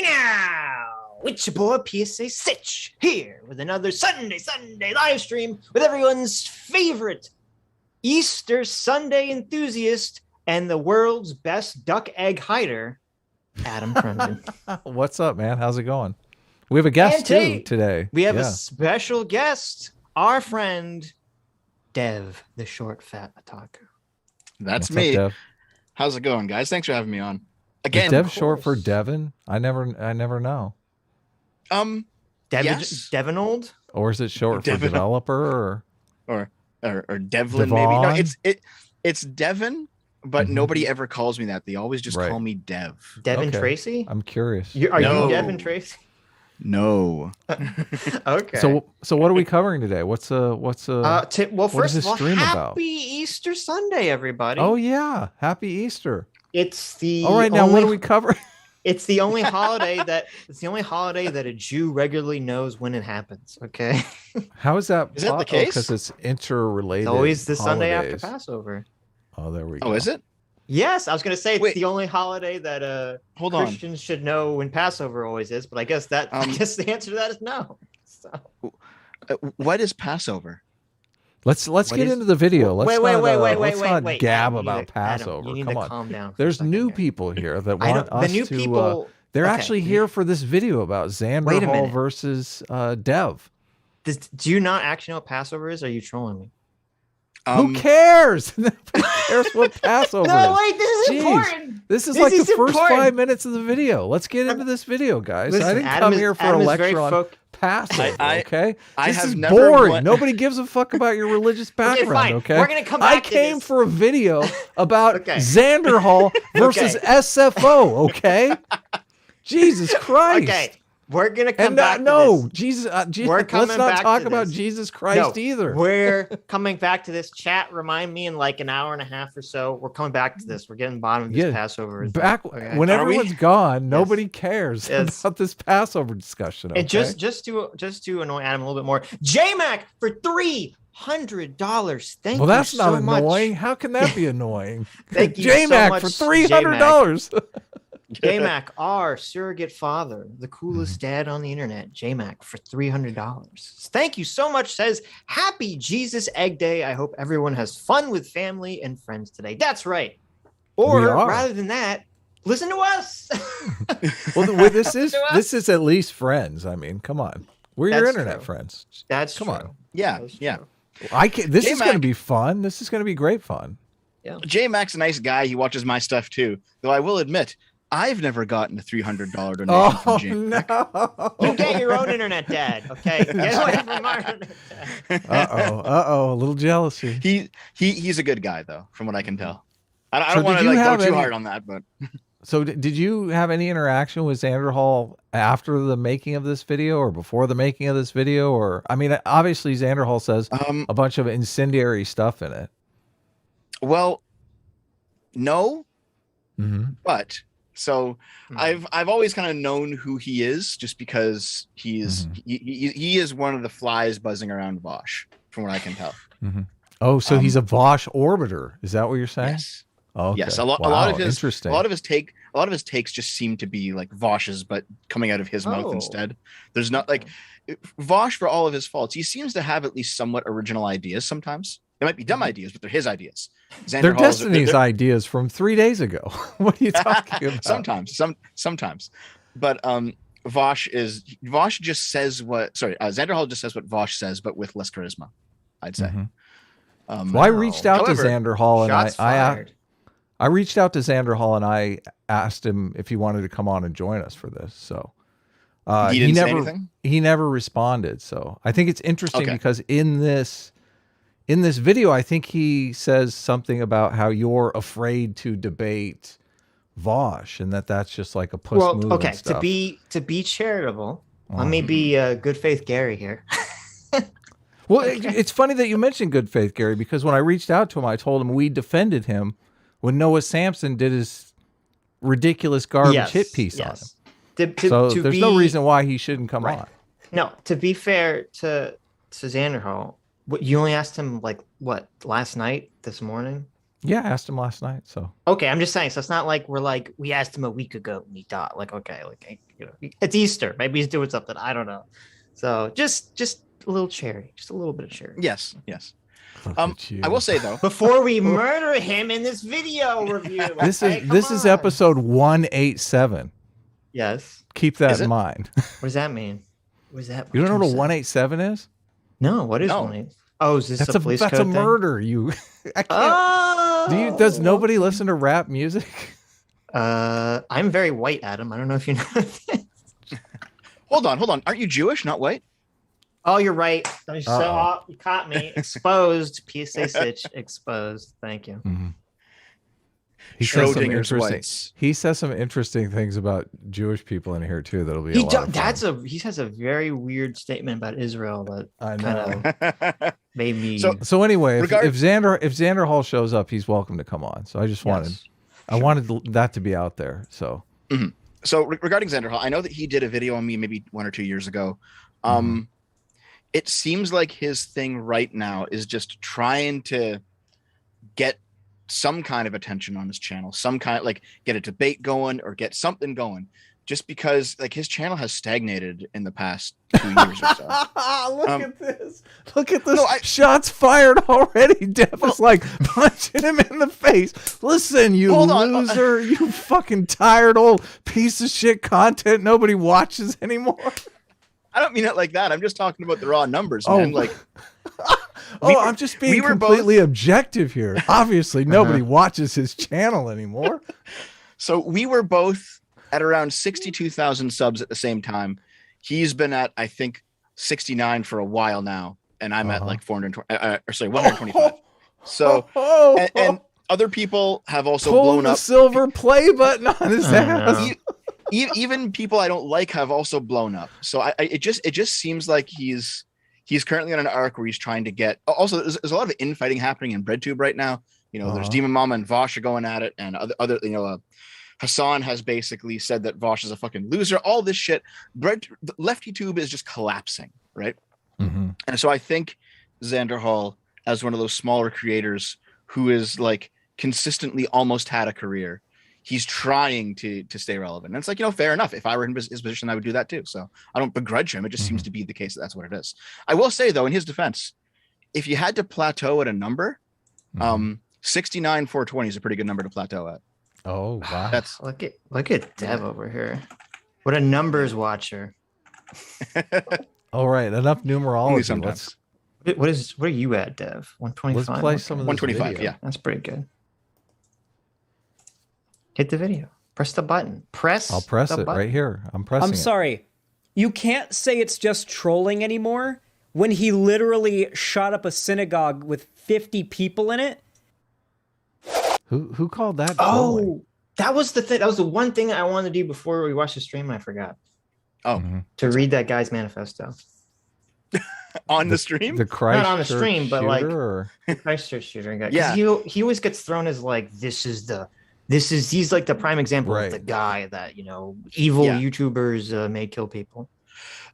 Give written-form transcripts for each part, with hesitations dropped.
Hey now, it's your boy PSA Sitch here with another Sunday live stream with everyone's favorite Easter Sunday enthusiast and the world's best duck egg hider, Adam Crunden. What's up, man? How's it going? We have a guest today. We have a special guest, our friend Dev, the short fat otaku. That's me. Dev? How's it going, guys? Thanks for having me on. Again, is Dev short for Devin? I never know. Yes. Devinold? Or is it short for developer or Devlin? Maybe no. It's Devin, but nobody ever calls me that. They always just call me Dev. Devin Tracy? I'm curious. Are you Devin Tracy? No. Okay. So what are we covering today? What's well, first of all, happy about? Easter Sunday, everybody. Oh yeah, happy Easter. It's the all right. Now what are we covering? It's the only holiday that a Jew regularly knows when it happens. Okay. How is that? Is that the case? Because it's interrelated. It's always the holidays. Sunday after Passover. Oh, there we go. Oh, is it? Yes, I was going to say it's the only holiday that Christians should know when Passover always is, but I guess the answer to that is no. So. What is Passover? Let's get into the video. Let's not gab Adam, about Passover. Adam, you need to calm down. There's new people here that want us to. People, they're actually here for this video about Xanderhal versus Dev. Do you not actually know what Passover is? Or are you trolling me? Who cares? Who cares what Passover is? No, wait, this is important. This is like the first 5 minutes of the video. Let's get into this video, guys. Listen, I didn't come here for a lecture on Passover, okay? This is boring. Nobody gives a fuck about your religious background, okay? We're gonna come back I came for a video about Xanderhal versus SFO, okay? Jesus Christ. Okay. We're gonna come back. No, Jesus. Let's not talk about Jesus Christ either. We're coming back to this. Chat, remind me in like an hour and a half or so. We're coming back to this. We're getting bottom of this Passover. When everyone's gone, nobody cares about this Passover discussion. Okay? And just to annoy Adam a little bit more, JMac for $300. Thank you. Well, that's not annoying. How can that be annoying? Thank you, JMac, for $300. JMac, our surrogate father, the coolest dad on the internet, JMac, for $300. Thank you so much. Says, happy Jesus Egg Day. I hope everyone has fun with family and friends today. That's right. Or rather than that, listen to us. Well, this is at least friends. I mean, come on. We're your internet friends. Come on. Yeah. This is going to be fun. This is going to be great fun. Yeah. JMac's a nice guy. He watches my stuff too. Though I will admit, I've never gotten a $300 donation from JMac. No. You get your own internet dad, okay? Get away from our internet dad. A little jealousy. He's a good guy though, from what I can tell. I don't want to go too hard on that, but. So did you have any interaction with Xanderhal after the making of this video or before the making of this video? Or I mean, obviously Xanderhal says a bunch of incendiary stuff in it. Well, no, but. So I've always kind of known who he is just because he is one of the flies buzzing around Vosh, from what I can tell. Oh, so he's a Vosh orbiter. Is that what you're saying? Yes. Oh, okay. Yes. A lot of his takes just seem to be like Vosh's, but coming out of his mouth instead. There's not like Vosh, for all of his faults, he seems to have at least somewhat original ideas sometimes. They might be dumb ideas, but they're his ideas. They're Destiny's ideas from 3 days ago. What are you talking about? Sometimes. But Vosh just says what, Xanderhal just says what Vosh says, but with less charisma, I'd say. Well, I reached out to Xanderhal and I reached out to Xanderhal and I asked him if he wanted to come on and join us for this. So he never responded. So I think it's interesting because in this video, I think he says something about how you're afraid to debate Vosh and that's just like a puss move. Okay, and stuff. to be charitable, let me be good faith Gary here. Well, it's funny that you mentioned good faith Gary, because when I reached out to him, I told him we defended him when Noah Sampson did his ridiculous garbage hit piece on him. So there's no reason why he shouldn't come on. No, to be fair to Xanderhal, you only asked him like what last night, this morning? Yeah, I asked him last night. So okay, I'm just saying. So it's not like we asked him a week ago and he thought like, okay, like it's Easter. Maybe he's doing something. I don't know. So just a little cherry, just a little bit of cherry. Yes. I will say though, before we murder him in this video review. This is episode 187. Yes. Keep that in mind. What does that mean? What is that? You don't know what a 187 is? No. What is 187? Oh, is this that's a police that's code a murder? Thing? I can't. Does nobody listen to rap music? I'm very white, Adam. I don't know if you know this. Hold on. Aren't you Jewish, not white? Oh, you're right. You caught me. Exposed. PSA Sitch. Exposed. Thank you. Mm-hmm. He says some interesting things about Jewish people in here too. That'll be he has a very weird statement about Israel that I know made me. So anyway, if Xanderhal shows up, he's welcome to come on. So I just wanted that to be out there. So so regarding Xanderhal, I know that he did a video on me maybe 1 or 2 years ago. It seems like his thing right now is just trying to get some kind of attention on his channel, some kind like get a debate going or get something going, just because like his channel has stagnated in the past 2 years or so. Look at this. Shots fired already. Dev is like punching him in the face. Listen, you loser, you fucking tired old piece of shit content nobody watches anymore. I don't mean it like that. I'm just talking about the raw numbers, man. Like, I'm just being completely objective here. Obviously, nobody watches his channel anymore. So we were both at around 62,000 subs at the same time. He's been at, I think, 69 for a while now, and I'm at like 125. So, and other people have also blown up. The silver play button on his ass. Even people I don't like have also blown up. So it just seems like he's currently on an arc where he's trying to get. Also, there's a lot of infighting happening in Breadtube right now. There's Demon Mama and Vosh are going at it, and other Hassan has basically said that Vosh is a fucking loser. All this shit. Lefty Tube is just collapsing, right? Mm-hmm. And so I think Xanderhal, as one of those smaller creators who is like consistently almost had a career, he's trying to stay relevant. And it's like, fair enough. If I were in his position, I would do that too. So I don't begrudge him. It just seems to be the case that's what it is. I will say though, in his defense, if you had to plateau at a number, 69 420 is a pretty good number to plateau at. Oh wow! That's look at Dev over here. What a numbers watcher. All right, enough numerology. Sometimes. What are you at, Dev? 125. Let's play some of this 125. video. Yeah, that's pretty good. Hit the video. Press the button. I'll press it right here. I'm pressing it. I'm sorry. You can't say it's just trolling anymore when he literally shot up a synagogue with 50 people in it. Who called that trolling? Oh, that was the thing. That was the one thing I wanted to do before we watched the stream and I forgot. Oh. To read that guy's manifesto. On the stream? The Christchurch Not on the stream, but like the Christchurch shooter guy. Yeah. He always gets thrown as like he's like the prime example of the guy that evil YouTubers may kill people.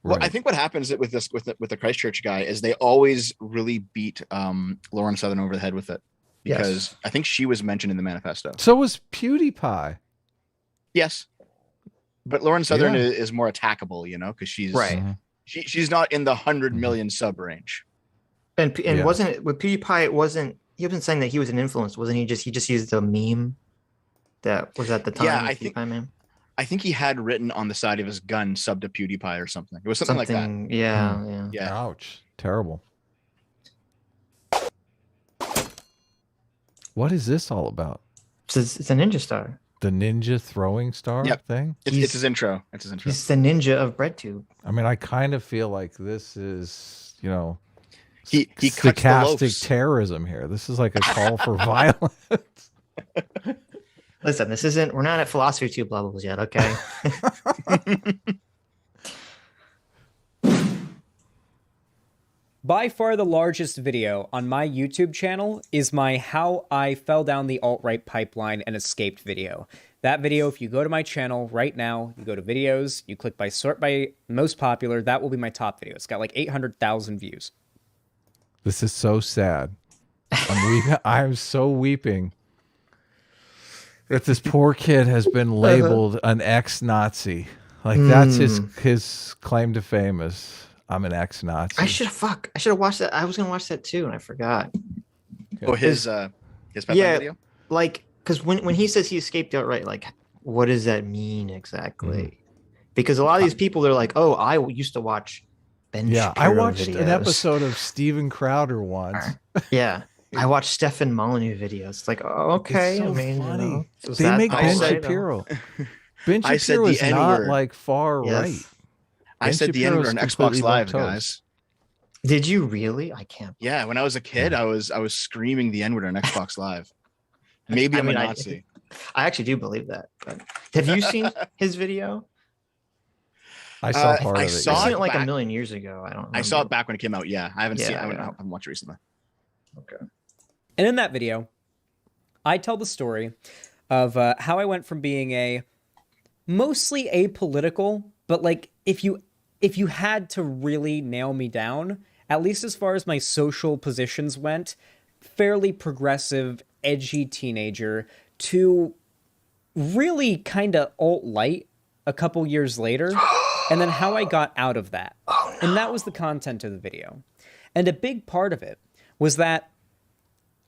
Well, I think what happens with the Christchurch guy is they always really beat Lauren Southern over the head with it because I think she was mentioned in the manifesto. So was PewDiePie. Yes, but Lauren Southern is more attackable, because she's she's not in the 100 million sub range. And wasn't it with PewDiePie? It wasn't. He wasn't saying that he was an influence, wasn't he? He just used the meme that was at the time. Yeah, I think he had written on the side of his gun "sub to PewDiePie" or something. It was something like that. Yeah. Ouch! Terrible. What is this all about? It's a ninja star. The ninja throwing star thing? It's his intro. It's his intro. He's the ninja of Breadtube. I mean, I kind of feel like this is, he stochastic terrorism here. This is like a call for violence. Listen, we're not at philosophy tube levels yet, okay? By far the largest video on my YouTube channel is my How I Fell Down the Alt-Right Pipeline and Escaped video. That video, if you go to my channel right now, you go to videos, you click by sort by most popular, that will be my top video. It's got like 800,000 views. This is so sad. I'm so weeping. that this poor kid has been labeled an ex-Nazi. Like that's his claim to fame is I'm an ex-Nazi. I should have watched that. I was gonna watch that too, and I forgot. Oh, his video? Like, because when he says he escaped outright, like, what does that mean exactly? Because a lot of these people, they're like, oh, I used to watch Ben Shapiro I watched videos. an episode of Steven Crowder once. Yeah. I watched Stefan Molyneux videos. It's like, oh, okay. It's so funny. funny. You know, They make Ben Shapiro. Ben Shapiro is not like far right. I said the N-word on Xbox Live, guys. Did you really? I can't. Yeah, when I was a kid, I was screaming the N-word on Xbox Live. Maybe I'm a Nazi. I actually do believe that. But have you seen his video? I saw part of it. I seen it like a million years ago. I don't remember. I saw it back when it came out. Yeah, I haven't seen it. I haven't watched it recently. Okay. And in that video, I tell the story of how I went from being a mostly apolitical, but like if you had to really nail me down, at least as far as my social positions went, fairly progressive, edgy teenager to really kind of alt-light a couple years later, and then how I got out of that. Oh, no. And that was the content of the video. And a big part of it was that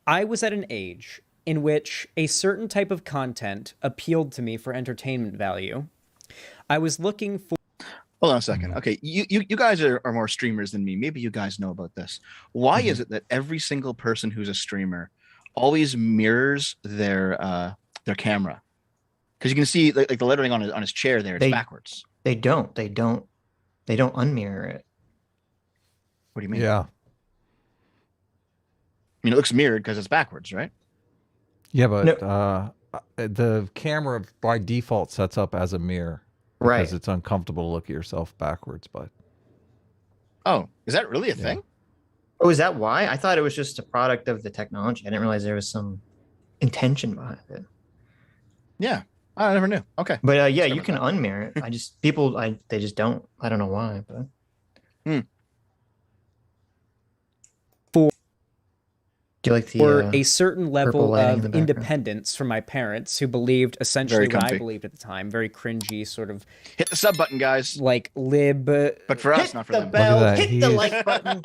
I was at an age in which a certain type of content appealed to me for entertainment value. I was looking for... Hold on a second. Okay, you guys are more streamers than me. Maybe you guys know about this. Why is it that every single person who's a streamer always mirrors their camera? Because you can see like the lettering on his chair there, it's backwards. They don't unmirror it. What do you mean? Yeah. I mean, it looks mirrored because it's backwards, right? Yeah, but the camera by default sets up as a mirror. Because it's uncomfortable to look at yourself backwards. But is that really a thing? Oh, is that why? I thought it was just a product of the technology. I didn't realize there was some intention behind it. Yeah, I never knew. Okay, but yeah, you can unmirror it. They just don't. I don't know why, but. Do you like the a certain level of independence from my parents, who believed essentially what I believed at the time, very cringy, sort of hit the sub button, guys. Like lib, but for us, not for them. Hit the like button.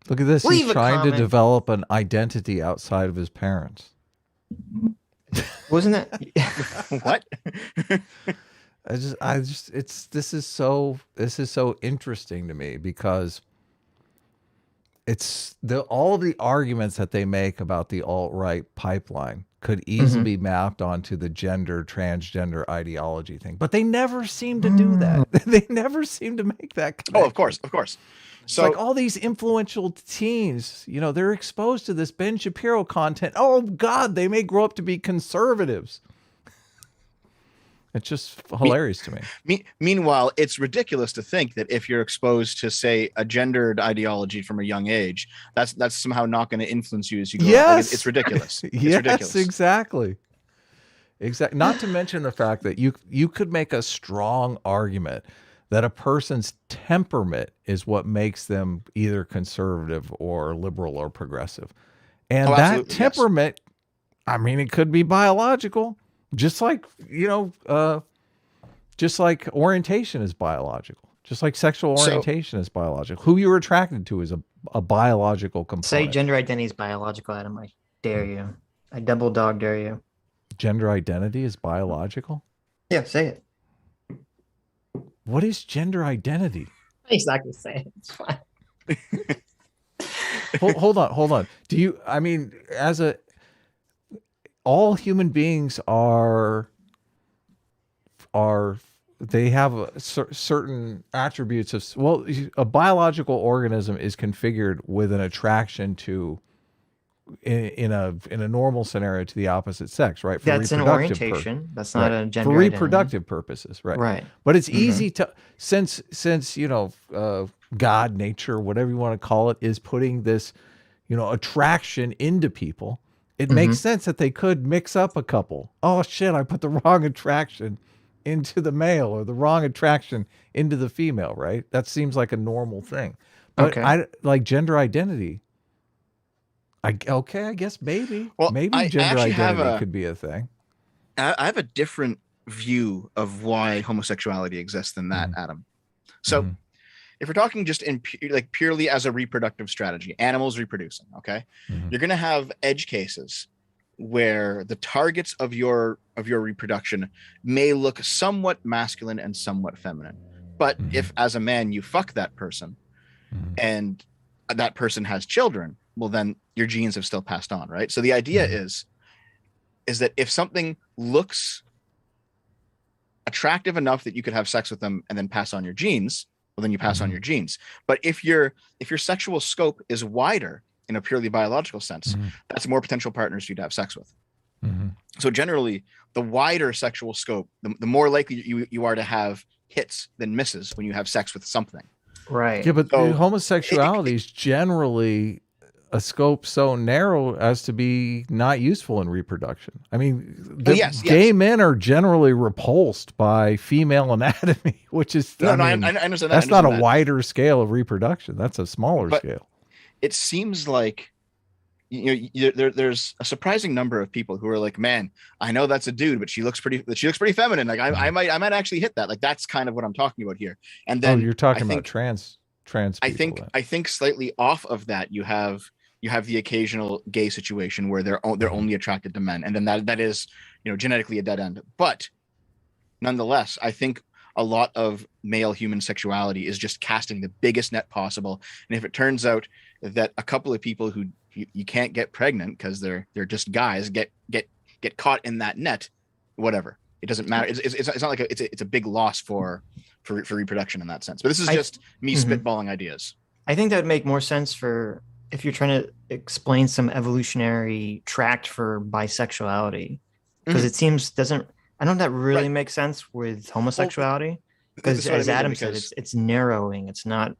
Look at this. He's trying to develop an identity outside of his parents. Wasn't that what? This is so interesting to me because it's all the arguments that they make about the alt-right pipeline could easily be mapped onto the transgender ideology thing, but they never seem to do that. They never seem to make that connection. Oh, of course. So like all these influential teens, they're exposed to this Ben Shapiro content. Oh God, they may grow up to be conservatives. It's just hilarious to me. Meanwhile, it's ridiculous to think that if you're exposed to, say, a gendered ideology from a young age, that's somehow not going to influence you as you grow up. Yes, it's ridiculous. Yes, ridiculous. Exactly. Not to mention the fact that you could make a strong argument that a person's temperament is what makes them either conservative or liberal or progressive, and that temperament, I mean, it could be biological. Just like, just like orientation is biological, just like sexual orientation is biological. Who you're attracted to is a biological component. Say gender identity is biological, Adam. I dare you. I double dog dare you. Gender identity is biological? Yeah, say it. What is gender identity? He's not going to say it. It's fine. Hold on. All human beings they have certain attributes of, a biological organism is configured with an attraction to, in a normal scenario, to the opposite sex, right? That's an orientation. That's not a gender for reproductive purposes, right? Right. But it's easy to, since God, nature, whatever you want to call it, is putting this, attraction into people. It makes sense that they could mix up a couple. Oh shit, I put the wrong attraction into the male or the wrong attraction into the female, right? That seems like a normal thing. But I like gender identity. Okay, I guess maybe. Well, maybe gender identity could be a thing. I have a different view of why homosexuality exists than that, Adam. So if we're talking just in purely as a reproductive strategy, animals reproducing, okay, you're going to have edge cases where the targets of your reproduction may look somewhat masculine and somewhat feminine. But if as a man you fuck that person and that person has children, well, then your genes have still passed on, right? So the idea is that if something looks attractive enough that you could have sex with them and then pass on your genes, well, then you pass on your genes. But if your sexual scope is wider in a purely biological sense, that's more potential partners for you to have sex with. So generally, the wider sexual scope, the more likely you are to have hits than misses when you have sex with something. Right. Yeah, but homosexuality is generally a scope so narrow as to be not useful in reproduction. I mean, gay men are generally repulsed by female anatomy, which is I understand that's not a wider scale of reproduction. That's a smaller scale. It seems like there's a surprising number of people who are like, man, I know that's a dude, but she looks pretty feminine. Like I might actually hit that. Like that's kind of what I'm talking about here. And then you're talking about trans people. I think slightly off of that, you have the occasional gay situation where they're only attracted to men, and then that is genetically a dead end. But nonetheless, I think a lot of male human sexuality is just casting the biggest net possible. And if it turns out that a couple of people who you can't get pregnant because they're just guys get caught in that net, whatever, it doesn't matter. It's not like it's a big loss for reproduction in that sense. But this is just me spitballing ideas. I think that would make more sense for if you're trying to explain some evolutionary tract for bisexuality, because it seems I don't know if that really makes sense with homosexuality, because as Adam said, it's narrowing, it's not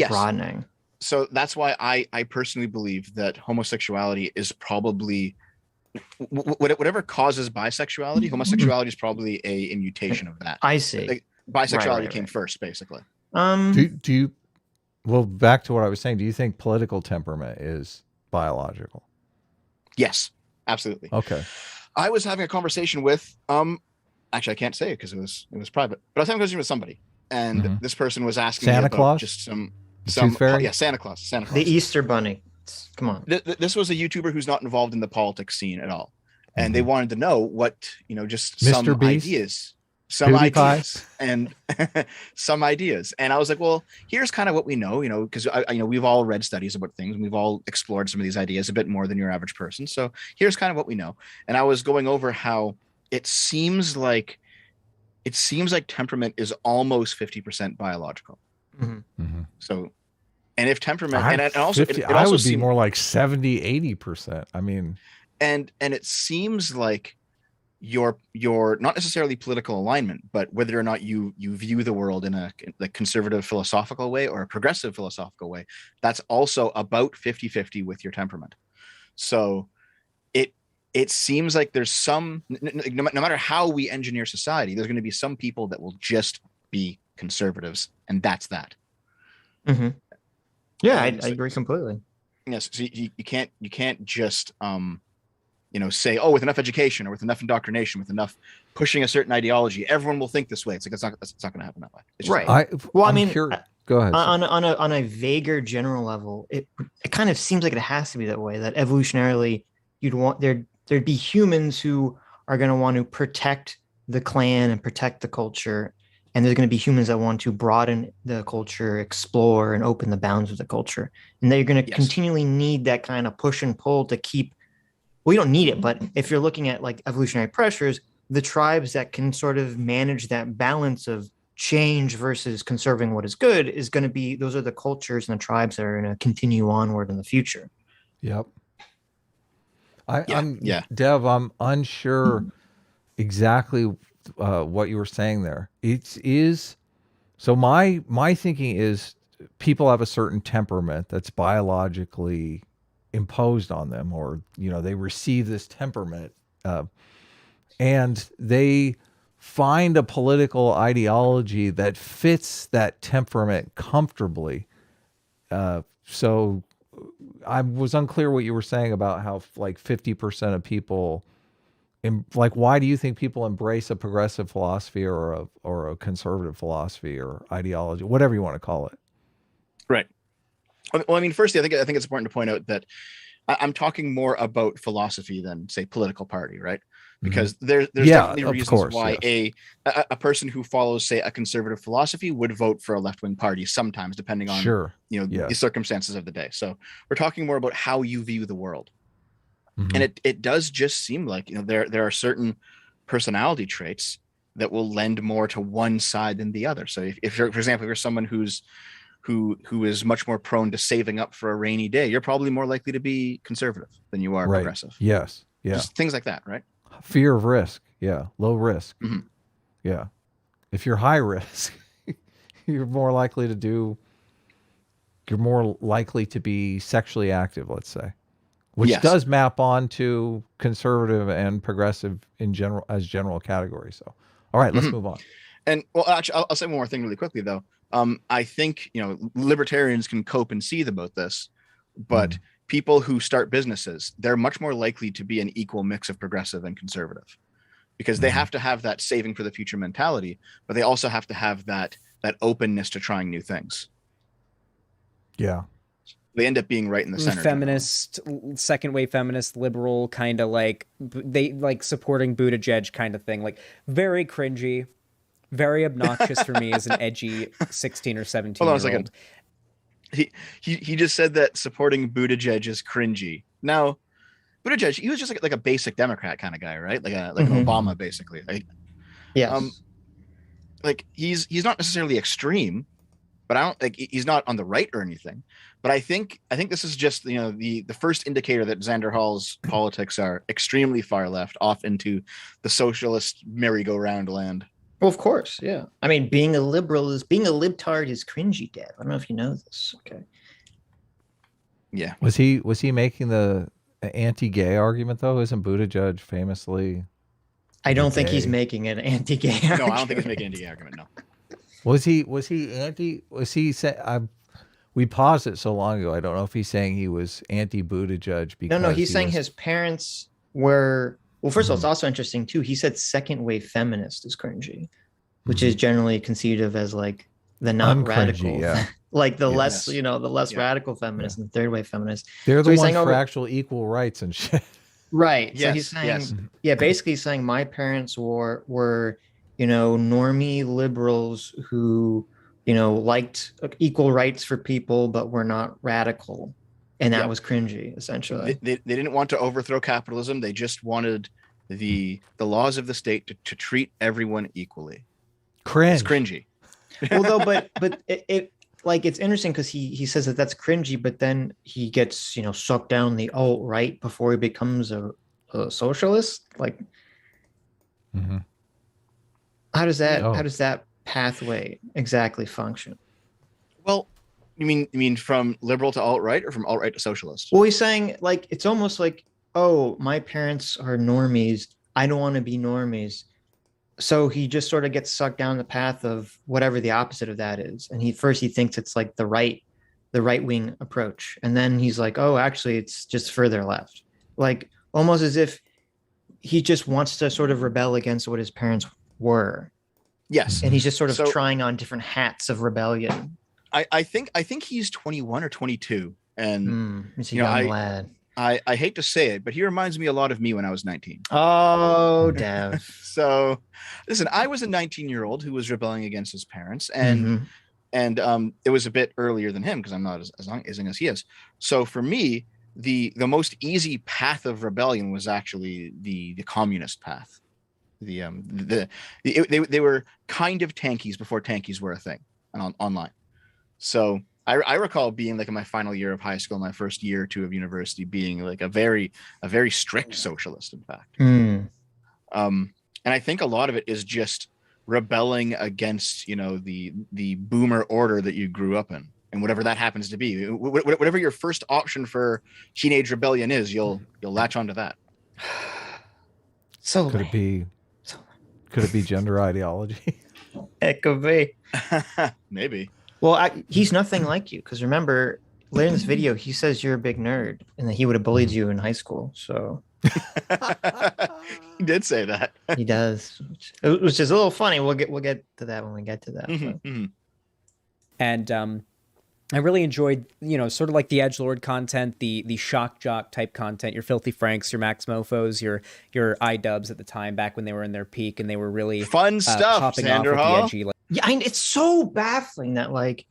broadening. So that's why I personally believe that homosexuality is probably whatever causes bisexuality. Homosexuality is probably a mutation of that. I see. Like, bisexuality came first, basically. Do you? Well, back to what I was saying. Do you think political temperament is biological? Yes, absolutely. Okay. I was having a conversation with actually I can't say it because it was private, but I was having a conversation with somebody, and this person was asking me about just some Santa Claus. The Easter Bunny. Come on. This was a YouTuber who's not involved in the politics scene at all, and they wanted to know what just Mr. some Beast? ideas. And some ideas. And I was like, well, here's kind of what we know, because we've all read studies about things and we've all explored some of these ideas a bit more than your average person. So here's kind of what we know. And I was going over how it seems like temperament is almost 50% biological. So, and if temperament, and also, 50, it also would be more like 70-80%. I mean, and it seems like your not necessarily political alignment, but whether or not you view the world in a conservative philosophical way or a progressive philosophical way, that's also about 50-50 with your temperament. So it seems like there's some, no matter how we engineer society, there's going to be some people that will just be conservatives, and that's that. Yeah, I agree completely. Yes, so you can't just say, oh, with enough education or with enough indoctrination, with enough pushing a certain ideology, everyone will think this way. It's like it's not going to happen that way. It's just right. Go ahead. On a vaguer general level, it kind of seems like it has to be that way. That evolutionarily, there'd be humans who are going to want to protect the clan and protect the culture, and there's going to be humans that want to broaden the culture, explore, and open the bounds of the culture, and they're going to continually need that kind of push and pull to keep. Well, you don't need it, but if you're looking at like evolutionary pressures, the tribes that can sort of manage that balance of change versus conserving what is good is going to be, those are the cultures and the tribes that are going to continue onward in the future. Yep. Dev, I'm unsure exactly what you were saying there. It is, so my thinking is people have a certain temperament that's biologically imposed on them, or they receive this temperament, and they find a political ideology that fits that temperament comfortably. So I was unclear what you were saying about how like 50% of people, like, why do you think people embrace a progressive philosophy or a conservative philosophy or ideology, whatever you want to call it? Right. Well, I mean, firstly, I think it's important to point out that I'm talking more about philosophy than, say, political party, right? Because there's definitely reasons why a person who follows, say, a conservative philosophy would vote for a left-wing party sometimes, depending on the circumstances of the day. So we're talking more about how you view the world. And it does just seem like, there are certain personality traits that will lend more to one side than the other. So if you're, for example, if you're someone who is much more prone to saving up for a rainy day, you're probably more likely to be conservative than you are progressive. Yes. Yeah. Just things like that, right? Fear of risk. Yeah. Low risk. Yeah. If you're high risk, you're more likely to be sexually active, let's say, which does map on to conservative and progressive in general, as general categories. So, all right, let's move on. And well, actually, I'll say one more thing really quickly, though. I think, libertarians can cope and seethe about this, but people who start businesses, they're much more likely to be an equal mix of progressive and conservative, because they have to have that saving for the future mentality, but they also have to have that openness to trying new things. Yeah. They end up being right in the center. Feminist, second wave feminist, liberal, kind of like they like supporting Buttigieg kind of thing, like very cringy. Very obnoxious for me as an edgy 16 or 17 Hold on a year old. He just said that supporting Buttigieg is cringy. Now, Buttigieg, he was just like a basic Democrat kind of guy, right? Like Obama, basically. Like he's not necessarily extreme, but I don't like he's not on the right or anything. But I think this is just the first indicator that Xanderhal's politics are extremely far left, off into the socialist merry-go-round land. Well, of course, yeah. I mean, being a libtard is cringy, Dad. I don't know if you know this. Okay. Yeah. Was he making the anti-gay argument though? Isn't Buttigieg famously? I don't think he's making an anti-gay argument. No, I don't think he's making an anti-gay argument. No. Was he anti? Was he say? We paused it so long ago. I don't know if he's saying he was anti-Buttigieg because no. He's saying his parents were. Well, first of all, it's also interesting too. He said second wave feminist is cringy, which is generally conceived of as like the non-radical, like the less, the less radical feminist and third wave feminist. They're the ones for actual equal rights and shit. Right. Yes, so he's saying, basically he's saying my parents were normie liberals who, liked equal rights for people, but were not radical. And that was cringy, essentially. They didn't want to overthrow capitalism. They just wanted the laws of the state to treat everyone equally. Cringe. It's cringy. Well, though, but it's interesting because he says that that's cringy, but then he gets sucked down the alt-right before he becomes a socialist. Like, how does that pathway exactly function? Well, you mean from liberal to alt-right or from alt-right to socialist? Well, he's saying like it's almost like, oh, my parents are normies. I don't want to be normies. So he just sort of gets sucked down the path of whatever the opposite of that is. And he thinks it's like the right wing approach. And then he's like, oh, actually it's just further left. Like almost as if he just wants to sort of rebel against what his parents were. Yes. And he's just sort of trying on different hats of rebellion. I think he's 21 or 22, and he's a young lad. I hate to say it, but he reminds me a lot of me when I was 19. Oh, damn. So, listen, I was a 19-year-old who was rebelling against his parents, and it was a bit earlier than him because I'm not as young as he is. So for me, the most easy path of rebellion was actually the communist path. They were kind of tankies before tankies were a thing online. So I recall being like in my final year of high school, my first year or two of university, being like a very strict socialist, in fact. And I think a lot of it is just rebelling against, the boomer order that you grew up in, and whatever that happens to be, whatever your first option for teenage rebellion is, you'll latch onto that. So could it be gender ideology? It could be. Maybe. Well, he's nothing like you, because remember, later in this video, he says you're a big nerd and that he would have bullied you in high school. So He did say that. he does, which is a little funny. We'll get to that when we get to that. And I really enjoyed, sort of like the Edgelord content, the shock jock type content, your Filthy Franks, your Max Mofos, your iDubbbz at the time, back when they were in their peak, and they were really fun stuff. Popping off with the edgy. Yeah, it's so baffling that like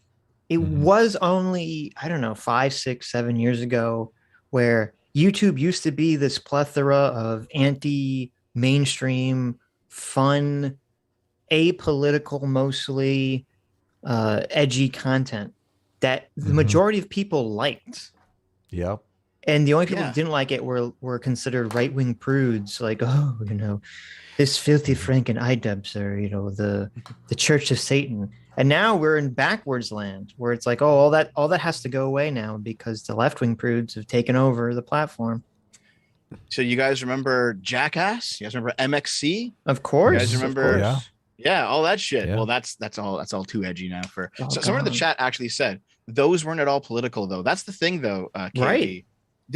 it was only, I don't know, 5, 6, 7 years ago where YouTube used to be this plethora of anti-mainstream, fun, apolitical, mostly edgy content that the majority of people liked. Yep. And the only people who didn't like it were considered right-wing prudes, like, oh, this Filthy Frank and iDubbbz are, the Church of Satan. And now we're in backwards land where it's like, oh, all that has to go away now because the left-wing prudes have taken over the platform. So you guys remember Jackass? You guys remember MXC? Of course. You guys remember? Course. Yeah, all that shit. Yeah. Well, that's all too edgy now for. So someone in the chat actually said those weren't at all political though. That's the thing though, KB. Right.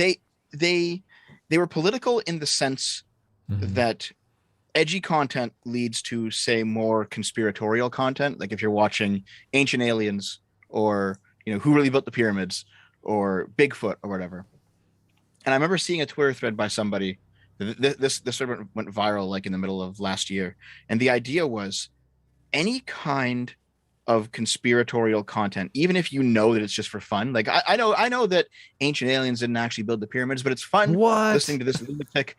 They were political in the sense that edgy content leads to, say, more conspiratorial content. Like if you're watching Ancient Aliens or Who Really Built the Pyramids or Bigfoot or whatever. And I remember seeing a Twitter thread by somebody. This sort of went viral like in the middle of last year, and the idea was any kind of conspiratorial content, even if that it's just for fun. Like I know that Ancient Aliens didn't actually build the pyramids, but it's fun listening to this lunatic.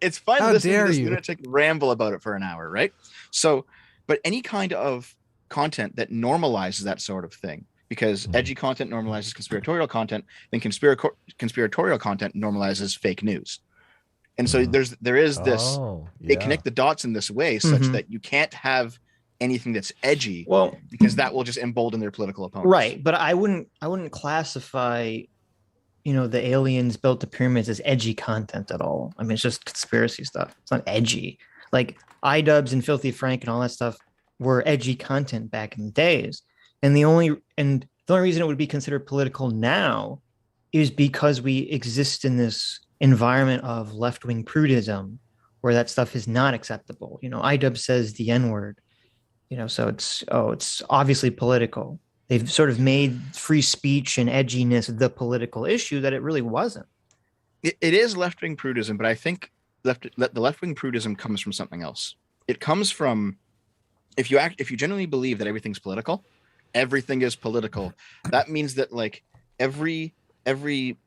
It's fun listening to this lunatic ramble about it for an hour, right? So, but any kind of content that normalizes that sort of thing, because edgy content normalizes conspiratorial content, then conspiratorial content normalizes fake news. And so there is this, they connect the dots in this way such that you can't have anything that's edgy, because that will just embolden their political opponents. Right. But I wouldn't classify, the aliens built the pyramids as edgy content at all. I mean, it's just conspiracy stuff. It's not edgy. Like iDubbbz and Filthy Frank and all that stuff were edgy content back in the days. And the only reason it would be considered political now is because we exist in this environment of left-wing prudism where that stuff is not acceptable. iDubbbz says the N-word, so it's obviously political. They've sort of made free speech and edginess the political issue that it really wasn't. It is left-wing prudism, but I think the left-wing prudism comes from something else. It comes from if you genuinely believe that everything's political, everything is political. That means that like every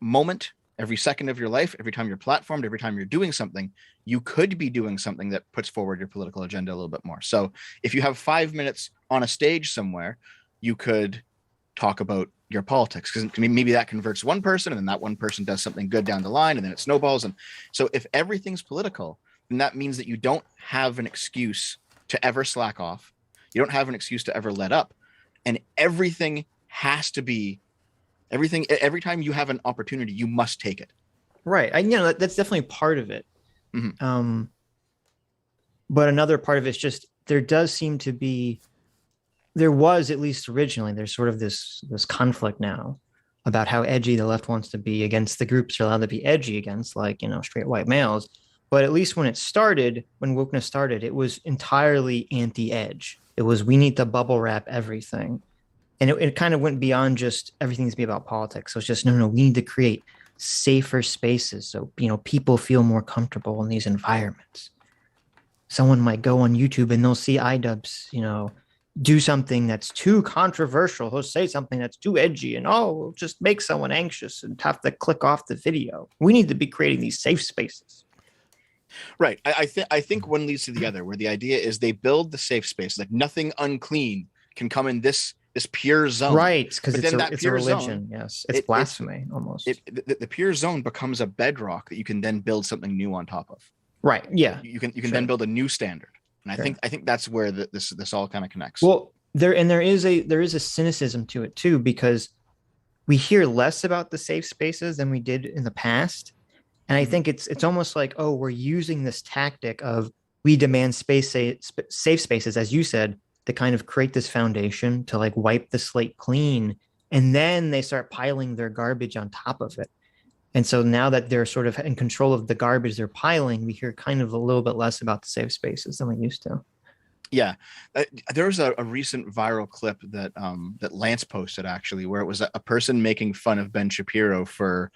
moment, every second of your life, every time you're platformed, every time you're doing something, you could be doing something that puts forward your political agenda a little bit more. So if you have 5 minutes on a stage somewhere, you could talk about your politics, because maybe that converts one person and then that one person does something good down the line and then it snowballs. And so if everything's political, then that means that you don't have an excuse to ever slack off. You don't have an excuse to ever let up. And everything has to be every time you have an opportunity, you must take it. Right. That's definitely part of it. But another part of it's just, there was, at least originally, there's sort of this conflict now about how edgy the left wants to be against the groups they're allowed to be edgy against, like, straight white males. But at least when wokeness started, it was entirely anti-edge. It was, we need to bubble wrap everything. And it kind of went beyond just everything needs to be about politics. So it's just, no, we need to create safer spaces so, people feel more comfortable in these environments. Someone might go on YouTube and they'll see iDubbbz, do something that's too controversial. He'll say something that's too edgy and, it'll just make someone anxious and have to click off the video. We need to be creating these safe spaces. Right. I think one leads to the other, where the idea is they build the safe space, like nothing unclean can come in this pure zone, right? Because it's a religion. Zone, yes, it's blasphemy almost. The pure zone becomes a bedrock that you can then build something new on top of. Right. Yeah. You can then build a new standard, and I think that's where this all kind of connects. Well, there is a cynicism to it too, because we hear less about the safe spaces than we did in the past, and I think it's almost like, we're using this tactic of we demand safe spaces, as you said, to kind of create this foundation to like wipe the slate clean and then they start piling their garbage on top of it. And so now that they're sort of in control of the garbage they're piling, we hear kind of a little bit less about the safe spaces than we used to. Yeah, there was a recent viral clip that that Lance posted, actually, where it was a person making fun of Ben Shapiro for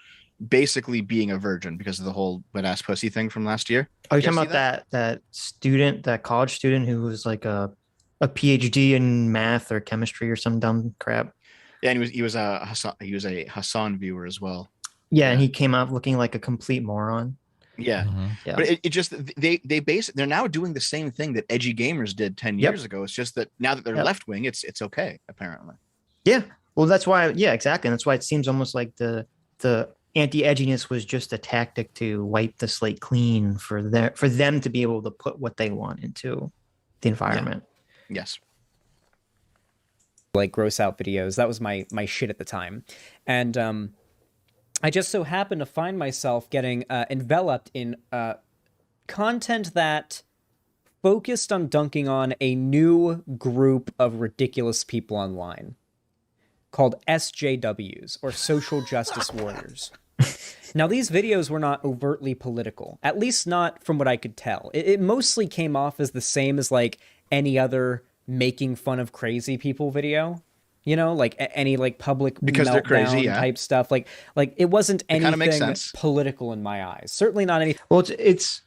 basically being a virgin because of the whole wet ass pussy thing from last year. Are you talking about that student, that college student who was like a PhD in math or chemistry or some dumb crap? Yeah, and he was a Hassan viewer as well. Yeah, and he came out looking like a complete moron. Yeah. Yeah. But it just they're now doing the same thing that edgy gamers did 10 years ago. It's just that now that they're left wing, it's okay, apparently. Yeah. Well, that's why, exactly. And that's why it seems almost like the anti-edginess was just a tactic to wipe the slate clean for them to be able to put what they want into the environment. Yeah. Yes. Like gross out videos. That was my shit at the time. And I just so happened to find myself getting enveloped in content that focused on dunking on a new group of ridiculous people online called SJWs, or Social Justice Warriors. Now, these videos were not overtly political, at least not from what I could tell. It mostly came off as the same as like any other making fun of crazy people video. You know, like any like public because they're crazy type stuff. Like it wasn't anything political in my eyes. Certainly not anything. Well, it's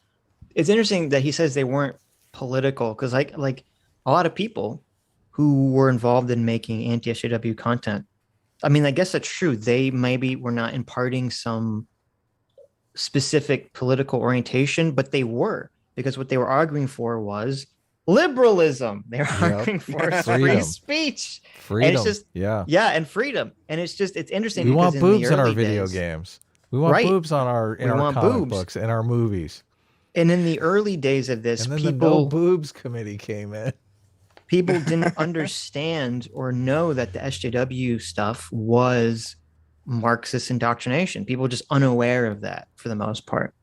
interesting that he says they weren't political, because like a lot of people who were involved in making anti-SJW content, I mean, I guess that's true. They maybe were not imparting some specific political orientation, but they were, because what they were arguing for was liberalism. They're arguing for free speech, freedom, and it's just and freedom. And it's interesting. We want boobs in our video video games. We want boobs on our comic books and our movies. And in the early days of this, and then the No Boobs Committee came in. People didn't understand or know that the SJW stuff was Marxist indoctrination. People were just unaware of that for the most part.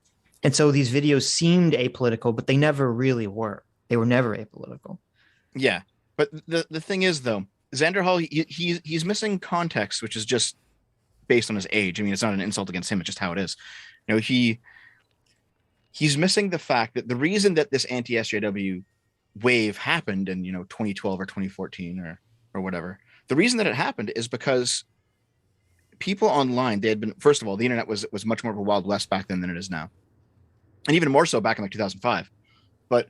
And so these videos seemed apolitical, but they never really were. They were never apolitical. Yeah. But the thing is, though, Xanderhal, he's missing context, which is just based on his age. I mean, it's not an insult against him. It's just how it is. You know, he's missing the fact that the reason that this anti-SJW wave happened in, 2012 or 2014 or whatever, the reason that it happened is because people online, they had been, first of all, the internet was much more of a Wild West back then than it is now. And even more so back in like 2005. But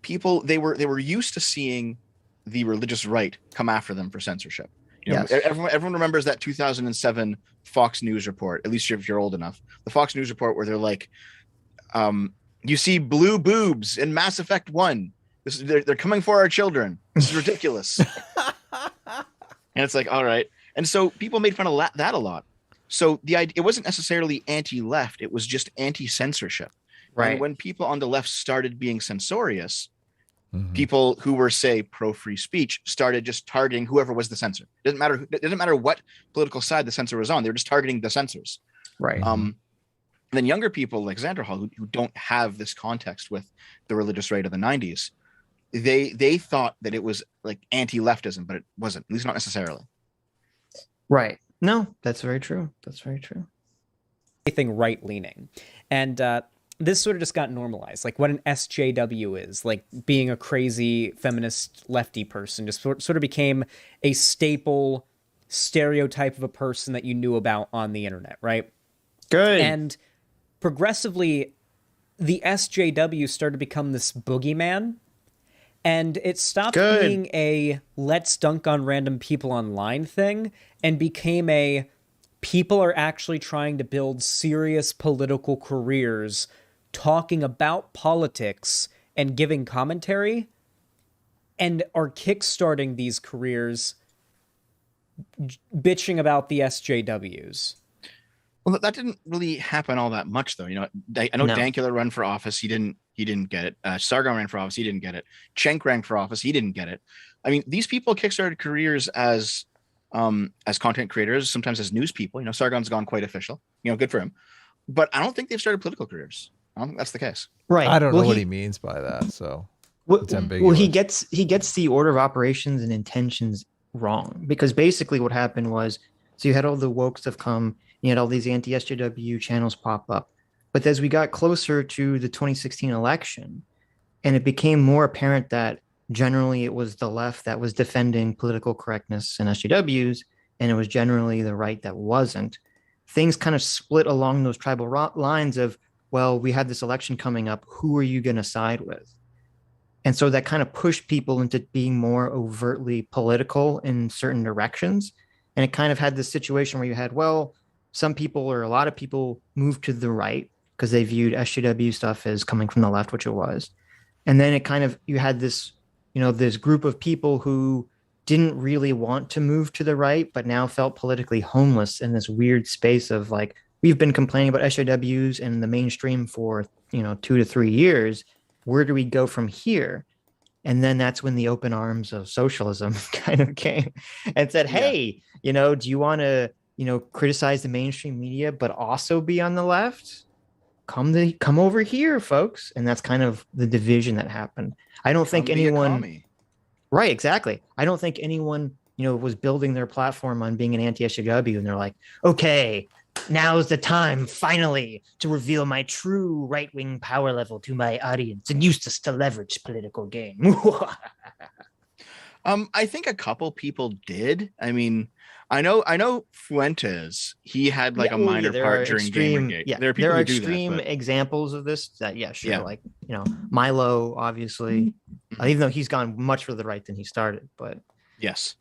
people, they were used to seeing the religious right come after them for censorship. Everyone remembers that 2007 Fox News report, at least if you're old enough, the Fox News report where they're like, you see blue boobs in Mass Effect 1. They're coming for our children. This is ridiculous. And it's like, all right. And so people made fun of that a lot. So the idea, it wasn't necessarily anti-left. It was just anti-censorship. Right. And when people on the left started being censorious, people who were, say, pro-free speech started just targeting whoever was the censor. It didn't matter what political side the censor was on. They were just targeting the censors. Right. Then younger people like Xanderhal, who don't have this context with the religious right of the 90s, they thought that it was like anti-leftism, but it wasn't, at least not necessarily. Right. No, that's very true. That's very true. Anything right-leaning. And this sort of just got normalized. Like what an SJW is, like being a crazy feminist lefty person, just sort of became a staple stereotype of a person that you knew about on the internet, right? Good. And progressively, the SJW started to become this boogeyman, and it stopped being a let's dunk on random people online thing and became a people are actually trying to build serious political careers talking about politics and giving commentary, and are kickstarting these careers bitching about the SJWs. Well, that didn't really happen all that much, though. I know Dankula ran for office. He didn't get it. Sargon ran for office. He didn't get it. Cenk ran for office. He didn't get it. I mean, these people kickstarted careers as content creators, sometimes as news people. Sargon's gone quite official. Good for him. But I don't think they've started political careers. I don't think that's the case. Right. I don't know what he means by that. So it's ambiguous. Well, he gets the order of operations and intentions wrong, because basically what happened was, so you had all the woke stuff come, you had all these anti-SJW channels pop up. But as we got closer to the 2016 election, and it became more apparent that generally it was the left that was defending political correctness and SJWs, and it was generally the right that wasn't, things kind of split along those tribal lines of, well, we have this election coming up, who are you going to side with? And so that kind of pushed people into being more overtly political in certain directions. And it kind of had this situation where you had, well, some people or a lot of people moved to the right because they viewed SJW stuff as coming from the left, which it was. And then it kind of, you had this, this group of people who didn't really want to move to the right, but now felt politically homeless in this weird space of like, we've been complaining about SJWs and the mainstream for, 2 to 3 years. Where do we go from here? And then that's when the open arms of socialism kind of came and said, hey, do you want to, criticize the mainstream media, but also be on the left? Come over here, folks. And that's kind of the division that happened. I don't think anyone, right, exactly. I don't think anyone, was building their platform on being an anti-SJW and they're like, okay, now's the time finally to reveal my true right-wing power level to my audience and use this to leverage political gain. I think a couple people did. I mean, I know Fuentes, he had like a minor part during Gamergate. Yeah, there are people who do extreme that, examples of this that, like, Milo, obviously, even though he's gone much further right than he started, but yes.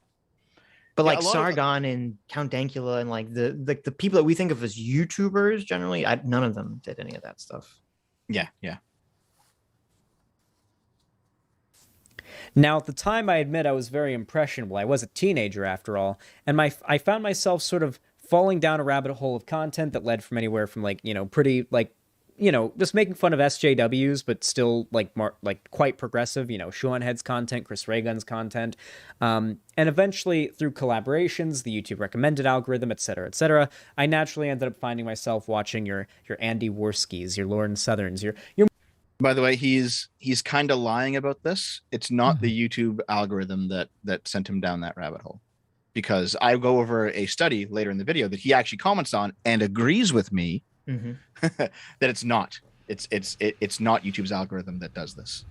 But like Sargon and Count Dankula and like the people that we think of as YouTubers generally, none of them did any of that stuff. Yeah. Now, at the time, I admit I was very impressionable. I was a teenager, after all, and I found myself sort of falling down a rabbit hole of content that led from anywhere from pretty just making fun of SJWs, but still quite progressive, Seanhead's content, Chris Ray Gun's content. And eventually through collaborations, the YouTube recommended algorithm, et cetera, I naturally ended up finding myself watching your Andy Warskis, your Lauren Southerns, your By the way, he's kind of lying about this. It's not the YouTube algorithm that sent him down that rabbit hole, because I go over a study later in the video that he actually comments on and agrees with me that it's not YouTube's algorithm that does this.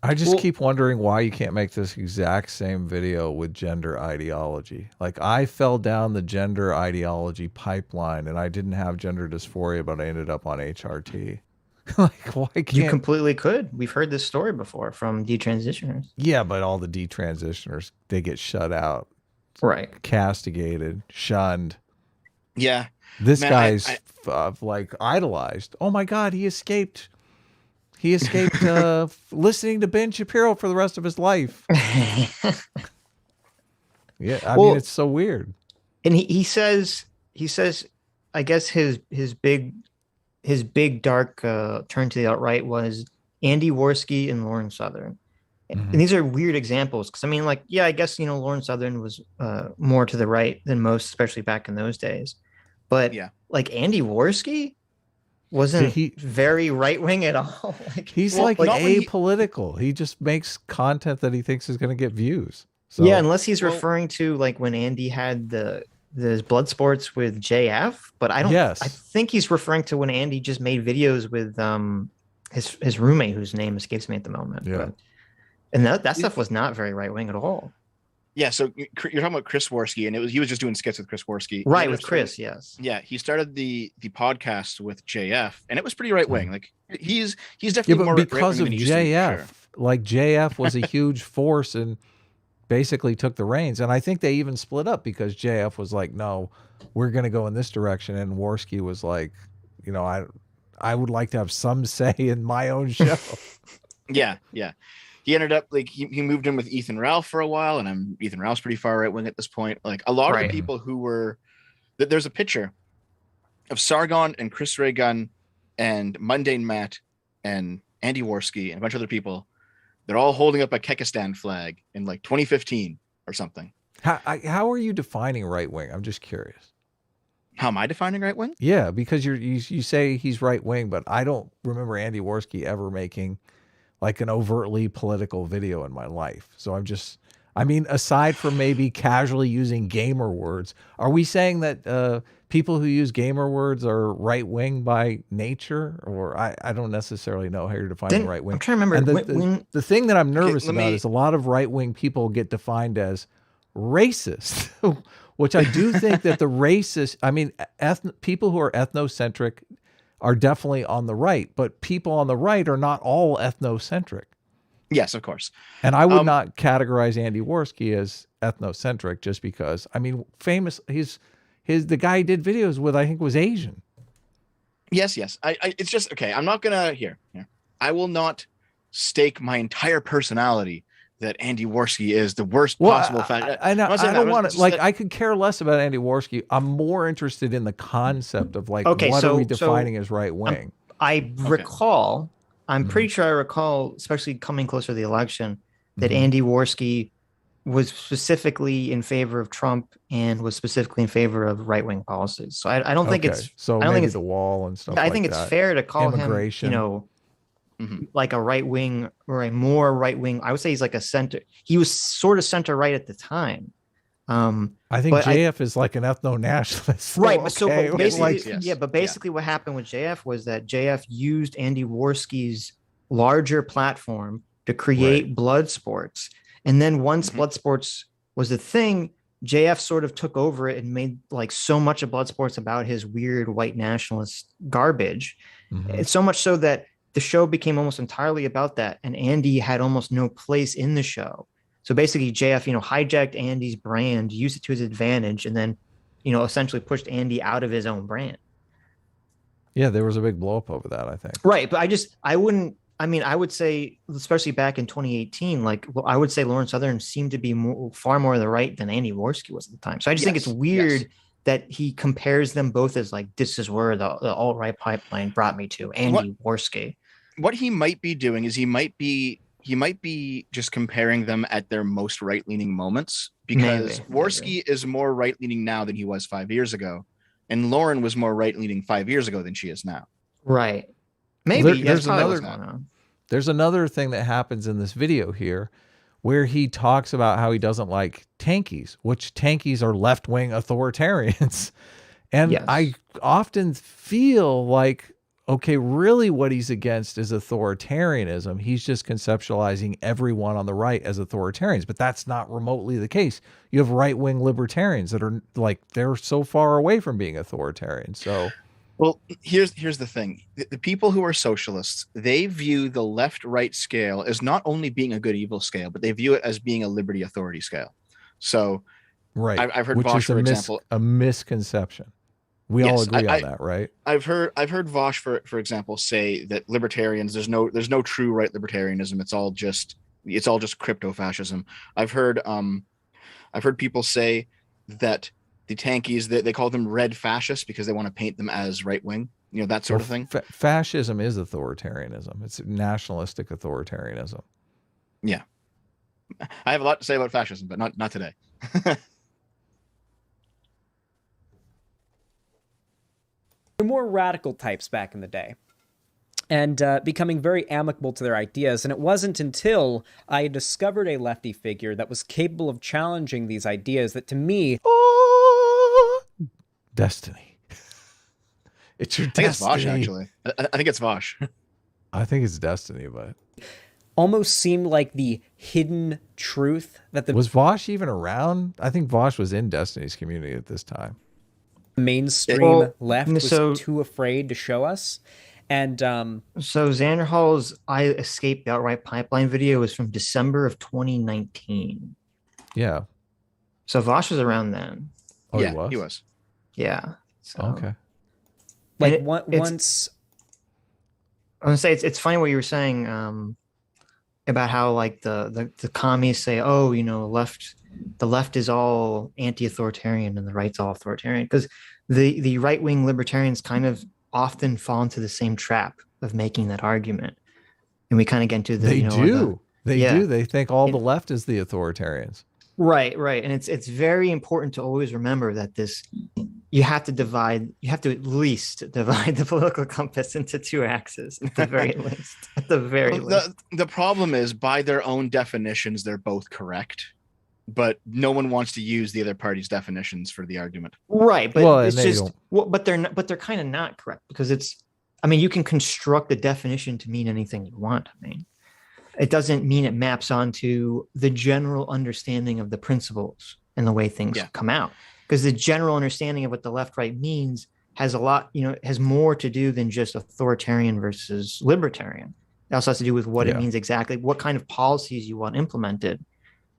I just keep wondering why you can't make this exact same video with gender ideology. Like, I fell down the gender ideology pipeline and I didn't have gender dysphoria, but I ended up on HRT. Like, why can't you? Completely could. We've heard this story before from detransitioners. Yeah, but all the detransitioners, they get shut out, right? Castigated, shunned. Yeah, this guy's like idolized. Oh my God, he escaped. He escaped listening to Ben Shapiro for the rest of his life. Yeah, I mean, it's so weird. And he says, I guess his big dark turn to the alt-right was Andy Warski and Lauren Southern. And these are weird examples, because I mean, like, yeah, I guess, Lauren Southern was more to the right than most, especially back in those days. But like Andy Warski wasn't very right-wing at all. He's like apolitical. He just makes content that he thinks is going to get views. So, yeah, unless he's referring to like when Andy had the blood sports with JF, but I don't. Yes. I think he's referring to when Andy just made videos with his roommate, whose name escapes me at the moment. Yeah, but, and that stuff was not very right wing at all. Yeah, so you're talking about Chris Warski, and he was just doing skits with Chris Warski, right? With Chris, yes. Yeah, he started the podcast with JF, and it was pretty right wing. Like he's definitely more because of JF. Like JF was a huge force and basically took the reins, and I think they even split up because JF was like, no, we're going to go in this direction, and Warski was like, I would like to have some say in my own show. Yeah he ended up like he moved in with Ethan Ralph for a while, and Ethan Ralph's pretty far right wing at this point. Like a lot of the people who were there's a picture of Sargon and Chris Ray Gun and Mundane Matt and Andy Warski and a bunch of other people. They're all holding up a Kekistan flag in like 2015 or something. How are you defining right wing? I'm just curious. How am I defining right wing? Yeah, because you say he's right wing, but I don't remember Andy Warski ever making like an overtly political video in my life. So I mean, aside from maybe casually using gamer words, are we saying that people who use gamer words are right-wing by nature? Or I don't necessarily know how you're defining right-wing. I'm trying to remember. And the thing that I'm nervous about is a lot of right-wing people get defined as racist, which I do think that the racist, I mean, people who are ethnocentric are definitely on the right, but people on the right are not all ethnocentric. Yes, of course. And I would not categorize Andy Warski as ethnocentric just because, I mean, the guy he did videos with, I think, was Asian. Yes. It's just, okay, I'm not gonna, here. I will not stake my entire personality that Andy Warski is the worst possible fact. I know. I don't want to, like, I could care less about Andy Warski. I'm more interested in the concept of, like, what are we defining as right wing? Recall, I'm pretty sure I recall, especially coming closer to the election, that Andy Warski was specifically in favor of Trump and was specifically in favor of right-wing policies. So I don't think it's so. I don't think it's the wall and stuff. I think it's fair to call him, like a right wing or a more right wing. I would say he's like a center. He was sort of center right at the time. I think JF is like an ethno nationalist, right? But basically, what happened with JF was that JF used Andy Warski's larger platform to create blood sports, and then once blood sports was a thing, JF sort of took over it and made like so much of blood sports about his weird white nationalist garbage, and so much so that the show became almost entirely about that, and Andy had almost no place in the show. So basically, JF, hijacked Andy's brand, used it to his advantage, and then, essentially pushed Andy out of his own brand. Yeah, there was a big blow up over that, I think. Right, but I would say, especially back in 2018, I would say Lauren Southern seemed to be far more to the right than Andy Warski was at the time. So I just think it's weird that he compares them both as like, this is where the alt-right pipeline brought me to, Andy Warski. What he might be doing is he might be just comparing them at their most right-leaning moments, because Warski is more right-leaning now than he was 5 years ago, and Lauren was more right-leaning 5 years ago than she is now. Right. Maybe. There's another thing that happens in this video here where he talks about how he doesn't like tankies, which tankies are left-wing authoritarians. And I often feel like, okay, really what he's against is authoritarianism. He's just conceptualizing everyone on the right as authoritarians, but that's not remotely the case. You have right-wing libertarians that are like, they're so far away from being authoritarian. So, well, here's the thing. The people who are socialists, they view the left-right scale as not only being a good-evil scale, but they view it as being a liberty-authority scale. So, I've heard Vosh, for example, a misconception. We all agree on that, right? I've heard Vosh, for example, say that libertarians, there's no true right libertarianism. It's all just crypto fascism. I've heard people say that the tankies, they call them red fascists because they want to paint them as right wing, that sort of thing. Fascism is authoritarianism. It's nationalistic authoritarianism. Yeah, I have a lot to say about fascism, but not today. More radical types back in the day, and becoming very amicable to their ideas. And it wasn't until I discovered a lefty figure that was capable of challenging these ideas that, to me, destiny. It's your destiny. It's Vosh, actually. I think it's Vosh. I think it's destiny, but almost seemed like the hidden truth that was Vosh even around? I think Vosh was in Destiny's community at this time. Mainstream left was too afraid to show us. And so Xanderhal's I Escaped the Outright Pipeline video was from December of 2019. Yeah. So Vosh was around then. Oh, yeah, he was? Yeah. So, okay. Like once I was gonna say it's funny what you were saying about how like the commies say, oh, the left is all anti-authoritarian and the right's all authoritarian, because the right-wing libertarians kind of often fall into the same trap of making that argument, and we kind of get into the they think all the left is the authoritarians. Right, and it's very important to always remember that you have to at least divide the political compass into two axes at the very least. At the very least. The problem is, by their own definitions, they're both correct. but no one wants to use the other party's definitions for the argument. Right, but Well, it's and they just, don't- well, but they're kind of not correct, because it's, I mean, you can construct the definition to mean anything you want to mean. It doesn't mean it maps onto the general understanding of the principles and the way things come out. Because the general understanding of what the left right means has a lot, has more to do than just authoritarian versus libertarian. It also has to do with what it means exactly, what kind of policies you want implemented.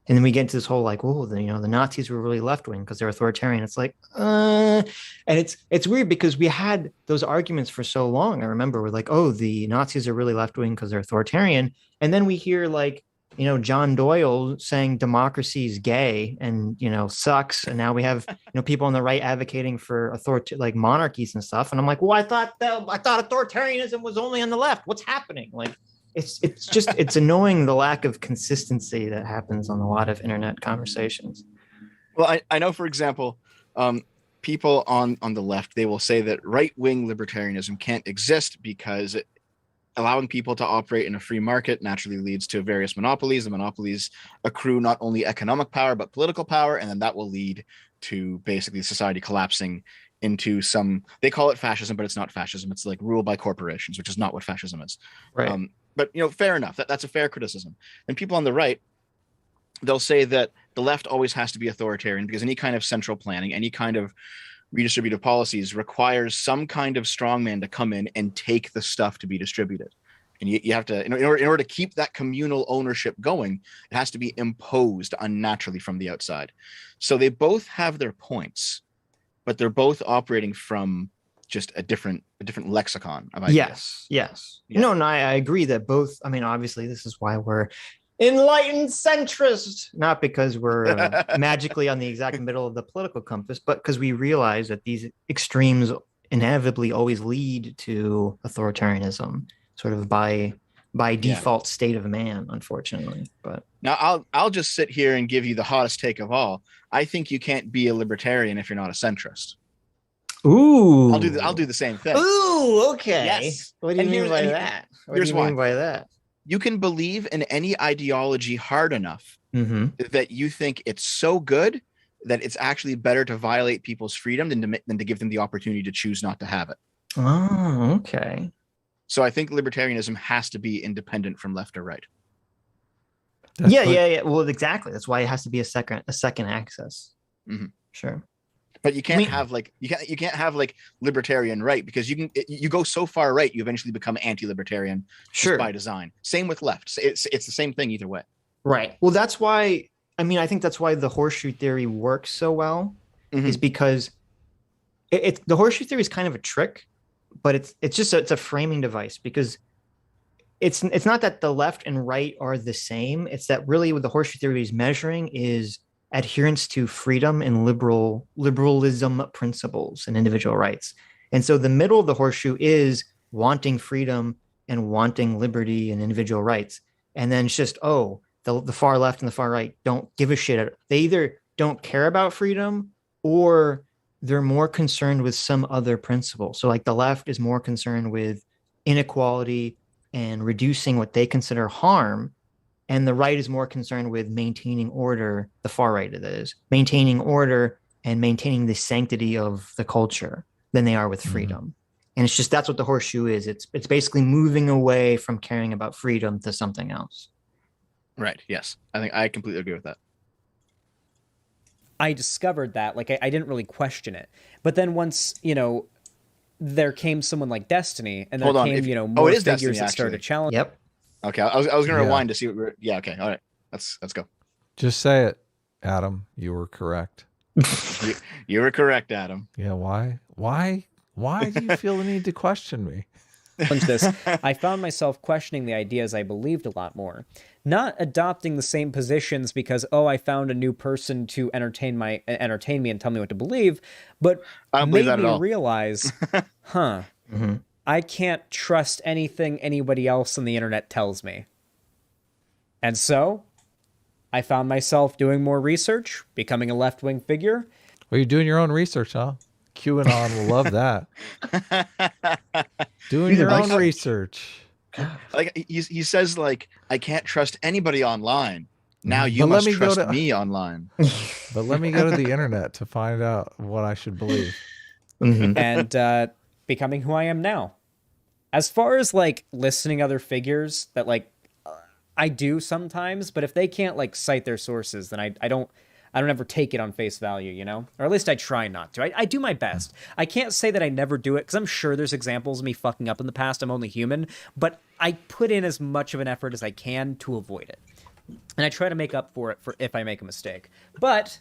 And then we get into this whole like, oh, the Nazis were really left wing because they're authoritarian. It's like, and it's weird because we had those arguments for so long. I remember we're like, oh, the Nazis are really left wing because they're authoritarian, and then we hear like, John Doyle saying democracy is gay and sucks, and now we have people on the right advocating for like monarchies and stuff. And I'm like, well, I thought authoritarianism was only on the left. What's happening? Like, it's annoying, the lack of consistency that happens on a lot of internet conversations. Well, I know, for example, people on the left, they will say that right-wing libertarianism can't exist because allowing people to operate in a free market naturally leads to various monopolies. The monopolies accrue not only economic power, but political power. And then that will lead to basically society collapsing into some, they call it fascism, but it's not fascism. It's like rule by corporations, which is not what fascism is. Right. But fair enough. That's a fair criticism. And people on the right, they'll say that the left always has to be authoritarian because any kind of central planning, any kind of redistributive policies requires some kind of strongman to come in and take the stuff to be distributed. And you have to, in order to keep that communal ownership going, it has to be imposed unnaturally from the outside. So they both have their points, but they're both operating from just a different lexicon of ideas. Yes. Yeah. No, I agree that both, I mean, obviously this is why we're enlightened centrists, not because we're magically on the exact middle of the political compass, but because we realize that these extremes inevitably always lead to authoritarianism, sort of by default state of man, unfortunately. But now I'll just sit here and give you the hottest take of all. I think you can't be a libertarian if you're not a centrist. Ooh, I'll do the same thing. Ooh, okay. Yes. What do you mean by that? What do you mean by that? You can believe in any ideology hard enough that you think it's so good that it's actually better to violate people's freedom than to give them the opportunity to choose not to have it. Oh, okay. So I think libertarianism has to be independent from left or right. Yeah. Well, exactly. That's why it has to be a second access. Mm-hmm. Sure. But you can't have like you can't have like libertarian right, because you go so far right you eventually become anti-libertarian just by design. Same with left. It's the same thing either way. Right. Well, that's why, I mean, I think that's why the horseshoe theory works so well, is because the horseshoe theory is kind of a trick, but it's a framing device, because it's not that the left and right are the same. It's that really what the horseshoe theory is measuring is adherence to freedom and liberalism principles and individual rights. And so the middle of the horseshoe is wanting freedom and wanting liberty and individual rights. And then it's just, the far left and the far right don't give a shit. They either don't care about freedom or they're more concerned with some other principle. So like the left is more concerned with inequality and reducing what they consider harm, and the right is more concerned with maintaining order. The far right, it is maintaining order and maintaining the sanctity of the culture than they are with freedom. And it's just, that's what the horseshoe is. It's basically moving away from caring about freedom to something else. Right. Yes. I think I completely agree with that. I discovered that, like, I didn't really question it. But then once, there came someone like Destiny, and there came, more figures Destiny, that started to challenge. Yep. Okay, I was going to rewind to see what we're. Yeah. Okay. All right. Let's go. Just say it, Adam. You were correct. You were correct, Adam. Yeah. Why do you feel the need to question me? This, I found myself questioning the ideas I believed a lot more, not adopting the same positions because I found a new person to entertain me and tell me what to believe, but made me realize, I can't trust anything anybody else on the internet tells me. And so I found myself doing more research, becoming a left-wing figure. Well, you're doing your own research, huh? QAnon will love that. Doing your own research. Like he says, like, I can't trust anybody online. Now you must trust me online. But let me go to the internet to find out what I should believe. And becoming who I am now. As far as like listening other figures that like I do sometimes, but if they can't like cite their sources, then I don't ever take it on face value, you know? Or at least I try not to. I do my best. I can't say that I never do it, because I'm sure there's examples of me fucking up in the past. I'm only human. But I put in as much of an effort as I can to avoid it. And I try to make up for it if I make a mistake. But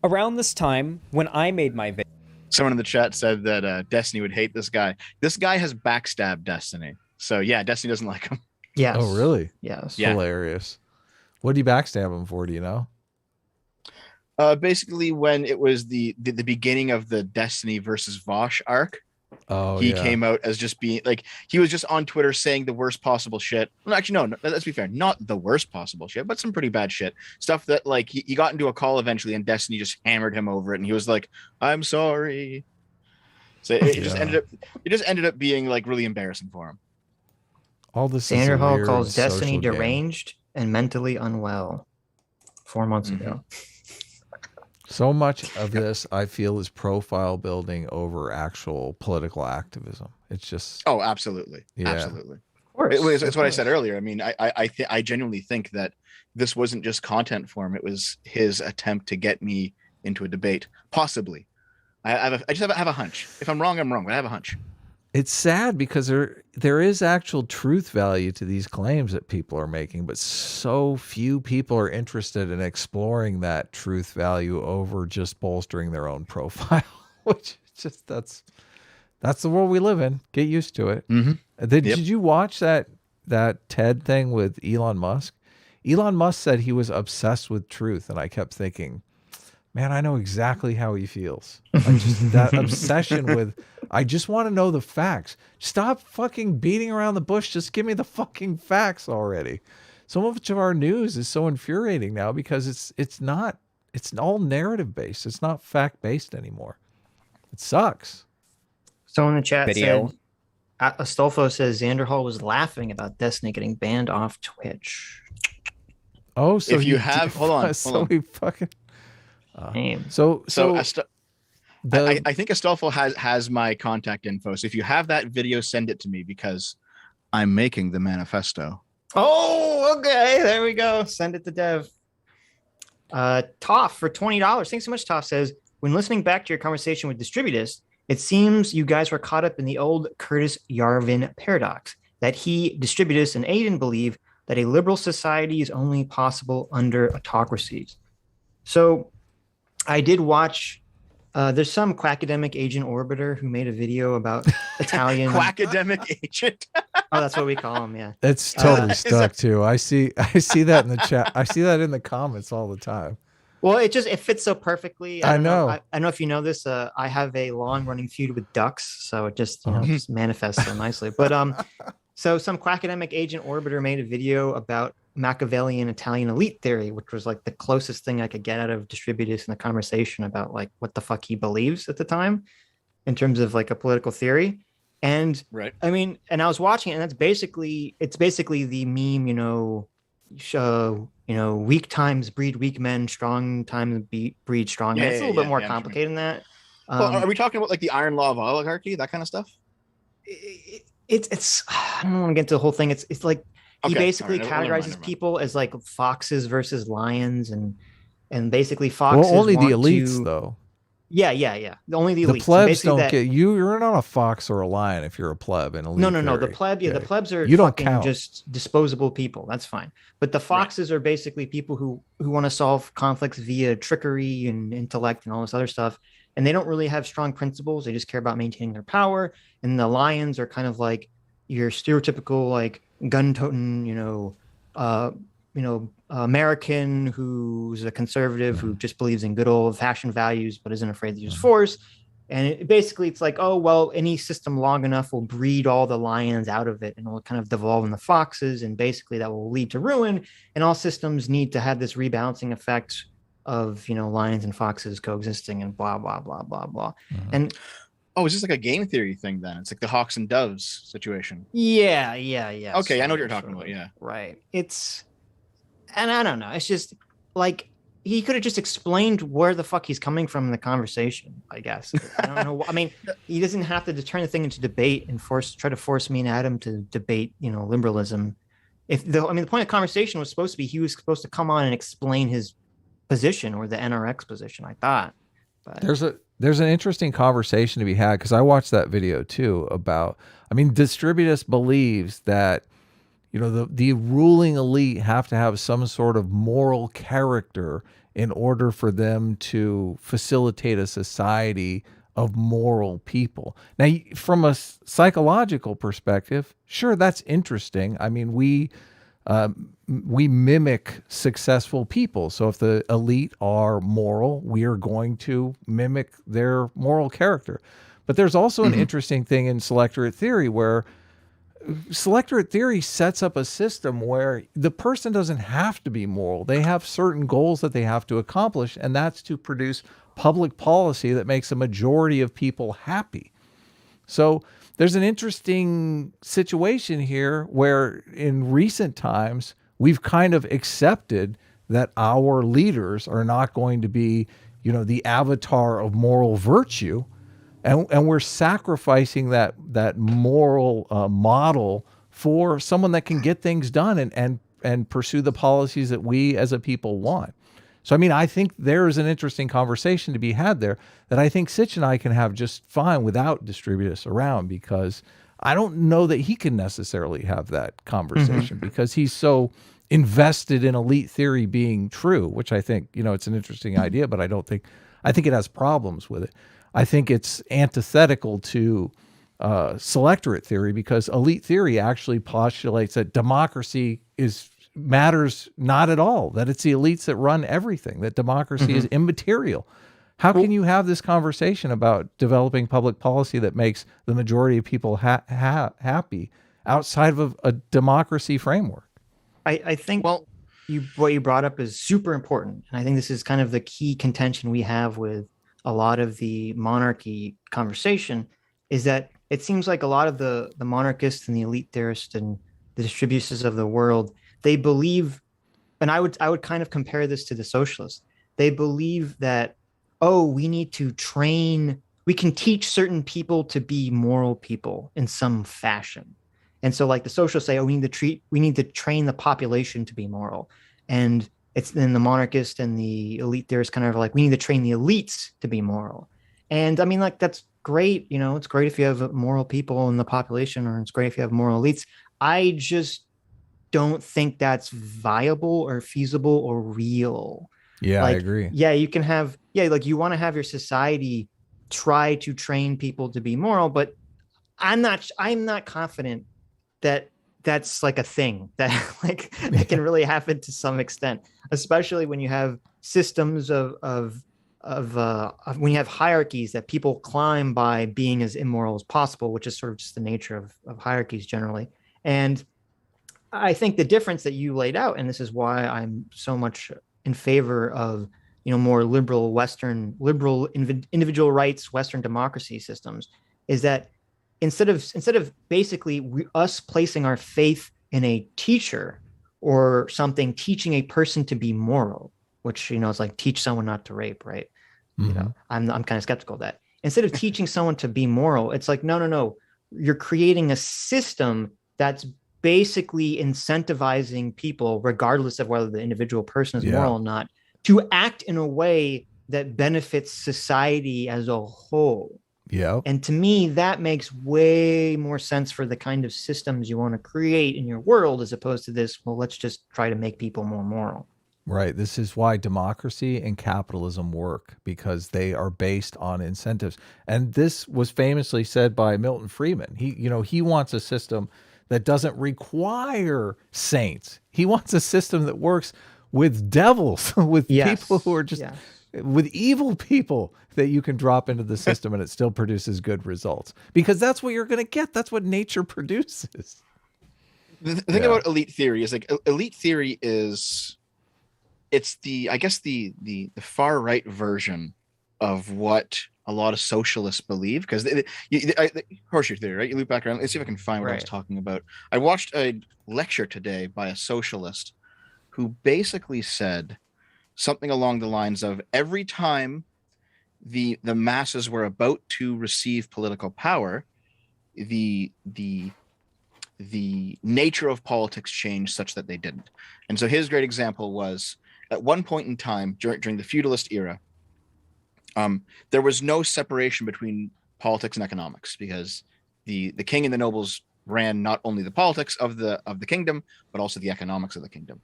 around this time, when I made my video... Someone in the chat said that Destiny would hate this guy. This guy has backstabbed Destiny. So yeah, Destiny doesn't like him. Yes. Oh, really? Yes. Yeah. Hilarious. What did you backstab him for? Do you know? Basically, when it was the beginning of the Destiny versus Vosh arc, he came out as just being like, he was just on Twitter saying the worst possible shit. Well, actually, no, let's be fair, not the worst possible shit, but some pretty bad shit. Stuff that like he got into a call eventually, and Destiny just hammered him over it, and he was like, "I'm sorry." So it just ended up being like really embarrassing for him. All this. Xanderhal calls Destiny deranged and mentally unwell 4 months ago. So much of this, I feel, is profile building over actual political activism. It's just... Oh, absolutely. Yeah. Absolutely. Of course. It's what I said earlier. I mean, I genuinely think that this wasn't just content for him. It was his attempt to get me into a debate. Possibly. I just have a hunch. If I'm wrong, I'm wrong, but I have a hunch. It's sad because there is actual truth value to these claims that people are making, but so few people are interested in exploring that truth value over just bolstering their own profile, which just that's the world we live in. Get used to it. Did you watch that TED thing with Elon Musk? Elon Musk said he was obsessed with truth, and I kept thinking, man, I know exactly how he feels. Like just that obsession with, I just want to know the facts. Stop fucking beating around the bush. Just give me the fucking facts already. So much of our news is so infuriating now because it's all narrative based. It's not fact based anymore. It sucks. So in the chat said, Astolfo says Xanderhal was laughing about Destiny getting banned off Twitch. Oh, so if you have, hold on. He fucking... I think Astolfo has my contact info. So if you have that video, send it to me because I'm making the manifesto. Oh, okay. There we go. Send it to Dev. Toph for $20. Thanks so much. Toph says, when listening back to your conversation with Distributus, it seems you guys were caught up in the old Curtis Yarvin paradox that he, Distributus, and Aiden believe that a liberal society is only possible under autocracies. So I did watch, there's some quackademic agent orbiter who made a video about Italian. Quackademic agent? Oh, that's what we call him, yeah. It's totally stuck too. I see that in the chat. I see that in the comments all the time. Well, it fits so perfectly. I know. I don't know if you know this. I have a long running feud with ducks, so it just, just manifests so nicely. But so some quackademic agent orbiter made a video about Machiavellian Italian elite theory, which was like the closest thing I could get out of Distributus in the conversation about like what the fuck he believes at the time in terms of like a political theory. And right. I mean, and I was watching it, and it's basically the meme, weak times breed weak men, strong times breed strong men. It's a little bit more complicated than that. Well, are we talking about like the iron law of oligarchy, that kind of stuff? It's I don't want to get into the whole thing. It's like he basically categorizes people as like foxes versus lions, and basically foxes. Well, only the elites though. Yeah. Only the elites. The plebs don't get you. You're not a fox or a lion if you're a pleb in elite. No. Theory. The pleb, the plebs are you don't count. Just disposable people. That's fine. But the foxes are basically people who want to solve conflicts via trickery and intellect and all this other stuff. And they don't really have strong principles. They just care about maintaining their power. And the lions are kind of like your stereotypical like gun-toting, American who's a conservative who just believes in good old-fashioned values but isn't afraid to use force. And it's like, oh, well, any system long enough will breed all the lions out of it and will kind of devolve into foxes, and basically that will lead to ruin. And all systems need to have this rebalancing effect of, lions and foxes coexisting and blah, blah, blah, blah, blah. And is this like a game theory thing then? It's like the hawks and doves situation. Yeah. Okay, I know what you're talking about, yeah. Right. It's And I don't know. It's just like he could have just explained where the fuck he's coming from in the conversation, I guess. I don't know. I mean, he doesn't have to turn the thing into debate and try to force me and Adam to debate, liberalism. The point of conversation was supposed to be he was supposed to come on and explain his position, or the NRX position, I thought. But there's an interesting conversation to be had, because I watched that video too about, Distributus believes that the ruling elite have to have some sort of moral character in order for them to facilitate a society of moral people. Now, from a psychological perspective, sure, that's interesting. We mimic successful people. So if the elite are moral, we are going to mimic their moral character. But there's also an interesting thing in selectorate theory, where selectorate theory sets up a system where the person doesn't have to be moral. They have certain goals that they have to accomplish, and that's to produce public policy that makes a majority of people happy. So there's an interesting situation here where in recent times we've kind of accepted that our leaders are not going to be, the avatar of moral virtue. And we're sacrificing that moral model for someone that can get things done and pursue the policies that we as a people want. So, I think there's an interesting conversation to be had there that I think Sitch and I can have just fine without Distributus around, because I don't know that he can necessarily have that conversation because he's so invested in elite theory being true, which I think, it's an interesting idea, but I think it has problems with it. I think it's antithetical to selectorate theory, because elite theory actually postulates that democracy matters not at all, that it's the elites that run everything, that democracy is immaterial. How can you have this conversation about developing public policy that makes the majority of people happy outside of a democracy framework? I think what you brought up is super important. And I think this is kind of the key contention we have with a lot of the monarchy conversation, is that it seems like a lot of the monarchists and the elite theorists and the distributors of the world, they believe, and I would kind of compare this to the socialists. They believe that, we can teach certain people to be moral people in some fashion. And so like the socialists say, we need to train the population to be moral. And it's then the monarchist and the elite theorists kind of like, we need to train the elites to be moral. And that's great. It's great if you have moral people in the population, or it's great if you have moral elites. I just don't think that's viable or feasible or real. Yeah, I agree. Yeah, you can have, you want to have your society try to train people to be moral, but I'm not confident that that's like a thing that it can really happen to some extent, especially when you have systems of when you have hierarchies that people climb by being as immoral as possible, which is sort of just the nature of hierarchies generally. And I think the difference that you laid out, and this is why I'm so much in favor of, more liberal individual rights, Western democracy systems, is that instead of basically us placing our faith in a teacher or something teaching a person to be moral, which, is like teach someone not to rape, right? I'm kind of skeptical of that. Instead of teaching someone to be moral, it's like, no. You're creating a system that's basically incentivizing people, regardless of whether the individual person is moral or not, to act in a way that benefits society as a whole. Yeah. And to me, that makes way more sense for the kind of systems you want to create in your world, as opposed to this, let's just try to make people more moral. Right. This is why democracy and capitalism work, because they are based on incentives. And this was famously said by Milton Friedman. He wants a system that doesn't require saints. He wants a system that works with devils, with people who are just with evil people that you can drop into the system and it still produces good results, because that's what you're going to get. That's what nature produces. The thing about elite theory is, like, elite theory is, it's the far right version of what a lot of socialists believe, because horseshoe theory, right? You loop back around. Let's see if I can find what I was talking about. I watched a lecture today by a socialist who basically said something along the lines of every time the masses were about to receive political power, the nature of politics changed such that they didn't. And so his great example was at one point in time during the feudalist era, there was no separation between politics and economics, because the king and the nobles ran not only the politics of the kingdom, but also the economics of the kingdom.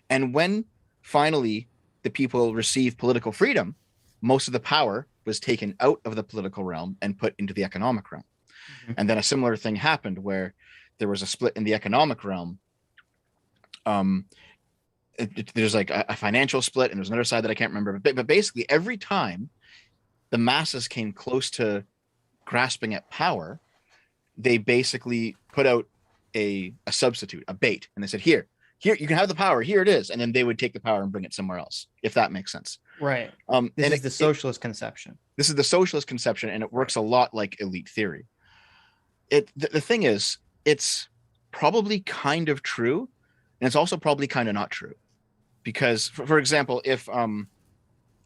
And when finally the people received political freedom, most of the power was taken out of the political realm and put into the economic realm. Mm-hmm. And then a similar thing happened where there was a split in the economic realm. There's like a financial split, and there's another side that I can't remember. But basically, every time the masses came close to grasping at power, they basically put out a substitute, a bait, and they said, here, you can have the power. Here it is. And then they would take the power and bring it somewhere else, if that makes sense. Right. This is the socialist conception. This is the socialist conception, and it works a lot like elite theory. The thing is, it's probably kind of true, and it's also probably kind of not true, because for example, if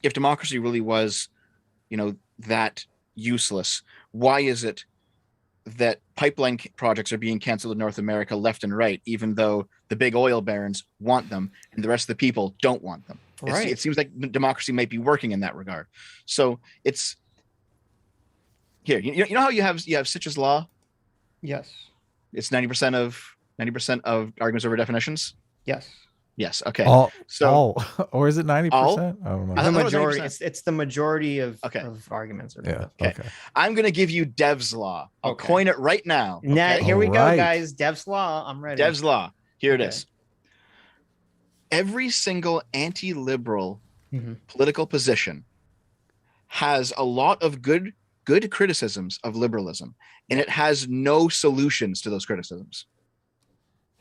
democracy really was, that useless, why is it that pipeline projects are being canceled in North America left and right, even though the big oil barons want them and the rest of the people don't want them? Right. It seems like democracy might be working in that regard. So it's here. You know how you have Sitch's law? Yes. It's 90% of arguments over definitions. Yes. Yes. Okay. Or is it 90%? I don't know. The majority. It's the majority of arguments. Yeah. Okay. I'm going to give you Dev's law. I'll coin it right now. Okay? Here we go, guys. Dev's law. I'm ready. Dev's law. Here it is. Every single anti-liberal political position has a lot of good criticisms of liberalism, and it has no solutions to those criticisms.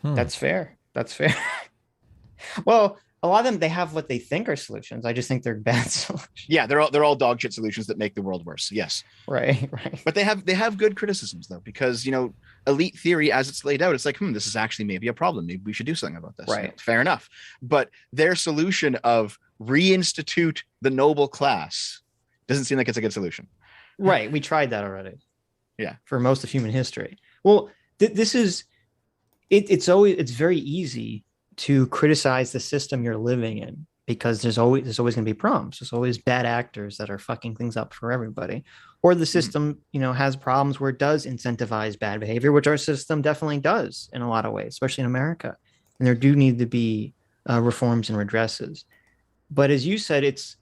That's fair. Well, a lot of them, they have what they think are solutions. I just think they're bad solutions. Yeah, they're all dog shit solutions that make the world worse. Yes. Right. But they have good criticisms though, because elite theory as it's laid out, it's like, this is actually maybe a problem. Maybe we should do something about this. Right. Fair enough. But their solution of reinstitute the noble class doesn't seem like it's a good solution. Right. We tried that already. Yeah. For most of human history. Well, this is it's very easy to criticize the system you're living in, because there's always going to be problems. There's always bad actors that are fucking things up for everybody, or the system, has problems where it does incentivize bad behavior, which our system definitely does in a lot of ways, especially in America. And there do need to be reforms and redresses. But as you said, it's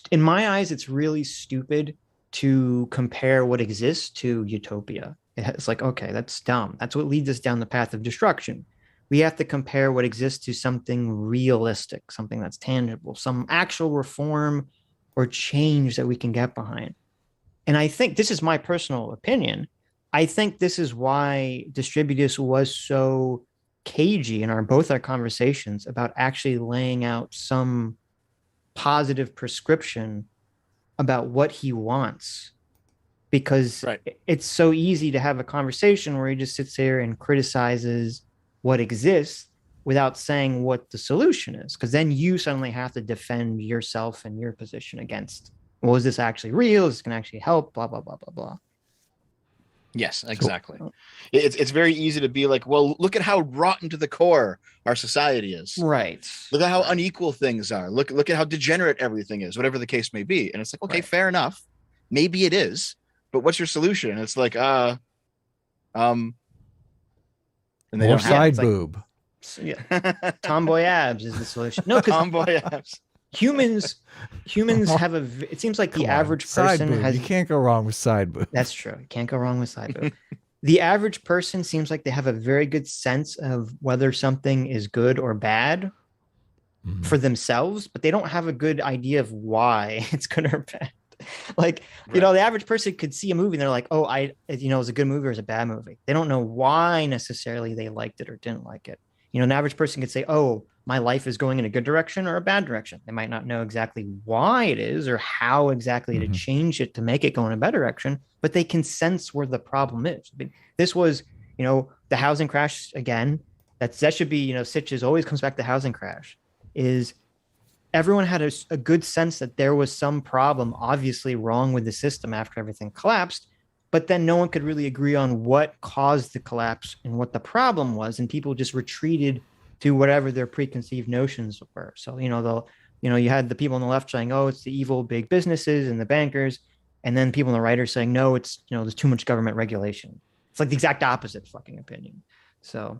in my eyes, it's really stupid to compare what exists to utopia. It's like, okay, that's dumb. That's what leads us down the path of destruction. We have to compare what exists to something realistic, something that's tangible, some actual reform or change that we can get behind. And I think this is my personal opinion. I think this is why Distributus was so cagey in both our conversations about actually laying out some positive prescription about what he wants. Because it's so easy to have a conversation where he just sits there and criticizes what exists without saying what the solution is, because then you suddenly have to defend yourself and your position against, well, is this actually real? Is this going to actually help? Blah, blah, blah, blah, blah. Yes, exactly. It's very easy to be like, well, look at how rotten to the core our society is. Right. Look at how unequal things are. Look at how degenerate everything is, whatever the case may be. And it's like, okay, fair enough. Maybe it is, but what's your solution? And it's like, and they more side boob. Tomboy abs is the solution. No, because tomboy abs. Humans have it seems like the average person has. You can't go wrong with side boob. That's true. You can't go wrong with side boob. The average person seems like they have a very good sense of whether something is good or bad for themselves, but they don't have a good idea of why it's good or bad. Like, the average person could see a movie and they're like, oh, it's a good movie or it's a bad movie. They don't know why necessarily they liked it or didn't like it. An average person could say, oh, my life is going in a good direction or a bad direction. They might not know exactly why it is or how exactly to change it to make it go in a better direction, but they can sense where the problem is. This was, the housing crash again. that should be, you know, Sitch's always comes back to housing crash, is everyone had a good sense that there was some problem obviously wrong with the system after everything collapsed, but then no one could really agree on what caused the collapse and what the problem was. And people just retreated to whatever their preconceived notions were. So, you know, you had the people on the left saying, oh, it's the evil big businesses and the bankers. And then people on the right are saying, no, it's, you know, there's too much government regulation. It's like the exact opposite fucking opinion. So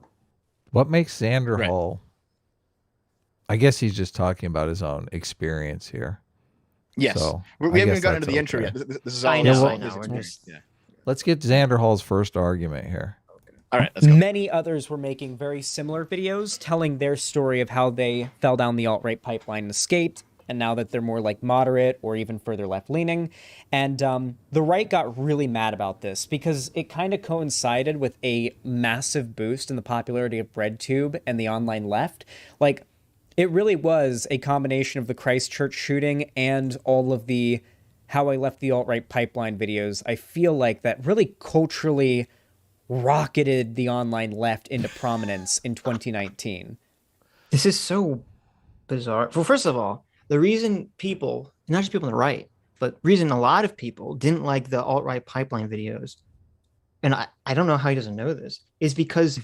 what makes Xanderhal, I guess he's just talking about his own experience here. Yes. So we haven't even gotten into the intro yet. This is all I know. Yeah. Let's get Xanderhal's first argument here. All right, let's go. Many others were making very similar videos telling their story of how they fell down the alt-right pipeline and escaped, and now that they're more like moderate or even further left-leaning. And the right got really mad about this because it kind of coincided with a massive boost in the popularity of Breadtube and the online left. Like, it really was a combination of the Christchurch shooting and all of the How I Left the Alt-Right Pipeline videos. I feel like that really culturally rocketed the online left into prominence in 2019. This is so bizarre. Well, first of all, the reason people, not just people on the right, but reason a lot of people didn't like the alt-right pipeline videos, and I don't know how he doesn't know this, is because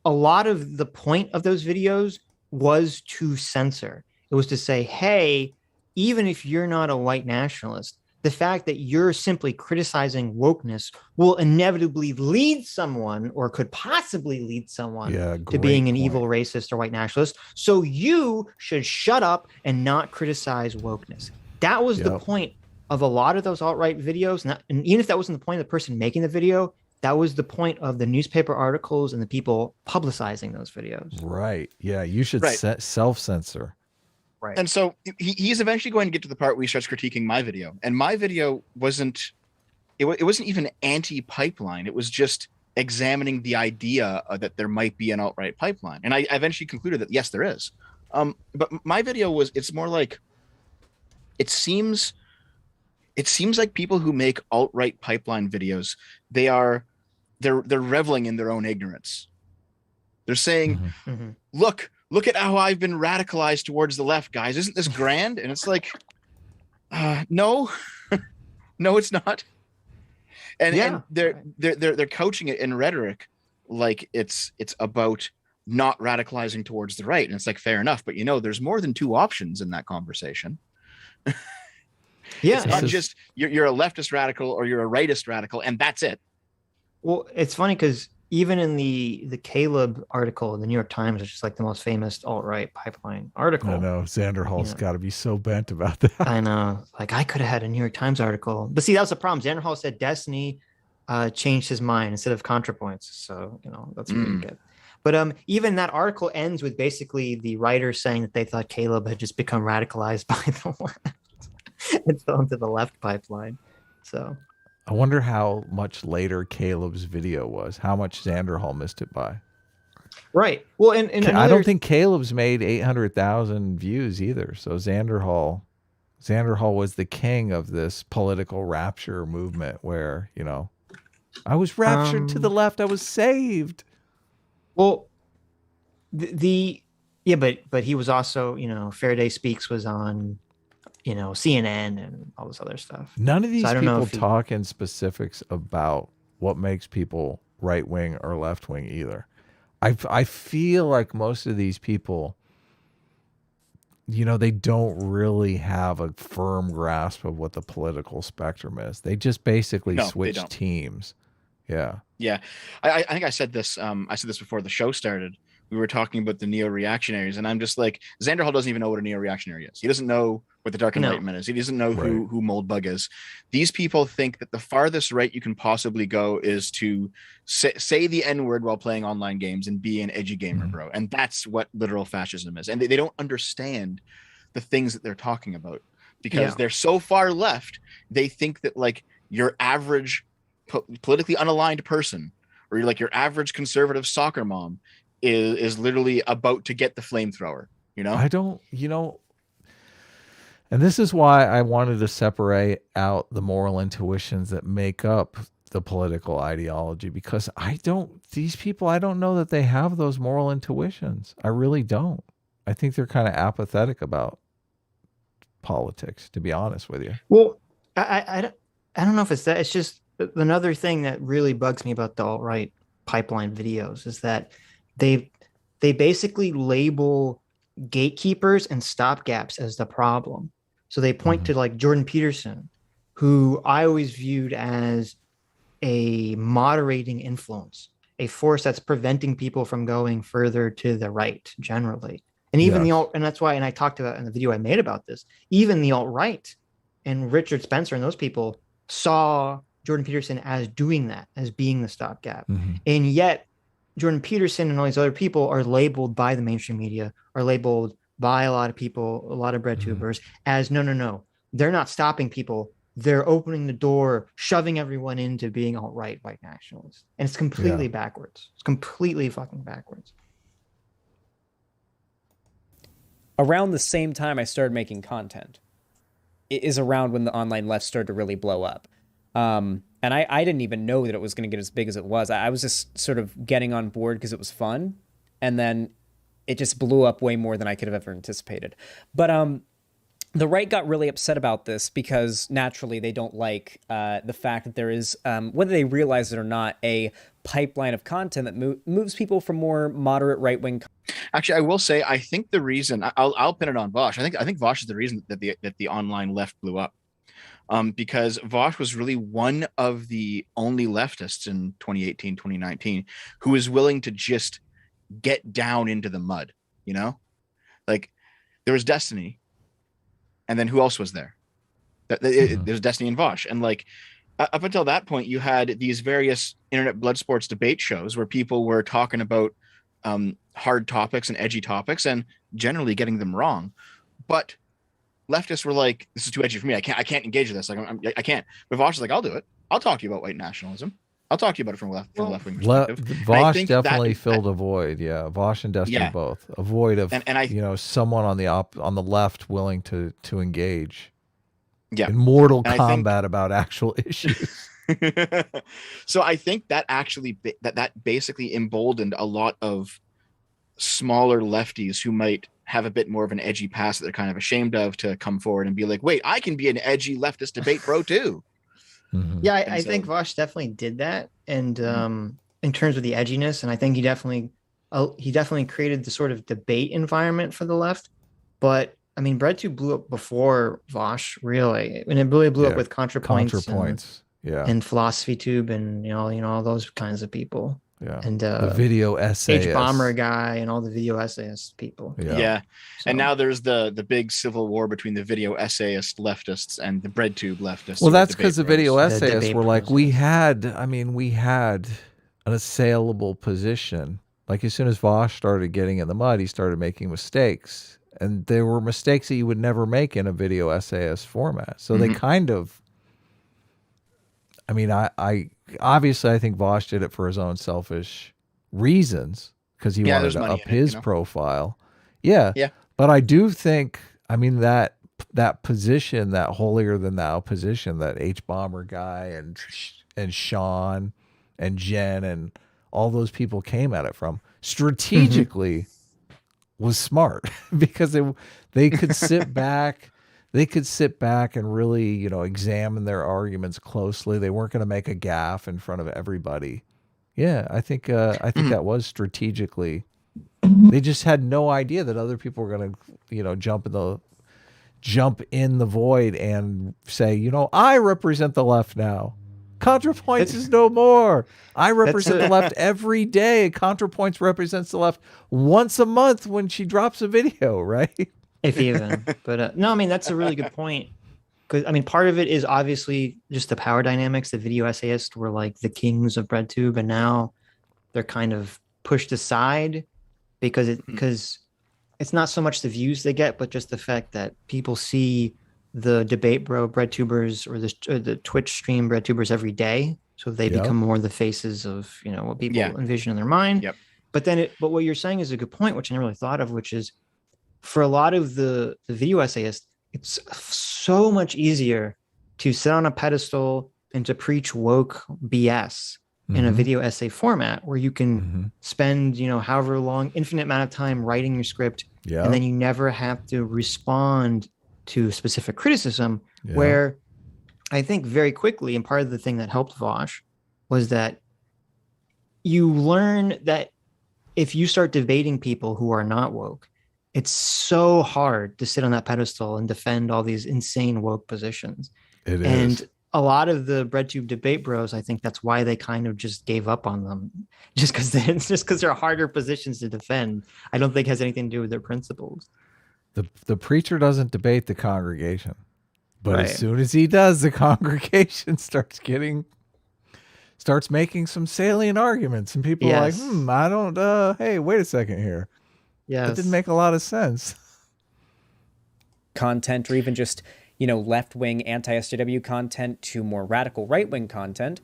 a lot of the point of those videos was to censor. It was to say, hey, even if you're not a white nationalist, the fact that you're simply criticizing wokeness will inevitably lead someone, or could possibly lead someone, to being an evil racist or white nationalist. So you should shut up and not criticize wokeness. That was the point of a lot of those alt-right videos. And even if that wasn't the point of the person making the video, that was the point of the newspaper articles and the people publicizing those videos. Right. Yeah. You should self-censor. Right. And so he's eventually going to get to the part where he starts critiquing my video. And my video wasn't even anti-pipeline. It was just examining the idea that there might be an alt-right pipeline. And I eventually concluded that, yes, there is. But my video it's more like, it seems like people who make alt-right pipeline videos, they're reveling in their own ignorance. They're saying, look at how I've been radicalized towards the left, guys. Isn't this grand? And it's like, no, no, it's not. And they're couching it in rhetoric like it's about not radicalizing towards the right. And it's like, fair enough. But, you know, there's more than two options in that conversation. It's not just you're a leftist radical or you're a rightist radical, and that's it. Well, it's funny because even in the Caleb article in the New York Times, which is like the most famous alt-right pipeline article. I know. Xanderhal's got to be so bent about that. I know. Like, I could have had a New York Times article. But see, that was the problem. Xanderhal said Destiny changed his mind instead of ContraPoints. So, you know, that's pretty good. But even that article ends with basically the writer saying that they thought Caleb had just become radicalized by the left and fell into the left pipeline. So I wonder how much later Caleb's video was, how much Xanderhal missed it by. Right. Well, and I don't think Caleb's made 800,000 views either. So Xanderhal was the king of this political rapture movement where, you know, I was raptured to the left. I was saved. Well, but he was also, you know, Faraday Speaks was on, you know, CNN and all this other stuff. None of these people talk in specifics about what makes people right wing or left wing either. I feel like most of these people, you know, they don't really have a firm grasp of what the political spectrum is. They just basically switch teams. Yeah. Yeah. I think I said this before the show started. We were talking about the neo-reactionaries, and I'm just like, Xanderhal doesn't even know what a neo-reactionary is. He doesn't know what the Dark Enlightenment is. He doesn't know who Moldbug is. These people think that the farthest right you can possibly go is to say the N-word while playing online games and be an edgy gamer, bro. And that's what literal fascism is. And they don't understand the things that they're talking about because they're so far left. They think that like your average politically unaligned person, or like your average conservative soccer mom, is literally about to get the flamethrower, you know? I don't, you know, and this is why I wanted to separate out the moral intuitions that make up the political ideology, because these people, I don't know that they have those moral intuitions. I really don't. I think they're kind of apathetic about politics, to be honest with you. Well, I don't know if it's that. It's just another thing that really bugs me about the alt-right pipeline videos is that they basically label gatekeepers and stopgaps as the problem. So they point to like Jordan Peterson, who I always viewed as a moderating influence, a force that's preventing people from going further to the right generally. And even the alt, and that's why, and I talked about in the video I made about this, even the alt-right and Richard Spencer and those people saw Jordan Peterson as doing that, as being the stopgap. And yet Jordan Peterson and all these other people are labeled by the mainstream media, are labeled by a lot of people, a lot of breadtubers as no, they're not stopping people. They're opening the door, shoving everyone into being alt-right, white nationalists. And it's completely backwards. It's completely fucking backwards. Around the same time I started making content, it is around when the online left started to really blow up. And I didn't even know that it was going to get as big as it was. I was just sort of getting on board because it was fun. And then it just blew up way more than I could have ever anticipated. But the right got really upset about this because naturally they don't like the fact that there is, whether they realize it or not, a pipeline of content that moves people from more moderate right-wing. Actually, I will say, I think the reason I'll pin it on Vosh. I think Vosh is the reason that the online left blew up, because Vosh was really one of the only leftists in 2018, 2019 who was willing to just get down into the mud. You know, like there was Destiny, and then who else was there? There's Destiny and Vosh, and like up until that point, you had these various internet blood sports debate shows where people were talking about hard topics and edgy topics and generally getting them wrong. But leftists were like, this is too edgy for me. I can't engage with this. Like I can't. But Vosh is like, I'll do it. I'll talk to you about white nationalism. I'll talk to you about it from a left-wing perspective. Vosh definitely filled a void. Yeah, Vosh and Destiny both. A void of someone on the left willing to engage. Yeah, in mortal combat about actual issues. So I think that actually that basically emboldened a lot of smaller lefties who might have a bit more of an edgy past that they're kind of ashamed of to come forward and be like, wait, I can be an edgy leftist debate bro too. Yeah, I think Vosh definitely did that, and in terms of the edginess, and I think he definitely created the sort of debate environment for the left. But I mean, Breadtube blew up before Vosh, really, and it really blew up with ContraPoints, and PhilosophyTube, and you know all those kinds of people. Yeah, and the video essayists, H-Bomber guy, and all the video essayist people. Yeah. So, and now there's the big civil war between the video essayist leftists and the Breadtube leftists. Well, that's because the video essayists were like, we had an assailable position. Like as soon as Vosh started getting in the mud, he started making mistakes, and there were mistakes that you would never make in a video essayist format. So they kind of, I mean, I obviously I think Vosh did it for his own selfish reasons because he wanted to up his profile. Yeah. But I do think, I mean, that position, that holier than thou position, that H-Bomber guy and Sean and Jen and all those people came at it from strategically was smart because they could sit back. They could sit back and really, examine their arguments closely. They weren't going to make a gaffe in front of everybody. Yeah, I think that was strategically. They just had no idea that other people were going to, jump in the void and say, I represent the left now. ContraPoints is no more. I represent the left every day. ContraPoints represents the left once a month when she drops a video, right? If even, but no, I mean, that's a really good point. Because I mean, part of it is obviously just the power dynamics. The video essayists were like the kings of Breadtube, and now they're kind of pushed aside because it's not so much the views they get, but just the fact that people see the debate bro Breadtubers or the Twitch stream Breadtubers every day, so they become more the faces of what people envision in their mind. Yep. But what you're saying is a good point, which I never really thought of, which is, for a lot of the video essayists, it's so much easier to sit on a pedestal and to preach woke BS in a video essay format where you can spend, however long, infinite amount of time writing your script, and then you never have to respond to specific criticism, where I think very quickly, and part of the thing that helped Vosh was that you learn that if you start debating people who are not woke, it's so hard to sit on that pedestal and defend all these insane woke positions. It and is. A lot of the Breadtube debate bros, I think that's why they kind of just gave up on them, just because they're harder positions to defend. I don't think it has anything to do with their principles. The preacher doesn't debate the congregation, but as soon as he does, the congregation starts making some salient arguments, and people are like, I don't. Hey, wait a second here. Yeah, that didn't make a lot of sense. Content, or even just left-wing anti-SJW content to more radical right-wing content,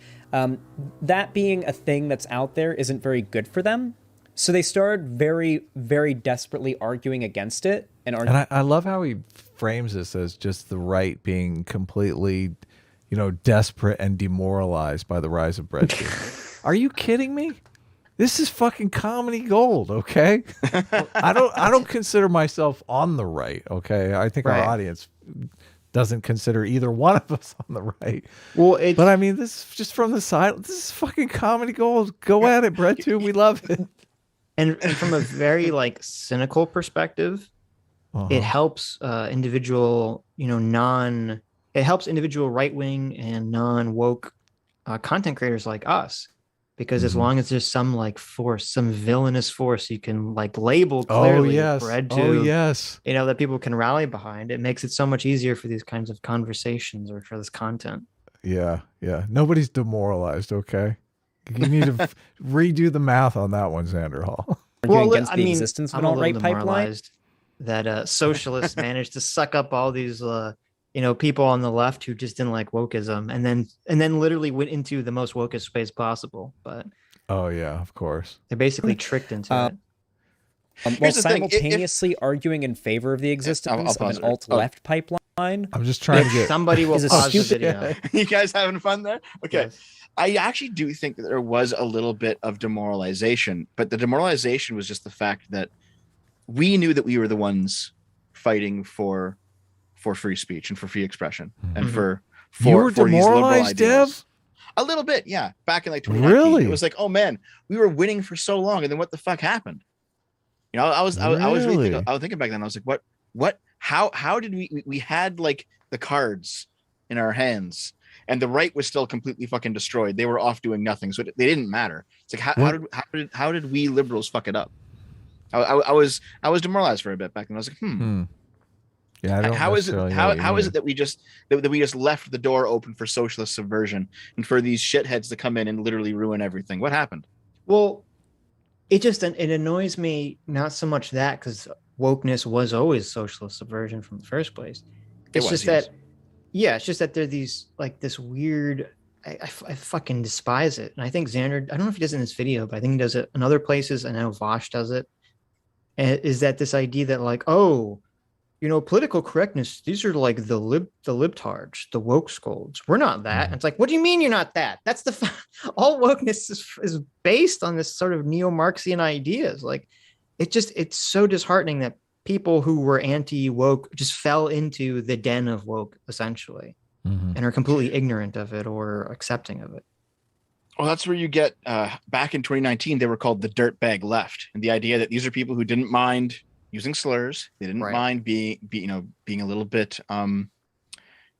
that being a thing that's out there isn't very good for them. So they started very, very desperately arguing against it. And I love how he frames this as just the right being completely, desperate and demoralized by the rise of Breadtube. Are you kidding me? This is fucking comedy gold, okay? I don't consider myself on the right, okay? I think our audience doesn't consider either one of us on the right. Well, but I mean, this is just from the side. This is fucking comedy gold. Go at it, Breadtube. We love it. And from a very cynical perspective, it helps individual, it helps individual right-wing and non-woke content creators like us. Because as long as there's some force, some villainous force you can label clearly Breadtube, that people can rally behind, it makes it so much easier for these kinds of conversations or for this content. Yeah. Nobody's demoralized, okay? You need to redo the math on that one, Xanderhal. Against the existence of an alt-right pipeline. That socialists managed to suck up all these people on the left who just didn't like wokeism, and then literally went into the most wokest space possible. But of course, they're basically tricked into it. While simultaneously arguing in favor of the existence of an alt-left pipeline. I'm just trying to get somebody will pause the video. You guys having fun there? Okay. Yes. I actually do think that there was a little bit of demoralization, but the demoralization was just the fact that we knew that we were the ones fighting for free speech and for free expression and for you were demoralized, Dev? A little bit, yeah. Back in 2019, really? It was like, oh man, we were winning for so long, and then what the fuck happened? I was really thinking back then. I was like, what? How did we had the cards in our hands, and the right was still completely fucking destroyed. They were off doing nothing, so they didn't matter. It's like how did we liberals fuck it up? I was demoralized for a bit back then. I was like, Yeah, how is it that we just left the door open for socialist subversion and for these shitheads to come in and literally ruin everything? What happened? Well, it annoys me not so much that, because wokeness was always socialist subversion from the first place. It's just that they're these this weird. I fucking despise it, and I think Xander. I don't know if he does it in this video, but I think he does it in other places. I know Vosh does it. And is that this idea that political correctness, these are the libtards, the woke scolds. We're not that. And it's like, what do you mean you're not that? That's all wokeness is based on this sort of neo-Marxian ideas. It's so disheartening that people who were anti-woke just fell into the den of woke, essentially, and are completely ignorant of it or accepting of it. Well, that's where you get back in 2019, they were called the dirtbag left. And the idea that these are people who didn't mind using slurs. They didn't mind being a little bit, being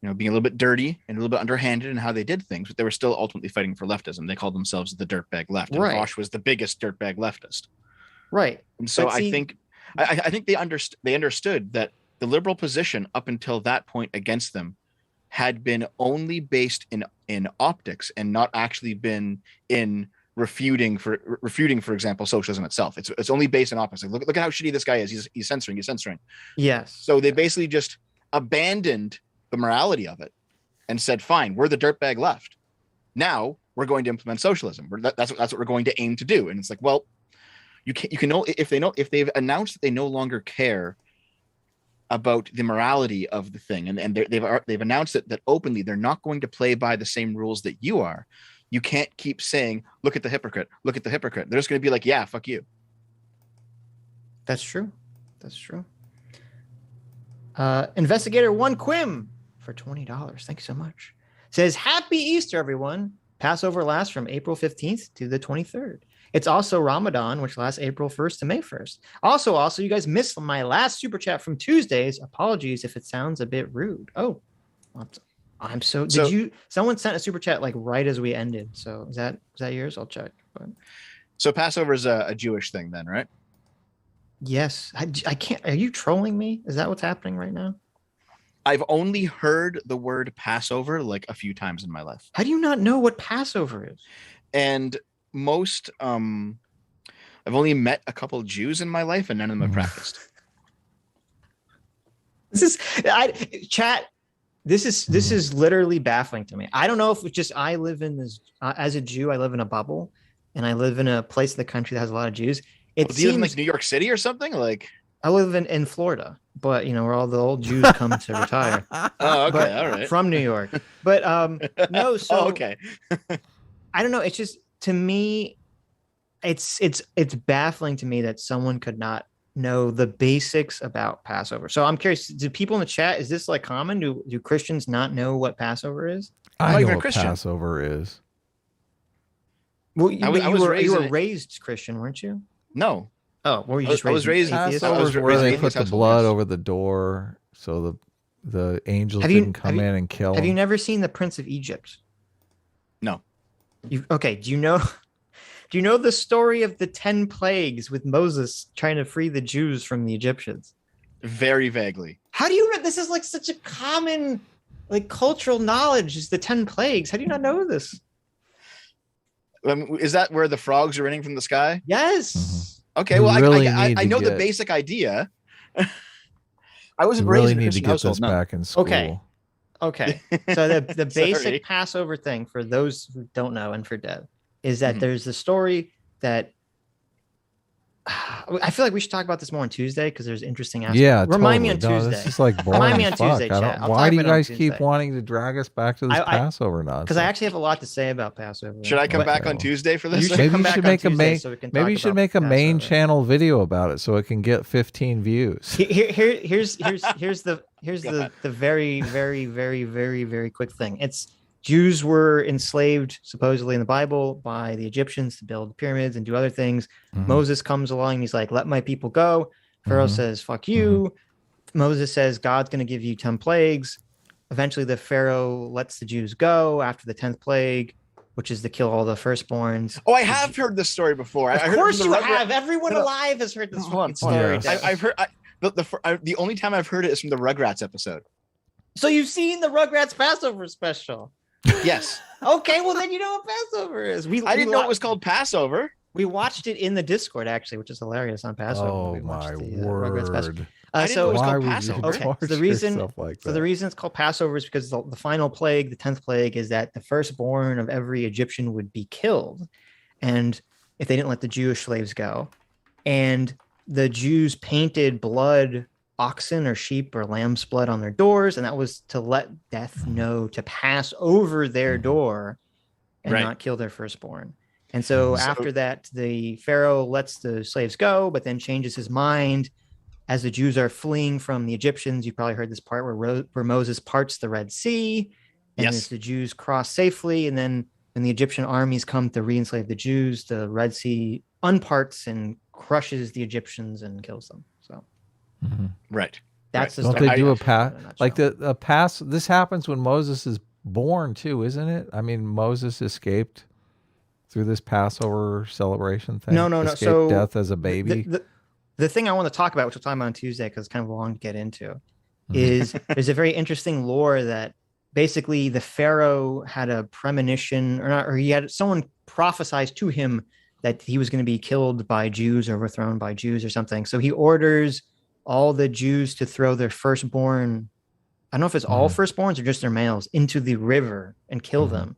a little bit dirty and a little bit underhanded in how they did things, but they were still ultimately fighting for leftism. They called themselves the dirtbag left. And Bosch was the biggest dirtbag leftist. Right. And so I think they understood that the liberal position up until that point against them had been only based in optics and not actually been in refuting, for example, socialism itself. It's only based on optics. Look at how shitty this guy is. He's censoring. Yes. So they basically just abandoned the morality of it and said, fine, we're the dirtbag left. Now we're going to implement socialism. That's what we're going to aim to do. And it's like, well, you can know if they've announced that they no longer care about the morality of the thing, and they've announced that openly they're not going to play by the same rules that you are. You can't keep saying, "Look at the hypocrite! Look at the hypocrite." They're just going to be like, "Yeah, fuck you." That's true. That's true. Investigator One Quim for $20. Thank you so much. Says, "Happy Easter, everyone. Passover lasts from April 15th to the 23rd. It's also Ramadan, which lasts April 1st to May 1st. Also, you guys missed my last super chat from Tuesdays. Apologies if it sounds a bit rude." Oh, I'm so. Did you? Someone sent a super chat like right as we ended. So is that yours? I'll check. But. So Passover is a Jewish thing, then, right? Yes. I can't. Are you trolling me? Is that what's happening right now? I've only heard the word Passover like a few times in my life. How do you not know what Passover is? And most, I've only met a couple of Jews in my life, and none of them have practiced. This is literally baffling to me. I don't know if it's just I live in this as a Jew. I live in a bubble, and I live in a place in the country that has a lot of Jews. Do you live in like New York City or something? Like I live in Florida, but where all the old Jews come to retire. Oh, okay, all right. From New York, but no. So okay. I don't know. It's just to me, it's baffling to me that someone could not know the basics about Passover. So I'm curious, do people in the chat, is this like common? Do Christians not know what Passover is? I know what Passover is. Well, you were raised Christian, weren't you? No. Oh, were you just raised? I was raised. Passover is where they put the blood over the door, so the angels didn't come in and kill. Have you never seen The Prince of Egypt? No. Okay. Do you know the story of the 10 plagues with Moses trying to free the Jews from the Egyptians? Very vaguely. How do you know? This is like such a common like cultural knowledge, is the 10 plagues. How do you not know this? Is that where the frogs are raining from the sky? Yes. Mm-hmm. Okay. Well, I know the basic idea. I wasn't raised in a Christian household. Back in school. Okay. So the basic Passover thing, for those who don't know and for Deb, is that there's the story that I feel like we should talk about this more on Tuesday because there's interesting aspects. Yeah, remind me on Tuesday. This is like boring. Remind me on Tuesday, chat. Why do you guys keep wanting to drag us back to this Passover nonsense? Because I actually have a lot to say about Passover. Should I come back on Tuesday for this? Maybe you should make a main channel video about it so it can get 15 views. Here's the very, very, very, very, very quick thing. It's Jews were enslaved supposedly in the Bible by the Egyptians to build pyramids and do other things. Moses comes along and he's like, "Let my people go." Pharaoh says, "Fuck you." Moses says, "God's going to give you 10 plagues." Eventually the Pharaoh lets the Jews go after the 10th plague, which is to kill all the firstborns. Oh, I have heard this story before. Of course you have. Everyone alive has heard this one story. Yes. I've heard the only time I've heard it is from the Rugrats episode. So you've seen the Rugrats Passover special? Yes. Okay, well then you know what Passover is. I didn't know it was called Passover. We watched it in the Discord actually, which is hilarious on Passover. Oh my word! I didn't know it was called Passover. Okay, so the reason it's called Passover is because the final plague, the 10th plague, is that the firstborn of every Egyptian would be killed, and if they didn't let the Jewish slaves go, and the Jews painted blood, oxen or sheep or lamb's blood on their doors, and that was to let death know to pass over their door and not kill their firstborn. And so after that, the Pharaoh lets the slaves go, but then changes his mind as the Jews are fleeing from the Egyptians. You probably heard this part where Moses parts the Red Sea, and as the Jews cross safely, and then when the Egyptian armies come to re-enslave the Jews, the Red Sea unparts and crushes the Egyptians and kills them. So right. That's don't they do a pass like the pass? This happens when Moses is born too, isn't it? I mean, Moses escaped through this Passover celebration thing. No. So death as a baby. The thing I want to talk about, which we'll talk about on Tuesday, because it's kind of long to get into, is there's a very interesting lore that basically the Pharaoh had a premonition, or he had someone prophesied to him that he was going to be killed by Jews, overthrown by Jews or something. So he orders all the Jews to throw their firstborn, I don't know if it's all firstborns or just their males, into the river and kill them.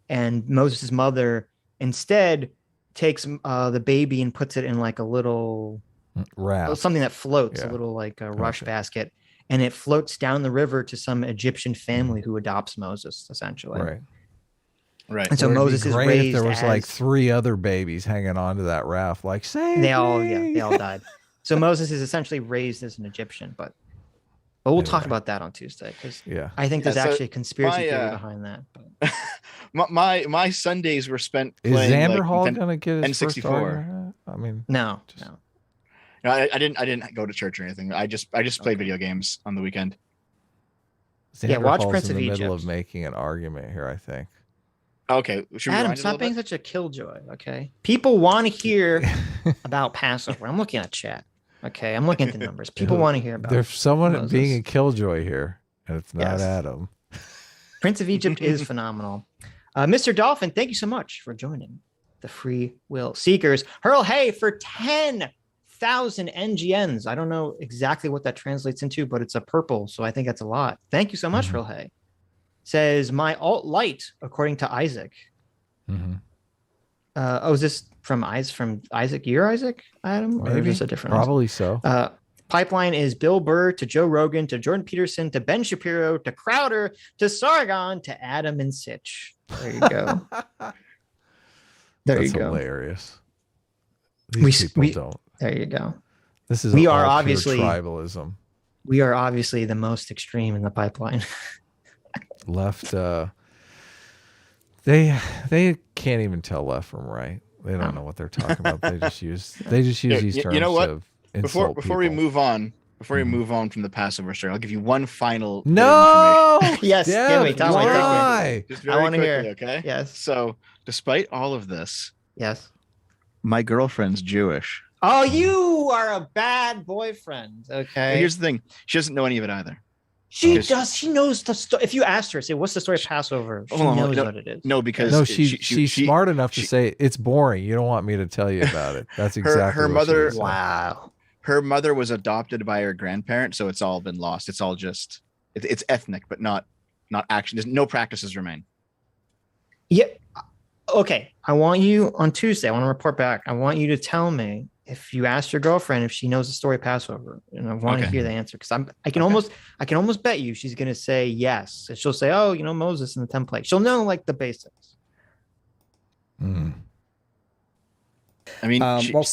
And Moses' mother instead takes the baby and puts it in like a little Raft. something that floats, a little like a rush basket, and it floats down the river to some Egyptian family who adopts Moses, essentially. Right. And so Moses is raised if there was as, like 3 other babies hanging onto that raft, like they all died. So Moses is essentially raised as an Egyptian, but we'll talk about that on Tuesday, because I think there's actually a conspiracy theory behind that. But. my Sundays were spent Is playing Xanderhal gonna get his N64. first argument? I mean, no. I didn't go to church or anything. I just played video games on the weekend. Watch Prince in of the Egypt. middle of making an argument here, I think. Okay, Adam, stop being such a killjoy. Okay, people want to hear about Passover. I'm looking at chat. Okay, I'm looking at the numbers. People want to hear about. There's someone Moses. being a killjoy here, and it's not Adam. Prince of Egypt is phenomenal. Mr. Dolphin, thank you so much for joining the Free Will Seekers. Hurl Hey for 10,000 NGNs. I don't know exactly what that translates into, but it's a purple, so I think that's a lot. Thank you so much, Hurl Hey. Says my alt light, according to Isaac. Is this from Isaac? You're Isaac, Adam? Or Maybe. is this a different Probably Isaac? so. Pipeline is Bill Burr to Joe Rogan to Jordan Peterson to Ben Shapiro to Crowder to Sargon to Adam and Sitch. There you go. That's hilarious. These people don't. There you go. This is obviously tribalism. We are obviously the most extreme in the pipeline. Left. They can't even tell left from right. They don't know what they're talking about. They just use these terms. You know what? To Before people. we move on from the Passover story, I'll give you one final. No. Yes. Deb, wait, tell why? Just I want to quickly, hear. Okay. Yes. So, despite all of this, yes, my girlfriend's Jewish. Oh, you are a bad boyfriend. Okay. And here's the thing: she doesn't know any of it either. She does. She knows the story. If you asked her, say, "What's the story of Passover?" She knows what it is. No, because she's smart enough to say it's boring. You don't want me to tell you about it. That's exactly her mother. Wow. Her mother was adopted by her grandparent, so it's all been lost. It's all just it's ethnic, but not action. There's no practices remain. Yeah. Okay. I want you on Tuesday. I want to report back. I want you to tell me if you asked your girlfriend if she knows the story of Passover, and I want to hear the answer, because I can almost bet you she's gonna say yes. And she'll say, "Oh, Moses in the template." She'll know like the basics. I mean,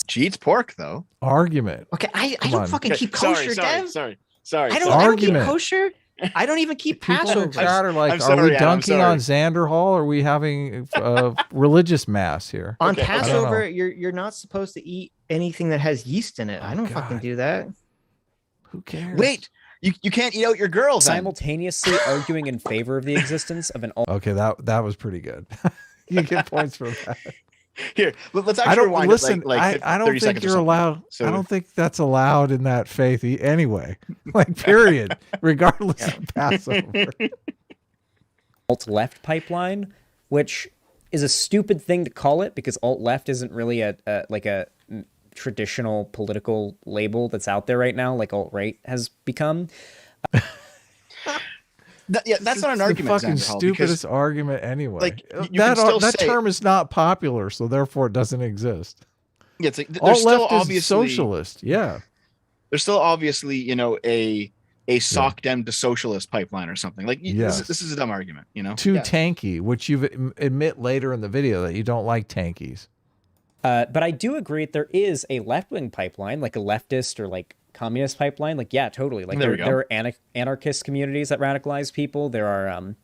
she eats pork though. Argument. Okay, I don't fucking keep kosher, Dev. Sorry. I don't keep kosher. I don't even keep Passover. In chat are like, are we dunking on Xanderhal? Or are we having religious mass here? On Passover, you're not supposed to eat anything that has yeast in it. I don't fucking do that. Who cares? Wait, you can't eat out your girl. Simultaneously arguing in favor of the existence of an. Okay, that was pretty good. You get points for that. Here, let's actually rewind. Listen, like I don't think you're allowed. So, I don't think that's allowed in that faith anyway. Like, period. Regardless of Passover. Alt-left pipeline, which is a stupid thing to call it, because alt-left isn't really a traditional political label that's out there right now, like alt-right has become. That's not an argument. The fucking stupidest argument anyway. Like, that term is not popular, so therefore it doesn't exist. Yeah, it's like alt-left is socialist. Yeah, there's still obviously a sock dem to socialist pipeline or something. Like this is a dumb argument. Too tanky, which you admit later in the video that you don't like tankies. But I do agree that there is a left-wing pipeline, like a leftist or like communist pipeline. Like, yeah, totally. Like there are anarchist communities that radicalize people. There are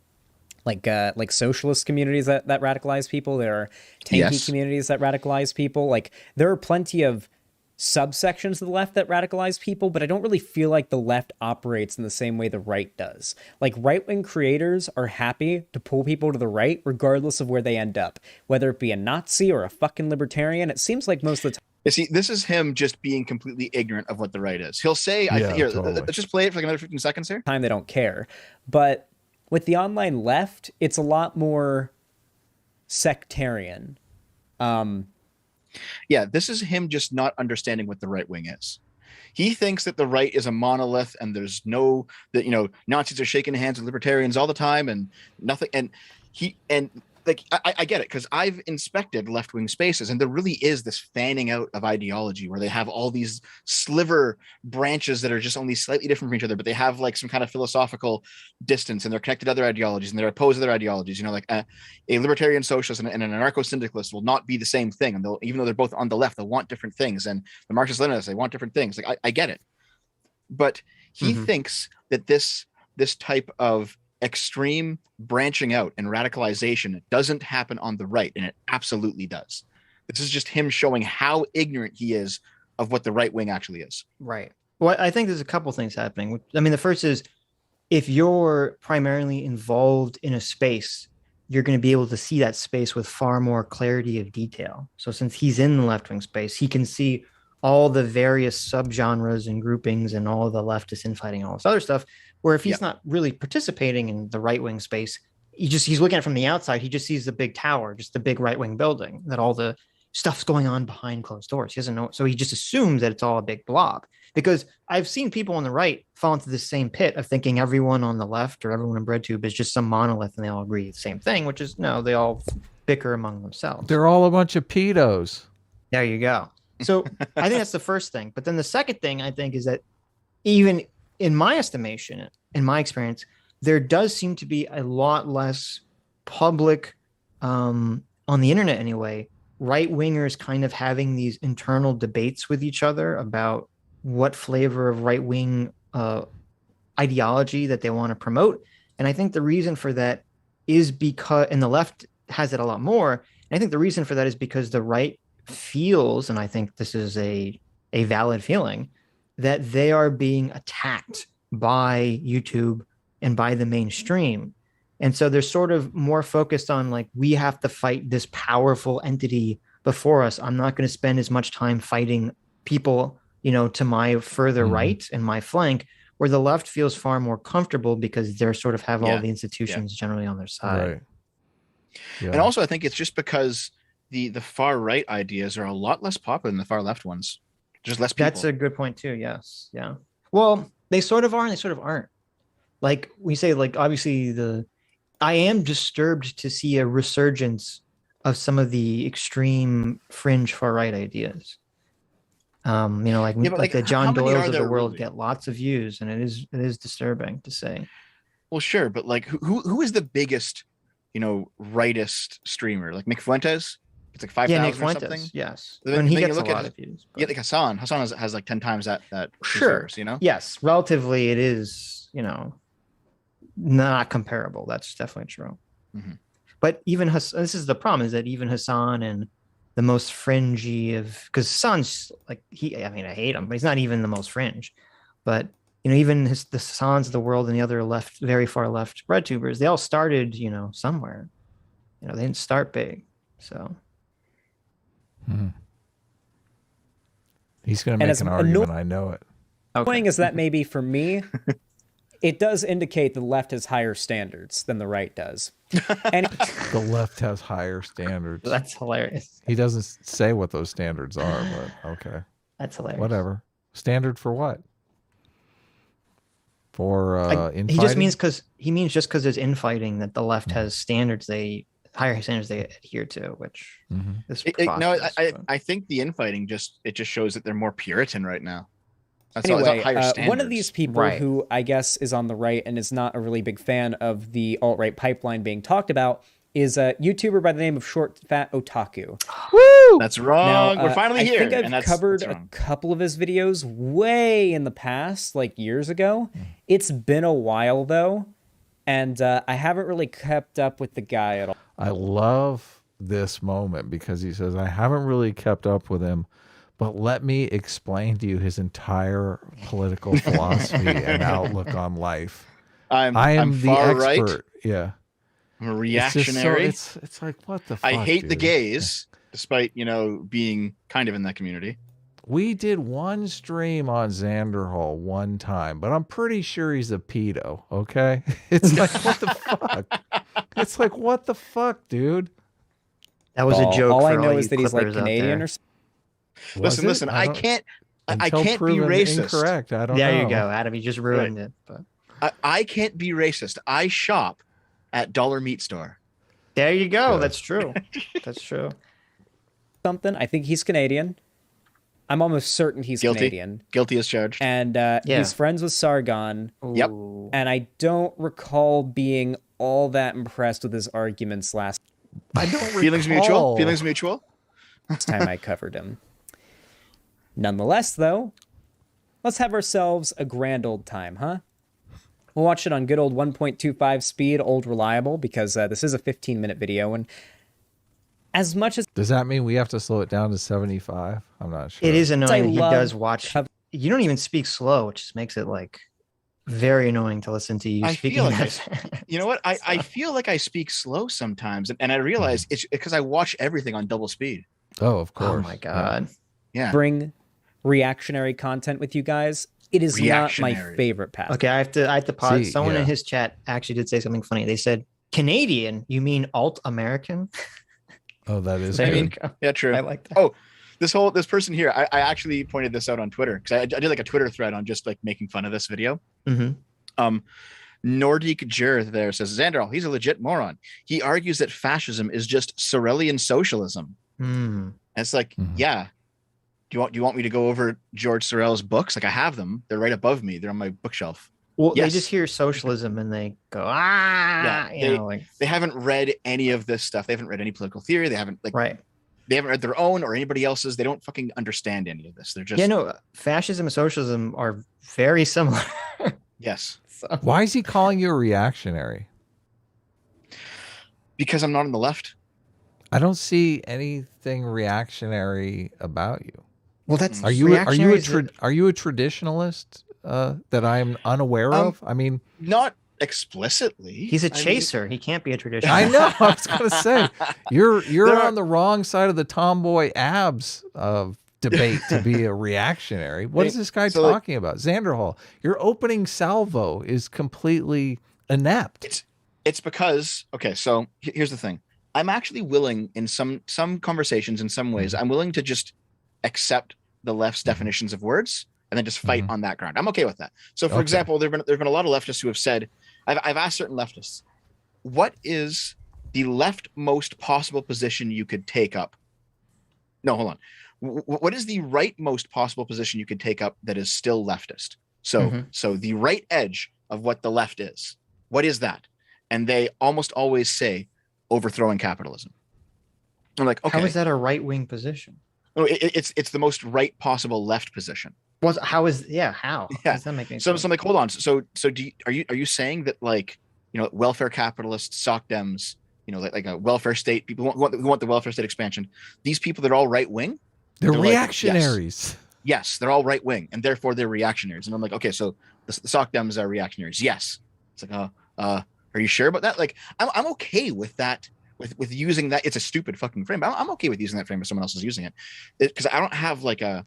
like socialist communities that radicalize people. There are tanky communities that radicalize people. Like, there are plenty of subsections of the left that radicalize people, but I don't really feel like the left operates in the same way the right does. Like, right-wing creators are happy to pull people to the right regardless of where they end up, whether it be a Nazi or a fucking libertarian. It seems like most of the time. You see, this is him just being completely ignorant of what the right is. He'll say, let's just play it for like another 15 seconds here. Time they don't care. But with the online left, it's a lot more sectarian. Yeah, this is him just not understanding what the right wing is. He thinks that the right is a monolith and there's Nazis are shaking hands with libertarians all the time and nothing. And like I get it, because I've inspected left-wing spaces, and there really is this fanning out of ideology where they have all these sliver branches that are just only slightly different from each other, but they have like some kind of philosophical distance, and they're connected to other ideologies, and they're opposed to their ideologies. You know, like a libertarian socialist and an anarcho-syndicalist will not be the same thing, and they'll, even though they're both on the left, they'll want different things. And the Marxist-Leninists, they want different things. Like I get it, but he thinks that this type of extreme branching out and radicalization doesn't happen on the right, and it absolutely does. This is just him showing how ignorant he is of what the right wing actually is. Right. Well, I think there's a couple things happening. I mean, the first is, if you're primarily involved in a space, you're going to be able to see that space with far more clarity of detail. So since he's in the left-wing space, he can see all the various subgenres and groupings and all the leftist infighting and all this other stuff. Where if he's not really participating in the right-wing space, he's looking at it from the outside. He just sees the big tower, just the big right-wing building, that all the stuff's going on behind closed doors. He doesn't know. So he just assumes that it's all a big blob. Because I've seen people on the right fall into the same pit of thinking everyone on the left or everyone in Breadtube is just some monolith and they all agree the same thing, which is no, they all bicker among themselves. They're all a bunch of pedos. There you go. So I think that's the first thing. But then the second thing I think is that even in my estimation, in my experience, there does seem to be a lot less public, on the internet anyway, right-wingers kind of having these internal debates with each other about what flavor of right-wing ideology that they want to promote. And I think the reason for that is because, and the left has it a lot more, and I think the reason for that is because the right feels, and I think this is a valid feeling, that they are being attacked by YouTube and by the mainstream. And so they're sort of more focused on like, we have to fight this powerful entity before us. I'm not going to spend as much time fighting people, you know, to my further right and my flank, where the left feels far more comfortable because they're sort of have all the institutions generally on their side. Right. Yeah. And also I think it's just because the far right ideas are a lot less popular than the far left ones. Just less people. That's a good point too. Yes. Yeah. Well, they sort of are and they sort of aren't. Like we say, like obviously I am disturbed to see a resurgence of some of the extreme fringe far right ideas. You know, like the John Doyles of the world get lots of views, and it is disturbing to say. Well, sure, but like who is the biggest, you know, rightist streamer? Like Nick Fuentes? It's like 5,000 or something. Yes, and he gets a lot of views. Yeah, like Hassan has like 10 times that. Sure, you know. Yes, relatively, it is, you know, not comparable. That's definitely true. But even this is the problem, is that even Hassan and the most fringy of, because Hassan's like I hate him, but he's not even the most fringe. But you know, even the Hassans of the world and the other left, very far left Breadtubers, they all started, you know, somewhere. You know, they didn't start big, so. He's going to make an argument. I know it. Annoying as that may be for me, it does indicate the left has higher standards than the right does. And the left has higher standards. That's hilarious. He doesn't say what those standards are, but okay. That's hilarious. Whatever. Standard for what? For infighting? He means just because there's infighting that the left has standards higher standards they adhere to, which is I think the infighting just shows that they're more Puritan right now. That's anyway, one of these people who I guess is on the right and is not a really big fan of the alt-right pipeline being talked about is a YouTuber by the name of Short Fat Otaku. Woo! That's wrong. We're finally here. I think I've covered a couple of his videos way in the past, like years ago. It's been a while though, and I haven't really kept up with the guy at all. I love this moment because he says, I haven't really kept up with him, but let me explain to you his entire political philosophy and outlook on life. I'm the expert. Right. Yeah. I'm a reactionary. It's like, what the fuck, I hate dude? the gays, despite, you know, being kind of in that community. We did one stream on Xanderhal one time, but I'm pretty sure he's a pedo, okay? It's like, what the fuck? It's like, what the fuck, dude? That was a joke. All I know is that he's like Canadian or something. Listen, I can't be racist. Incorrect. I don't know. There you go, Adam. You just ruined it. But I can't be racist. I shop at Dollar Meat Store. There you go. That's true. That's true. Something. I think he's Canadian. I'm almost certain he's Canadian. Guilty as charged. And he's friends with Sargon. Yep. And I don't recall being all that impressed with his arguments last. I don't recall. Feelings mutual. Last time I covered him. Nonetheless, though, let's have ourselves a grand old time, huh? We'll watch it on good old 1.25 speed, old reliable, because this is a 15-minute video, and as much as... Does that mean we have to slow it down to 75? I'm not sure. It is annoying. He does watch... You don't even speak slow, which just makes it, like, very annoying to listen to you speaking. You know what? I feel like I speak slow sometimes, and I realize it's because I watch everything on double speed. Oh, of course. Oh, my God. Yeah. Bring reactionary content with you guys. It is not my favorite path. Okay, I have to pause. Someone in his chat actually did say something funny. They said, Canadian, you mean alt-American? Oh, that is yeah, true. I like that. Oh, this person here, I actually pointed this out on Twitter because I did like a Twitter thread on just like making fun of this video. Mm-hmm. Nordic Jer there says, Xanderhal, he's a legit moron. He argues that fascism is just Sorelian socialism. And it's like, yeah. Do you want me to go over George Sorel's books? Like I have them. They're right above me. They're on my bookshelf. Well, they just hear socialism and they go, they haven't read any of this stuff. They haven't read any political theory. They haven't they haven't read their own or anybody else's. They don't fucking understand any of this. They're just fascism and socialism are very similar. Yes. So. Why is he calling you a reactionary? Because I'm not on the left. I don't see anything reactionary about you. Well, that's are you a traditionalist that I'm unaware of? I mean, not explicitly. He's a chaser. He can't be a traditionalist. I know. I was going to say you're on the wrong side of the tomboy abs of debate to be a reactionary. What is this guy talking about? Xanderhal, your opening salvo is completely inept. It's because so here's the thing. I'm actually willing in some conversations in some ways. I'm willing to just accept the left's definitions of words and then just fight on that ground. I'm okay with that. So for example, there've been a lot of leftists who have said, I've asked certain leftists, what is the leftmost possible position you could take up? No, hold on. What is the rightmost possible position you could take up that is still leftist? So the right edge of what the left is, what is that? And they almost always say overthrowing capitalism. I'm like, okay. How is that a right-wing position? No, it's the most right possible left position. How? How does that make any sense? So I'm like, hold on. So are you saying that like, welfare capitalists, soc dems, like a welfare state, people who want the welfare state expansion, these people that are all right wing? They're reactionaries. Like, yes, they're all right wing, and therefore they're reactionaries. And I'm like, okay, so the soc dems are reactionaries. Yes. It's like, are you sure about that? Like, I'm okay with that. With using that, it's a stupid fucking frame, but I'm okay with using that frame if someone else is using it, because I don't have like an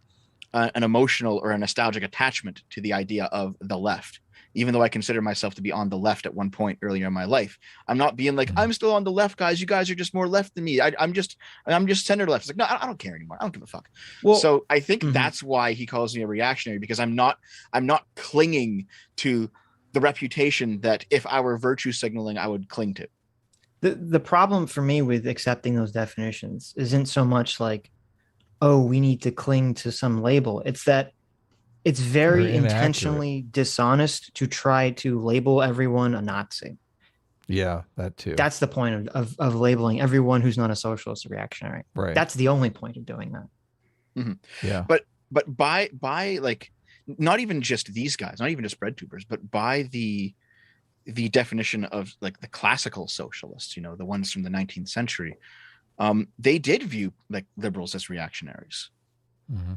emotional or a nostalgic attachment to the idea of the left, even though I consider myself to be on the left at one point earlier in my life. I'm not being like, I'm still on the left, guys. You guys are just more left than me. I'm just center left. It's like, no, I don't care anymore. I don't give a fuck. Well, so I think that's why he calls me a reactionary, because I'm not clinging to the reputation that if I were virtue signaling, I would cling to. The problem for me with accepting those definitions isn't so much like, oh, we need to cling to some label. It's that it's very intentionally dishonest to try to label everyone a Nazi. Yeah, that too. That's the point of labeling everyone who's not a socialist a reactionary. Right. That's the only point of doing that. Mm-hmm. Yeah. But by like, not even just these guys, not even just Breadtubers, but by the definition of like the classical socialists, the ones from the 19th century, they did view like liberals as reactionaries,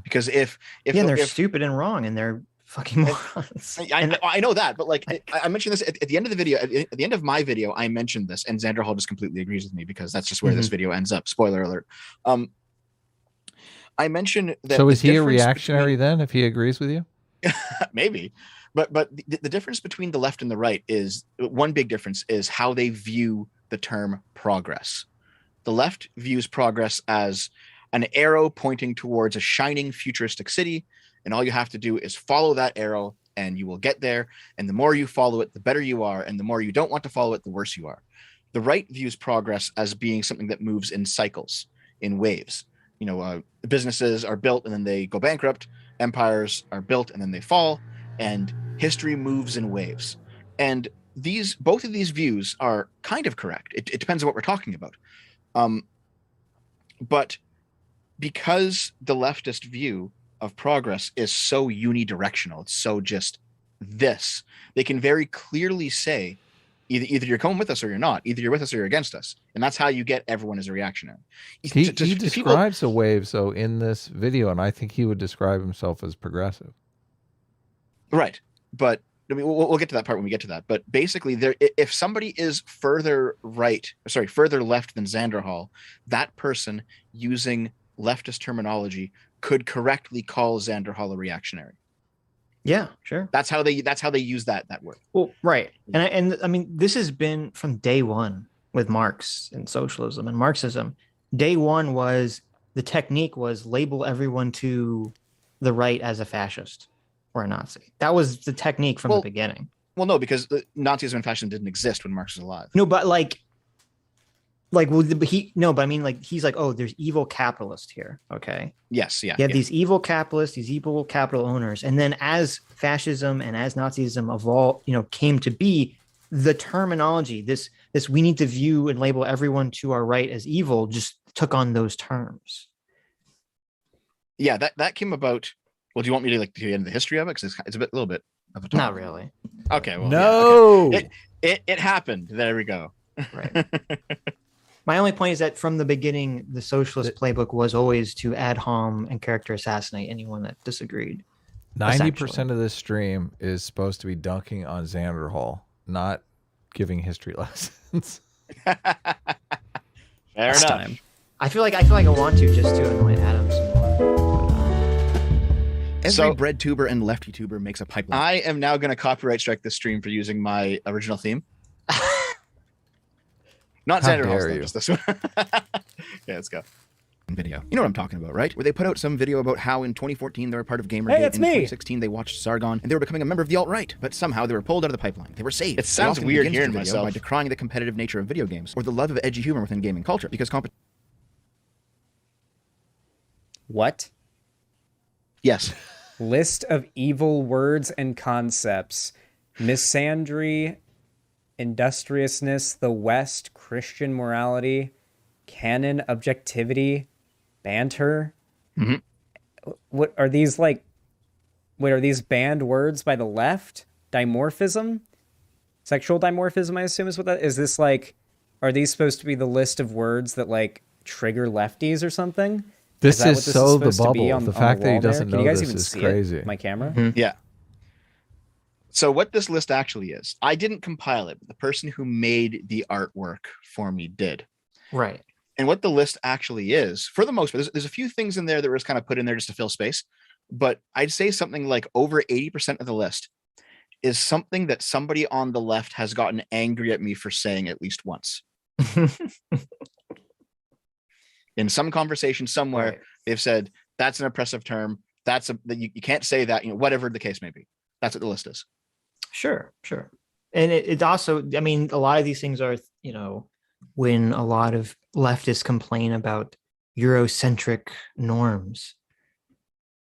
because if they're stupid and wrong and they're fucking morons. I know that, but like I mentioned this at the end of the video, at the end of my video, I mentioned this, and Xanderhal just completely agrees with me, because that's just where this video ends up. Spoiler alert. I mentioned that. So is he a reactionary then, if he agrees with you? Maybe. But the difference between the left and the right is, one big difference is how they view the term progress. The left views progress as an arrow pointing towards a shining futuristic city, and all you have to do is follow that arrow and you will get there. And the more you follow it, the better you are. And the more you don't want to follow it, the worse you are. The right views progress as being something that moves in cycles, in waves. Businesses are built and then they go bankrupt. Empires are built and then they fall, and history moves in waves. And both of these views are kind of correct. It depends on what we're talking about. But because the leftist view of progress is so unidirectional, it's so just this, they can very clearly say, either you're coming with us or you're not. Either you're with us or you're against us. And that's how you get everyone as a reactionary. He describes a wave so in this video, and I think he would describe himself as progressive. Right. But I mean, we'll get to that part when we get to that. But basically, if somebody is further left than Xanderhal, that person using leftist terminology could correctly call Xanderhal a reactionary. Yeah, sure. That's how they use that word. Well, right. And I mean, this has been from day one with Marx and socialism and Marxism. Day one was the technique was label everyone to the right as a fascist or a Nazi. That was the technique from the beginning. Well, no, because Nazism and fascism didn't exist when Marx was alive. No, but but I mean, like, he's like, oh, there's evil capitalists here. Okay. Yes. Yeah. You have these evil capitalists, these evil capital owners. And then as fascism and as Nazism evolved, came to be, the terminology, this we need to view and label everyone to our right as evil, just took on those terms. Yeah. That came about. Well, do you want me to get into the history of it? Because it's a little bit of a talk. Not really. Okay. Well, no. Yeah, okay. It happened. There we go. Right. My only point is that from the beginning, the socialist playbook was always to ad hom and character assassinate anyone that disagreed. 90% of this stream is supposed to be dunking on Xanderhal, not giving history lessons. Fair enough. Time. I feel like I want to, just to annoy Adam some more. Every breadtuber and lefty tuber makes a pipeline. I am now going to copyright strike this stream for using my original theme. Not Xanderhal's, just this one. Yeah, let's go. Video. You know what I'm talking about, right? Where they put out some video about how in 2014 they were part of Gamergate, and in 2016 they watched Sargon, and they were becoming a member of the alt-right, but somehow they were pulled out of the pipeline. They were saved. It sounds weird hearing myself. By decrying the competitive nature of video games, or the love of edgy humor within gaming culture, because What? Yes. List of evil words and concepts. Misandry, industriousness, the West, Christian morality, canon, objectivity, banter. Mm-hmm. What are these are these banned words by the left? Dimorphism? Sexual dimorphism, I assume, is what that is. This are these supposed to be the list of words that trigger lefties or something? This is so the bubble. The fact that he doesn't know this is crazy. My camera? Mm-hmm. Yeah. So what this list actually is, I didn't compile it, but the person who made the artwork for me did. Right. And what the list actually is, for the most part, there's a few things in there that was kind of put in there just to fill space, but I'd say something like over 80% of the list is something that somebody on the left has gotten angry at me for saying at least once. In some conversation somewhere, right, they've said, that's an oppressive term. You can't say that, whatever the case may be. That's what the list is. Sure. And it also, I mean, a lot of these things are, when a lot of leftists complain about Eurocentric norms,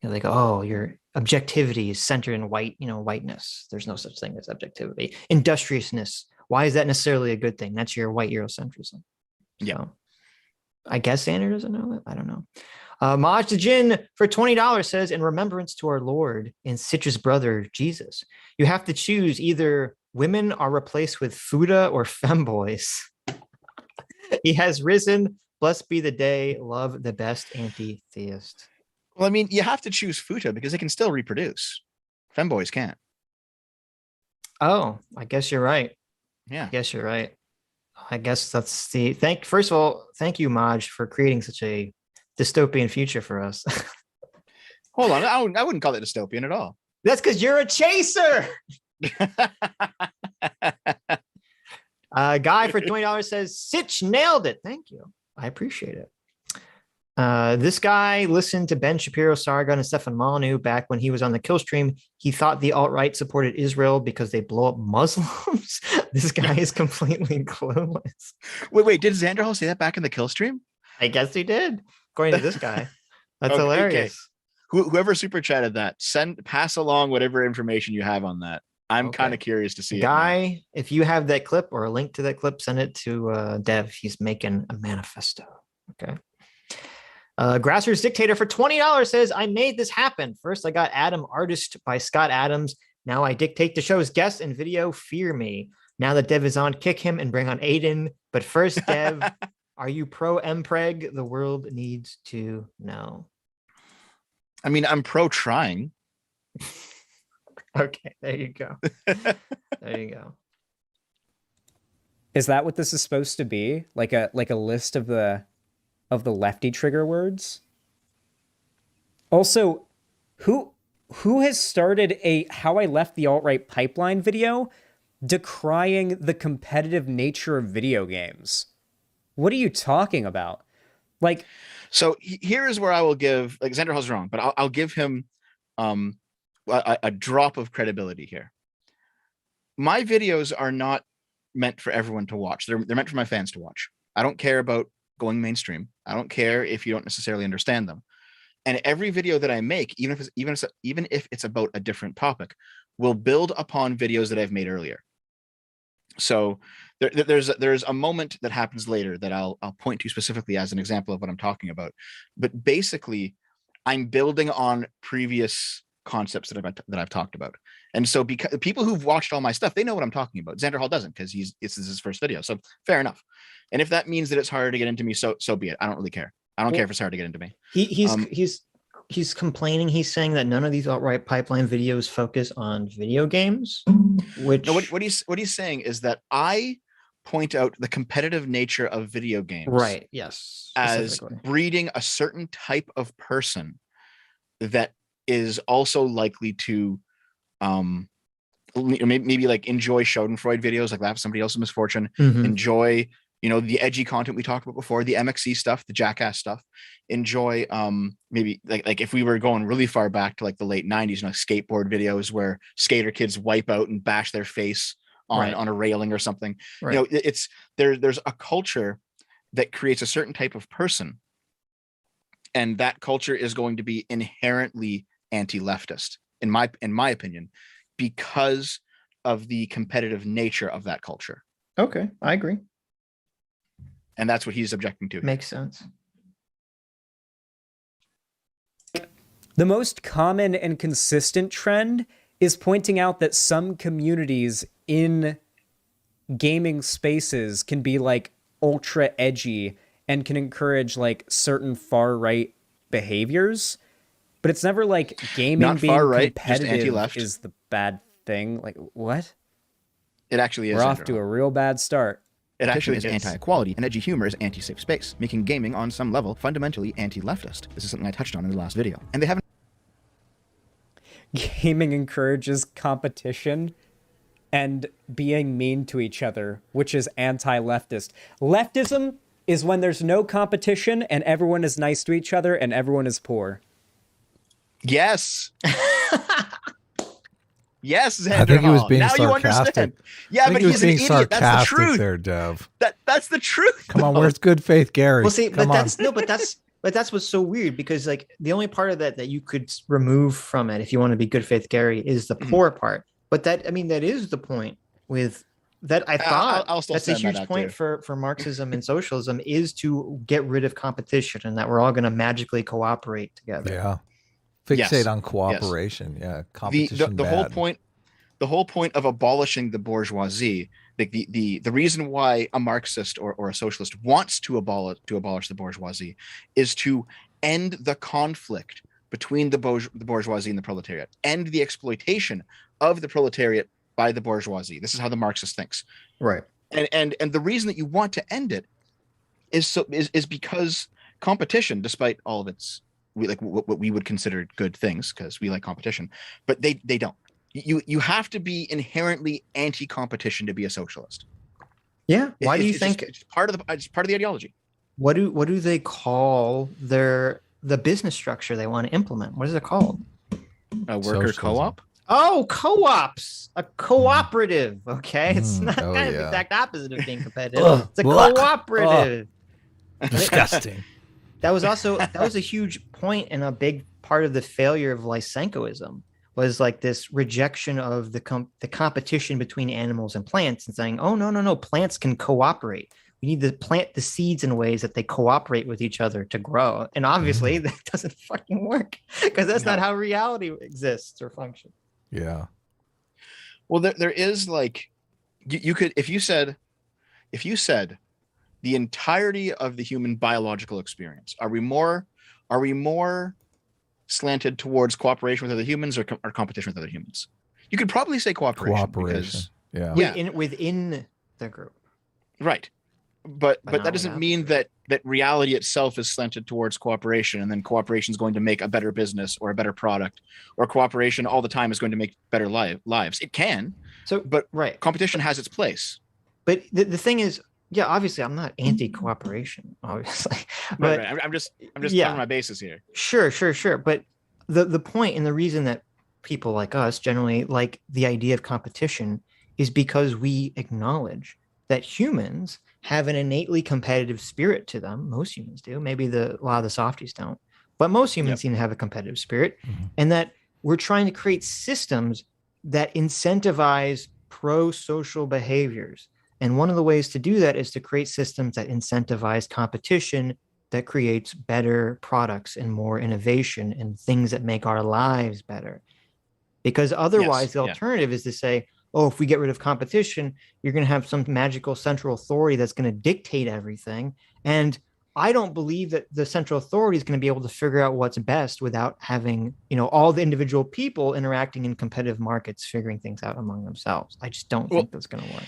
like, oh, your objectivity is centered in whiteness. There's no such thing as objectivity. Industriousness. Why is that necessarily a good thing? That's your white Eurocentrism. Yeah. So, I guess Xander doesn't know that. I don't know. Maj the Jin for $20 says, in remembrance to our Lord and Sitch's brother, Jesus, you have to choose either women are replaced with Fuda or femboys. He has risen. Blessed be the day. Love the best anti-theist. Well, I mean, you have to choose Fuda because they can still reproduce. Femboys can't. Oh, I guess you're right. Yeah. I guess you're right. I guess that's first of all, thank you, Maj, for creating such a dystopian future for us. Hold on. I wouldn't call it dystopian at all. That's because you're a chaser. Guy for $20 says, Sitch nailed it. Thank you. I appreciate it. This guy listened to Ben Shapiro, Sargon, and Stefan Molyneux back when he was on the kill stream. He thought the alt-right supported Israel because they blow up Muslims. This guy is completely clueless. Wait, did Xanderhal say that back in the kill stream? I guess he did, according to this guy. That's hilarious. Okay. Whoever super chatted that, pass along whatever information you have on that. I'm kind of curious to see Guy, if you have that clip or a link to that clip, send it to Dev. He's making a manifesto. Okay. Grassroots Dictator for $20 says, I made this happen. First, I got Adam Artist by Scott Adams. Now I dictate the show's guests and video. Fear me. Now that Dev is on, kick him and bring on Aiden. But first, Dev, are you pro MPreg? The world needs to know. I mean, I'm pro trying. Okay, there you go. There you go. Is that what this is supposed to be? Like a list of the lefty trigger words? Also, who has started a How I Left the Alt-Right Pipeline video decrying the competitive nature of video games? What are you talking about? Like, so here is where I will give, like, Xanderhal's wrong, but I'll give him a drop of credibility here. My videos are not meant for everyone to watch. They're meant for my fans to watch. I don't care about going mainstream. I don't care if you don't necessarily understand them. And every video that I make, even if it's about a different topic, will build upon videos that I've made earlier. So there's a moment that happens later that I'll point to specifically as an example of what I'm talking about. But basically, I'm building on previous concepts that I've talked about. And so because people who've watched all my stuff, they know what I'm talking about. Xanderhal doesn't, because this is his first video. So fair enough. And if that means that it's harder to get into me, so be it. I don't really care. I don't care if it's hard to get into me. He's complaining. He's saying that none of these alt-right pipeline videos focus on video games. Which no, what he's saying is that I point out the competitive nature of video games, right? Yes, as breeding a certain type of person that is also likely to maybe like enjoy Schadenfreude videos, like laugh at somebody else's misfortune, enjoy the edgy content we talked about before, the MXC stuff, the jackass stuff, enjoy maybe like if we were going really far back to like the late 90s, skateboard videos where skater kids wipe out and bash their face on a railing or something. Right. It's there's a culture that creates a certain type of person, and that culture is going to be inherently anti-leftist in my opinion, because of the competitive nature of that culture. Okay, I agree. And that's what he's objecting to. Makes sense. The most common and consistent trend is pointing out that some communities in gaming spaces can be like ultra edgy and can encourage like certain far right behaviors, but it's never like gaming not being far right, competitive just anti-left is the bad thing. Like what? It actually is. We're off to a real bad start. It actually is anti-equality, and edgy humor is anti-safe space, making gaming on some level fundamentally anti-leftist. This is something I touched on in the last video. And they haven't. Gaming encourages competition and being mean to each other, which is anti-leftist. Leftism is when there's no competition and everyone is nice to each other and everyone is poor. Yes. Yes, Xanderhal. I think he was being now sarcastic. Yeah, but he's being an idiot. That's the truth. There, Dev. That's the truth. Come on, where's good faith, Gary? Well, see, but that's what's so weird, because like the only part of that you could remove from it if you want to be good faith Gary is the poor part. But that is the point with that. I thought that's a huge point for Marxism and socialism, is to get rid of competition and that we're all going to magically cooperate together. Yeah. Fixate on cooperation. Yes. Yeah. Competition. The whole point of abolishing the bourgeoisie, the reason why a Marxist or a socialist wants to abolish the bourgeoisie is to end the conflict between the bourgeoisie and the proletariat, end the exploitation of the proletariat by the bourgeoisie. This is how the Marxist thinks. Right. And the reason that you want to end it is because competition, despite all of its what we would consider good things, because we like competition, but they don't. You have to be inherently anti-competition to be a socialist. Yeah. Why do you think it's part of the ideology? What do they call the business structure they want to implement? What is it called? A worker co-op? Oh, co-ops. A cooperative. Okay. It's not the exact opposite of being competitive. It's a cooperative. Disgusting. That was a huge point and a big part of the failure of Lysenkoism was like this rejection of the competition between animals and plants and saying, oh, no, plants can cooperate. We need to plant the seeds in ways that they cooperate with each other to grow. And obviously that doesn't fucking work because that's not how reality exists or functions. Yeah. Well, there is like, you could, if you said the entirety of the human biological experience, are we more slanted towards cooperation with other humans or competition with other humans? You could probably say cooperation. Because, within the group. Right. But that doesn't mean that reality itself is slanted towards cooperation, and then cooperation is going to make a better business or a better product, or cooperation all the time is going to make better lives. It can. But competition has its place. But the thing is, yeah, obviously I'm not anti-cooperation, obviously. But right. I'm just covering my bases here. Sure. But the point and the reason that people like us generally like the idea of competition is because we acknowledge that humans have an innately competitive spirit to them. Most humans do. Maybe a lot of the softies don't. But most humans seem to have a competitive spirit. And that we're trying to create systems that incentivize pro-social behaviors. And one of the ways to do that is to create systems that incentivize competition that creates better products and more innovation and things that make our lives better. Because otherwise, the alternative is to say, oh, if we get rid of competition, you're going to have some magical central authority that's going to dictate everything. And I don't believe that the central authority is going to be able to figure out what's best without having, all the individual people interacting in competitive markets, figuring things out among themselves. I just don't think that's going to work.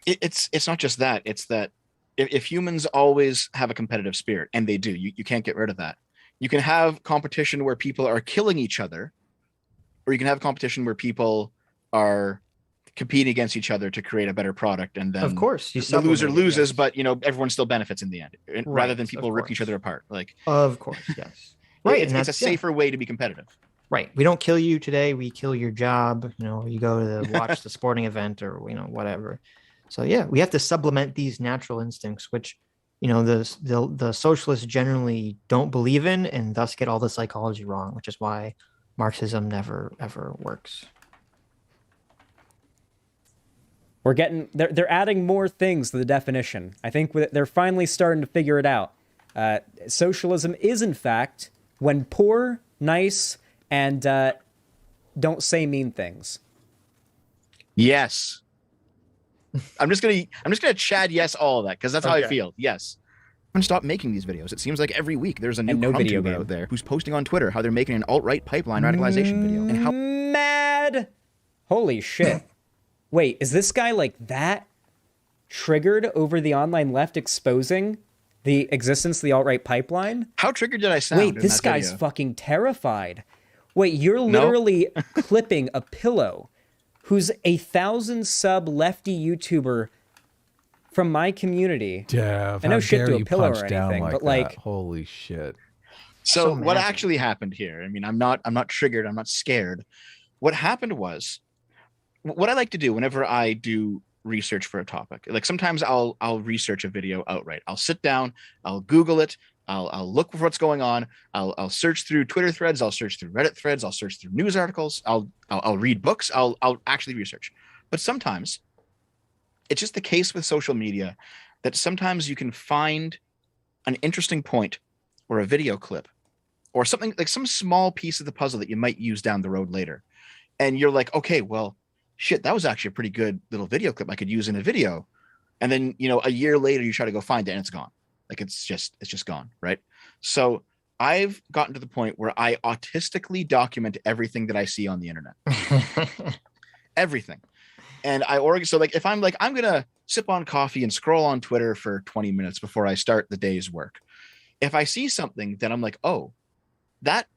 It's not just that. It's that if humans always have a competitive spirit, and they do, you can't get rid of that. You can have competition where people are killing each other, or you can have competition where people are competing against each other to create a better product, and then of course the loser loses, but everyone still benefits in the end, rather than people ripping each other apart. Like, of course, yes, right. It's a safer way to be competitive. Right. We don't kill you today. We kill your job. You go to watch the sporting event or whatever. So we have to supplement these natural instincts, which the socialists generally don't believe in, and thus get all the psychology wrong, which is why Marxism never ever works. They're adding more things to the definition. I think they're finally starting to figure it out. Socialism is, in fact, when poor, nice, and don't say mean things. Yes. I'm just gonna Chad yes all of that because that's how I feel. Yes. I'm gonna stop making these videos. It seems like every week there's a new video out there who's posting on Twitter how they're making an alt-right pipeline radicalization video and how mad. Holy shit. Wait, is this guy like that triggered over the online left exposing the existence of the alt-right pipeline? How triggered did I sound? Wait, this guy's fucking terrified. Wait, you're literally clipping a pillow who's 1,000 sub lefty YouTuber from my community. Dev, I know shit to a pillow or anything, but like, holy shit. So what actually happened here? I mean, I'm not triggered. I'm not scared. What happened was, what I like to do whenever I do research for a topic, like sometimes I'll research a video outright. I'll sit down, I'll Google it, I'll look for what's going on. I'll search through Twitter threads, I'll search through Reddit threads, I'll search through news articles, I'll read books, I'll actually research. But sometimes it's just the case with social media that sometimes you can find an interesting point or a video clip or something like some small piece of the puzzle that you might use down the road later. And you're like, okay, well, shit, that was actually a pretty good little video clip I could use in a video. And then, a year later you try to go find it and it's gone. Like it's just gone. Right. So I've gotten to the point where I autistically document everything that I see on the internet, everything. And so like, if I'm like, I'm going to sip on coffee and scroll on Twitter for 20 minutes before I start the day's work. If I see something, then I'm like, oh, that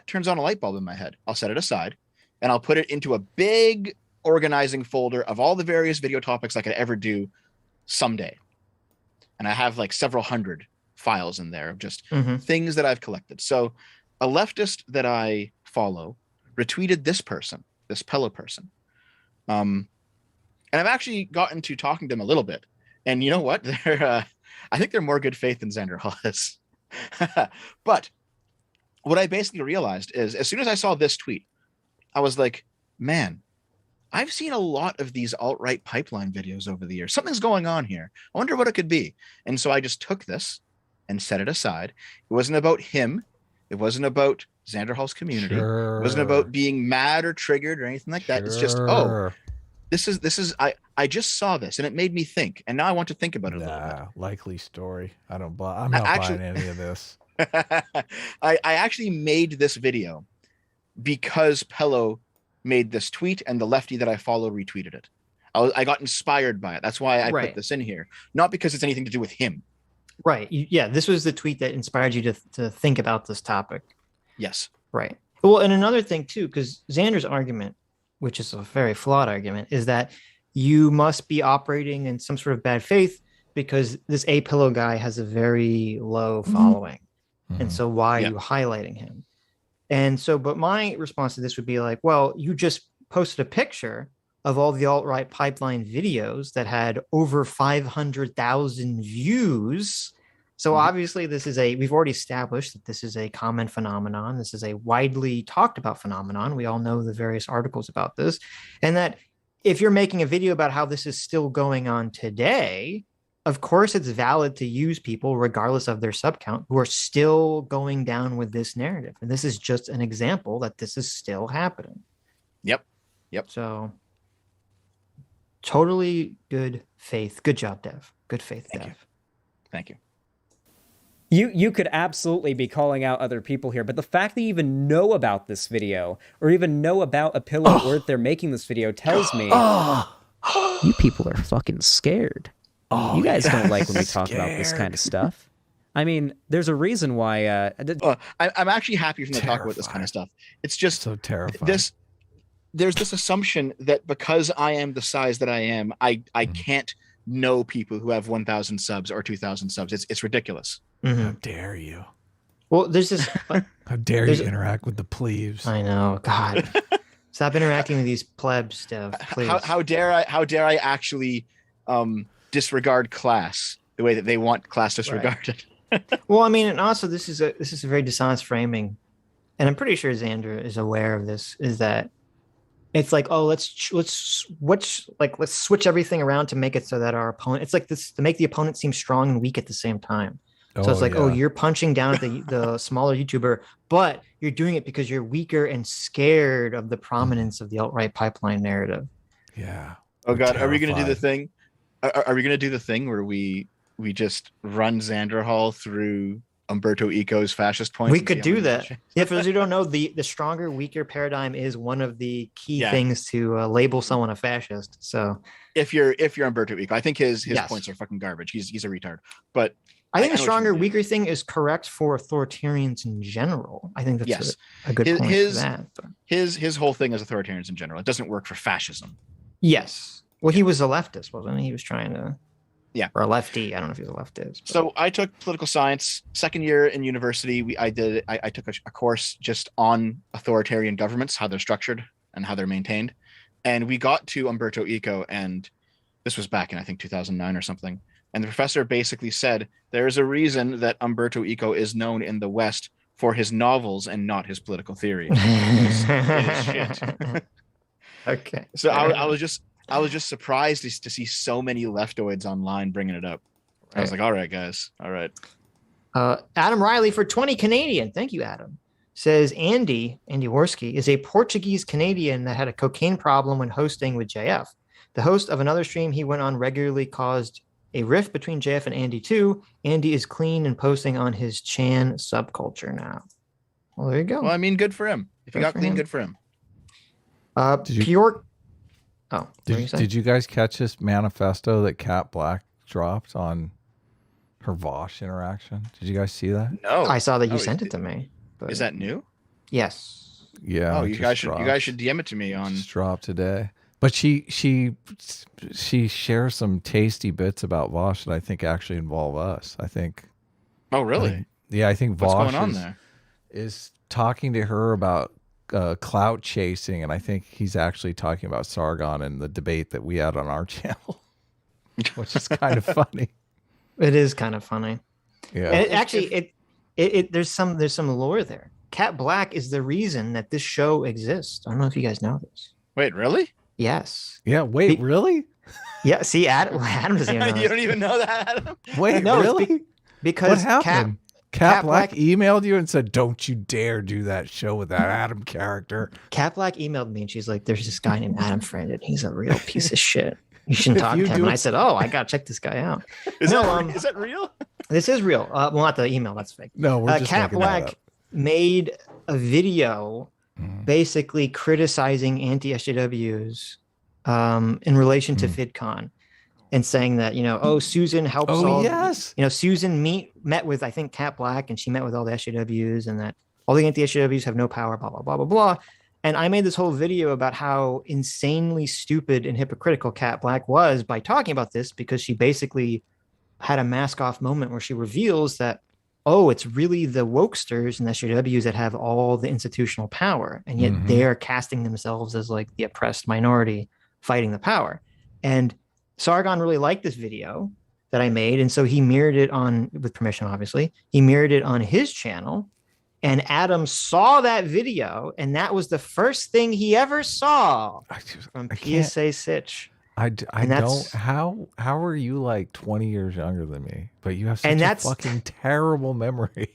turns on a light bulb in my head. I'll set it aside and I'll put it into a big organizing folder of all the various video topics I could ever do someday. And I have like several hundred files in there of just things that I've collected. So a leftist that I follow retweeted this person, this Pello person. And I've actually gotten to talking to them a little bit. And you know what? They're, I think they're more good faith than Xanderhal is. But what I basically realized is as soon as I saw this tweet, I was like, man, I've seen a lot of these alt-right pipeline videos over the years. Something's going on here. I wonder what it could be. And so I just took this and set it aside. It wasn't about him. It wasn't about Xanderhal's community. It wasn't about being mad or triggered or anything like that. It's just, oh, this is I just saw this and it made me think. And now I want to think about it a little bit. Likely story. I'm not buying any of this. I actually made this video because Pello made this tweet and the lefty that I follow retweeted it. I got inspired by it. That's why I put this in here. Not because it's anything to do with him. Right. Yeah. This was the tweet that inspired you to think about this topic. Yes. Right. Well, and another thing too, because Xander's argument, which is a very flawed argument, is that you must be operating in some sort of bad faith because this A Pillow guy has a very low following. And so why are you highlighting him? And so, but my response to this would be like, well, you just posted a picture of all the alt-right pipeline videos that had over 500,000 views. So obviously this is we've already established that this is a common phenomenon. This is a widely talked about phenomenon. We all know the various articles about this. And that if you're making a video about how this is still going on today, of course it's valid to use people regardless of their sub count who are still going down with this narrative. And this is just an example that this is still happening. Yep. So totally good faith. Good job, Dev. Good faith, Dev. Thank you. You could absolutely be calling out other people here, but the fact that you even know about this video or even know about a pillow or they're making this video tells me you people are fucking scared. You guys don't like when we talk about this kind of stuff. I mean, there's a reason why. I'm actually happy from the talk about this kind of stuff. It's just so terrifying. There's this assumption that because I am the size that I am, I can't know people who have 1,000 subs or 2,000 subs. It's ridiculous. How dare you? Well, there's this. How dare you interact with the plebes? I know. God, stop interacting with these plebs, Dev. Please. How dare I actually disregard class the way that they want class disregarded? Right. Well, I mean, and also this is a very dishonest framing, and I'm pretty sure Xander is aware of this. Is that it's like, oh, let's switch everything around to make it so that our opponent, it's like this to make the opponent seem strong and weak at the same time. So it's like, oh, you're punching down at the smaller YouTuber, but you're doing it because you're weaker and scared of the prominence of the alt-right pipeline narrative. Yeah. Oh God, are we going to do the thing? Are we going to do the thing where we just run Xanderhal through Umberto Eco's fascist points? We could do that. Yeah, for those who don't know, the stronger, weaker paradigm is one of the key things to label someone a fascist. So if you're Umberto Eco, I think his points are fucking garbage. He's a retard. But I think the stronger, weaker thing is correct for authoritarians in general. I think that's a good point for that. His whole thing is authoritarians in general. It doesn't work for fascism. Yes. Well, he was a leftist, wasn't he? He was trying to, or a lefty. I don't know if he was a leftist. But. So I took political science. Second year in university, I took a course just on authoritarian governments, how they're structured and how they're maintained. And we got to Umberto Eco, and this was back in, I think, 2009 or something. And the professor basically said, there's a reason that Umberto Eco is known in the West for his novels and not his political theory. It is shit. Okay. So I was just surprised to see so many leftoids online bringing it up. I was like, all right, guys. All right. Adam Riley for 20 Canadian. Thank you, Adam. Says Andy Warski is a Portuguese Canadian that had a cocaine problem when hosting with JF. The host of another stream he went on regularly caused a rift between JF and Andy too. Andy is clean and posting on his Chan subculture now. Well, there you go. Well, I mean, good for him. If he got clean, good for him. Did you guys catch this manifesto that Kat Black dropped on her Vosh interaction? Did you guys see that? No. I saw that you sent it to me. But... Is that new? Yes. Yeah. Oh, you guys should DM it to me on. Just dropped today. But she shares some tasty bits about Vosh that I think actually involve us. I think Oh, really? Yeah, I think What's Vosh going on there? is talking to her about clout chasing, and I think he's actually talking about Sargon and the debate that we had on our channel, which is kind of funny. It is kind of funny. Yeah. And actually, there's some lore there. Cat Black is the reason that this show exists. I don't know if you guys know this. Wait, really? Yes. Yeah. Wait, really? Yeah. See, Adam doesn't even know. You don't even know that, Adam? Wait, No, really? Because what happened? Cat Black emailed you and said, "Don't you dare do that show with that Adam character." Cat Black emailed me and she's like, "There's this guy named Adam Friend. He's a real piece of shit. You shouldn't talk to him." And I said, "Oh, I gotta check this guy out." Is that real? This is real. Well, not the email. That's fake. No, we're just Cat making that Black up. made a video basically criticizing anti-SJWs in relation to VidCon and saying that, Susan helps all. Yes. Susan met with, I think, Cat Black, and she met with all the SJWs, and that all the anti-SJWs have no power, blah, blah, blah, blah, blah. And I made this whole video about how insanely stupid and hypocritical Cat Black was by talking about this, because she basically had a mask off moment where she reveals that, oh, it's really the wokesters and the SJWs that have all the institutional power. And yet they're casting themselves as like the oppressed minority fighting the power. And Sargon really liked this video that I made. And so he mirrored it on, with permission, obviously, he mirrored it on his channel. And Adam saw that video, and that was the first thing he ever saw from PSA Sitch. I don't. How are you like 20 years younger than me? But you have such a fucking terrible memory.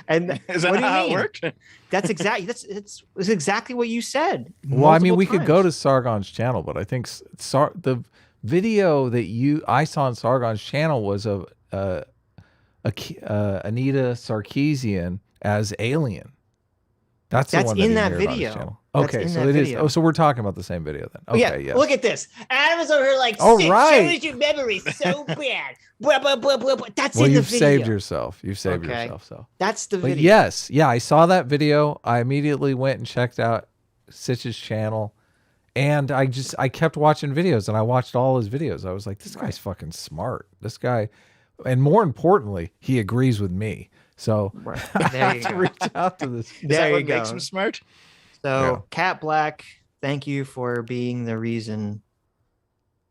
And is that how it worked? That's exactly what you said. Well, I mean, we could go to Sargon's channel, but I think the video that I saw on Sargon's channel was of Anita Sarkeesian as Alien. That's the one in that video. Okay, so it is. Oh, so we're talking about the same video then. Okay, yeah. Look at this. Adam is over here like, oh, Sitch, right. shows your memory so bad. Blah, blah, blah, blah, blah. That's well, in the you've video. saved yourself. You've saved yourself. So that's the but video. Yes, yeah, I saw that video. I immediately went and checked out Sitch's channel, and I kept watching videos, and I watched all his videos. I was like, this guy's fucking smart. This guy, and more importantly, he agrees with me. So there you go. reach out to this. Is that what makes him smart? So Cat Black, thank you for being the reason.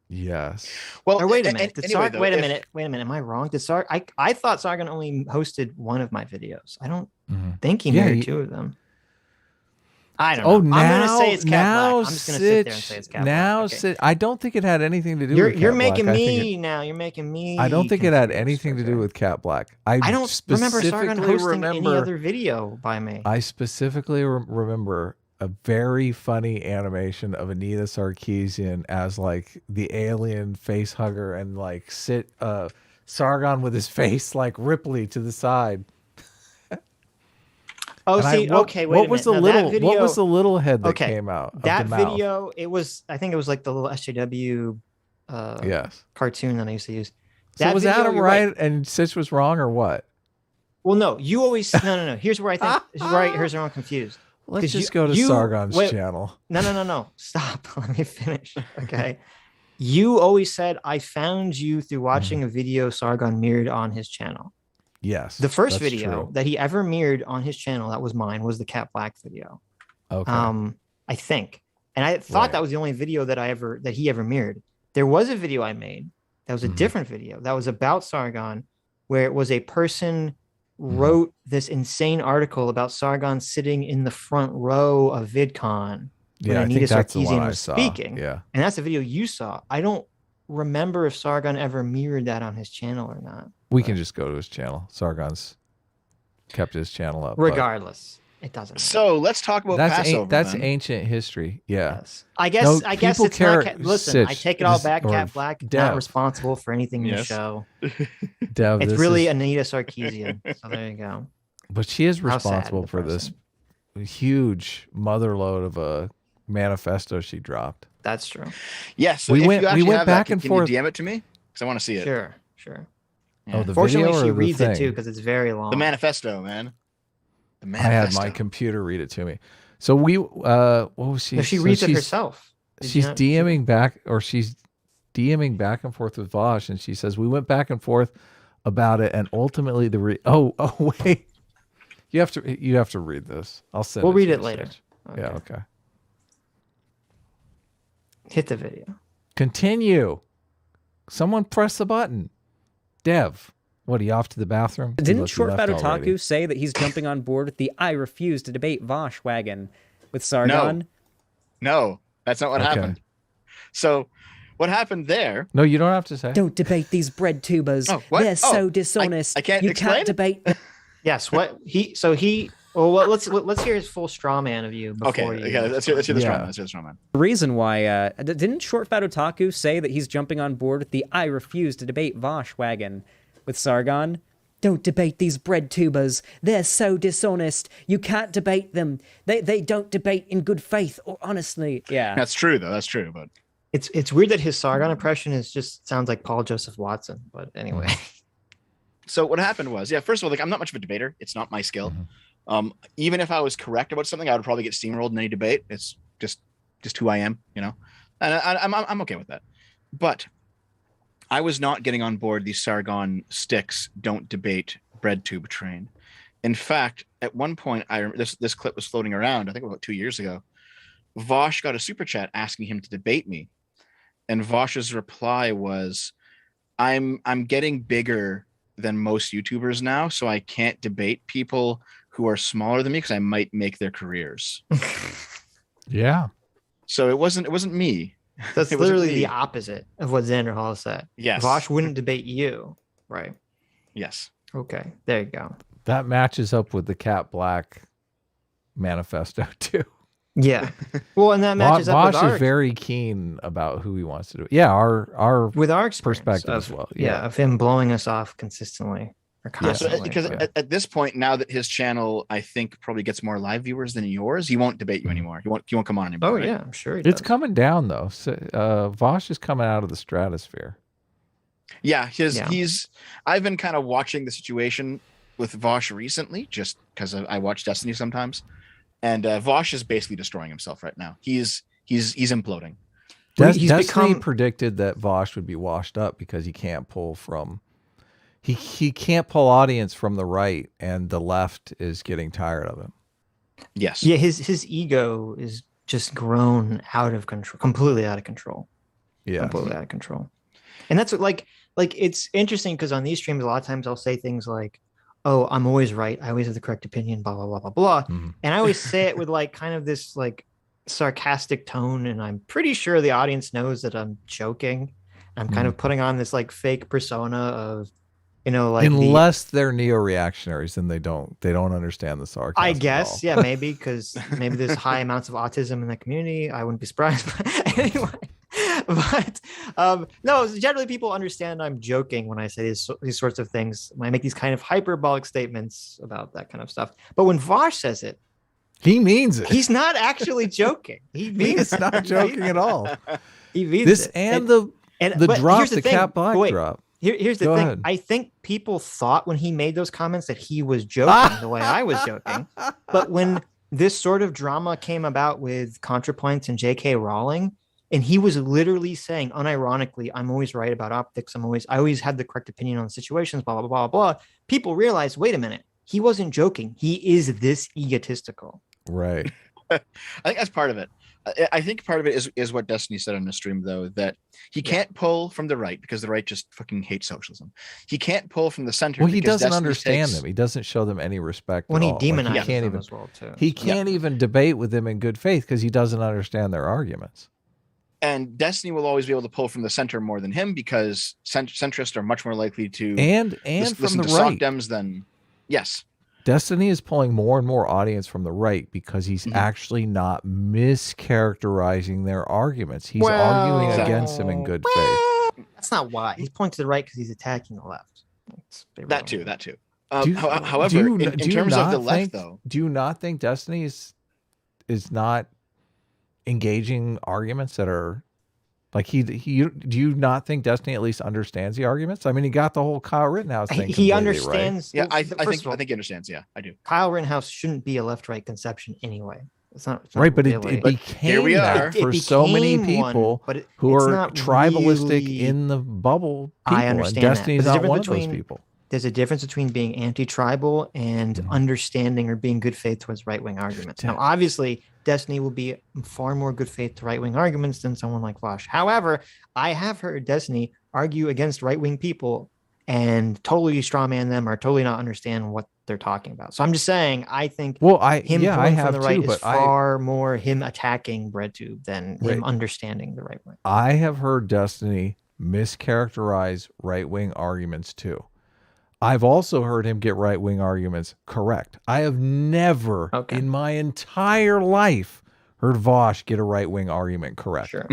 Yes. Well, or wait a minute. Wait a minute. Am I wrong? I thought Sargon only hosted one of my videos. I don't think he made two of them. I don't know. Now, I'm going to say it's Cat Black. I'm just going to sit there and Sitch, say it's Cat Black. Okay. I don't think it had anything to do with Cat You're making Black. You're making me. I don't think it had anything to do with Cat Black. I don't remember Sargon hosting any other video by me. I specifically remember a very funny animation of Anita Sarkeesian as like the alien face hugger and like Sargon with his face like Ripley to the side. Oh, what was the little head that came out? That video, I think it was like the little SJW cartoon that I used to use. So was Adam right and Sitch was wrong, or what? Well, no, you always no. Here's where I think here's where I'm confused. Let's just go to Sargon's channel. No. Stop. Let me finish. Okay. You always said I found you through watching a video Sargon mirrored on his channel. Yes. The first video that he ever mirrored on his channel, that was mine, was the Cat Black video. Okay. I think. And I thought that was the only video that he ever mirrored. There was a video I made that was a different video that was about Sargon, where it was a person wrote this insane article about Sargon sitting in the front row of VidCon when Anita Sarkeesian was speaking. Yeah. And that's the video you saw. I don't remember if Sargon ever mirrored that on his channel or not. We can just go to his channel. Sargon's kept his channel up. Regardless, it doesn't matter. So let's talk about Passover. That's ancient history. Yeah. Yes. I guess it's not. Listen, Sitch, I take it all back. Cat Black is not responsible for anything in the show. Dev, it's really Anita Sarkeesian. So there you go. But she is responsible for this huge motherload of a manifesto she dropped. That's true. Yes. So we went back and forth. Can you DM it to me? Because I want to see it. Sure. Yeah. Oh, the Fortunately, video she or reads the it too because it's very long. The manifesto, man. The manifesto. I had my computer read it to me. So what was she? No, she reads it herself. She's DMing back, or she's DMing back and forth with Vosh, and she says we went back and forth about it, and ultimately oh wait, you have to read this. I'll send. We'll read it later. Okay. Yeah. Okay. Hit the video. Continue. Someone press the button. Dev, what, are you off to the bathroom? Didn't Short Fat Otaku say that he's jumping on board with the I refuse to debate Vosh wagon with Sargon? No, that's not what happened. So what happened there? No, you don't have to say. Don't debate these bread tubers. They're so dishonest. I can't you explain can't debate them. Yes, let's hear his full straw man of you before let's hear the straw man. Let's hear the straw man. The reason why didn't Short Fat Otaku say that he's jumping on board with the I refuse to debate Vosh wagon with Sargon? Don't debate these bread tubers. They're so dishonest. You can't debate them. They don't debate in good faith or honestly. Yeah. That's true though. That's true, but it's weird that his Sargon impression sounds like Paul Joseph Watson, but anyway. So what happened was, first of all, like, I'm not much of a debater. It's not my skill. Even if I was correct about something, I would probably get steamrolled in any debate. It's just who I am, and I'm okay with that. But I was not getting on board the Sargon sticks don't debate Breadtube train. In fact, at one point, this clip was floating around, I think about 2 years ago. Vosh got a super chat asking him to debate me, and Vosh's reply was, "I'm getting bigger than most YouTubers now, so I can't debate people who are smaller than me because I might make their careers." Yeah. So it wasn't me. That's literally the opposite of what Xanderhal said. Yes. Vosh wouldn't debate you, right? Yes. Okay, there you go. That matches up with the Cat Black manifesto too. Yeah. Well, and that matches up with Vosh is very keen about who he wants to do. Yeah, our with our perspective as well. Yeah, of him blowing us off consistently or constantly. So, because at this point, now that his channel, I think, probably gets more live viewers than yours, he won't debate you anymore. He won't come on anymore. Oh right? yeah, I'm sure he does. It's coming down though. So, Vosh is coming out of the stratosphere. Yeah, I've been kind of watching the situation with Vosh recently, just because I watch Destiny sometimes. And Vosh is basically destroying himself right now. He's imploding. Destiny predicted that Vosh would be washed up because he can't pull from he can't pull audience from the right, and the left is getting tired of him. Yes. Yeah, his ego is just grown out of control, completely out of control. Yeah, completely out of control. And that's what, like it's interesting because on these streams, a lot of times I'll say things like, "Oh, I'm always right. I always have the correct opinion, blah, blah, blah, blah, blah." And I always say it with like kind of this like sarcastic tone. And I'm pretty sure the audience knows that I'm joking. I'm kind of putting on this like fake persona of, like unless they're neo-reactionaries, then they don't understand the sarcasm. I guess. Yeah, maybe because maybe there's high amounts of autism in the community. I wouldn't be surprised. But anyway. But no, generally people understand I'm joking when I say these sorts of things, when I make these kind of hyperbolic statements about that kind of stuff. But when Vosh says it, he means it. He's not actually joking. He means it's not joking at all. He means this it. And the drop, the Cat Black drop. Here's the Go thing. ahead. I think people thought when he made those comments that he was joking the way I was joking. But when this sort of drama came about with ContraPoints and J.K. Rowling, and he was literally saying, unironically, "I'm always right about optics. I always had the correct opinion on situations, blah, blah, blah, blah." People realized, wait a minute, he wasn't joking. He is this egotistical. Right. I think that's part of it. I think part of it is what Destiny said on the stream, though, that he can't pull from the right because the right just fucking hates socialism. He can't pull from the center. Well, he doesn't understand them. He doesn't show them any respect. When at he all. demonizes them even, as well, too. He can't even debate with them in good faith because he doesn't understand their arguments. And Destiny will always be able to pull from the center more than him because centrists are much more likely to and listen from the to right. SOC-Dems than yes. Destiny is pulling more and more audience from the right because he's actually not mischaracterizing their arguments. He's arguing against them in good faith. That's not why. He's pointing to the right because he's attacking the left. That too. However, in terms of the left, though, do you not think Destiny is not engaging arguments that are like do you not think Destiny at least understands the arguments? I mean, he got the whole Kyle Rittenhouse thing. He understands. Right? Yeah, I think he understands. Yeah, I do. Kyle Rittenhouse shouldn't be a left-right conception anyway. It's not right, but really. it became that for so many people who are tribalistic really, in the bubble. I understand and Destiny's that. not one of those people. there's a difference between being anti-tribal and understanding or being good faith towards right-wing arguments. Now, obviously, Destiny will be far more good faith to right-wing arguments than someone like Vosh. However, I have heard Destiny argue against right-wing people and totally strawman them or totally not understand what they're talking about. So I'm just saying, I think him pulling from the right is far more him attacking Breadtube than him understanding the right way. I have heard Destiny mischaracterize right-wing arguments too. I've also heard him get right-wing arguments correct. I have never in my entire life heard Vosh get a right-wing argument correct. Sure.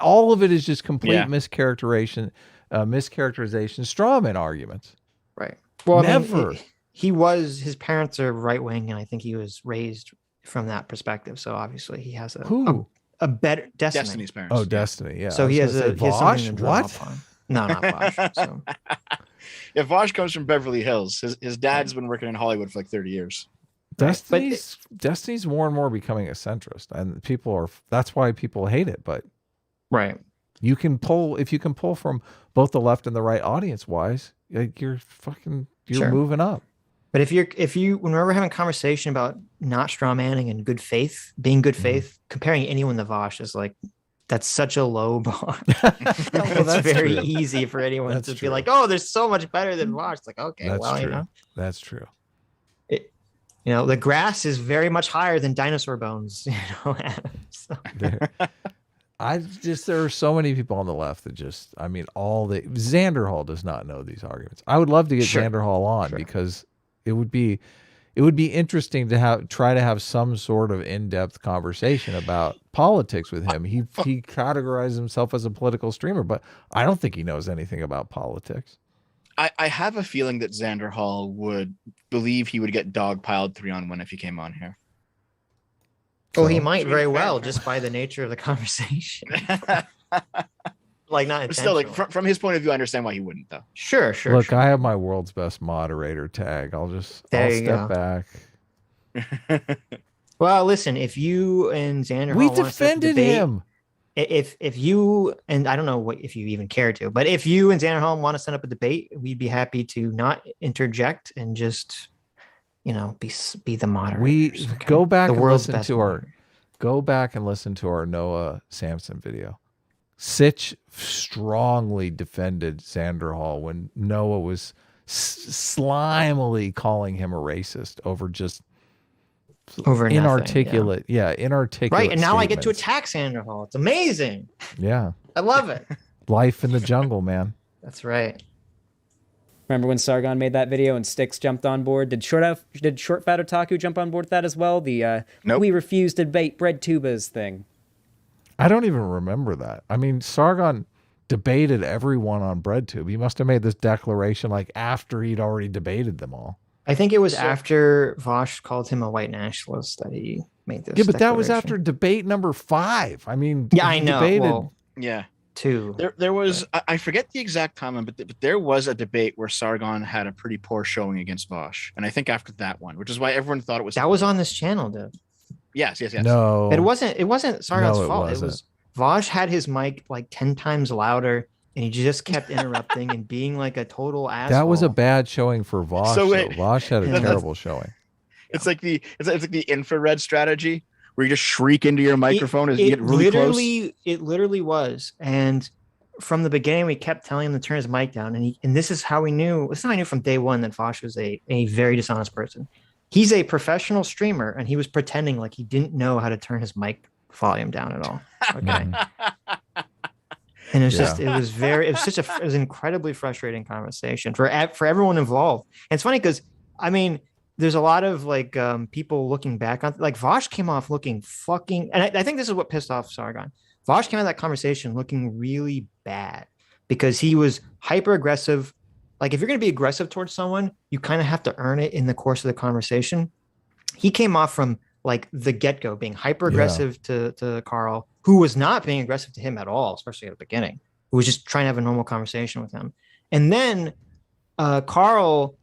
All of it is just complete mischaracterization, strawman arguments. Right. Well, never. I mean, his parents are right-wing, and I think he was raised from that perspective. So obviously he has a better Destiny's parents. Oh, Destiny. Yeah. So he has Vosh? Something to draw upon. No, not Vosh. So. If Vosh comes from Beverly Hills, his dad's been working in Hollywood for like 30 years. Destiny's more and more becoming a centrist, and that's why people hate it. But you can pull from both the left and the right audience wise, you're moving up. But if you when we're having a conversation about not strawmanning and good faith, being good faith, comparing anyone to Vosh is like, that's such a low bar. It's very easy for anyone to be like, oh, there's so much better than Vosh. It's like, okay, that's true. That's true. The grass is very much higher than dinosaur bones. So. There are so many people on the left that Xanderhal does not know these arguments. I would love to get Xanderhal on because it would be interesting to try to have some sort of in-depth conversation about politics with him. He categorizes himself as a political streamer, but I don't think he knows anything about politics. I have a feeling that Xanderhal would believe he would get dogpiled 3-on-1 if he came on here. Well, he might very well, just by the nature of the conversation. Like, not intentionally. Still, like from his point of view, I understand why he wouldn't, though. Sure. Look, I have my world's best moderator tag. I'll step back. Well, listen, if you and Xanderhal we defended him. If you, and I don't know if you even care to, but if you and Xanderhal want to set up a debate, we'd be happy to not interject and just, be the moderator. Go back and listen to our Noah Samson video. Sitch strongly defended Xanderhal when Noah was slimily calling him a racist over inarticulate. Inarticulate. Right, and now I get to attack Xanderhal. It's amazing. Yeah, I love it. Life in the jungle, man. That's right. Remember when Sargon made that video and Styx jumped on board? Did Short Fat Otaku jump on board with that as well? The nope. We refuse to debate Breadtubers thing. I don't even remember that. I mean, Sargon debated everyone on Breadtube. He must have made this declaration like after he'd already debated them all. I think it was after Vosh called him a white nationalist that he made this. Yeah, but that was after debate number 5. I mean, I know. Debated, 2. There was, I forget the exact time, but there was a debate where Sargon had a pretty poor showing against Vosh, and I think after that one, which is why everyone thought it was. That was on this channel, dude. Yes. No, it wasn't Sargon's fault. It was Vosh had his mic like 10 times louder, and he just kept interrupting and being like a total asshole. That was a bad showing for Vosh. Vosh had a terrible showing. It's like the infrared strategy where you just shriek into your microphone as you get really close. It literally was. And from the beginning, we kept telling him to turn his mic down. And this is how we knew. This is how I knew from day one that Vosh was a very dishonest person. He's a professional streamer, and he was pretending like he didn't know how to turn his mic volume down at all. Okay. And it was an incredibly frustrating conversation for everyone involved. And it's funny because, I mean, there's a lot of like people looking back on, like Vosh came off looking fucking, and I think this is what pissed off Sargon. Vosh came out of that conversation looking really bad because he was hyper aggressive. Like if you're going to be aggressive towards someone, you kind of have to earn it in the course of the conversation. He came off from like the get-go being hyper aggressive to Carl, who was not being aggressive to him at all, especially at the beginning, who was just trying to have a normal conversation with him. And then Carl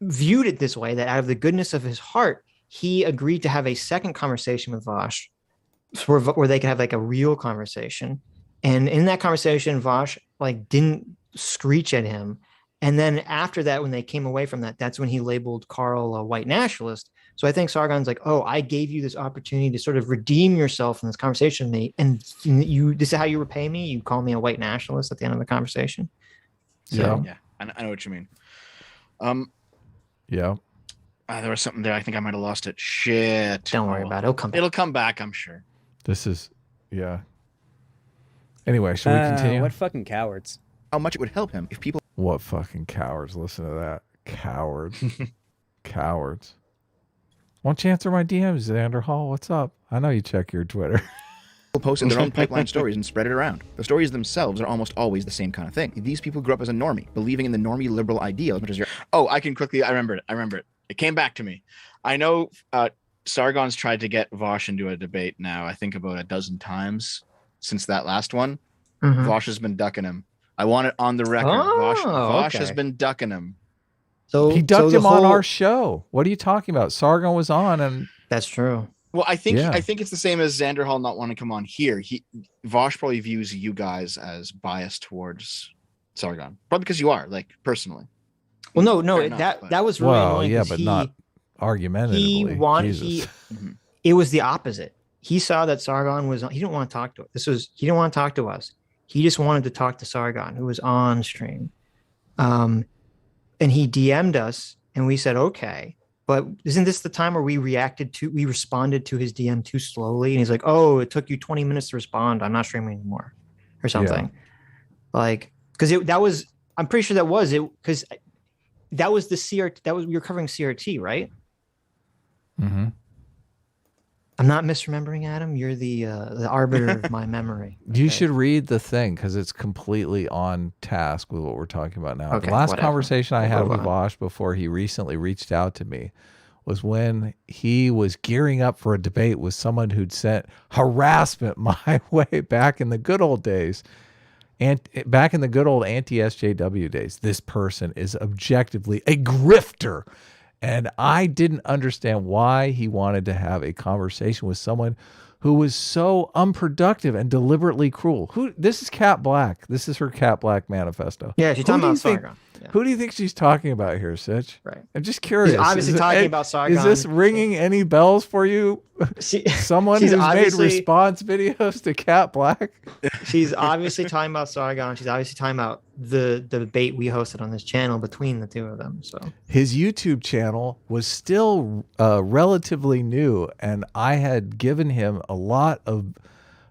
viewed it this way, that out of the goodness of his heart, he agreed to have a second conversation with Vosh where they could have like a real conversation. And in that conversation, Vosh like didn't screech at him And then after that, when they came away from that, that's when he labeled Carl a white nationalist. So I think Sargon's like, oh, I gave you this opportunity to sort of redeem yourself in this conversation with me. And this is how you repay me? You call me a white nationalist at the end of the conversation? So, yeah, I know what you mean. Yeah. There was something there. I think I might have lost it. Shit. Don't worry about it. It'll come back, I'm sure. This is, yeah. Anyway, should we continue? What fucking cowards. How much it would help him if people... What fucking cowards? Listen to that. Cowards. Cowards. Why don't you answer my DMs, Xanderhal? What's up? I know you check your Twitter. Posted their own pipeline stories and spread it around. The stories themselves are almost always the same kind of thing. These people grew up as a normie, believing in the normie liberal ideal as much as you're... Oh, I remember it. It came back to me. I know Sargon's tried to get Vosh into a debate now, I think about a dozen times since that last one. Vosh has been ducking him. I want it on the record. Vosh has been ducking him. So he ducked him on our show. What are you talking about? Sargon was on, and that's true. Well, I think it's the same as Xanderhal not wanting to come on here. Vosh probably views you guys as biased towards Sargon, probably because you are, like, personally. Well, no, that was really annoying. Yeah, but not argumentatively. It was the opposite. He saw that Sargon was on. He didn't want to talk to us. He didn't want to talk to us. He just wanted to talk to Sargon, who was on stream. And he DM'd us, and we said, okay. But isn't this the time where we responded to his DM too slowly? And he's like, oh, it took you 20 minutes to respond. I'm not streaming anymore, or something. Yeah. Like, because I'm pretty sure that was it, because that was the CRT. You're covering CRT, right? Mm-hmm. I'm not misremembering, Adam. You're the arbiter of my memory. Okay? You should read the thing because it's completely on task with what we're talking about now. Okay, the last conversation I had with Vosh before he recently reached out to me was when he was gearing up for a debate with someone who'd sent harassment my way back in the good old days. And back in the good old anti-SJW days, this person is objectively a grifter. And I didn't understand why he wanted to have a conversation with someone who was so unproductive and deliberately cruel. This is Cat Black. This is her Cat Black manifesto. Yeah, she's talking about Sargon. Yeah. Who do you think she's talking about here, Sitch? Right. I'm just curious. She's obviously talking about Sargon. Is this ringing any bells for you? Someone who's made response videos to Cat Black? She's obviously talking about Sargon. She's obviously talking about the debate we hosted on this channel between the two of them. So his YouTube channel was still relatively new, and I had given him a lot of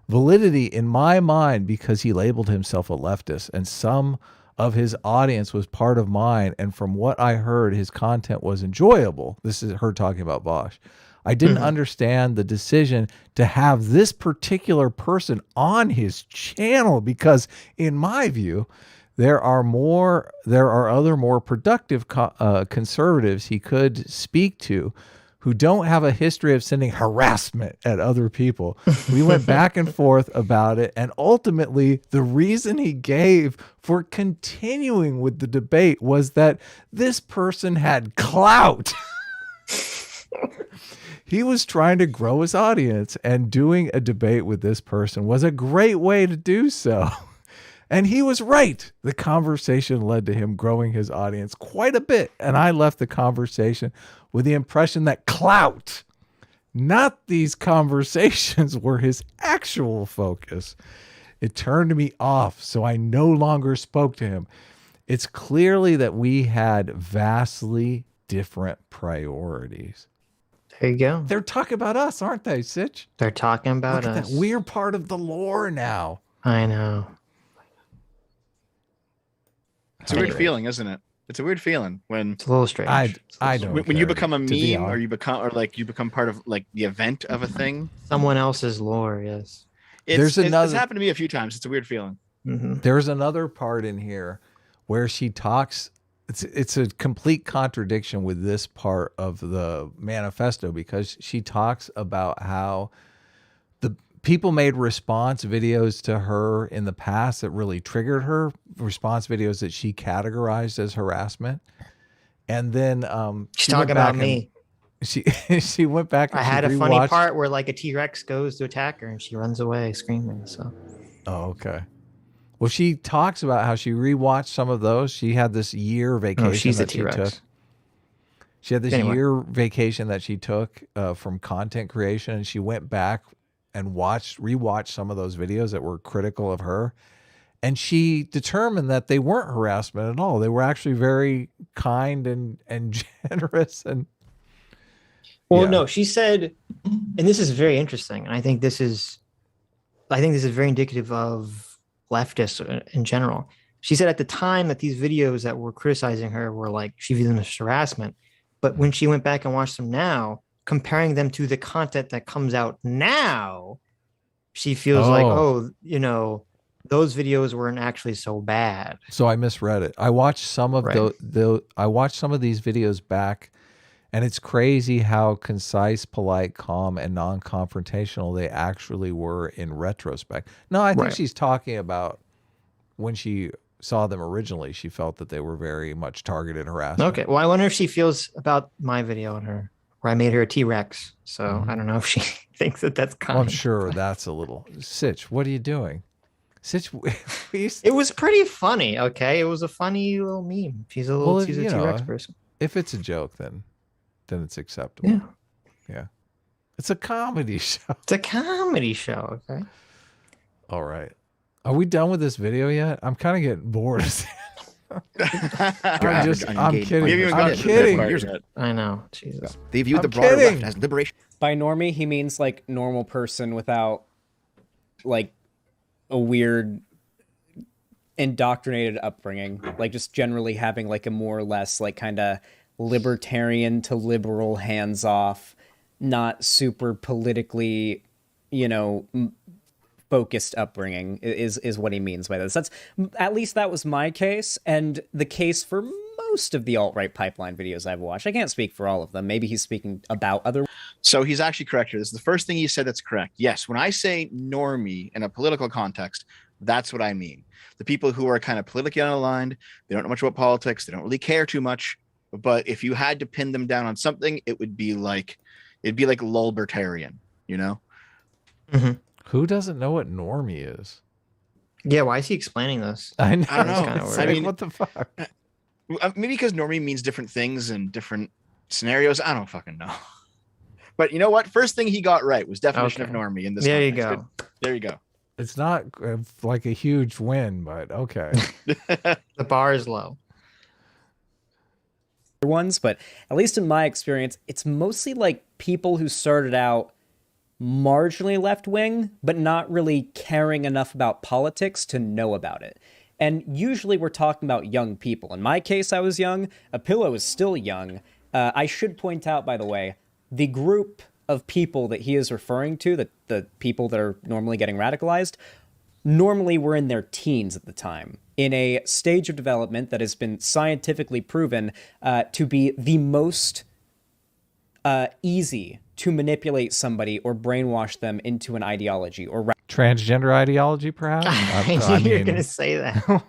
validity in my mind because he labeled himself a leftist, and some of his audience was part of mine. And from what I heard, his content was enjoyable. This is her talking about Vosh. I didn't understand the decision to have this particular person on his channel because, in my view, there are other more productive conservatives he could speak to who don't have a history of sending harassment at other people. We went back and forth about it, and ultimately the reason he gave for continuing with the debate was that this person had clout. He was trying to grow his audience, and doing a debate with this person was a great way to do so. And he was right. The conversation led to him growing his audience quite a bit. And I left the conversation with the impression that clout, not these conversations, were his actual focus. It turned me off, so I no longer spoke to him. It's clearly that we had vastly different priorities. There you go. They're talking about us, aren't they, Sitch? They're talking about us. We're part of the lore now. I know. It's a weird feeling, isn't it? It's a weird feeling when it's a little strange. I don't. When you become a meme, or you become part of like the event of a thing. Someone else's lore, yes. It's happened to me a few times. It's a weird feeling. Mm-hmm. There's another part in here where she talks. It's a complete contradiction with this part of the manifesto because she talks about how the people made response videos to her in the past that really triggered her, response videos that she categorized as harassment. And then she's talking about me. She went back and I had a funny part where like a T-Rex goes to attack her and she runs away screaming. So okay. Well, she talks about how she rewatched some of those. She had this year vacation she's a that she T-Rex. took. She had this year vacation that she took from content creation, and she went back and rewatched some of those videos that were critical of her. And she determined that they weren't harassment at all. They were actually very kind and generous. And no, she said, and this is very interesting, and I think this is very indicative of leftists in general. She said at the time that these videos that were criticizing her were like, she viewed them as harassment. But when she went back and watched them now, comparing them to the content that comes out now, she feels like, those videos weren't actually so bad. So I misread it. I watched some of I watched some of these videos back, and it's crazy how concise, polite, calm, and non-confrontational they actually were in retrospect. No, I think she's talking about when she saw them originally, she felt that they were very much targeted harassment. Okay. Well, I wonder if she feels about my video on her, where I made her a T-Rex. So I don't know if she thinks that that's kind. Well, I'm sure that's a little. Sitch, what are you doing? Sitch, it was pretty funny. Okay. It was a funny little meme. She's a T-Rex person. If it's a joke, then it's acceptable. Yeah. It's a comedy show. It's a comedy show. Okay. All right. Are we done with this video yet? I'm kind of getting bored. I'm kidding. I know. Jesus. They view the broader left as liberation. By normie, he means like normal person without like a weird indoctrinated upbringing. Like just generally having like a more or less like kind of libertarian to liberal hands off, not super politically, focused upbringing is what he means by this. That's at least that was my case, and the case for most of the alt-right pipeline videos I've watched. I can't speak for all of them. Maybe he's speaking about other. So he's actually correct here. This is the first thing he said that's correct. Yes, when I say normie in a political context, that's what I mean. The people who are kind of politically unaligned, they don't know much about politics, they don't really care too much. But if you had to pin them down on something, it'd be like lulbertarian, Mm-hmm. Who doesn't know what normie is? Yeah, why is he explaining this? I know. I don't know. I mean, what the fuck? Maybe because normie means different things in different scenarios. I don't fucking know. But you know what? First thing he got right was definition of normie in this. There context. you go. There you go. It's not like a huge win, but okay. The bar is low. Ones, but at least in my experience, it's mostly like people who started out marginally left-wing, but not really caring enough about politics to know about it. And usually we're talking about young people. In my case, I was young. Apillo is still young. I should point out, by the way, the group of people that he is referring to, the people that are normally getting radicalized, normally were in their teens at the time, in a stage of development that has been scientifically proven to be the most easy to manipulate somebody or brainwash them into an ideology or transgender ideology, perhaps. I knew you were going to say that.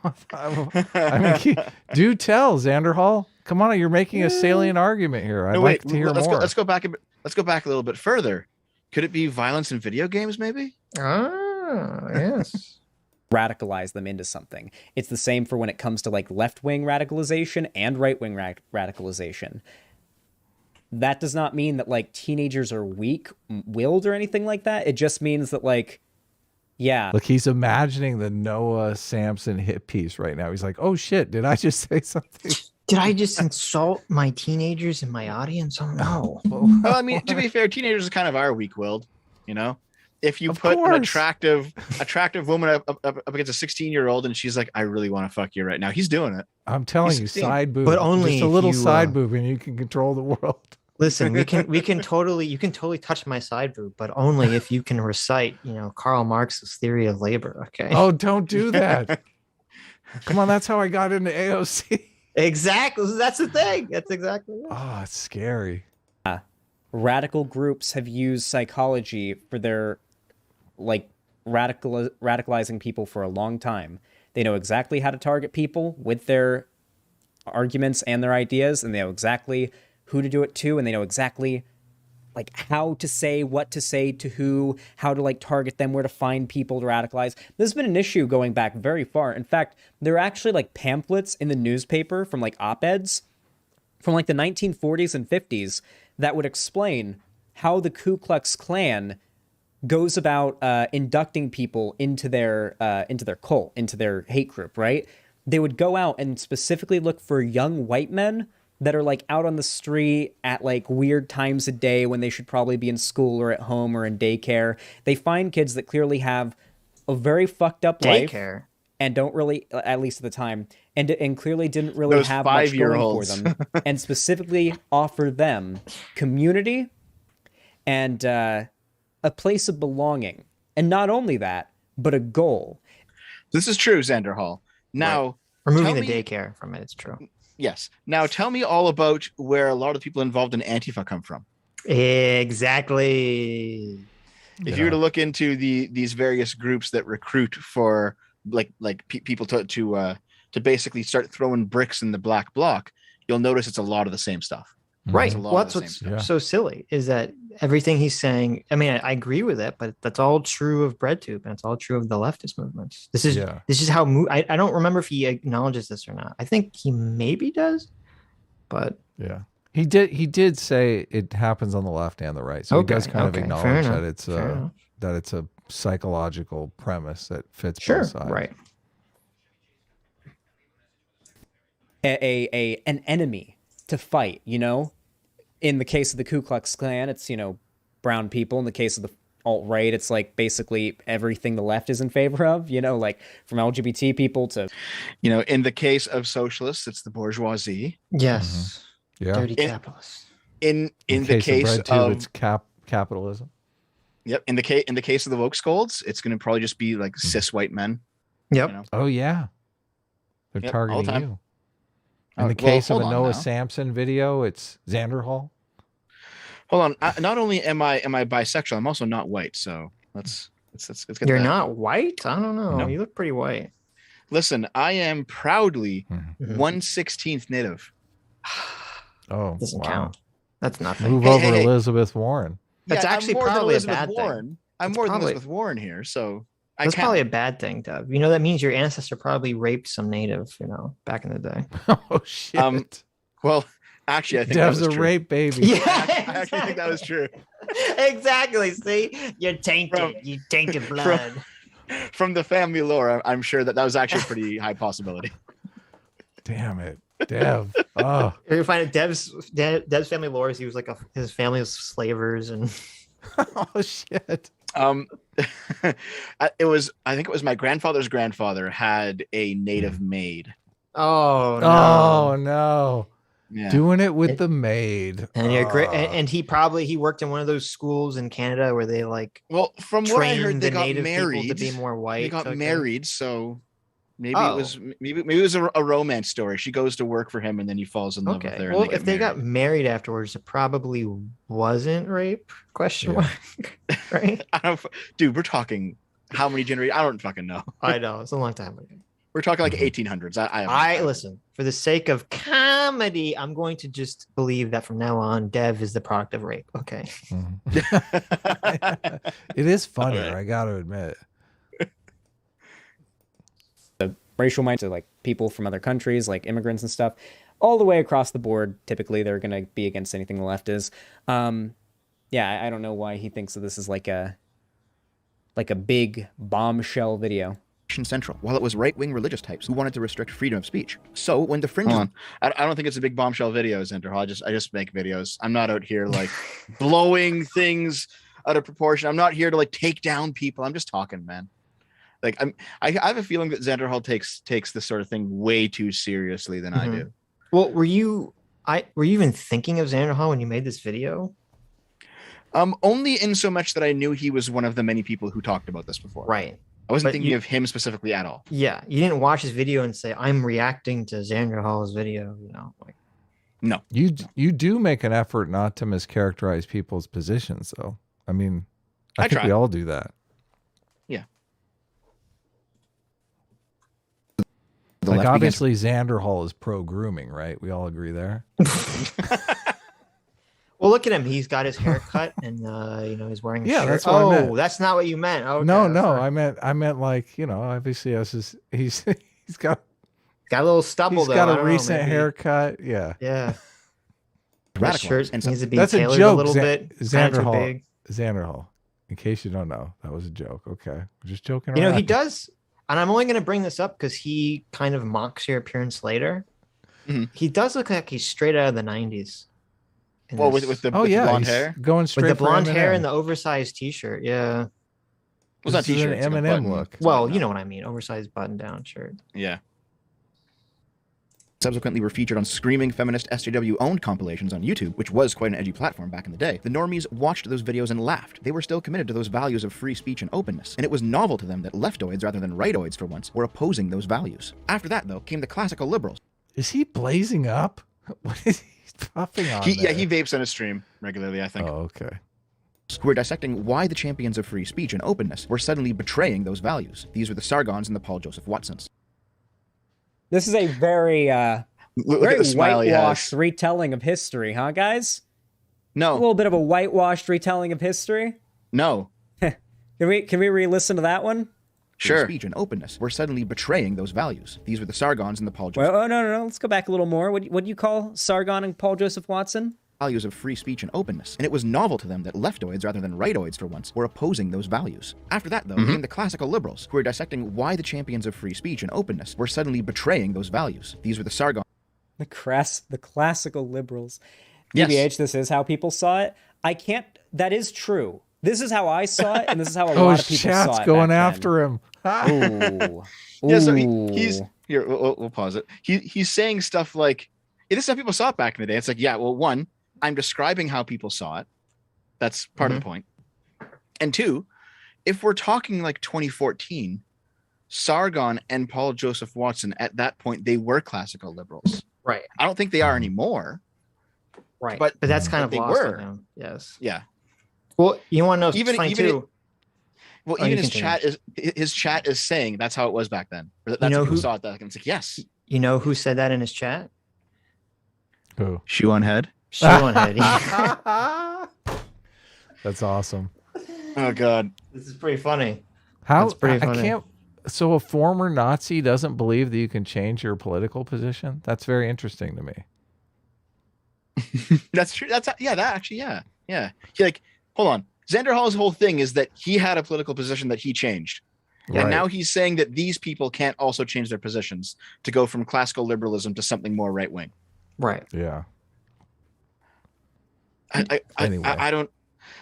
I mean, do tell, Xanderhal. Come on, you're making a salient argument here. I'd like to hear more. Let's go back a little bit further. Could it be violence in video games, maybe? Yes. Radicalize them into something. It's the same for when it comes to like left-wing radicalization and right-wing radicalization. That does not mean that like teenagers are weak-willed or anything like that. It just means that like, yeah. Look, he's imagining the Noah Samson hit piece right now. He's like, oh shit, did I just say something? Did I just insult my teenagers in my audience? Oh no. Well, I mean, to be fair, teenagers kind of are weak-willed, If you put an attractive woman up against a 16-year-old and she's like, I really want to fuck you right now, he's doing it. I'm telling you, side boob. But only just a little side boob and you can control the world. Listen, you can totally touch my side boob, but only if you can recite, Karl Marx's theory of labor. Okay. Oh, don't do that. Come on, that's how I got into AOC. Exactly. That's the thing. That's exactly it. Oh, it's scary. Radical groups have used psychology for their like radicalizing people for a long time. They know exactly how to target people with their arguments and their ideas, and they know exactly who to do it to, and they know exactly like how to say, what to say to who, how to like target them, where to find people to radicalize. This has been an issue going back very far. In fact, there are actually like pamphlets in the newspaper from like op-eds from like the 1940s and 50s that would explain how the Ku Klux Klan goes about inducting people into their cult, into their hate group, right? They would go out and specifically look for young white men that are like out on the street at like weird times of day when they should probably be in school or at home or in daycare. They find kids that clearly have a very fucked up life and don't really, at least at the time, and clearly didn't really have much going for them, and specifically offer them community and a place of belonging. And not only that, but a goal. This is true, Xanderhal. Now, removing the daycare from it, it's true. Yes. Now tell me all about where a lot of people involved in Antifa come from. Exactly. If you were to look into these various groups that recruit for people to basically start throwing bricks in the black bloc, you'll notice it's a lot of the same stuff. Right. Well, that's what's so silly is that everything he's saying, I mean, I agree with it, but that's all true of Breadtube and it's all true of the leftist movements. This is how I don't remember if he acknowledges this or not. I think he maybe does, but yeah, he did say it happens on the left and the right. So he does kind of acknowledge that it's a psychological premise that fits both sides. Right. An enemy to fight, you know? In the case of the Ku Klux Klan, it's, you know, brown people. In the case of the alt-right, it's like basically everything the left is in favor of, you know, like from LGBT people to... You know, in the case of socialists, it's the bourgeoisie. Yes. Yeah. Dirty capitalists. In the case of it's capitalism. Yep. In the case of the woke scolds, it's going to probably just be like cis white men. Yep. You know? Oh, yeah. They're targeting you. In the Well, case of a Noah Samson video, it's Xanderhal. Hold on. Not only am I bisexual, I'm also not white. So let's get You're that. Not white? I don't know. No. You look pretty white. Listen, I am proudly 1/16 native. Oh, doesn't count. That's nothing. Move over Elizabeth Warren. That's actually probably a bad thing. I'm more than Elizabeth Warren here, so that's probably a bad thing, Dov. You know, that means your ancestor probably raped some native, you know, back in the day. Oh shit. Well, actually, I think Dev's a rape baby. Yeah, I actually think that was true. Exactly. See, you're tainted. You tainted blood. From the family lore, I'm sure that was actually a pretty high possibility. Damn it, Dev. Oh, you find it. Dev's family lore is he was like his family was slavers and. Oh shit. I think it was my grandfather's grandfather had a native maid. Oh no. Oh no. Yeah. Doing it with the maid. And you're great. And he worked in one of those schools in Canada where they like from what I heard, they got native married to be more white. They got married, so maybe it was a romance story. She goes to work for him and then he falls in love with her. Well, if they got married afterwards, it probably wasn't rape? Question mark. Right? Dude, we're talking how many generations? I don't fucking know. I know, it's a long time ago. We're talking like 1800s. I listen, for the sake of comedy, I'm going to just believe that from now on, Dev is the product of rape. Okay. It is funny, I gotta admit. The racial minds of like people from other countries, like immigrants and stuff, all the way across the board, typically they're going to be against anything the left is. Yeah, I don't know why he thinks that this is like a big bombshell video. Central, while it was right-wing religious types who wanted to restrict freedom of speech. So when the fringe... I don't think it's a big bombshell video, Xanderhal. I just make videos. I'm not out here like blowing things out of proportion. I'm not here to like take down people. I'm just talking, man. Like I have a feeling that Xanderhal takes this sort of thing way too seriously than I do. Well, were you even thinking of Xanderhal when you made this video? Only in so much that I knew he was one of the many people who talked about this before. Right. I wasn't thinking of him specifically at all. Yeah, you didn't watch his video and say, "I'm reacting to Xanderhal's video." You know, like no. You do make an effort not to mischaracterize people's positions, though. I mean, I think we all do that. Yeah. Like obviously, Xanderhal is pro grooming, right? We all agree there. Well, look at him. He's got his hair cut, and he's wearing a shirt. That's what I meant. That's not what you meant. Okay, no. I meant like obviously he's got a little stubble. He's got a recent haircut. Yeah. Yeah. That shirt needs to be that's tailored a joke. A little bit. Xanderhal. In case you don't know, that was a joke. Okay, we're just joking around. He does, and I'm only going to bring this up because he kind of mocks your appearance later. Mm-hmm. He does look like he's straight out of the 90s. Well, with the blonde hair, going straight with the blonde hair and the oversized T-shirt. Yeah, was that T-shirt? An Eminem look. Well, you know what I mean. Oversized button-down shirt. Yeah. Subsequently were featured on screaming feminist SJW-owned compilations on YouTube, which was quite an edgy platform back in the day. The normies watched those videos and laughed. They were still committed to those values of free speech and openness, and it was novel to them that leftoids, rather than rightoids for once, were opposing those values. After that, though, came the classical liberals. Is he blazing up? What is he puffing on? Yeah, he vapes on his stream regularly, I think. Oh, okay. Who were dissecting why the champions of free speech and openness were suddenly betraying those values. These were the Sargons and the Paul Joseph Watsons. This is a very whitewashed retelling of history, huh, guys? No. A little bit of a whitewashed retelling of history? No. Can we re-listen to that one? Sure. Speech and openness were suddenly betraying those values. These were the Sargons and the Paul Joseph. Well, no. Let's go back a little more. What do you call Sargon and Paul Joseph Watson? Values of free speech and openness, and it was novel to them that leftoids, rather than rightoids for once, were opposing those values. After that, though, came the classical liberals, who were dissecting why the champions of free speech and openness were suddenly betraying those values. These were the Sargon. The classical liberals. Yes. DBH, this is how people saw it. That is true. This is how I saw it, and this is how a lot of people saw it. Chat's going after him. Ooh. Yeah, so he's here. We'll pause it. He's saying stuff like, this is how people saw it back in the day. It's like, yeah, well, one, I'm describing how people saw it. That's part of the point. And two, if we're talking like 2014, Sargon and Paul Joseph Watson, at that point, they were classical liberals. Right. I don't think they are anymore. Right. But that's kind of they lost were. on him. Yes. Yeah. Well, you want to know even his chat is saying that's how it was back then. That's how people saw it back then. It's like, yes. You know who said that in his chat? Who? Shoe on head. Shoe on head. That's awesome. Oh God. This is pretty funny. How? That's pretty funny. I can't. So a former Nazi doesn't believe that you can change your political position? That's very interesting to me. That's true. Yeah. Like, hold on. Xanderhal's whole thing is that he had a political position that he changed. Right. And now he's saying that these people can't also change their positions to go from classical liberalism to something more right wing. Right. Yeah. Anyway. I don't.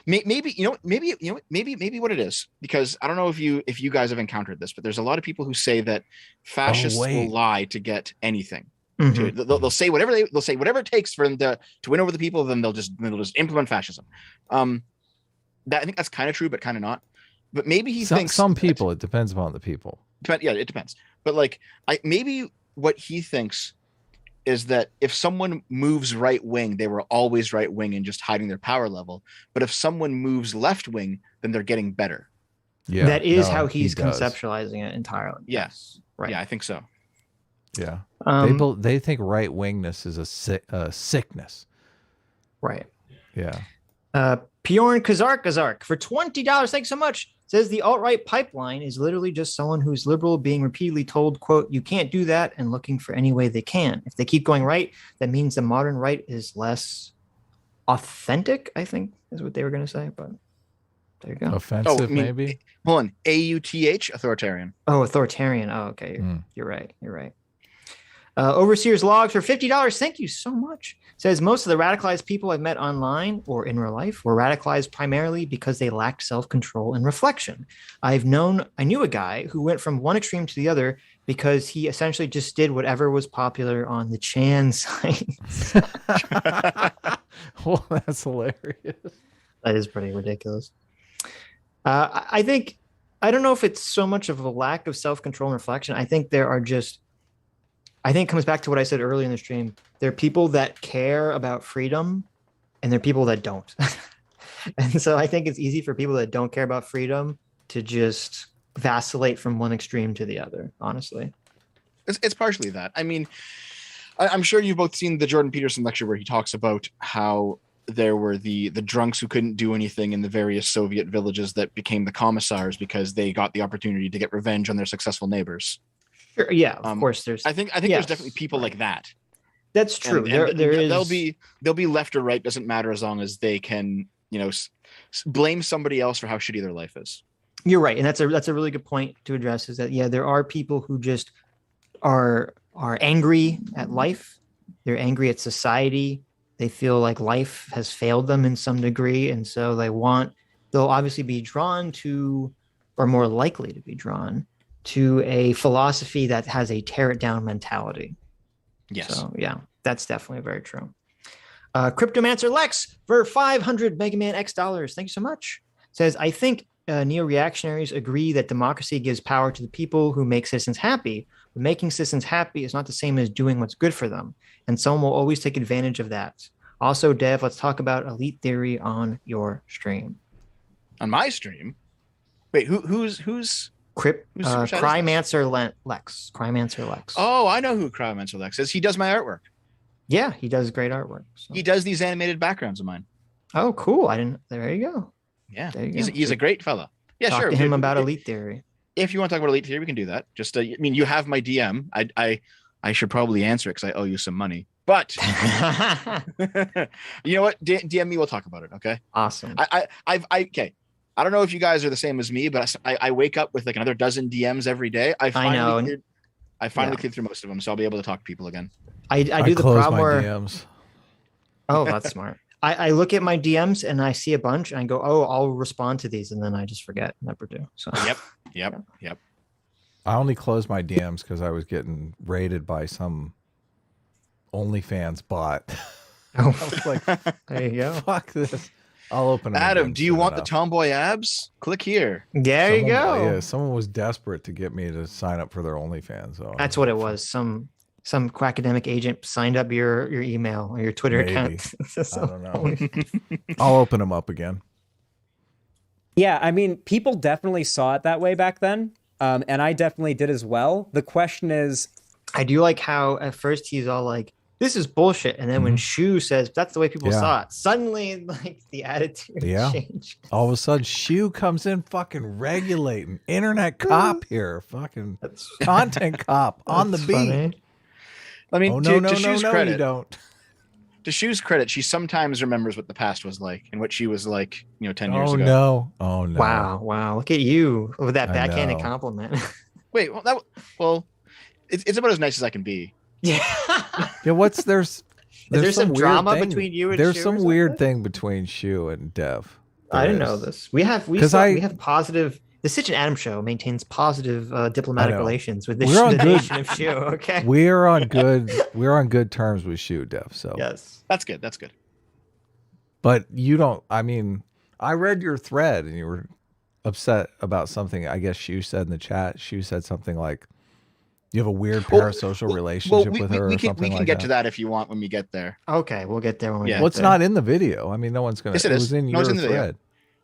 Maybe what it is, because I don't know if you guys have encountered this, but there's a lot of people who say that fascists will lie to get anything. Mm-hmm. They'll say whatever it takes for them to win over the people. Then they'll just implement fascism. I think that's kind of true, but kind of not. But maybe he thinks some people. It depends upon the people. Yeah, it depends. But like, maybe what he thinks is that if someone moves right wing, they were always right wing and just hiding their power level. But if someone moves left wing, then they're getting better. Yeah, that is how he's conceptualizing it entirely. Yes, right. Yeah, I think so. Yeah, they think right wingness is a sickness. Right. Yeah. Bjorn Kazark for $20. Thanks so much. Says the alt-right pipeline is literally just someone who's liberal being repeatedly told, quote, you can't do that, and looking for any way they can. If they keep going right, that means the modern right is less authentic, I think is what they were going to say. But there you go. Offensive, maybe? Hold on. AUTH, authoritarian. Oh, authoritarian. Oh, okay. You're right. Overseer's Logs for $50. Thank you so much. Says most of the radicalized people I've met online or in real life were radicalized primarily because they lacked self-control and reflection. I knew a guy who went from one extreme to the other because he essentially just did whatever was popular on the Chan sites. Well, that's hilarious. That is pretty ridiculous. I don't know if it's so much of a lack of self-control and reflection. I think it comes back to what I said earlier in the stream. There are people that care about freedom and there are people that don't. And so I think it's easy for people that don't care about freedom to just vacillate from one extreme to the other, honestly. It's partially that. I mean, I'm sure you've both seen the Jordan Peterson lecture where he talks about how there were the drunks who couldn't do anything in the various Soviet villages that became the commissars because they got the opportunity to get revenge on their successful neighbors. Sure, yeah, of course. I think there's definitely people like that. That's true. And they'll be left or right, doesn't matter as long as they can, blame somebody else for how shitty their life is. You're right, and that's a really good point to address. Is that there are people who just are angry at life. They're angry at society. They feel like life has failed them in some degree, and so they'll obviously be drawn to, or more likely to be drawn to, a philosophy that has a tear it down mentality. Yes. So yeah, that's definitely very true. Cryptomancer Lex for 500 Mega Man X dollars. Thank you so much. Says, I think neo-reactionaries agree that democracy gives power to the people who make citizens happy, but making citizens happy is not the same as doing what's good for them, and someone will always take advantage of that. Also, Dev, let's talk about elite theory on your stream. On my stream? Wait, who's Crymancer Lex. Crymancer Lex. Oh, I know who Crymancer Lex is. He does my artwork. Yeah, he does great artwork. So. He does these animated backgrounds of mine. Oh, cool. There you go. Yeah, he's a great fella. Yeah, Talk sure. to him about elite theory. If you want to talk about elite theory, we can do that. Just, you have my DM. I should probably answer it because I owe you some money. But you know what? DM me. We'll talk about it. Okay. Awesome. Okay. I don't know if you guys are the same as me, but I wake up with like another dozen DMs every day. I finally cleared through most of them, so I'll be able to talk to people again. I do the problem where DMs. Oh, that's smart. I look at my DMs and I see a bunch and I go, oh, I'll respond to these, and then I just forget, never do. So Yep. I only closed my DMs because I was getting raided by some OnlyFans bot. Oh, I was like, there you go. Fuck this. I'll open it. Adam, do you want the tomboy abs? Click here. There you go. Yeah, someone was desperate to get me to sign up for their OnlyFans. So that's what it was. Some quackademic agent signed up your email or your Twitter account. I don't know. I'll open them up again. Yeah, I mean, people definitely saw it that way back then, and I definitely did as well. The question is, I do like how at first he's all like, this is bullshit, and then when Shu says that's the way people saw it, suddenly like the attitude changed. All of a sudden Shu comes in fucking regulating, internet cop here, fucking content cop on the beat. Funny. I mean, to Shu's credit, you don't. To Shu's credit, she sometimes remembers what the past was like and what she was like, 10 years ago. Oh no! Wow! Look at you with that backhanded compliment. Wait, it's about as nice as I can be. Yeah. Yeah. There's some drama between you and there's Shu some weird thing between Shu and Dev. I didn't know this. We have positive. The Sitch and Adam show maintains positive diplomatic relations with the nation of Shu. Okay, we're on good terms with Shu, Dev. So yes, that's good. That's good. But you don't. I mean, I read your thread and you were upset about something. I guess Shu said in the chat. Shu said something like, you have a weird parasocial relationship with her. We can get to that if you want when we get there. Okay, we'll get there when we get there. Well, it's not in the video. I mean, no one's going to. Yes, it is. It was in your thread.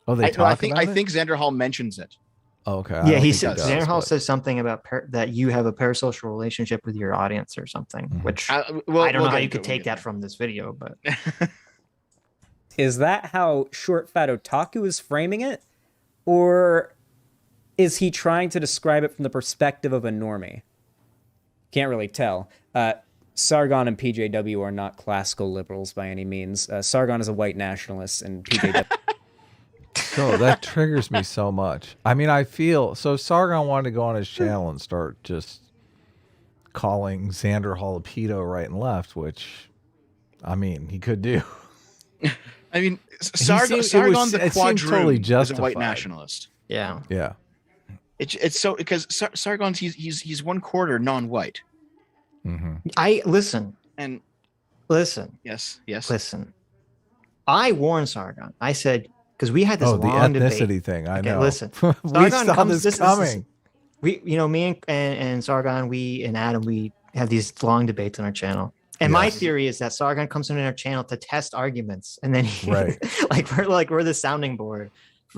Oh, they talk about it? I think Xanderhall mentions it. Oh, okay. Yeah, he said Xanderhall says something about that you have a parasocial relationship with your audience or something, which I don't know how you could take that from this video, but is that how Short Fat Otaku is framing it, or is he trying to describe it from the perspective of a normie? Can't really tell. Sargon and PJW are not classical liberals by any means. Sargon is a white nationalist, and PJW. So that triggers me so much. I mean, so Sargon wanted to go on his channel and start just calling Xanderhal a pedo right and left, which, I mean, he could do. I mean, Sargon the Quadroon is a white nationalist. Yeah. Yeah. It's so because Sargon's he's 1/4 non-white. Mm-hmm. Listen. Yes. Listen. I warned Sargon. I said, because we had this long debate. The ethnicity thing. I know. Listen, we saw this coming. Me and Sargon, we and Adam, we have these long debates on our channel. And my theory is that Sargon comes in our channel to test arguments, and then we're the sounding board,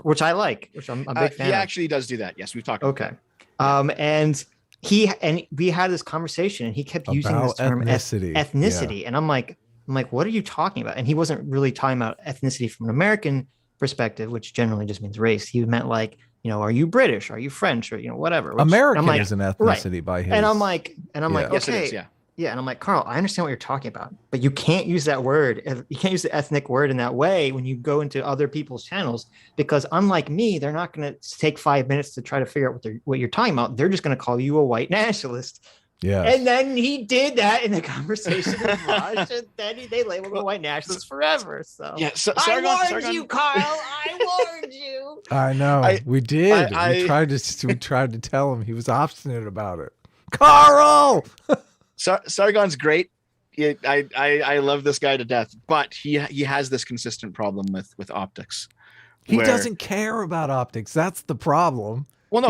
which I like, which I'm a big fan. He actually does do that. Yes, we've talked about that. And we had this conversation, and he kept using this term ethnicity, and I'm like, I'm like, what are you talking about? And he wasn't really talking about ethnicity from an American perspective, which generally just means race. He meant like, are you British? Are you French? Or, whatever. American like, is an ethnicity by his. And I'm like, yes, okay. it is, yeah. Yeah. And I'm like, Carl, I understand what you're talking about, but you can't use that word. You can't use the ethnic word in that way when you go into other people's channels, because unlike me, they're not going to take 5 minutes to try to figure out what you're talking about. They're just going to call you a white nationalist. Yeah. And then he did that in the conversation with Raj, and then they labeled him white nationalist forever. So yeah, I warned you, Carl. I warned you. I know. We did. We tried to tell him. He was obstinate about it. Carl. Sargon's great. I love this guy to death, but he has this consistent problem with optics. He doesn't care about optics. That's the problem. Well, no,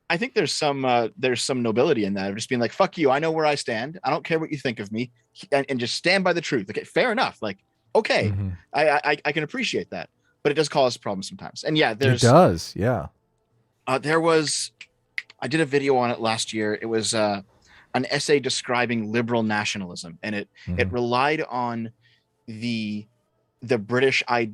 I think there's some nobility in that, of just being like, fuck you, I know where I stand, I don't care what you think of me, and just stand by the truth. Okay, fair enough. Like, okay, I can appreciate that, but it does cause problems sometimes. And yeah, it does. Yeah. I did a video on it last year. It was an essay describing liberal nationalism, and it relied on the British the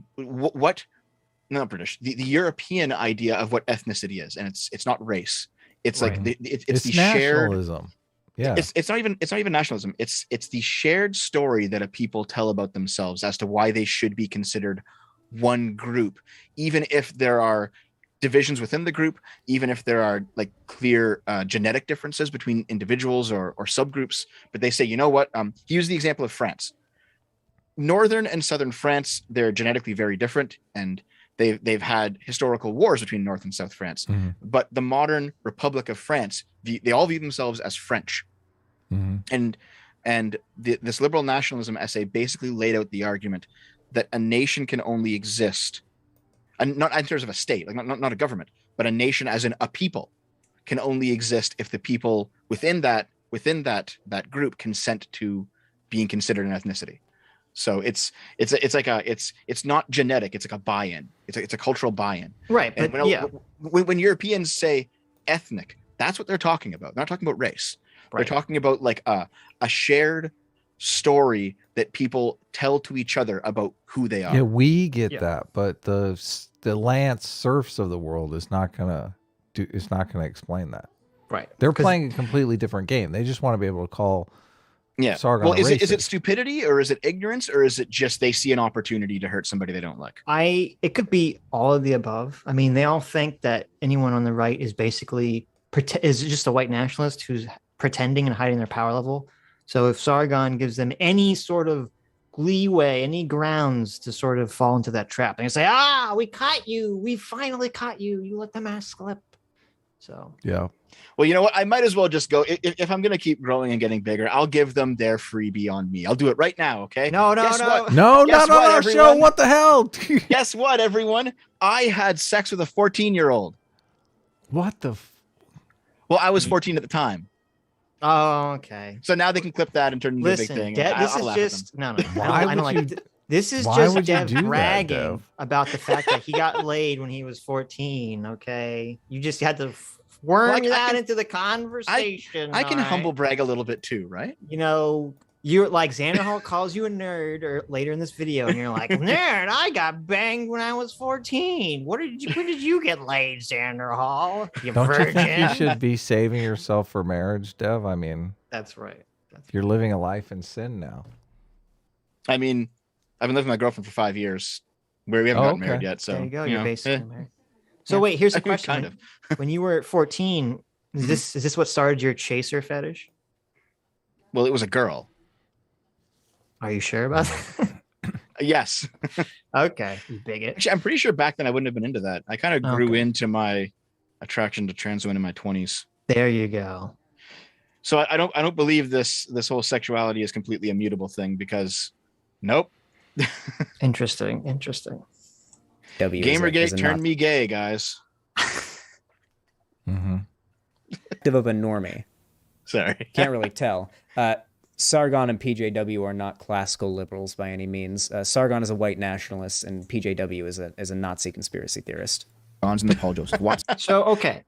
European idea of what ethnicity is, and it's not race. It's like it's the nationalism. Yeah, it's not even nationalism. It's the shared story that a people tell about themselves as to why they should be considered one group, even if there are divisions within the group, even if there are like clear genetic differences between individuals or subgroups. But they say, you know what? He used the example of France. Northern and southern France, they're genetically very different, and they've had historical wars between North and South France. But the modern Republic of France, they all view themselves as French. And this liberal nationalism essay basically laid out the argument that a nation can only exist, and not in terms of a state, like not a government, but a nation as in a people can only exist if the people within that group consent to being considered an ethnicity. So it's not genetic. It's like a buy-in. It's a cultural buy-in. Right. And when Europeans say ethnic, that's what they're talking about. They're not talking about race. Right. They're talking about like a shared story that people tell to each other about who they are. Yeah, we get that, but the Lance Serfs of the world is not gonna explain that. Right. They're playing a completely different game. They just want to be able to call. Yeah. Sargon well, is it stupidity, or is it ignorance, or is it just they see an opportunity to hurt somebody they don't like? It could be all of the above. I mean, they all think that anyone on the right is basically is just a white nationalist who's pretending and hiding their power level. So if Sargon gives them any sort of leeway, any grounds to sort of fall into that trap, and say, we caught you. We finally caught you. You let the mask slip. So yeah. Well, you know what? I might as well just go. If I'm going to keep growing and getting bigger, I'll give them their freebie on me. I'll do it right now. Okay. No. Everyone? Show what the hell? Guess what, everyone? I had sex with a 14-year-old. What the? Well, I was 14 at the time. Oh, okay. So now they can clip that and turn it into a big thing. This is just no. I don't like it. This is Why just Dev bragging that, about the fact that he got laid when he was 14. Okay, you just had to worm that into the conversation. I can humble brag a little bit too, right? You're like Xanderhal calls you a nerd or later in this video, and you're like, nerd, I got banged when I was 14. When did you get laid, Xanderhal? You Don't virgin? You think you should be saving yourself for marriage, Dev? I mean, that's right. You're living a life in sin now. I mean, I've been living with my girlfriend for 5 years. We haven't gotten married yet, so there you go. You're basically married. So wait, here's a question. Kind of. When you were 14, is this what started your chaser fetish? Well, it was a girl. Are you sure about that? Yes. Okay, you bigot. Actually, I'm pretty sure back then I wouldn't have been into that. I kind of grew into my attraction to trans women in my 20s. There you go. So I don't believe this whole sexuality is completely a mutable thing, because nope. Interesting. Gamergate turned me gay, guys. Bit of a normie. Sorry. Can't really tell. Sargon and PJW are not classical liberals by any means. Sargon is a white nationalist, and PJW is a Nazi conspiracy theorist. Bonds and the Paul Joseph Watson. So, okay.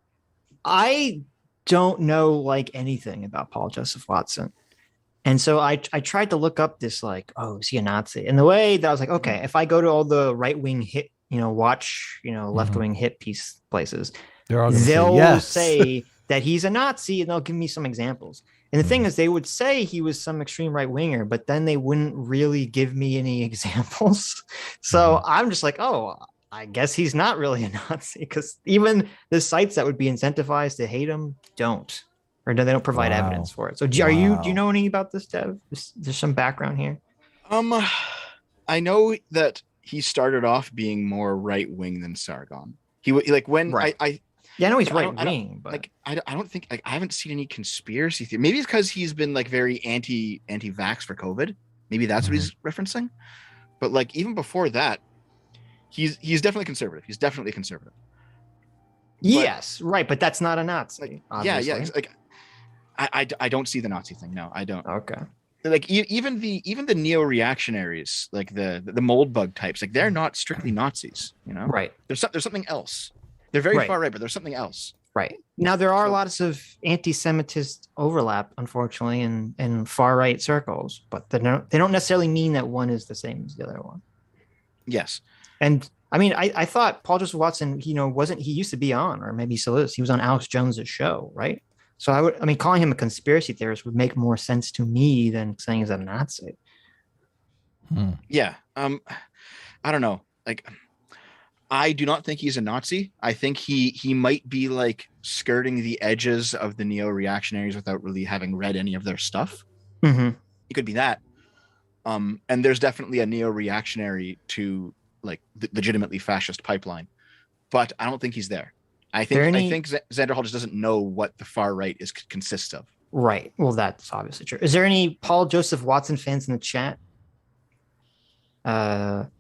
I don't know like anything about Paul Joseph Watson. And so I tried to look up this, like, oh, is he a Nazi? And the way that I was like, okay, if I go to all the right wing hit, watch, left wing hit piece places, they'll say that he's a Nazi, and they'll give me some examples. And the thing is, they would say he was some extreme right winger, but then they wouldn't really give me any examples. So I'm just like, oh, I guess he's not really a Nazi, because even the sites that would be incentivized to hate him don't. Or they don't provide evidence for it. So do you know any about this, Dev? There's some background here. I know that he started off being more right wing than Sargon. I know he's right wing, but like I don't think, like, I haven't seen any conspiracy theory. Maybe it's because he's been like very anti-vax for COVID. Maybe that's what he's referencing. But like even before that, he's definitely conservative. He's definitely conservative. Yes, right, but that's not a Nazi. Like, yeah. Like I don't see the Nazi thing. No, I don't. Okay. Like even the neo-reactionaries, like the mold bug types, like they're not strictly Nazis, Right. There's something else. They're very far right, but there's something else. Right. Now there are lots of anti-Semitist overlap, unfortunately, in far right circles, but they don't necessarily mean that one is the same as the other one. Yes. And I mean, I thought Paul Joseph Watson, he used to be on, or maybe he still is. He was on Alex Jones's show, right? So calling him a conspiracy theorist would make more sense to me than saying he's a Nazi. Yeah. I don't know. Like, I do not think he's a Nazi. I think he might be like skirting the edges of the neo-reactionaries without really having read any of their stuff. It could be that. And there's definitely a neo-reactionary to like the legitimately fascist pipeline, but I don't think he's there. I think Xanderhal just doesn't know what the far right consists of. Right. Well, that's obviously true. Is there any Paul Joseph Watson fans in the chat that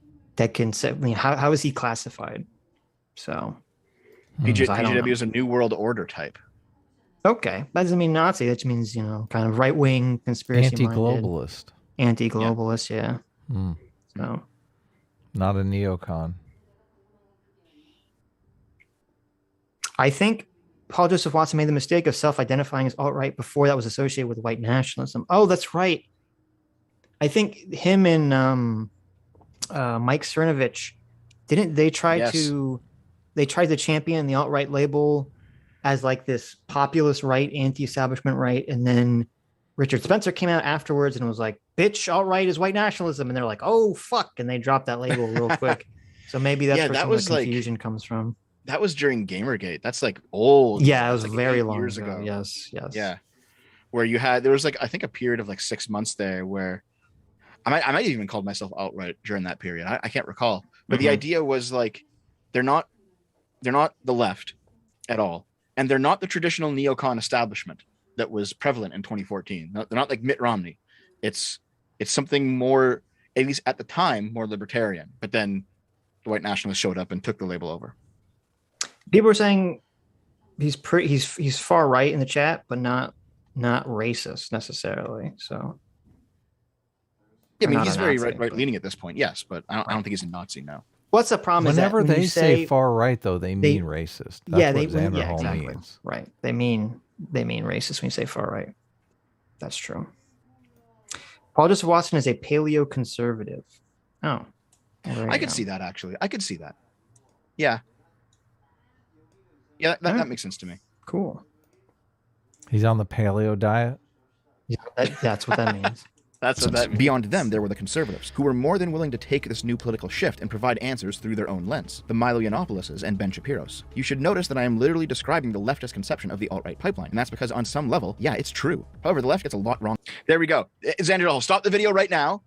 can say, how is he classified? So PJW is a New World Order type. Okay. That doesn't mean Nazi. That just means, kind of right wing conspiracy anti-globalist. Anti-globalist, yeah. So not a neocon. I think Paul Joseph Watson made the mistake of self-identifying as alt-right before that was associated with white nationalism. Oh, that's right. I think him and Mike Cernovich, didn't they try to champion the alt-right label as like this populist right, anti-establishment right, and then Richard Spencer came out afterwards and was like, bitch, alt-right is white nationalism, and they're like, oh fuck, and they dropped that label real quick. So maybe that's where some of the confusion comes from. That was during Gamergate. That's like old. Yeah, it was like very long years ago. Yes. Yeah, where there was like, I think, a period of like 6 months there where I might even called myself outright during that period. I can't recall, but the idea was like they're not the left at all, and they're not the traditional neocon establishment that was prevalent in 2014. They're not like Mitt Romney. It's something more, at least at the time, more libertarian. But then the white nationalists showed up and took the label over. People are saying he's far right in the chat, but not racist necessarily. So yeah, I mean, he's very right leaning at this point. Yes, but I don't think he's a Nazi now. What's the problem? Whenever is that they say far right, though, they mean racist. That's what Xanderhal means. Right. They mean racist when you say far right. That's true. Paul Joseph Watson is a paleo conservative. Oh, well, I could see that, actually. I could see that. Yeah. Yeah, that makes sense to me. Cool. He's on the paleo diet. Yeah, that's what that means. That's what that means. Beyond them, there were the conservatives, who were more than willing to take this new political shift and provide answers through their own lens. The Milo Yiannopoulos and Ben Shapiros. You should notice that I am literally describing the leftist conception of the alt-right pipeline, and that's because on some level, yeah, it's true. However, the left gets a lot wrong. There we go. Xanderhal, stop the video right now.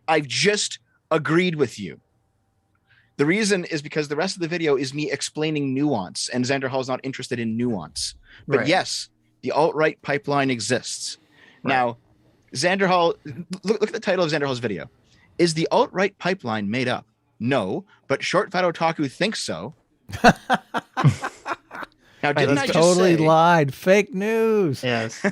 I've just agreed with you. The reason is because the rest of the video is me explaining nuance, and Xanderhal is not interested in nuance. But yes, the alt-right pipeline exists. Now, Xanderhal, look at the title of Xanderhal's video. Is the alt-right pipeline made up? No, but Short Fat Otaku thinks so. Now, didn't I just totally say... lied. Fake news. Yes.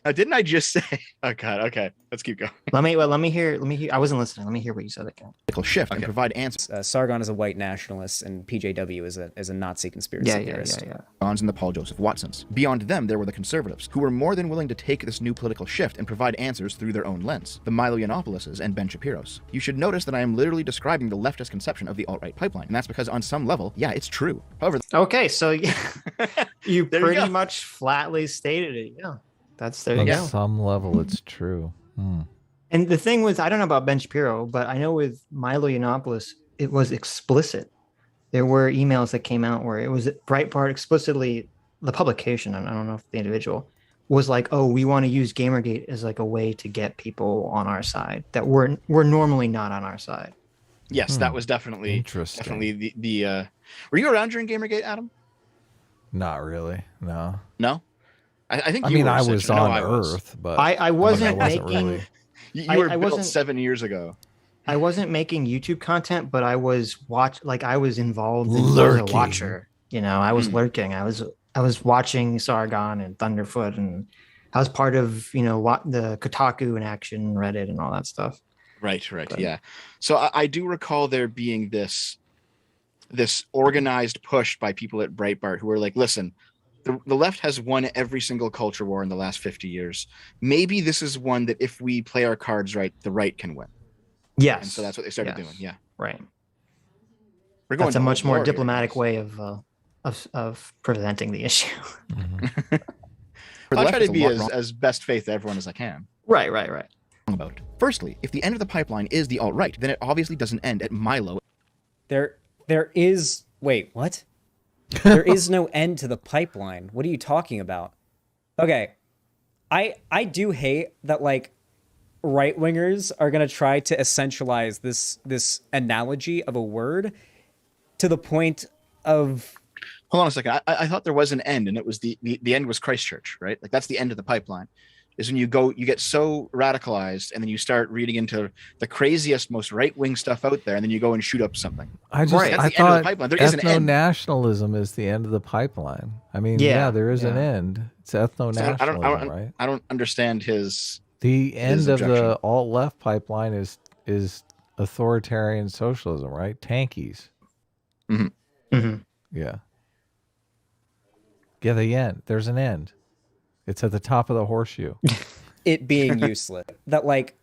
Now, didn't I just say... Oh, God. Okay. Let's keep going. Let me hear. I wasn't listening. Let me hear what you said again. Shift and provide answers. Sargon is a white nationalist, and PJW is a Nazi conspiracy theorist. And the Paul Joseph Watsons. Beyond them, there were the conservatives, who were more than willing to take this new political shift and provide answers through their own lens. The Milo Yiannopoulos and Ben Shapiro's. You should notice that I am literally describing the leftist conception of the alt-right pipeline, and that's because on some level, yeah, it's true. However, okay, so you pretty much flatly stated it. Yeah, there you go. On some level, it's true. And the thing was, I don't know about Ben Shapiro, but I know with Milo Yiannopoulos, it was explicit. There were emails that came out where it was Breitbart explicitly, the publication, I don't know if the individual, was like, oh, we want to use Gamergate as like a way to get people on our side that were normally not on our side. Yes, that was definitely interesting. Definitely the were you around during Gamergate, Adam? Not really. No. No? I think I you mean, were, I Sitch. was No, on I was. Earth, but I wasn't making... really. You were I built wasn't 7 years ago. I wasn't making YouTube content, but I was I was involved in Lurking. as a watcher. You know, I was lurking. I was watching Sargon and Thunderfoot, and I was part of, you know, the Kotaku and Action, Reddit, and all that stuff. Right, yeah. So I do recall there being this organized push by people at Breitbart who were like, listen, the left has won every single culture war in the last 50 years. Maybe this is one that if we play our cards right, the right can win. Yes. And so that's what they started doing. Yeah. Right. That's a much more diplomatic way of presenting the issue. I'll try to be as best faith to everyone as I can. Right. About. Firstly, if the end of the pipeline is the alt-right, then it obviously doesn't end at Milo. There is... Wait, what? There is no end to the pipeline. What are you talking about? Okay. I do hate that, like, right-wingers are going to try to essentialize this analogy of a word to the point of... Hold on a second. I thought there was an end, and it was the end was Christchurch, right? Like, that's the end of the pipeline. Is when you get so radicalized, and then you start reading into the craziest, most right-wing stuff out there, and then you go and shoot up something. I thought ethno-nationalism is the end of the pipeline. I mean, yeah there is an end. It's ethno-nationalism, right? I don't understand the end of the alt-left pipeline is authoritarian socialism, right? Tankies. Yeah. Yeah, the end. There's an end. It's at the top of the horseshoe. It being useless. That, like,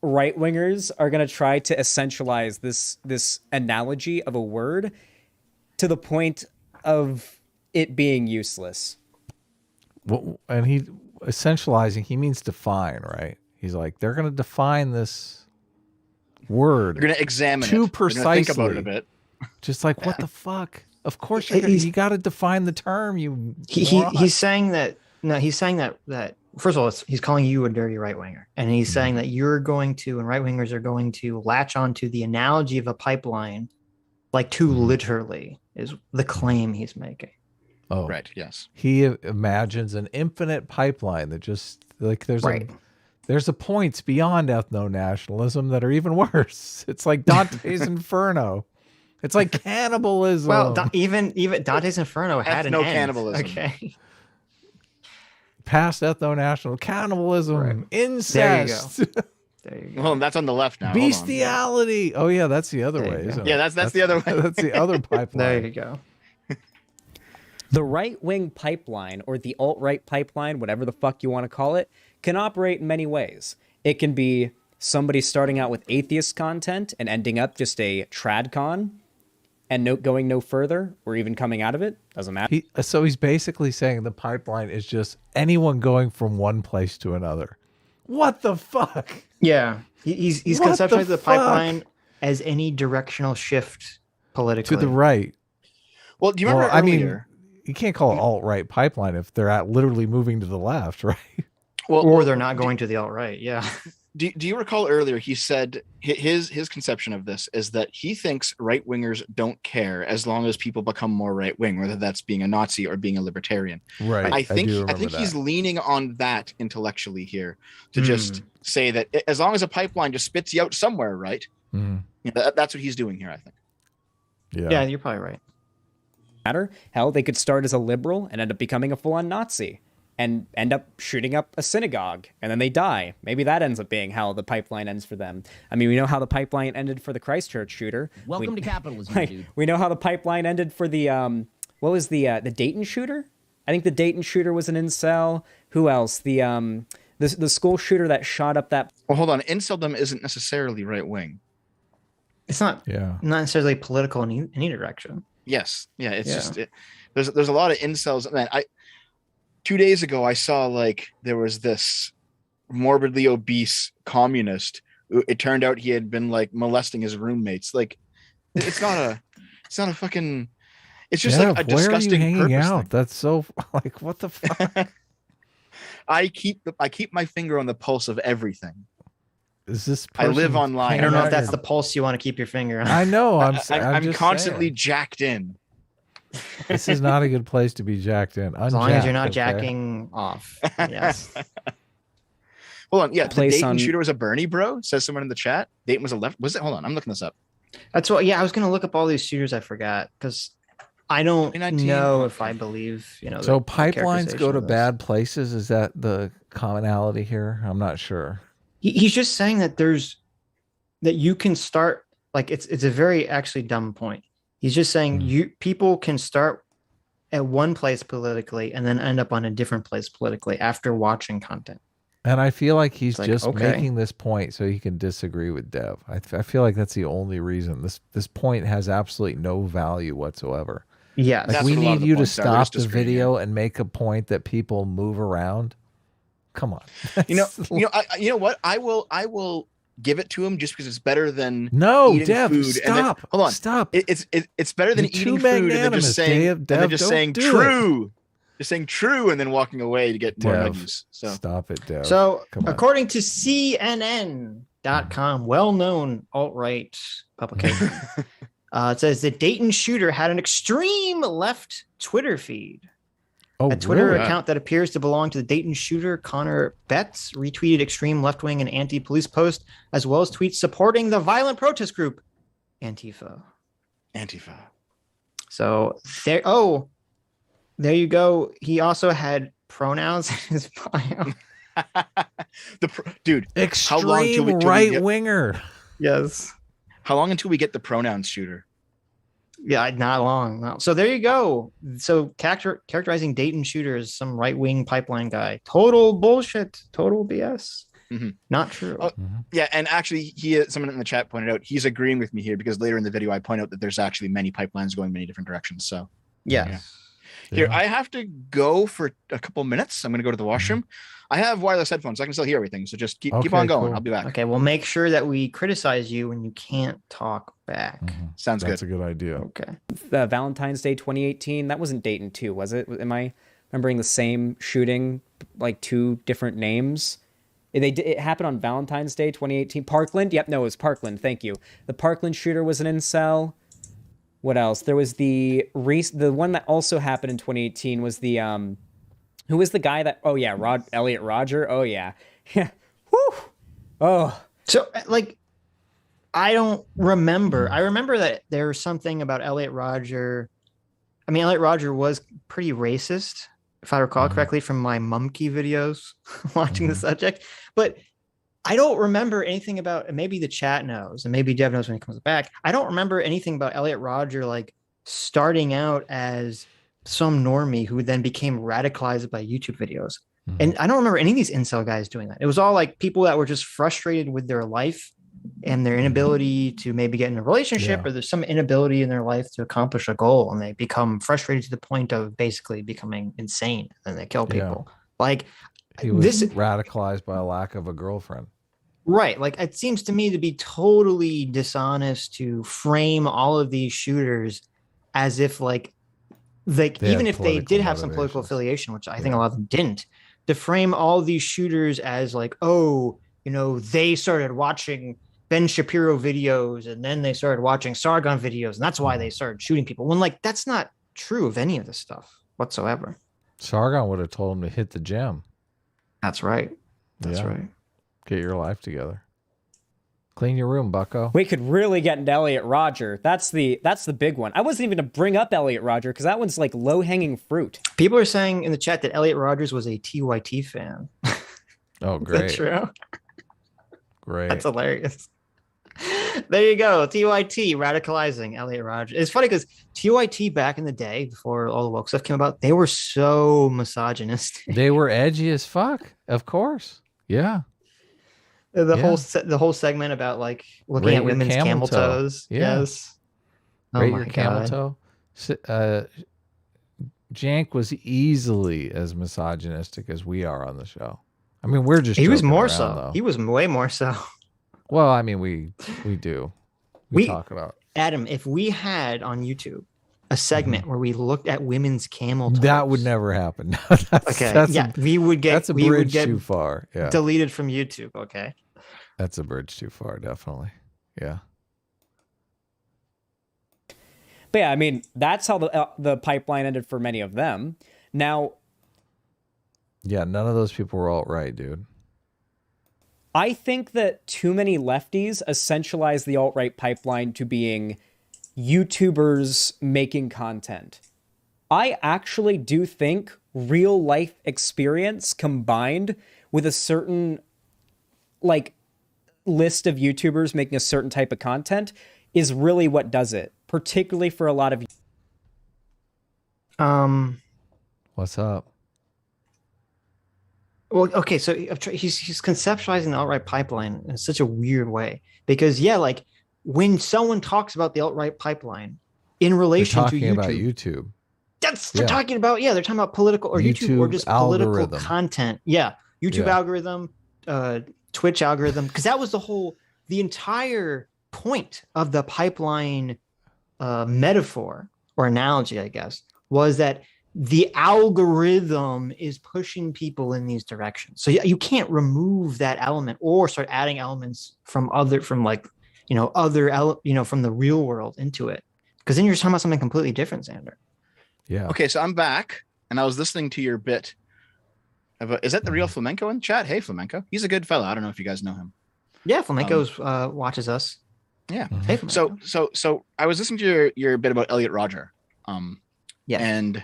right-wingers are going to try to essentialize this analogy of a word to the point of it being useless. Well, and he essentializing, he means define, right? He's like, they're going to define this word. They're going to examine too it. precisely. Think about it a bit. Just like, what the fuck? Of course, you got to define the term. He's saying that. No, he's saying that first of all, he's calling you a dirty right winger, and he's saying that you're going to, and right wingers are going to latch onto the analogy of a pipeline, like too literally, is the claim he's making. Oh, right. Yes. He imagines an infinite pipeline that just like there's a points beyond ethno-nationalism that are even worse. It's like Dante's Inferno. It's like cannibalism. Well, even Dante's Inferno had an end. Cannibalism. Okay. Past ethno-national cannibalism, incest. There you go. Well, that's on the left now. Bestiality. Oh yeah, that's the other way. Isn't it? Yeah, that's the other way. That's the other pipeline. There you go. The right-wing pipeline, or the alt-right pipeline, whatever the fuck you want to call it, can operate in many ways. It can be somebody starting out with atheist content and ending up just a tradcon and going no further, or even coming out of it. Doesn't matter. So he's basically saying the pipeline is just anyone going from one place to another. What the fuck? Yeah. He's conceptualized the pipeline as any directional shift politically. To the right. Well, do you remember earlier? You can't call it alt-right pipeline if they're literally moving to the left, right? Or they're not going to the alt-right, yeah. Do you recall earlier he said his conception of this is that he thinks right-wingers don't care as long as people become more right-wing, whether that's being a Nazi or being a libertarian. Right. I think he's leaning on that intellectually here to just say that as long as a pipeline just spits you out somewhere, right? That's what he's doing here, I think. Yeah. Yeah, you're probably right. matter. Hell, they could start as a liberal and end up becoming a full-on Nazi and end up shooting up a synagogue, and then they die. Maybe that ends up being how the pipeline ends for them. I mean, we know how the pipeline ended for the Christchurch shooter. Welcome to capitalism, dude. We know how the pipeline ended for the what was the Dayton shooter? I think the Dayton shooter was an incel. Who else? The school shooter that shot up that. Well, hold on. Inceldom isn't necessarily right wing. It's not not necessarily political in any direction. Yes. Yeah. It's just there's a lot of incels. Man, 2 days ago I saw like there was this morbidly obese communist. It turned out he had been like molesting his roommates. Like it's not a fucking. It's just like a disgusting. Where are you hanging out? Thing. That's so like what the fuck. I keep my finger on the pulse of everything. Is this? I live online. I don't know if that's the pulse you want to keep your finger on. I know. I'm constantly saying. jacked in. This is not a good place to be jacked in. As long as you're not jacking off. Yes. Hold on. Yeah, the Dayton shooter was a Bernie bro. Says someone in the chat. Dayton was a left. Was it? Hold on. I'm looking this up. That's what. Yeah, I was gonna look up all these shooters. I forgot because I don't know if I believe. So pipelines go to bad places. Is that the commonality here? I'm not sure. He's just saying that you can start like it's a very actually dumb point. He's just saying people can start at one place politically and then end up on a different place politically after watching content. And I feel like he's just making this point so he can disagree with Dev. I feel like that's the only reason. This point has absolutely no value whatsoever. Yeah, like we need you to stop the video and make a point that people move around. Come on, you know what? I will give it to him just because it's better than eating Dev, food. Stop. Hold on, stop. It's better than eating food and then just saying true. Just saying true and then walking away to get more menus. So stop it, Dev. So according to CNN.com, well-known alt-right publication, it says the Dayton shooter had an extreme left Twitter feed. A Twitter account that appears to belong to the Dayton shooter, Connor Betts, retweeted extreme left-wing and anti-police posts, as well as tweets supporting the violent protest group Antifa. So there you go. He also had pronouns in his bio. Dude, extreme right winger. Yes. How long until we get the pronouns shooter? Yeah, not long. No. So there you go. So characterizing Dayton shooter as some right wing pipeline guy. Total bullshit. Total BS. Mm-hmm. Not true. Yeah, and actually, someone in the chat pointed out he's agreeing with me here because later in the video I point out that there's actually many pipelines going many different directions. So yeah. Here, I have to go for a couple minutes. I'm going to go to the washroom. I have wireless headphones. I can still hear everything. So just keep on going. Cool. I'll be back. Okay, we'll make sure that we criticize you when you can't talk back. Sounds good. That's a good idea. Okay. Valentine's Day 2018, that wasn't Dayton 2, was it? Am I remembering the same shooting, like two different names? It happened on Valentine's Day 2018. Parkland? Yep, no, it was Parkland. Thank you. The Parkland shooter was an incel. What else? There was the one that also happened in 2018 was the who was the guy that Elliot Rodger. Oh yeah. Yeah. Whew. Oh. So like I don't remember. I remember that there was something about Elliot Rodger. I mean, Elliot Rodger was pretty racist, if I recall correctly from my Mumkey videos watching the subject. But I don't remember anything about, and maybe the chat knows, and maybe Dev knows when he comes back. I don't remember anything about Elliot Rodger like starting out as some normie who then became radicalized by YouTube videos. And I don't remember any of these incel guys doing that. It was all like people that were just frustrated with their life and their inability to maybe get in a relationship, or there's some inability in their life to accomplish a goal, and they become frustrated to the point of basically becoming insane, and they kill people. Like he was radicalized by a lack of a girlfriend. Right. Like it seems to me to be totally dishonest to frame all of these shooters as if like even if they did have some political affiliation, which I think a lot of them didn't, to frame all these shooters as like, oh, they started watching Ben Shapiro videos and then they started watching Sargon videos and that's why they started shooting people. When like that's not true of any of this stuff whatsoever. Sargon would have told him to hit the gym. That's right. That's right. Get your life together. Clean your room, bucko. We could really get into Elliot Rodger. That's the big one. I wasn't even going to bring up Elliot Rodger because that one's like low-hanging fruit. People are saying in the chat that Elliot Rodgers was a TYT fan. Oh, great. Is that true? Great. That's hilarious. There you go. TYT radicalizing Elliot Rodgers. It's funny because TYT back in the day, before all the woke stuff came about, they were so misogynistic. They were edgy as fuck. Of course. Yeah. The whole segment about like looking Rate at women's camel toes. Yeah. Yes. Oh Rate my your camel God. toe. Jank was easily as misogynistic as we are on the show. I mean, we're just He was more around, so. though. He was way more so. Well, I mean, we do. We talk about Adam. If we had on YouTube a segment where we looked at women's camel toes, that would never happen. We would get that's a bridge too far. Yeah, deleted from YouTube. Okay, that's a bridge too far. Definitely. Yeah. But yeah, I mean, that's how the pipeline ended for many of them. Now, yeah, none of those people were alt-right, dude. I think that too many lefties essentialize the alt-right pipeline to being YouTubers making content. I actually do think real life experience combined with a certain like list of YouTubers making a certain type of content is really what does it, particularly for a lot of What's up? Well, okay, so he's conceptualizing the alt-right pipeline in such a weird way because like when someone talks about the alt-right pipeline in relation to YouTube, they're talking about they're talking about political or YouTube or just political algorithm. Content. Yeah, YouTube algorithm, Twitch algorithm, because that was the entire point of the pipeline metaphor or analogy, I guess, was that the algorithm is pushing people in these directions. So you can't remove that element or start adding elements from the real world into it. Because then you're talking about something completely different, Xander. Yeah. Okay, so I'm back and I was listening to your bit about, is that the real Flamenco in chat? Hey, Flamenco. He's a good fellow. I don't know if you guys know him. Yeah, Flamenco's watches us. Yeah. Hey, Flamenco. So I was listening to your bit about Elliot Rodger. Yeah. And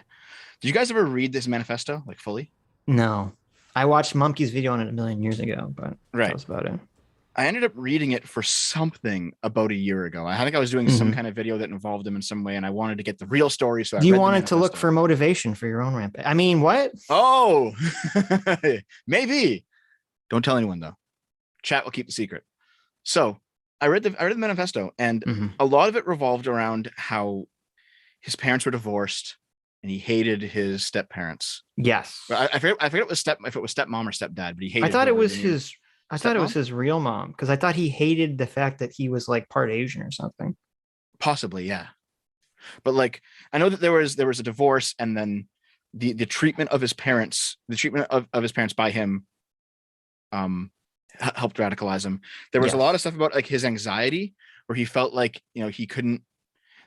did you guys ever read this manifesto like fully? No. I watched Mumkey's video on it a million years ago, but that was about it. I ended up reading it for something about a year ago. I think I was doing some kind of video that involved him in some way, and I wanted to get the real story. So you wanted to look for motivation for your own rampage. I mean, what? Oh, maybe. Don't tell anyone though. Chat will keep the secret. So I read the manifesto, and a lot of it revolved around how his parents were divorced, and he hated his step parents. Yes, I forget if it was stepmom or stepdad, but he hated. I thought it was his. I thought it was his real mom because I thought he hated the fact that he was like part Asian or something. Possibly, yeah. But like, I know that there was a divorce, and then the treatment of his parents, by him, helped radicalize him. There was a lot of stuff about like his anxiety, where he felt like he couldn't.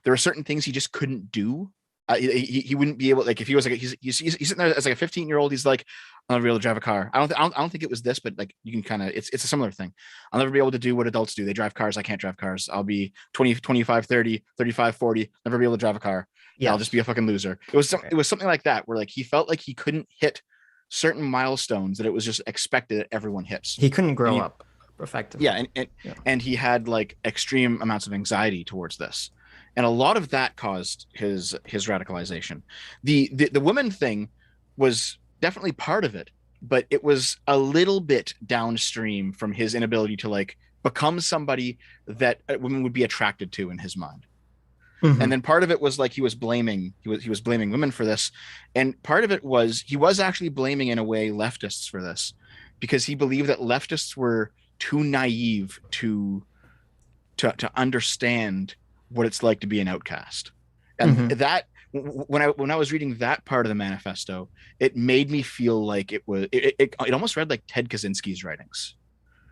There were certain things he just couldn't do. He wouldn't be able, like, if he was like he's sitting there as like a 15-year-old, he's like, I'll never be able to drive a car. I don't think it was this, but like you can kind of, it's a similar thing. I'll never be able to do what adults do. They drive cars. I can't drive cars. I'll be 20, 25, 30, 35, 40, never be able to drive a car. Yeah, I'll just be a fucking loser. It was something like that, where like he felt like he couldn't hit certain milestones that it was just expected that everyone hits. He couldn't grow up effectively. Yeah, and he had like extreme amounts of anxiety towards this. And a lot of that caused his radicalization. The woman thing was definitely part of it, but it was a little bit downstream from his inability to like become somebody that women would be attracted to in his mind. And then part of it was like he was blaming women for this, and part of it was he was actually blaming in a way leftists for this, because he believed that leftists were too naive to understand what it's like to be an outcast. And that when I was reading that part of the manifesto, it made me feel like it almost read like Ted Kaczynski's writings,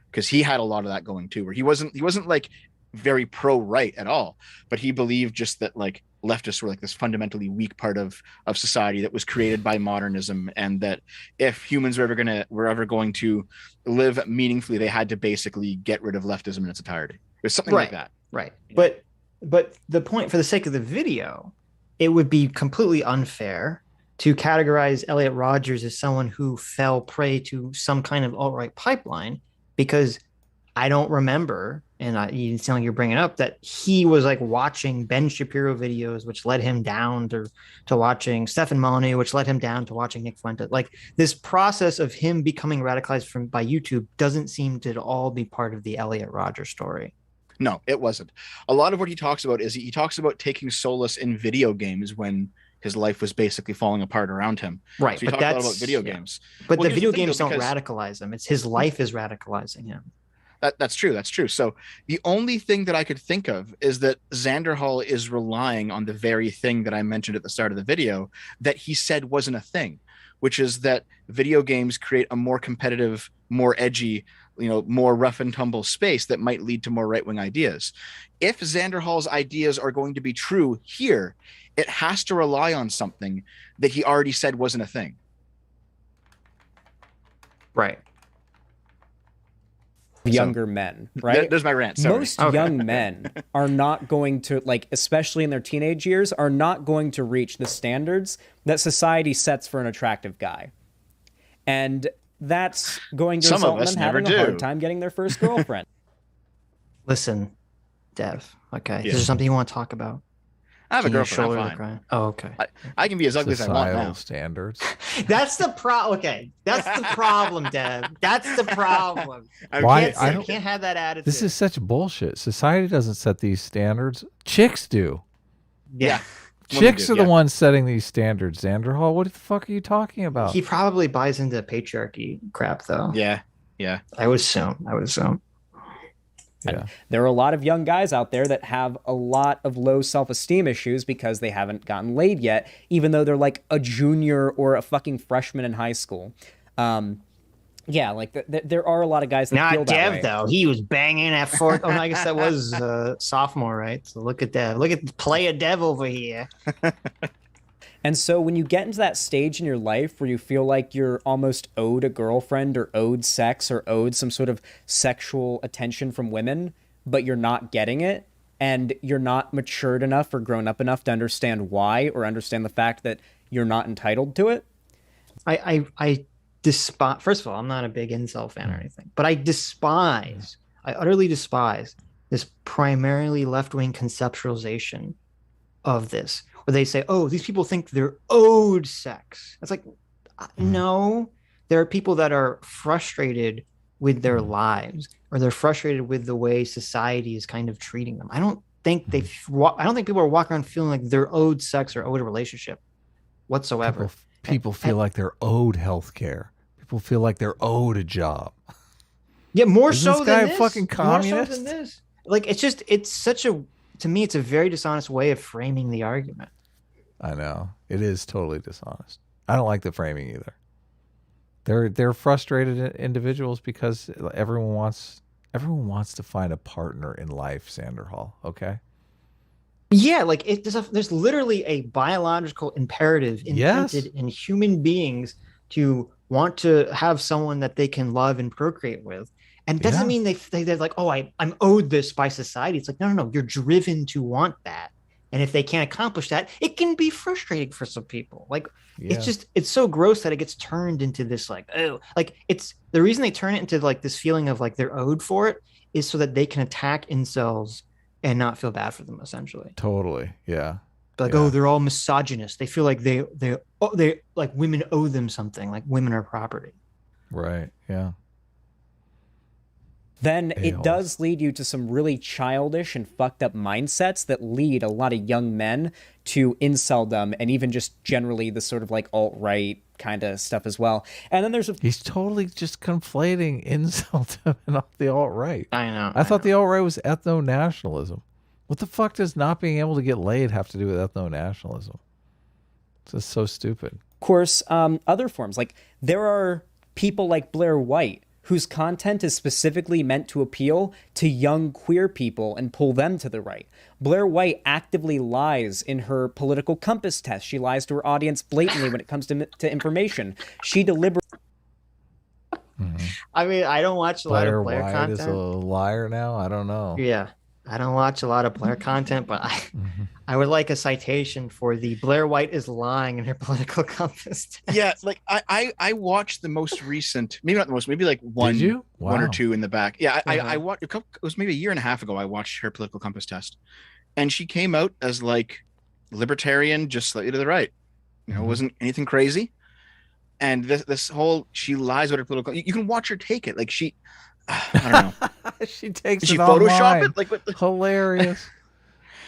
because he had a lot of that going too, where he wasn't like very pro-right at all, but he believed just that like leftists were like this fundamentally weak part of society that was created by modernism, and that if humans were ever going to live meaningfully, they had to basically get rid of leftism in its entirety. There's something like that. Right. But the point, for the sake of the video, it would be completely unfair to categorize Elliot Rodgers as someone who fell prey to some kind of alt-right pipeline, because I don't remember, and you sound like you're bringing up, that he was like watching Ben Shapiro videos, which led him down to watching Stefan Molyneux, which led him down to watching Nick Fuentes. Like, this process of him becoming radicalized by YouTube doesn't seem to at all be part of the Elliot Rodgers story. No, it wasn't. A lot of what he talks about is he talks about taking solace in video games when his life was basically falling apart around him. Right. So he talks a lot about video games. But the video games don't radicalize him. It's his life is radicalizing him. That's true. That's true. So the only thing that I could think of is that Xanderhal is relying on the very thing that I mentioned at the start of the video that he said wasn't a thing, which is that video games create a more competitive, more edgy, more rough and tumble space that might lead to more right-wing ideas. If Xanderhal's ideas are going to be true here, it has to rely on something that he already said wasn't a thing. Right. Younger men, right? There's my rant. Sorry. Most young men are not going to, like, especially in their teenage years, are not going to reach the standards that society sets for an attractive guy. And that's going to result in them having a hard time getting their first girlfriend. Listen, Dev, okay, is there something you want to talk about? I have a girlfriend. I'm fine. Oh, okay. I can be as ugly as I want now. Standards. That's the problem. Okay, that's the problem, Dev. That's the problem. Why? You can't have that attitude. This is such bullshit. Society doesn't set these standards. Chicks do. Yeah. Chicks are the ones setting these standards. Xanderhal, what the fuck are you talking about? He probably buys into patriarchy crap, though. Yeah. I would assume. Yeah. There are a lot of young guys out there that have a lot of low self-esteem issues because they haven't gotten laid yet, even though they're like a junior or a fucking freshman in high school. Yeah, like there are a lot of guys that feel that way. Not Dev, though. He was banging at fourth. Oh, no, I guess that was sophomore, right? So look at Dev. Look at play Dev over here. And so when you get into that stage in your life where you feel like you're almost owed a girlfriend or owed sex or owed some sort of sexual attention from women, but you're not getting it, and you're not matured enough or grown up enough to understand why or understand the fact that you're not entitled to it. I despise, first of all, I'm not a big incel fan or anything, but I utterly despise this primarily left-wing conceptualization of this, where they say, oh, these people think they're owed sex. It's like, no, there are people that are frustrated with their lives, or they're frustrated with the way society is kind of treating them. I don't think people are walking around feeling like they're owed sex or owed a relationship whatsoever. People feel like they're owed healthcare. People feel like they're owed a job. Yeah, more Isn't so this guy than a this. fucking communist? More so than this. Like, to me, it's a very dishonest way of framing the argument. I know. It is totally dishonest. I don't like the framing either. They're frustrated individuals because everyone wants to find a partner in life, Xanderhal, okay? Yeah, like there's literally a biological imperative imprinted in human beings to want to have someone that they can love and procreate with. And it doesn't mean they're like, oh, I'm owed this by society. It's like, no, you're driven to want that. And if they can't accomplish that, it can be frustrating for some people. Like, it's so gross that it gets turned into this, like, oh, like, it's the reason they turn it into like this feeling of like they're owed for it is so that they can attack incels and not feel bad for them, essentially. Totally. Yeah. Like, oh, they're all misogynist. They feel like they like women owe them something, like women are property. Right. Yeah. Then it does lead you to some really childish and fucked up mindsets that lead a lot of young men to inceldom and even just generally the sort of like alt-right kind of stuff as well. And then he's totally just conflating inceldom and the alt-right. I know. I thought the alt-right was ethno-nationalism. What the fuck does not being able to get laid have to do with ethno-nationalism? It's just so stupid. Of course, other forms, like there are people like Blair White whose content is specifically meant to appeal to young queer people and pull them to the right. Blair White actively lies in her political compass test. She lies to her audience blatantly when it comes to information. She deliberately... I mean, I don't watch a lot of Blair White content. Is a liar now? I don't know. Yeah, I don't watch a lot of Blair content, but I would like a citation for the Blair White is lying in her political compass test. Yeah, like I watched the most recent, maybe not the most, maybe like one or two in the back. Yeah, I watched, it was maybe a year and a half ago. I watched her political compass test, and she came out as like libertarian, just slightly to the right. You know, it wasn't anything crazy. And this whole, she lies about her political. You can watch her take it. Like she, I don't know. She takes Did it she Photoshop online. it? Like what the... Hilarious.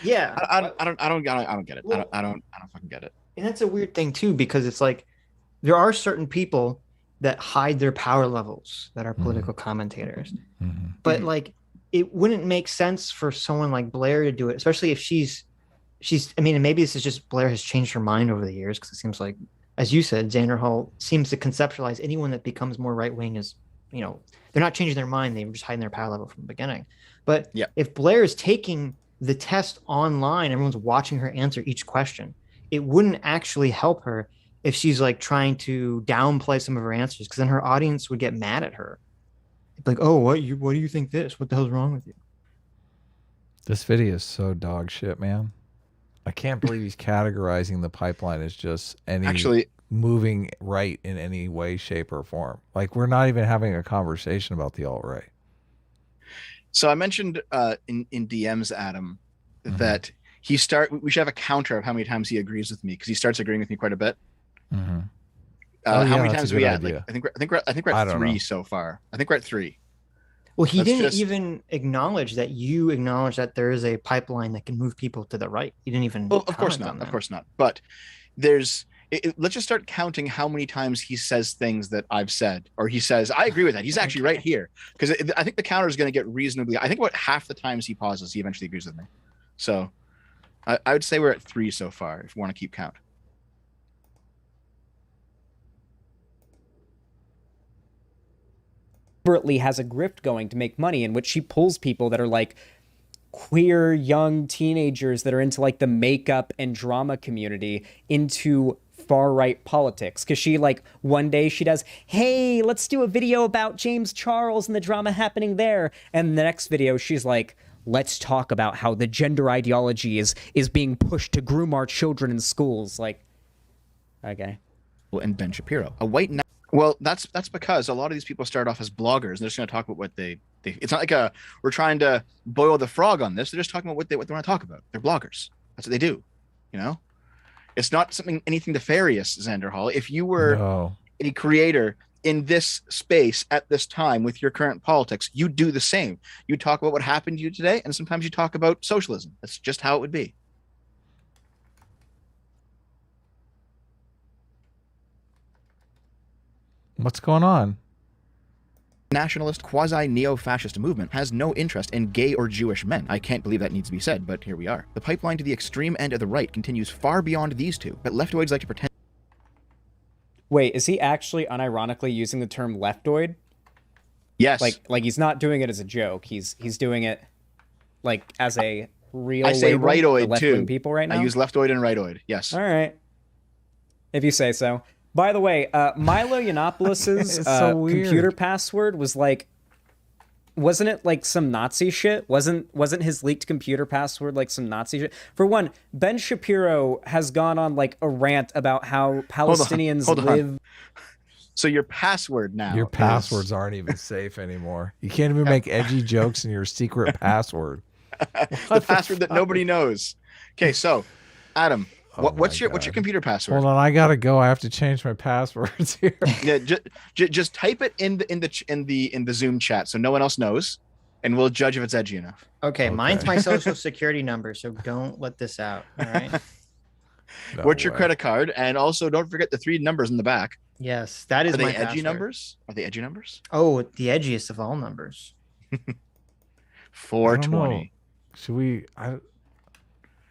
Yeah, I don't get it. Well, I don't fucking get it. and that's a weird thing too, because it's like there are certain people that hide their power levels that are political commentators, but like it wouldn't make sense for someone like Blair to do it, especially if she's. I mean, and maybe this is just Blair has changed her mind over the years, because it seems like, as you said, Xanderhal seems to conceptualize anyone that becomes more right wing as, you know, they're not changing their mind; they were just hiding their power level from the beginning. But if Blair is taking the test online, everyone's watching her answer each question, it wouldn't actually help her if she's like trying to downplay some of her answers, because then her audience would get mad at her. It'd be like, oh, what do you think this? What the hell's wrong with you? This video is so dog shit, man. I can't believe he's categorizing the pipeline as just any moving right in any way, shape, or form. Like, we're not even having a conversation about the alt-right. So I mentioned in DMs, Adam, that we should have a counter of how many times he agrees with me, because he starts agreeing with me quite a bit. How many times are we at? Like, I think we're at 3 so far. I think we're at 3. Well, he didn't even acknowledge that you acknowledge that there is a pipeline that can move people to the right. He didn't even. Well, of course not. Of course not. But there's. Let's just start counting how many times he says things that I've said, or he says, I agree with that. He's actually right here. Because I think the counter is going to get reasonably. I think about half the times he pauses, he eventually agrees with me. So I would say we're at 3 so far, if we want to keep count. Deliberately has a grift going to make money, in which she pulls people that are like queer young teenagers that are into like the makeup and drama community into far-right politics. Because she, like, one day she does, hey, let's do a video about James Charles and the drama happening there, and the next video she's like, let's talk about how the gender ideology is being pushed to groom our children in schools. Like, okay. And Ben Shapiro, a white. Well, that's because a lot of these people start off as bloggers, and they're just going to talk about what they it's not like we're trying to boil the frog on this. They're just talking about what they want to talk about. They're bloggers. That's what they do. You know, it's not anything nefarious, Xanderhal. If you were a creator in this space at this time with your current politics, you do the same. You talk about what happened to you today, and sometimes you talk about socialism. That's just how it would be. What's going on? Nationalist, quasi-neo-fascist movement has no interest in gay or Jewish men. I can't believe that needs to be said, but here we are. The pipeline to the extreme end of the right continues far beyond these two, but leftoids like to pretend. Wait, is he actually unironically using the term leftoid? Yes. Like he's not doing it as a joke. He's doing it like as a real. I say label rightoid too. People right now. I use leftoid and rightoid. Yes. All right. If you say so. By the way, Milo Yiannopoulos' so computer password was like, wasn't it like some Nazi shit? Wasn't his leaked computer password like some Nazi shit? For one, Ben Shapiro has gone on like a rant about how Palestinians live. So your password now. Your passwords aren't even safe anymore. You can't even make edgy jokes in your secret password. The password that nobody knows. Okay, so Adam. What's your computer password? Hold on, I gotta go. I have to change my passwords here. Yeah, just type it in the Zoom chat so no one else knows, and we'll judge if it's edgy enough. Okay, mine's my social security number, so don't let this out. All right. What's your credit card? And also, don't forget the 3 numbers in the back. Yes, that is my edgy password. numbers. Are they edgy numbers? Oh, the edgiest of all numbers. 420. Should we?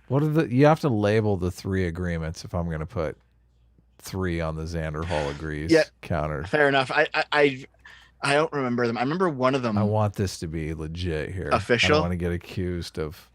What are you have to label the 3 agreements if I'm going to put 3 on the Xanderhal agrees counter. Fair enough. I don't remember them. I remember one of them. I want this to be legit here. Official? I don't want to get accused of.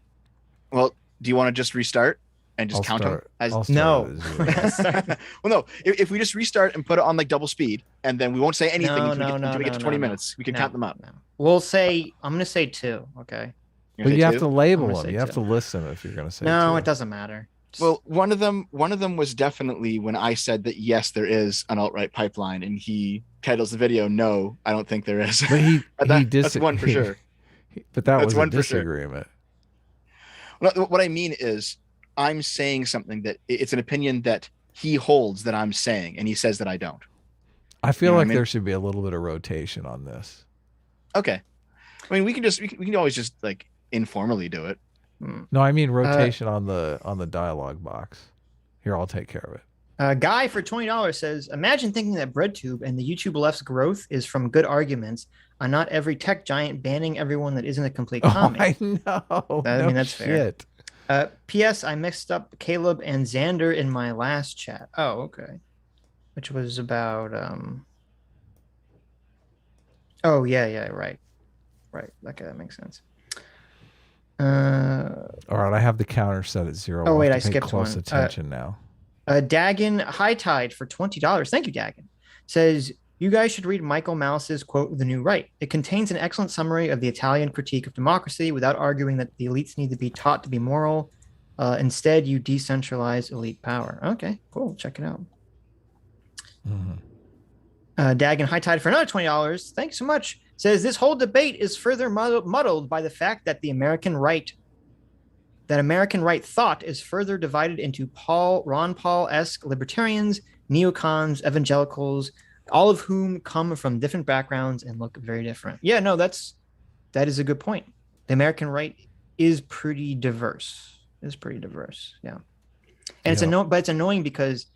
Well, do you want to just restart and just count them? No. Well, no. If we just restart and put it on like double speed, and then we won't say anything until we get to 20 minutes, we can count them up. No. We'll say, I'm going to say 2. Okay. But you have to label them. You have to listen if you're going to say no, 2. it doesn't matter. Well, one of them was definitely when I said that yes, there is an alt-right pipeline, and he titles the video, "No, I don't think there is." But that's one for sure. But that was a disagreement. Well, what I mean is, I'm saying something that it's an opinion that he holds that I'm saying, and he says that I don't. I feel like there should be a little bit of rotation on this. Okay, I mean we can always just like informally do it. No, I mean rotation on the dialogue box. Here, I'll take care of it. Guy for $20 says, imagine thinking that Breadtube and the YouTube left's growth is from good arguments on not every tech giant banning everyone that isn't a complete comic. I know. I mean, that's fair. P.S. I mixed up Caleb and Xander in my last chat. Oh, okay. Which was about... Oh, yeah, right. Right. Okay, that makes sense. All right, I have the counter set at 0. Oh, wait, I skipped close one. attention now. Dagon High Tide for $20. Thank you, Dagon. Says, you guys should read Michael Malice's quote, The New Right. It contains an excellent summary of the Italian critique of democracy without arguing that the elites need to be taught to be moral. Instead, you decentralize elite power. Okay, cool. Check it out. Dagon High Tide for another $20. Thanks so much. Says, this whole debate is further muddled by the fact that American right thought is further divided into Ron Paul-esque libertarians, neocons, evangelicals, all of whom come from different backgrounds and look very different. Yeah, no, that is a good point. The American right is pretty diverse. Yeah. And it's annoying because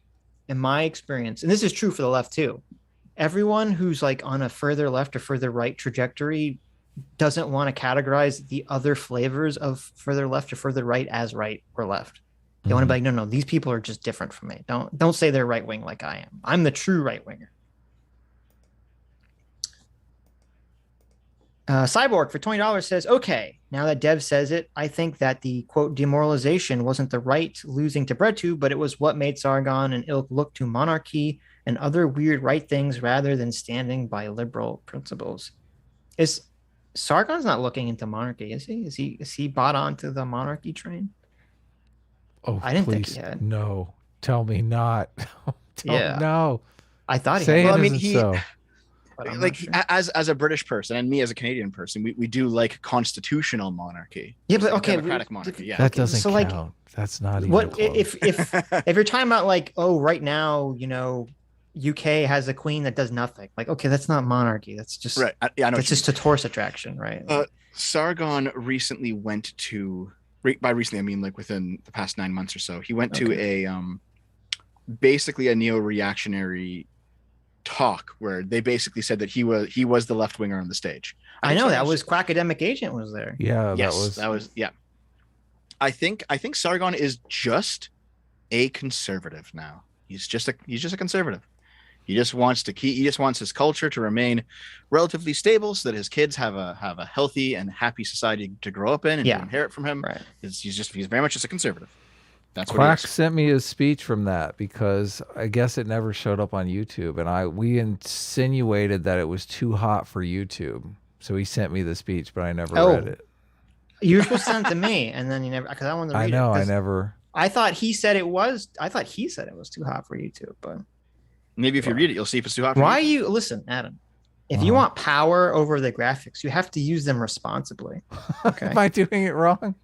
in my experience, and this is true for the left too, everyone who's like on a further left or further right trajectory doesn't want to categorize the other flavors of further left or further right as right or left. They want to be like, no, these people are just different from me. Don't say they're right wing like I am. I'm the true right winger. Cyborg for $20 says, okay, now that Dev says it, I think that the quote demoralization wasn't the right losing to Breadtube, but it was what made Sargon and Ilk look to monarchy and other weird right things rather than standing by liberal principles. Is Sargon's not looking into monarchy, is he? Is he bought onto the monarchy train? Oh, I didn't think he had. No, tell me not. No. I thought he had. Well, I mean, so. Like sure. as a British person and me as a Canadian person, we do like constitutional monarchy. Yeah, but okay, democratic monarchy. Yeah, that doesn't count. Like, that's not even what close. if you're talking about like, oh, right now, UK has a queen that does nothing. Like, okay, that's not monarchy. That's just right. I know. That's just a tourist attraction, right? Sargon recently went to. By recently, I mean like within the past 9 months or so. He went to a basically a neo-reactionary talk where they basically said that he was the left winger on the stage. I know that was Quackademic Agent was there. Yeah, yes, that was yeah. I think Sargon is just a conservative now. He's just a conservative. He just wants his culture to remain relatively stable so that his kids have a healthy and happy society to grow up in and to inherit from him. Right. He's very much just a conservative. That's what Quack sent me his speech from that because I guess it never showed up on YouTube, and we insinuated that it was too hot for YouTube. So he sent me the speech, but I never read it. You were supposed to send it to me, and then you never, because I wanted to read it. I never. I thought he said it was too hot for YouTube, but maybe if you read it, you'll see if it's too hot. Why you listen, Adam? If you want power over the graphics, you have to use them responsibly. Okay. Am I doing it wrong?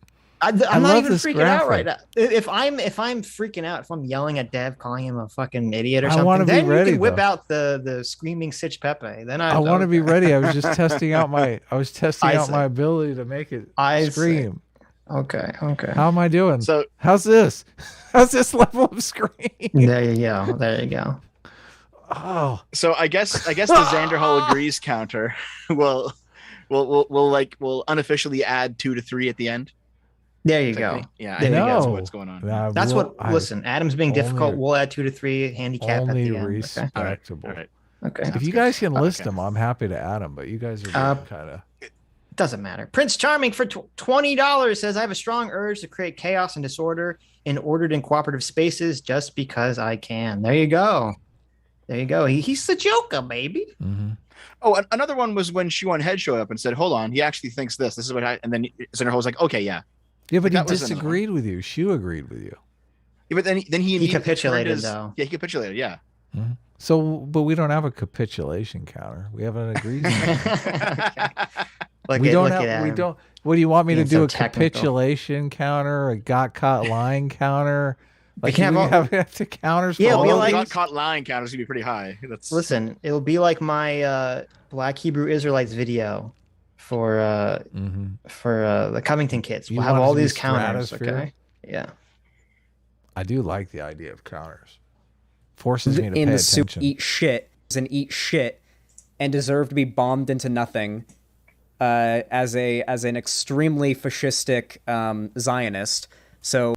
I'm not even freaking out right now. If I'm freaking out, if I'm yelling at Dev, calling him a fucking idiot or something, then you can whip out the screaming Sitch Pepe. Then I want to be ready. I was just testing out my my ability to make it scream. Okay. How am I doing? So how's this? How's this level of scream? There you go. Oh. So I guess the Xanderhal agrees counter will unofficially add 2 to 3 at the end. There you go. Yeah, I think that's what's going on. Listen, Adam's being difficult. We'll add 2 to 3 handicap at the end. Respectable. All right. Okay. If you guys can list them, I'm happy to add them. But you guys are kind of. Doesn't matter. Prince Charming for $20 says, I have a strong urge to create chaos and disorder in ordered and cooperative spaces just because I can. There you go. There you go. He's the Joker, baby. Mm-hmm. Oh, another one was when Shuan Head showed up and said, hold on, he actually thinks this. This is what I... And then Xanderhal was like, okay, yeah. Yeah, but he disagreed with you. Shu agreed with you. Yeah, but then he capitulated, though. Yeah, he capitulated, yeah. Mm-hmm. So, but we don't have a capitulation counter. We have an agreement. We don't. What do you want me to do? A capitulation counter? A got caught lying counter? Like we have to counters. Yeah, well, like, got caught lying counters gonna be pretty high. Listen, it'll be like my Black Hebrew Israelites video for the Covington kids. We'll have all these counters. Okay. Yeah. I do like the idea of counters. Forces me to pay attention. Eat shit and deserve to be bombed into nothing. As an extremely fascistic Zionist. So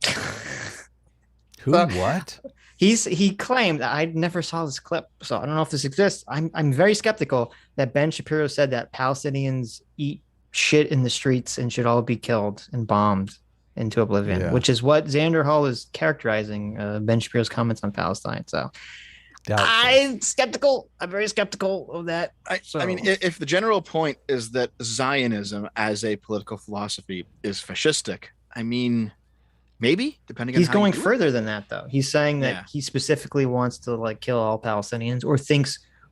what? He claimed, I never saw this clip, so I don't know if this exists. I'm very skeptical that Ben Shapiro said that Palestinians eat shit in the streets and should all be killed and bombed into oblivion, which is what Xanderhal is characterizing Ben Shapiro's comments on Palestine. So I'm skeptical. I'm very skeptical of that. I mean, if the general point is that Zionism as a political philosophy is fascistic, I mean, maybe, depending on he's going further than that, though. He's saying that he specifically wants to like kill all Palestinians,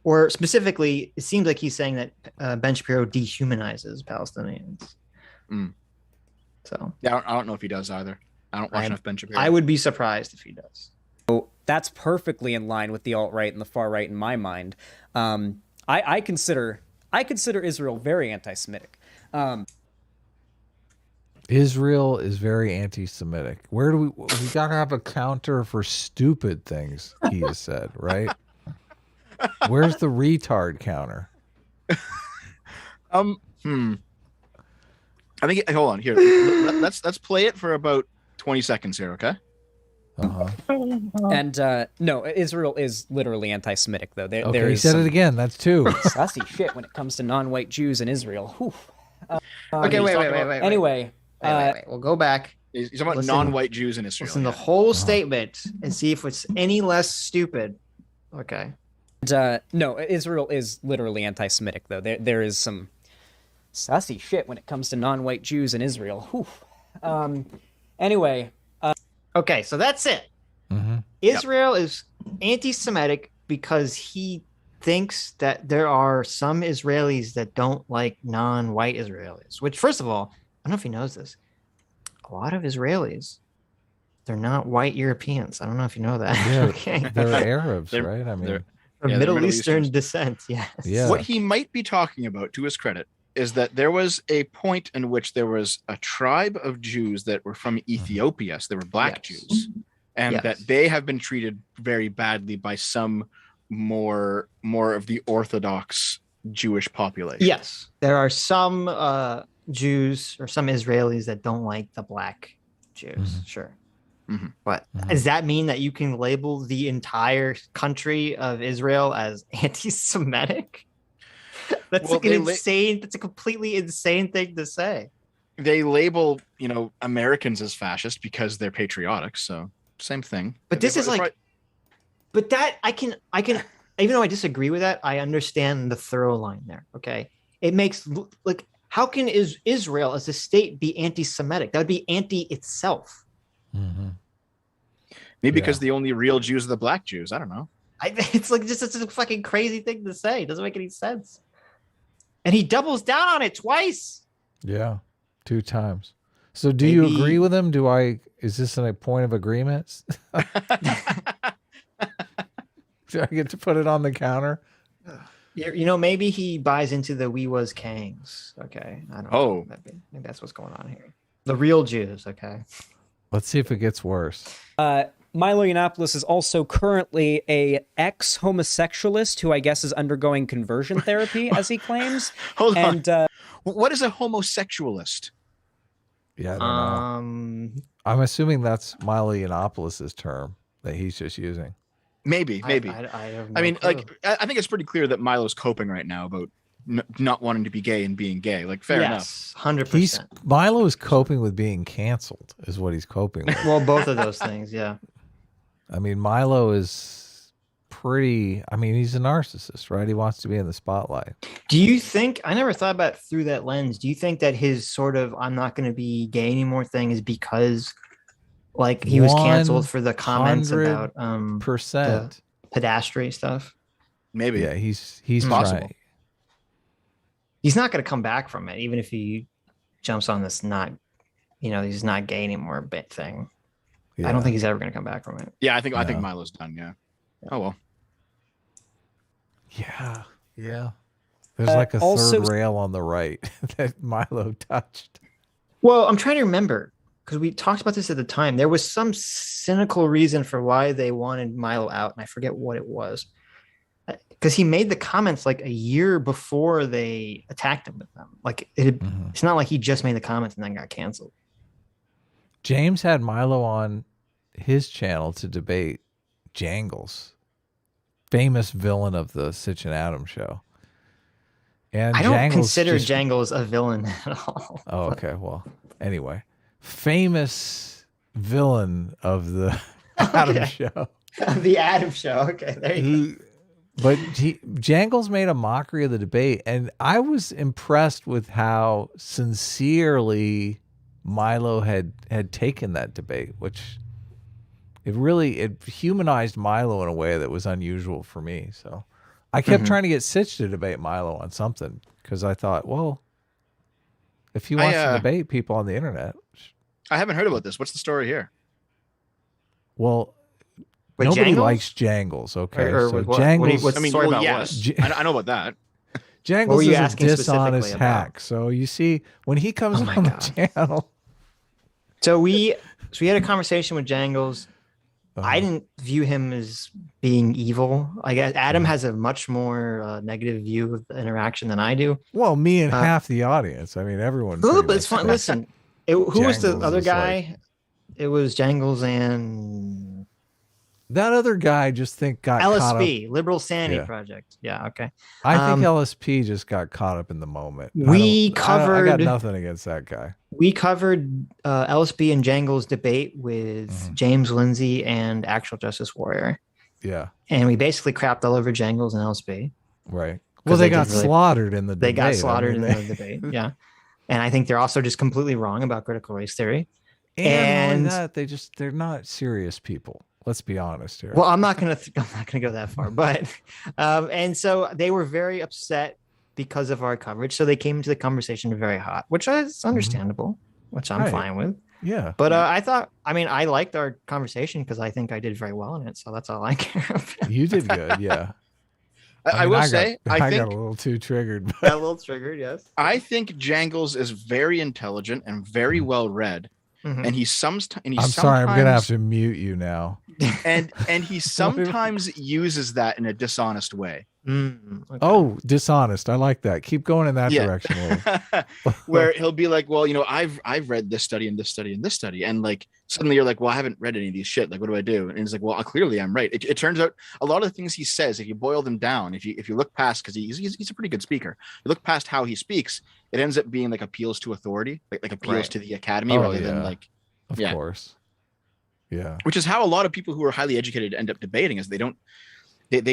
or specifically, it seems like he's saying that Ben Shapiro dehumanizes Palestinians. Mm. So yeah, I don't know if he does either. I don't watch enough Ben Shapiro. I would be surprised if he does. That's perfectly in line with the alt-right and the far-right in my mind. I consider Israel very anti-Semitic. Israel is very anti-Semitic. Where do we gotta have a counter for stupid things, he has said, right? Where's the retard counter? I think hold on here. Let's play it for about 20 seconds here, okay? And no, Israel is literally anti-Semitic, though. He said it again. That's two. Sassy shit when it comes to non-white Jews in Israel. Okay, wait. Anyway, wait. We'll go back. He's talking about non-white Jews in Israel. Listen to the whole statement and see if it's any less stupid. Okay. And, no, Israel is literally anti-Semitic, though. There is some sassy shit when it comes to non-white Jews in Israel. Anyway. Okay, so that's it. Mm-hmm. Israel is anti-Semitic because he thinks that there are some Israelis that don't like non-white Israelis, which, first of all, I don't know if he knows this. A lot of Israelis, they're not white Europeans. I don't know if you know that. Yeah, okay. They're Arabs, right? I mean, Middle Eastern descent, yes. Yeah. What he might be talking about, to his credit, is that there was a point in which there was a tribe of Jews that were from Ethiopia, so they were black Jews, and that they have been treated very badly by some more of the Orthodox Jewish population. Yes, there are some Jews or some Israelis that don't like the black Jews, sure. Mm-hmm. But does that mean that you can label the entire country of Israel as anti-Semitic? That's that's a completely insane thing to say. They label, Americans as fascist because they're patriotic. So same thing. But this is like, but that I can, even though I disagree with that, I understand the thorough line there. Okay. It makes like, how can Israel as a state be anti-Semitic? That would be anti itself. Mm-hmm. Maybe because the only real Jews are the black Jews. I don't know. It's like just a fucking crazy thing to say. It doesn't make any sense. And he doubles down on it twice. Yeah, 2 times. So do you agree with him? Is this a point of agreement? Do I get to put it on the counter? Maybe he buys into the we was Kangs. Okay. I don't know. Maybe that's what's going on here. The real Jews. Okay. Let's see if it gets worse. Milo Yiannopoulos is also currently a ex-homosexualist who I guess is undergoing conversion therapy, as he claims. Hold on. What is a homosexualist? Yeah, I don't know. I'm assuming that's Milo Yiannopoulos' term that he's just using. Maybe. I have no I mean, clue. like, I think it's pretty clear that Milo's coping right now about not wanting to be gay and being gay. Like, fair enough. 100%. Milo is coping with being canceled, is what he's coping with. Well, both of those things, yeah. I mean, Milo is pretty. I mean, he's a narcissist, right? He wants to be in the spotlight. Do you think? I never thought about it through that lens. Do you think that his sort of "I'm not going to be gay anymore" thing is because, like, he was canceled for the comments about the pedastry stuff? Maybe. Yeah, he's possible. trying. He's not going to come back from it, even if he jumps on this he's not gay anymore bit thing. Yeah. I don't think he's ever going to come back from it. Yeah, I think Milo's done. Yeah. Oh well. Yeah. There's like a third rail on the right that Milo touched. Well, I'm trying to remember because we talked about this at the time. There was some cynical reason for why they wanted Milo out, and I forget what it was. Because he made the comments like a year before they attacked him with them. Like it's not like he just made the comments and then got canceled. James had Milo on his channel to debate Jangles, famous villain of the Sitch and Adam show. And I don't Jangles consider Jangles a villain at all. Oh, okay. Well, anyway, famous villain of the Adam show. The Adam show. Okay, there you go. But Jangles made a mockery of the debate, and I was impressed with how sincerely Milo had taken that debate, which it humanized Milo in a way that was unusual for me. So I kept trying to get Sitch to debate Milo on something because I thought, well, if he wants to debate people on the internet. I haven't heard about this. What's the story here? Well, But nobody Jangles? likes Jangles, okay? Or so what, Jangles, what's the story about yes. what? I know about that. Jangles were you is a asking dishonest specifically about? hack. So you see, when he comes on the channel, So we had a conversation with Jangles. I didn't view him as being evil. I guess Adam has a much more negative view of the interaction than I do. well, me and half the audience. I mean, everyone. But pretty it's much fun. does. Listen, who was the Jangles other is guy? It was Jangles and That other guy just got caught up. LSP, Liberal Sanity Yeah. Project. Yeah, okay. I think LSP just got caught up in the moment. We I got covered nothing against that guy. We covered LSP and Jangles debate with James Lindsay and Actual Justice Warrior. Yeah. And we basically crapped all over Jangles and LSP. Right. Well, they got slaughtered in the debate. They got slaughtered in the debate. Yeah. And I think they're also just completely wrong about critical race theory. And not only that, they're not serious people. Let's be honest here. Well, I'm not gonna go that far, but and so they were very upset because of our coverage. So they came into the conversation very hot, which is understandable, which I'm fine with. Yeah. But I liked our conversation because I think I did very well in it. So that's all I care about. You did good, yeah. I will say, I think got a little too triggered. Got a little triggered, yes. I think Jangles is very intelligent and very well read. And he sometimes. I'm sorry, I'm gonna have to mute you now. And he sometimes uses that in a dishonest way. Okay. Oh, dishonest. I like that. Keep going in that direction. Where he'll be like, well, I've read this study and this study and this study, and like suddenly you're like, well, I haven't read any of these shit. Like, what do I do? And he's like, well, clearly I'm right. It turns out a lot of the things he says, if you boil them down, if you look past, because he's a pretty good speaker, you look past how he speaks, it ends up being like appeals to authority, like appeals to the academy rather than like, of course. Yeah. Which is how a lot of people who are highly educated end up debating, is they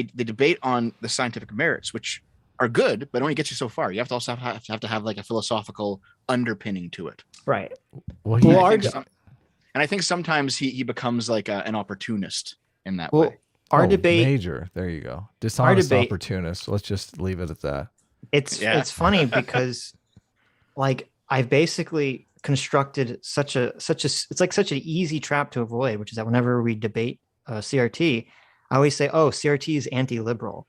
debate on the scientific merits, which are good, but only get you so far. You have to also have to have like a philosophical underpinning to it. Right. Well, and I think sometimes he becomes like an opportunist in that way. Our debate, major. There you go. Dishonest opportunist. Let's just leave it at that. It's funny because like I've basically constructed such an easy trap to avoid, which is that whenever we debate CRT, I always say, oh, CRT is anti-liberal.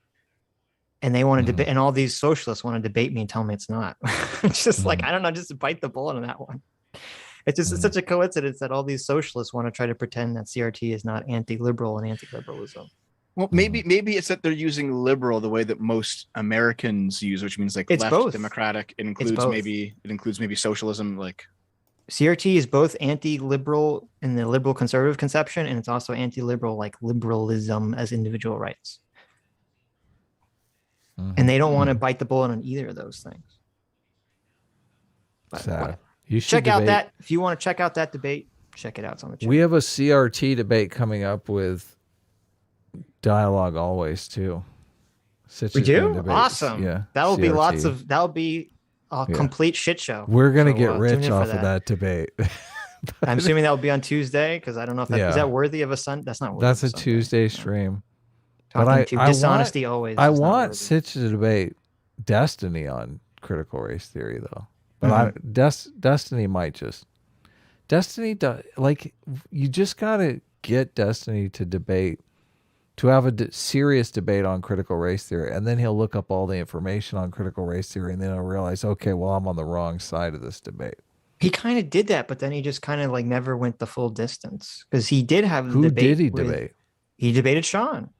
And they want to debate, and all these socialists want to debate me and tell me it's not. It's just like, I don't know, just bite the bullet on that one. It's just it's such a coincidence that all these socialists want to try to pretend that CRT is not anti-liberal and anti-liberalism. Well, maybe it's that they're using liberal the way that most Americans use, which means like it's left both. democratic. It includes maybe socialism, like CRT is both anti-liberal in the liberal conservative conception, and it's also anti-liberal, like liberalism as individual rights. And they don't want to bite the bullet on either of those things. But you should check out that. If you want to check out that debate, check it out. It's on the channel. We have a CRT debate coming up with Dialogue Always too. Sitch We do? Awesome. Yeah. That'll be a complete shit show. We're going to get rich off of that debate. I'm assuming that will be on Tuesday, because I don't know if is that worthy of a Sunday. That's not worthy. That's a Tuesday stream. Talking to dishonesty always. I want Sitch to debate Destiny on critical race theory, though. But Destiny might just... like, you just got to get Destiny to debate, to have a serious debate on critical race theory, and then he'll look up all the information on critical race theory, and then he'll realize, okay, well, I'm on the wrong side of this debate. He kind of did that, but then he just kind of like never went the full distance, because he did have the Who debate. Who did he debate? He debated Sean.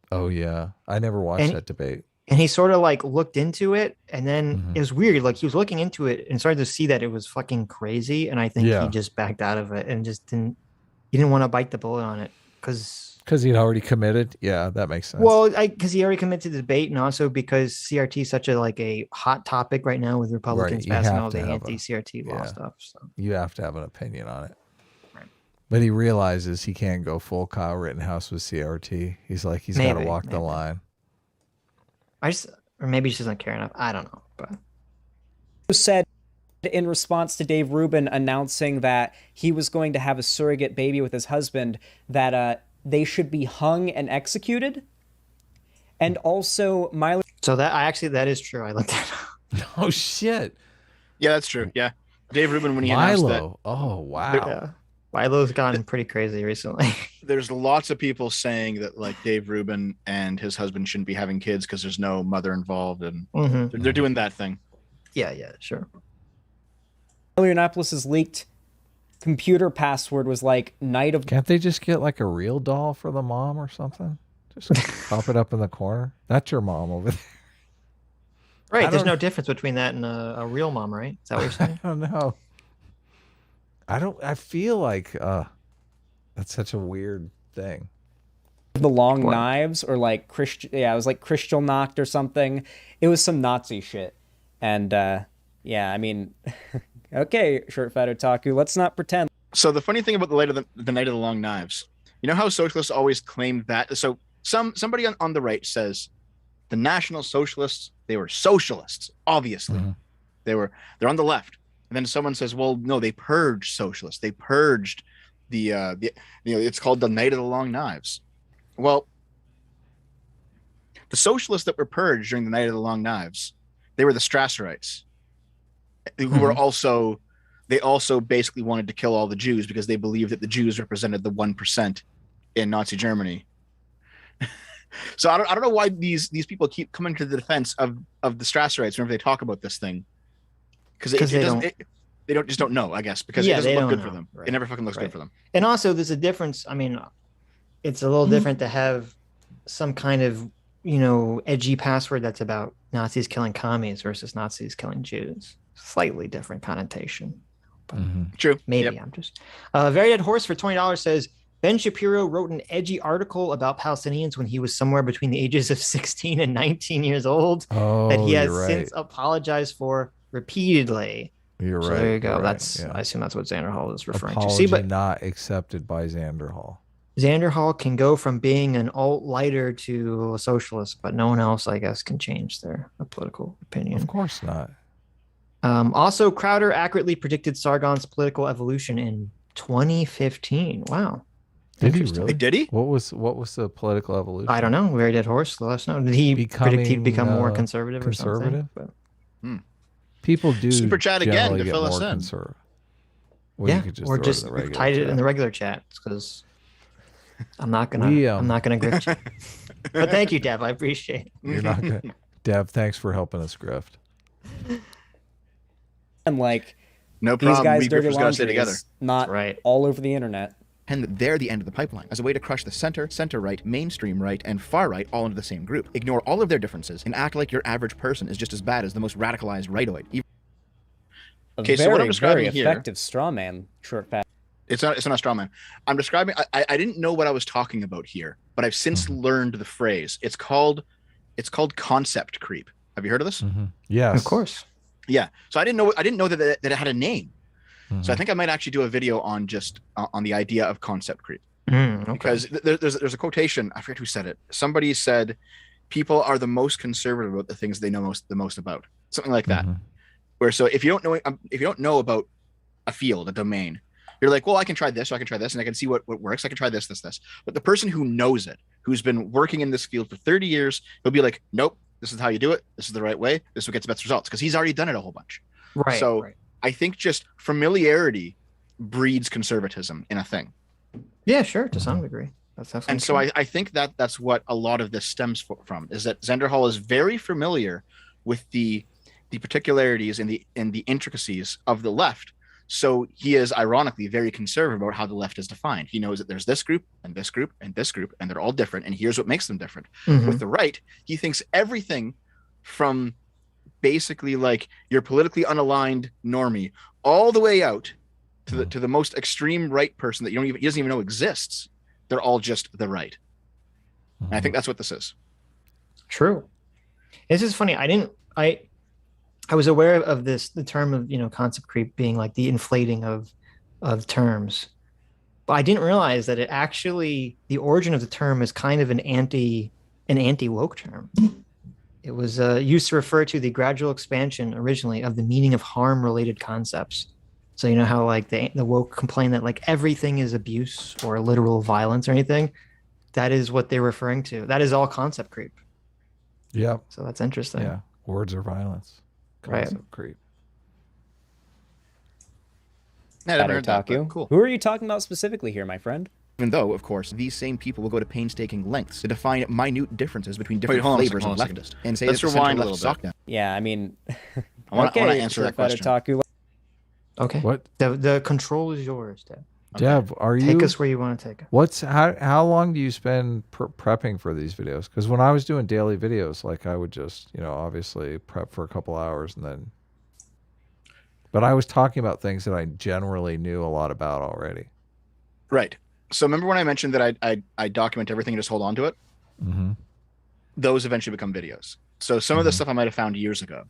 Oh, yeah. I never watched that debate. And he sort of like looked into it, and then it was weird. Like he was looking into it and started to see that it was fucking crazy. And I think he just backed out of it and just didn't want to bite the bullet on it because he'd already committed. Yeah, that makes sense. Well, because he already committed to the debate, and also because CRT is such a hot topic right now with Republicans passing all the anti-CRT law stuff. So you have to have an opinion on it. But he realizes he can't go full Kyle Rittenhouse with CRT. He's like, he's got to walk the line. Or maybe he just doesn't care enough. I don't know. But who said in response to Dave Rubin announcing that he was going to have a surrogate baby with his husband, that they should be hung and executed. And also Miley. So that is true. I looked that up. Oh shit. Yeah, that's true. Yeah. Dave Rubin, when he announced that. Oh wow. Milo's gotten pretty crazy recently. There's lots of people saying that like Dave Rubin and his husband shouldn't be having kids because there's no mother involved, and they're doing that thing. Yeah, sure. Indianapolis's leaked computer password was like night of. Can't they just get like a real doll for the mom or something? Just pop it up in the corner. That's your mom over there. Right. There's no difference between that and a real mom, right? Is that what you're saying? I don't know. I feel like that's such a weird thing. The long knives, or like it was like Kristallnacht or something. It was some Nazi shit. And I mean, okay, short fat otaku, let's not pretend. So the funny thing about the Night of the Long Knives, you know how socialists always claim that? So somebody on the right says the National Socialists, they were socialists, obviously. They're on the left. And then someone says, well, no, they purged socialists. They purged it's called the Night of the Long Knives. Well, the socialists that were purged during the Night of the Long Knives, they were the Strasserites, who were also basically wanted to kill all the Jews because they believed that the Jews represented the 1% in Nazi Germany. So I don't know why these people keep coming to the defense of the Strasserites whenever they talk about this thing. Because they don't know, I guess, because it doesn't look good for them. Right. It never fucking looks good for them. And also, there's a difference. I mean, it's a little different to have some kind of, edgy password that's about Nazis killing commies versus Nazis killing Jews. Slightly different connotation. But true. Maybe I'm just. Very Dead Horse for $20 says, Ben Shapiro wrote an edgy article about Palestinians when he was somewhere between the ages of 16 and 19 years old that he has since apologized for repeatedly. You're so right. There you go. Right, I assume that's what Xanderhal is referring to. See, but not accepted by Xanderhal. Xanderhal can go from being an alt-lighter to a socialist, but no one else, I guess, can change their political opinion. Of course not. Also, Crowder accurately predicted Sargon's political evolution in 2015. Wow. Did he really? Did he? What was the political evolution? I don't know. Very Dead Horse. Let us know. Did he predict he'd become more conservative or something? But... People do super chat again to fill us in. Well, yeah, or just type it in the regular chat because I'm not gonna grift you. But thank you, Dev. I appreciate it. You're not gonna, Dev. Thanks for helping us grift. And like, no problem. These guys' we dirty laundry stay together. Is not all over the internet. And they're the end of the pipeline, as a way to crush the center-right, mainstream right, and far right all into the same group. Ignore all of their differences and act like your average person is just as bad as the most radicalized rightoid. Okay, so what I'm describing very here, effective straw man, short fat. it's not a straw man. I'm describing. I didn't know what I was talking about here, but I've since learned the phrase. It's called concept creep. Have you heard of this? Yes, Of course. Yeah. So I didn't know that it had a name. So I think I might actually do a video on just on the idea of concept creep. Okay. Because there's a quotation. I forget who said it. Somebody said, "People are the most conservative about the things they know the most about." Something like that. Where so if you don't know about a field, a domain, you're like, well, I can try this, or I can try this, and I can see what works. I can try this. But the person who knows it, who's been working in this field for 30 years, he'll be like, nope, this is how you do it. This is the right way. This is what gets the best results, because he's already done it a whole bunch. Right. So right. I think just familiarity breeds conservatism in a thing. Yeah, sure, to some degree. That's definitely And so I think that's what a lot of this stems from, is that Xanderhal is very familiar with the particularities and the intricacies of the left. So he is ironically very conservative about how the left is defined. He knows that there's this group and this group and this group, and they're all different, and here's what makes them different. With the right, he thinks everything from basically like your politically unaligned normie all the way out to the most extreme right person that he doesn't even know exists. They're all just the right. And I think that's what this is. True. It's just funny. I was aware of this, the term of, concept creep being like the inflating of terms, but I didn't realize that it actually, the origin of the term is kind of an anti-woke term. It was used to refer to the gradual expansion originally of the meaning of harm-related concepts. So you know how like the woke complain that like everything is abuse or literal violence or anything? That is what they're referring to. That is all concept creep. Yep. So that's interesting. Yeah. Words are violence. Concept creep. Yeah, Fat Otaku. Cool. Who are you talking about specifically here, my friend? Even though, of course, these same people will go to painstaking lengths to define minute differences between different hold on a flavors second, of hold on a leftist, and say Let's that the rewind a center-left little bit. sockdown. Yeah, I mean, I want to answer that Fat question. Otaku. Okay. What? The control is yours, Deb. Deb, are you? Take us where you want to take us. How long do you spend prepping for these videos? Because when I was doing daily videos, like I would just, obviously prep for a couple hours and then. But I was talking about things that I generally knew a lot about already. Right. So remember when I mentioned that I document everything and just hold on to it? Those eventually become videos. So some of the stuff I might have found years ago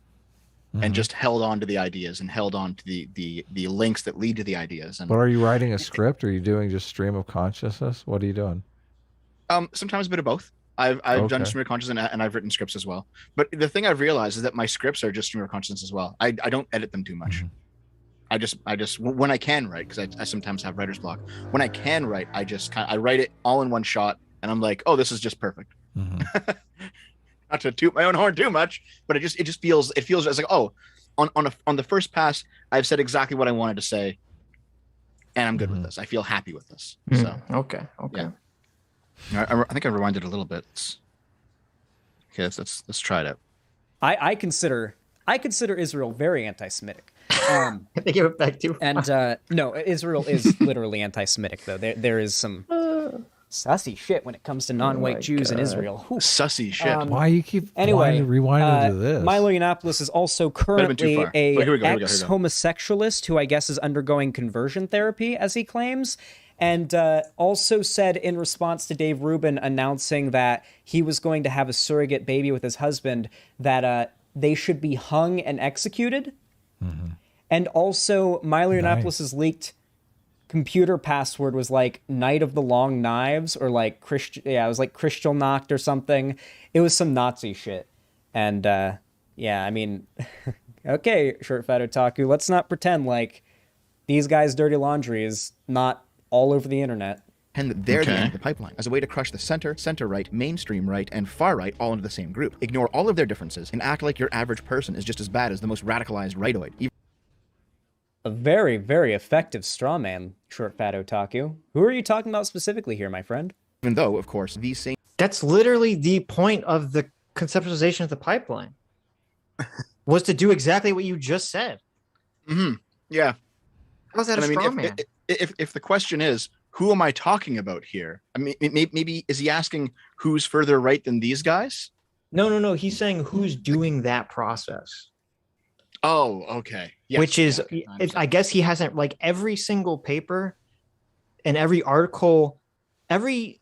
and just held on to the ideas and held on to the links that lead to the ideas. And but are you writing a script? Or are you doing just stream of consciousness? What are you doing? Sometimes a bit of both. I've done stream of consciousness and I've written scripts as well. But the thing I've realized is that my scripts are just stream of consciousness as well. I don't edit them too much. I just when I can write, because I sometimes have writer's block. When I can write, I write it all in one shot, and I'm like, oh, this is just perfect. Not to toot my own horn too much, but it just feels as like, oh, on the first pass, I've said exactly what I wanted to say, and I'm good with this. I feel happy with this. So okay. Yeah. I think I rewinded a little bit. Okay, let's try it out. I consider Israel very anti-Semitic. They give it back to. And no, Israel is literally anti-Semitic though. There is some sussy shit when it comes to non-white Jews in Israel. Whew. Sussy shit. Why you keep rewinding to this? Milo Yiannopoulos is also currently a Here we go. ex-homosexualist who I guess is undergoing conversion therapy, as he claims. And also said in response to Dave Rubin announcing that he was going to have a surrogate baby with his husband, that they should be hung and executed. And also, Milo Yiannopoulos' leaked computer password was like Night of the Long Knives, or like it was like Kristallnacht or something. It was some Nazi shit. And yeah, I mean, okay, Short Fat Otaku, let's not pretend like these guys' dirty laundry is not all over the internet. And they're the end of the pipeline, as a way to crush the center-right, mainstream right, and far-right all into the same group. Ignore all of their differences and act like your average person is just as bad as the most radicalized rightoid. A very, very effective straw man, Short Fat Otaku. Who are you talking about specifically here, my friend? Even though, of course, these same... That's literally the point of the conceptualization of the pipeline. Was to do exactly what you just said. Yeah. How's that a straw man? If the question is, who am I talking about here? I mean, maybe is he asking who's further right than these guys? No. He's saying who's doing that process. Oh, okay. Yes, which is, I guess he hasn't, like, every single paper and every article, every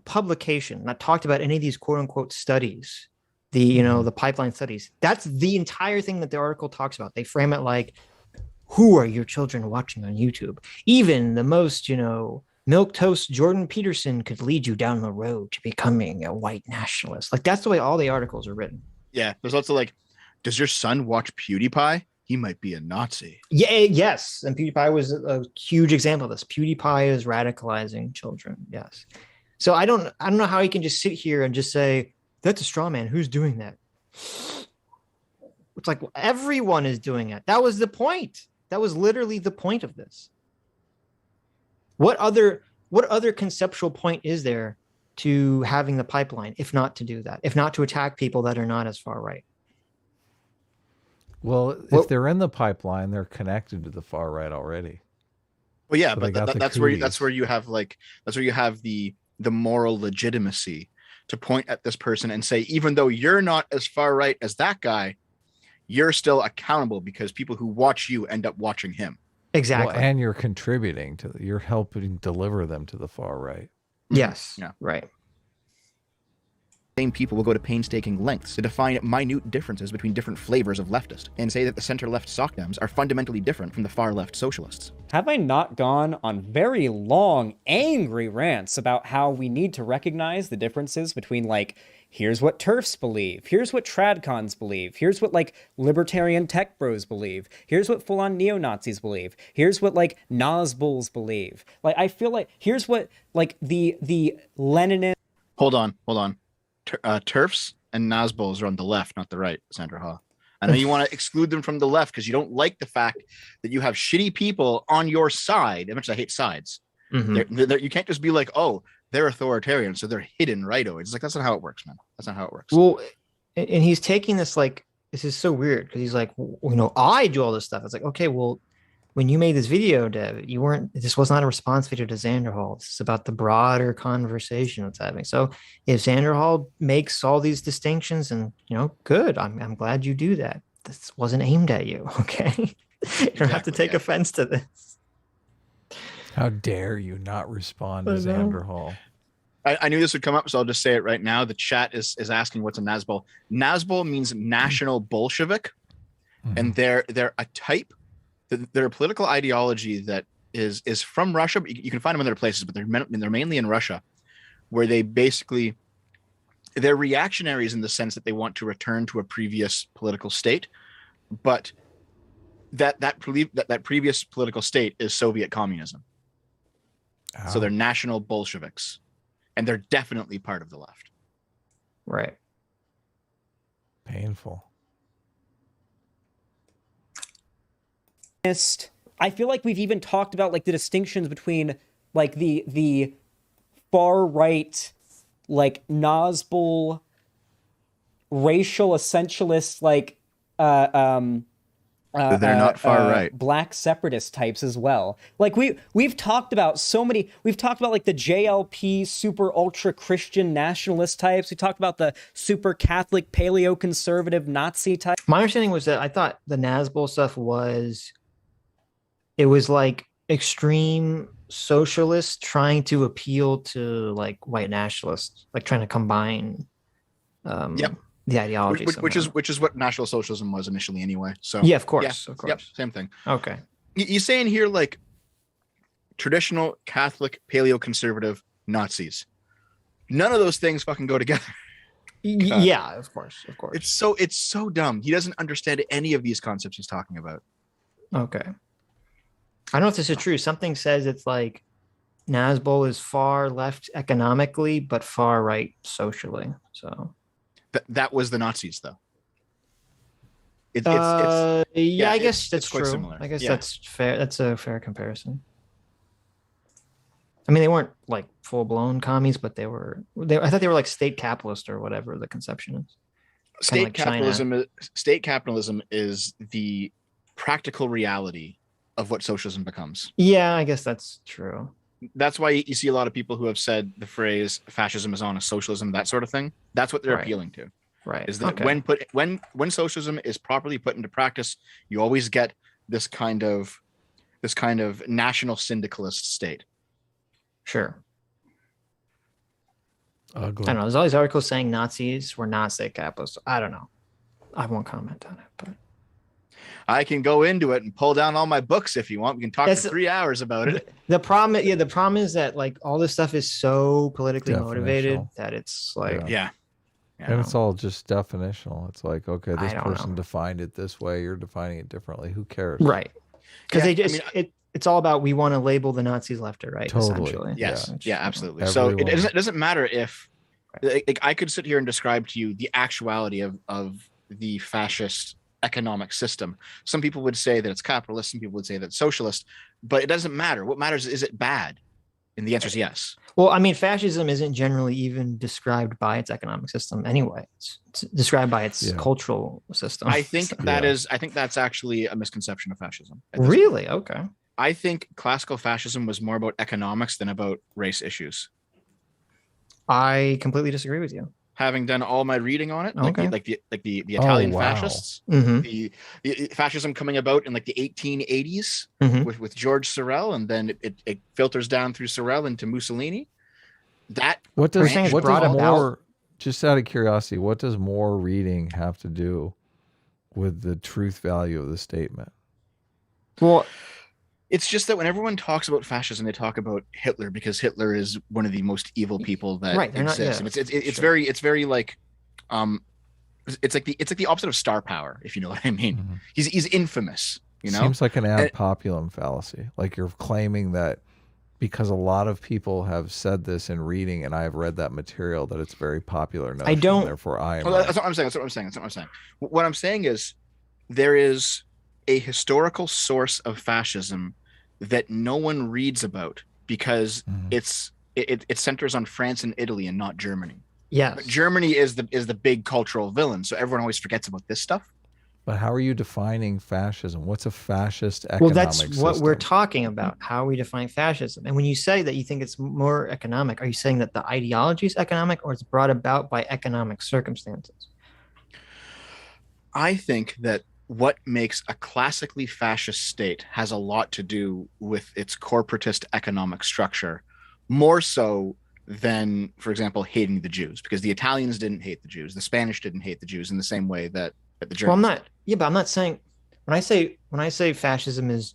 publication that talked about any of these quote unquote studies, the pipeline studies, that's the entire thing that the article talks about. They frame it like, who are your children watching on YouTube? Even the most, milquetoast Jordan Peterson could lead you down the road to becoming a white nationalist. Like, that's the way all the articles are written. Yeah. There's also like, does your son watch PewDiePie? He might be a Nazi. Yeah, yes. And PewDiePie was a huge example of this. PewDiePie is radicalizing children. Yes. So I don't know how he can just sit here and just say, that's a straw man. Who's doing that? It's like, everyone is doing it. That was the point. That was literally the point of this. What other conceptual point is there to having the pipeline, if not to do that, if not to attack people that are not as far right? Well, if they're in the pipeline, they're connected to the far right already. Well, yeah, so but that's where you have the moral legitimacy to point at this person and say, even though you're not as far right as that guy, you're still accountable because people who watch you end up watching him. Exactly. Well, and you're contributing you're helping deliver them to the far right. Yes. Yeah. Right. Same people will go to painstaking lengths to define minute differences between different flavors of leftist and say that the center-left sockdems are fundamentally different from the far-left socialists. Have I not gone on very long, angry rants about how we need to recognize the differences between, like, here's what TERFs believe, here's what tradcons believe, here's what, like, libertarian tech bros believe, here's what full-on neo-Nazis believe, here's what, like, Nazbuls believe. Like, I feel like, here's what, like, the Leninist... Hold on. TERFs and Nazbuls are on the left, not the right, Xanderhal. I know you want to exclude them from the left because you don't like the fact that you have shitty people on your side. As much as I hate sides, you can't just be like, oh, they're authoritarian, so they're hidden righto. It's like, that's not how it works, man. That's not how it works. Well, and he's taking this like, this is so weird because he's like, I do all this stuff. It's like, okay, well, when you made this video, Dev, this was not a response video to Xanderhal. This is about the broader conversation it's having. So if Xanderhal makes all these distinctions, and good, I'm glad you do that. This wasn't aimed at you, okay? You don't have to take offense to this. How dare you not respond to Xanderhal? I knew this would come up, so I'll just say it right now. The chat is asking what's a Nazbol. Nazbol means National Bolshevik, and they're a type. They're a political ideology that is from Russia. But you can find them in other places, but they're mainly in Russia, where they're reactionaries in the sense that they want to return to a previous political state, but that previous political state is Soviet communism. Oh. So they're National Bolsheviks, and they're definitely part of the left. Right. Painful. I feel like we've even talked about like the distinctions between like the far right, like Nazbul racial essentialist, like they're not far right, black separatist types as well. Like we've talked about like the JLP super ultra Christian nationalist types. We talked about the super Catholic paleo conservative Nazi type. My understanding was that I thought the Nazbul stuff was like extreme socialists trying to appeal to like white nationalists, like trying to combine the ideology. Which is what National Socialism was initially anyway. So yeah, of course. Yep, same thing. Okay. You saying here like traditional Catholic paleo-conservative Nazis. None of those things fucking go together. Yeah, of course. It's so dumb. He doesn't understand any of these concepts he's talking about. Okay. I don't know if this is true. Something says it's like Nazbol is far left economically, but far right socially. So that was the Nazis, though. I guess that's true. Similar. I guess that's fair. That's a fair comparison. I mean, they weren't like full blown commies, but I thought they were like state capitalist or whatever the conception is. State capitalism is the practical reality of what socialism becomes. Yeah, I guess that's true. That's why you see a lot of people who have said the phrase fascism is on a socialism, that sort of thing. That's what they're appealing to. Right. Is that when socialism is properly put into practice, you always get this kind of national syndicalist state. Sure. Ugly. I don't know. There's all these articles saying Nazis were not state capitalists. I don't know. I won't comment on it, but I can go into it and pull down all my books if you want. We can talk for 3 hours about it. The problem is that like all this stuff is so politically motivated that it's like, yeah. And it's all just definitional. It's like, okay, this person know. defined it this way. You're defining it differently. Who cares? Right. Because it's all about, we want to label the Nazis left or right. Totally. Essentially. Yes. Yeah, absolutely. So it doesn't matter if like, I could sit here and describe to you the actuality of the fascist economic system. Some people would say that it's capitalist. Some people would say that it's socialist, but it doesn't matter. What matters is it bad? And the answer is yes. Well, I mean, fascism isn't generally even described by its economic system anyway. It's described by its cultural system. I think I think that's actually a misconception of fascism. Really? Okay. I think classical fascism was more about economics than about race issues. I completely disagree with you. Having done all my reading on it, Okay. like the Italian fascists, the fascism coming about in like the 1880s with George Sorel, and then it filters down through Sorel into Mussolini. What does more? Just out of curiosity, what does more reading have to do with the truth value of the statement? Well, it's just that when everyone talks about fascism, they talk about Hitler because Hitler is one of the most evil people that exists. And it's very like, it's like the opposite of star power, if you know what I mean. He's infamous. You know, seems like an ad populum fallacy. Like you're claiming that because a lot of people have said this in reading, and I have read that material, that it's very popular. Notion, I don't. Therefore, I am. Well, that's what I'm saying. What I'm saying is there is a historical source of fascism that no one reads about because it centers on France and Italy and not Germany. Yes. But Germany is the big cultural villain, so everyone always forgets about this stuff. But how are you defining fascism? What's a fascist economic system? Well, that's what we're talking about, how we define fascism. And when you say that you think it's more economic, are you saying that the ideology is economic or it's brought about by economic circumstances? I think that what makes a classically fascist state has a lot to do with its corporatist economic structure, more so than, for example, hating the Jews, because the Italians didn't hate the Jews. The Spanish didn't hate the Jews in the same way that the Germans. Well, I'm not saying, when I say fascism is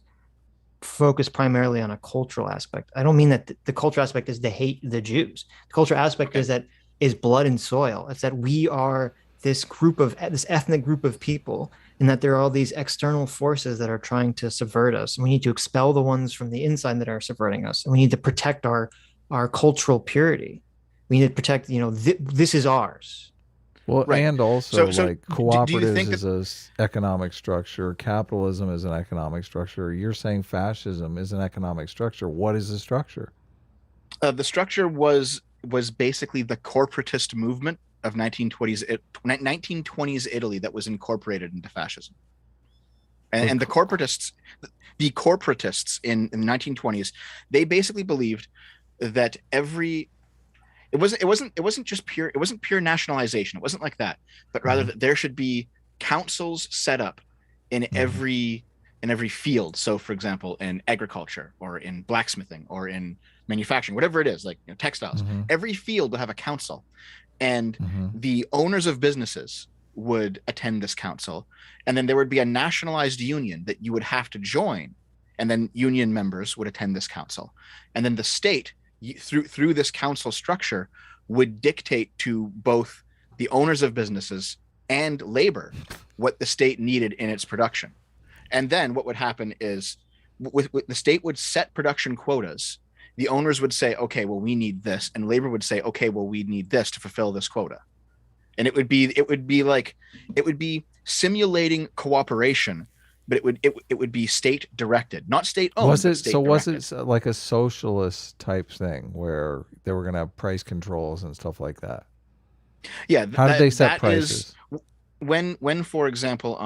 focused primarily on a cultural aspect, I don't mean that the cultural aspect is to hate the Jews. The cultural aspect is blood and soil. It's that we are this ethnic group of people, and that there are all these external forces that are trying to subvert us. And we need to expel the ones from the inside that are subverting us. And we need to protect our cultural purity. We need to protect, this is ours. Well, right. And also so like cooperatives is an economic structure. Capitalism is an economic structure. You're saying fascism is an economic structure. What is the structure? The structure was basically the corporatist movement of 1920s Italy that was incorporated into fascism. And the corporatists in the 1920s, they basically believed that it wasn't pure nationalization. It wasn't like that, but rather that there should be councils set up in every field. So, for example, in agriculture or in blacksmithing or in manufacturing, whatever it is, like textiles, every field will have a council, and the owners of businesses would attend this council, and then there would be a nationalized union that you would have to join, and then union members would attend this council, and then the state through this council structure would dictate to both the owners of businesses and labor what the state needed in its production. And then what would happen is with the state would set production quotas. The owners would say, okay, well, we need this, and labor would say, okay, well, we need this to fulfill this quota. And it would be simulating cooperation, but it would be state directed, not state owned. Was it like a socialist type thing where they were going to have price controls and stuff like that? Yeah. How did they set prices? When for example,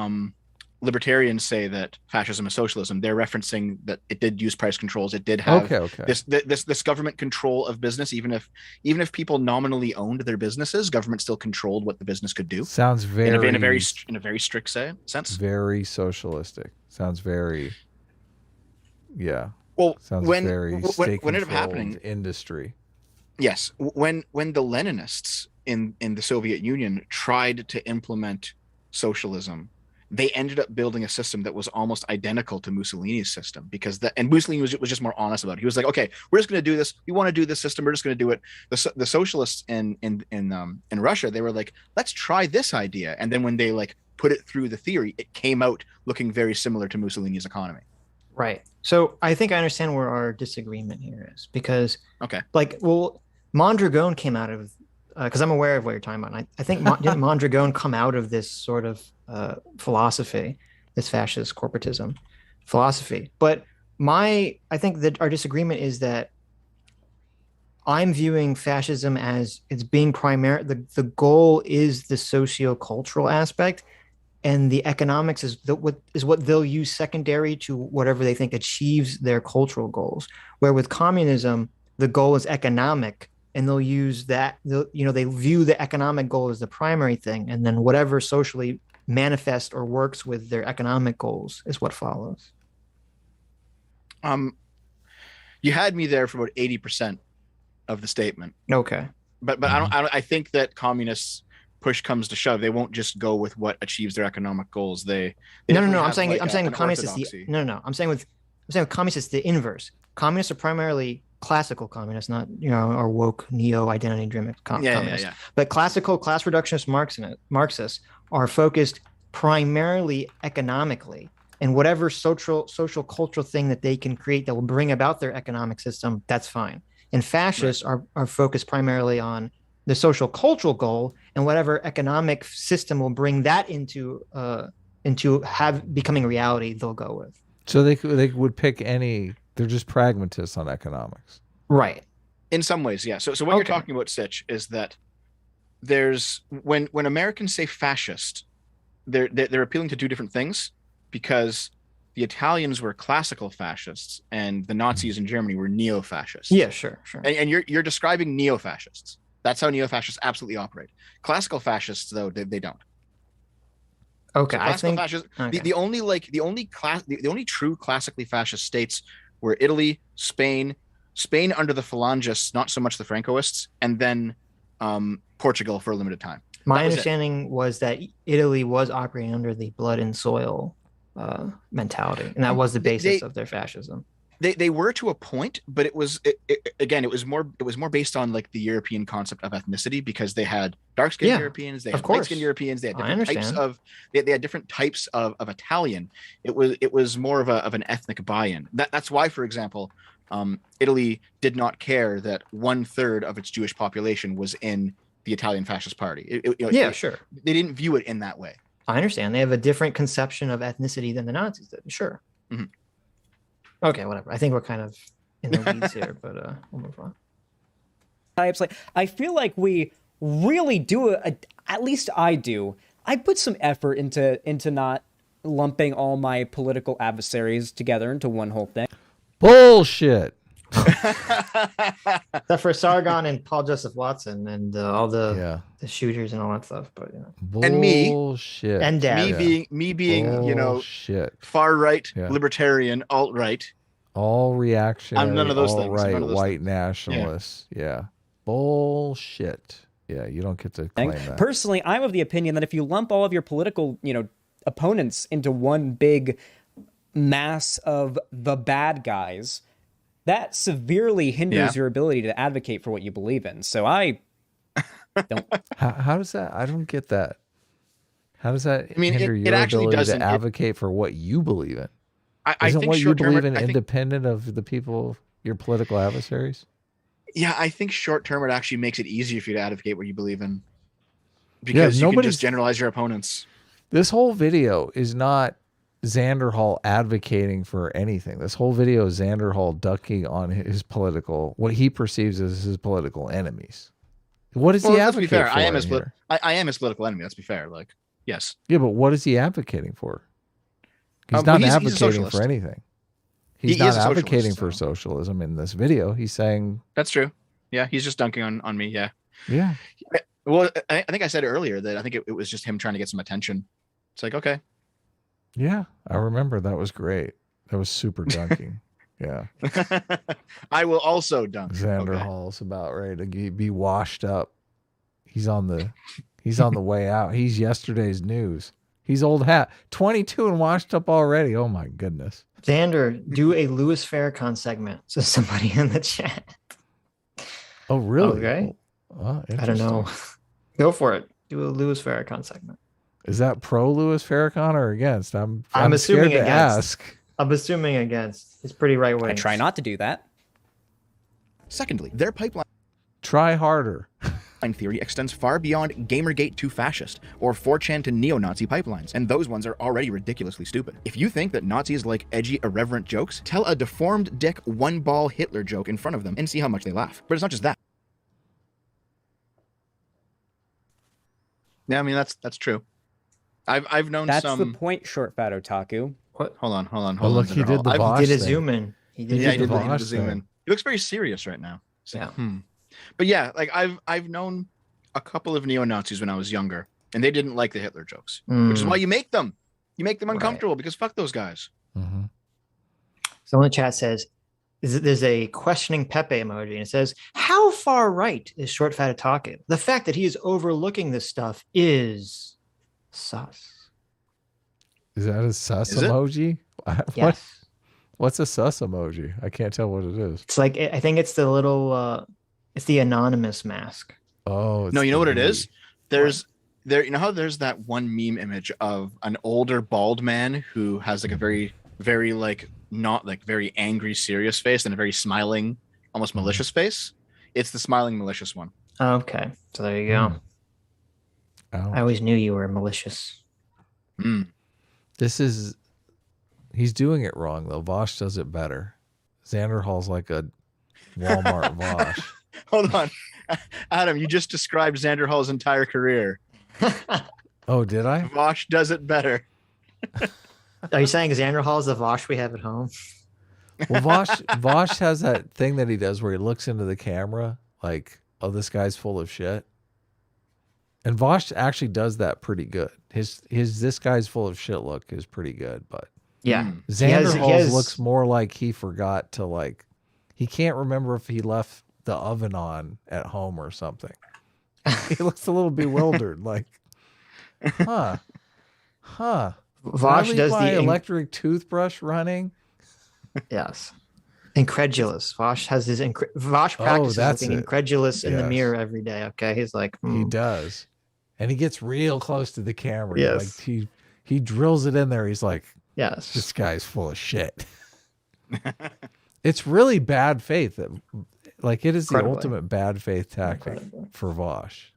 libertarians say that fascism is socialism, they're referencing that it did use price controls. It did have this government control of business. Even if people nominally owned their businesses, government still controlled what the business could do. Sounds very in a very strict sense. Very socialistic. Sounds very Well, sounds when very it ended up happening, industry. Yes, when the Leninists in the Soviet Union tried to implement socialism, they ended up building a system that was almost identical to Mussolini's system, and Mussolini was just more honest about it. He was like, okay, we're just going to do this. We want to do this system. We're just going to do it. The socialists in Russia, they were like, let's try this idea. And then when they like put it through the theory, it came out looking very similar to Mussolini's economy. Right. So I think I understand where our disagreement here is, because Mondragon came out of, because I'm aware of what you're talking about. I think didn't Mondragon come out of this sort of philosophy, this fascist corporatism philosophy. But I think that our disagreement is that I'm viewing fascism as it's being primary. The goal is the socio-cultural aspect, and the economics is what they'll use secondary to whatever they think achieves their cultural goals. Where with communism, the goal is economic, and they'll use that. They view the economic goal as the primary thing, and then whatever socially manifests or works with their economic goals is what follows. You had me there for about 80% of the statement. Okay, but I think that communists, push comes to shove, they won't just go with what achieves their economic goals. I'm saying communists with communists the inverse. Communists are primarily classical communists, not our woke neo identity driven communists. But classical class reductionist Marxists are focused primarily economically, and whatever social cultural thing that they can create that will bring about their economic system, that's fine. And fascists are focused primarily on the social cultural goal, and whatever economic system will bring that into becoming reality, they'll go with. So they would pick any. They're just pragmatists on economics, right? In some ways, yeah. So what you're talking about, Sitch, is that there's when Americans say fascist, they're appealing to two different things, because the Italians were classical fascists and the Nazis in Germany were neo-fascists. Yeah, sure. And you're describing neo-fascists. That's how neo-fascists absolutely operate. Classical fascists, though, they don't. Okay, so I think fascists, the only true classically fascist states were Italy, Spain under the Phalangists, not so much the Francoists, and then Portugal for a limited time. My understanding was that Italy was operating under the blood and soil mentality, and that was the basis of their fascism. They were to a point, but it was more based on like the European concept of ethnicity, because they had dark-skinned Europeans, they had light-skinned Europeans, they had different types of they had different types of Italian. It was more of an ethnic buy-in. That's why, for example, Italy did not care that 1/3 of its Jewish population was in the Italian Fascist Party. Sure. They didn't view it in that way. I understand. They have a different conception of ethnicity than the Nazis did. Sure. Mm-hmm. Okay, whatever. I think we're kind of in the weeds here, but we'll move on. I feel like we really do, at least I do. I put some effort into not lumping all my political adversaries together into one whole thing. Bullshit. Except for Sargon and Paul Joseph Watson and all the shooters and all that stuff, but and me and Dad. me being far right, libertarian, alt right, all reactionary, I'm none of those all things. right, white nationalists. Yeah, bullshit. Yeah, you don't get to claim that. Personally, I'm of the opinion that if you lump all of your political opponents into one big mass of the bad guys, that severely hinders your ability to advocate for what you believe in. So I don't. How does that? I don't get that. How does that hinder your actually ability doesn't. to advocate for what you believe in? I Isn't think what you believe in independent of the people, your political adversaries? Yeah, I think short term it actually makes it easier for you to advocate what you believe in, because you can just generalize your opponents. This whole video is not Xanderhal advocating for anything. This whole video is Xanderhal ducking on what he perceives as his political enemies. What does he advocate for? I am his political enemy. Let's be fair. Like, yes. Yeah, but what is he advocating for? He's not he's a advocating socialist. for anything. He He's not is a socialist, advocating for so. socialism in this video. He's saying That's true. Yeah, he's just dunking on me. Yeah. Yeah. Well, I think I said earlier that I think it was just him trying to get some attention. It's like, okay. Yeah, I remember that was great. That was super dunking. Yeah. I will also dunk. Xanderhal's about ready to be washed up. He's on the way out. He's yesterday's news. He's old hat. 22 and washed up already. Oh my goodness. Xander, do a Louis Farrakhan segment. So somebody in the chat. Oh, really? Okay. Well, I don't know. Go for it. Do a Louis Farrakhan segment. Is that pro Louis Farrakhan or against? I'm assuming scared to against. ask. I'm assuming against. It's pretty right wing. I try not to do that. Secondly, their pipeline Try harder. theory extends far beyond Gamergate to fascist or 4chan to neo-Nazi pipelines, and those ones are already ridiculously stupid. If you think that Nazis like edgy, irreverent jokes, tell a deformed dick one-ball Hitler joke in front of them and see how much they laugh. But it's not just that. Yeah, I mean that's true. I've known That's some. the point, short fat otaku. What? Hold on. Oh, look, he did the Vosh He did a thing. zoom in. He did. Yeah, he the did Vosh. the zoom in. He looks very serious right now. So, Yeah. But yeah, like I've known a couple of neo-Nazis when I was younger, and they didn't like the Hitler jokes, which is why you make them. You make them uncomfortable because fuck those guys. Mm-hmm. Someone in the chat says, there's a questioning Pepe emoji, and it says, how far right is Short Fat Otaku? The fact that he is overlooking this stuff is sus. Is that a sus Is it? emoji? Yes. What's a sus emoji? I can't tell what it is. It's like, I think it's the little, it's the anonymous mask. Oh, No, you know what it is? What? You know how there's that one meme image of an older bald man who has like a very, very like not like very angry, serious face and a very smiling, almost malicious face? It's the smiling, malicious one. Okay. So there you go. Oh. I always knew you were malicious. He's doing it wrong though. Vosh does it better. Xanderhal's like a Walmart Vosh. Hold on. Adam, you just described Xanderhal's entire career. Oh, did I? Vosh does it better. Are you saying Xanderhal is the Vosh we have at home? Well, Vosh has that thing that he does where he looks into the camera like, oh, this guy's full of shit. And Vosh actually does that pretty good. His this guy's full of shit look is pretty good, but Yeah. Xanderhal's looks more like he forgot to like, he can't remember if he left the oven on at home or something. He looks a little bewildered, like, huh. Vosh does the electric toothbrush running. Yes. Incredulous. Vosh has his Vosh practices that's looking it. incredulous in the Yes. mirror every day. Okay. He's like, He does. And he gets real close to the camera. Yes. Like he drills it in there. He's like, yes. this guy's full of shit. It's really bad faith. Like it is the Incredibly. ultimate bad faith tactic Incredibly. for Vosh.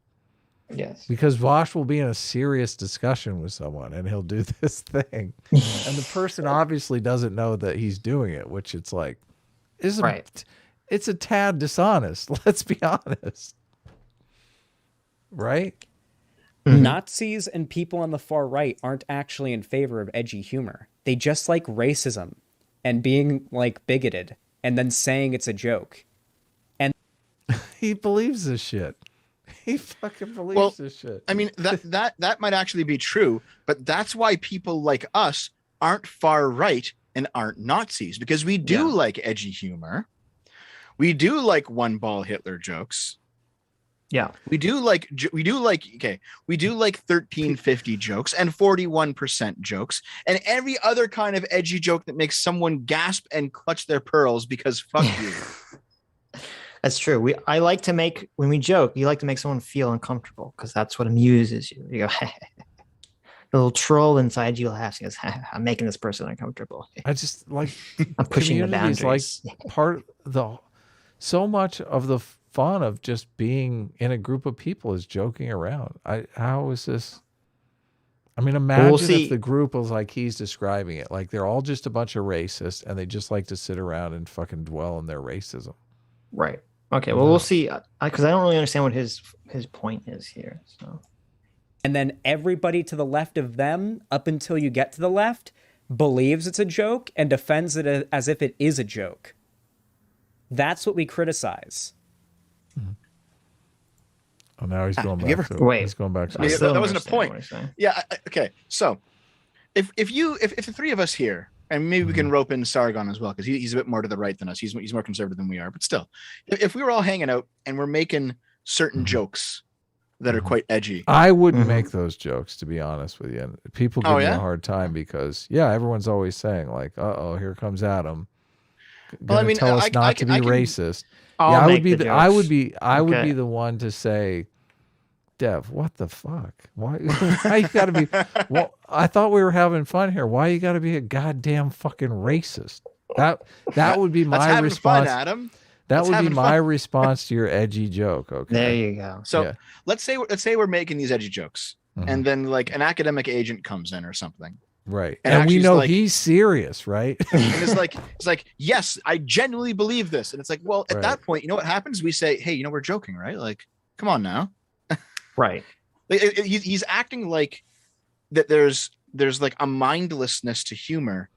Yes. Because Vosh will be in a serious discussion with someone and he'll do this thing. And the person obviously doesn't know that he's doing it, which it's like, Right. it's a tad dishonest. Let's be honest. Right? Nazis and people on the far right aren't actually in favor of edgy humor. They just like racism and being like bigoted and then saying it's a joke. And He believes this shit. He fucking believes this shit. I mean, that might actually be true, but that's why people like us aren't far right and aren't Nazis, because we do like edgy humor. We do like one ball Hitler jokes. Yeah. We do like 1350 jokes and 41% jokes and every other kind of edgy joke that makes someone gasp and clutch their pearls because fuck you. That's true. I like to make, when we joke, you like to make someone feel uncomfortable because that's what amuses you. You go, the little troll inside you laughs. He goes, I'm making this person uncomfortable. I just like I'm pushing the community is boundaries. like part so much of the fun of just being in a group of people is joking around. How is this? I mean, imagine if the group was like he's describing it, like they're all just a bunch of racists and they just like to sit around and fucking dwell in their racism. Right. Okay. Well, we'll see. Because I don't really understand what his point is here. So. then everybody to the left of them, up until you get to the left, believes it's a joke, and defends it as if it is a joke. That's what we criticize. Oh, now he's going back. He's going back. To that wasn't a point. Yeah. Okay. So, if the three of us here, and maybe we can rope in Sargon as well, because he's a bit more to the right than us. He's more conservative than we are. But still, if we were all hanging out and we're making certain jokes that are quite edgy, I wouldn't make those jokes, to be honest with you. People give me a hard time because everyone's always saying like, "Uh-oh, here comes Adam." Well, I mean, tell us not to be racist. I would be the one to say, Dev, what the fuck? Why you gotta be? Well, I thought we were having fun here. Why you gotta be a goddamn fucking racist? That would be my response, fun, Adam. That would be my response to your edgy joke. Okay, there you go. So let's say we're making these edgy jokes, and then like an academic agent comes in or something. Right. And we know like, he's serious, right? And it's like, yes, I genuinely believe this. And it's like, well, at that point, you know what happens? We say, hey, we're joking, right? Like, come on now. Right. Like, he's acting like that there's like a mindlessness to humor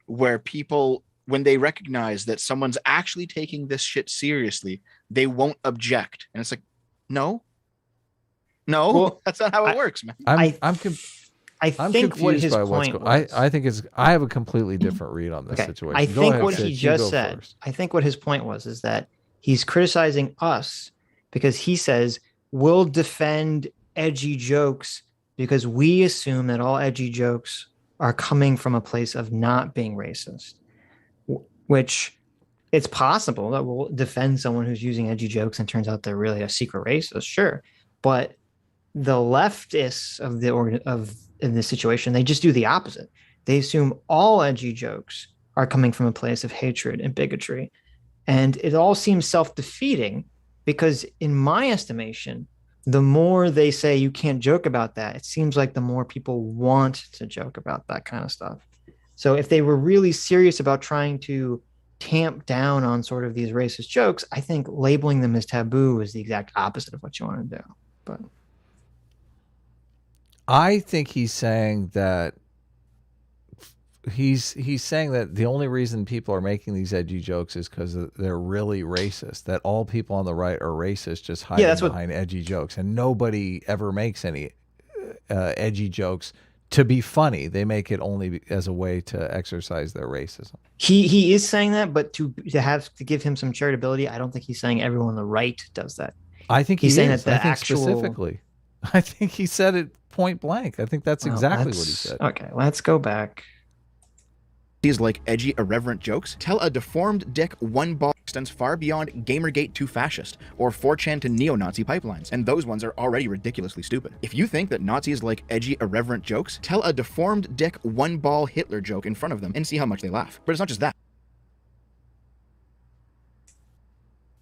where people, when they recognize that someone's actually taking this shit seriously, they won't object. And it's like, no, well, that's not how it works, man. I'm confused by what's going on. I have a completely different read on this situation. I think what he just said, I think what his point was is that he's criticizing us because he says we'll defend edgy jokes because we assume that all edgy jokes are coming from a place of not being racist, which it's possible that we'll defend someone who's using edgy jokes and turns out they're really a secret racist, sure. But the leftists in this situation, they just do the opposite. They assume all edgy jokes are coming from a place of hatred and bigotry. And it all seems self-defeating because in my estimation, the more they say you can't joke about that, it seems like the more people want to joke about that kind of stuff. So if they were really serious about trying to tamp down on sort of these racist jokes, I think labeling them as taboo is the exact opposite of what you want to do. But I think he's saying that he's saying that the only reason people are making these edgy jokes is because they're really racist. That all people on the right are racist, just hiding behind edgy jokes, and nobody ever makes any edgy jokes to be funny. They make it only as a way to exercise their racism. He is saying that, but to give him some charitability, I don't think he's saying everyone on the right does that. I think he's saying that specifically. I think he said it point blank. I think that's exactly what he said. Okay, let's go back. These like edgy, irreverent jokes tell a deformed dick one ball extends far beyond Gamergate to fascist or 4chan to neo-Nazi pipelines, and those ones are already ridiculously stupid. If you think that Nazis like edgy, irreverent jokes, tell a deformed dick one ball Hitler joke in front of them and see how much they laugh. But it's not just that.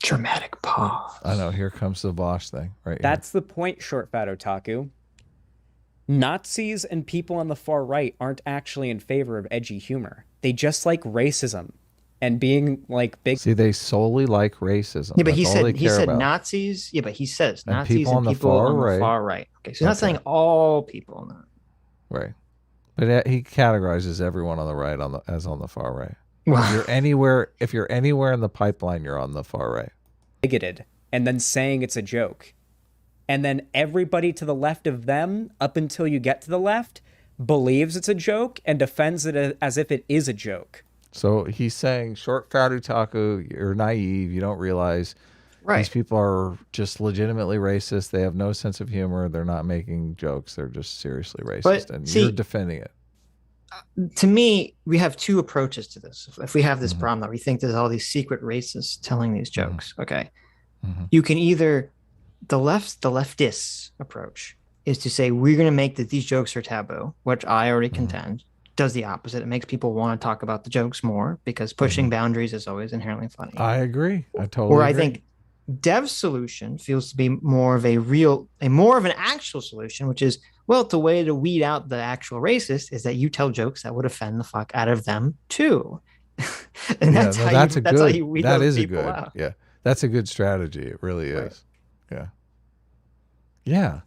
Dramatic pause. I know, here comes the Bosch thing right That's the point, Short Fat Otaku. Nazis and people on the far right aren't actually in favor of edgy humor. They just like racism and being like big. See, they solely like racism. Yeah, but he said Nazis. Yeah, but he says and Nazis and people on the far right. Okay, so he's not saying all people. No. Right, but he categorizes everyone on the right as on the far right. Well, if you're anywhere in the pipeline, you're on the far right. Bigoted, and then saying it's a joke. And then everybody to the left of them, up until you get to the left, believes it's a joke and defends it as if it is a joke. So he's saying, Short Fat Otaku, you're naive. You don't realize these people are just legitimately racist. They have no sense of humor. They're not making jokes. They're just seriously racist. And you're defending it. To me, we have two approaches to this. If we have this problem that we think there's all these secret racists telling these jokes, okay, you can either... The leftist approach is to say we're going to make that these jokes are taboo, which I already contend does the opposite. It makes people want to talk about the jokes more because pushing boundaries is always inherently funny. I agree. I totally agree. I think Dev's solution feels to be more of an actual solution, which is, well, the way to weed out the actual racist is that you tell jokes that would offend the fuck out of them too. And that's how you weed those people out. Yeah, that's a good strategy. It really is. Yeah.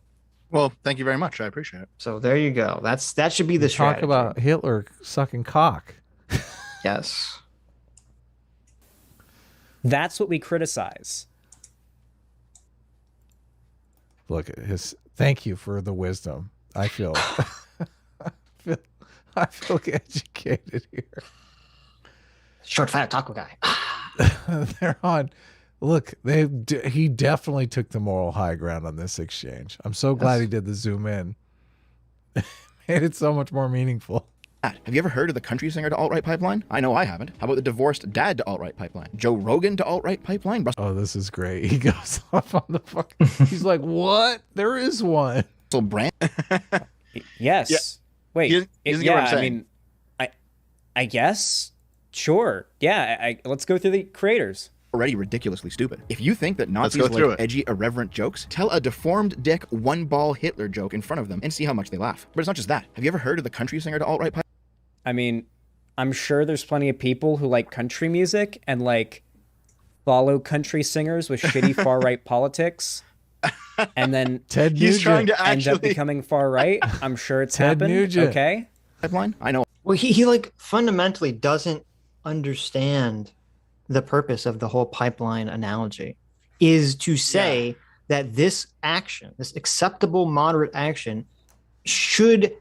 Well, thank you very much. I appreciate it. So there you go. That should be the strategy. Talk about Hitler sucking cock. Yes. That's what we criticize. Look at his. Thank you for the wisdom. I feel I feel educated here. Short fat taco guy. They're on. Look, he definitely took the moral high ground on this exchange. I'm so glad he did the zoom in. Made it so much more meaningful. Have you ever heard of the country singer to alt-right pipeline? I know I haven't. How about the divorced dad to alt-right pipeline? Joe Rogan to alt-right pipeline? Oh, this is great. He goes off on the fuck. He's like, what? There is one. Russell Brand? Yes. Yeah. Wait. You get what I'm I saying. mean, I guess. Sure. Yeah. Let's go through the creators. Already ridiculously stupid. If you think that Let's Nazis go through like it. edgy, irreverent jokes, tell a deformed dick one-ball Hitler joke in front of them and see how much they laugh. But it's not just that. Have you ever heard of the country singer to alt-right pipeline? I mean, I'm sure there's plenty of people who like country music and like follow country singers with shitty far-right politics. And then Ted He's Nugent. trying to end up actually. becoming far right. I'm sure it's Ted happened. Nugent. Okay. Pipeline? I know. Well, he like fundamentally doesn't understand the purpose of the whole pipeline analogy is to say that this action, this acceptable moderate action, should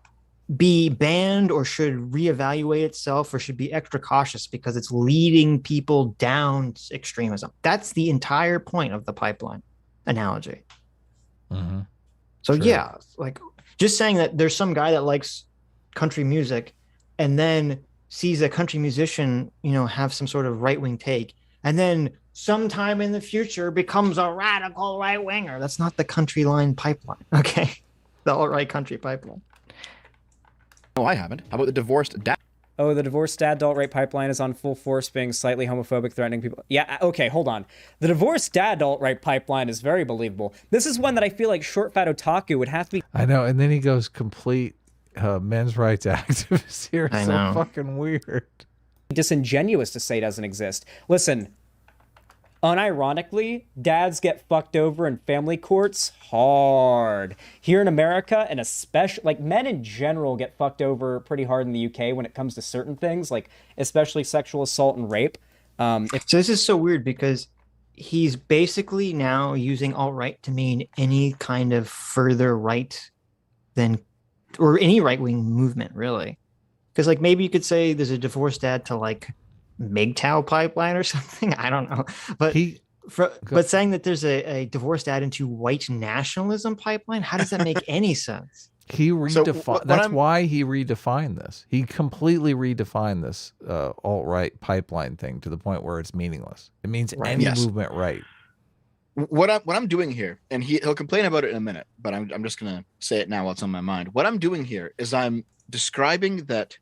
be banned or should reevaluate itself or should be extra cautious because it's leading people down extremism. That's the entire point of the pipeline analogy. Mm-hmm. So Sure. yeah, like just saying that there's some guy that likes country music and then sees a country musician, have some sort of right-wing take, and then sometime in the future becomes a radical right-winger. That's not the country line pipeline, okay? The alt-right country pipeline. No, I haven't. How about the divorced dad? Oh, the divorced dad to alt-right pipeline is on full force, being slightly homophobic, threatening people. Yeah, okay, hold on. The divorced dad to alt-right pipeline is very believable. This is one that I feel like Short Fat Otaku would have to be. I know, and then he goes complete men's rights activist here. I It's so know. fucking weird. Disingenuous to say doesn't exist. Listen, unironically, dads get fucked over in family courts hard. Here in America, and especially, like, men in general get fucked over pretty hard in the UK when it comes to certain things, like especially sexual assault and rape. So this is so weird because he's basically now using alt-right to mean any kind of further right than, or any right-wing movement, really. Because like maybe you could say there's a divorced dad to like MGTOW pipeline or something. I don't know. But but saying that there's a divorced dad into white nationalism pipeline, how does that make any sense? He redefined. That's I'm- why he redefined this. He completely redefined this alt-right pipeline thing to the point where it's meaningless. It means any Yes. movement right. What I'm doing here, and he'll complain about it in a minute, but I'm just gonna say it now while it's on my mind. What I'm doing here is I'm describing that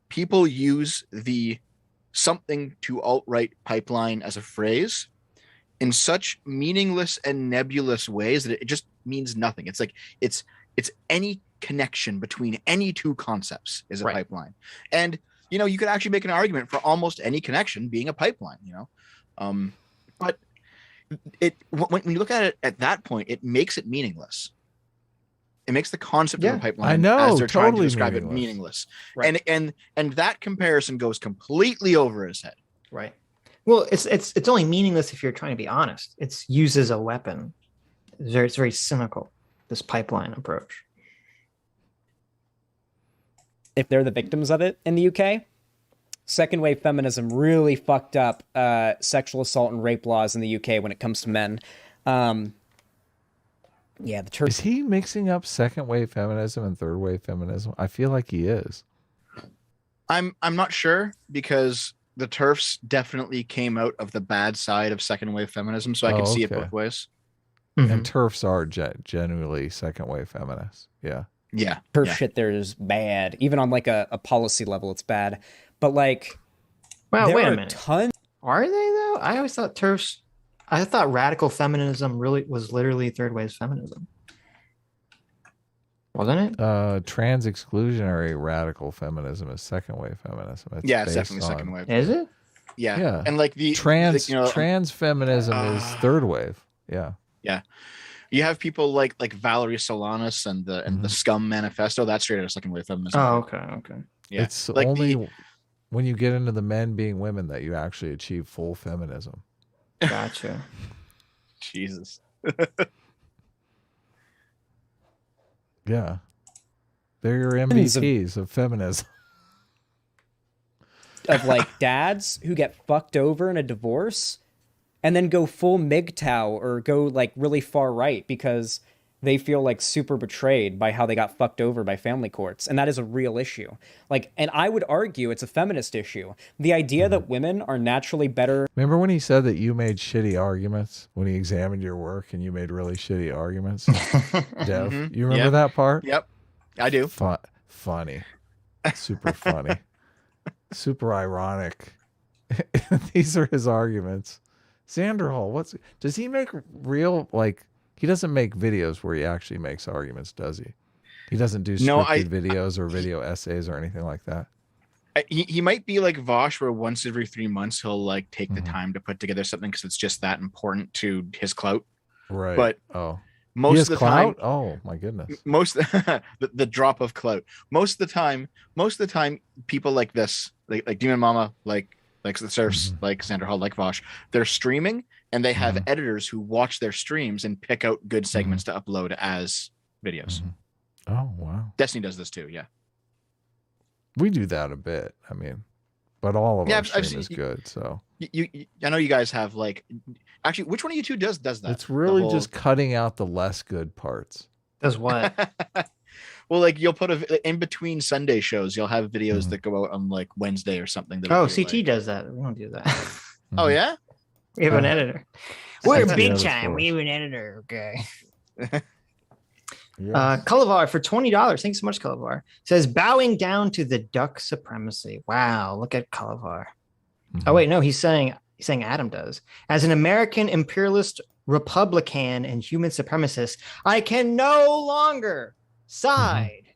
people use the something to alt-right pipeline as a phrase in such meaningless and nebulous ways that it just means nothing. It's like it's any connection between any two concepts is a Right. pipeline. And you could actually make an argument for almost any connection being a pipeline, but when you look at it at that point, it makes it meaningless. It makes the concept of a pipeline, I know, as they're trying to totally describe meaningless. it, meaningless. Right. And that comparison goes completely over his head. Right. Well, it's only meaningless if you're trying to be honest. It's used as a weapon. It's very cynical, this pipeline approach. If they're the victims of it in the UK, second wave feminism really fucked up sexual assault and rape laws in the UK when it comes to men. Yeah, the Is he mixing up second wave feminism and third wave feminism? I feel like he is. I'm not sure because the TERFs definitely came out of the bad side of second wave feminism, so I can see it okay. both ways. And TERFs are genuinely second wave feminists. Yeah. Yeah. her yeah. shit there is bad. Even on like a policy level, it's bad. But like, Well, there wait are a minute. tons. Are they though? I always thought TERFs. I thought radical feminism really was literally third wave feminism, wasn't it? Trans exclusionary radical feminism is second wave feminism. It's Yeah, it's based definitely second on- wave. Is it? Yeah. Yeah. And like the Trans the, trans feminism is third wave. Yeah. You have people like Valerie Solanas and the Scum Manifesto. That's straight out of second wave feminism. Oh, okay. Yeah, It's like only when you get into the men being women that you actually achieve full feminism. Gotcha. Jesus. Yeah, they're your MVPs of feminism. Of like dads who get fucked over in a divorce and then go full MGTOW or go like really far right because they feel like super betrayed by how they got fucked over by family courts. And that is a real issue. Like, and I would argue it's a feminist issue. The idea that women are naturally better. Remember when he said that you made shitty arguments when he examined your work and you made really shitty arguments? Dev, you remember that part? Yep, I do. Funny. Super funny. Super ironic. These are his arguments. Xanderhal, does he make real, like, he doesn't make videos where he actually makes arguments, does he? He doesn't do scripted videos or video essays or anything like that. He might be like Vosh, where once every 3 months he'll like take the time to put together something because it's just that important to his clout. Right. But most of the clout? time, oh my goodness, the drop of clout. Most of the time, people like this, like Demon Mama, like the serfs, like Xanderhal, like Vosh, they're streaming and they have editors who watch their streams and pick out good segments to upload as videos. Oh wow. Destiny does this too. Yeah. We do that a bit. I mean, but all of our stream is good. So I know you guys have like, actually, which one of you two does that? It's really just cutting out the less good parts. Does what? Well, like you'll put in between Sunday shows, you'll have videos that go out on like Wednesday or something. CT does that. We don't do that. Oh yeah, we have an editor. We're big time. time. We have an editor. Okay. Culavar for $20. Thanks so much, Culavar. Says bowing down to the duck supremacy. Wow, look at Culavar. Oh wait, no, he's saying Adam does. As an American imperialist, Republican, and human supremacist, I can no longer side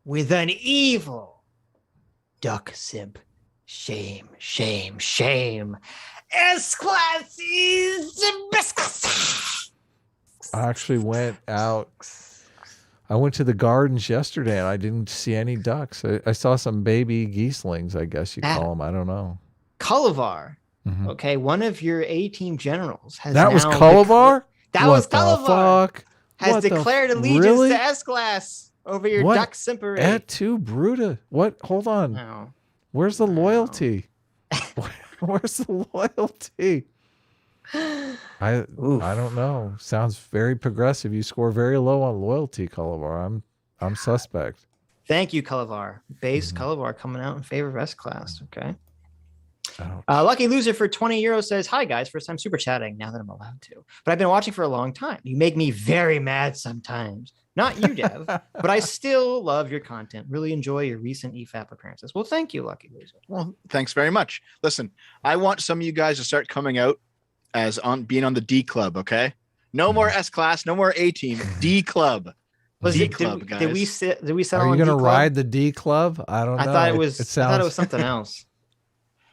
with an evil duck simp. Shame, shame, shame. S-class is the best class. I actually went out. I went to the gardens yesterday and I didn't see any ducks. I saw some baby geeslings, I guess you call them. I don't know. Culavar. Okay, one of your A-team generals has That was Culavar? That was Culavar. Has declared allegiance to S-class over your duck simpery. Et tu, Bruta. What? Hold on. No. Where's the loyalty? Where's the loyalty? I don't know. Sounds very progressive. You score very low on loyalty, Culavar. I'm suspect. Thank you, Culavar. Base Culavar coming out in favor of S-class. Okay. Lucky Loser for 20 euros says, hi guys, first time super chatting now that I'm allowed to, but I've been watching for a long time. You make me very mad sometimes. Not you, Dev, but I still love your content. Really enjoy your recent EFAP appearances. Well, thank you, Lucky Loser. Well, thanks very much. Listen, I want some of you guys to start coming out as being on the D Club, okay? No more S-class, no more A-team, D Club. D Club, guys. Did we settle on D Club? Are you going to ride the D Club? I don't know. I thought it was something else.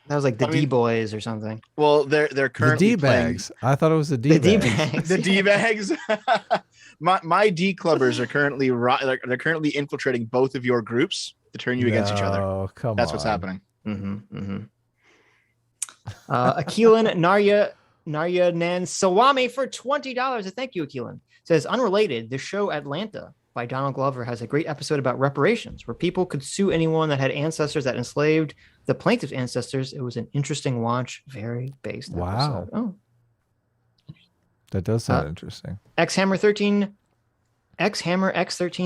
That was like the D-boys or something. Well, they're currently the D-bags. I thought it was the D-bags. The D-bags. my D-clubbers are currently they're currently infiltrating both of your groups to turn you against each other. Oh, come on. That's what's happening. Akilan Narya Nan Sawami for $20. Thank you, Akilan. Says, unrelated, the show Atlanta by Donald Glover has a great episode about reparations where people could sue anyone that had ancestors that enslaved the plaintiff's ancestors. It was an interesting watch. Very based episode. Oh. That does sound interesting. X-Hammer X13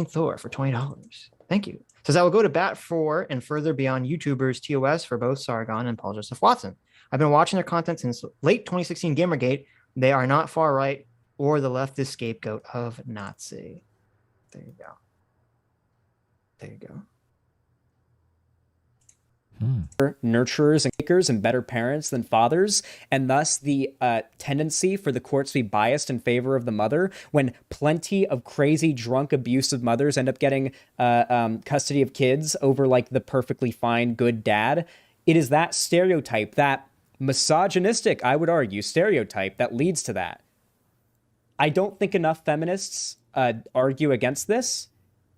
Thor for $20. Thank you. Says, I will go to bat for and further beyond YouTubers TOS for both Sargon and Paul Joseph Watson. I've been watching their content since late 2016 Gamergate. They are not far right or the leftist scapegoat of Nazi. There you go. There you go. Nurturers and makers and better parents than fathers, and thus the tendency for the courts to be biased in favor of the mother when plenty of crazy, drunk, abusive mothers end up getting custody of kids over like the perfectly fine, good dad. It is that stereotype, that misogynistic, I would argue, stereotype that leads to that. I don't think enough feminists argue against this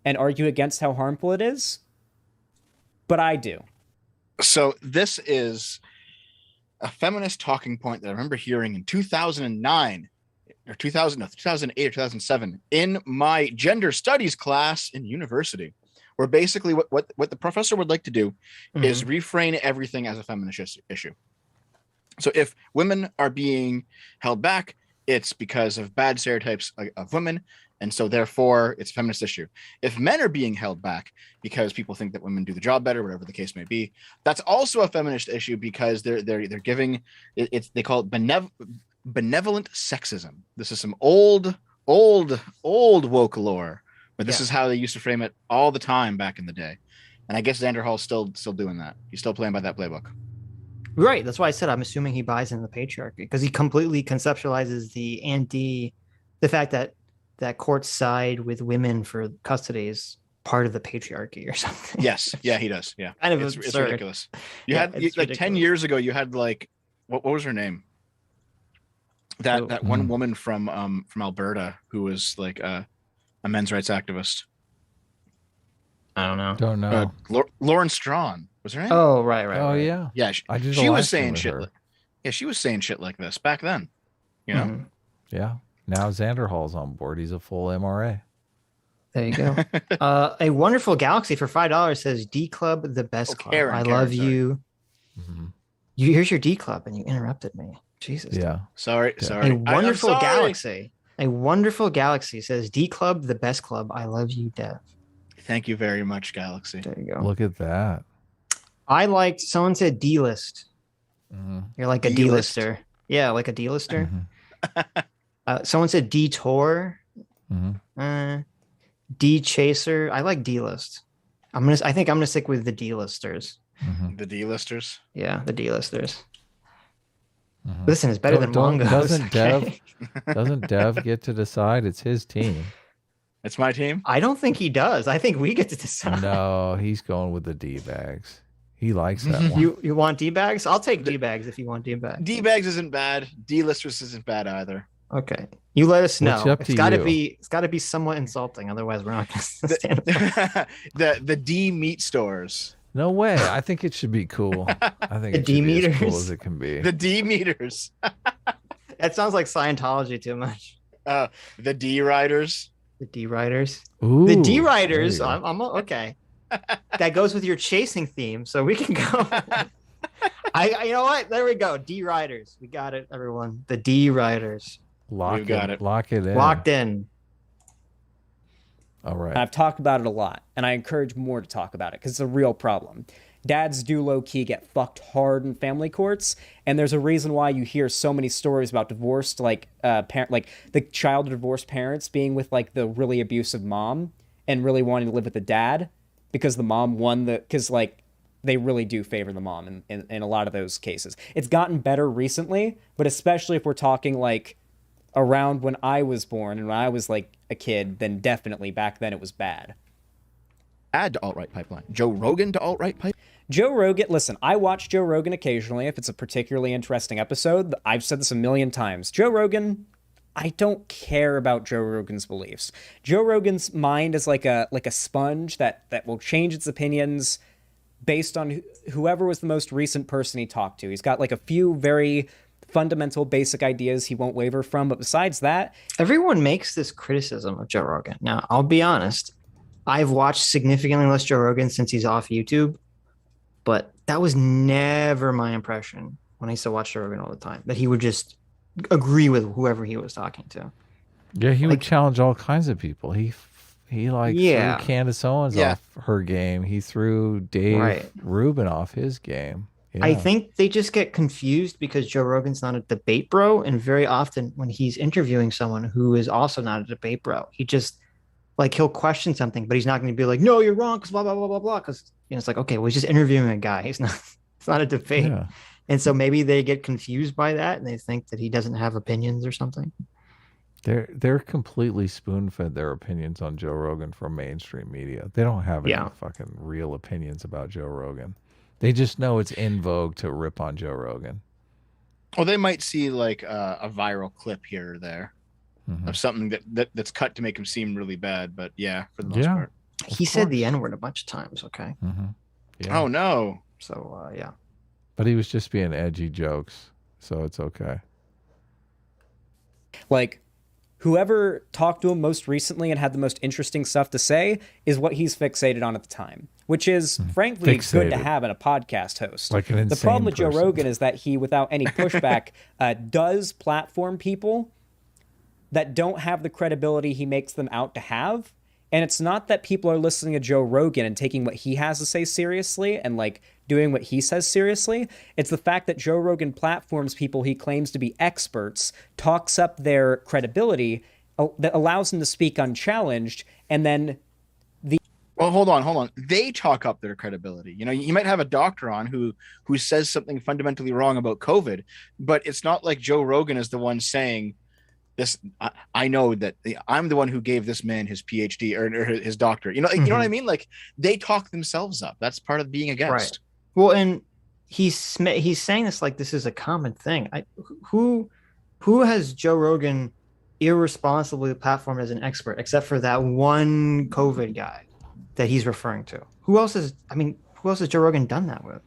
and argue against how harmful it is, but I do. So this is a feminist talking point that I remember hearing in 2009 or 2008 or 2007 in my gender studies class in university, where basically what the professor would like to do is reframe everything as a feminist issue. So if women are being held back, it's because of bad stereotypes of women, and so therefore it's a feminist issue. If men are being held back because people think that women do the job better, whatever the case may be, that's also a feminist issue because they're giving it, they call it benevolent sexism. This is some old woke lore, but this is how they used to frame it all the time back in the day. And I guess Xanderhal's still doing that. He's still playing by that playbook. Right. That's why I said I'm assuming he buys into the patriarchy, because he completely conceptualizes the fact that courts side with women for custody is part of the patriarchy or something. Yes. Yeah, he does. Yeah. Kind of it's ridiculous. You had like ridiculous. 10 years ago, you had like, what was her name? That one woman from Alberta who was like a men's rights activist. I don't know. Don't know. Lauren Strawn was her name? Oh, right. Oh, yeah. Yeah. She was saying shit. She was saying shit like this back then. You know? Yeah. Now Xanderhal's on board. He's a full MRA. There you go. A Wonderful Galaxy for $5 says D Club, the best club. I love you. Here's your D Club, and you interrupted me. Jesus. Yeah. Sorry. A Wonderful Galaxy. A Wonderful Galaxy says D Club, the best club. I love you, Dev. Thank you very much, Galaxy. There you go. Look at that. I liked, someone said D-list. You're like a D-lister. Yeah, like a D-lister. Someone said D-tour. D-chaser. I like D-list. I think I'm gonna stick with the D-listers. The D-listers? Yeah, the D-listers. Listen, it's better than Mongo. Doesn't Dev get to decide? It's his team. It's my team? I don't think he does. I think we get to decide. No, he's going with the D-bags. He likes that one. You want D-bags? I'll take D-bags if you want D-bags. D-bags isn't bad. D-listers isn't bad either. Okay. You let us know. It's got to be somewhat insulting. Otherwise, we're not going to stand up. The D meat stores. No way. I think it should be cool. I think the it should D be meters. as cool as it can be. The D meters. That sounds like Scientology too much. The D riders. The D riders. Ooh, the D riders. I'm okay. That goes with your chasing theme, so we can go. You know what? There we go. D riders. We got it, everyone. The D riders. Lock it in. Locked in. All right. I've talked about it a lot, and I encourage more to talk about it because it's a real problem. Dads do low-key get fucked hard in family courts, and there's a reason why you hear so many stories about divorced, the child of divorced parents being with like the really abusive mom and really wanting to live with the dad because the mom won because they really do favor the mom in a lot of those cases. It's gotten better recently, but especially if we're talking like around when I was born and when I was like a kid, then definitely back then it was bad. Add to alt-right pipeline. Joe Rogan to alt-right pipeline. Joe Rogan, listen, I watch Joe Rogan occasionally if it's a particularly interesting episode. I've said this a million times. Joe Rogan, I don't care about Joe Rogan's beliefs. Joe Rogan's mind is like a sponge that will change its opinions based on whoever was the most recent person he talked to. He's got like a few very fundamental basic ideas he won't waver from, but besides that... Everyone makes this criticism of Joe Rogan. Now, I'll be honest. I've watched significantly less Joe Rogan since he's off YouTube, but that was never my impression when I used to watch Joe Rogan all the time, that he would just agree with whoever he was talking to. Yeah, he would challenge all kinds of people. He threw Candace Owens off her game. He threw Dave Rubin off his game. Yeah. I think they just get confused because Joe Rogan's not a debate bro, and very often when he's interviewing someone who is also not a debate bro, he just... he'll question something, but he's not going to be like, no, you're wrong, because blah, blah, blah, blah, blah. Because, it's like, okay, well, he's just interviewing a guy. It's not a debate. Yeah. And so maybe they get confused by that, and they think that he doesn't have opinions or something. They're completely spoon-fed their opinions on Joe Rogan from mainstream media. They don't have any fucking real opinions about Joe Rogan. They just know it's in vogue to rip on Joe Rogan. Well, they might see like a viral clip here or there. of something that's cut to make him seem really bad. But yeah, for the most part. He said the N-word a bunch of times, okay? Yeah. Oh, no. So, yeah. But he was just being edgy jokes, so it's okay. Like, whoever talked to him most recently and had the most interesting stuff to say is what he's fixated on at the time, which is, frankly, good to have in a podcast host. Like an insane The problem with person. Joe Rogan is that he, without any pushback, does platform people that don't have the credibility he makes them out to have. And it's not that people are listening to Joe Rogan and taking what he has to say seriously and like doing what he says seriously. It's the fact that Joe Rogan platforms people he claims to be experts, talks up their credibility, that allows them to speak unchallenged, and then well, hold on. They talk up their credibility. You know, you might have a doctor on who says something fundamentally wrong about COVID, but it's not like Joe Rogan is the one saying this. I know that I'm the one who gave this man his PhD or his doctorate. You know, you know what I mean? Like, they talk themselves up. That's part of being a guest. Right. Well, and he's saying this like this is a common thing. Who has Joe Rogan irresponsibly platformed as an expert, except for that one COVID guy that he's referring to? Who else has Joe Rogan done that with?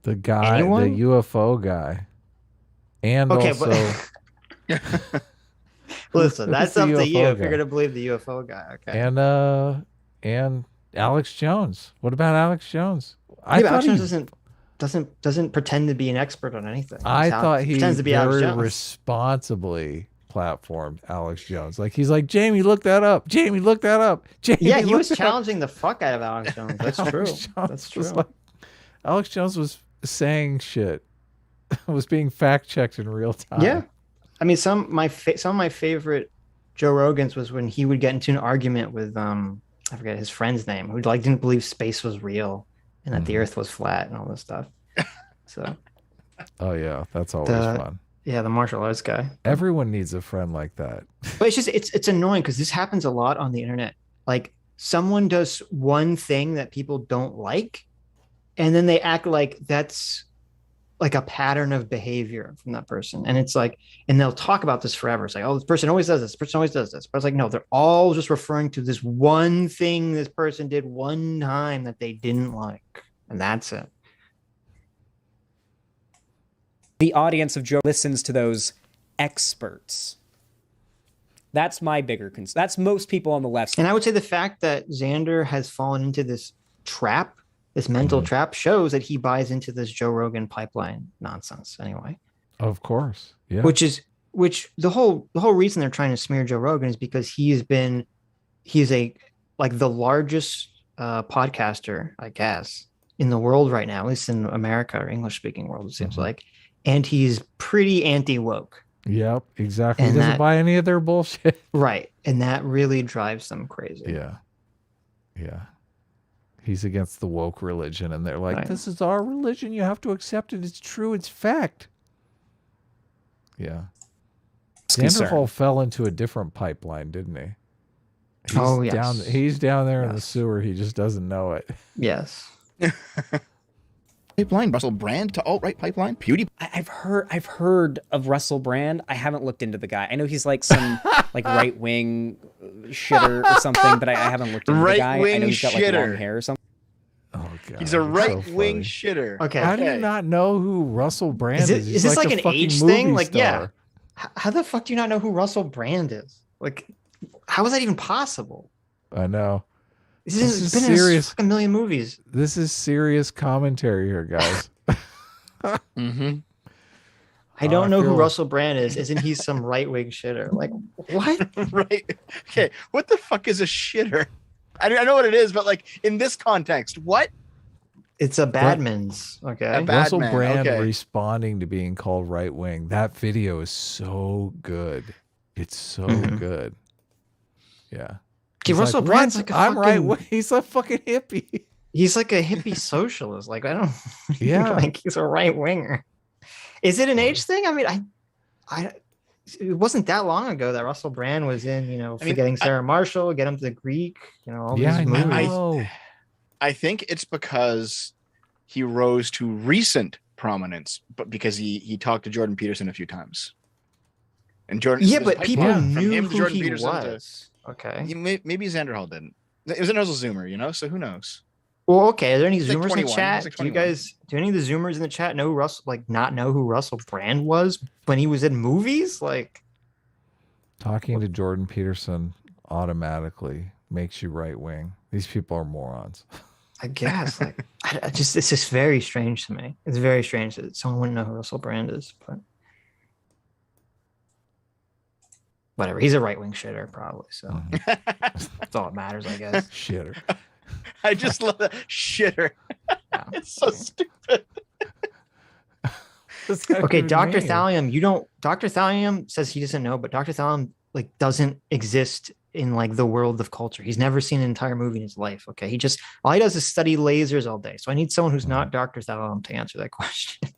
The guy, Anyone? the UFO guy. And okay, also... but listen, that's up to you if you're going to believe the UFO guy. Okay. And Alex Jones. What about Alex Jones? Alex Jones doesn't pretend to be an expert on anything. I thought he pretends to be Alex very Jones. responsibly platformed Alex Jones. Like, he's like, Jamie, look that up. Jamie, look that up. Jamie, yeah, he was challenging the fuck out of Alex Jones. That's true. That's true. Like, Alex Jones was saying shit. Was being fact checked in real time. Yeah, I mean, some of my favorite Joe Rogans was when he would get into an argument with I forget his friend's name, who like didn't believe space was real and that the Earth was flat and all this stuff. So, oh yeah, that's always fun. Yeah, the martial arts guy. Everyone needs a friend like that. But it's just it's annoying because this happens a lot on the internet. Like, someone does one thing that people don't like, and then they act like that's like a pattern of behavior from that person. And it's like, and they'll talk about this forever. It's like, oh, this person always does this. This person always does this. But it's like, no, they're all just referring to this one thing this person did one time that they didn't like. And that's it. The audience of Joe listens to those experts. That's my bigger concern. That's most people on the left. And I would say the fact that Xander has fallen into this trap, this mental trap, shows that he buys into this Joe Rogan pipeline nonsense anyway. Of course. Yeah. Which the whole reason they're trying to smear Joe Rogan is because he's the largest podcaster, I guess, in the world right now, at least in America or English speaking world, it seems like. And he's pretty anti-woke. Yep, exactly. He doesn't buy any of their bullshit. Right. And that really drives them crazy. Yeah. Yeah. He's against the woke religion, and they're like, this is our religion. You have to accept it. It's true. It's fact. Yeah. Xanderhal fell into a different pipeline, didn't he? He's down there in the sewer. He just doesn't know it. Yes. Pipeline, Russell Brand to alt-right pipeline, PewDiePie. I've heard of Russell Brand. I haven't looked into the guy. I know he's like some like right-wing shitter or something, but I haven't looked into the guy. I know he's got like long hair or something. Oh god, he's a right-wing shitter. Okay. How do you not know who Russell Brand is? Is this like an age thing? Like, star. yeah. How the fuck do you not know who Russell Brand is? Like, how is that even possible? I know. This is been serious. In a million movies. This is serious commentary here, guys. I don't know who Russell Brand is. Isn't he some right-wing shitter? Like, what? Right. Okay. What the fuck is a shitter? I know what it is, but like in this context, what? It's a badman's. Okay. Russell Brand responding to being called right-wing. That video is so good. It's so good. Yeah. Okay, Russell Brand's like I'm right. He's a fucking hippie. He's like a hippie socialist. Like, I don't. Yeah. Like, he's a right winger. Is it an age thing? I mean, it wasn't that long ago that Russell Brand was in, Forgetting Sarah Marshall, Get Him to the Greek, all these movies. I think it's because he rose to recent prominence, but because he talked to Jordan Peterson a few times. And Jordan, yeah, but people from knew him to who Jordan he Peterson was. Okay. Maybe Xanderhal didn't. It was a Zoomer, you know. So who knows? Well, okay. Are there any He's like Zoomers in 21. the chat? He's like Do any of the Zoomers in the chat know not know who Russell Brand was when he was in movies? Like, talking to Jordan Peterson automatically makes you right wing. These people are morons. I guess. Like, it's just very strange to me. It's very strange that someone wouldn't know who Russell Brand is, but whatever. He's a right wing shitter, probably. So that's all that matters, I guess. Shitter. I just love that shitter. Yeah. It's so stupid. Okay, Dr. Thallium, Dr. Thallium says he doesn't know, but Dr. Thallium like doesn't exist in like the world of culture. He's never seen an entire movie in his life. Okay. All he does is study lasers all day. So I need someone who's not Dr. Thallium to answer that question.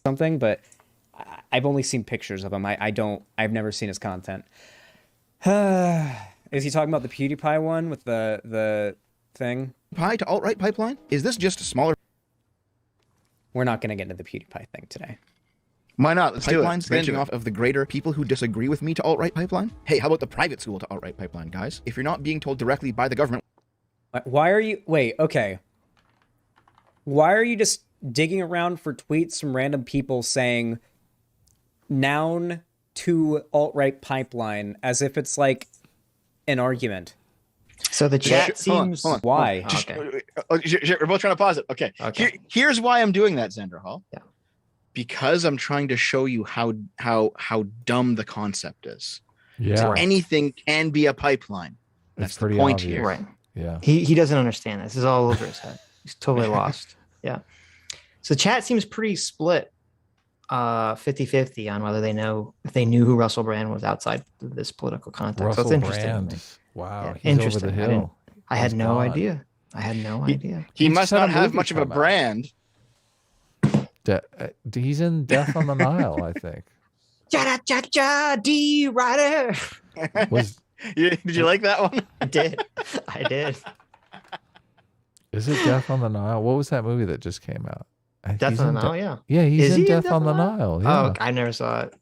Something, but I've only seen pictures of him. I've never seen his content. Is he talking about the PewDiePie one with the thing? Pi to alt-right pipeline? Is this just a smaller We're not going to get into the PewDiePie thing today. Why not? Let's do it. pipelines branching off of the greater people who disagree with me to alt-right pipeline? Hey, how about the private school to alt-right pipeline, guys? If you're not being told directly by the government... Why are you... Wait, okay. Why are you just digging around for tweets from random people saying noun to alt-right pipeline as if it's like an argument? So the chat seems... Hold on. Why? Okay. We're both trying to pause it. Okay. Here's why I'm doing that, Xanderhal. Yeah. Because I'm trying to show you how dumb the concept is. Yeah. So anything can be a pipeline. That's the pretty point obvious. here. Right. Yeah. He doesn't understand this. This is all over his head. He's totally lost. Yeah. So chat seems pretty split 50-50 on whether they know if they knew who Russell Brand was outside of this political context. So it's interesting. To me. Wow. Yeah, He's interesting. over the hill. I had no gone. idea. I had no idea. He He's must had a not have movie much of a come out. brand. He's in Death on the Nile, I think. Cha-cha-cha-cha, D Rider. Did you like that one? I did. I did. Is it Death on the Nile? What was that movie that just came out? Death on the Nile, yeah. Yeah, he's Is in he Death on the Nile. Yeah. Oh, I never saw it.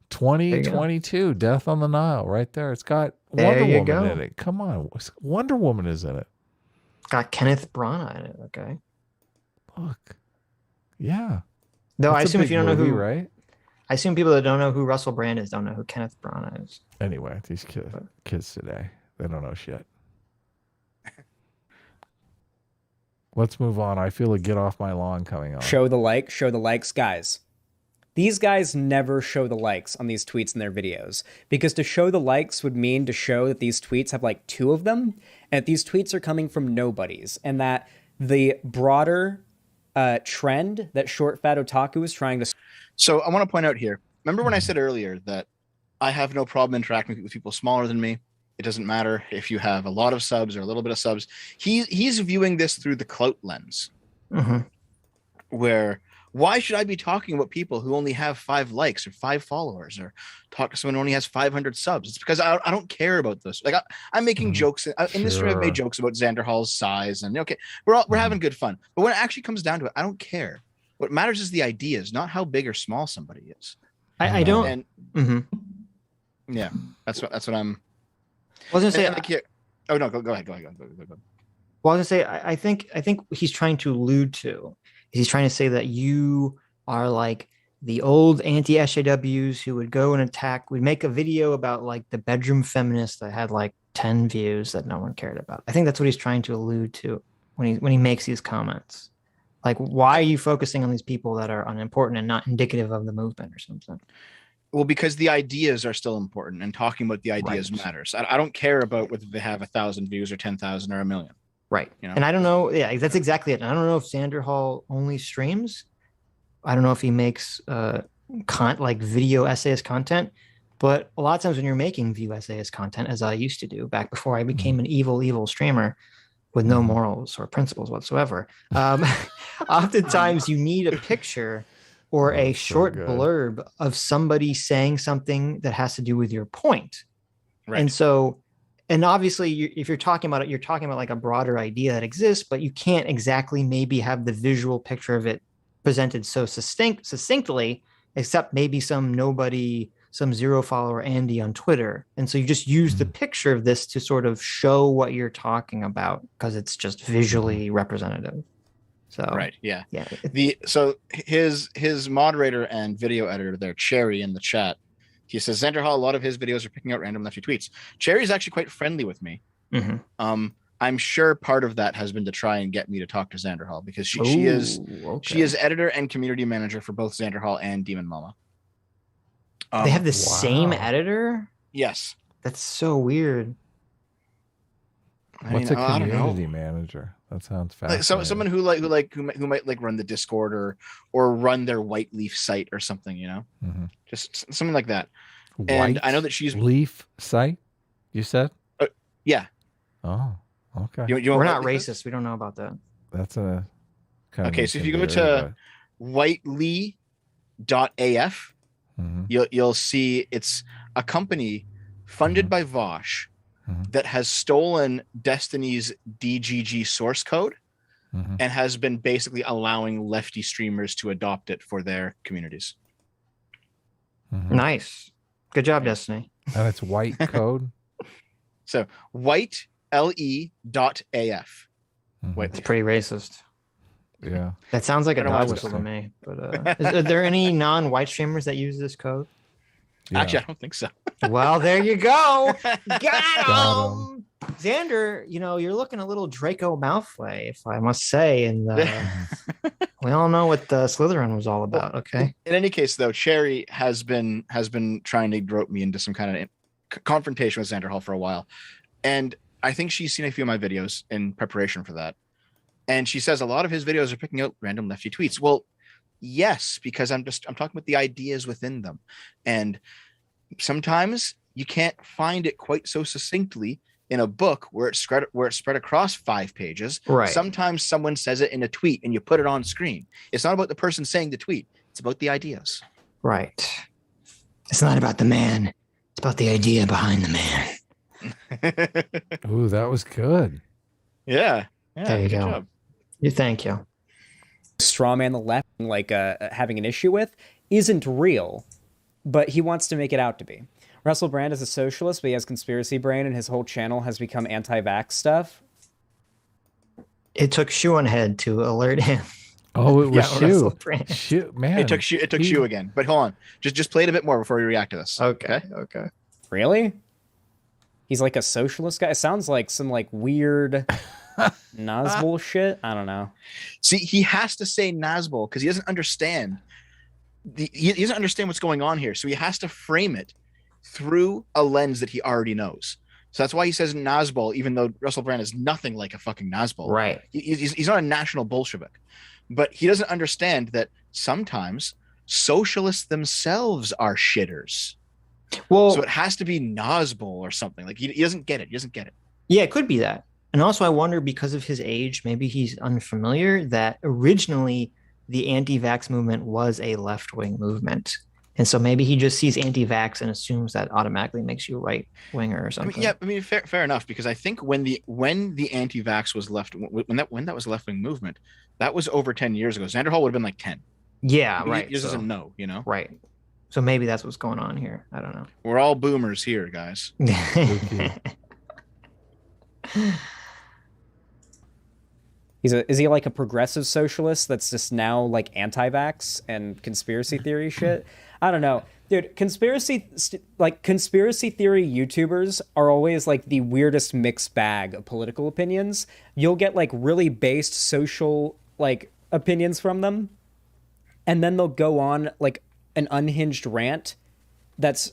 2022, Death on the Nile, right there. It's got There Wonder you Woman go. in it. Come on, Wonder Woman is in it. Got Kenneth Branagh in it. Okay. Look, yeah. Though I That's a assume if big you don't know movie, who, right? I assume people that don't know who Russell Brand is don't know who Kenneth Branagh is. Anyway, these kids today, they don't know shit. Let's move on. I feel a get off my lawn coming on. Show the likes, guys. These guys never show the likes on these tweets in their videos, because to show the likes would mean to show that these tweets have like 2 of them, and that these tweets are coming from nobodies, and that the broader trend that Short Fat Otaku is trying to... So I want to point out here, remember when I said earlier that I have no problem interacting with people smaller than me? It doesn't matter if you have a lot of subs or a little bit of subs. He's viewing this through the clout lens, where why should I be talking about people who only have 5 likes or 5 followers, or talk to someone who only has 500 subs? It's because I don't care about this. Like I'm making jokes in this room. I've made jokes about Xanderhal's size, and okay, we're having good fun. But when it actually comes down to it, I don't care. What matters is the ideas, not how big or small somebody is. I don't. And, yeah, that's what I'm. I was gonna say. Oh no, go ahead. Well, I was gonna say. I think he's trying to allude to. He's trying to say that you are like the old anti-SJWs who would go and attack. We'd make a video about like the bedroom feminist that had like 10 views that no one cared about. I think that's what he's trying to allude to when he makes these comments. Like, why are you focusing on these people that are unimportant and not indicative of the movement or something? Well, because the ideas are still important, and talking about the ideas matters. I don't care about whether they have 1,000 views or 10,000 or 1 million. Right. You know? And I don't know. Yeah, that's exactly it. And I don't know if Xanderhal only streams. I don't know if he makes like video essayist content. But a lot of times when you're making view essayist content, as I used to do back before I became an evil streamer with no morals or principles whatsoever, oftentimes you need a picture or a short blurb of somebody saying something that has to do with your point. Right. And so, and obviously if you're talking about it, you're talking about like a broader idea that exists, but you can't exactly maybe have the visual picture of it presented so succinctly, except maybe some zero follower Andy on Twitter. And so you just use the picture of this to sort of show what you're talking about because it's just visually representative. So right, yeah. So his moderator and video editor there, Cherry, in the chat, he says Xanderhal, a lot of his videos are picking out random lefty tweets. Cherry's actually quite friendly with me. I'm sure part of that has been to try and get me to talk to Xanderhal because she is editor and community manager for both Xanderhal and Demon Mama. They have the same editor? Yes. That's so weird. What's a community manager? That sounds fascinating. Like someone who might like run the Discord or run their White Leaf site or something, you know, just something like that. And I know that she's Leaf site. You said, yeah. Oh, okay. We're not racist. We don't know about that. That's a okay. So if you go to whitelee.af, you'll see it's a company funded by Vosh that has stolen Destiny's DGG source code and has been basically allowing lefty streamers to adopt it for their communities. Nice. Good job, Destiny. And it's white code. So whitele.af. It's pretty racist. Yeah. That sounds like a dog whistle to me. But are there any non-white streamers that use this code? Yeah. Actually, I don't think so. Well, there you go. Got him. Xander, you're looking a little Draco Malfoy, if I must say. And we all know what Slytherin was all about, okay? In any case, though, Cherry has been trying to rope me into some kind of confrontation with Xanderhal for a while. And I think she's seen a few of my videos in preparation for that. And she says a lot of his videos are picking out random lefty tweets. Well, yes, because I'm talking about the ideas within them. And sometimes you can't find it quite so succinctly in a book where it's spread across 5 pages. Right. Sometimes someone says it in a tweet and you put it on screen. It's not about the person saying the tweet. It's about the ideas. Right. It's not about the man. It's about the idea behind the man. Ooh, that was good. Yeah. There you go. Job. Thank you. Straw man the left, having an issue with, isn't real, but he wants to make it out to be. Russell Brand is a socialist, but he has conspiracy brain, and his whole channel has become anti-vax stuff. It took Shoeonhead to alert him. Oh, it was Shoe, man. It took Shoe again. But hold on, just play it a bit more before we react to this. Okay. Really? He's like a socialist guy. It sounds like some weird Nazbol shit. I don't know. See, he has to say Nazbol because he doesn't understand. He doesn't understand what's going on here. So he has to frame it through a lens that he already knows. So that's why he says Nazbol, even though Russell Brand is nothing like a fucking Nazbol. Right. He's not a national Bolshevik. But he doesn't understand that sometimes socialists themselves are shitters. Well, so it has to be Nazbol or something. Like he doesn't get it. Yeah, it could be that. And also I wonder, because of his age, maybe he's unfamiliar that originally the anti-vax movement was a left-wing movement. And so maybe he just sees anti-vax and assumes that automatically makes you a right-winger or something. Fair enough, because I think when the anti-vax was when that was a left-wing movement, that was over 10 years ago. Xanderhal would have been like 10. Yeah, right. He just doesn't know, Right. So maybe that's what's going on here. I don't know. We're all boomers here, guys. Is he like a progressive socialist that's just now like anti-vax and conspiracy theory shit? I don't know. Dude, conspiracy theory YouTubers are always like the weirdest mixed bag of political opinions. You'll get like really based social like opinions from them, and then they'll go on like an unhinged rant that's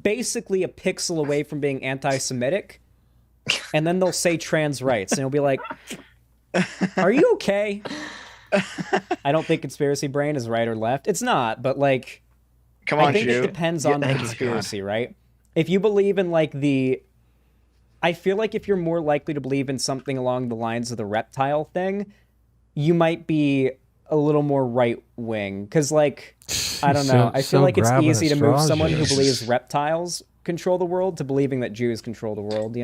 basically a pixel away from being anti-Semitic, and then they'll say trans rights, and you'll be like, are you okay? I don't think conspiracy brain is right or left. It's not, but like, come on, I think it depends on the conspiracy, right? If you believe in like I feel like if you're more likely to believe in something along the lines of the reptile thing, you might be a little more right wing, because like, I don't know. I feel like it's easy to move someone who believes reptiles control the world to believing that Jews control the world,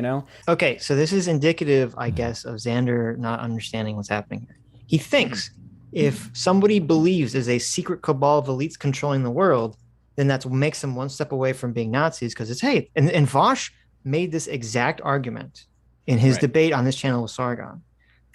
Okay, so this is indicative, I guess, of Xander not understanding what's happening here. He thinks if somebody believes there's a secret cabal of elites controlling the world, then that makes them one step away from being Nazis, because it's, hey, and Vosh made this exact argument in his debate on this channel with Sargon.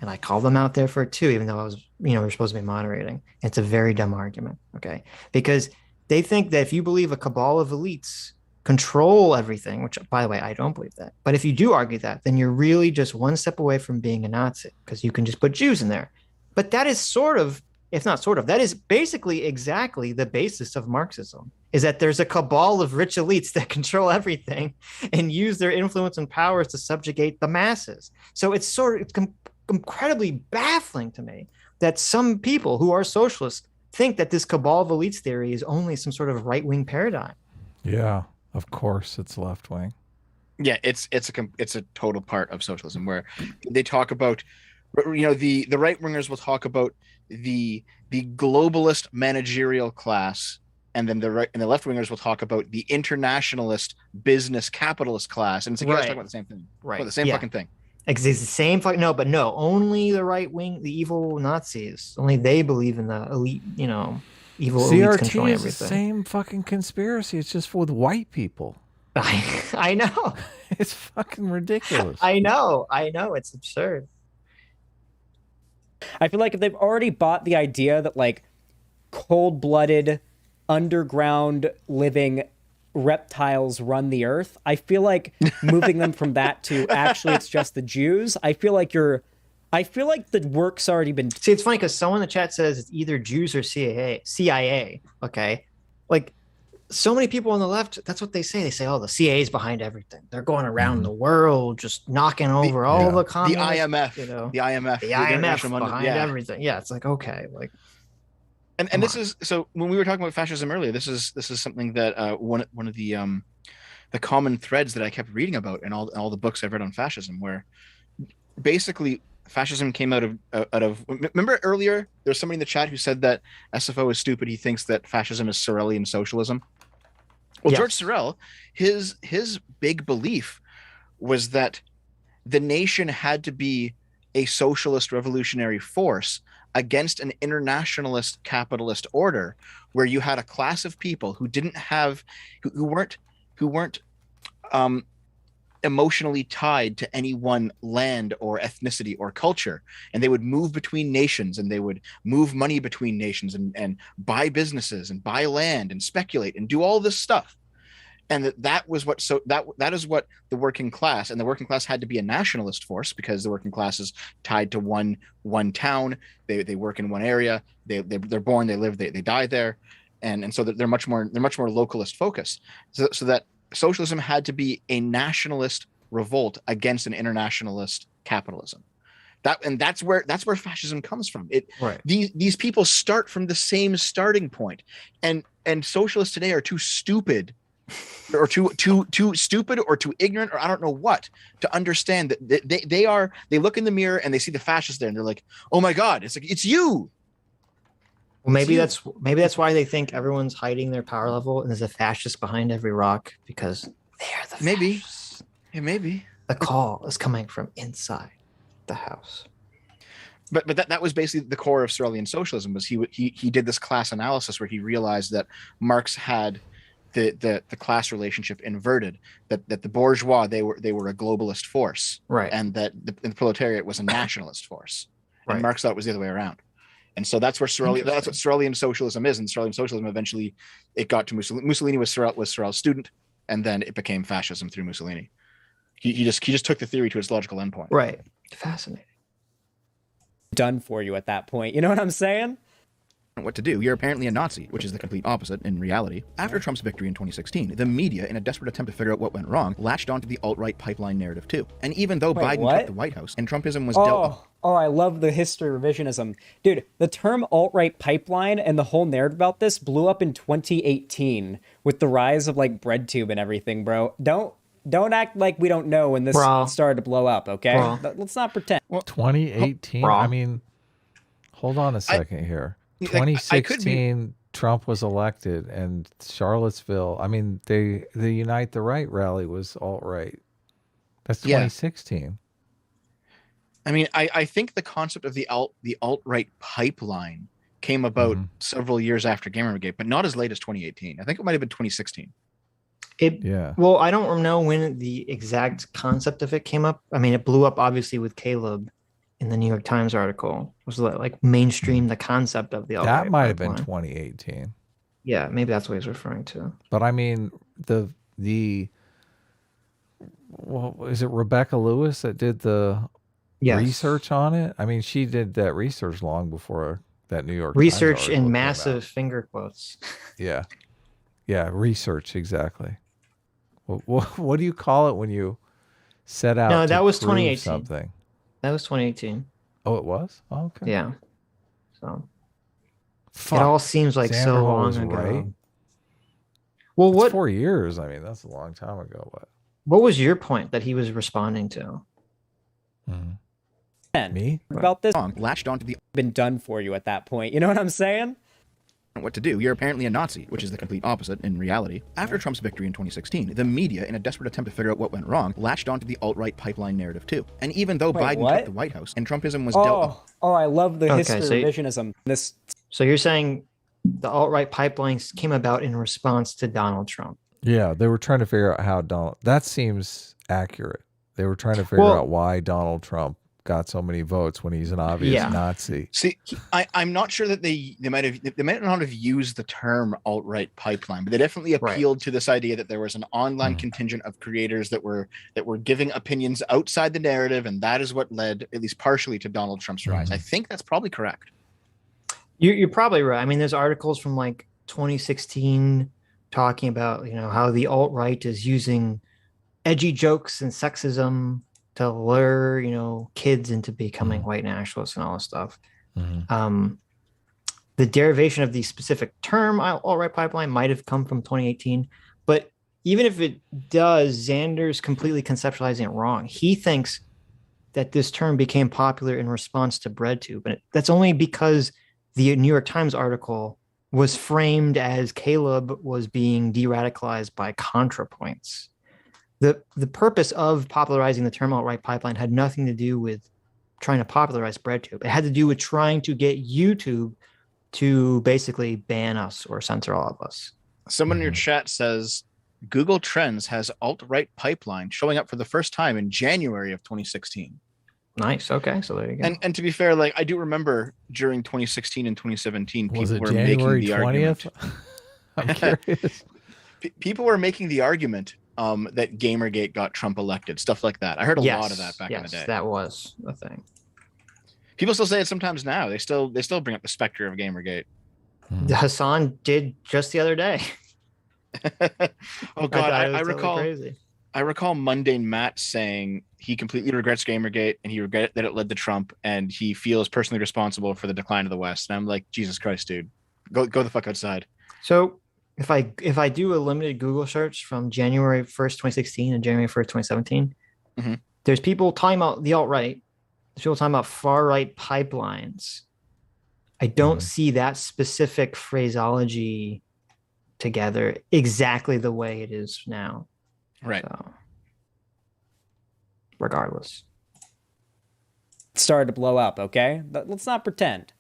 And I called them out there for it too, even though I was, we're supposed to be moderating. It's a very dumb argument, okay? Because they think that if you believe a cabal of elites control everything, which, by the way, I don't believe that. But if you do argue that, then you're really just one step away from being a Nazi, because you can just put Jews in there. But that is sort of, if not sort of, that is basically exactly the basis of Marxism, is that there's a cabal of rich elites that control everything and use their influence and powers to subjugate the masses. So it's incredibly baffling to me that some people who are socialists think that this cabal of elites theory is only some sort of right-wing paradigm. Yeah, of course it's left-wing. Yeah, it's a total part of socialism, where they talk about, the right-wingers will talk about the globalist managerial class, and then the left-wingers will talk about the internationalist business capitalist class, and it's like, you guys talk about the same thing, about the same fucking thing. It's the same fucking, no, only the right wing, the evil Nazis, only they believe in the elite, evil elites controlling everything. CRT is the same fucking conspiracy. It's just with white people. I know. It's fucking ridiculous. I know. It's absurd. I feel like if they've already bought the idea that like cold-blooded, underground living reptiles run the earth, I feel like moving them from that to actually it's just the Jews, I feel like the work's already been... See, it's funny because someone in the chat says it's either Jews or CIA. Okay. Like, so many people on the left, that's what they say. They say, oh, the CIA is behind everything. They're going around the world just knocking over all the communists. The IMF. The IMF behind everything. Yeah, it's like, okay. Like, And this is, so when we were talking about fascism earlier, this is something that one of the common threads that I kept reading about in all the books I've read on fascism, where basically fascism came out of remember earlier there was somebody in the chat who said that SFO is stupid. He thinks that fascism is Sorelian socialism. Well, George Sorel, his big belief was that the nation had to be a socialist revolutionary force against an internationalist capitalist order, where you had a class of people who didn't have, who weren't emotionally tied to any one land or ethnicity or culture, and they would move between nations, and they would move money between nations, and buy businesses and buy land and speculate and do all this stuff. And that is what the working class, and the working class had to be a nationalist force, because the working class is tied to one town. They work in one area. They're born, they live, they die there, and so they're much more localist focused. So that socialism had to be a nationalist revolt against an internationalist capitalism. That's where fascism comes from. These people start from the same starting point, and socialists today are too stupid, or too stupid, or too ignorant, or I don't know what, to understand that they look in the mirror and they see the fascists there, and they're like, oh my god, it's you. Well, maybe that's why they think everyone's hiding their power level, and there's a fascist behind every rock, because they are the fascists. Maybe the call is coming from inside the house. But that was basically the core of Sorelian socialism. Was he did this class analysis where he realized that Marx had the class relationship inverted, that the bourgeois they were a globalist force, right, and that the proletariat was a nationalist force, and Marx thought it was the other way around. And so that's what Sorelian socialism is. And Sorelian socialism, eventually it got to Mussolini. Mussolini was Sorel's student, and then it became fascism through Mussolini. He just took the theory to its logical endpoint. Right. Fascinating. Done for you at that point. You know what I'm saying? What to do. You're apparently a Nazi, which is the complete opposite in reality. After Trump's victory in 2016, the media, in a desperate attempt to figure out what went wrong, latched onto the alt-right pipeline narrative too. And even though Biden took the White House and Trumpism was dealt... Oh, I love the history revisionism. Dude, the term alt-right pipeline and the whole narrative about this blew up in 2018 with the rise of like Breadtube and everything, bro. Don't act like we don't know when this started to blow up, okay? Let's not pretend. Well, 2018? I mean, hold on a second here. 2016, Trump was elected, and Charlottesville, I mean, the Unite the Right rally was alt-right. That's 2016. I mean, I think the concept of the alt-right pipeline came about several years after Gamergate, but not as late as 2018. I think it might have been 2016. Well, I don't know when the exact concept of it came up. I mean, it blew up obviously with Caleb in the New York Times article. It was like mainstream the concept of the alt-right That might have pipeline. been 2018. Yeah, maybe that's what he's referring to. But I mean, well, is it Rebecca Lewis that did the research on it? I mean, she did that research long before that New York research Times in massive finger quotes. Yeah, research, exactly. What do you call it when you set out? No, that was 2018. Something. That was 2018. Oh, it was? Oh, okay. Yeah. So Fuck. It all seems like Xanderhal so long ago. Right. Well, what? 4 years. I mean, that's a long time ago. But what was your point that he was responding to? Me? About this latched onto the been done for you at that point. You know what I'm saying? What to do. You're apparently a Nazi, which is the complete opposite in reality. After Trump's victory in 2016, the media, in a desperate attempt to figure out what went wrong, latched onto the alt-right pipeline narrative too. And even though Biden took the White House and Trumpism was dealt. Oh, I love the history revisionism. So you're saying the alt-right pipelines came about in response to Donald Trump? Yeah, they were trying to figure out how Donald. That seems accurate. They were trying to figure out why Donald Trump got so many votes when he's an obvious Nazi. See, I'm not sure that they might not have used the term alt-right pipeline, but they definitely appealed to this idea that there was an online contingent of creators that were giving opinions outside the narrative, and that is what led, at least partially, to Donald Trump's rise. I think that's probably correct. You're probably right. I mean, there's articles from like 2016 talking about how the alt-right is using edgy jokes and sexism to lure, kids into becoming white nationalists and all this stuff. The derivation of the specific term alt-right pipeline might have come from 2018, but even if it does, Xander's completely conceptualizing it wrong. He thinks that this term became popular in response to Breadtube, and that's only because the New York Times article was framed as Caleb was being de-radicalized by ContraPoints. The purpose of popularizing the term alt-right pipeline had nothing to do with trying to popularize Breadtube. It had to do with trying to get YouTube to basically ban us or censor all of us. Someone in your chat says Google Trends has alt-right pipeline showing up for the first time in January of 2016. Nice. Okay, so there you go. And to be fair, like I do remember during 2016 and 2017, people were January making the 20th? argument. I'm curious. People were making the argument that Gamergate got Trump elected, stuff like that. I heard a lot of that back in the day. That was a thing. People still say it sometimes now. They still bring up the specter of Gamergate. Hassan did just the other day. Oh God, I recall. Crazy. I recall Mundane Matt saying he completely regrets Gamergate and he regrets that it led to Trump, and he feels personally responsible for the decline of the West. And I'm like, Jesus Christ, dude, go the fuck outside. So if I do a limited Google search from January 1st, 2016 and January 1st, 2017, there's people talking about the alt-right. There's people talking about far-right pipelines. I don't see that specific phraseology together exactly the way it is now. Right. So, regardless. It started to blow up, okay? But let's not pretend.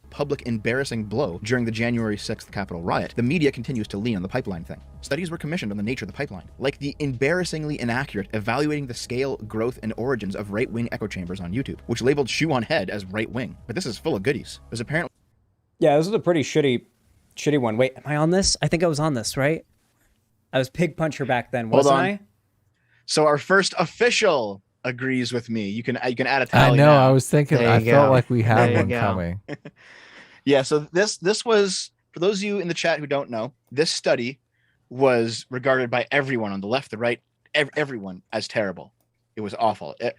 Public embarrassing blow during the January 6th Capitol riot, the media continues to lean on the pipeline thing. Studies were commissioned on the nature of the pipeline, like the embarrassingly inaccurate evaluating the scale, growth, and origins of right-wing echo chambers on YouTube, which labeled Shoe on Head as right-wing. But this is full of goodies. There's apparently... Yeah, this is a pretty shitty one. Wait, am I on this? I think I was on this, right? I was Pig Puncher back then, wasn't I? So our first official agrees with me. You can add a tally. I know. Now. I was thinking. I felt like we had one coming. Yeah. So this was, for those of you in the chat who don't know, this study was regarded by everyone on the left, the right, everyone as terrible. It was awful. It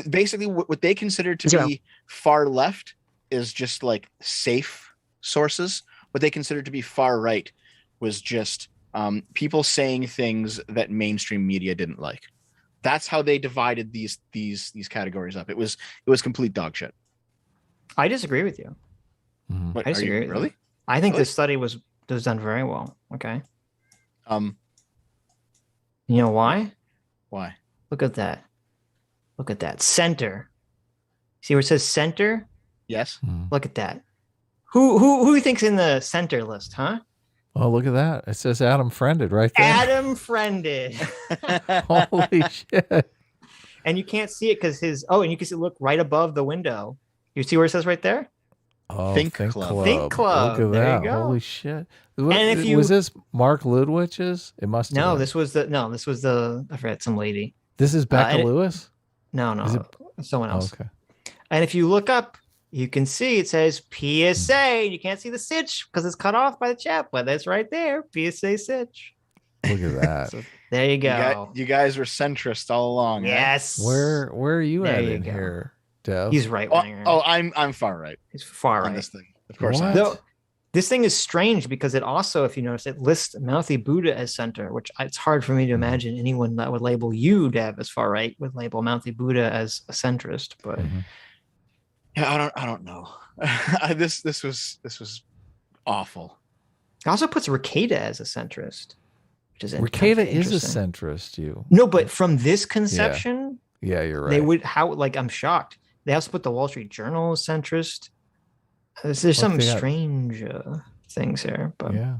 basically, what they considered to be far left is just like safe sources. What they considered to be far right was just people saying things that mainstream media didn't like. That's how they divided these categories up. It was complete dog shit. I disagree with you. What, I disagree with really? you. I think this study was done very well. Okay. You know why? Why? Look at that. Look at that. Center. See where it says center? Yes. Look at that. Who do you think's in the center list, huh? Oh, look at that. It says Adam friended right there. Adam friended. Holy shit. And you can't see it because and you can see, look right above the window. You see where it says right there? Oh, Think Club. Think Club. Look at There that. you go. Holy shit. And if you was this Mark Ludwich's? It must have No, been. this was the I forget, some lady. This is Becca Lewis? No, Is it- someone else. Okay. And if you look up, you can see it says PSA. You can't see the Sitch because it's cut off by the chat, but that's right there. PSA Sitch. Look at that. So there you go. You guys were centrist all along. Yes. Where are you There at you in go. here, Dev? He's right Right? winger. I'm far right He's far on right. this thing. Of course. What? I am. Though, this thing is strange because it also, if you notice, it lists Mouthy Buddha as center, which it's hard for me to imagine anyone that would label you, Dev, as far right would label Mouthy Buddha as a centrist. But Yeah, I don't know. This was awful. it also puts Ricada as a centrist, which is Ricada is a interesting. centrist, you. No, but from this conception, Yeah, you're right. they would I'm shocked. They also put the Wall Street Journal as centrist. There's some they got- strange things here, but Yeah.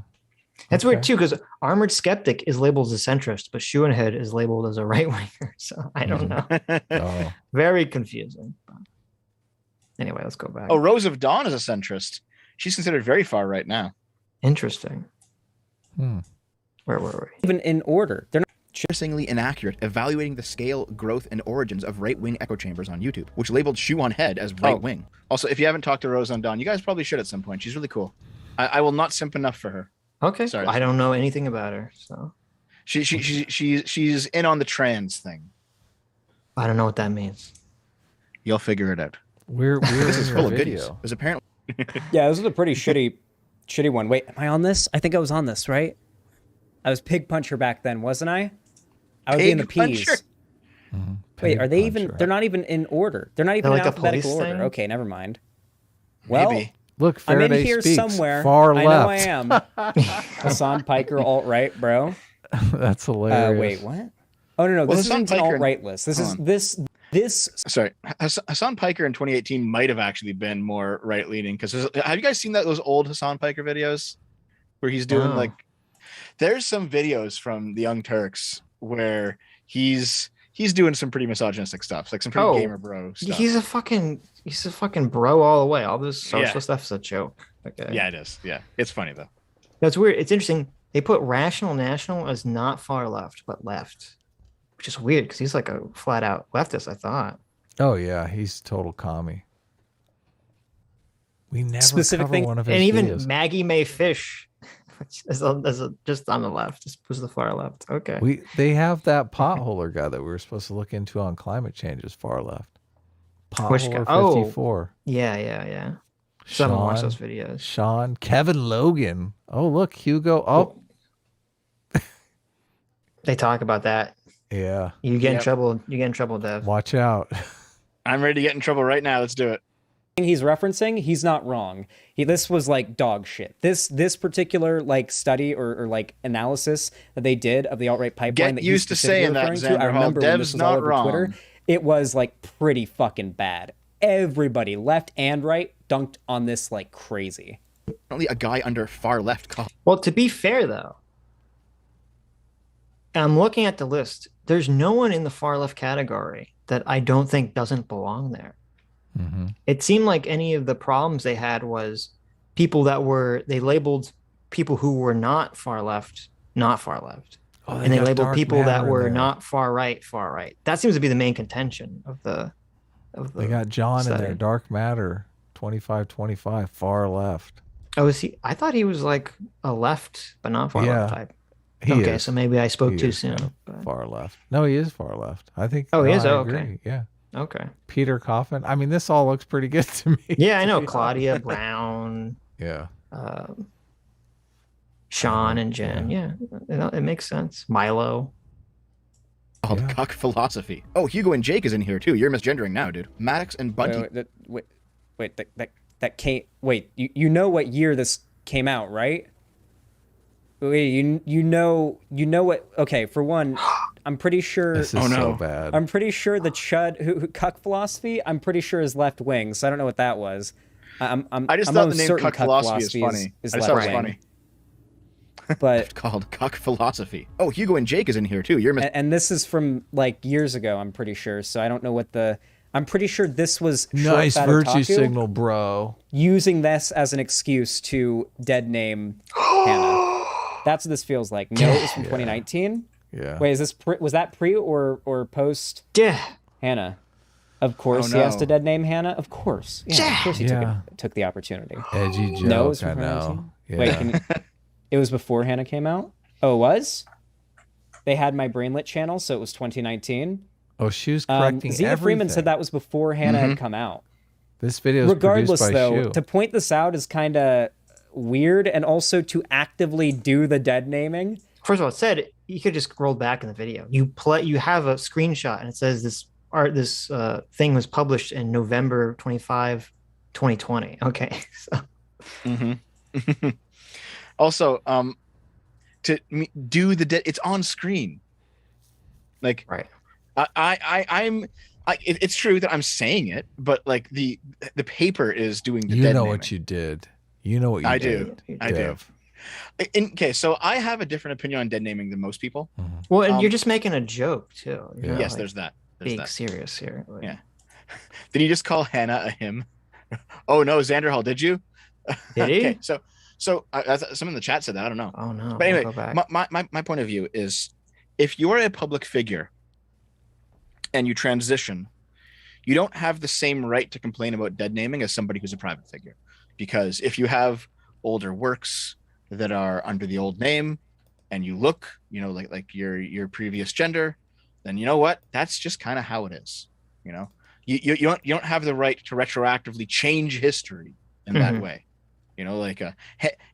that's Okay. weird too because Armored Skeptic is labeled as a centrist, but Shoehead is labeled as a right winger. So I don't know. Oh. Very confusing. But anyway, let's go back. Oh, Rose of Dawn is a centrist. She's considered very far right now. Interesting. Hmm. Where were we? Even in order. They're not Embarrassingly inaccurate evaluating the scale, growth, and origins of right-wing echo chambers on YouTube, which labeled Shoe on Head as right-wing. Also, if you haven't talked to Rose on Dawn, you guys probably should at some point. She's really cool. I will not simp enough for her. Okay. Sorry. I don't know anything about her, so She's in on the trans thing. I don't know what that means. You'll figure it out. We're This in is your full of video. goodies. There's apparently Yeah, this was a pretty shitty one. Wait, am I on this? I think I was on this, right? I was Pig Puncher back then, wasn't I? I would be in the Pig P's. Puncher? Wait, are they Pig even? Puncher. They're not even in order. They're not even They're in like a alphabetical police order. thing? Okay, never mind. Well, Maybe. Look, I'm Faraday in here speaks. somewhere. Far I left. know I am. Hassan Piker, alt right, bro. That's hilarious. Wait, what? Oh no, Well, this Hassan isn't an Piker- alt right list. This is Hold on. this. Sorry, Hassan Piker in 2018 might have actually been more right leaning because have you guys seen those old Hassan Piker videos where he's doing No. like? There's some videos from the Young Turks where he's doing some pretty misogynistic stuff, like some pretty gamer bro stuff. He's a fucking bro all the way. All this social Yeah. stuff is a joke. Okay. Yeah, it is. Yeah, it's funny though. That's weird. It's interesting. They put Rational National as not far left, but left, which is weird because he's like a flat out leftist, I thought. Oh yeah, he's total commie. We never Specific cover thing- one of his And even videos. Maggie May Fish is just on the left, just was the far left. Okay. They have that potholer guy that we were supposed to look into on climate change as far left. Which guy? Potholer Oh. 54. Yeah. So I haven't watched those Sean, videos. Sean, Kevin Logan. Oh look, Hugo. Oh They talk about that. yeah. You get in Yep. trouble. You get in trouble, Dev. Watch out. I'm ready to get in trouble right now. Let's do it. He's referencing, he's not wrong. This was like dog shit. This particular like study or like analysis that they did of the alt-right pipeline Get that used he's to saying specifically that, referring to, I Xanderhal. remember when Dev's this was all not over wrong. Twitter, it was like pretty fucking bad. Everybody, left and right, dunked on this like crazy. only a guy under far left called Well, to be fair, though, I'm looking at the list. There's no one in the far left category that I don't think doesn't belong there. Mm-hmm. It seemed like any of the problems they had was people they labeled people who were not far left. Oh, And they got labeled Dark people that Matter in were there. not far right. That seems to be the main contention of the They got John in study. there. Dark Matter 2525 far left. Oh, is he? I thought he was like a left, but not far Yeah, left type. He Okay, is. so maybe I spoke He too is soon. kind of but- Far left. No, he is far left. I think. Oh, he no, is? I Oh, agree. okay. Yeah. Okay. Peter Coffin. I mean, this all looks pretty good to me. Yeah, I know Claudia Brown, Yeah. Sean, and Jen. Yeah, it makes sense. Milo. called Yeah. Cuck Philosophy. Oh, Hugo and Jake is in here too. You're misgendering now, dude. Maddox and Bunty. That came. Wait, you know what year this came out, right? Wait, you know what? Okay, for one, I'm pretty sure. This is so bad. I'm pretty sure the chud who cuck philosophy. I'm pretty sure is left wing. So I don't know what that was. I just thought the name cuck philosophy is funny. Is I just thought it was funny. But called cuck philosophy. Oh, Hugo and Jake is in here too. And this is from like years ago. I'm pretty sure. So I don't know what the. I'm pretty sure this was nice Fat virtue Otaku signal, bro. Using this as an excuse to dead name Hannah. That's what this feels like. No, it was from 2019. Yeah. Wait, is this was that pre or post? Yeah. Hannah. Of course, he has to dead name Hannah. Of course. Yeah. Of course, he took the opportunity. Edgy joke. No, it was I from know. Yeah. Wait, it was before Hannah came out. Oh, it was. They had my Brainlit channel, so it was 2019. Oh, she was correcting Zia everything. Freeman said that was before Hannah had come out. This video is regardless, produced by though, Shu. to point this out is kind of weird, and also to actively do the dead naming. First of all, it said you could just scroll back in the video. You have a screenshot, and it says this thing was published in November 25, 2020. Okay, so. Also, to do it's on screen. Like, right. It's true that I'm saying it, but like the paper is doing the You dead know naming. what you did. You know what you did. I do. Okay, so I have a different opinion on dead naming than most people. Well, and you're just making a joke too. Yeah. Yes, there's that. Being serious here. Like, yeah. Did you just call Hannah a him? Oh no, Xanderhal, did you? Did he? Okay, so someone in the chat said that. I don't know. Oh no. But anyway, my point of view is, if you're a public figure and you transition, you don't have the same right to complain about dead naming as somebody who's a private figure. Because if you have older works that are under the old name and you look, like your previous gender, then you know what? That's just kind of how it is. You don't have the right to retroactively change history in that way.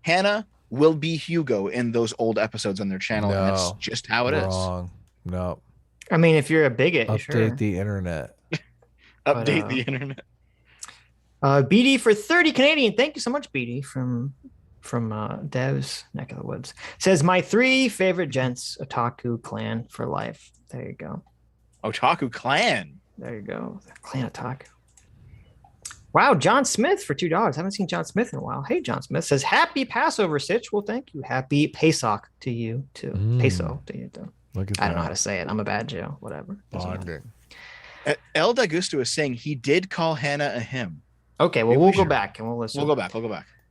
Hannah will be Hugo in those old episodes on their channel, and it's just how it is. No. I mean, if you're a bigot, Update the internet. Update the internet. BD for 30 Canadian. Thank you so much, BD, from Dev's neck of the woods. Says my 3 favorite gents, Otaku clan for life. There you go. Otaku clan. There you go. Clan Otaku. Wow, John Smith for $2. Haven't seen John Smith in a while. Hey, John Smith says, happy Passover, Sitch. Well, thank you. Happy Pesach to you, too. Peso to you, too. Look at I don't know how to say it. I'm a bad Joe. Whatever. El D'Agusto is saying he did call Hannah a him. Okay, well, we'll go back and we'll listen. We'll go back.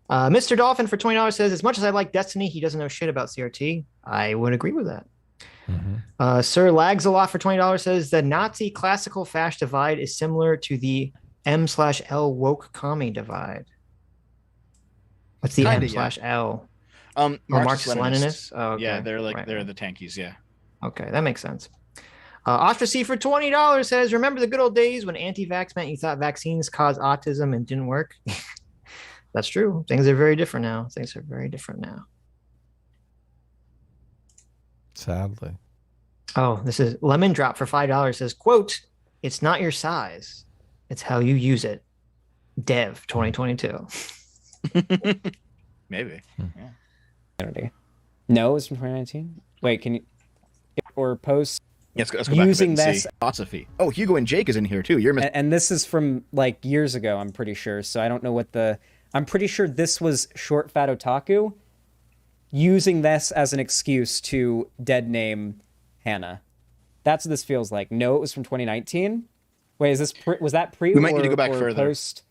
Mr. Dolphin for $20 says, as much as I like Destiny, he doesn't know shit about CRT. I would agree with that. Sir Lags a lot for $20 says, the Nazi classical fash divide is similar to the M/L woke commie divide. What's the M/L? Marxist-Leninists? Oh, okay. Yeah, they're the tankies, yeah. Okay, that makes sense. Ostracy for $20 says, remember the good old days when anti-vax meant you thought vaccines caused autism and didn't work? That's true. Things are very different now. Sadly. Oh, this is Lemon Drop for $5 says, quote, it's not your size. It's how you use it. Dev 2022. Maybe. Yeah. No, it's from 2019. Wait, can you or post? Yes, let's go using back this philosophy. Oh, Hugo and Jake is in here too. And this is from like years ago, I'm pretty sure. So I don't know what I'm pretty sure this was short Fat Otaku using this as an excuse to dead name Hannah. That's what this feels like. No, it was from 2019. Wait, was that pre? We might need to go back further. Post?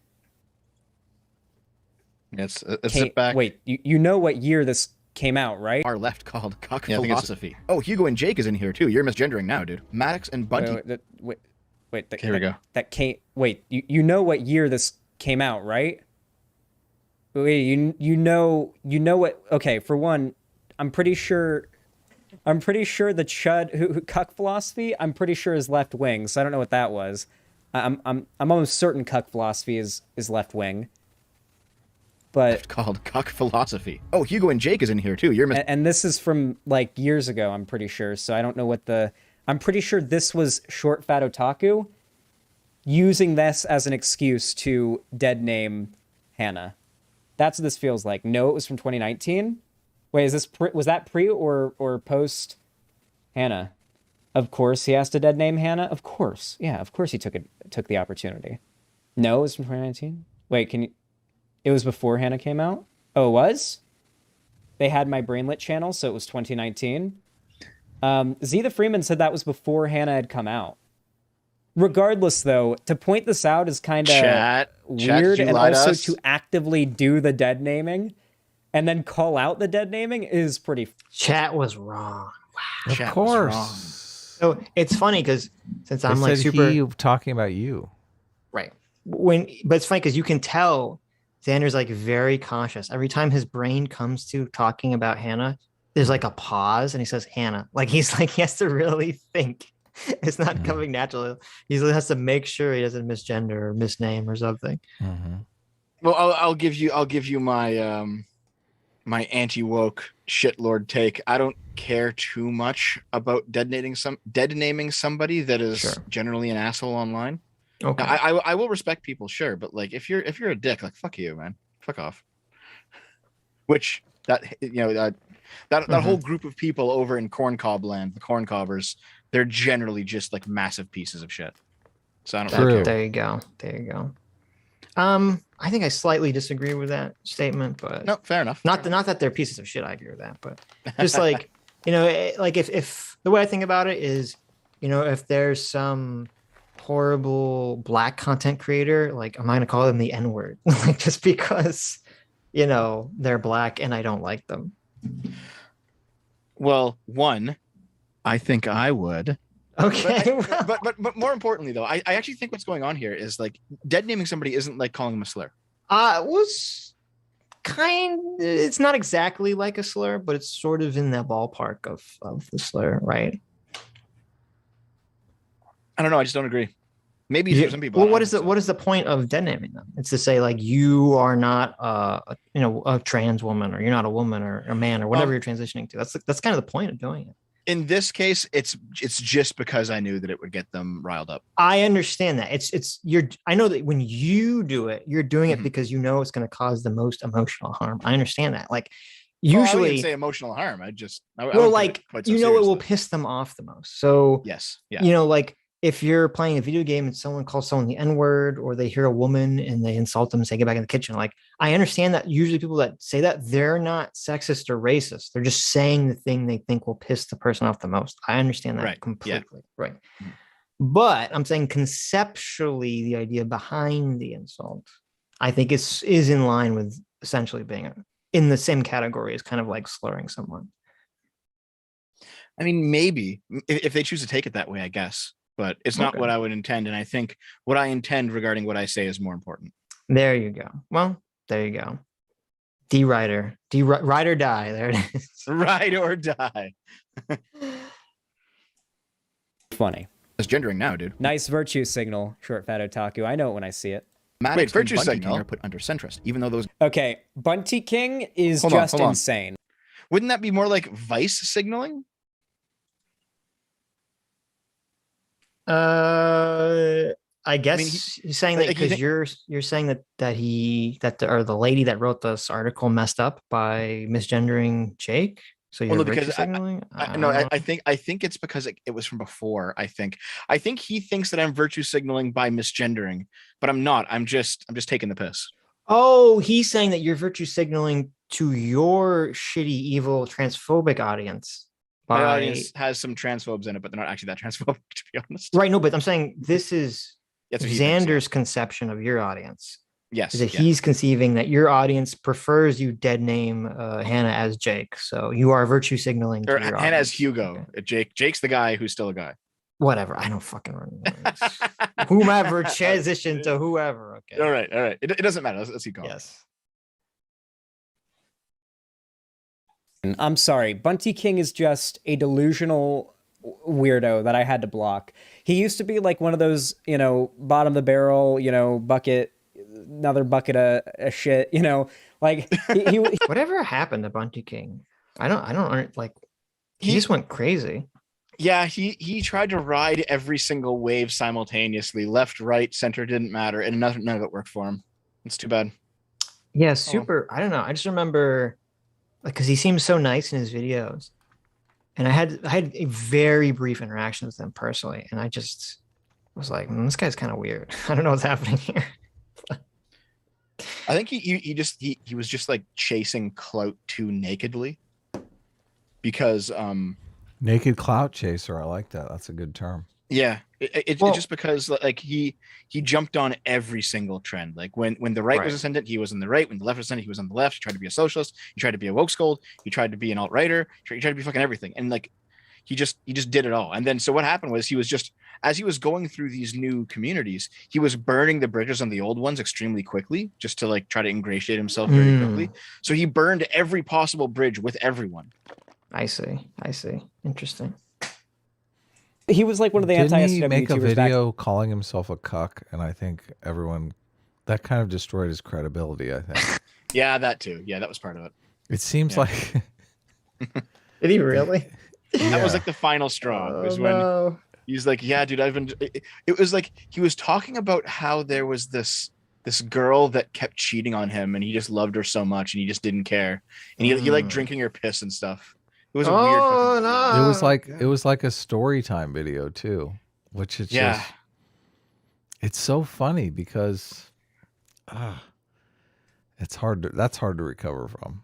Let's zip back. Wait, you know what year this came out, right? Our left called cuck philosophy. Oh, Hugo and Jake is in here too. You're misgendering now, dude. Maddox and Bunty. Wait. Here we go. That came. Wait, you know what year this came out, right? Wait, you know what? Okay, for one, I'm pretty sure the chud who cuck philosophy. I'm pretty sure is left wing. So I don't know what that was. I'm almost certain cuck philosophy is left wing. But called cuck philosophy. Oh, Hugo and Jake is in here too. And this is from like years ago, I'm pretty sure. So I don't know what I'm pretty sure this was short Fat Otaku using this as an excuse to dead name Hannah. That's what this feels like. No, it was from 2019. Wait, was that pre or post Hannah? Of course he has to dead name Hannah. Of course. Yeah, of course he took the opportunity. No, it was from 2019. Wait, can you... It was before Hannah came out? Oh, it was? They had my Brainlit channel, so it was 2019. Z the Freeman said that was before Hannah had come out. Regardless, though, to point this out is kind of weird, and also to actively do the dead naming and then call out the dead naming is pretty... Chat was wrong. Wow. Of course. So it's funny because since I'm like super... He talking about you. Right. But it's funny because you can tell Xander's like very cautious. Every time his brain comes to talking about Hannah, there's like a pause and he says Hannah. Like he has to really think. It's not coming naturally. He has to make sure he doesn't misgender or misname or something. Well, I'll give you my my anti-woke shitlord take. I don't care too much about dead naming somebody that is generally an asshole online. Okay. Now, I will respect people, sure, but like if you're a dick, like fuck you, man, fuck off. Which that whole group of people over in corncob land, the corncobbers, they're generally just like massive pieces of shit. So I don't care. There you go. I think I slightly disagree with that statement, but no, fair enough. Not that they're pieces of shit. I agree with that, but just like like if the way I think about it is, if there's some horrible black content creator, like I'm not gonna call them the N-word, like just because they're black and I don't like them. Well, one, I think I would. Okay. But more importantly, though, I actually think what's going on here is like dead naming somebody isn't like calling them a slur. It's not exactly like a slur, but it's sort of in the ballpark of the slur, right? I don't know. I just don't agree. Maybe for some people. Well, what is the point of dead naming them? It's to say like you are not a trans woman, or you're not a woman or a man or whatever you're transitioning to. That's kind of the point of doing it. In this case, it's just because I knew that it would get them riled up. I understand that. I know that when you do it, you're doing it because you know it's going to cause the most emotional harm. I understand that. Like usually, I wouldn't say emotional harm. I it will piss them off the most. So yes, yeah. Like if you're playing a video game and someone calls someone the N-word, or they hear a woman and they insult them and say, get back in the kitchen. Like, I understand that usually people that say that, they're not sexist or racist. They're just saying the thing they think will piss the person off the most. I understand that completely. Yeah. Right. But I'm saying conceptually, the idea behind the insult, I think is in line with essentially being in the same category as kind of like slurring someone. I mean, maybe if they choose to take it that way, I guess. But it's not what I would intend. And I think what I intend regarding what I say is more important. There you go. Well, there you go. Ride or die. There it is. Ride or die. Funny. It's gendering now, dude. Nice virtue signal, short fat otaku. I know it when I see it. Wait, virtue signal are put under centrist, even though those... Okay, Bunty King is hold on. Insane. Wouldn't that be more like vice signaling? I guess he's saying that because you're saying that the lady that wrote this article messed up by misgendering Jake. So you're virtue signaling? I think it's because it was from before. I think he thinks that I'm virtue signaling by misgendering, but I'm not. I'm just taking the piss. Oh, he's saying that you're virtue signaling to your shitty, evil, transphobic audience. My audience has some transphobes in it, but they're not actually that transphobic, to be honest. Right, no, but I'm saying this is Xander's conception of your audience. Yes. Is that he's conceiving that your audience prefers you dead name Hannah as Jake. So you are virtue signaling to your Hannah audience. as Hugo. Okay. Jake's the guy who's still a guy. Whatever. I don't fucking run. Whomever transition to whoever. Okay. All right. It doesn't matter. Let's keep going. Yes. I'm sorry. Bunty King is just a delusional weirdo that I had to block. He used to be like one of those, bottom of the barrel, bucket, another bucket of shit, like he Whatever happened to Bunty King? I don't like. He just went crazy. Yeah, he tried to ride every single wave simultaneously, left, right, center, didn't matter, and none of it worked for him. It's too bad. Yeah, super. I don't know. I just remember, because he seems so nice in his videos, And I had a very brief interaction with them personally, and I just was like, this guy's kind of weird. I don't know what's happening here. I think he was just like chasing clout too nakedly, because naked clout chaser. I like that. That's a good term. Yeah, it's just because like he jumped on every single trend. Like when the right was ascendant, he was on the right. When the left was ascendant, he was on the left. He tried to be a socialist. He tried to be a woke scold. He tried to be an alt-righter. He tried to be fucking everything. And like he just did it all. And then so what happened was he was just, as he was going through these new communities, he was burning the bridges on the old ones extremely quickly, just to like try to ingratiate himself very quickly. So he burned every possible bridge with everyone. I see. Interesting. He was like one of the anti-SJW YouTubers. Didn't he make a video calling himself a cuck? And I think that kind of destroyed his credibility, I think. Yeah, that too. Yeah, that was part of it. It seems like... Did he really? That was like the final straw. Was when he's like, yeah, dude, I've been... It was like he was talking about how there was this girl that kept cheating on him, and he just loved her so much, and he just didn't care. And he liked drinking her piss and stuff. It was a weird. No. It was like a story time video too, which is just, it's so funny because that's hard to recover from.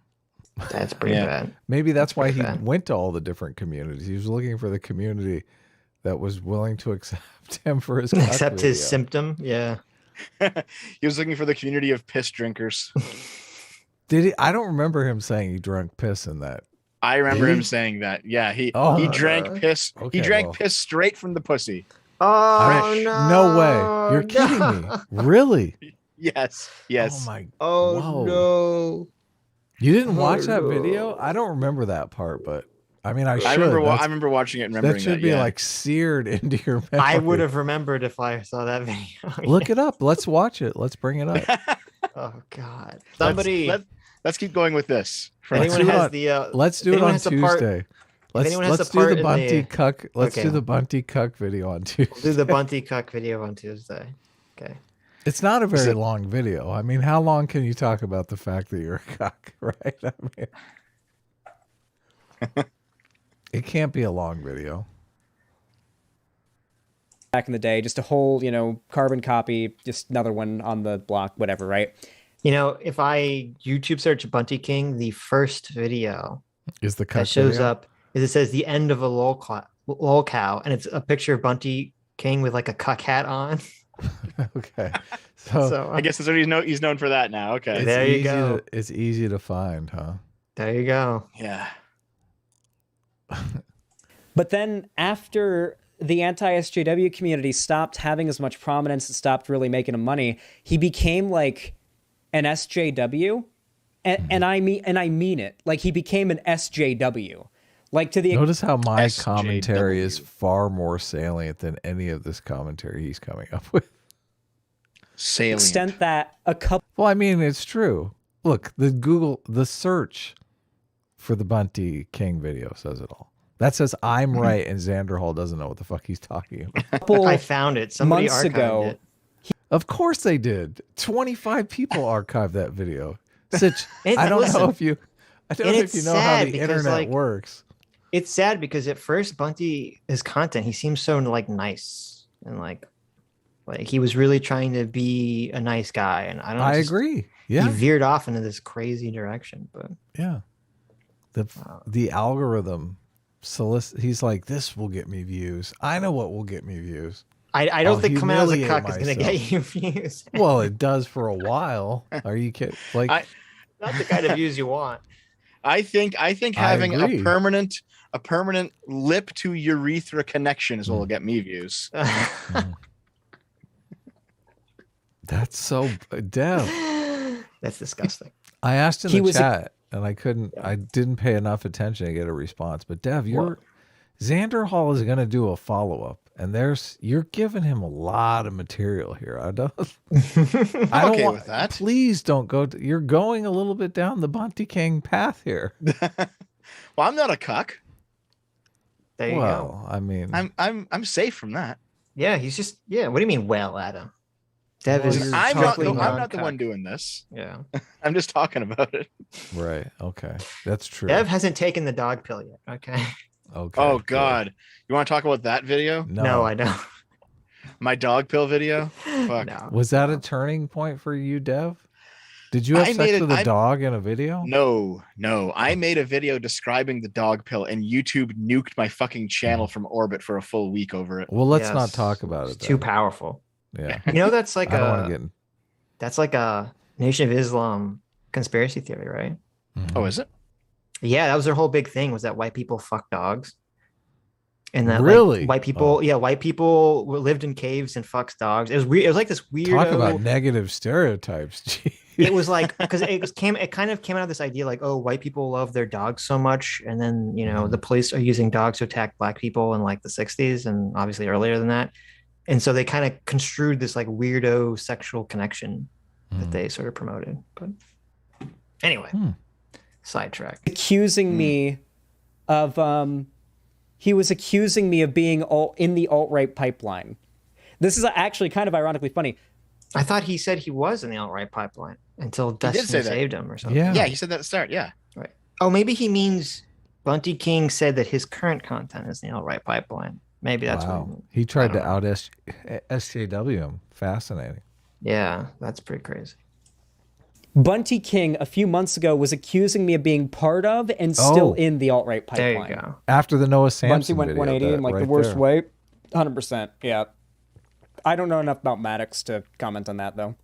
That's pretty bad. Maybe that's why he went to all the different communities. He was looking for the community that was willing to accept him for his symptom. Yeah. He was looking for the community of piss drinkers. Did he? I don't remember him saying he drank piss in that. I remember him saying that. Yeah, he drank piss. Okay, he drank piss straight from the pussy. Oh no way! You're kidding me? Really? Yes. Oh my! Oh no! You didn't watch that video? I don't remember that part, but I mean, I should. I remember watching it and remembering that. Should be like seared into your memory. I would have remembered if I saw that video. Look it up. Let's watch it. Let's bring it up. Oh God! Let's keep going with this. Let's do it on Tuesday. Let's do the Bunty Cuck. Let's do the Bunty Cuck video on Tuesday. We'll do the Bunty Cuck video on Tuesday. Okay. It's not a very long video. I mean, how long can you talk about the fact that you're a cuck, right? I mean, it can't be a long video. Back in the day, just a whole, carbon copy, just another one on the block, whatever, right? If I YouTube search Bunty King, the first video is the cuck that shows video? up is it says the end of a lol cow, and it's a picture of Bunty King with like a cuck hat on. Okay, so I guess that's what he's known for that now. Okay, there you go. It's easy to find, huh? There you go. Yeah. But then after the anti-SJW community stopped having as much prominence and stopped really making him money, he became like an SJW, and I mean it. Like he became an SJW. Like to the notice how my commentary is far more salient than any of this commentary he's coming up with. Salient. Extent that a couple. Well, I mean, it's true. Look, the search for the Bunty King video says it all. That says I'm right, and Xanderhal doesn't know what the fuck he's talking about. I found it. Somebody months archived ago. it. Of course they did. 25 people archived that video. Sitch, And I don't listen, know if you know how the internet works. It's sad because at first Bunty, his content, he seems so like nice and like he was really trying to be a nice guy, and I agree. Yeah, he veered off into this crazy direction. But yeah, the algorithm he's like, this will get me views. I know what will get me views. I don't think coming out as a cuck is going to get you views. Well, it does for a while. Are you kidding? Like, not the kind of views you want. I think having a permanent lip to urethra connection is what will get me views. That's so Dev. That's disgusting. I asked in the chat and I didn't pay enough attention to get a response. But Dev, Xanderhal is going to do a follow-up, and you're giving him a lot of material here. I don't okay with that. Please don't go. You're going a little bit down the Bunty King path here. Well, I'm not a cuck. There you go. I mean, I'm safe from that. Yeah, he's just What do you mean, Adam? Dev is. I'm not the one doing this. Yeah, I'm just talking about it. Right. Okay, that's true. Dev hasn't taken the dog pill yet. Okay. Okay. Oh God, you want to talk about that video? No, I don't. My dog pill video. Fuck. No. Was that a turning point for you, Dev? Did you have sex with a dog in a video? No. I made a video describing the dog pill, and YouTube nuked my fucking channel from orbit for a full week over it. Well, let's not talk about it. It's too powerful. Yeah. You know, that's like that's like a Nation of Islam conspiracy theory, right? Mm-hmm. Oh, is it? Yeah, that was their whole big thing, was that white people fuck dogs. And that really white people, white people lived in caves and fucks dogs. It was weird. It was like this weird. Talk about negative stereotypes. Jeez. It was like, because it kind of came out of this idea like, oh, white people love their dogs so much, and then the police are using dogs to attack black people in like the 60s and obviously earlier than that, and so they kind of construed this like weirdo sexual connection that they sort of promoted. But anyway, sidetrack. Accusing me of he was accusing me of being in the alt-right pipeline. This is actually kind of ironically funny. I thought he said he was in the alt-right pipeline until Dustin saved him or something. Yeah, he said that at the start. Yeah. Right. Oh, maybe he means Bunty King said that his current content is in the alt-right pipeline. Maybe that's what he tried to out SJW him. Fascinating. Yeah, that's pretty crazy. Bunty King a few months ago was accusing me of being part of and still in the alt-right pipeline. There you go. After the Noah Sampson Bunty went 180 in like the worst way. 100%. Yeah. I don't know enough about Maddox to comment on that, though.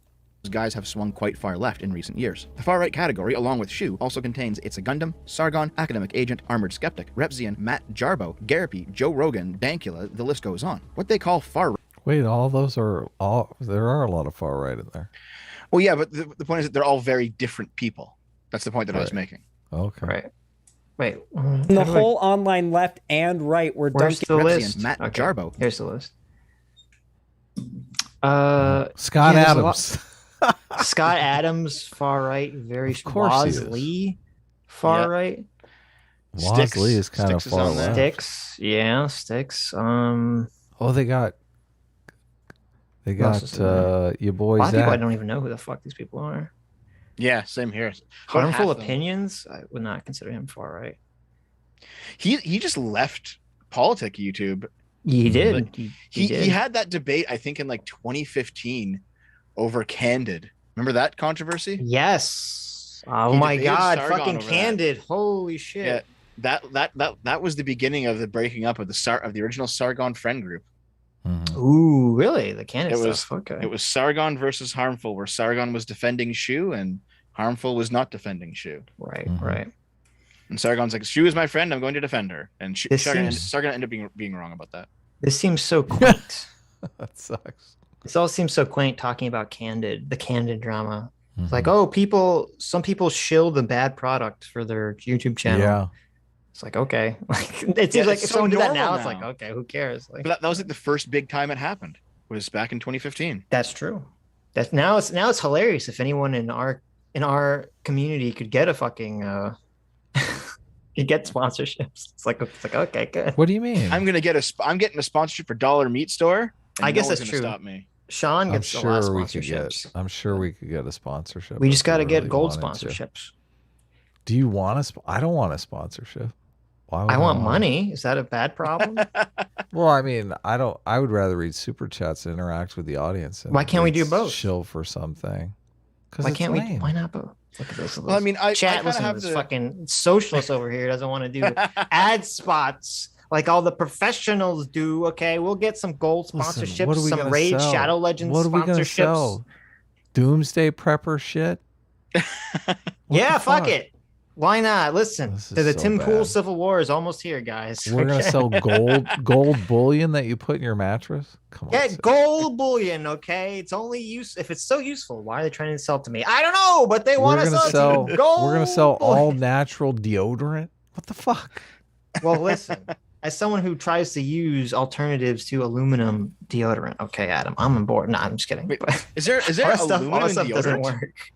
Those guys have swung quite far left in recent years. The far-right category, along with Shu, also contains It's a Gundam, Sargon, Academic Agent, Armored Skeptic, Repzian, Matt Jarbo, Garapi, Joe Rogan, Dankula, the list goes on. What they call far-right... Wait, there are a lot of far-right in there. Well, yeah, but the point is that they're all very different people. That's the point that I was making. Okay. Right. Wait. The whole online left and right were Where's the list? Matt Jarbo. Here's the list. Scott Adams. Scott Adams, far right, very Woz Lee, far right. Woz Lee is kind of far left. Sticks. Oh, they got your boy A lot of Zach. people I don't even know who the fuck these people are. Yeah, same here. Harmful Opinions. I would not consider him far right. He just left politic YouTube. He did. Like, he had that debate, I think, in like 2015 over Candid. Remember that controversy? Yes. Oh my God, Sargon fucking Candid. That. Holy shit. Yeah, that was the beginning of the breaking up of the original Sargon friend group. Mm-hmm. Ooh, really? The Candid stuff. Okay. It was Sargon versus Harmful, where Sargon was defending Shu and Harmful was not defending Shu. Right, Mm-hmm. right. And Sargon's like, Shu is my friend, I'm going to defend her. And Sargon ended up being wrong about that. This seems so quaint. That sucks. This all seems so quaint talking about the Candid drama. Mm-hmm. It's like, oh, some people shill the bad product for their YouTube channel. Yeah. It's like, okay. Like it seems like if so someone did that now, normal it's like, okay, who cares? Like, But that was like the first big time it happened. Was back in 2015. That's true. That's now it's hilarious if anyone in our community could get a fucking you get sponsorships. It's like okay, good. What do you mean? I'm getting a sponsorship for Dollar Meat Store. I guess that's true. Stop me. Sean gets a lot of sponsorships. I'm sure we could get a sponsorship. We just got to get gold sponsorships. Do you want I don't want a sponsorship. I want money. Is that a bad problem? Well, I mean, I would rather read super chats and interact with the audience. Why can't we do both? Shill for something. Why can't we? Why not both? Look at this. Well, I mean, chat. Listen to this fucking socialist over here doesn't want to do ad spots like all the professionals do. Okay, we'll get some gold sponsorships, some Raid Shadow Legends sponsorships. Sell? Doomsday Prepper shit. Yeah, fuck it. Why not? Listen, the Tim Pool Civil War is almost here, guys. We're gonna sell gold bullion that you put in your mattress. Come on, yeah, gold bullion. Okay, it's only if it's so useful. Why are they trying to sell it to me? I don't know, but they want to sell gold. We're gonna sell all natural deodorant. What the fuck? Well, listen, as someone who tries to use alternatives to aluminum deodorant, okay, Adam, I'm on board. No, I'm just kidding. Wait, is there aluminum all stuff deodorant? Doesn't work.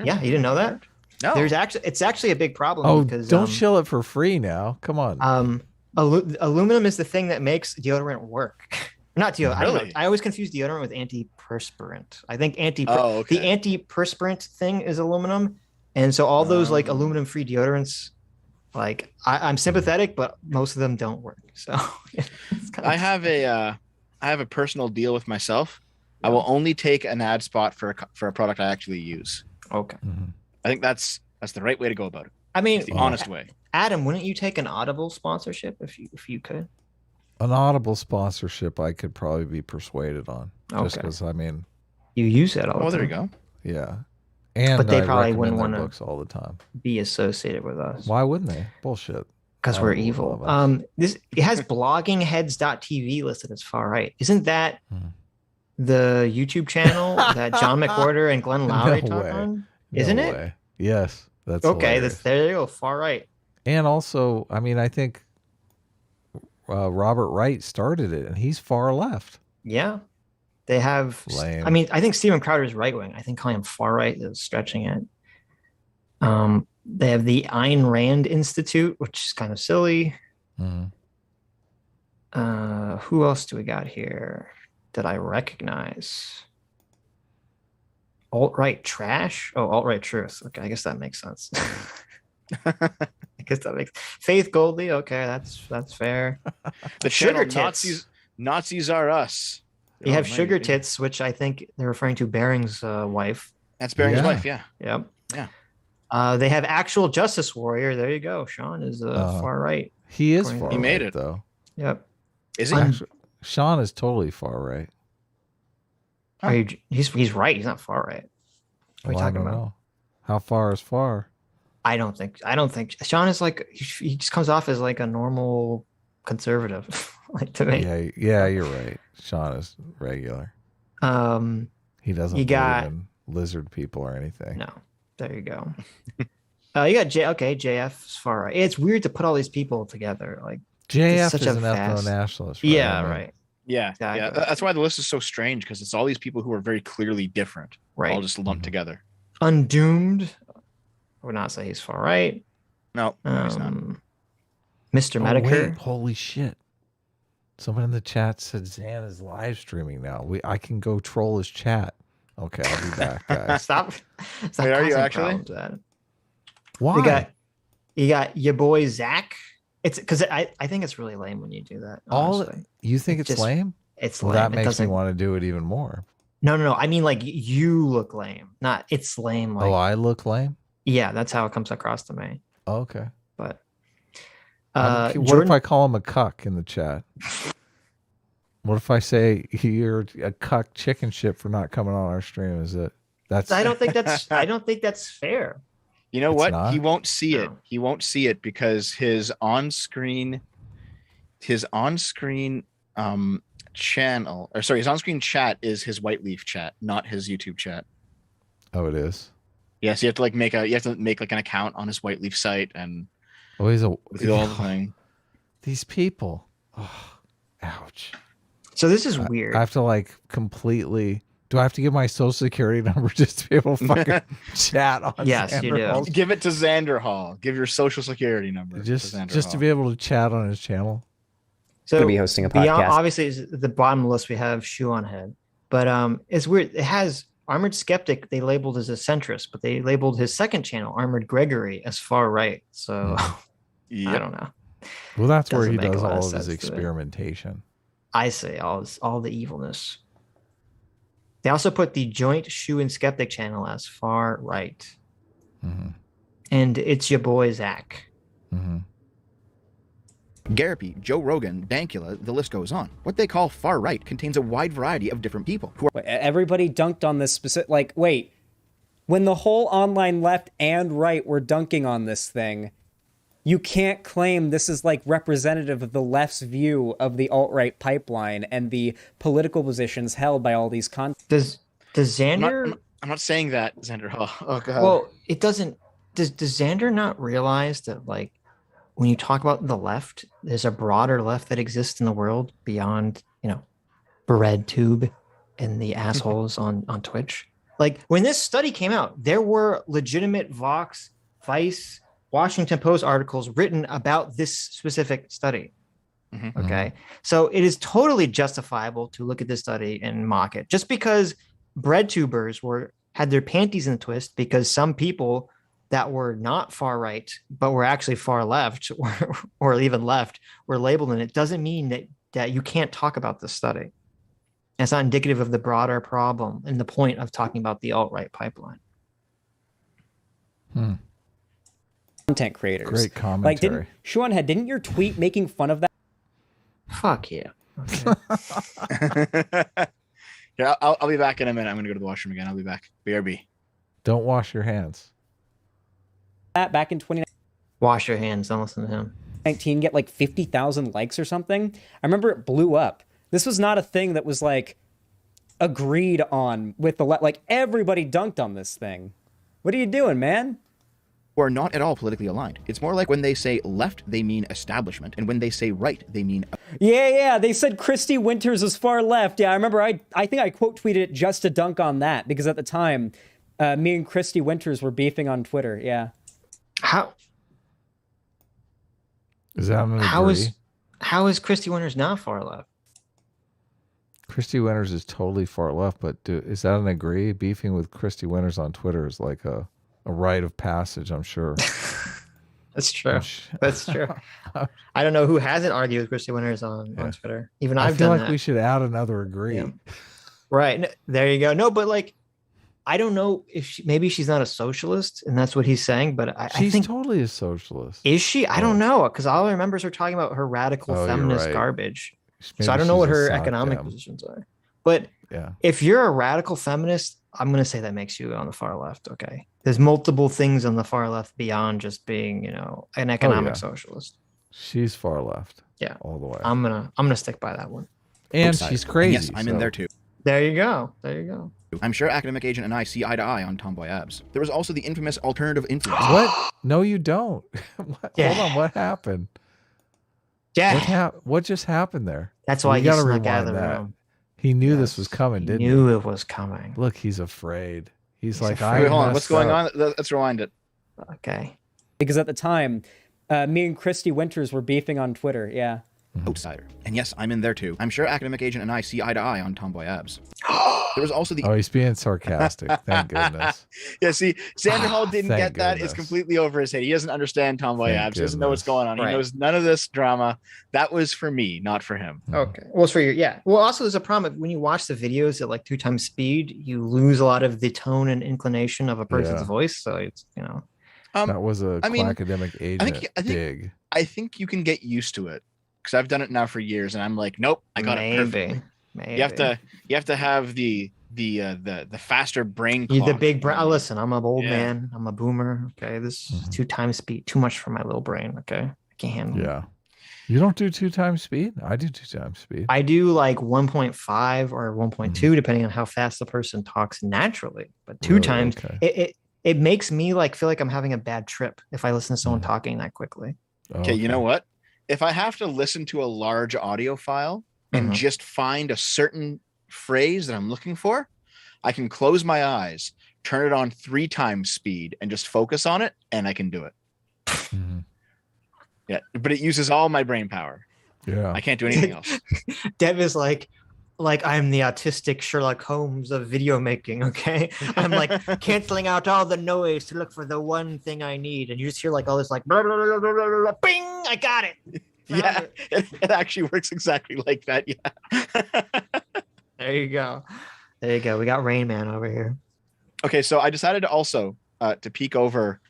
Yeah, you didn't know that? No. It's actually a big problem. Oh, because, don't shill it for free now. Come on. Aluminum is the thing that makes deodorant work. Not deodorant. Really? I always confuse deodorant with antiperspirant. I think the antiperspirant thing is aluminum, and so all those like aluminum-free deodorants Like I'm sympathetic, but most of them don't work. So I have a personal deal with myself. I will only take an ad spot for a product I actually use. Okay. I think that's the right way to go about it. I mean, It's the honest way. Adam, wouldn't you take an Audible sponsorship if you could? An Audible sponsorship, I could probably be persuaded on. Just Okay. because, I mean, You use it all the time. there you go. yeah. And But they I probably recommend wouldn't their wanna- books all the time. Be associated with us. Why wouldn't they? Bullshit. Because I we're would evil. love us. It has bloggingheads.tv listed as far right. Isn't that the YouTube channel that John McWhorter and Glenn Lowry talk way. on? Isn't No it? way. Yes. That's Okay, hilarious. there you go, far right. And also, I mean, I think Robert Wright started it, and he's far left. Yeah. They have Lame. I mean, I think Steven Crowder is right wing. I think calling him far right is stretching it. They have the Ayn Rand Institute, which is kind of silly. Mhm. Who else do we got here that I recognize? Alt-right trash? Oh, alt-right truth. Okay, I guess that makes sense. I guess that makes Faith Goldie. Okay, that's fair. The Sugar channel Tits. Nazis are us. You have Oh, Sugar man. Tits, which I think they're referring to Bering's wife. That's Bering's Yeah. wife. Yeah. Yep. Yeah. They have Actual Justice Warrior. There you go. Sean is far right. He is According far to- He made right, it. though. Yep. Is he? Actually, Sean is totally far right. Are you, he's right. He's not far right. What are you Well, I talking don't about? know. How far is far? I don't think Sean is like he just comes off as like a normal conservative, like to me. Yeah, you're right. Sean is regular. He doesn't You believe got- in lizard people or anything. No, there you go. You got JF's far right. It's weird to put all these people together. Like, JF such is a an fast- ethno-nationalist. yeah, I mean, right, Yeah. Exactly. Yeah. That's why the list is so strange, because it's all these people who are very clearly different, right. all just lumped together. Undoomed. I would not say he's far right. No, he's not. Mr. Oh, Medicare. wait, holy shit. Someone in the chat said Zan is live streaming now. I can go troll his chat. Okay, I'll be back, guys. Stop. Wait, are you causing actually? problems, Adam. Why? You got your boy Zach. It's because I think it's really lame when you do that. Honestly. You think it's Just lame? It's Well, lame. that It makes me doesn't- want to do it even more. No. I mean, like you look lame. Not it's lame. Like, Oh, I look lame? yeah, that's how it comes across to me. Oh, okay. But What if Jordan, I call him a cuck in the chat? What if I say you're a cuck chicken shit for not coming on our stream? Is it? That's I don't think that's fair. You know It's what? not? He won't see it. No. He won't see it because his on-screen channel, or sorry, his on-screen chat is his White Leaf chat, not his YouTube chat. Oh, it is. Yes, you have to make like an account on his White Leaf site and Oh, he's a do all the thing. These people. Oh, ouch. So this is weird. I have to like completely. Do I have to give my social security number just to be able to fucking chat on? Yes, you do. Xanderhal's- Give it to Xanderhal. Give your social security number. Just to to Xanderhal. be able to chat on his channel. So Gonna be hosting a beyond, podcast. obviously, at the bottom of the list we have Shoe on Head, but it's weird. It has Armored Skeptic. They labeled as a centrist, but they labeled his second channel, Armored Gregory, as far right. So I Yep. don't know. Well, that's where Doesn't he make a does lot of all of his sense to it. experimentation. I say all the evilness. They also put the Joint Shoe and Skeptic channel as far right, Mhm. and it's your boy Zach. Mhm. Garapi, Joe Rogan, Dankula, the list goes on. What they call far right contains a wide variety of different people who are Everybody dunked on this specific. Like, wait, when the whole online left and right were dunking on this thing, you can't claim this is like representative of the left's view of the alt-right pipeline and the political positions held by all these Does Xander? I'm not saying that, Xanderhal. Oh god. Well, it doesn't. Does Xander not realize that, like, when you talk about the left, there's a broader left that exists in the world beyond, Breadtube and the assholes on Twitch? Like, when this study came out, there were legitimate Vox, Vice, Washington Post articles written about this specific study. Mhm. Okay. So it is totally justifiable to look at this study and mock it. Just because bread tubers had their panties in a twist because some people that were not far right, but were actually far left or even left were labeled in it doesn't mean that you can't talk about this study. It's not indicative of the broader problem and the point of talking about the alt-right pipeline. Content creators. Great commentary. Like, didn't your tweet making fun of that? Fuck yeah. Okay. Yeah, I'll be back in a minute. I'm going to go to the washroom again. I'll be back. BRB. Don't wash your hands. That back in 2019. Wash your hands. Don't listen to him. Get like 50,000 likes or something. I remember it blew up. This was not a thing that was like agreed on with the like everybody dunked on this thing. What are you doing, man? Who are not at all politically aligned. It's more like when they say left, they mean establishment, and when they say right, they mean... Yeah, they said Christy Winters is far left. Yeah, I remember I think I quote tweeted it just to dunk on that, because at the time, me and Christy Winters were beefing on Twitter, yeah. How is that an how is Christy Winters not far left? Christy Winters is totally far left, but is that an agree? Beefing with Christy Winters on Twitter is like a rite of passage, I'm sure. That's true. That's true. I don't know who hasn't argued with Christy Winters on Twitter. Even I I've feel done like that. we should add another agree. Yeah. Right. There you go. No, but like, I don't know if maybe she's not a socialist and that's what he's saying, but I think totally a socialist. Is she? I don't know, because all I remember is her talking about her radical feminist garbage. Maybe so I don't know what her a economic positions are. But if you're a radical feminist, I'm going to say that makes you on the far left. Okay. There's multiple things on the far left beyond just being, an economic socialist. She's far left. Yeah. All the way. I'm gonna stick by that one. And she's crazy. Yes, I'm in there too. There you go. I'm sure Academic Agent and I see eye to eye on tomboy abs. There was also the infamous alternative influence. What? No, you don't. Hold on. What happened? Yeah. What just happened there? That's why you he snuck out of the room. He knew this was coming, didn't he? He knew it was coming. Look, he's afraid. He's like, Wait, hold on. What's going on? Let's rewind it. Okay. Because at the time, me and Christy Winters were beefing on Twitter, yeah. Outsider. And yes, I'm in there too. I'm sure Academic Agent and I see eye to eye on tomboy abs. There was also the... Oh, he's being sarcastic. Thank goodness. Yeah, see, Xanderhal didn't get that. It's completely over his head. He doesn't understand tomboy abs. He doesn't know what's going on. He knows none of this drama. That was for me, not for him. Okay. Well, it's for you. Yeah. Well, also there's a problem when you watch the videos at like 2 times speed, you lose a lot of the tone and inclination of a person's voice. So it's, that was academic agent dig. I think you can get used to it because I've done it now for years, and I'm like, nope, I got it perfectly. Maybe. You have to have the faster brain clock. The big brain. Listen, I'm an old man. I'm a boomer. Okay, this is 2 times speed. Too much for my little brain. Okay, I can't handle it. Yeah. You don't do 2 times speed? I do 2 times speed. I do like 1.5 or 1.2, depending on how fast the person talks naturally. But 2 times, it makes me like feel like I'm having a bad trip if I listen to someone talking that quickly. Okay, you know what? If I have to listen to a large audio file and just find a certain phrase that I'm looking for, I can close my eyes, turn it on 3 times speed, and just focus on it, and I can do it. Yeah, but it uses all my brain power. Yeah, I can't do anything else. Dev is like I'm the autistic Sherlock Holmes of video making. Okay, I'm like canceling out all the noise to look for the one thing I need, and you just hear like all this like blah, blah, blah, blah, blah, blah, bing, I got it. Yeah, it actually works exactly like that. Yeah. There you go. We got Rain Man over here. Okay, so I decided to also to peek over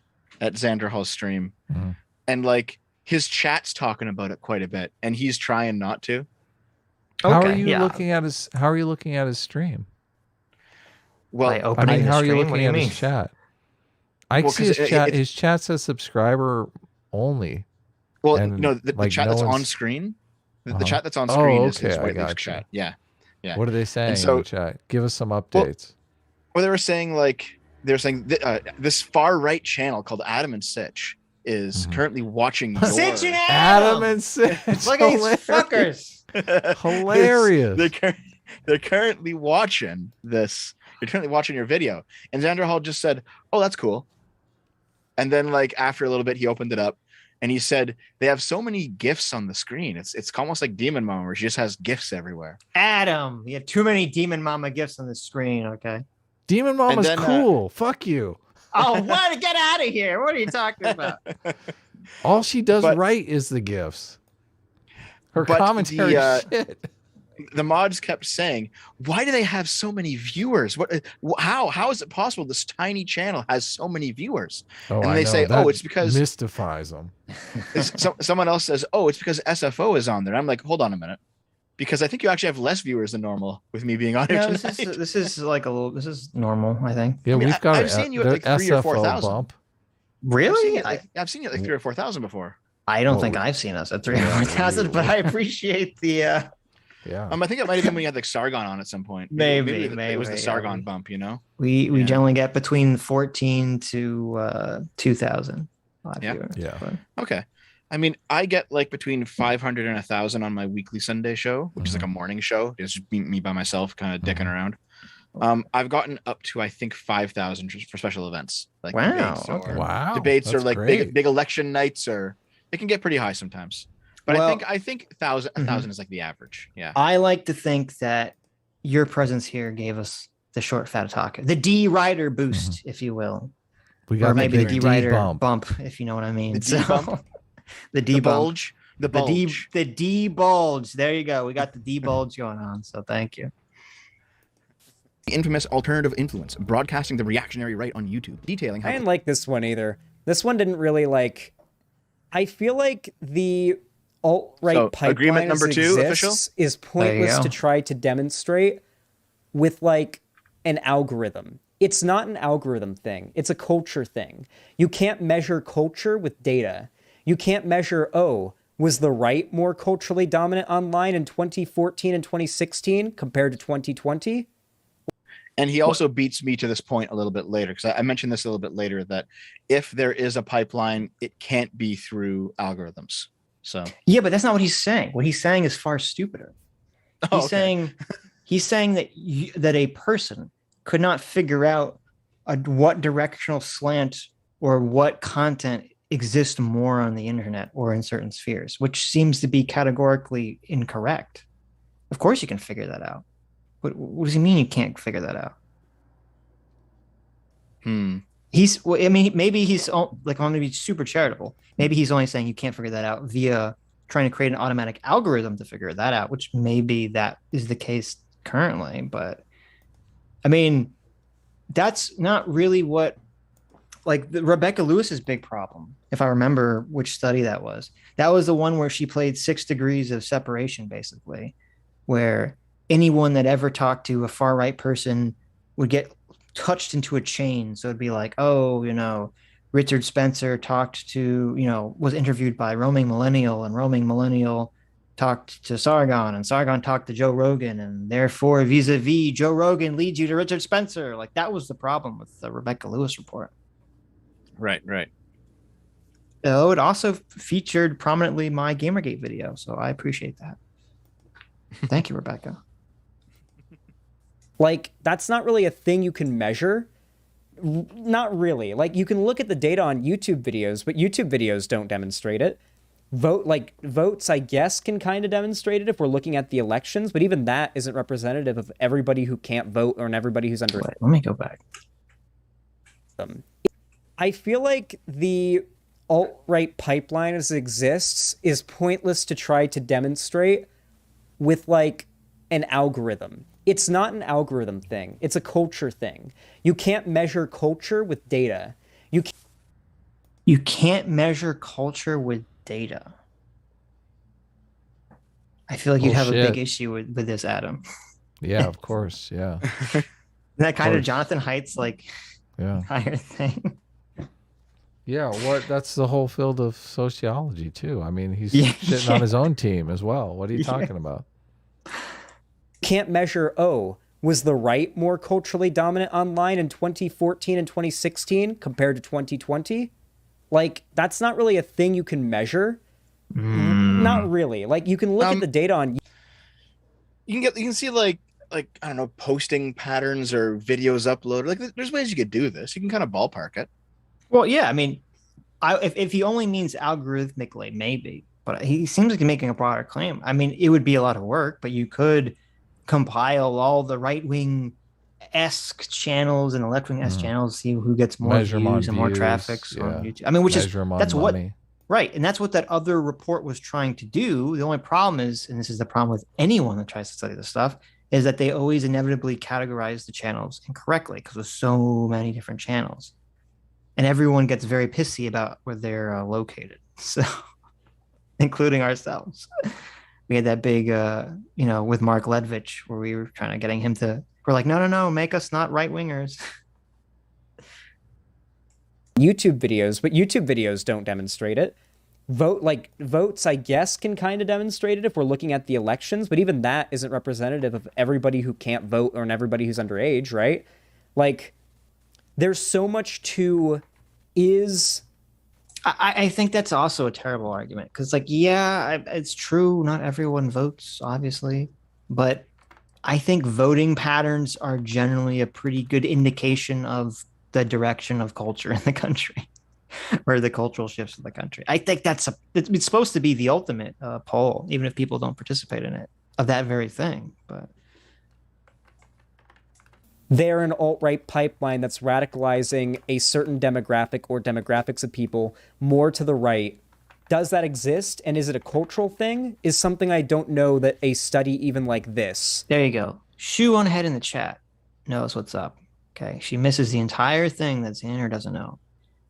at Xanderhal's stream, and like his chat's talking about it quite a bit, and he's trying not to. How are you looking at his stream? Well, I mean, how are you looking at his chat? I see his chat. His chat says subscriber only. Well, no, the chat that's on screen. The chat that's on screen is his whitelist chat. Yeah. What are they saying in the chat? Give us some updates. Well, they were saying this far right channel called Adam and Sitch is currently watching your... Sitch and Adam and Sitch. Look at these fuckers. Hilarious. They're currently watching this. They're currently watching your video. And Xanderhal just said, "Oh, that's cool." And then like after a little bit, he opened it up and he said, "They have so many GIFs on the screen. It's almost like Demon Mama, where she just has GIFs everywhere." Adam, you have too many Demon Mama GIFs on the screen. Okay. Demon Mama's cool. Fuck you. Oh, what? Get out of here. What are you talking about? All she does right is the gifs. Her commentary shit. The mods kept saying, why do they have so many viewers? How is it possible this tiny channel has so many viewers? Oh, and they say, oh, it's because mystifies them. Someone else says, oh, it's because SFO is on there. I'm like, hold on a minute. Because I think you actually have less viewers than normal with me being on here tonight. This is like this is normal, I think. Yeah, we've got I've seen you at like 3,000 or 4,000. bump. Really? I've seen you at like 3,000 or 4,000 before. I don't think I've seen us at 3,000 or 4,000, but I appreciate the yeah. I think it might have been when you had like Sargon on at some point. Maybe it was the Sargon bump, you know. We generally get between 14 to 2,000. Yeah. Okay. I mean, I get like between 500 and 1,000 on my weekly Sunday show, which is like a morning show. It's just me by myself, kind of dicking around. I've gotten up to I think 5,000 for special events, like debates or like big election nights, or it can get pretty high sometimes. But I think 1,000 is like the average. Yeah. I like to think that your presence here gave us the short Fat Otaku, the D Rider boost, if you will. We got maybe the D Rider bump, if you know what I mean. The D bump. The D bulge. The D bulge. There you go. We got the D bulge going on. So thank you. The infamous alternative influence, broadcasting the reactionary right on YouTube, detailing how I didn't like this one either. This one didn't really like. I feel like the alt-right pipeline agreement number 2 official is pointless to try to demonstrate with like an algorithm. It's not an algorithm thing. It's a culture thing. You can't measure culture with data. You can't measure, was the right more culturally dominant online in 2014 and 2016 compared to 2020? And he also beats me to this point a little bit later, because I mentioned this a little bit later, that if there is a pipeline, it can't be through algorithms. So yeah, but that's not what he's saying. What he's saying is far stupider. He's saying that a person could not figure out what directional slant or what content exists more on the internet or in certain spheres, which seems to be categorically incorrect. Of course you can figure that out. What does he mean you can't figure that out? Maybe he's like, I'm going to be super charitable. Maybe he's only saying you can't figure that out via trying to create an automatic algorithm to figure that out, which maybe that is the case currently. But I mean, that's not really what, like Rebecca Lewis's big problem, if I remember which study that was the one where she played 6 degrees of separation, basically, where anyone that ever talked to a far right person would get touched into a chain. So it'd be like, Richard Spencer was interviewed by Roaming Millennial, and Roaming Millennial talked to Sargon, and Sargon talked to Joe Rogan, and therefore vis-a-vis Joe Rogan leads you to Richard Spencer. Like, that was the problem with the Rebecca Lewis report. Right. Oh, it also featured prominently my Gamergate video, so I appreciate that. Thank you, Rebecca. Like, that's not really a thing you can measure. Not really. Like, you can look at the data on YouTube videos, but YouTube videos don't demonstrate it. Votes, I guess, can kind of demonstrate it if we're looking at the elections, but even that isn't representative of everybody who can't vote or everybody who's under. Wait, let me go back. I feel like the alt-right pipeline as it exists is pointless to try to demonstrate with like an algorithm. It's not an algorithm thing. It's a culture thing. You can't measure culture with data. You can't measure culture with data. I feel like you'd have a big issue with this, Adam. Yeah, of course. Yeah. That kind of Jonathan Haidt's higher thing. Yeah, that's the whole field of sociology too. I mean, he's sitting on his own team as well. What are you talking about? Can't measure, was the right more culturally dominant online in 2014 and 2016 compared to 2020? Like, that's not really a thing you can measure. Not really. Like, you can look at the data on. You can see like I don't know, posting patterns or videos uploaded. Like, there's ways you could do this. You can kind of ballpark it. Well, yeah. I mean, if he only means algorithmically, maybe. But he seems like he's making a broader claim. I mean, it would be a lot of work, but you could compile all the right-wing esque channels and the left-wing esque channels, see who gets more views and more traffic on YouTube. I mean, that's what right, and that's what that other report was trying to do. The only problem is, and this is the problem with anyone that tries to study this stuff, is that they always inevitably categorize the channels incorrectly because there's so many different channels, and everyone gets very pissy about where they're located. So, including ourselves. We had that big, with Mark Ledvich, where we were trying to getting him to. We're like, no, make us not right wingers. YouTube videos, but YouTube videos don't demonstrate it. Votes, I guess, can kind of demonstrate it if we're looking at the elections, but even that isn't representative of everybody who can't vote or everybody who's underage, right? Like, there's so much to is. I think that's also a terrible argument because, like, yeah, it's true. Not everyone votes, obviously, but I think voting patterns are generally a pretty good indication of the direction of culture in the country or the cultural shifts of the country. I think it's supposed to be the ultimate poll, even if people don't participate in it, of that very thing. But they're an alt-right pipeline that's radicalizing a certain demographic or demographics of people more to the right. Does that exist? And is it a cultural thing? Is something I don't know that a study even like this. There you go. Shoe on head in the chat knows what's up. Okay. She misses the entire thing that Xander doesn't know.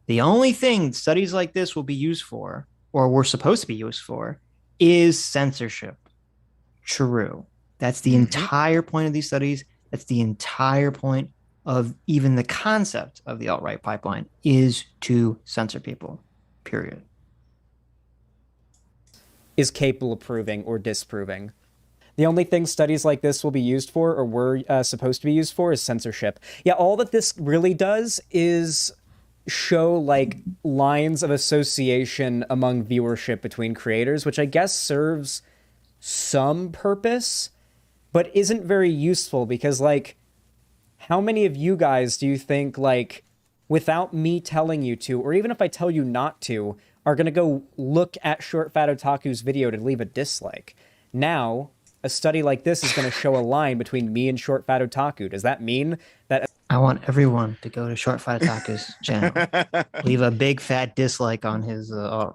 The only thing studies like this will be used for, or were supposed to be used for, is censorship. True. That's the entire point of these studies. That's the entire point of even the concept of the alt-right pipeline, is to censor people, period. Is capable of proving or disproving. The only thing studies like this will be used for, or were supposed to be used for, is censorship. Yeah, all that this really does is show, like, lines of association among viewership between creators, which I guess serves some purpose, but isn't very useful because, like, how many of you guys do you think, like, without me telling you to, or even if I tell you not to, are going to go look at Short Fat Otaku's video to leave a dislike? Now, a study like this is going to show a line between me and Short Fat Otaku. Does that mean that... I want everyone to go to Short Fat Otaku's channel. Leave a big fat dislike on his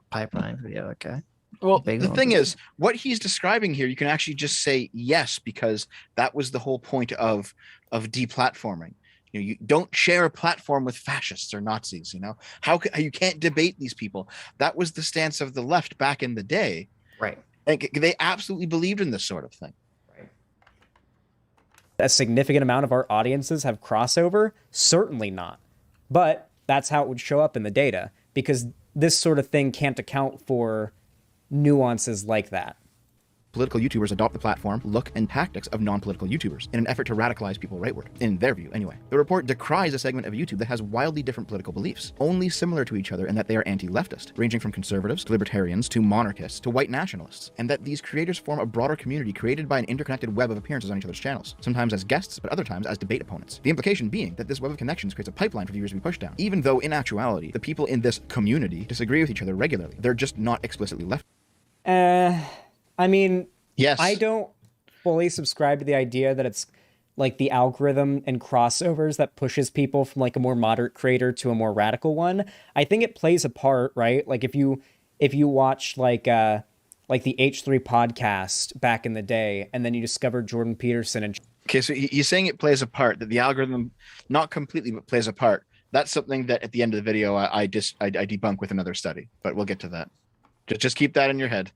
pipeline video, okay? Well, the thing is, what he's describing here, you can actually just say yes, because that was the whole point of deplatforming. You don't share a platform with fascists or Nazis. How you can't debate these people. That was the stance of the left back in the day. Right. Like, they absolutely believed in this sort of thing. Right. A significant amount of our audiences have crossover? Certainly not. But that's how it would show up in the data, because this sort of thing can't account for nuances like that. Political YouTubers adopt the platform, look, and tactics of non-political YouTubers in an effort to radicalize people rightward, in their view anyway. The report decries a segment of YouTube that has wildly different political beliefs, only similar to each other in that they are anti-leftist, ranging from conservatives to libertarians to monarchists to white nationalists, and that these creators form a broader community created by an interconnected web of appearances on each other's channels, sometimes as guests, but other times as debate opponents. The implication being that this web of connections creates a pipeline for viewers to be pushed down, even though in actuality, the people in this community disagree with each other regularly. They're just not explicitly left. I mean... Yes. I don't fully subscribe to the idea that it's like the algorithm and crossovers that pushes people from like a more moderate creator to a more radical one. I think it plays a part, right? Like if you watch like the H3 podcast back in the day, and then you discover Jordan Peterson and... Okay, so he's saying it plays a part, that the algorithm, not completely, but plays a part. That's something that at the end of the video, I debunk with another study, but we'll get to that. Just keep that in your head.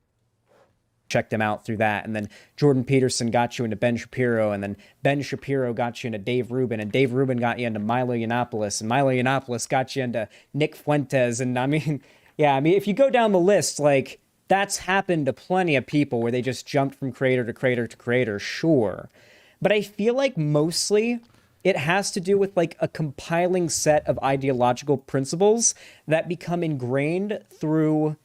Checked him out through that, and then Jordan Peterson got you into Ben Shapiro, and then Ben Shapiro got you into Dave Rubin, and Dave Rubin got you into Milo Yiannopoulos, and Milo Yiannopoulos got you into Nick Fuentes, and I mean, if you go down the list, like, that's happened to plenty of people where they just jumped from creator to creator to creator, sure. But I feel like mostly it has to do with like a compiling set of ideological principles that become ingrained through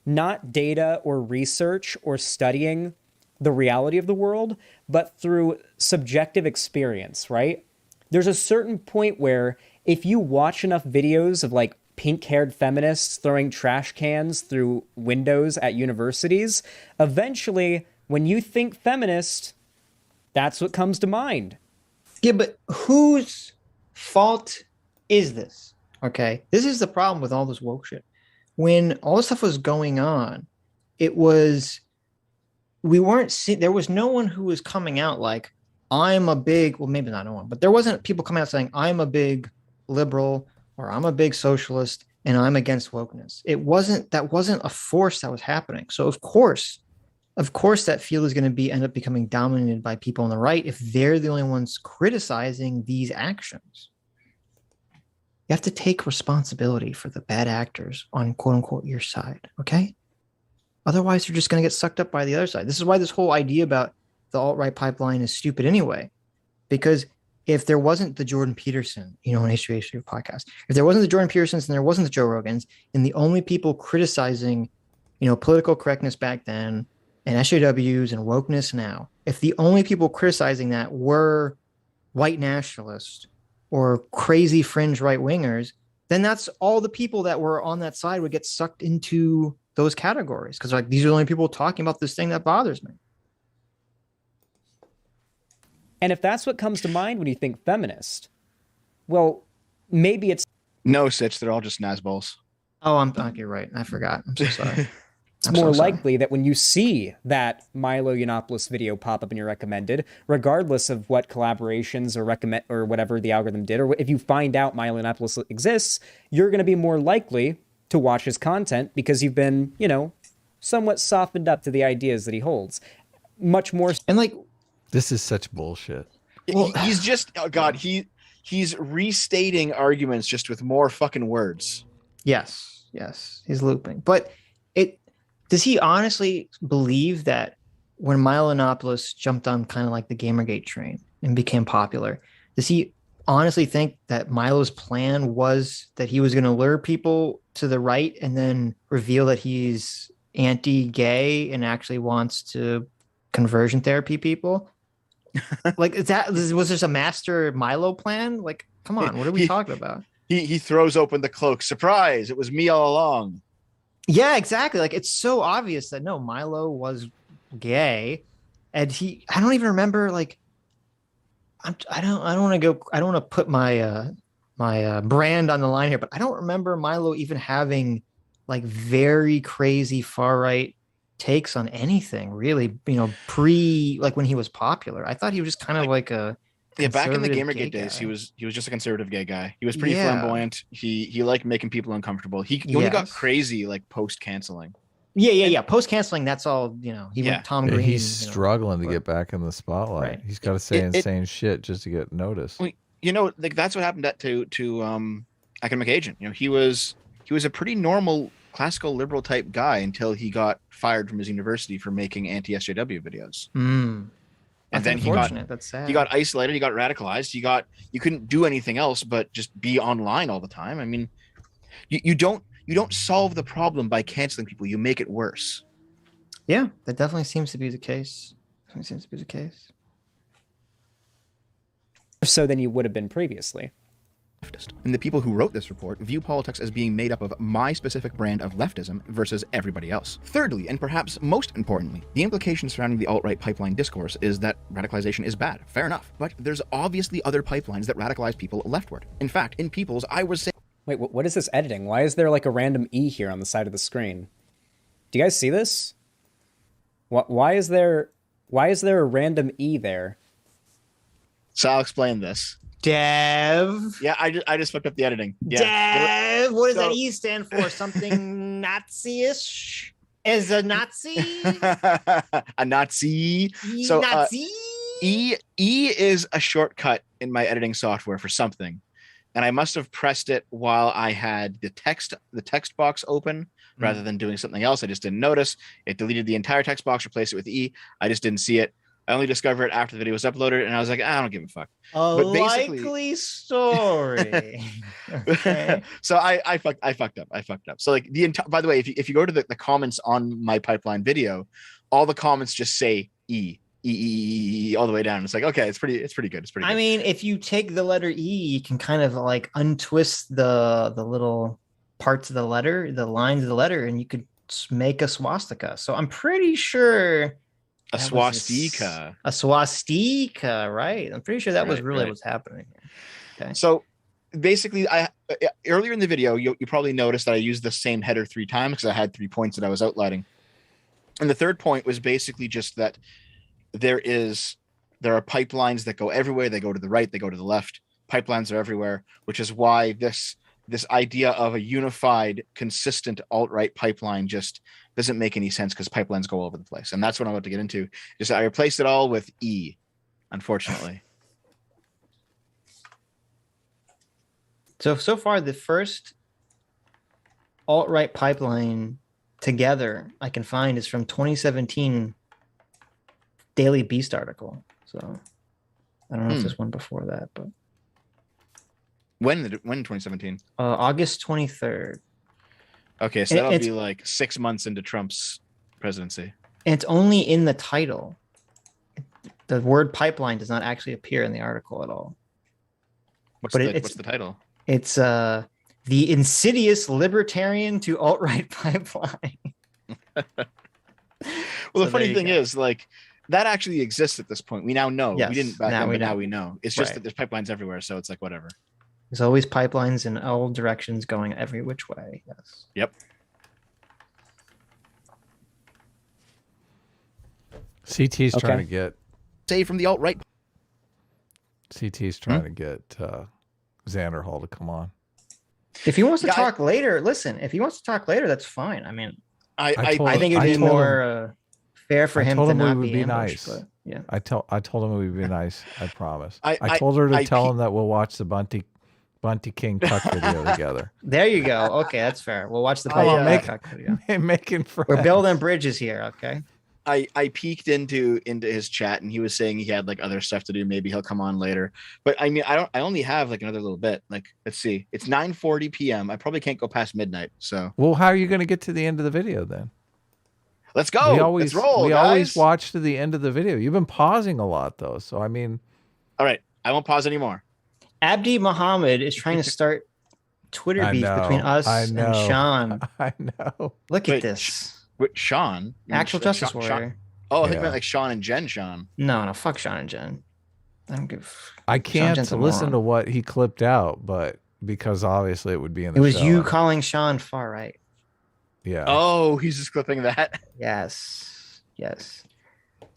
not data or research or studying the reality of the world, but through subjective experience, right? There's a certain point where if you watch enough videos of like pink-haired feminists throwing trash cans through windows at universities, eventually when you think feminist, that's what comes to mind. Yeah, but whose fault is this? Okay, this is the problem with all this woke shit. When all this stuff was going on, it was we weren't seeing. There was no one who was coming out like I'm a big. Well, maybe not no one, but there wasn't people coming out saying I'm a big liberal or I'm a big socialist and I'm against wokeness. It wasn't. That wasn't a force that was happening. So of course, that field is going to end up becoming dominated by people on the right if they're the only ones criticizing these actions. You have to take responsibility for the bad actors on quote unquote your side. Okay. Otherwise, you're just going to get sucked up by the other side. This is why this whole idea about the alt-right pipeline is stupid anyway. Because if there wasn't the Jordan Peterson, an HJW podcast, if there wasn't the Jordan Petersons and there wasn't the Joe Rogans, and the only people criticizing, political correctness back then and SJWs and wokeness now, if the only people criticizing that were white nationalists or crazy fringe right-wingers, then that's all the people that were on that side would get sucked into those categories because like these are the only people talking about this thing that bothers me. And if that's what comes to mind when you think feminist, well, maybe it's no, Sitch. They're all just nazballs. Oh, you're right. I forgot. I'm so sorry. It's more likely that when you see that Milo Yiannopoulos video pop up in your recommended, regardless of what collaborations or recommend or whatever the algorithm did, or if you find out Milo Yiannopoulos exists, you're going to be more likely to watch his content because you've been, somewhat softened up to the ideas that he holds. Much more. And like, this is such bullshit. Well, he's just, oh God, he's restating arguments just with more fucking words. Yes, he's looping. But does he honestly believe that when Milo Yiannopoulos jumped on kind of like the Gamergate train and became popular, does he honestly think that Milo's plan was that he was going to lure people to the right and then reveal that he's anti-gay and actually wants to conversion therapy people? Like, was this a master Milo plan? Like, come on, what are we talking about? He throws open the cloak. Surprise! It was me all along. Yeah, exactly. Like it's so obvious that no, Milo was gay, and I don't even remember. Like, I don't want to put my my brand on the line here, but I don't remember Milo even having like very crazy far right takes on anything really. Like when he was popular, I thought he was just kind of like a back in the Gamergate days, he was just a conservative gay guy. He was pretty flamboyant. He liked making people uncomfortable. He only got crazy like post canceling. Yeah. Post canceling, that's all. He went Tom Green. He's struggling to get back in the spotlight. Right. He's got to say insane shit just to get noticed. Like that's what happened to Academic Agent. He was a pretty normal classical liberal type guy until he got fired from his university for making anti-SJW videos. And then that's sad. He got isolated. He got radicalized. You couldn't do anything else but just be online all the time. I mean, you don't solve the problem by canceling people. You make it worse. Yeah, that definitely seems to be the case. So than you would have been previously. And the people who wrote this report view politics as being made up of my specific brand of leftism versus everybody else. Thirdly, and perhaps most importantly, the implication surrounding the alt-right pipeline discourse is that radicalization is bad. Fair enough. But there's obviously other pipelines that radicalize people leftward. In fact, in People's, I was saying... Wait, what is this editing? Why is there like a random E here on the side of the screen? Do you guys see this? Why is there a random E there? So I'll explain this. Dev. Yeah, I just fucked up the editing. Yeah. Dev. What does that E stand for? Something Nazi-ish? As a Nazi? A Nazi. So Nazi? E is a shortcut in my editing software for something, and I must have pressed it while I had the text box open rather than doing something else. I just didn't notice. It deleted the entire text box, replaced it with E. I just didn't see it. I only discovered it after the video was uploaded, and I was like, I don't give a fuck. Likely story. Okay. So I fucked up. So like by the way, if you go to the comments on my pipeline video, all the comments just say E all the way down. It's like, okay, it's pretty good. I mean, if you take the letter E, you can kind of like untwist the little parts of the letter, the lines of the letter, and you could make a swastika. So I'm pretty sure A swastika. A swastika, right? I'm pretty sure that was really right. what's happening here. Okay. So basically, earlier in the video, you probably noticed that I used the same header 3 times because I had 3 points that I was outlining. And the third point was basically just that there are pipelines that go everywhere. They go to the right, they go to the left. Pipelines are everywhere, which is why this idea of a unified, consistent alt-right pipeline just doesn't make any sense because pipelines go all over the place. And that's what I'm about to get into. Just I replaced it all with E, unfortunately. So far, the first alt-right pipeline together I can find is from 2017 Daily Beast article. So I don't know if there's one before that, but when 2017? August 23rd. Okay, so that'll be like 6 months into Trump's presidency. And it's only in the title. The word pipeline does not actually appear in the article at all. What's the title? It's the insidious libertarian to alt-right pipeline. Well, the funny thing is, like, that actually exists at this point. We now know. Yes, we didn't back then, but now we know. It's just that there's pipelines everywhere, so it's like whatever. There's always pipelines in all directions going every which way. Yes. Yep. CT's trying to get Say from the alt-right. CT's trying to get Xanderhal to come on. If he wants to talk later, listen. If he wants to talk later, that's fine. I mean, I think it would be more fair for him to not be nice. ambushed. But, yeah. I told him it would be nice. I promise. I told her to tell him that we'll watch the Bunty King Tuck video together. There you go. Okay, that's fair. We'll watch the Bunty Tuck video. Making friends. We're building bridges here. Okay. I peeked into his chat and he was saying he had like other stuff to do. Maybe he'll come on later. But I mean, I only have like another little bit. Like, let's see. It's 9:40 p.m. I probably can't go past midnight. So well, how are you going to get to the end of the video then? Let's go. Let's roll. We guys. always watch to the end of the video. You've been pausing a lot though. So I mean, all right, I won't pause anymore. Abdi Muhammad is trying to start Twitter beef between us and Sean. I know. Look at this. With Sean, actual Justice Warrior. Oh, I think meant like Sean and Jen. Sean. No, fuck Sean and Jen. I don't give. I can't listen to what he clipped out, but because obviously it would be in the. It was show. you calling Sean far right. Yeah. Oh, he's just clipping that. Yes.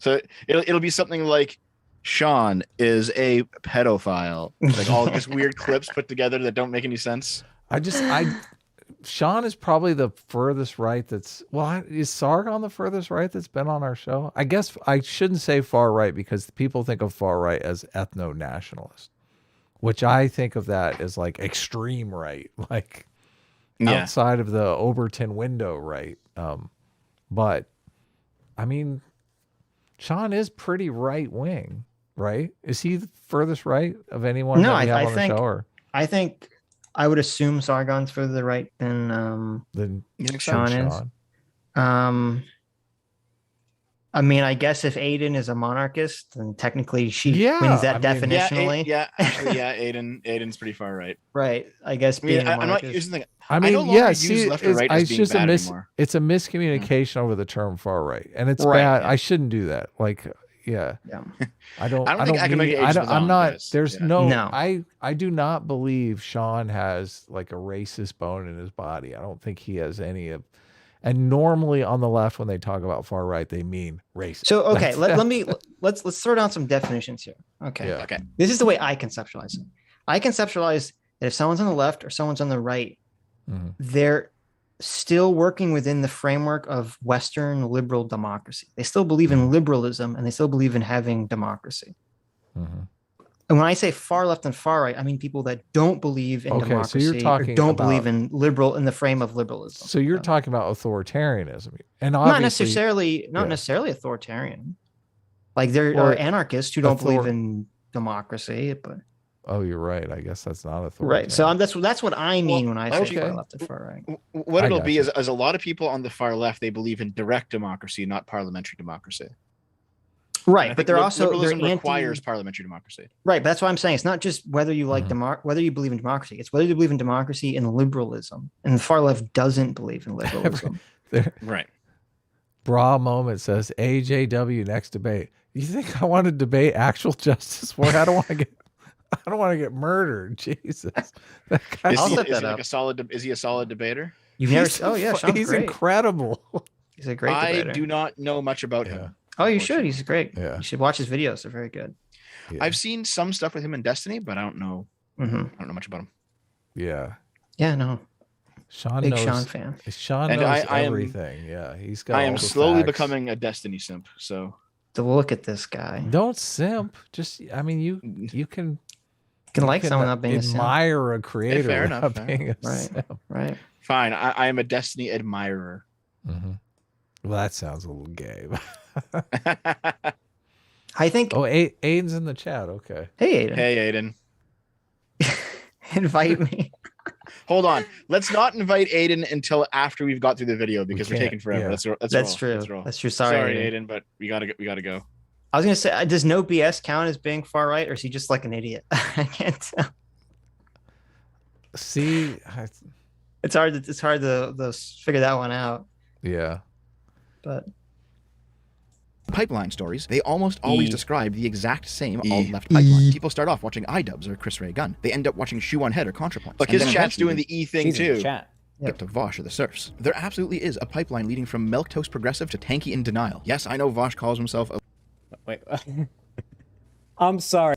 So it'll be something like Sean is a pedophile. Like all just weird clips put together that don't make any sense. Sean is probably the furthest right is Sargon the furthest right that's been on our show? I guess I shouldn't say far right because people think of far right as ethno-nationalist, which I think of that as like extreme right, like outside of the Overton window right. But I mean, Sean is pretty right wing, right? Is he the furthest right of anyone that we have on the show? Or? I think I would assume Sargon's further right than Sean is. I mean, I guess if Aiden is a monarchist, then technically she wins that definitionally. Aiden's pretty far right. Right. I guess being a monarchist. It's a miscommunication over the term far right, and it's bad. I shouldn't do that. Like, I do not believe Sean has like a racist bone in his body. I don't think he has any of. And normally on the left, when they talk about far right, they mean racist. So okay, let's throw down some definitions here. Okay. Yeah. Okay. This is the way I conceptualize it. I conceptualize that if someone's on the left or someone's on the right, they're still working within the framework of Western liberal democracy. They still believe in liberalism and they still believe in having democracy. And when I say far left and far right, I mean people that don't believe in democracy, so you're talking or don't believe in the frame of liberalism. So you're talking about authoritarianism, and not necessarily authoritarian. Like there are anarchists who don't believe in democracy, but you're right. I guess that's not authoritarian. Right. So that's what I mean when I say far left and far right. What it'll be is a lot of people on the far left, they believe in direct democracy, not parliamentary democracy. Right, but they're also requires parliamentary democracy. Right, but that's what I'm saying. It's not just whether you like whether you believe in democracy. It's whether you believe in democracy and liberalism. And the far left doesn't believe in liberalism. Right. Bra Moment says AJW next debate. You think I want to debate actual Justice War? I don't want to get murdered. Jesus. That guy, Is he a solid debater? You've never oh yeah, Sean's he's great. Incredible. He's a great debater. I do not know much about him. Oh, you should. He's great. Yeah. You should watch his videos. They're very good. Yeah. I've seen some stuff with him in Destiny, but I don't know. I don't know much about him. Yeah. Yeah, no. Sean Big knows, Sean fan. Sean And knows I am- everything. Yeah, he's got. I all am the slowly facts. becoming a Destiny simp. So To look at this guy. Don't simp. Just, I mean, you can. You can like someone not being a simp. admire a creator. fair enough, without fair. being a Right. simp. Right. fine. I am a Destiny admirer. Mm-hmm. Well, that sounds a little gay. I think. Oh, Aiden's in the chat. Okay. Hey, Aiden. Hey, Aiden. Invite me. Hold on. Let's not invite Aiden until after we've got through the video because we're can't, taking forever. yeah. That's That's roll. true. Let's roll. That's true. Sorry, Aiden, but we gotta go. I was gonna say, does no BS count as being far right, or is he just like an idiot? I can't tell. See, It's hard to figure that one out. yeah. But Pipeline stories, they almost always E. describe the exact same E. alt-left pipeline. People start off watching iDubbbz or Chris Ray Gunn. They end up watching Shoe on Head or ContraPoints. Look, and his then chat's eventually doing the E thing He's in the too. chat. get to Vosh or the Serfs. There absolutely is a pipeline leading from milquetoast progressive to tanky in denial. Yes, I know Vosh calls himself a Wait. I'm sorry.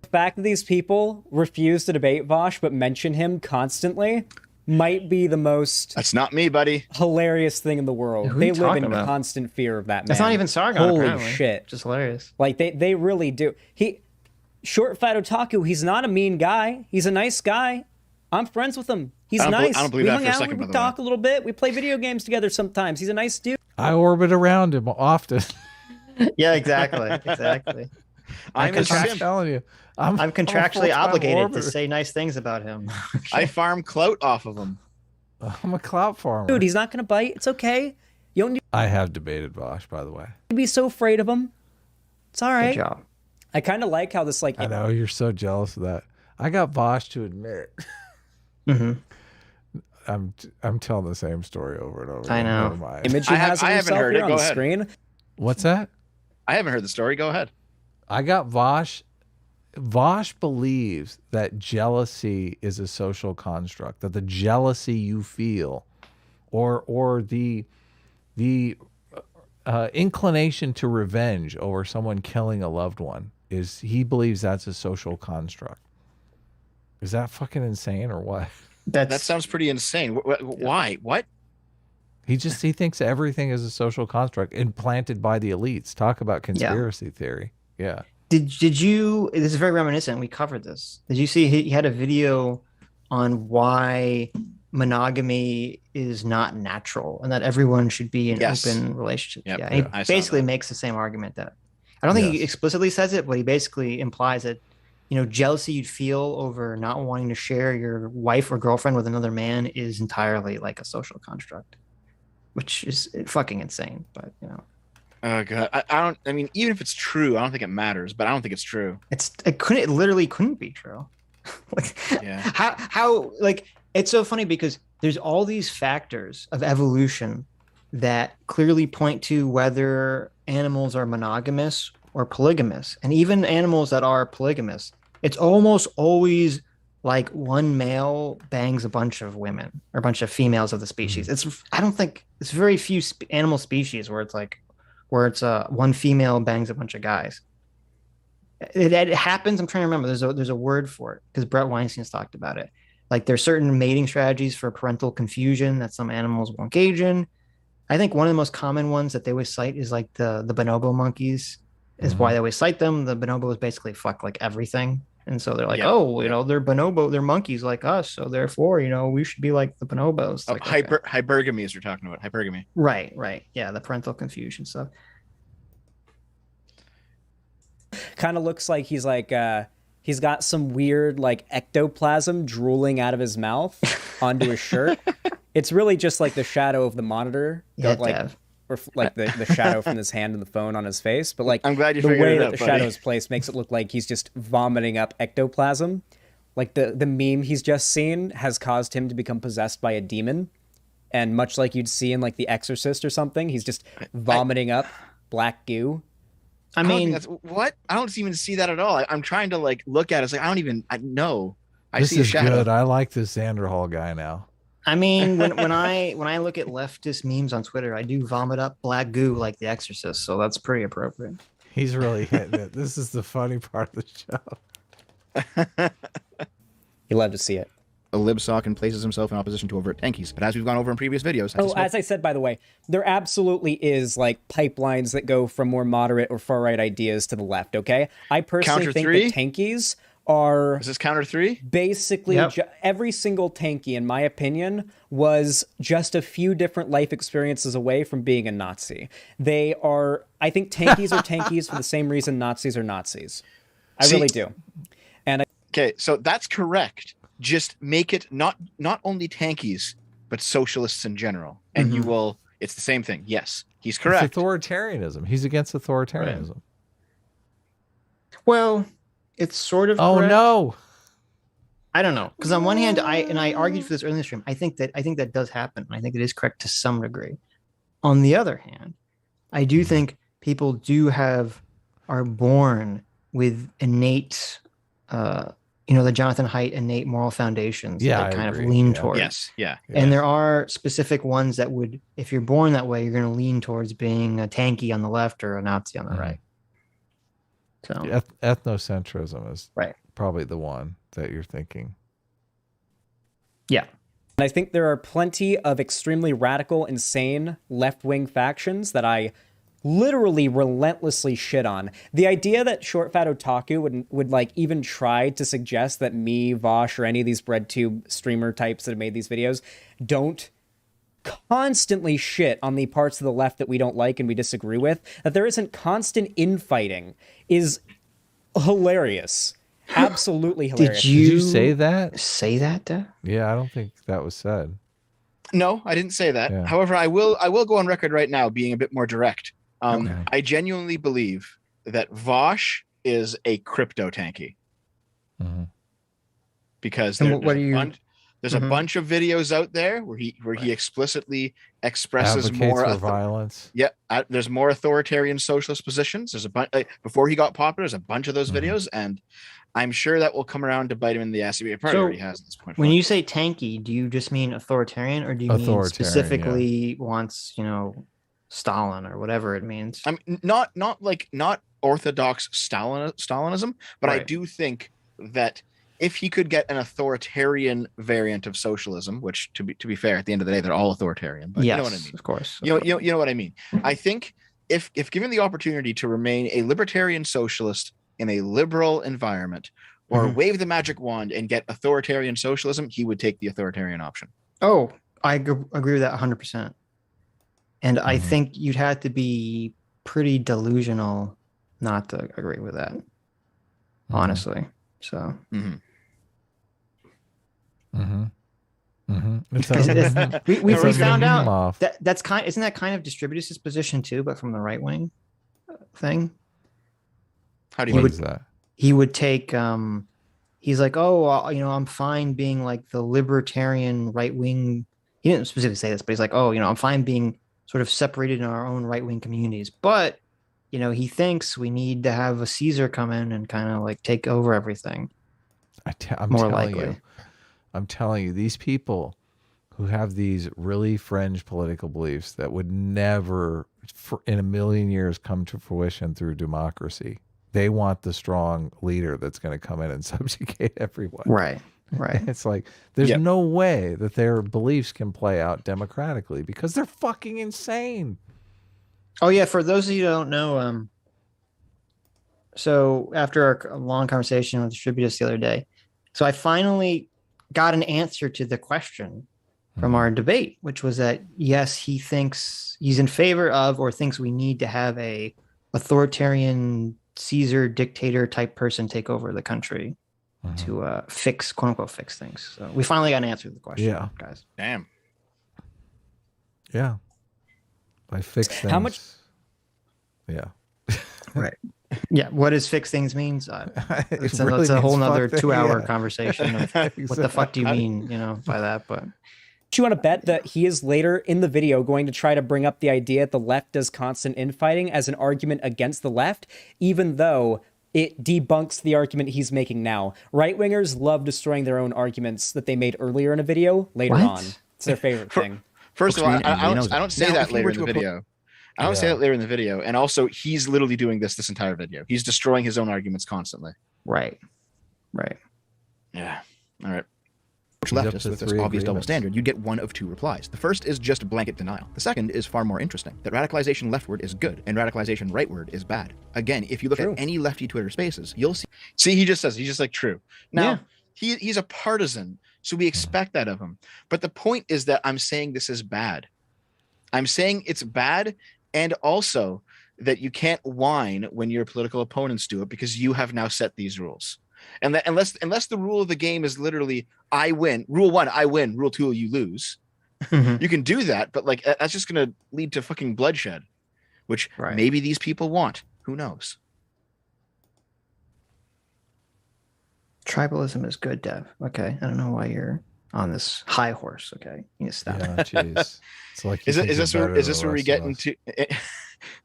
The fact that these people refuse to debate Vosh but mention him constantly might be the most That's not me, buddy. hilarious thing in the world. Who are They you live talking in about? constant fear of that man. that's not even Sargon. Holy apparently. shit. Just hilarious. Like they really do. Short Fat Otaku, he's not a mean guy. He's a nice guy. I'm friends with him. He's nice. I don't believe we that hung for a out, second, we by the talk way. a little bit. We play video games together sometimes. He's a nice dude. I orbit around him often. Yeah, exactly. Exactly. I'm a I'm simp. telling you. I'm a contractually full-time obligated to orbiter. say nice things about him. I farm clout off of him. I'm a clout farmer. Dude, he's not gonna bite. It's okay. You don't need I have debated Vosh, by the way. to be so afraid of him. It's all Good right. job. I kind of like how this like I know you're so jealous of that. I got Vosh to admit. hmm I'm telling the same story over and over. I again. know. Never mind. image he I has of haven't himself heard here it. on Go the ahead. screen. What's that? I haven't heard the story. Go ahead. I got Vosh. Vosh believes that jealousy is a social construct. That the jealousy you feel, or the inclination to revenge over someone killing a loved one, is he believes that's a social construct. Is that fucking insane or what? That sounds pretty insane. Why? What? He thinks everything is a social construct implanted by the elites. Talk about conspiracy theory. Yeah. Did you? This is very reminiscent. We covered this. Did you see he had a video on why monogamy is not natural and that everyone should be in Yes. open relationships? Yep, Yeah. I He saw basically that. makes the same argument that I don't think he Yes. explicitly says it, but he basically implies that jealousy you'd feel over not wanting to share your wife or girlfriend with another man is entirely like a social construct, which is fucking insane. But Oh god. I don't. I mean, even if it's true, I don't think it matters. But I don't think it's true. it literally couldn't be true. Like, Yeah. how like it's so funny because there's all these factors of evolution that clearly point to whether animals are monogamous or polygamous, and even animals that are polygamous, it's almost always like one male bangs a bunch of women or a bunch of females of the species. I don't think it's very few animal species where it's one female bangs a bunch of guys. It happens. I'm trying to remember. There's a word for it because Brett Weinstein's talked about it. Like there's certain mating strategies for parental confusion that some animals will engage in. I think one of the most common ones that they always cite is like the bonobo monkeys. Is why they always cite them. The bonobos basically fuck like everything, and so they're like, Yeah. they're bonobo, they're monkeys like us, so therefore, we should be like the bonobos. Like, okay. Hypergamy is you're talking about. Hypergamy. Right. Yeah, the parental confusion stuff. Kind of looks like he's got some weird like ectoplasm drooling out of his mouth onto his shirt. It's really just like the shadow of the monitor. Yeah, like Dev. or like the shadow from his hand and the phone on his face, but like I'm glad you the figured way it that out, the buddy. shadow is placed makes it look like he's just vomiting up ectoplasm. Like the meme he's just seen has caused him to become possessed by a demon. and much like you'd see in like The Exorcist or something, he's just vomiting up black goo. I mean, that's what? I don't even see that at all. I'm trying to like look at it. It's like I know. I this see a is shadow. good. I like this Xanderhal guy now. I mean, when I look at leftist memes on Twitter, I do vomit up black goo like The Exorcist, so that's pretty appropriate. He's really hitting it. This is the funny part of the show. You love to see it. A libsock and places himself in opposition to overt tankies. But as we've gone over in previous videos... as I said, by the way, there absolutely is like pipelines that go from more moderate or far-right ideas to the left, okay? I personally Counter think three? that tankies are... Is this counter 3? Basically, every single tanky, in my opinion, was just a few different life experiences away from being a Nazi. They are... I think tankies are tankies for the same reason Nazis are Nazis. I really do. And okay, so that's correct. Just make it not only tankies, but socialists in general. And you will, it's the same thing. Yes, he's correct. It's authoritarianism. He's against authoritarianism. Right. Well, it's sort of correct. No. I don't know. Because on one hand, I argued for this earlier in the stream. I think that does happen. I think it is correct to some degree. On the other hand, I do think people are born with innate the Jonathan Haidt innate moral foundations that they kind of lean towards. Yes, yeah. And there are specific ones that would, if you're born that way, you're going to lean towards being a tanky on the left or a Nazi on the right. So ethnocentrism is probably the one that you're thinking. Yeah. And I think there are plenty of extremely radical, insane left-wing factions that I literally relentlessly shit on. The idea that Short Fat Otaku would like even try to suggest that me, Vosh, or any of these Breadtube streamer types that have made these videos don't constantly shit on the parts of the left that we don't like and we disagree with, that there isn't constant infighting is hilarious. Absolutely hilarious. Did you say that? Say that, Dad? Yeah, I don't think that was said. No, I didn't say that. Yeah. However, I will go on record right now being a bit more direct. I genuinely believe that Vosh is a crypto tanky. Because there's a bunch of videos out there where he explicitly expresses advocates more for violence. Yeah, there's more authoritarian socialist positions. There's a bunch before he got popular. There's a bunch of those videos, and I'm sure that will come around to bite him in the ass. He already has at this point. When you say tanky, do you just mean authoritarian, or do you mean specifically wants Stalin or whatever it means? I'm not orthodox Stalinism, but I do think that if he could get an authoritarian variant of socialism, which to be fair, at the end of the day, they're all authoritarian. But yes, you know what I mean. Of course. You know what I mean. I think if given the opportunity to remain a libertarian socialist in a liberal environment, or wave the magic wand and get authoritarian socialism, he would take the authoritarian option. Oh, I agree with that 100%. And I think you'd have to be pretty delusional not to agree with that, honestly. So. We found out that's isn't that kind of Distributus's position too, but from the right wing thing. How do you mean that? He would take he's like, I'm fine being like the libertarian right wing. He didn't specifically say this, but he's like, I'm fine being sort of separated in our own right wing communities, but he thinks we need to have a Caesar come in and kind of like take over everything. I'm telling you, these people who have these really fringe political beliefs that would never in a million years come to fruition through democracy. They want the strong leader that's going to come in and subjugate everyone. Right. It's like, there's no way that their beliefs can play out democratically because they're fucking insane. Oh yeah. For those of you who don't know, so after our long conversation with Distributus the other day, so I finally got an answer to the question from our debate, which was that, yes, he thinks he's in favor of, or thinks we need to have a authoritarian Caesar dictator type person take over the country to fix, quote unquote, fix things. So we finally got an answer to the question, guys. Damn. Yeah. I fix things. How much? Yeah. Right. Yeah. What does fix things means? It's really a whole nother 2-hour yeah. conversation of what the fuck do you mean, by that, but Do you want to bet that he is later in the video going to try to bring up the idea that the left does constant infighting as an argument against the left, even though it debunks the argument he's making now? Right-wingers love destroying their own arguments that they made earlier in a video later on. It's their favorite thing. First of all, I don't say that later in the video. I don't say that later in the video. And also, he's literally doing this entire video. He's destroying his own arguments constantly. Right. Yeah. All right. Leftists with this obvious double standard, you'd get one of two replies. The first is just blanket denial. The second is far more interesting, that radicalization leftward is good and radicalization rightward is bad. Again, if you look at any lefty Twitter spaces, you'll see he just says, he's just like, true. Now, he's a partisan, so we expect that of him. But the point is that I'm saying this is bad. I'm saying it's bad, and also that you can't whine when your political opponents do it because you have now set these rules. And that unless the rule of the game is literally I win, rule 1 I win, rule 2 you lose, you can do that, but like that's just going to lead to fucking bloodshed, which maybe these people want. Who knows? Tribalism is good, Dev. Okay, I don't know why you're on this high horse. Okay, you need to stop. Yeah, jeez. It's like is this where we get into? Is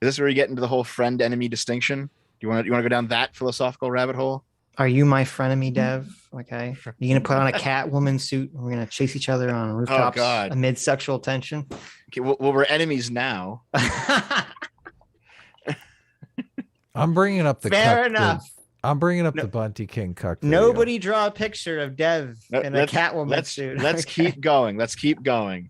this where we get into the whole friend enemy distinction? Do you want to go down that philosophical rabbit hole? Are you my frenemy, Dev? Okay. You gonna put on a Catwoman suit and we're gonna chase each other on rooftops amid sexual tension? Okay, well, we're enemies now. I'm bringing up the fair enough. I'm bringing up the Bunty King cuck. Nobody draw a picture of Dev in a Catwoman suit. Let's keep going. Let's keep going,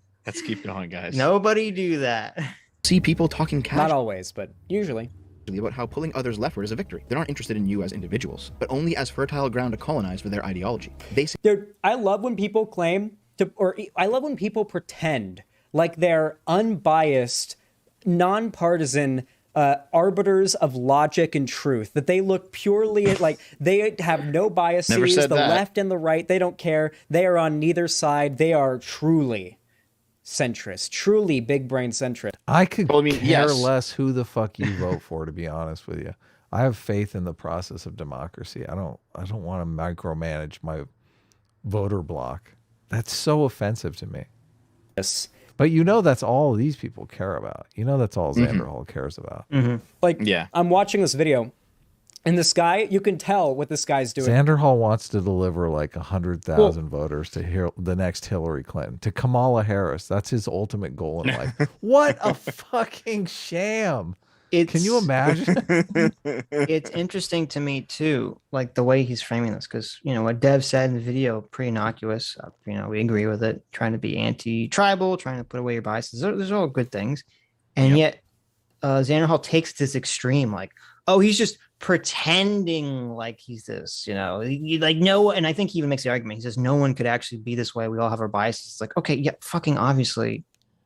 guys. Nobody do that. See people talking casually. Not always, but usually. About how pulling others leftward is a victory. They're not interested in you as individuals, but only as fertile ground to colonize for their ideology. Dude, I love when people I love when people pretend like they're unbiased, nonpartisan arbiters of logic and truth, that they look purely like they have no biases, the left and the right, they don't care. They are on neither side. They are truly centrist, truly big brain centrist. I could care less who the fuck you vote for, to be honest with you. I have faith in the process of democracy. I don't want to micromanage my voter block. That's so offensive to me. Yes. But that's all these people care about. That's all Xanderhal cares about. I'm watching this video, and this guy, you can tell what this guy's doing. Xanderhal wants to deliver like 100,000 voters to the next Hillary Clinton, to Kamala Harris. That's his ultimate goal in life. What a fucking sham. Can you imagine? It's interesting to me too, like the way he's framing this, because what Dev said in the video, pretty innocuous. We agree with it. Trying to be anti-tribal, trying to put away your biases. Those are all good things, and yet Xanderhal takes this extreme, like, oh, he's just pretending like he's this, like no, and I think he even makes the argument. He says no one could actually be this way. We all have our biases. It's like, okay, yeah, fucking obviously,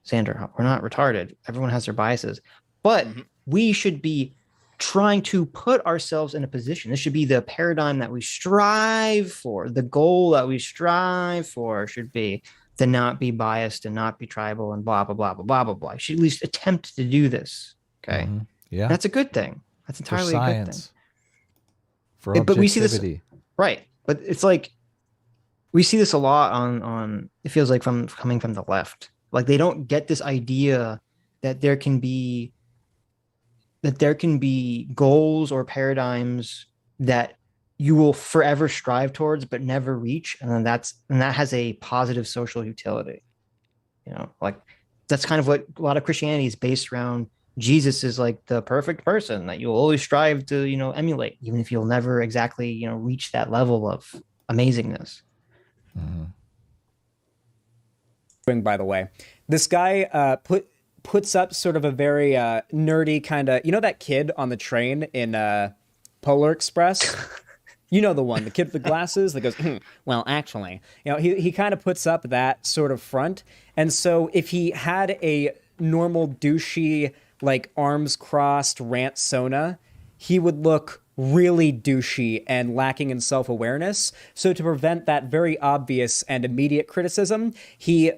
Xander, we're not retarded. Everyone has their biases, but we should be trying to put ourselves in a position. This should be the paradigm that we strive for. The goal that we strive for should be to not be biased and not be tribal and blah blah blah blah blah blah blah. You should at least attempt to do this. Okay, yeah, that's a good thing. That's entirely for a good thing. For objectivity. But we see this, right? But it's like we see this a lot on. It feels like coming from the left. Like they don't get this idea that there can be goals or paradigms that you will forever strive towards but never reach, and that has a positive social utility. Like that's kind of what a lot of Christianity is based around. Jesus is like the perfect person that you'll always strive to, emulate, even if you'll never exactly, reach that level of amazingness. By the way, this guy puts up sort of a very nerdy kind of, that kid on the train in Polar Express. The one, the kid with the glasses that goes, well, actually, he kind of puts up that sort of front. And so if he had a normal douchey, like arms crossed rant sona, he would look really douchey and lacking in self-awareness. So to prevent that very obvious and immediate criticism, he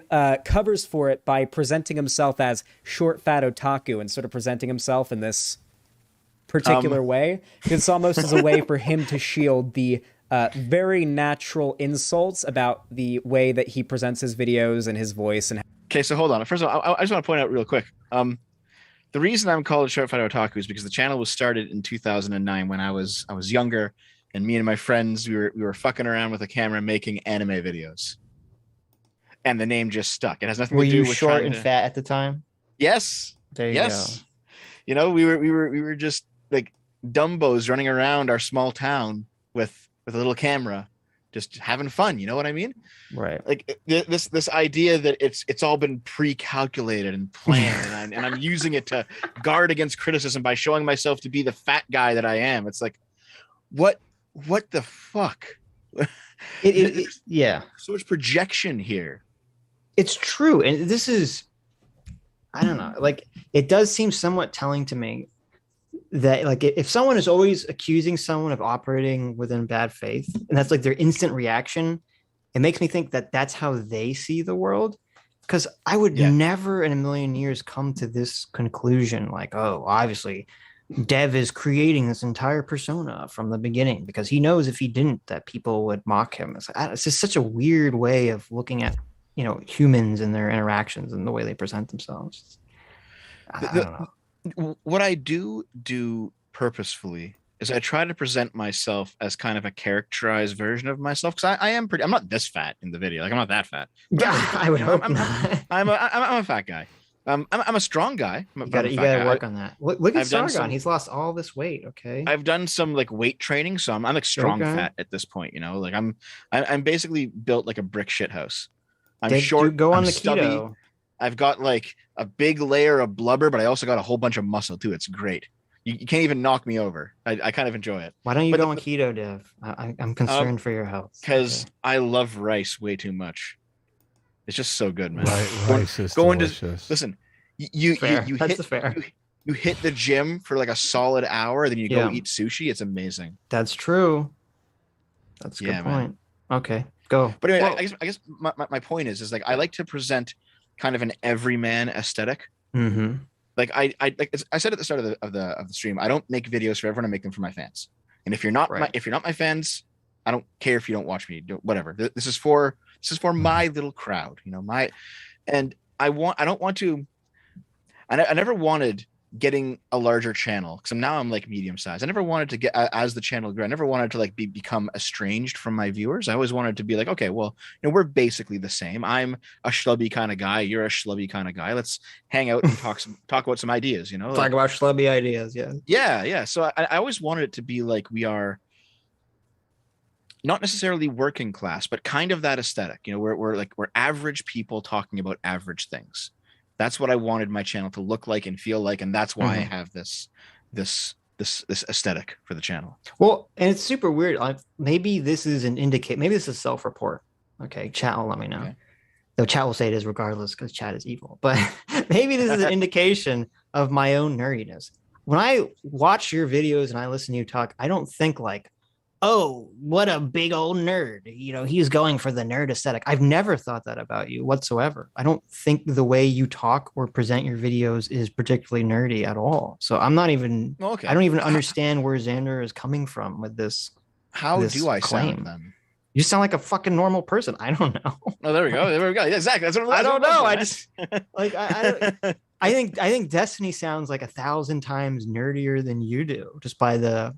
covers for it by presenting himself as short fat otaku and sort of presenting himself in this particular way. It's almost as a way for him to shield the very natural insults about the way that he presents his videos and his voice. And okay, so hold on. First of all, I just want to point out real quick. The reason I'm called Short Fat Otaku is because the channel was started in 2009 when I was younger, and me and my friends we were fucking around with a camera making anime videos, and the name just stuck. It has nothing to do with. Were you short and fat at the time? Yes. There you go. You know, we were just like Dumbos running around our small town with a little camera, just having fun. You know what I mean? Right. Like this idea that it's all been pre-calculated and planned, and I'm using it to guard against criticism by showing myself to be the fat guy that I am. It's like, what the fuck? Yeah. So much projection here. It's true, and this is, I don't know, like it does seem somewhat telling to me that like if someone is always accusing someone of operating within bad faith, and that's like their instant reaction, it makes me think that that's how they see the world. Because I would never in a million years come to this conclusion, like, oh, obviously Dev is creating this entire persona from the beginning because he knows if he didn't that people would mock him. It's just such a weird way of looking at, you know, humans and their interactions and the way they present themselves. I don't know. What I do purposefully is I try to present myself as kind of a characterized version of myself, because I'm not this fat in the video. Like, I'm not that fat. Yeah, I would hope not. I'm a fat guy. I'm a strong guy. You gotta work on that. Look at Sargon. He's lost all this weight. Okay. I've done some like weight training, so I'm like strong fat at this point. You know, like I'm basically built like a brick shit house. I'm short. Go on I'm the stubby. keto. I've got like a big layer of blubber, but I also got a whole bunch of muscle too. It's great. You can't even knock me over. I kind of enjoy it. Why don't you go on keto, Dev? I'm concerned for your health. Because I love rice way too much. It's just so good, man. Rice is delicious. Listen, you hit the gym for like a solid hour, then you go eat sushi. It's amazing. That's true. That's a good point. Man. Okay, go. But anyway, I guess my point is like I like to present kind of an everyman aesthetic. Mm-hmm. Like I said at the start of the stream, I don't make videos for everyone. I make them for my fans. And if you're not my fans, I don't care if you don't watch me. Whatever. This is for my little crowd. You know, I never wanted getting a larger channel, because I'm like medium size. I never wanted to get, as the channel grew, I never wanted to like become estranged from my viewers. I always wanted to be like, okay, well, you know, we're basically the same. I'm a schlubby kind of guy. You're a schlubby kind of guy. Let's hang out and talk about some ideas, you know, talk about schlubby ideas. Yeah. So I always wanted it to be like, we are not necessarily working class, but kind of that aesthetic. You know, we're average people talking about average things. That's what I wanted my channel to look like and feel like, and that's why I have this aesthetic for the channel. Well, and it's super weird. Maybe this is an maybe this is self-report. Okay, chat will let me know. Okay. Though chat will say it is regardless, because chat is evil. But maybe this is an indication of my own nerdiness. When I watch your videos and I listen to you talk, I don't think like, oh, what a big old nerd. You know, he's going for the nerd aesthetic. I've never thought that about you whatsoever. I don't think the way you talk or present your videos is particularly nerdy at all. So I'm not even, I don't even understand where Xander is coming from with this. How do I claim. sound then? You sound like a fucking normal person. I don't know. Oh, there we go. Yeah, exactly. That's what I don't know. I just like, I think Destiny sounds like 1,000 times nerdier than you do, just by the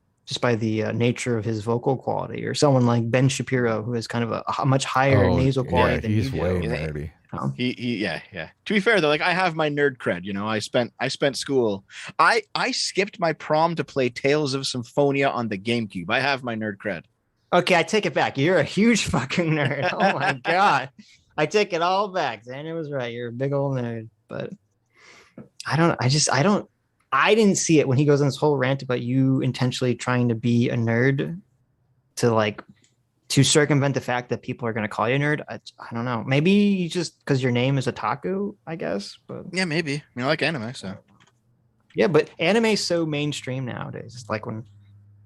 nature of his vocal quality, or someone like Ben Shapiro, who has kind of a much higher nasal quality than he's you way do. nerdy. Yeah. To be fair though, like I have my nerd cred, you know, I spent school. I skipped my prom to play Tales of Symphonia on the GameCube. I have my nerd cred. Okay, I take it back. You're a huge fucking nerd. Oh my God. I take it all back. Xander was right. You're a big old nerd, but I didn't see it when he goes on this whole rant about you intentionally trying to be a nerd to circumvent the fact that people are going to call you a nerd. I don't know. Maybe you just because your name is Otaku, I guess. But yeah, maybe. I mean, I like anime, so yeah. But anime is so mainstream nowadays. It's like when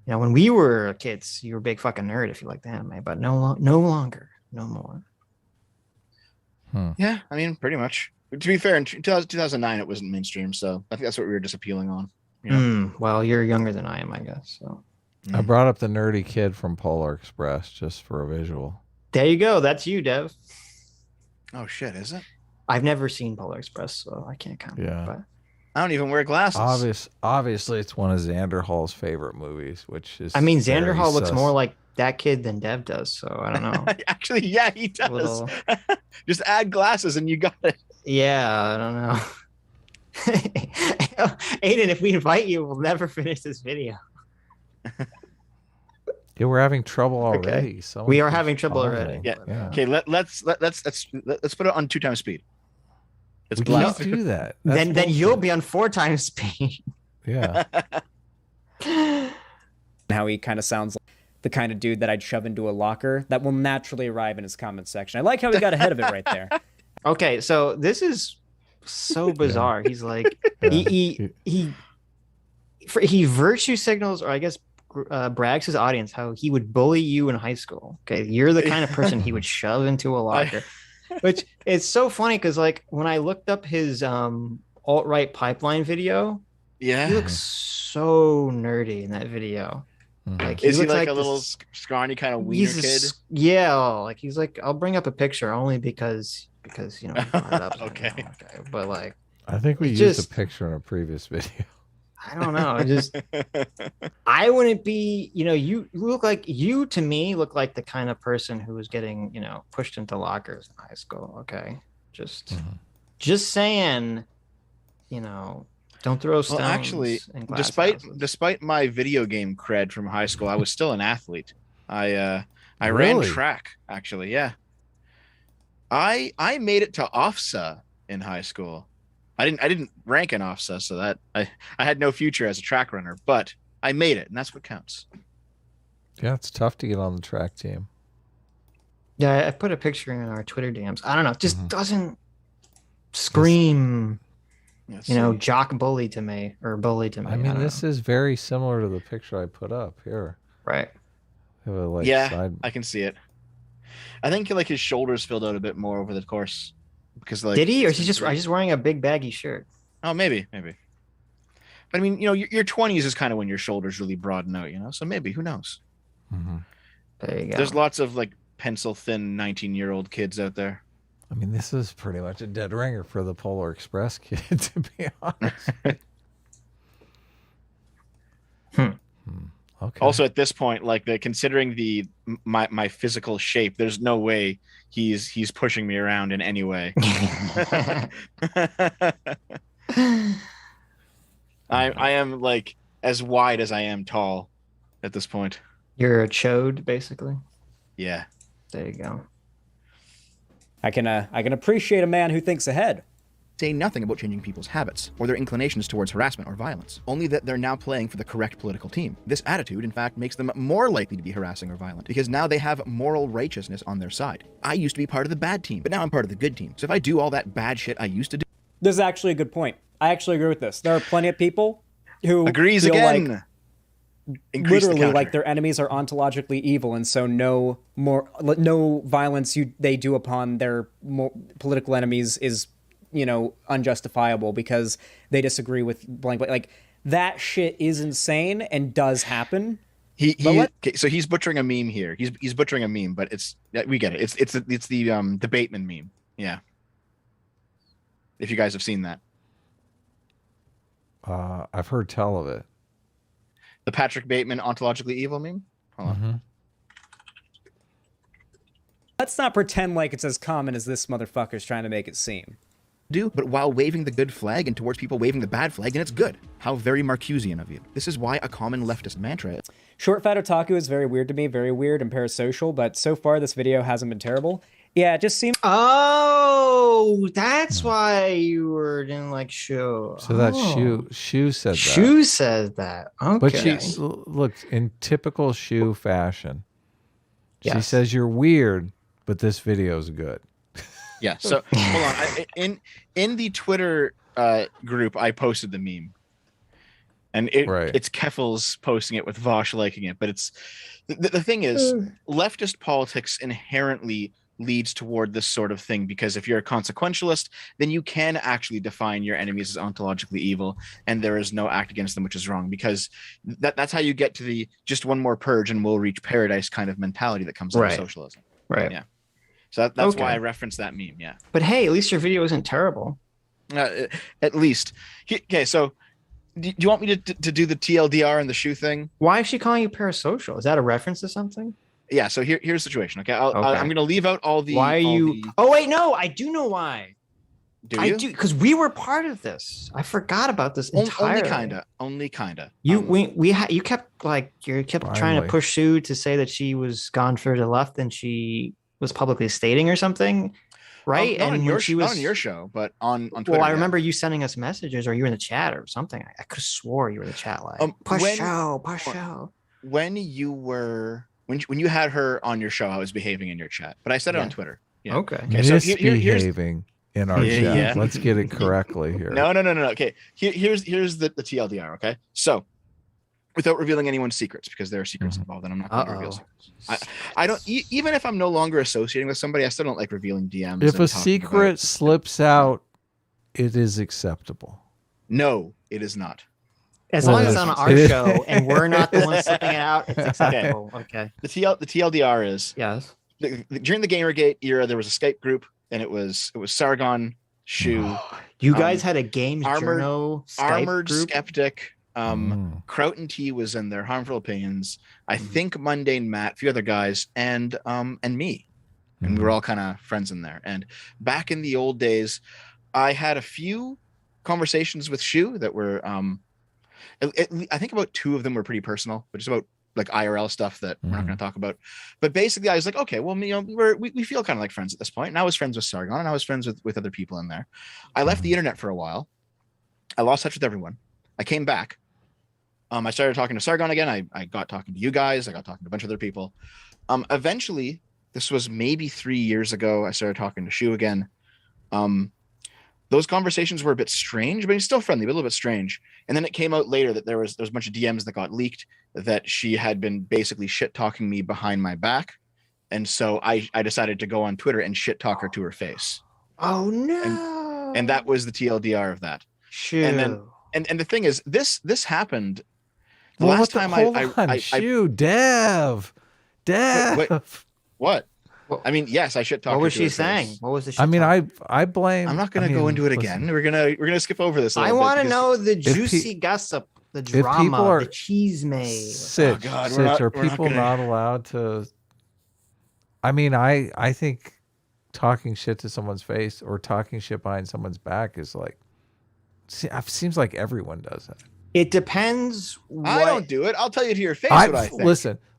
we were kids, you were a big fucking nerd if you liked anime, but no longer, no more. Yeah, I mean, pretty much. To be fair, in 2009, it wasn't mainstream, so I think that's what we were just appealing on. You know? Well, you're younger than I am, I guess. So I brought up the nerdy kid from Polar Express just for a visual. There you go. That's you, Dev. Oh shit, is it? I've never seen Polar Express, so I can't comment. Yeah. But I don't even wear glasses. Obviously, it's one of Xanderhal's favorite movies, which is. I mean, Xanderhal looks more like that kid than Dev does, so I don't know. Actually, yeah, he does. Little... Just add glasses and you got it. Yeah, I don't know. Aiden, if we invite you, we'll never finish this video. Yeah, we're having trouble already. Okay. We are having trouble already. Yeah. Okay, let's put it on 2x speed. We can't do that. Then you'll be on 4x speed. Yeah. How he kind of sounds like the kind of dude that I'd shove into a locker that will naturally arrive in his comment section. I like how he got ahead of it right there. Okay, so this is so bizarre. He's like he virtue signals, or I guess brags his audience how he would bully you in high school. Okay, you're the kind of person he would shove into a locker. Which is so funny because like when I looked up his alt-right pipeline video, yeah, he looks so nerdy in that video. Like is he like a little scrawny kind of wiener kid? Yeah, like he's like, I'll bring up a picture only because you know. Okay. Okay, but like, I think we used a picture in a previous video. I don't know. Just I wouldn't be, you know, you to me look like the kind of person who was getting, you know, pushed into lockers in high school. Okay. Just saying, you know, don't throw stones. Well, actually, despite my video game cred from high school, I was still an athlete. I ran track, actually. Yeah. I made it to OFSA in high school. I didn't rank in OFSA, so that I had no future as a track runner, but I made it, and that's what counts. Yeah, it's tough to get on the track team. Yeah, I put a picture in our Twitter DMs. I don't know, it just doesn't scream, you know, jock bully to me or bully to me. I mean, this is very similar to the picture I put up here. Right. I can see it. I think like his shoulders filled out a bit more over the course. Because like, did he, or is he just wearing a big baggy shirt? Oh, maybe. But I mean, you know, your 20s is kind of when your shoulders really broaden out, you know. So maybe, who knows? There you go. There's lots of like pencil thin 19-year-old kids out there. I mean, this is pretty much a dead ringer for the Polar Express kid, to be honest. Okay. Also, at this point, like considering my physical shape, there's no way he's pushing me around in any way. I am like as wide as I am tall at this point. You're a chode, basically. Yeah. There you go. I can appreciate a man who thinks ahead. Say nothing about changing people's habits, or their inclinations towards harassment or violence, only that they're now playing for the correct political team. This attitude, in fact, makes them more likely to be harassing or violent, because now they have moral righteousness on their side. I used to be part of the bad team, but now I'm part of the good team. So if I do all that bad shit I used to do... This is actually a good point. I actually agree with this. There are plenty of people who agrees feel again. Like literally like their enemies are ontologically evil, and so no violence they do upon their political enemies is, you know, unjustifiable because they disagree with blank. Like that shit is insane and does happen. So he's butchering a meme here. He's butchering a meme, but we get it. It's the Bateman meme. Yeah. If you guys have seen that. I've heard tell of it. The Patrick Bateman ontologically evil meme? Hold on. Let's not pretend like it's as common as this motherfucker's trying to make it seem. But while waving the good flag and towards people waving the bad flag, and it's good. How very Marcusian of you. This is why a common leftist mantra is... Short Fat Otaku is very weird to me, very weird and parasocial, but so far this video hasn't been terrible. Yeah, it just seems... Oh, that's why you didn't like Shu. So that Shu said that. Shu said that. Okay. But she looked in typical Shu fashion. She says you're weird, but this video's good. Yeah. So hold on. In the Twitter group, I posted the meme, and it's Keffels posting it with Vosh liking it. But it's the thing is, leftist politics inherently leads toward this sort of thing, because if you're a consequentialist, then you can actually define your enemies as ontologically evil, and there is no act against them which is wrong, because that's how you get to the just one more purge and we'll reach paradise kind of mentality that comes out of socialism. Right. Yeah. So that's why I referenced that meme. Yeah. But hey, at least your video isn't terrible. At least. Okay, so do you want me to do the TLDR and the shoe thing? Why is she calling you parasocial? Is that a reference to something? Yeah, so here's the situation. Okay, I'm going to leave out all the. Why are you? Oh wait, no, I do know why. I do, because we were part of this. I forgot about this entirely. Only kinda. You kept trying to push Sue to say that she was gone further left than she was publicly stating or something, right? Not on your show, but on Twitter. Well, I remember you sending us messages, or you were in the chat or something. I could have swore you were in the chat live. Push show. When you had her on your show, I was behaving in your chat, but I said it on Twitter. Yeah. Okay. Misbehaving in our chat. Yeah. Let's get it correctly here. No. Okay. Here's the TLDR. Okay. So, without revealing anyone's secrets, because there are secrets involved, and I'm not going to reveal secrets. I don't. Even if I'm no longer associating with somebody, I still don't like revealing DMs. If a secret slips out, it is acceptable. No, it is not. As long as it's on our show and we're not the ones slipping it out, it's acceptable. Okay. The TLDR is during the Gamergate era, there was a Skype group, and it was Sargon, Shu. You guys had a Games Journal Armored group? Skeptic. Croton T was in there. Harmful Opinions. I think Mundane Matt, a few other guys, and me, and we were all kind of friends in there. And back in the old days, I had a few conversations with Shu that were. I think about 2 of them were pretty personal, but just about like IRL stuff that we're not going to talk about. But basically, I was like, okay, well, we feel kind of like friends at this point. And I was friends with Sargon, and I was friends with other people in there. I left the internet for a while. I lost touch with everyone. I came back. I started talking to Sargon again. I got talking to you guys. I got talking to a bunch of other people. Eventually, this was maybe 3 years ago, I started talking to Shu again. Those conversations were a bit strange, but he's still friendly, but a little bit strange. And then it came out later that there was a bunch of DMs that got leaked that she had been basically shit talking me behind my back. And so I decided to go on Twitter and shit talk her to her face. Oh no. And that was the TLDR of that. Sure. And the thing is, this happened the last time Dev. Wait, what? I mean, yes, I should talk. What was she saying? What was the? I mean, I blame. I'm not going to go into it again. We're gonna skip over this. I want to know the juicy gossip, the drama, the cheese maze. Sitch, Sitch, are people not allowed to? I mean, I think talking shit to someone's face or talking shit behind someone's back is like, seems like everyone does that. It depends. I don't do it. I'll tell you to your face what I think.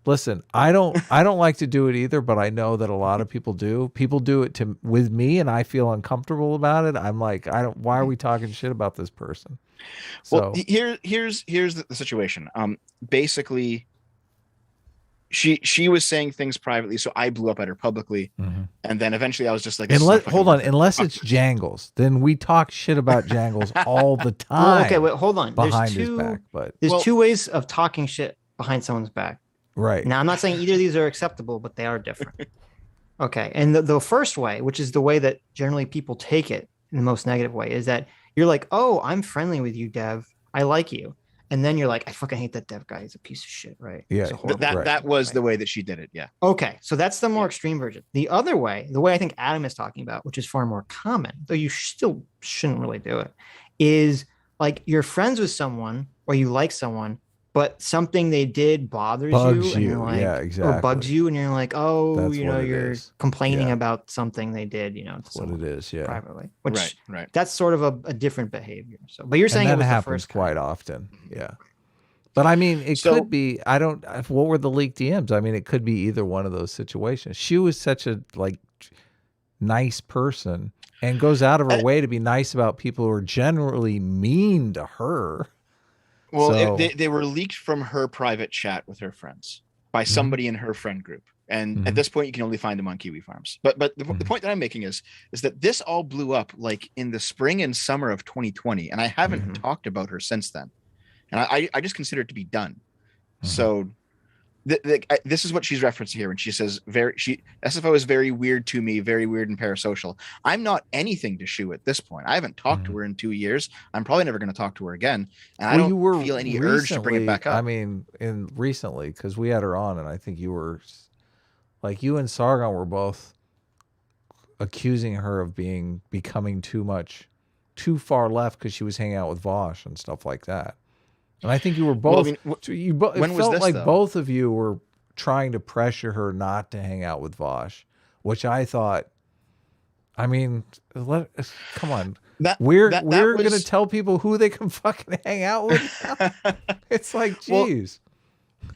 Listen, I don't like to do it either, but I know that a lot of people do. People do it with me, and I feel uncomfortable about it. I'm like, why are we talking shit about this person? So well, here's the situation. Basically, she was saying things privately, so I blew up at her publicly, and then eventually I was just like, unless it's Jangles, then we talk shit about Jangles all the time. Well, okay, wait, hold on. Behind his back, but there's 2 ways of talking shit behind someone's back. Right. Now, I'm not saying either of these are acceptable, but they are different. Okay. And the first way, which is the way that generally people take it in the most negative way, is that you're like, oh, I'm friendly with you, Dev. I like you. And then you're like, I fucking hate that Dev guy. He's a piece of shit, right? Yeah. That was the way that she did it. Yeah. Okay. So that's the more extreme version. The other way, the way I think Adam is talking about, which is far more common, though you still shouldn't really do it, is like you're friends with someone or you like someone, but something they did bothers you, and you're like, exactly. or bugs you, and you're like, oh, you're complaining about something they did, That's what it is, privately. Which, right. That's sort of a different behavior. So, but you're saying that it was happens the first quite often, yeah. But I mean, it could be. What were the leaked DMs? I mean, it could be either one of those situations. She was such a nice person and goes out of her way to be nice about people who are generally mean to her. Well, they were leaked from her private chat with her friends by somebody in her friend group. And at this point, you can only find them on Kiwi Farms. But the point that I'm making is that this all blew up like in the spring and summer of 2020. And I haven't talked about her since then. And I just consider it to be done. So this is what she's referencing here when she says SFO is very weird to me, very weird and parasocial. I'm not anything to Shu at this point. I haven't talked to her in 2 years. I'm probably never going to talk to her again. And I don't feel any urge to bring it back up. I mean, recently, because we had her on, and I think you were like, you and Sargon were both accusing her of becoming too far left because she was hanging out with Vosh and stuff like that. And I think you were both. Well, I mean, it felt like both of you were trying to pressure her not to hang out with Vosh, which I thought. I mean, come on. We're going to tell people who they can fucking hang out with. It's like, geez.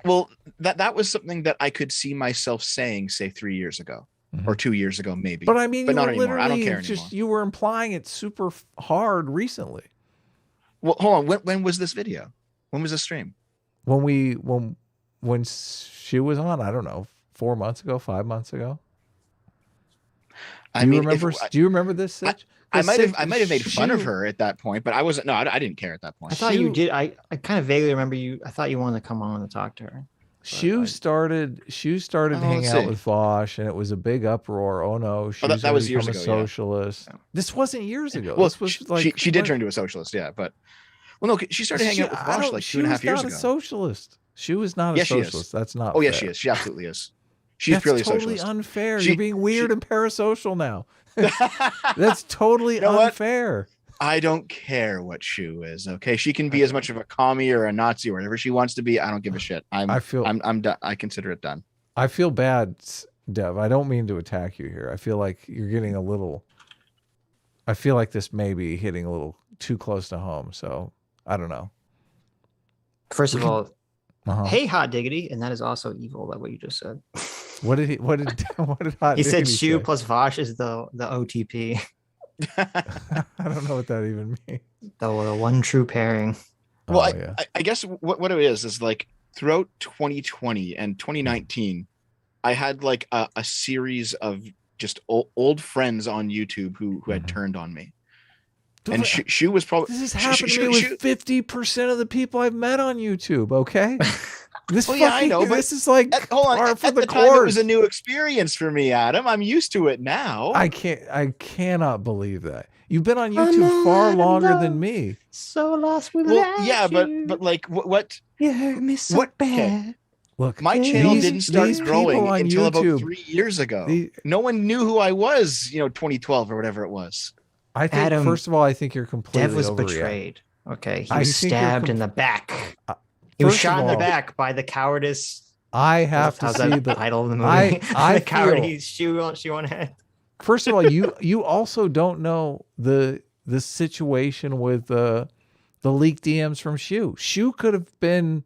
Well, that was something that I could see myself saying, say, 3 years ago or 2 years ago, maybe. But I mean, but not anymore. I don't care anymore. You were implying it super hard recently. Well, hold on. When was this video? When was the stream? When she was on, I don't know, 4 months ago, 5 months ago. Do you remember this? Sitch? I might have made fun of her at that point, but I wasn't. No, I didn't care at that point. I thought you did. I kind of vaguely remember you. I thought you wanted to come on and talk to her. Shu started hanging out with Vosh, and it was a big uproar. Oh no, that was years ago. Socialist. Yeah. This wasn't years ago. Well, this was like she did turn into a socialist, yeah, but. Well, no, she started hanging out with Vosh like 2.5 years ago. She was not a socialist. She was not a socialist. That's not. Oh, yes, she is. She absolutely is. She's purely totally socialist. Unfair. You're being weird and parasocial now. That's totally unfair. I don't care what Shu is. Okay, she can be as much of a commie or a Nazi or whatever she wants to be. I don't give a shit. I'm done. I consider it done. I feel bad, Dev. I don't mean to attack you here. I feel like you're getting a little. I feel like this may be hitting a little too close to home. So. I don't know. First of all, hey, Hot Diggity, and that is also evil. Like what you just said. What did Hot he Diggity said Shu say? plus Vosh is the OTP. I don't know what that even means. The one true pairing. Well, I guess what it is like throughout 2020 and 2019, I had like a series of just old friends on YouTube who had turned on me. And Shu was probably. This is happening to me with 50% of the people I've met on YouTube. Okay, I know, but this is like hold on. At the time, it was a new experience for me, Adam. I'm used to it now. I cannot believe that you've been on YouTube far longer than me. So lost without you. but like what? You hurt me so bad. Okay. Look, my channel didn't start growing until YouTube, about 3 years ago. No one knew who I was, 2012 or whatever it was. I think, Adam, first of all, I think you're completely Dev was betrayed. Okay, he was stabbed in the back. He was shot in the back by the cowardice. I have to see the title of the movie. The cowardice she won head. First of all, you also don't know the situation with the leaked DMs from Shu. Shu could have been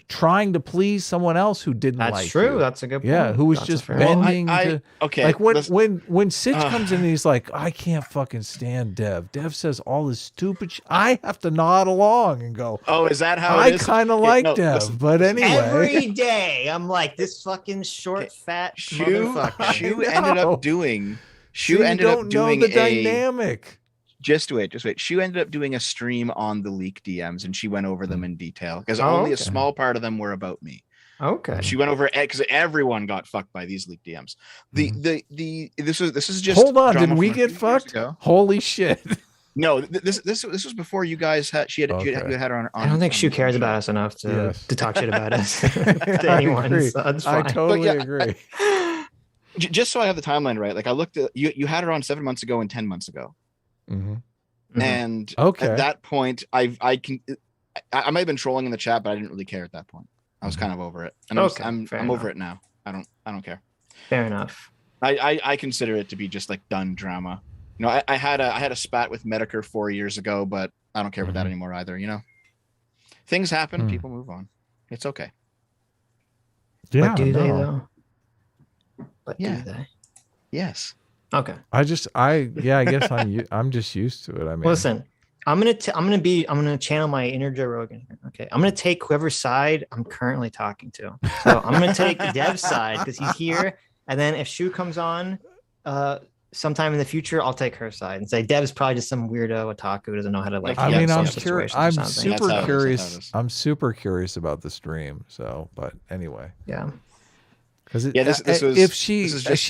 trying to please someone else who didn't like you. That's true. That's a good point. Yeah, who was just bending to... Okay. Like when Sitch comes in and he's like, I can't fucking stand Dev. Dev says all this stupid shit. I have to nod along and go, oh, is that how it is? I kind of like Dev, listen, but anyway. Every day, I'm like, this fucking short, fat motherfucker. Shu ended up doing... Shu ended up doing the dynamic. Just wait. She ended up doing a stream on the leak DMs, and she went over them in detail because only a small part of them were about me. Okay. She went over because everyone got fucked by these leak DMs. This is just. Hold on, did we get fucked? Holy shit! No, this was before you guys had. You had her on. I don't think Shu cares about us enough to talk shit about us to anyone. So that's fine. I totally agree. Just so I have the timeline right, like I looked at you had her on 7 months ago and 10 months ago. And at that point, I might have been trolling in the chat, but I didn't really care at that point. I was kind of over it, and I'm over it now. I don't care. Fair enough. I consider it to be just like done drama. I had a spat with Medicare 4 years ago, but I don't care about that anymore either. Things happen, people move on. It's okay. Yeah, but do they though? But do they? Yes. Okay. I guess I'm just used to it. I mean, listen, I'm gonna channel my inner Joe Rogan here. Okay, I'm gonna take whoever's side I'm currently talking to. So I'm gonna take Dev's side because he's here, and then if Shu comes on, sometime in the future, I'll take her side and say Dev's probably just some weirdo otaku who doesn't know how to like. I mean, I'm curious. I'm super curious. I'm super curious about the stream. So, but anyway, yeah, because this was if she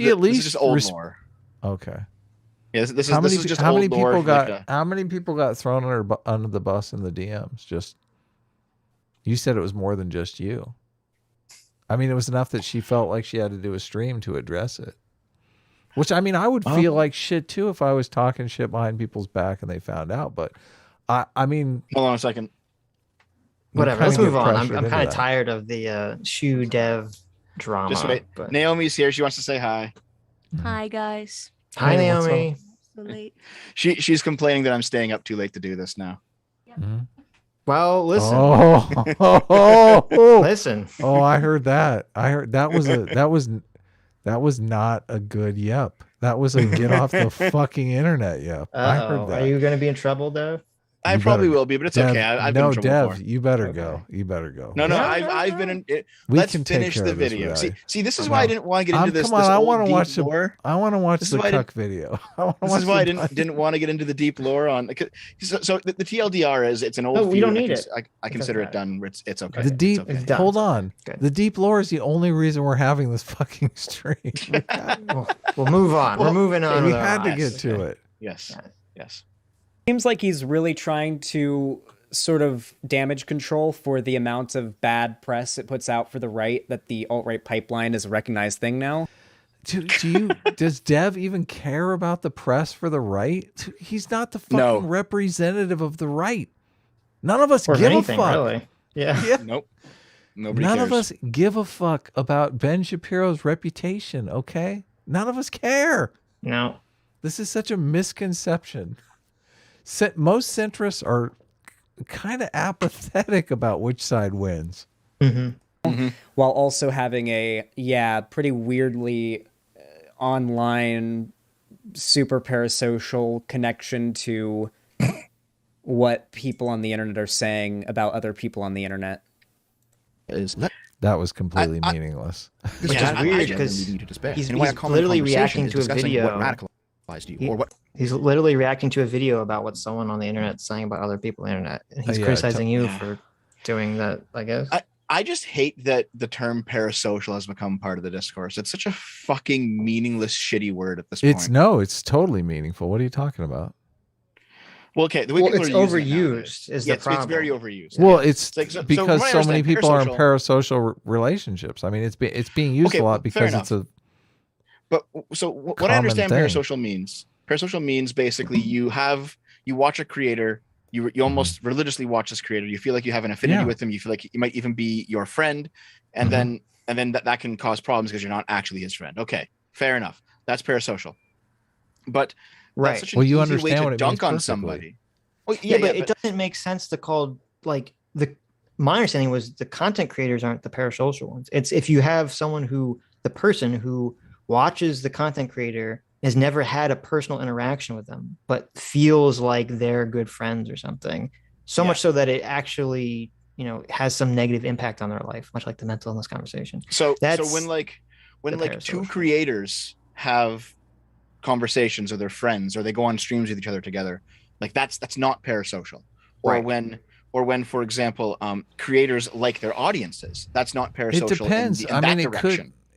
at least just old lore. Okay. Yeah, this how is just how old many lore people got like how many people got thrown under the bus in the DMs? Just you said it was more than just you. I mean, it was enough that she felt like she had to do a stream to address it. Which, I mean, I would feel like shit too if I was talking shit behind people's back and they found out. But I mean, hold on a second. Whatever. Let's move on. I'm kind of tired of the shoe dev drama. Just wait. But... Naomi's here. She wants to say hi. Hi, guys. Hi, Naomi. So late. She's complaining that I'm staying up too late to do this now. Yep. Mm-hmm. Well, listen. Listen. Oh, I heard that. I heard that was not a good yep. That was a get off the fucking internet yep. I heard that. Are you going to be in trouble, though? I probably will be, but it's okay. I've been in trouble Dev, before. you better go. You better go. No, I've been in. Let's finish the video. See, this is why I didn't want to get into this. Come on, I want to watch the. I want to watch the cuck video. This is why I didn't want to get into the deep lore on. So the TLDR is it's an old. No, we don't need it. I consider it done. It's okay. The deep. Hold on. Good. The deep lore is the only reason we're having this fucking stream. We'll move on. We're moving on. We had to get to it. Yes. Seems like he's really trying to sort of damage control for the amount of bad press it puts out for the right, that the alt-right pipeline is a recognized thing now. Does Dev even care about the press for the right? He's not the fucking representative of the right. None of us give a fuck. Really. Yeah. Nope. Nobody None cares. of us give a fuck about Ben Shapiro's reputation, okay? None of us care. No. This is such a misconception. Most centrists are kind of apathetic about which side wins. While also having a, pretty weirdly online, super parasocial connection to what people on the internet are saying about other people on the internet. That was completely meaningless. This is just weird because he's literally reacting to a video. What radicalized you, or what? He's literally reacting to a video about what someone on the internet is saying about other people on the internet. And he's criticizing you for doing that, I guess. I just hate that the term parasocial has become part of the discourse. It's such a fucking meaningless, shitty word at this point. It's totally meaningful. What are you talking about? Well, okay, the way people it's are overused is the problem. It's very overused. Well, it's because so many people are in parasocial relationships. I mean, it's being used a lot because it's a. But so what I understand parasocial means basically you watch a creator, you almost religiously watch this creator. You feel like you have an affinity with him. You feel like he might even be your friend, and then that can cause problems because you're not actually his friend. Okay, fair enough. That's parasocial. But that's such an easy you understand way what to it dunk means on perfectly. somebody. Well, but it doesn't make sense to call my understanding was the content creators aren't the parasocial ones. It's if you have someone the person who watches the content creator has never had a personal interaction with them, but feels like they're good friends or something. So much so that it actually, has some negative impact on their life, much like the mental illness conversation. So when two creators have conversations or they're friends or they go on streams with each other together, like that's not parasocial. Or when, for example, creators like their audiences, that's not parasocial. It depends.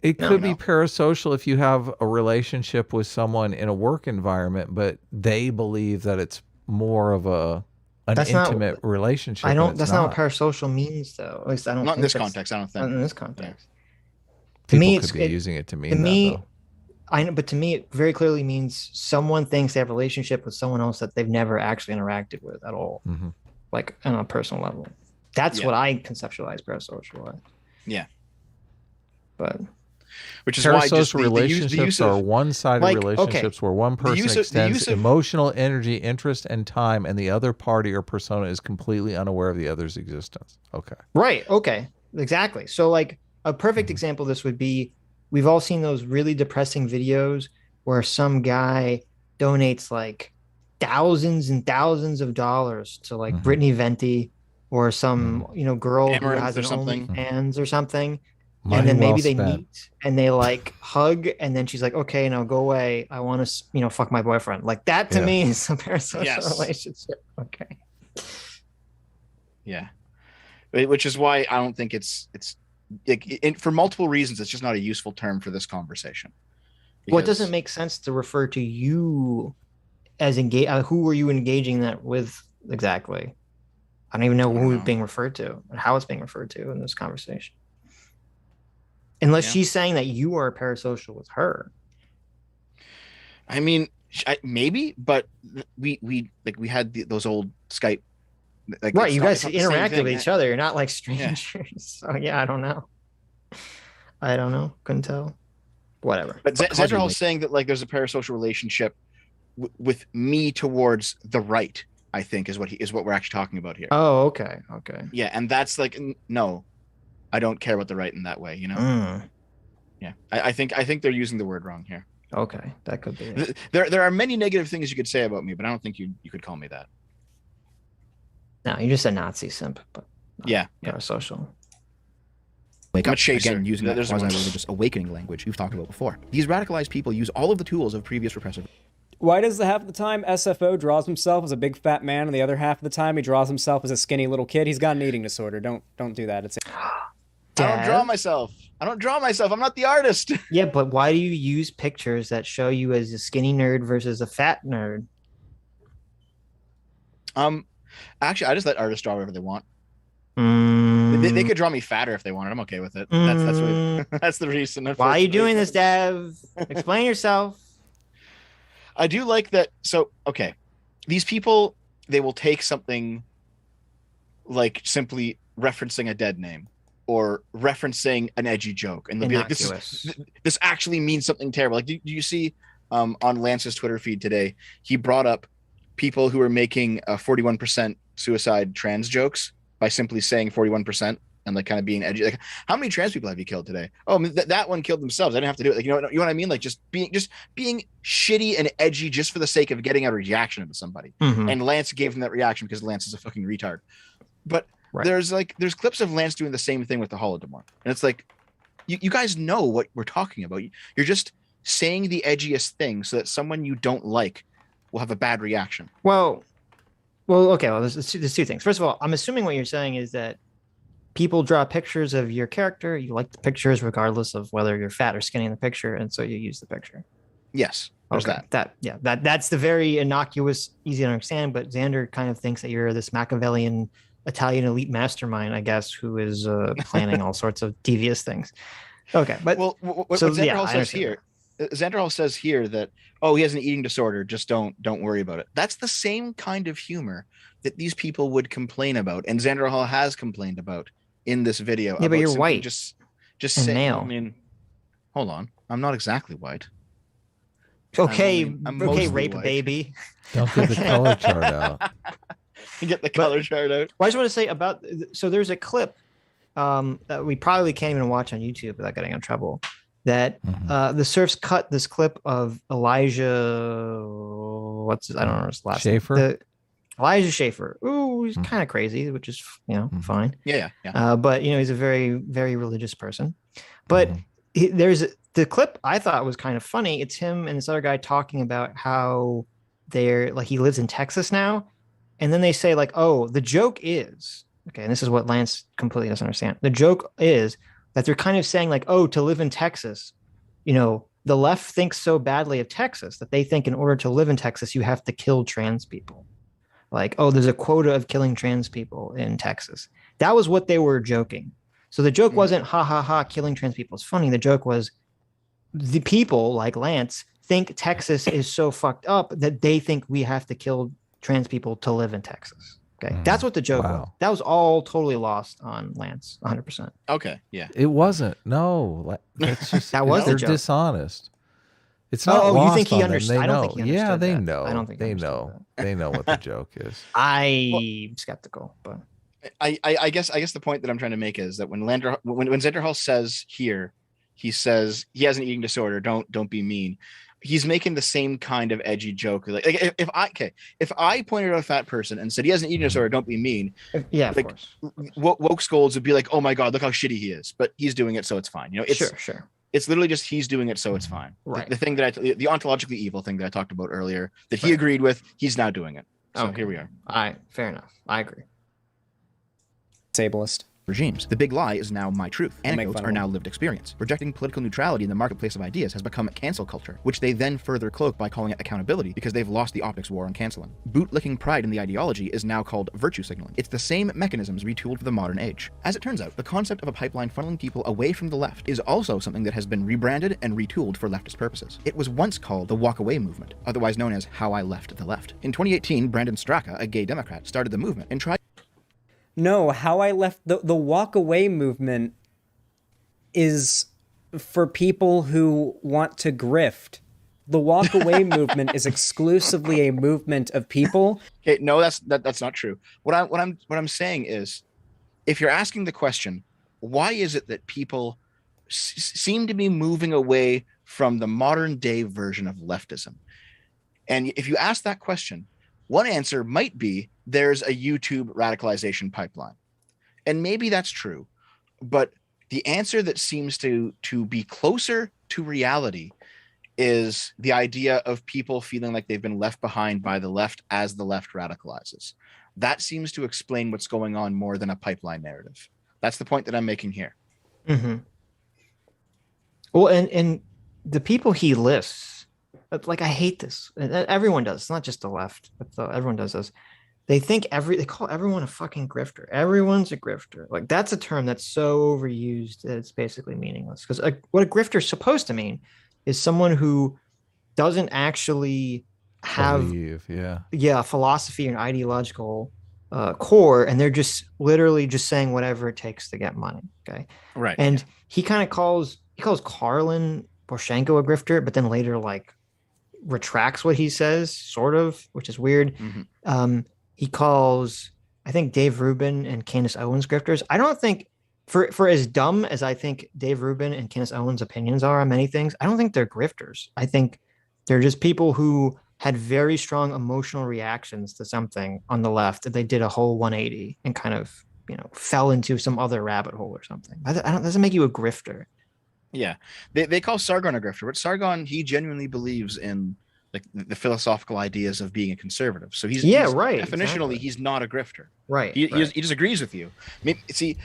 It could be parasocial if you have a relationship with someone in a work environment, but they believe that it's more of an intimate relationship. That's not what parasocial means, though. At least I don't. Not in this context. I don't think. Not in this context. To me, it's using it to mean that, though. I know, but to me, it very clearly means someone thinks they have a relationship with someone else that they've never actually interacted with at all, like on a personal level. That's what I conceptualize parasocial as. Yeah. But. Which is why just relationships are one-sided relationships where one person extends emotional energy, interest, and time, and the other party or persona is completely unaware of the other's existence. Okay. Right. Okay. Exactly. So, like, a perfect example of this would be, we've all seen those really depressing videos where some guy donates like thousands and thousands of dollars to like Brittany Venti or some girl who has an OnlyFans or something. and then maybe they meet and they like hug, and then she's like, okay, no, go away. I want to, fuck my boyfriend. Like that to me is a parasocial relationship. Okay. Yeah. Which is why I don't think it's like, for multiple reasons, it's just not a useful term for this conversation. Well, it doesn't make sense to refer to you as who were you engaging that with exactly? I don't even know who it's being referred to and how it's being referred to in this conversation. Unless she's saying that you are parasocial with her. I mean, maybe, but we had those old Skype. Like, right, you guys interacted with each other. You're not like strangers. Yeah. So yeah, I don't know. Couldn't tell. Whatever. But Xanderhal is saying that like there's a parasocial relationship with me towards the right, I think is what we're actually talking about here. Oh, okay. Yeah, and that's like no, I don't care about the right in that way, Yeah, I think they're using the word wrong here. Okay, that could be it. There are many negative things you could say about me, but I don't think you could call me that. No, you just a Nazi simp, but parasocial. Wake up again using that quasi-religious awakening language you've talked about before. These radicalized people use all of the tools of previous repressive. Why does the half of the time SFO draws himself as a big fat man, and the other half of the time he draws himself as a skinny little kid? He's got an eating disorder. Don't do that. It's. I don't draw myself. I'm not the artist. Yeah, but why do you use pictures that show you as a skinny nerd versus a fat nerd? Actually, I just let artists draw whatever they want. They could draw me fatter if they wanted. I'm okay with it. That's the reason. Why are you doing this, Dev? Explain yourself. I do like that. So, okay. These people, they will take something like simply referencing a dead name or referencing an edgy joke. And they'll be like, this actually means something terrible. Like, do you see on Lance's Twitter feed today, he brought up people who are making 41% suicide trans jokes by simply saying 41% and like kind of being edgy. Like, how many trans people have you killed today? Oh, that one killed themselves. I didn't have to do it. Like, you know what I mean? Like just being shitty and edgy just for the sake of getting a reaction out of somebody. Mm-hmm. And Lance gave him that reaction because Lance is a fucking retard. But there's clips of Lance doing the same thing with the Holodomor. And it's like, you guys know what we're talking about. You're just saying the edgiest thing so that someone you don't like will have a bad reaction. Well, okay. Well, there's two things. First of all, I'm assuming what you're saying is that people draw pictures of your character. You like the pictures regardless of whether you're fat or skinny in the picture, and so you use the picture. Yes. Okay. That's the very innocuous, easy to understand. But Xander kind of thinks that you're this Machiavellian Italian elite mastermind, I guess, who is planning all sorts of devious things. Okay, but what Xanderhal says here. Xanderhal says here that, he has an eating disorder, just don't worry about it. That's the same kind of humor that these people would complain about, and Xanderhal has complained about in this video. Yeah, but you're white. Just saying, male. I mean, hold on. I'm not exactly white. Okay, I'm rape white. Baby. Don't get the color chart out. Get the color chart out. Well, I just want to say so there's a clip that we probably can't even watch on YouTube without getting in trouble. That the Surfs cut this clip of Elijah, I don't know his last name. Elijah Schaefer. Ooh, he's kind of crazy, which is fine. Yeah. But he's a very, very religious person. But there's the clip I thought was kind of funny. It's him and this other guy talking about how he lives in Texas now, and then they say like, oh, the joke is okay, and this is what Lance completely doesn't understand. The joke is that they're kind of saying like, oh, to live in Texas, the left thinks so badly of Texas that they think in order to live in Texas, you have to kill trans people. Like, oh, there's a quota of killing trans people in Texas. That was what they were joking. So the joke wasn't, ha, ha, ha, killing trans people is funny. The joke was the people like Lance think Texas is so fucked up that they think we have to kill trans people to live in Texas. Okay, that's what the joke was. That was all totally lost on Lance, 100%. Okay, yeah. It wasn't. No, that's just that was they're the joke. Dishonest. It's not lost you think he on understood? them. I don't think he understood. Yeah, they that. know. I don't think they know. They know what the joke is. I'm skeptical, but I guess the point that I'm trying to make is that when Xanderhal says here, he says he has an eating disorder. Don't be mean. He's making the same kind of edgy joke. Like if I pointed out a fat person and said he has an eating disorder, don't be mean. Yeah, of like, course. Woke scolds would be like, oh my god, look how shitty he is. But he's doing it, so it's fine. You know, it's sure. It's literally just he's doing it, so it's fine. Right. The thing that the ontologically evil thing that I talked about earlier that he agreed with, he's now doing it. So here we are. All right, fair enough. I agree. Ableist. Regimes. The big lie is now my truth. Anecdotes are now lived experience. Rejecting political neutrality in the marketplace of ideas has become cancel culture, which they then further cloak by calling it accountability because they've lost the optics war on canceling. Bootlicking pride in the ideology is now called virtue signaling. It's the same mechanisms retooled for the modern age. As it turns out, the concept of a pipeline funneling people away from the left is also something that has been rebranded and retooled for leftist purposes. It was once called the walk away movement, otherwise known as how I left the left. In 2018, Brandon Straka, a gay Democrat, started the movement and tried. No, how I left the walk away movement is for people who want to grift. The walk away movement is exclusively a movement of people. Okay, no, that's not true. What I'm saying is, if you're asking the question, why is it that people seem to be moving away from the modern day version of leftism? And if you ask that question, one answer might be there's a YouTube radicalization pipeline. And maybe that's true. But the answer that seems to be closer to reality is the idea of people feeling like they've been left behind by the left as the left radicalizes. That seems to explain what's going on more than a pipeline narrative. That's the point that I'm making here. Mm-hmm. Well, and the people he lists, like, I hate this. Everyone does. It's not just the left, but everyone does this. They call everyone a fucking grifter. Everyone's a grifter. Like, that's a term that's so overused that it's basically meaningless. Because what a grifter is supposed to mean is someone who doesn't actually have a philosophy and ideological core, and they're just literally just saying whatever it takes to get money. Okay, right. And he kind of calls Karlin Poroshenko a grifter, but then later retracts what he says, sort of, which is weird. Mm-hmm. He calls, I think, Dave Rubin and Candace Owens grifters. I don't think, for as dumb as I think Dave Rubin and Candace Owens' opinions are on many things, I don't think they're grifters. I think they're just people who had very strong emotional reactions to something on the left, that they did a whole 180 and kind of, fell into some other rabbit hole or something. Doesn't make you a grifter. Yeah, they call Sargon a grifter, but Sargon, he genuinely believes in like the philosophical ideas of being a conservative. So he's right. Definitionally, exactly. He's not a grifter. Right. He disagrees with you. See,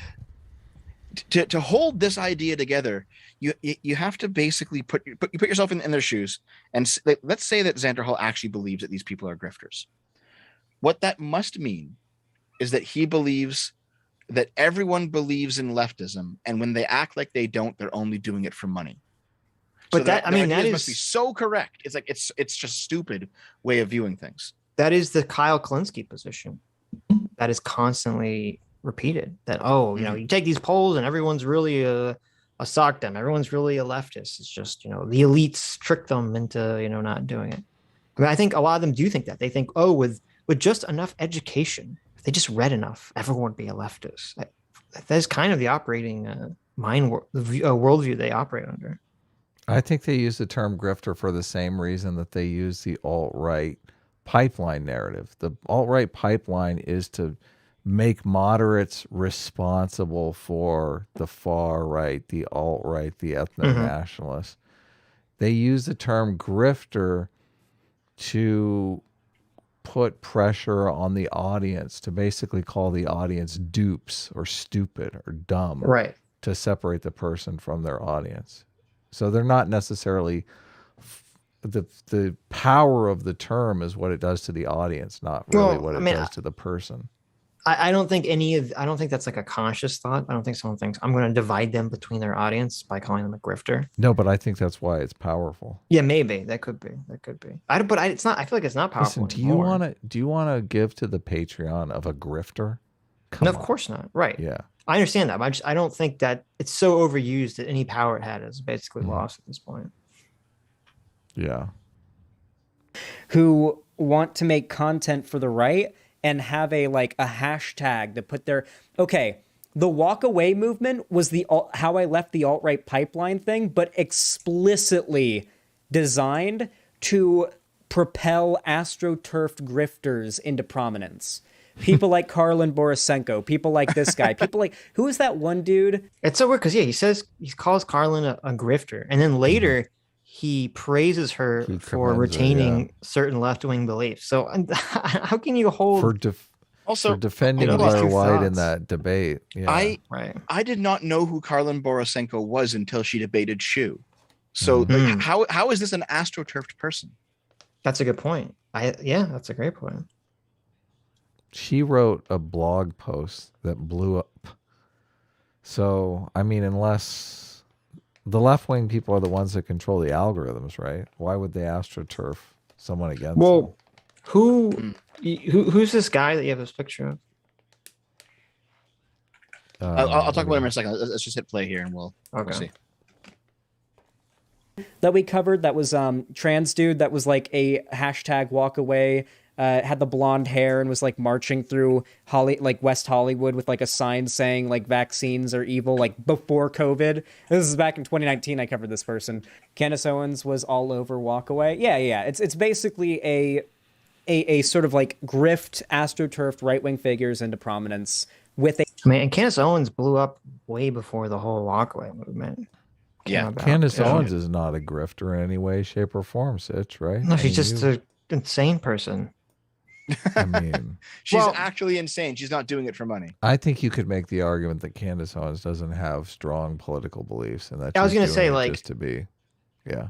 to hold this idea together, you have to basically put yourself in their shoes. And let's say that Xanderhal actually believes that these people are grifters. What that must mean is that he believes that everyone believes in leftism, and when they act like they don't, they're only doing it for money. But so that must be so correct. It's like it's just stupid way of viewing things. That is the Kyle Klinsky position. That is constantly repeated. That you take these polls and everyone's really a sock them. Everyone's really a leftist. It's just the elites trick them into not doing it. I mean, I think a lot of them do think that. They think, with just enough education, if they just read enough, everyone would be a leftist. That's kind of the operating worldview they operate under. I think they use the term grifter for the same reason that they use the alt-right pipeline narrative. The alt-right pipeline is to make moderates responsible for the far right, the alt-right, the ethno-nationalists. They use the term grifter to put pressure on the audience, to basically call the audience dupes or stupid or dumb, right, to separate the person from their audience. So they're not necessarily the power of the term is what it does to the audience, not really what it does to the person. I don't think that's like a conscious thought. I don't think someone thinks I'm going to divide them between their audience by calling them a grifter. No, but I think that's why it's powerful. Yeah, maybe that could be. It's not. I feel like it's not powerful. Listen, do you want to give to the Patreon of a grifter? No, of course not. Right. Yeah. I understand that, but I don't think that it's so overused that any power it had is basically lost at this point. Yeah. Who want to make content for the right and have a hashtag to put their... Okay, The walk away movement was the how I left the alt-right pipeline thing, but explicitly designed to propel astroturfed grifters into prominence. People like Karlin Borisenko, people like this guy, people like, who is that one dude? It's so weird because he calls Karlin a grifter, and then later he praises her for retaining certain left-wing beliefs. So how can you hold for defending Blair White in that debate? Yeah. I did not know who Karlin Borisenko was until she debated Shu. So like, how is this an astroturfed person? That's a good point. That's a great point. She wrote a blog post that blew up. So, I mean, unless the left-wing people are the ones that control the algorithms, right? Why would they astroturf someone against them? Who's this guy that you have this picture of? I'll talk about him in a second. Let's just hit play here and we'll see. That we covered, that was trans dude that was like a hashtag walk away, had the blonde hair and was like marching through West Hollywood with like a sign saying like vaccines are evil, like before COVID. This is back in 2019. I covered this person. Candace Owens was all over walk away. Yeah. It's basically a sort of like grift astroturfed right-wing figures into prominence with a... I mean, and Candace Owens blew up way before the whole walkaway movement. Yeah. Candace Owens is not a grifter in any way, shape, or form, Sitch, right? No, she's just an insane person. I mean, she's actually insane. She's not doing it for money. I think you could make the argument that Candace Owens doesn't have strong political beliefs, and that I was going to say, like, just to be,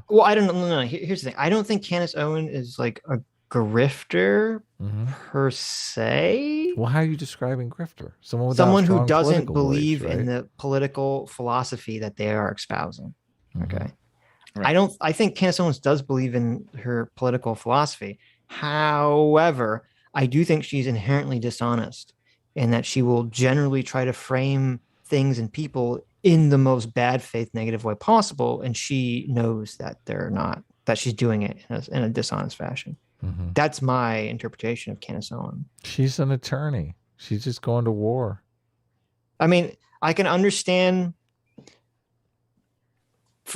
Well, I don't know. No, here's the thing. I don't think Candace Owens is like a grifter per se. Well, how are you describing grifter? Someone who doesn't believe in the political philosophy that they are espousing. Okay. Right. I think Candace Owens does believe in her political philosophy. However, I do think she's inherently dishonest and that she will generally try to frame things and people in the most bad faith negative way possible. And she knows that they're not, that she's doing it in a dishonest fashion. That's my interpretation of Candace Owens. She's an attorney. She's just going to war. I mean, I can understand.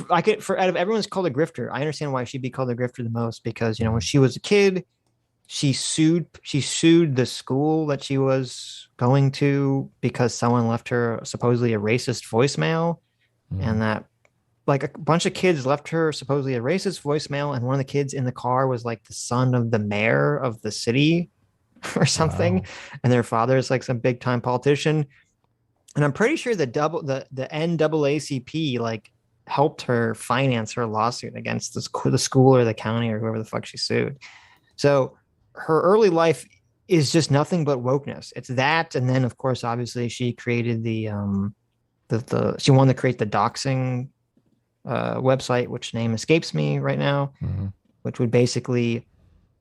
Out of everyone's called a grifter, I understand why she'd be called a grifter the most, because when she was a kid, she sued the school that she was going to because someone left her supposedly a racist voicemail, and that like a bunch of kids left her supposedly a racist voicemail, and one of the kids in the car was like the son of the mayor of the city or something, and their father is like some big time politician, and I'm pretty sure the NAACP like helped her finance her lawsuit against the school or the county or whoever the fuck she sued. So her early life is just nothing but wokeness. It's that, and then of course, obviously, she created she wanted to create the doxing website, which name escapes me right now, which would basically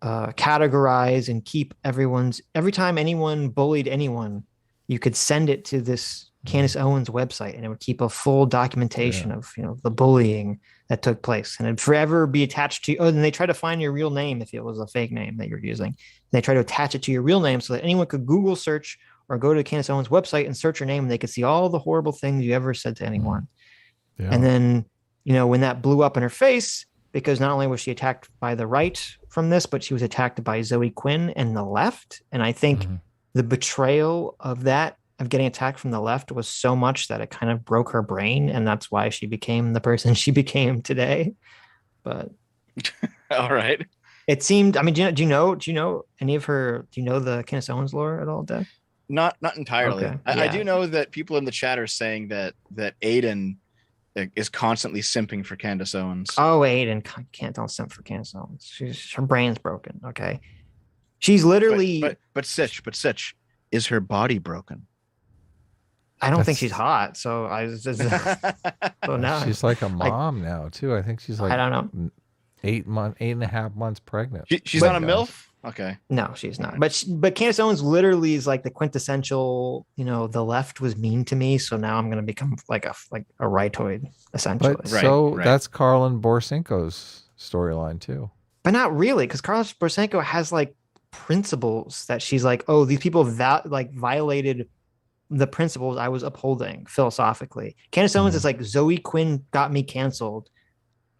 categorize and keep every time anyone bullied anyone, you could send it to this Candace Owens website, and it would keep a full documentation of the bullying that took place, and it'd forever be attached to. Oh, and they try to find your real name if it was a fake name that you're using. They try to attach it to your real name so that anyone could Google search or go to Candace Owens' website and search your name, and they could see all the horrible things you ever said to anyone. And then when that blew up in her face, because not only was she attacked by the right from this, but she was attacked by Zoe Quinn and the left, and I think the betrayal of that. Of getting attacked from the left was so much that it kind of broke her brain, and that's why she became the person she became today. But all right, it seemed. I mean, do you know any of her? Do you know the Candace Owens lore at all, Dave? Not entirely. Okay. I do know that people in the chat are saying that Aiden is constantly simping for Candace Owens. Oh, Aiden don't simp for Candace Owens. Her brain's broken. Okay, she's literally. But Sitch, is her body broken? I don't think she's hot, so so now she's like a mom now too. I think she's like, I don't know, 8.5 months pregnant. She's not a MILF. Okay, no, she's not. But Candace Owens literally is like the quintessential. The left was mean to me, so now I'm going to become like a rightoid essentially. But that's Karlin Borisenko's storyline too. But not really, because Karlin Borisenko has like principles that she's like, oh, these people violated the principles I was upholding philosophically. Candace Owens is like, Zoe Quinn got me canceled,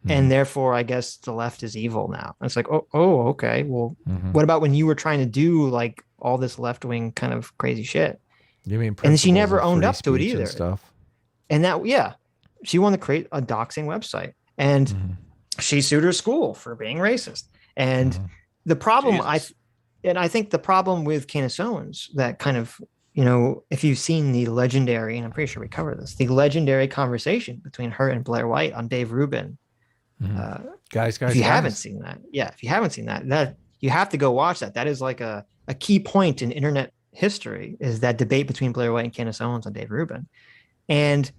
and therefore I guess the left is evil now. And it's like, oh, okay. Well, what about when you were trying to do like all this left wing kind of crazy shit? You mean? And she never owned up to it either. Stuff. And that, she wanted to create a doxing website, and she sued her school for being racist. And the problem, I think the problem with Candace Owens, that kind of, if you've seen the legendary, and I'm pretty sure we covered this, the legendary conversation between her and Blair White on Dave Rubin. Guys, if you haven't seen that, that you have to go watch that. That is like a key point in internet history, is that debate between Blair White and Candace Owens on Dave Rubin. And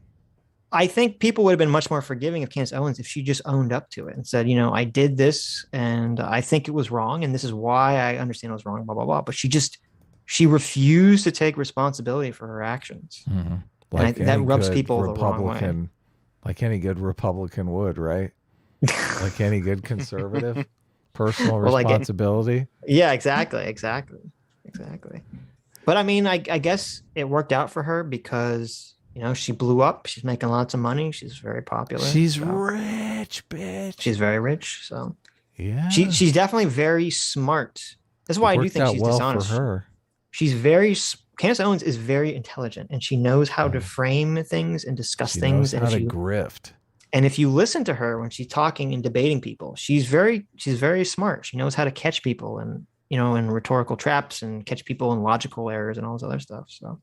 I think people would have been much more forgiving of Candace Owens if she just owned up to it and said, I did this and I think it was wrong, and this is why I understand it was wrong, blah, blah, blah. But she refused to take responsibility for her actions. Like that rubs people the wrong way. Like any good Republican would, right? Like any good conservative. Personal responsibility. Yeah, exactly. But I mean, I guess it worked out for her because, she blew up. She's making lots of money. She's very popular. She's rich, bitch. She's very rich. So yeah, she's definitely very smart. That's why I do think she's dishonest. For her. Candace Owens is very intelligent, and she knows how to frame things and discuss things. Knows how to grift. And if you listen to her when she's talking and debating people, she's very smart. She knows how to catch people and, in rhetorical traps, and catch people in logical errors and all this other stuff. So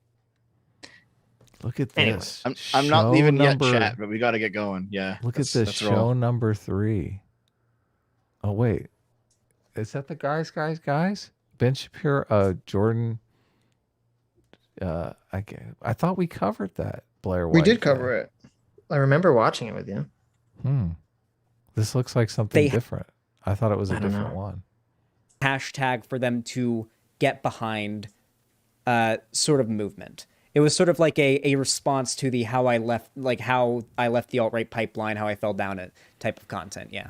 look at this. I'm not leaving yet, chat, but we got to get going. Yeah. Look at this show number 3. Oh, wait. Is that the guys? Ben Shapiro, Jordan. I thought we covered that. Blair White. We did cover it. I remember watching it with you. This looks like something different. I thought it was a different one. Hashtag for them to get behind sort of movement. It was sort of like a response to the how I left the alt-right pipeline, how I fell down it type of content. Yeah.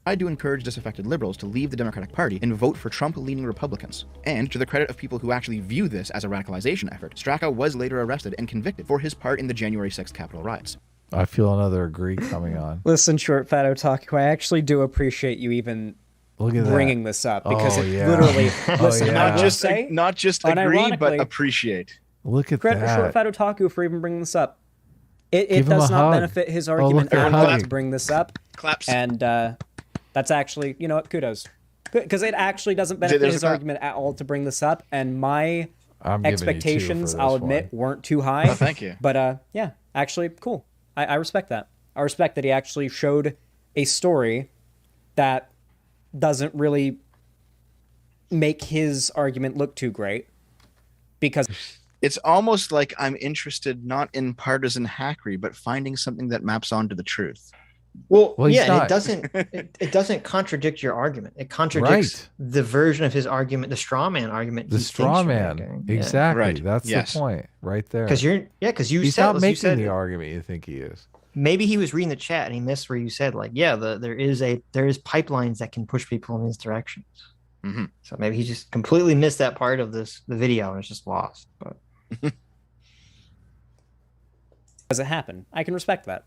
I do encourage disaffected liberals to leave the Democratic Party and vote for Trump-leaning Republicans. And to the credit of people who actually view this as a radicalization effort, Straka was later arrested and convicted for his part in the January 6th Capitol riots. I feel another agree coming on. Listen, short Fat Otaku, I actually do appreciate you even bringing this up, because literally, listen, not just agree, but appreciate. Look at credit that. for short Fat Otaku for even bringing this up. It does not benefit his argument at all to bring this up. Claps. And that's actually, kudos. Because it actually doesn't benefit his argument at all to bring this up. And my expectations, I'll admit, weren't too high. Oh, thank you. But yeah, actually, cool. I respect that. I respect that he actually showed a story that doesn't really make his argument look too great. Because it's almost like I'm interested not in partisan hackery, but finding something that maps onto the truth. Well, yeah, it doesn't contradict your argument. It contradicts the version of his argument, the straw man argument. The straw man, exactly. Right. That's the point, right there. Because he's not making the argument you think he is. Maybe he was reading the chat and he missed where you said, like, there is pipelines that can push people in these directions. Mm-hmm. So maybe he just completely missed that part of the video and it's just lost. But does it happen? I can respect that.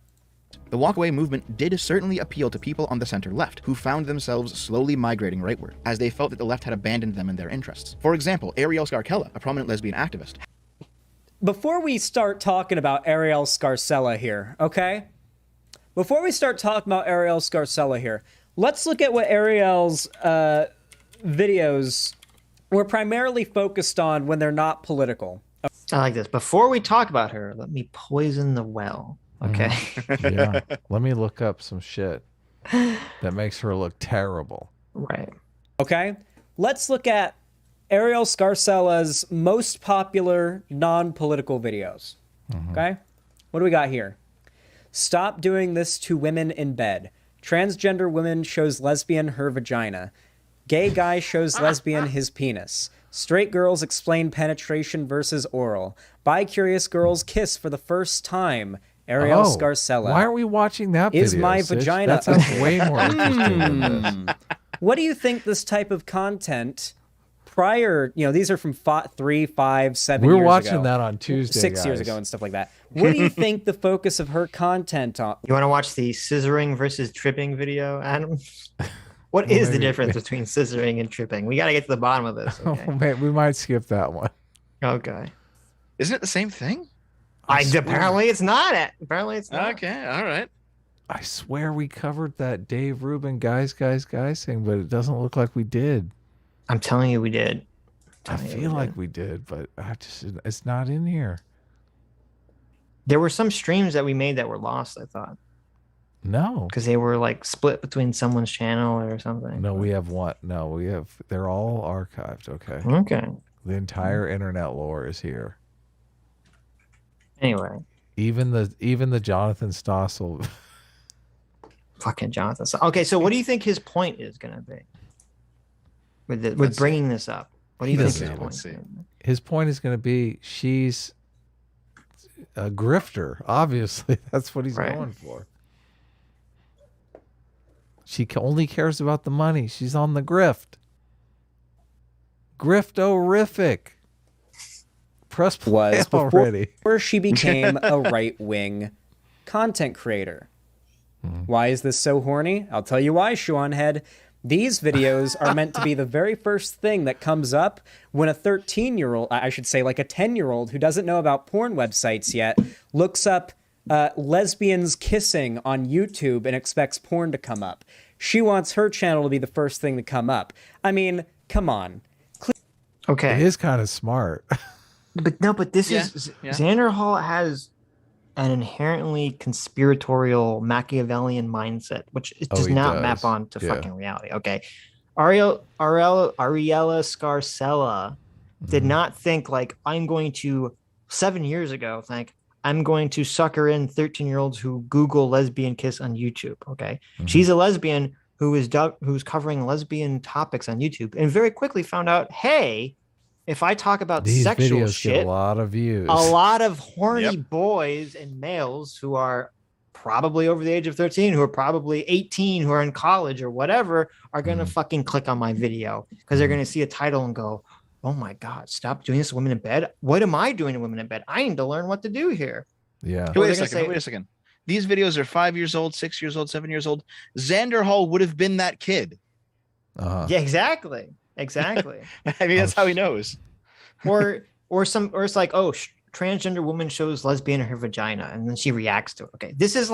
The walkaway movement did certainly appeal to people on the center left, who found themselves slowly migrating rightward, as they felt that the left had abandoned them and their interests. For example, Ariel Scarcella, a prominent lesbian activist. Before we start talking about Ariel Scarcella here, okay? Before we start talking about Ariel Scarcella here, let's look at what Ariel's videos were primarily focused on when they're not political. I like this. Before we talk about her, let me poison the well. Okay. Yeah. Let me look up some shit that makes her look terrible. Right. Okay. Let's look at Ariel Scarcella's most popular non-political videos. Okay. What do we got here? Stop doing this to women in bed. Transgender woman shows lesbian her vagina. Gay guy shows lesbian his penis. Straight girls explain penetration versus oral. Bi-curious girls kiss for the first time. Ariel Scarcella. Why aren't we watching that video? Is my vagina... That sounds way more interesting than this. What do you think this type of content prior, these are from 3, 5, 7 years ago. We were watching that on Tuesday, 6 years ago and stuff like that. What do you think the focus of her content on? You want to watch the scissoring versus tripping video, Adam? What is the difference between scissoring and tripping? We got to get to the bottom of this. Okay? Oh, man, we might skip that one. Okay. Isn't it the same thing? Apparently it's not. Apparently it's not. Okay, all right. I swear we covered that Dave Rubin guys thing, but it doesn't look like we did. I'm telling you we did. I feel like we did, but it's not in here. There were some streams that we made that were lost, I thought. No. Because they were like split between someone's channel or something. No, we have one. No, we have. They're all archived. Okay. Okay. The entire internet lore is here. Anyway. Even the Jonathan Stossel. Fucking Jonathan. Okay, so what do you think his point is going to be with bringing this up? What do you think his point is? His point is going to be she's a grifter. Obviously, that's what he's going for. She only cares about the money. She's on the grift. Grift-orific. Press play already. Before she became a right-wing content creator. Why is this so horny? I'll tell you why, Seanhead. These videos are meant to be the very first thing that comes up when a 13-year-old, I should say like a 10-year-old who doesn't know about porn websites yet, looks up lesbians kissing on YouTube and expects porn to come up. She wants her channel to be the first thing to come up. I mean, come on. Okay. It is kind of smart. But this is Xanderhal has an inherently conspiratorial Machiavellian mindset, which does not map onto fucking reality. Okay. Ariella Scarcella did not think like, I'm going to 7 years ago I'm going to sucker in 13-year-olds who Google lesbian kiss on YouTube. Okay. She's a lesbian who's covering lesbian topics on YouTube and very quickly found out, hey, if I talk about these sexual videos shit, get a lot of views. A lot of horny boys and males who are probably over the age of 13, who are probably 18, who are in college or whatever, are going to fucking click on my video because they're going to see a title and go, oh my God, stop doing this to women in bed. What am I doing to women in bed? I need to learn what to do here. Yeah. Wait a second. These videos are 5 years old, 6 years old, 7 years old. Xanderhal would have been that kid. Yeah, exactly. Exactly. I mean, that's how he knows. Or it's like, oh, transgender woman shows lesbian in her vagina, and then she reacts to it. Okay, it's just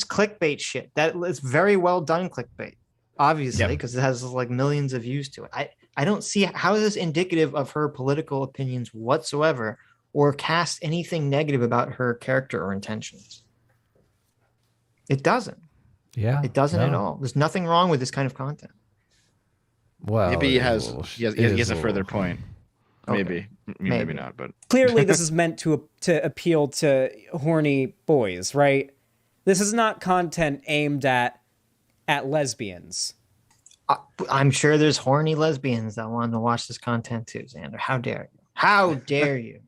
clickbait shit. That it's very well done clickbait, obviously, because it has like millions of views to it. I don't see how is this indicative of her political opinions whatsoever, or cast anything negative about her character or intentions. It doesn't. Yeah, it doesn't at all. There's nothing wrong with this kind of content. Well, maybe he has a further point. Maybe not, but clearly this is meant to appeal to horny boys, right? This is not content aimed at lesbians. I'm sure there's horny lesbians that want to watch this content too, Xander. How dare you? How dare you?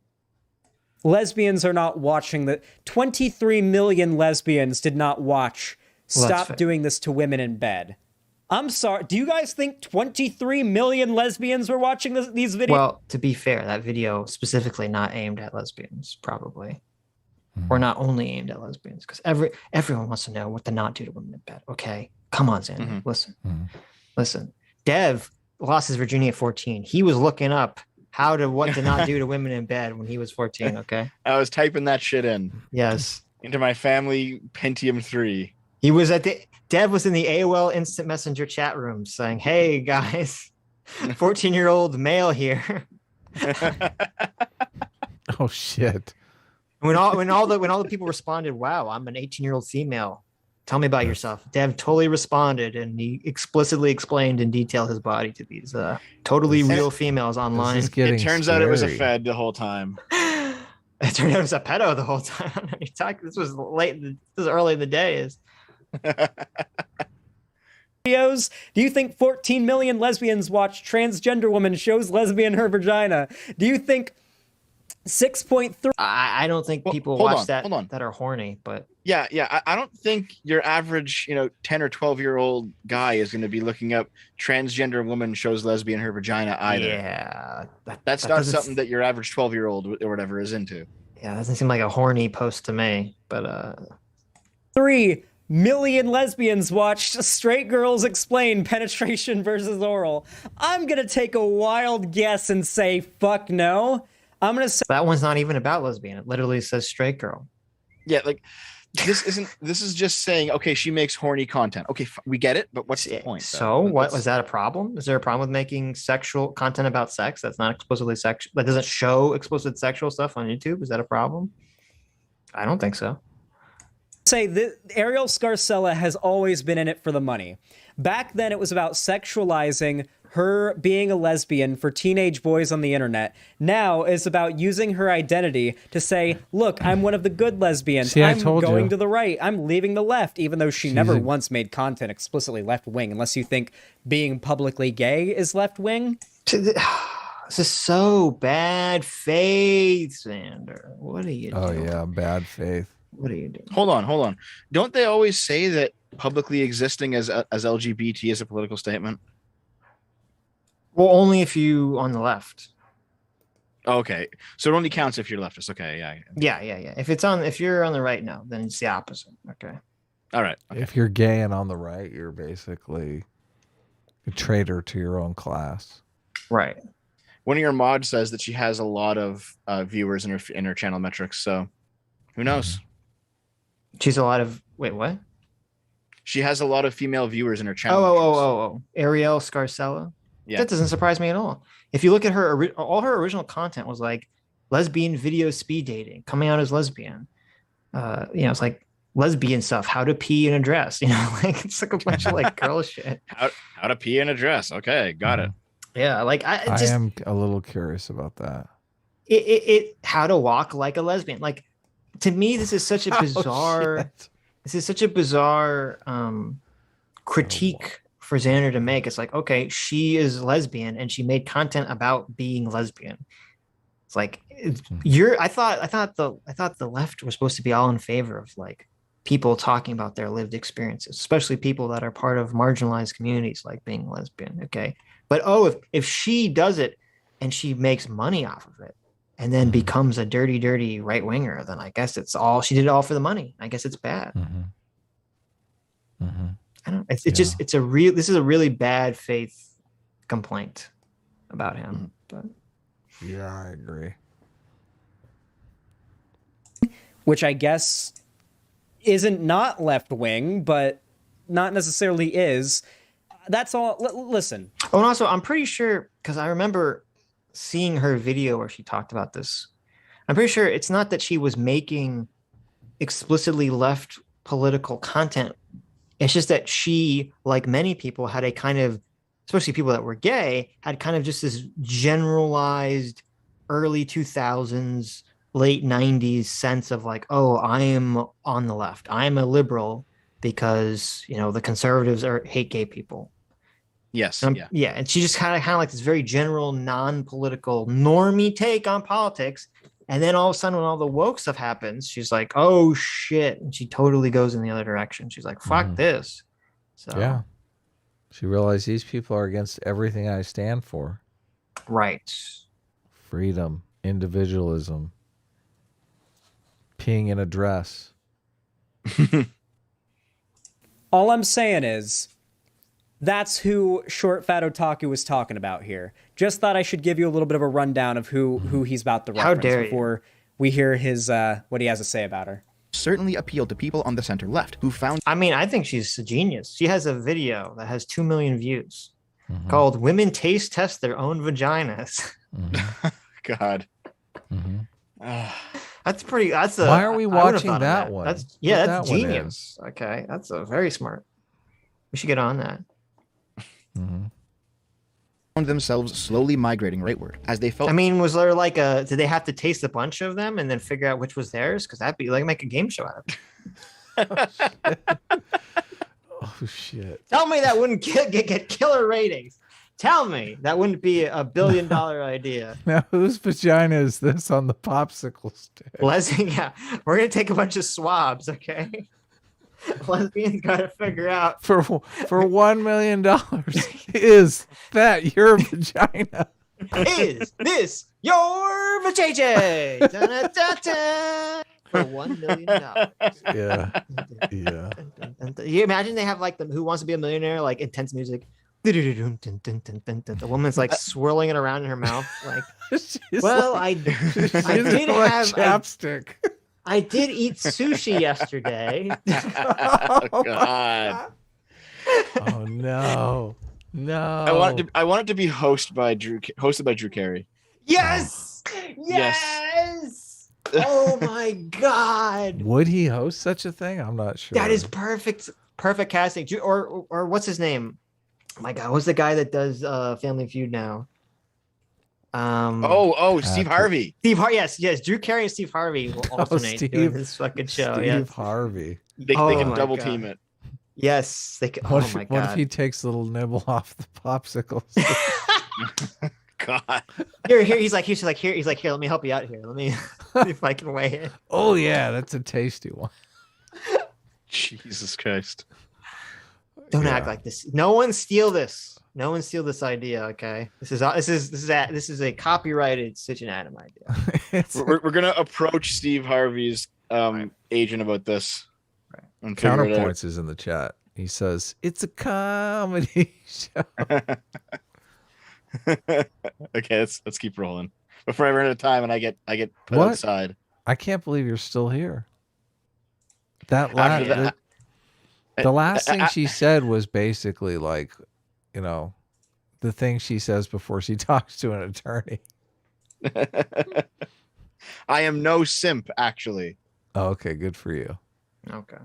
Lesbians are not watching the 23 million lesbians did not watch. Stop doing this to women in bed. I'm sorry. Do you guys think 23 million lesbians were watching these videos? Well, to be fair, that video specifically not aimed at lesbians, probably. Or not only aimed at lesbians, because everyone wants to know what to not do to women in bed. Okay, come on, Xander. Listen. Dev lost his virginity at 14. He was looking up what to not do to women in bed when he was 14. Okay, I was typing that shit in. Yes, into my family Pentium 3. He was Dev was in the AOL Instant Messenger chat room saying, "Hey guys, 14-year-old male here." Oh shit. When all the people responded, "Wow, I'm an 18-year-old female. Tell me about yourself." Dev totally responded, and he explicitly explained in detail his body to these totally real females online. It turns out it was a fed the whole time. It turned out it was a pedo the whole time. This was late. This was early in the days. Videos? Do you think 14 million lesbians watch transgender woman shows lesbian her vagina? Do you think 6.3? I don't think people watch that are horny, but Yeah, yeah. I don't think your average, 10 or 12-year-old guy is going to be looking up transgender woman shows lesbian her vagina either. Yeah, That's not something that your average 12-year-old or whatever is into. Yeah, that doesn't seem like a horny post to me. But 3 million lesbians watched straight girls explain penetration versus oral. I'm gonna take a wild guess and say fuck no. I'm gonna say that one's not even about lesbian. It literally says straight girl. Yeah, like this is just saying, okay, she makes horny content. Okay, we get it, but what's the point? So what was that a problem? Is there a problem with making sexual content about sex that's not explicitly sexual, that doesn't show explicit sexual stuff on YouTube? Is that a problem? I don't think so. Say that Ariel Scarcella has always been in it for the money. Back then it was about sexualizing her being a lesbian for teenage boys on the internet. Now it's about using her identity to say, look, I'm one of the good lesbians. See, I'm going to the right. I'm leaving the left, even though she never once made content explicitly left-wing, unless you think being publicly gay is left-wing. This is so bad faith, Xander. What are you doing? Oh, yeah, bad faith. What are you doing? Hold on. Don't they always say that publicly existing as LGBT is a political statement? Well, only if you on the left. Okay, so it only counts if you're leftist. Okay, yeah. Yeah. If you're on the right, no, then it's the opposite. Okay. All right. Okay. If you're gay and on the right, you're basically a traitor to your own class. Right. One of your mods says that she has a lot of viewers in her channel metrics. So who knows? She's a lot of what? She has a lot of female viewers in her channel. Oh. Ariel Scarcella. Yeah. That doesn't surprise me at all. If you look at her, all her original content was like lesbian video speed dating, coming out as lesbian. It's like lesbian stuff, how to pee in a dress. Like it's like a bunch of like girl shit. How to pee in a dress. Okay, got it. Yeah, like I am a little curious about that. It how to walk like a lesbian. Like to me, this is such a bizarre. This is such a bizarre critique for Xander to make. It's like, okay, she is lesbian and she made content about being lesbian. It's like I thought the left was supposed to be all in favor of like people talking about their lived experiences, especially people that are part of marginalized communities like being lesbian. Okay. But if she does it and she makes money off of it and then becomes a dirty right winger, then I guess she did it all for the money. I guess it's bad. I don't. This is a really bad faith complaint about him. But yeah, I agree. Which I guess isn't not left wing, but not necessarily is. That's all. Listen. Oh, and also, I'm pretty sure because I remember seeing her video where she talked about this. I'm pretty sure it's not that she was making explicitly left political content. It's just that she, like many people, had a kind of, especially people that were gay, had kind of just this generalized early 2000s, late 90s sense of like, oh, I am on the left. I'm a liberal because, the conservatives hate gay people. Yes. Yeah. And she just kind of like this very general, non-political, normie take on politics. And then all of a sudden, when all the woke stuff happens, she's like, oh, shit. And she totally goes in the other direction. She's like, fuck this. So yeah. She realized these people are against everything I stand for. Right. Freedom, individualism, peeing in a dress. All I'm saying is, that's who Short Fat Otaku was talking about here. Just thought I should give you a little bit of a rundown of who he's about to reference before we hear his what he has to say about her. Certainly appealed to people on the center left who found... I mean, I think she's a genius. She has a video that has 2 million views called "Women Taste Test Their Own Vaginas." God. That's pretty. Why are we watching that one? That's genius. Okay, that's a very smart. We should get on that. Found themselves slowly migrating rightward as they felt. I mean, was there like did they have to taste a bunch of them and then figure out which was theirs? Because that'd be like make a game show out of it. Oh shit! Tell me that wouldn't get killer ratings. Tell me that wouldn't be a $1 billion idea. Now, whose vagina is this on the popsicle stick? Yeah, we're gonna take a bunch of swabs, okay? Lesbians gotta figure out For $1 million, is that your vagina? is this your vajayjay? For $1 million. Yeah. Yeah. You imagine they have like the Who Wants to Be a Millionaire, like intense music. The woman's like swirling it around in her mouth, like. Well, I did have chapstick. I did eat sushi yesterday. Oh God. Oh no. No. I want it to be hosted by Drew Carey. Yes. Yes. Oh my God. Would he host such a thing? I'm not sure. That is perfect. Perfect casting. Or what's his name? Oh my God, what's the guy that does Family Feud now? Steve Harvey. Yes. Drew Carey and Steve Harvey will alternate doing this fucking show. Steve Harvey. They can double team it. Yes, they can. What God. What if he takes a little nibble off the popsicles? God. Here. He's like, here. Let me help you out here. Let me see if I can weigh it. Oh yeah, that's a tasty one. Jesus Christ. Don't act like this. No one steal this. No one steal this idea. Okay. This is a copyrighted Sitch and Adam idea. We're gonna approach Steve Harvey's agent about this. Right. Counterpoints is in the chat. He says it's a comedy show. Okay, let's keep rolling before I run out of time and I get put outside. I can't believe you're still here. The last thing she said was basically like, you know, the thing she says before she talks to an attorney. I am no simp, actually. Oh, okay, good for you. Okay.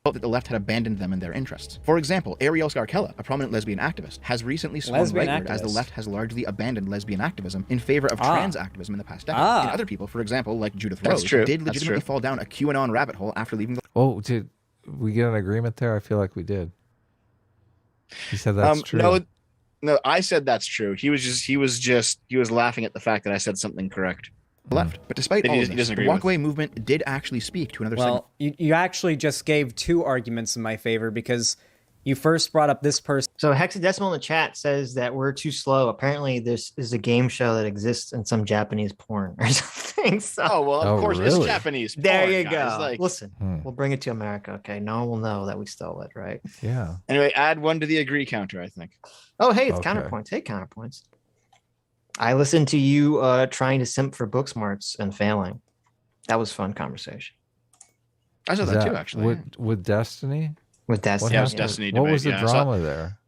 That the left had abandoned them in their interests. For example, Ariel Scarkella, a prominent lesbian activist, has recently swung rightward as the left has largely abandoned lesbian activism in favor of trans activism in the past decade. And other people, for example, like Judith Rose, did legitimately fall down a QAnon rabbit hole after leaving the... Oh, did we get an agreement there? I feel like we did. He said that's true. No, I said that's true. He was laughing at the fact that I said something correct. Left. But despite all of this, the walkaway movement did actually speak to another segment. Well, you actually just gave two arguments in my favor because you first brought up this person. So Hexadecimal in the chat says that we're too slow. Apparently this is a game show that exists in some Japanese porn or something. So, of course really? It's Japanese porn, there you guys. go. Like, listen, we'll bring it to America. Okay. No one will know that we stole it, right? Yeah. Anyway, add one to the agree counter, I think. Oh, hey, it's counterpoints. Hey, counterpoints. I listened to you trying to simp for book smarts and failing. That was fun conversation. I saw that too, actually. With Destiny? With Destiny. Yeah, it was Destiny. What was the drama there?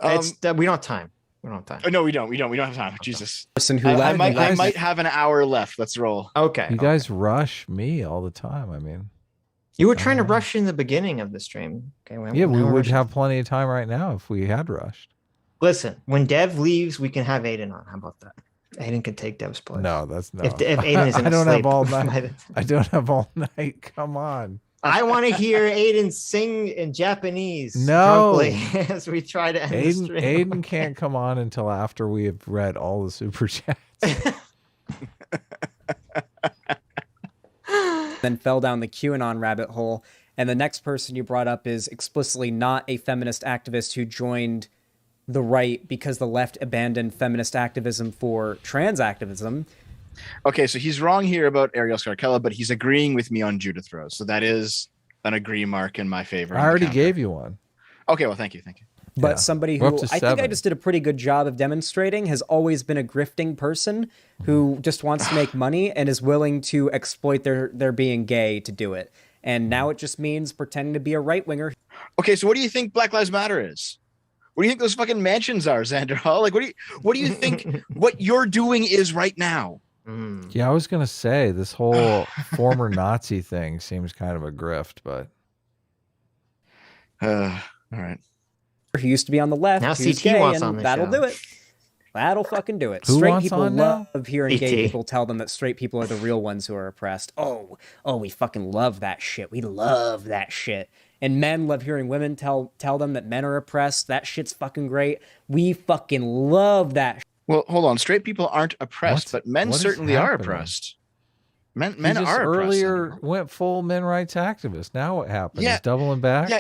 We don't have time. We don't have time. Oh, no, we don't. We don't have time. Jesus. Person who I might have an hour left. Let's roll. Okay. You guys rush me all the time. I mean, you were trying to rush in the beginning of the stream. Okay. We would have plenty of time right now if we had rushed. Listen, when Dev leaves, we can have Aiden on. How about that? Aiden can take Dev's place. No, that's not. If Aiden isn't I don't asleep, have all night. I don't have all night. Come on. I want to hear Aiden sing in Japanese. No, as we try to end the stream. Aiden can't come on until after we have read all the super chats. Then fell down the QAnon rabbit hole. And the next person you brought up is explicitly not a feminist activist who joined the right because the left abandoned feminist activism for trans activism. Okay, so he's wrong here about Ariel Scarkella, but he's agreeing with me on Judith Rose. So that is an agree mark in my favor. I already gave you one. Okay, well, thank you. But somebody who I think I just did a pretty good job of demonstrating has always been a grifting person who just wants to make money and is willing to exploit their being gay to do it. And now it just means pretending to be a right-winger. Okay, so what do you think Black Lives Matter is? What do you think those fucking mansions are, Xanderhal? Like, what do you think what you're doing is right now? Yeah, I was gonna say this whole former Nazi thing seems kind of a grift, but all right. He used to be on the left. Now he's CT gay, wants and on the that'll show. do it. That'll fucking do it. Who Straight wants people on now? love hearing gay ET. people tell them that straight people are the real ones who are oppressed. Oh, we fucking love that shit. We love that shit. And men love hearing women tell them that men are oppressed. That shit's fucking great. We fucking love that. Well, hold on. Straight people aren't oppressed, but men what is certainly are happening? oppressed. Men He just are oppressed. earlier went full men rights activist. Now what happened? Yeah. He's doubling back. Yeah.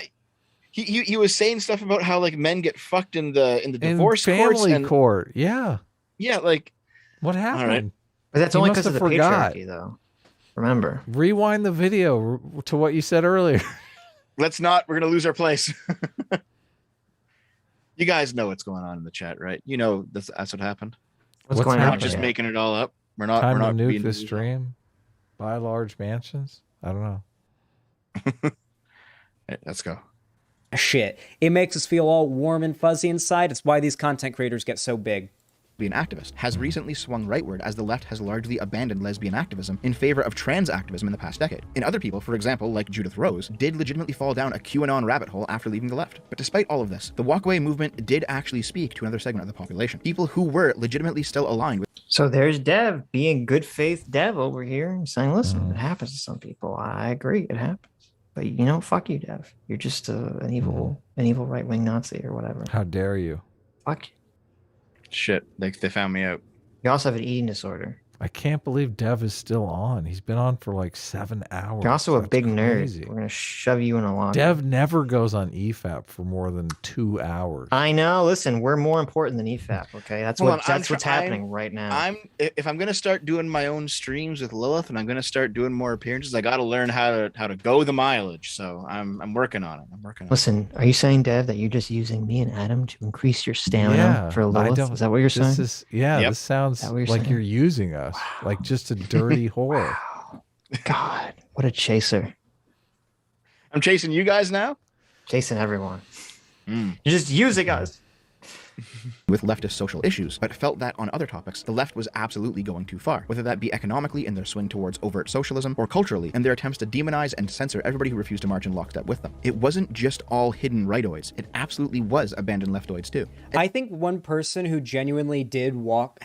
He was saying stuff about how like men get fucked in the divorce family courts court. Yeah. Yeah, like what happened? right. But that's He only must because of the have forgot. patriarchy, though. Remember. Rewind the video to what you said earlier. Let's not. We're gonna lose our place. You guys know what's going on in the chat, right? You know that's what happened. What's going We're on? not just here? making it all up. We're not. Time we're not to nuke being this stream. Buy large mansions. I don't know. Hey, let's go. Shit. It makes us feel all warm and fuzzy inside. It's why these content creators get so big. Lesbian activist has recently swung rightward as the left has largely abandoned lesbian activism in favor of trans activism in the past decade. And other people, for example, like Judith Rose, did legitimately fall down a QAnon rabbit hole after leaving the left. But despite all of this, the walkaway movement did actually speak to another segment of the population. People who were legitimately still aligned with. So there's Dev being good faith Dev over here saying, listen, it happens to some people. I agree, it happens. But you know, fuck you, Dev. You're just an evil right-wing Nazi or whatever. How dare you? Fuck you. Shit, they found me out. You also have an eating disorder. I can't believe Dev is still on. He's been on for like 7 hours. You're also a That's big crazy. nerd. We're gonna shove you in a locker. Dev never goes on EFAP for more than 2 hours. I know. Listen, we're more important than EFAP. Okay, that's what's happening right now. If I'm gonna start doing my own streams with Lilith, and I'm gonna start doing more appearances, I got to learn how to go the mileage. So I'm working on it. Listen, are you saying, Dev, that you're just using me and Adam to increase your stamina for Lilith? Is that what you're saying? This sounds like you're using us. Like just a dirty whore. Wow. God, what a chaser. I'm chasing you guys now? Chasing everyone. You're just using us. With leftist social issues, but felt that on other topics, the left was absolutely going too far, whether that be economically in their swing towards overt socialism, or culturally in their attempts to demonize and censor everybody who refused to march in lockstep with them. It wasn't just all hidden rightoids, it absolutely was abandoned leftoids too. I think one person who genuinely did walk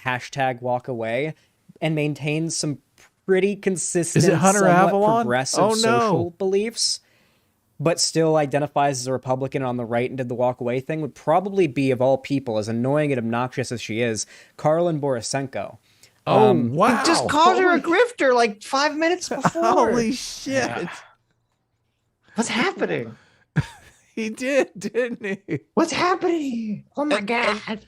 away and maintains some pretty consistent, somewhat progressive social beliefs, but still identifies as a Republican on the right and did the walk away thing, would probably be, of all people, as annoying and obnoxious as she is, Karlin Borisenko. Oh, wow. He just called her a grifter like 5 minutes before. Holy shit. Yeah. What's happening? He did, didn't he? What's happening? Oh my God.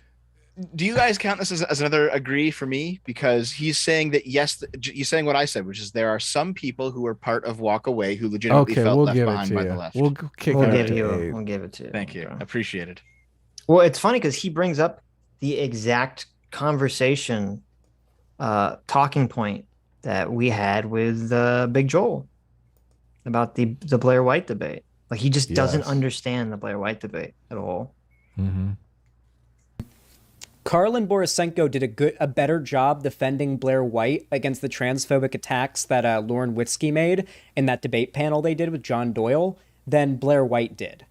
Do you guys count this as another agree for me? Because he's saying that, yes, he's saying what I said, which is there are some people who are part of Walk Away who legitimately felt left behind by the left. We'll give it to you. Thank you. Appreciate it. Well, it's funny because he brings up the exact conversation talking point that we had with Big Joel about the Blair White debate. Like he just doesn't understand the Blair White debate at all. Mm-hmm. Karlin Borisenko did a better job defending Blair White against the transphobic attacks that Lauren Witzke made in that debate panel they did with John Doyle than Blair White did.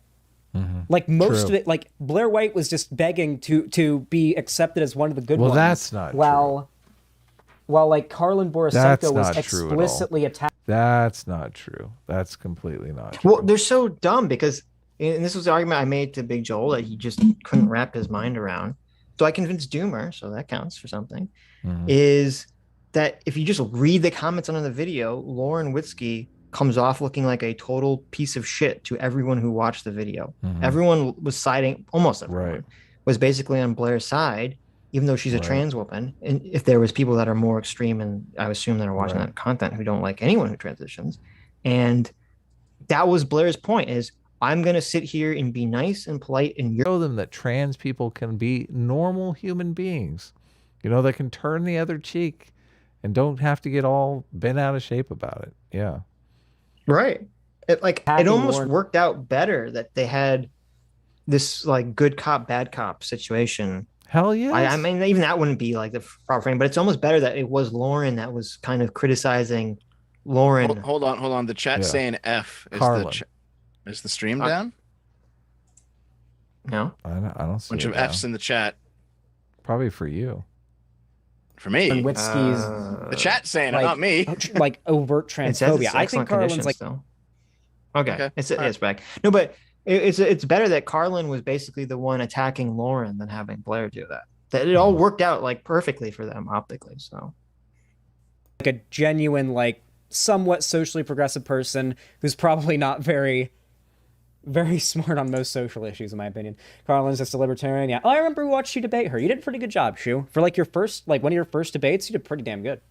Mm-hmm. Like most of it, like Blair White was just begging to be accepted as one of the good ones. Well, that's not true. While like Karlin Borisenko was explicitly attacked. That's not true. That's completely not true. Well, they're so dumb because, and this was the argument I made to Big Joel that he just couldn't wrap his mind around. So I convinced Doomer, so that counts for something, is that if you just read the comments under the video, Lauren Witzke comes off looking like a total piece of shit to everyone who watched the video. Everyone was siding, almost everyone, was basically on Blair's side, even though she's a trans woman. And if there was people that are more extreme, and I assume that are watching that content who don't like anyone who transitions. And that was Blair's point is, I'm going to sit here and be nice and polite and show them that trans people can be normal human beings. You know, they can turn the other cheek and don't have to get all bent out of shape about it. Yeah. Right. It almost worked out better that they had this like good cop, bad cop situation. Hell yeah. I mean, even that wouldn't be like the proper frame, but it's almost better that it was Lauren that was kind of criticizing Lauren. Hold on. The chat's saying F. Is the stream down? No. I don't see bunch of F's in the chat. Probably for you. For me, And Witski's the chat saying like, it, not me. like overt It says transphobia. it's I excellent think Carlin's conditions, like, though. Okay. Okay. It's back. No, but it's better that Carlin was basically the one attacking Lauren than having Blair do that. That it all worked out like perfectly for them optically. So like a genuine, like somewhat socially progressive person who's probably not very smart on most social issues, in my opinion. Carlin's just a libertarian. Yeah. Oh, I remember we watched you debate her. You did a pretty good job, Shu. For like your first, like one of your first debates, you did pretty damn good.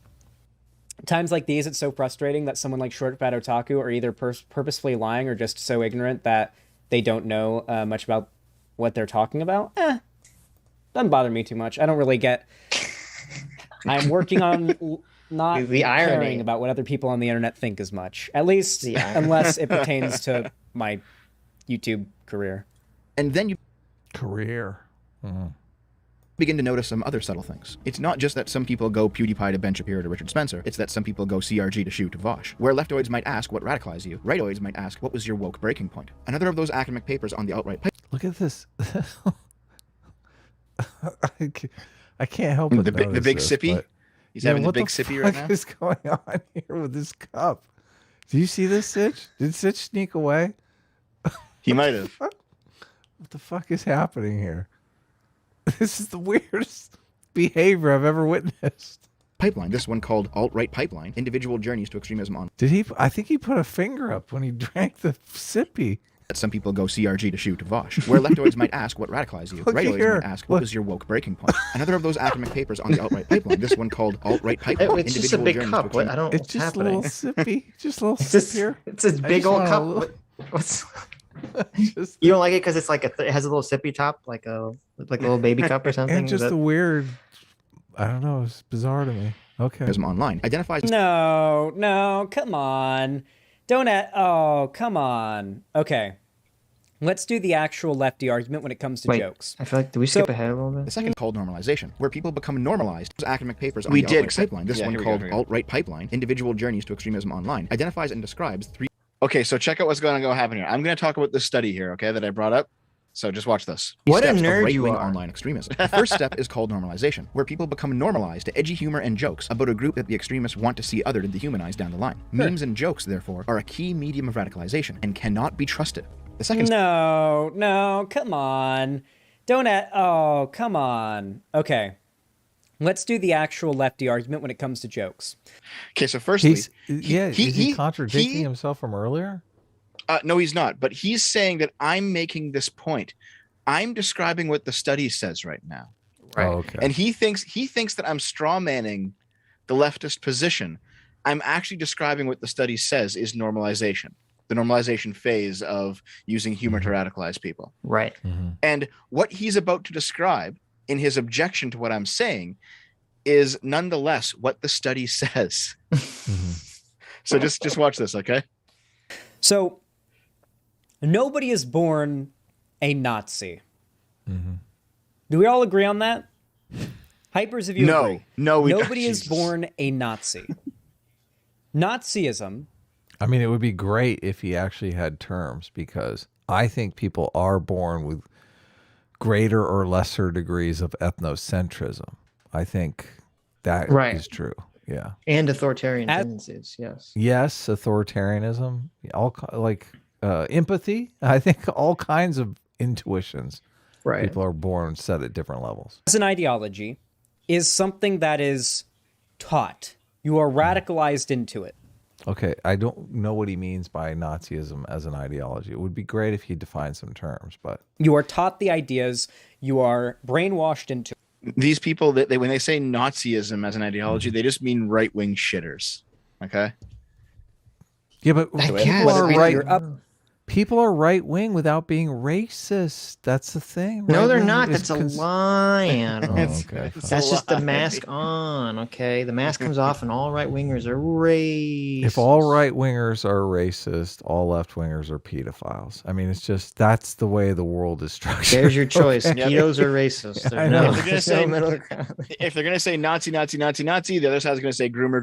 Times like these, it's so frustrating that someone like Short Fat Otaku are either purposefully lying or just so ignorant that they don't know much about what they're talking about. Doesn't bother me too much. I don't really get... I'm working on not the irony caring about what other people on the internet think as much. At least unless it pertains to my YouTube career. And then you begin to notice some other subtle things. It's not just that some people go PewDiePie to Ben Shapiro to Richard Spencer, it's that some people go CRG to Shu to Vosh. Where leftoids might ask what radicalized you, rightoids might ask what was your woke breaking point. Another of those academic papers on the alt-right Look at this. I can't help but the big this, sippy. but... He's having the what big sippy right now. What is going on here with this cup? Do you see this, Sitch? Did Sitch sneak away? He might have. What the fuck is happening here? This is the weirdest behavior I've ever witnessed. Pipeline, this one called Alt-Right Pipeline, Individual Journeys to Extremism on. Did he? I think he put a finger up when he drank the sippy. That some people go CRG to Shu to Vosh. Where leftoids might ask what radicalized you, rightoids might ask what was your woke breaking point. Another of those academic papers on the Alt-Right Pipeline, this one called Alt-Right Pipeline. it's just a big cup. What? I don't. It's just happening. a little sippy. Just a little It's sip just, here. it's a big old cup. What's? You don't like it because it's like it has a little sippy top, like a little baby cup or something. And just a weird. I don't know. It's bizarre to me. Okay. Online identifies. No, come on. Come on. Okay. Let's do the actual lefty argument when it comes to jokes. I feel like, do we skip ahead a little bit? The second called normalization, where people become normalized. Those academic papers on We the did, alt-right pipeline. This one called here we go. Alt-Right Pipeline, Individual Journeys to Extremism Online, identifies and describes three. Okay, so check out what's going to go happen here. I'm going to talk about this study here, okay, that I brought up. So just watch this. What a steps of nerd you right-wing are. online extremism. The first step is called normalization, where people become normalized to edgy humor and jokes about a group that the extremists want to see other to dehumanize down the line. Memes and jokes, therefore, are a key medium of radicalization and cannot be trusted. The second No, come on. Come on. Okay. Let's do the actual lefty argument when it comes to jokes. Okay, so firstly, Is he contradicting himself from earlier? No, he's not. But he's saying that I'm making this point. I'm describing what the study says right now. Right. Oh, okay. And he thinks that I'm strawmanning the leftist position. I'm actually describing what the study says is normalization, the normalization phase of using humor to radicalize people. Right. Mm-hmm. And what he's about to describe in his objection to what I'm saying is nonetheless what the study says. So just watch this, okay? So, nobody is born a Nazi. Mm-hmm. Do we all agree on that? Hypers, if you agree. No, Nobody is born a Nazi. Nazism. I mean, it would be great if he actually had terms, because I think people are born with greater or lesser degrees of ethnocentrism. I think that is true. Yeah. And authoritarian tendencies. Yes. Yes, authoritarianism, all like empathy. I think all kinds of intuitions. Right. People are born set at different levels. As an ideology is something that is taught. You are radicalized into it. Okay, I don't know what he means by Nazism as an ideology. It would be great if he defined some terms, but you are taught the ideas. You are brainwashed into it. These people, that when they say Nazism as an ideology, they just mean right-wing shitters. Okay. Yeah, but people are right wing without being racist. That's the thing. No, they're not. That's a lie. Okay, that's just the mask on. Okay, the mask comes off, and all right wingers are racist. If all right wingers are racist, all left wingers are pedophiles. I mean, it's just that's the way the world is structured. There's your choice. Okay. Ketos are racist. I know. If they're gonna say Nazi, the other side's gonna say groomer.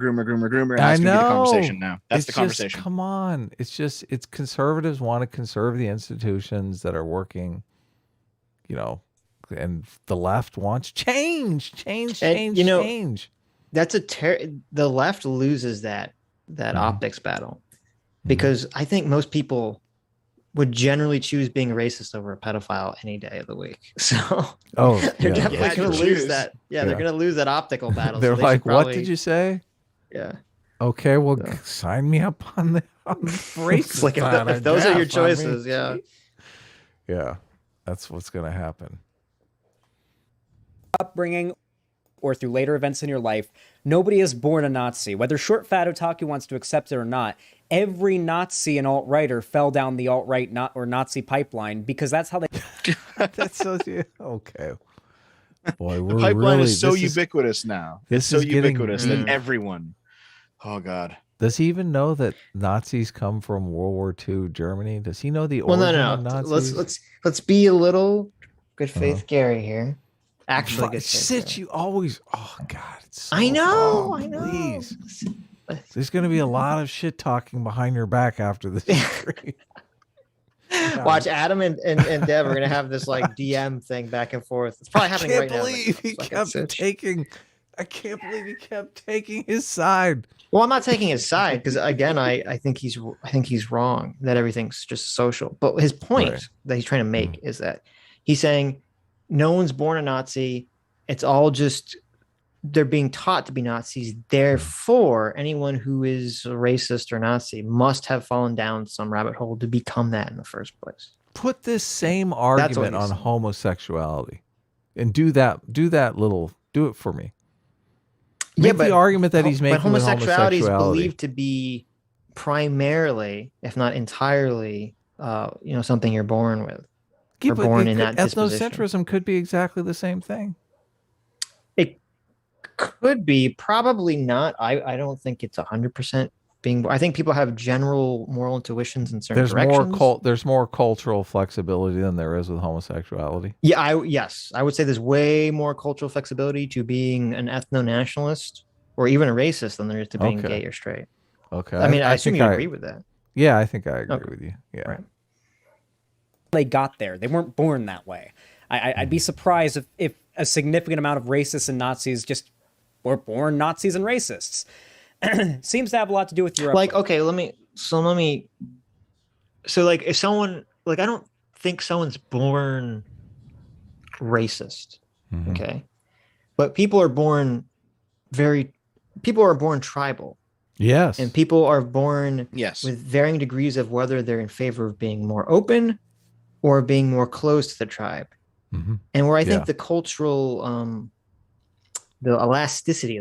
And I that's know. gonna be the conversation now. That's the Just, conversation. come on. It's conservatives want to conserve the institutions that are working, and the left wants change. That's the left loses that optics battle, because I think most people would generally choose being racist over a pedophile any day of the week. So they're definitely going to lose that. Yeah, they're going to lose that optical battle. They're so like, what did you say? Yeah. Okay, well, sign me up on the racist like if those are your choices, yeah, that's what's going to happen. Upbringing or through later events in your life, nobody is born a Nazi. Whether short Fat Otaku wants to accept it or not, every Nazi and alt-righter fell down the alt-right or Nazi pipeline, because that's how they... That's so... Okay. Boy, the pipeline is so ubiquitous now. It's so ubiquitous that everyone... Oh, God. Does he even know that Nazis come from World War II Germany? Does he know the origin of Nazis? Let's be a little good faith Gary here. Actually, good Sitch, you always... Oh, God. It's so I know. Please. There's going to be a lot of shit talking behind your back after this. Watch, Adam and Dev are going to have this like DM thing back and forth. It's probably happening right now. I can't believe he kept taking his side. Well, I'm not taking his side because, again, I think he's wrong that everything's just social. But his point that he's trying to make is that he's saying no one's born a Nazi. It's all just they're being taught to be Nazis. Therefore, anyone who is a racist or Nazi must have fallen down some rabbit hole to become that in the first place. Put this same argument on homosexuality and do it for me. Make the argument that he's making. But homosexuality is believed to be primarily, if not entirely, something you're born with. Yeah, born in that ethnocentrism could be exactly the same thing. It could be, probably not. I don't think it's 100% being. I think people have general moral intuitions in certain directions. There's more cultural flexibility than there is with homosexuality. Yeah, I would say there's way more cultural flexibility to being an ethno-nationalist or even a racist than there is to being gay or straight. Okay. I mean, I assume you agree with that. Yeah, I think I agree with you. Yeah. Right. They got there. They weren't born that way. I'd be surprised if a significant amount of racists and Nazis just were born Nazis and racists. Seems to have a lot to do with your like upbringing. If someone, like, I don't think someone's born racist, okay, but people are born tribal. Yes. And people are born with varying degrees of whether they're in favor of being more open or being more close to the tribe. And where I think the cultural elasticity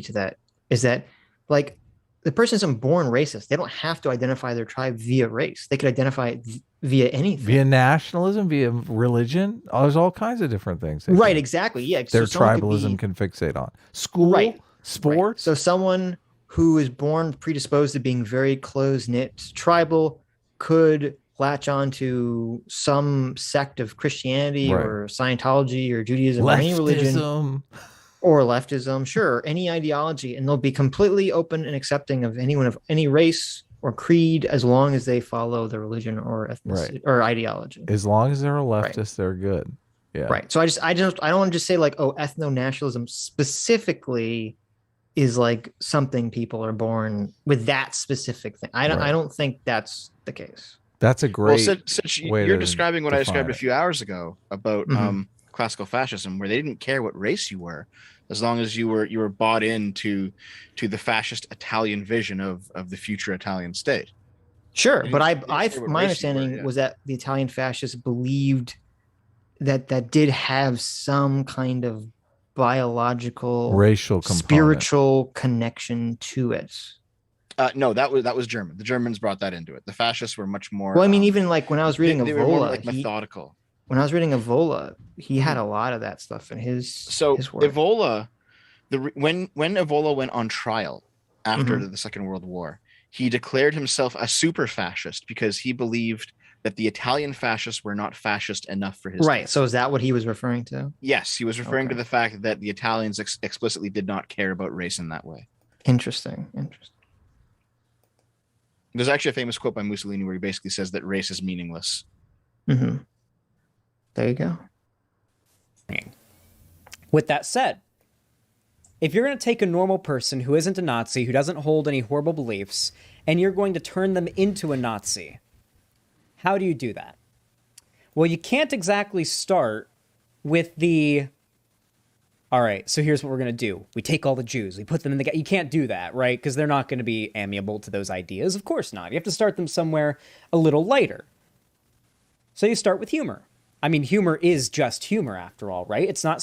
to that is that, like, the person isn't born racist. They don't have to identify their tribe via race. They could identify it via anything. Via nationalism, via religion. There's all kinds of different things. Right, exactly. Yeah. Their tribalism can fixate on. School, sports. Right. So someone who is born predisposed to being very close-knit tribal could latch on to some sect of Christianity or Scientology or Judaism or any religion. Or leftism, sure, any ideology, and they'll be completely open and accepting of anyone of any race or creed as long as they follow the religion or ethnicity or ideology. As long as they're a leftist, they're good. Yeah. Right. So I don't want to just say like, oh, ethno-nationalism specifically is like something people are born with that specific thing. I don't think that's the case. That's a great way you're describing what I described a few hours ago about classical fascism, where they didn't care what race you were, as long as you were bought into the fascist Italian vision of the future Italian state. Sure, but my understanding was that the Italian fascists believed that did have some kind of biological, racial component, spiritual connection to it. No, that was German. The Germans brought that into it. The fascists were much more. Well, I mean, even like when I was reading they were more like methodical. When I was reading Evola, he had a lot of that stuff in his work. Evola, when Evola went on trial after the Second World War, he declared himself a super fascist because he believed that the Italian fascists were not fascist enough for his right. So is that what he was referring to? Yes, he was referring to the fact that the Italians explicitly did not care about race in that way. Interesting. There's actually a famous quote by Mussolini where he basically says that race is meaningless. There you go. With that said, if you're going to take a normal person who isn't a Nazi, who doesn't hold any horrible beliefs, and you're going to turn them into a Nazi, how do you do that? Well, you can't exactly start with the, all right, so here's what we're going to do. We take all the Jews, we put them in the... You can't do that, right? Because they're not going to be amiable to those ideas. Of course not. You have to start them somewhere a little lighter. So you start with humor. I mean, humor is just humor after all, right? It's not...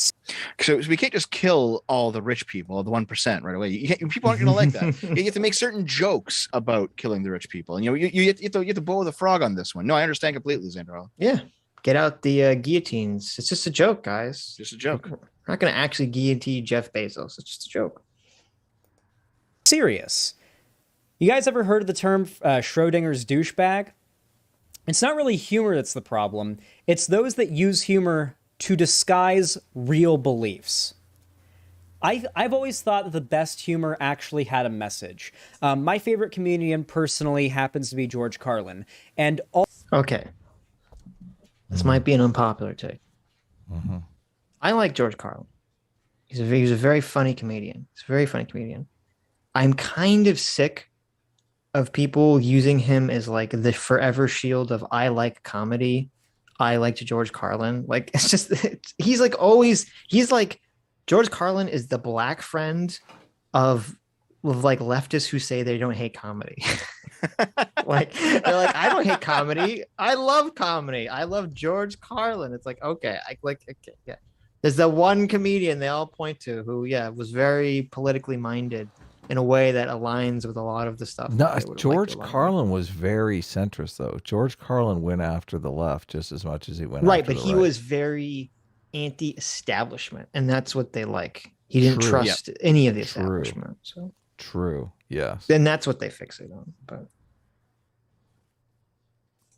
So we can't just kill all the rich people, the 1% right away. People aren't going to like that. You have to make certain jokes about killing the rich people. And, you have to blow the frog on this one. No, I understand completely, Xanderhal. Yeah. Get out the guillotines. It's just a joke, guys. Just a joke. We're not going to actually guillotine Jeff Bezos. It's just a joke. Serious. You guys ever heard of the term Schrodinger's douchebag? It's not really humor that's the problem. It's those that use humor to disguise real beliefs. I've always thought that the best humor actually had a message. My favorite comedian personally happens to be George Carlin. And okay. This might be an unpopular take. Mm-hmm. I like George Carlin. He's a very funny comedian. He's a very funny comedian. I'm kind of sick of people using him as like the forever shield of I like comedy. I like George Carlin. Like, it's just, he's like George Carlin is the black friend of like leftists who say they don't hate comedy. Like, they're like, I don't hate comedy. I love comedy. I love George Carlin. It's like, okay. Yeah. There's the one comedian they all point to who, was very politically minded in a way that aligns with a lot of the stuff. No, George Carlin was very centrist, though. George Carlin went after the left just as much as he went right, after but the he right. was very anti-establishment, and that's what they like. He didn't trust any of the establishment. So true, yes. Then that's what they fixate on. But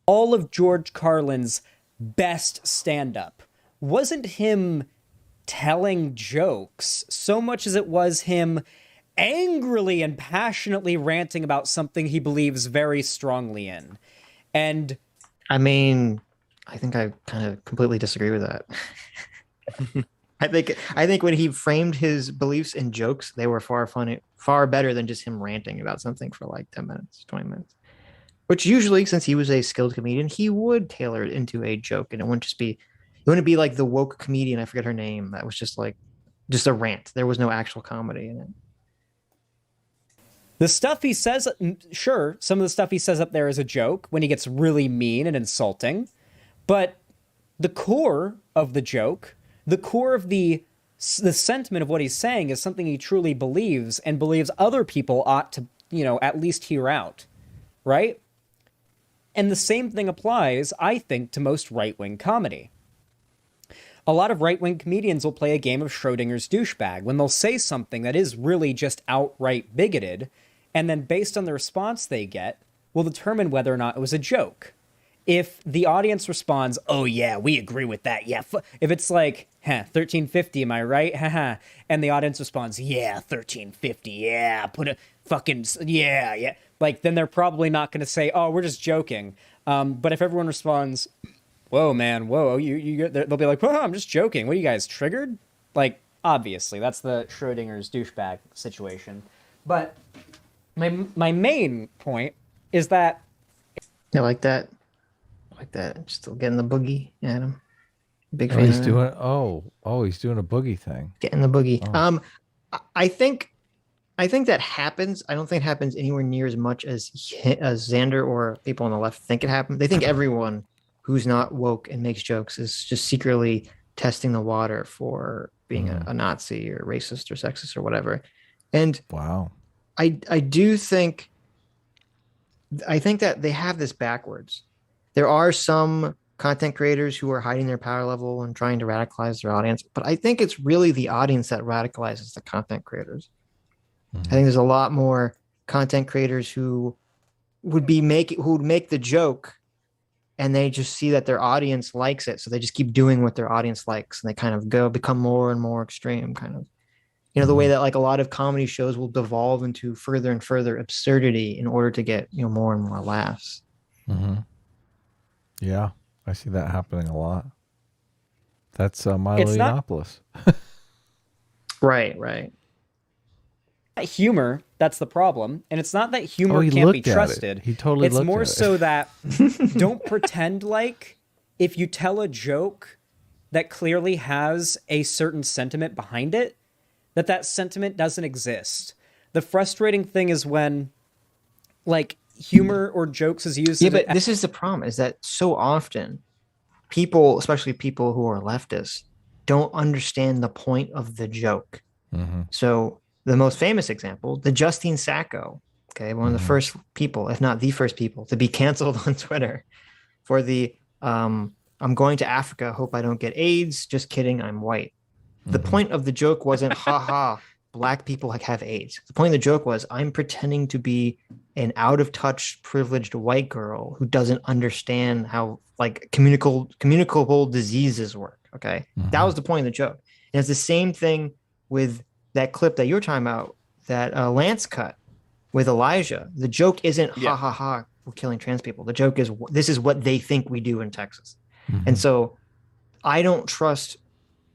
all of George Carlin's best stand-up wasn't him telling jokes so much as it was him angrily and passionately ranting about something he believes very strongly in. And I mean, I think I kind of completely disagree with that. I think when he framed his beliefs in jokes, they were far better than just him ranting about something for like 10 minutes, 20 minutes. Which usually, since he was a skilled comedian, he would tailor it into a joke, and it wouldn't be like the woke comedian, I forget her name, that was just a rant. There was no actual comedy in it. The stuff he says, sure, some of the stuff he says up there is a joke when he gets really mean and insulting, but the core of the joke, the core of the sentiment of what he's saying is something he truly believes and believes other people ought to, at least hear out, right? And the same thing applies, I think, to most right-wing comedy. A lot of right-wing comedians will play a game of Schrodinger's douchebag when they'll say something that is really just outright bigoted, and then based on the response they get, will determine whether or not it was a joke. If the audience responds, oh yeah, we agree with that, yeah. If it's like, 1350, am I right? Haha. And the audience responds, yeah, 1350, yeah, put a fucking, yeah. Like, then they're probably not going to say, oh, we're just joking. But if everyone responds, whoa, man, whoa, they'll be like, I'm just joking. What are you guys, triggered? Like, obviously, that's the Schrodinger's douchebag situation. But my main point is that... I like that. Still getting the boogie, Adam. Big fan. He's he's doing a boogie thing. Getting the boogie. Oh. I think that happens. I don't think it happens anywhere near as much as Xander or people on the left think it happens. They think everyone who's not woke and makes jokes is just secretly testing the water for being a Nazi or racist or sexist or whatever. And wow, I think that they have this backwards. There are some content creators who are hiding their power level and trying to radicalize their audience, but I think it's really the audience that radicalizes the content creators. I think there's a lot more content creators who would make the joke, and they just see that their audience likes it, so they just keep doing what their audience likes, and they kind of become more and more extreme, kind of. The way that like a lot of comedy shows will devolve into further and further absurdity in order to get more and more laughs. Yeah, I see that happening a lot. That's Milo Yiannopoulos. Right. Humor, that's the problem. And it's not that humor can't be trusted. He totally it's looked more at so it. that don't pretend like if you tell a joke that clearly has a certain sentiment behind it, that sentiment doesn't exist. The frustrating thing is when like humor or jokes is used. Yeah, but this is the problem, is that so often people, especially people who are leftists, don't understand the point of the joke. So the most famous example, the Justine Sacco, okay, one of the first people, if not the first people, to be canceled on Twitter for the I'm going to Africa, hope I don't get AIDS. Just kidding, I'm white. The point of the joke wasn't, haha, black people have AIDS. The point of the joke was, I'm pretending to be an out-of-touch, privileged white girl who doesn't understand how like communicable diseases work. Okay, that was the point of the joke. And it's the same thing with that clip that you're talking about, that Lance cut with Elijah. The joke isn't ha ha ha, we're killing trans people. The joke is, this is what they think we do in Texas. And so I don't trust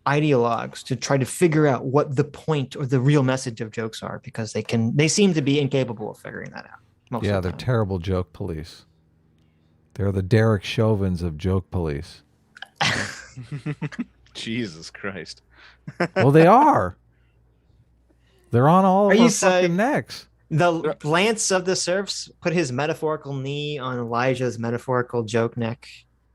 ideologues to try to figure out what the point or the real message of jokes are, because they seem to be incapable of figuring that out. Yeah, they're terrible joke police. They're the Derek Chauvins of joke police. Jesus Christ. Well, they are. They're on all of our fucking necks. The Lance of the Serfs put his metaphorical knee on Elijah's metaphorical joke neck.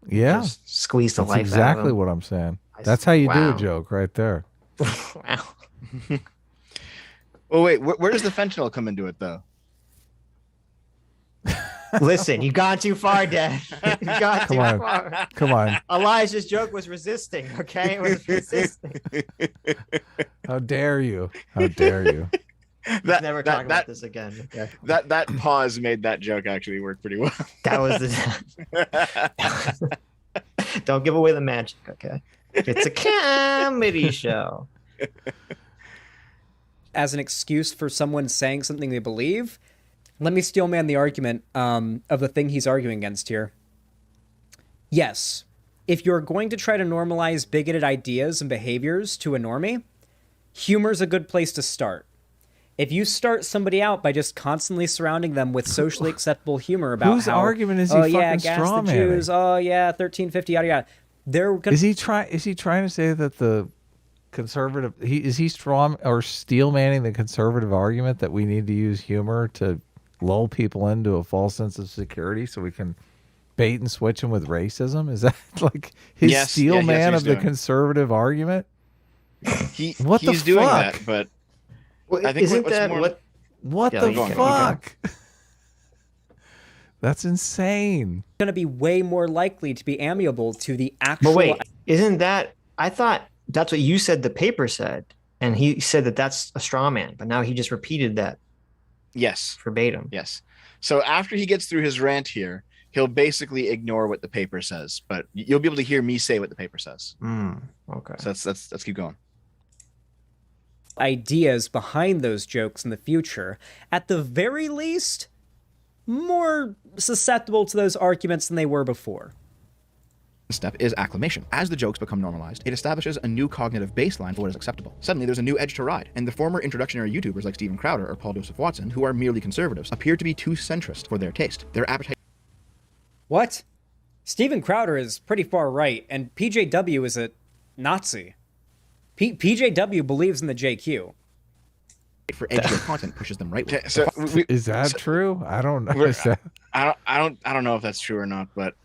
Yeah. Just squeeze the life out of him. Exactly what I'm saying. That's how you do a joke right there. Wow. Oh, wait. Where does the fentanyl come into it, though? Listen, you gone too far, Dad. You got too far. Come on. Elijah's joke was resisting, okay? It was resisting. How dare you? How dare you? Never talk about this again. Okay. That pause made that joke actually work pretty well. That was the... Don't give away the magic, okay? It's a comedy show. As an excuse for someone saying something they believe, let me steelman the argument of the thing he's arguing against here. Yes, if you're going to try to normalize bigoted ideas and behaviors to a normie, humor's a good place to start. If you start somebody out by just constantly surrounding them with socially acceptable humor about whose argument is he fucking gas the Jews, 1350, yada yada. Is he trying to say that the conservative is he strong or steel manning the conservative argument that we need to use humor to lull people into a false sense of security so we can bait and switch them with racism? Is that like his steel man of the conservative argument? He's doing that, but well, I think isn't that more... what the fuck? That's insane. Going to be way more likely to be amiable to the actual. But wait, isn't that? I thought that's what you said. The paper said, and he said that that's a straw man. But now he just repeated that. Yes, verbatim. Yes. So after he gets through his rant here, he'll basically ignore what the paper says, but you'll be able to hear me say what the paper says. Okay. So let's keep going. Ideas behind those jokes in the future, at the very least, more susceptible to those arguments than they were before. Step is acclimation. As the jokes become normalized, it establishes a new cognitive baseline for what is acceptable. Suddenly, there's a new edge to ride, and the former introductionary YouTubers like Steven Crowder or Paul Joseph Watson, who are merely conservatives, appear to be too centrist for their taste. Their appetite... What? Steven Crowder is pretty far right, and PJW is a Nazi. PJW believes in the JQ. For Edgelord Content pushes them right. So is that true? I don't know. I don't know if that's true or not, but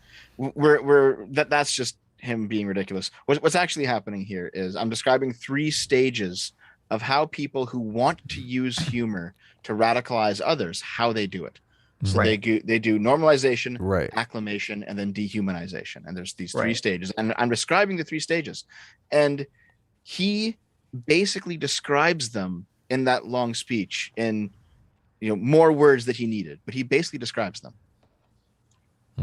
that's just him being ridiculous. What's actually happening here is I'm describing 3 stages of how people who want to use humor to radicalize others, how they do it. So they do normalization, acclimation, and then dehumanization. And there's these 3 stages, and I'm describing the 3 stages, and he basically describes them in that long speech in more words that he needed, but he basically describes them.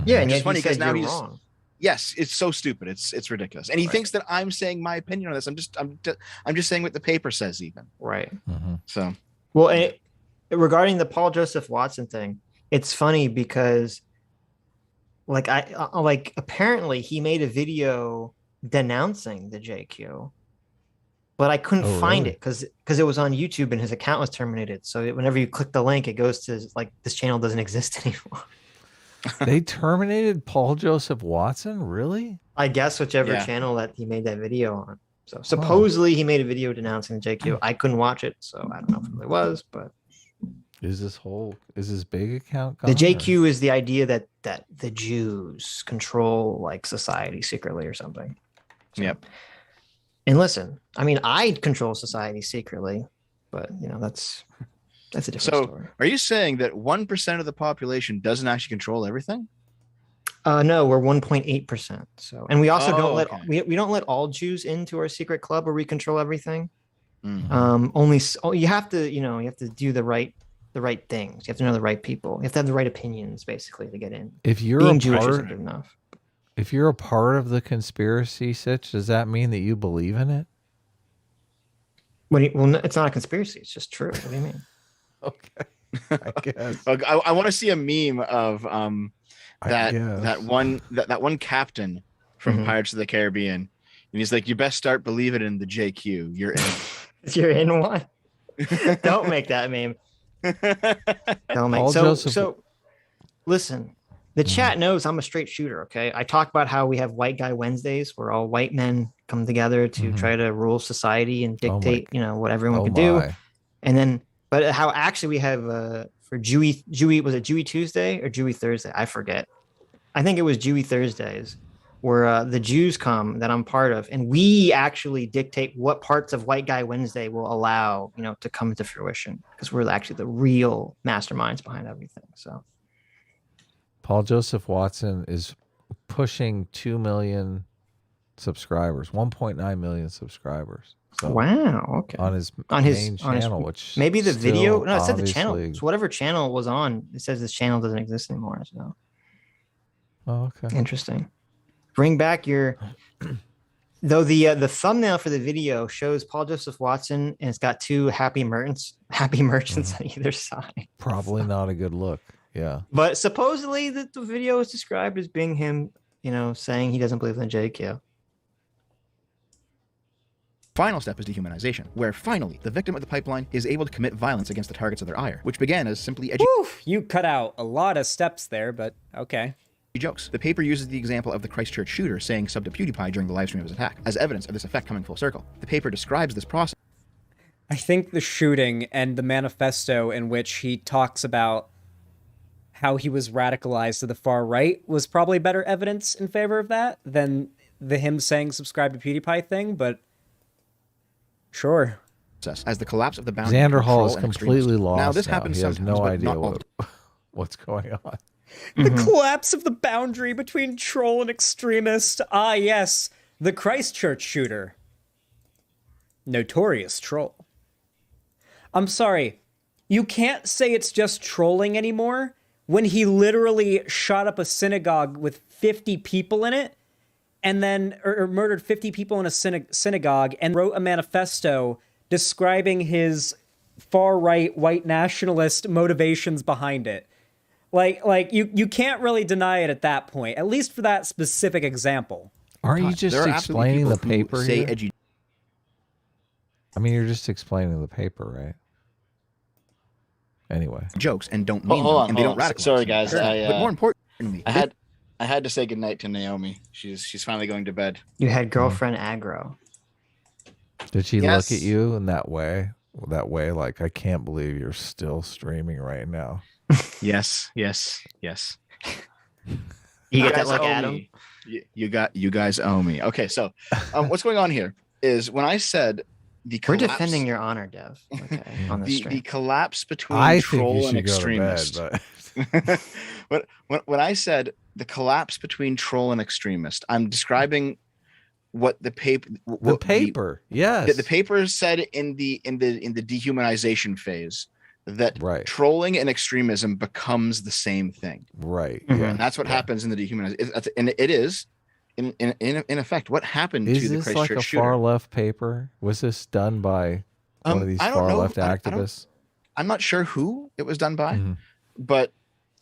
Yeah, and it's funny because now he's wrong. Yes, it's so stupid. It's ridiculous, and he thinks that I'm saying my opinion on this. I'm just saying what the paper says, even. Right. So, well, regarding the Paul Joseph Watson thing, it's funny because, apparently he made a video denouncing the JQ, but I couldn't find it because it was on YouTube and his account was terminated. So whenever you click the link, it goes to like this channel doesn't exist anymore. They terminated Paul Joseph Watson? Really? I guess whichever channel that he made that video on. So supposedly he made a video denouncing the JQ. I couldn't watch it, so I don't know if it really was, but is this big account gone? The JQ is the idea that the Jews control like society secretly or something. So, yep. And listen, I mean, I control society secretly, but you know, that's a different story. Are you saying that 1% of the population doesn't actually control everything? No, we're 1.8%. So, and we also we don't let all Jews into our secret club where we control everything. Mm-hmm. You have to do the right things. You have to know the right people. You have to have the right opinions, basically, to get in. If you're Being Jewish isn't good enough. If you're a part of the conspiracy, Sitch, does that mean that you believe in it? Well, it's not a conspiracy. It's just true. What do you mean? Okay, I guess. I want to see a meme of that one captain from Pirates of the Caribbean, and he's like, "You best start believing in the JQ. You're in." You're in one. Don't make that meme. Don't make so. Listen, the chat knows I'm a straight shooter. Okay, I talk about how we have White Guy Wednesdays, where all white men come together to try to rule society and dictate, what everyone can do, and then. But how actually we have for Jewy was it Jewy Tuesday or Jewy Thursday? I forget. I think it was Jewy Thursdays, where the Jews come that I'm part of, and we actually dictate what parts of White Guy Wednesday will allow to come to fruition because we're actually the real masterminds behind everything. So, Paul Joseph Watson is pushing 2 million subscribers, 1.9 million subscribers. So wow. Okay. On his main channel, which maybe the video. No, it said the channel. So whatever channel was on, it says this channel doesn't exist anymore. So. Oh, okay. Interesting. Bring back your. Though the thumbnail for the video shows Paul Joseph Watson and it's got two happy merchants on either side. Probably not a good look. Yeah. But supposedly the video is described as being him, saying he doesn't believe in the JQ. Final step is dehumanization, where finally the victim of the pipeline is able to commit violence against the targets of their ire, which began as simply you cut out a lot of steps there, but okay. Jokes. The paper uses the example of the Christchurch shooter saying sub to PewDiePie during the livestream of his attack as evidence of this effect coming full circle. The paper describes this process. I think the shooting and the manifesto in which he talks about how he was radicalized to the far right was probably better evidence in favor of that than the him saying subscribe to PewDiePie thing, but sure. As the collapse of the boundary. Xanderhal is completely lost. Now this happens. He has no idea what's going on. The collapse of the boundary between troll and extremist. Ah, yes, the Christchurch shooter. Notorious troll. I'm sorry, you can't say it's just trolling anymore when he literally shot up a synagogue with 50 people in it and then or murdered 50 people in a synagogue and wrote a manifesto describing his far-right white nationalist motivations behind it. Like you can't really deny it at that point, at least for that specific example. Aren't you just explaining the paper here? Edgy. I mean, you're just explaining the paper, right? Anyway. Jokes and don't mean them, and they don't radicalize. Sorry, guys. Sure. But more importantly, I had to say goodnight to Naomi. She's finally going to bed. You had girlfriend aggro. Did she look at you in that way? Like, I can't believe you're still streaming right now. Yes. You get that like Adam? You guys owe me. Okay, so what's going on here is when I said we're defending your honor, Dev. Okay, on this the collapse between troll and extremist. But when I said the collapse between troll and extremist, I'm describing what the paper. Yes, the paper said in the dehumanization phase that trolling and extremism becomes the same thing. Right. Mm-hmm. And that's what happens in the dehumanization. And it is. In effect, what happened to the Christchurch shooter? Is this like a far left paper? Was this done by one of these far left activists? I'm not sure who it was done by, but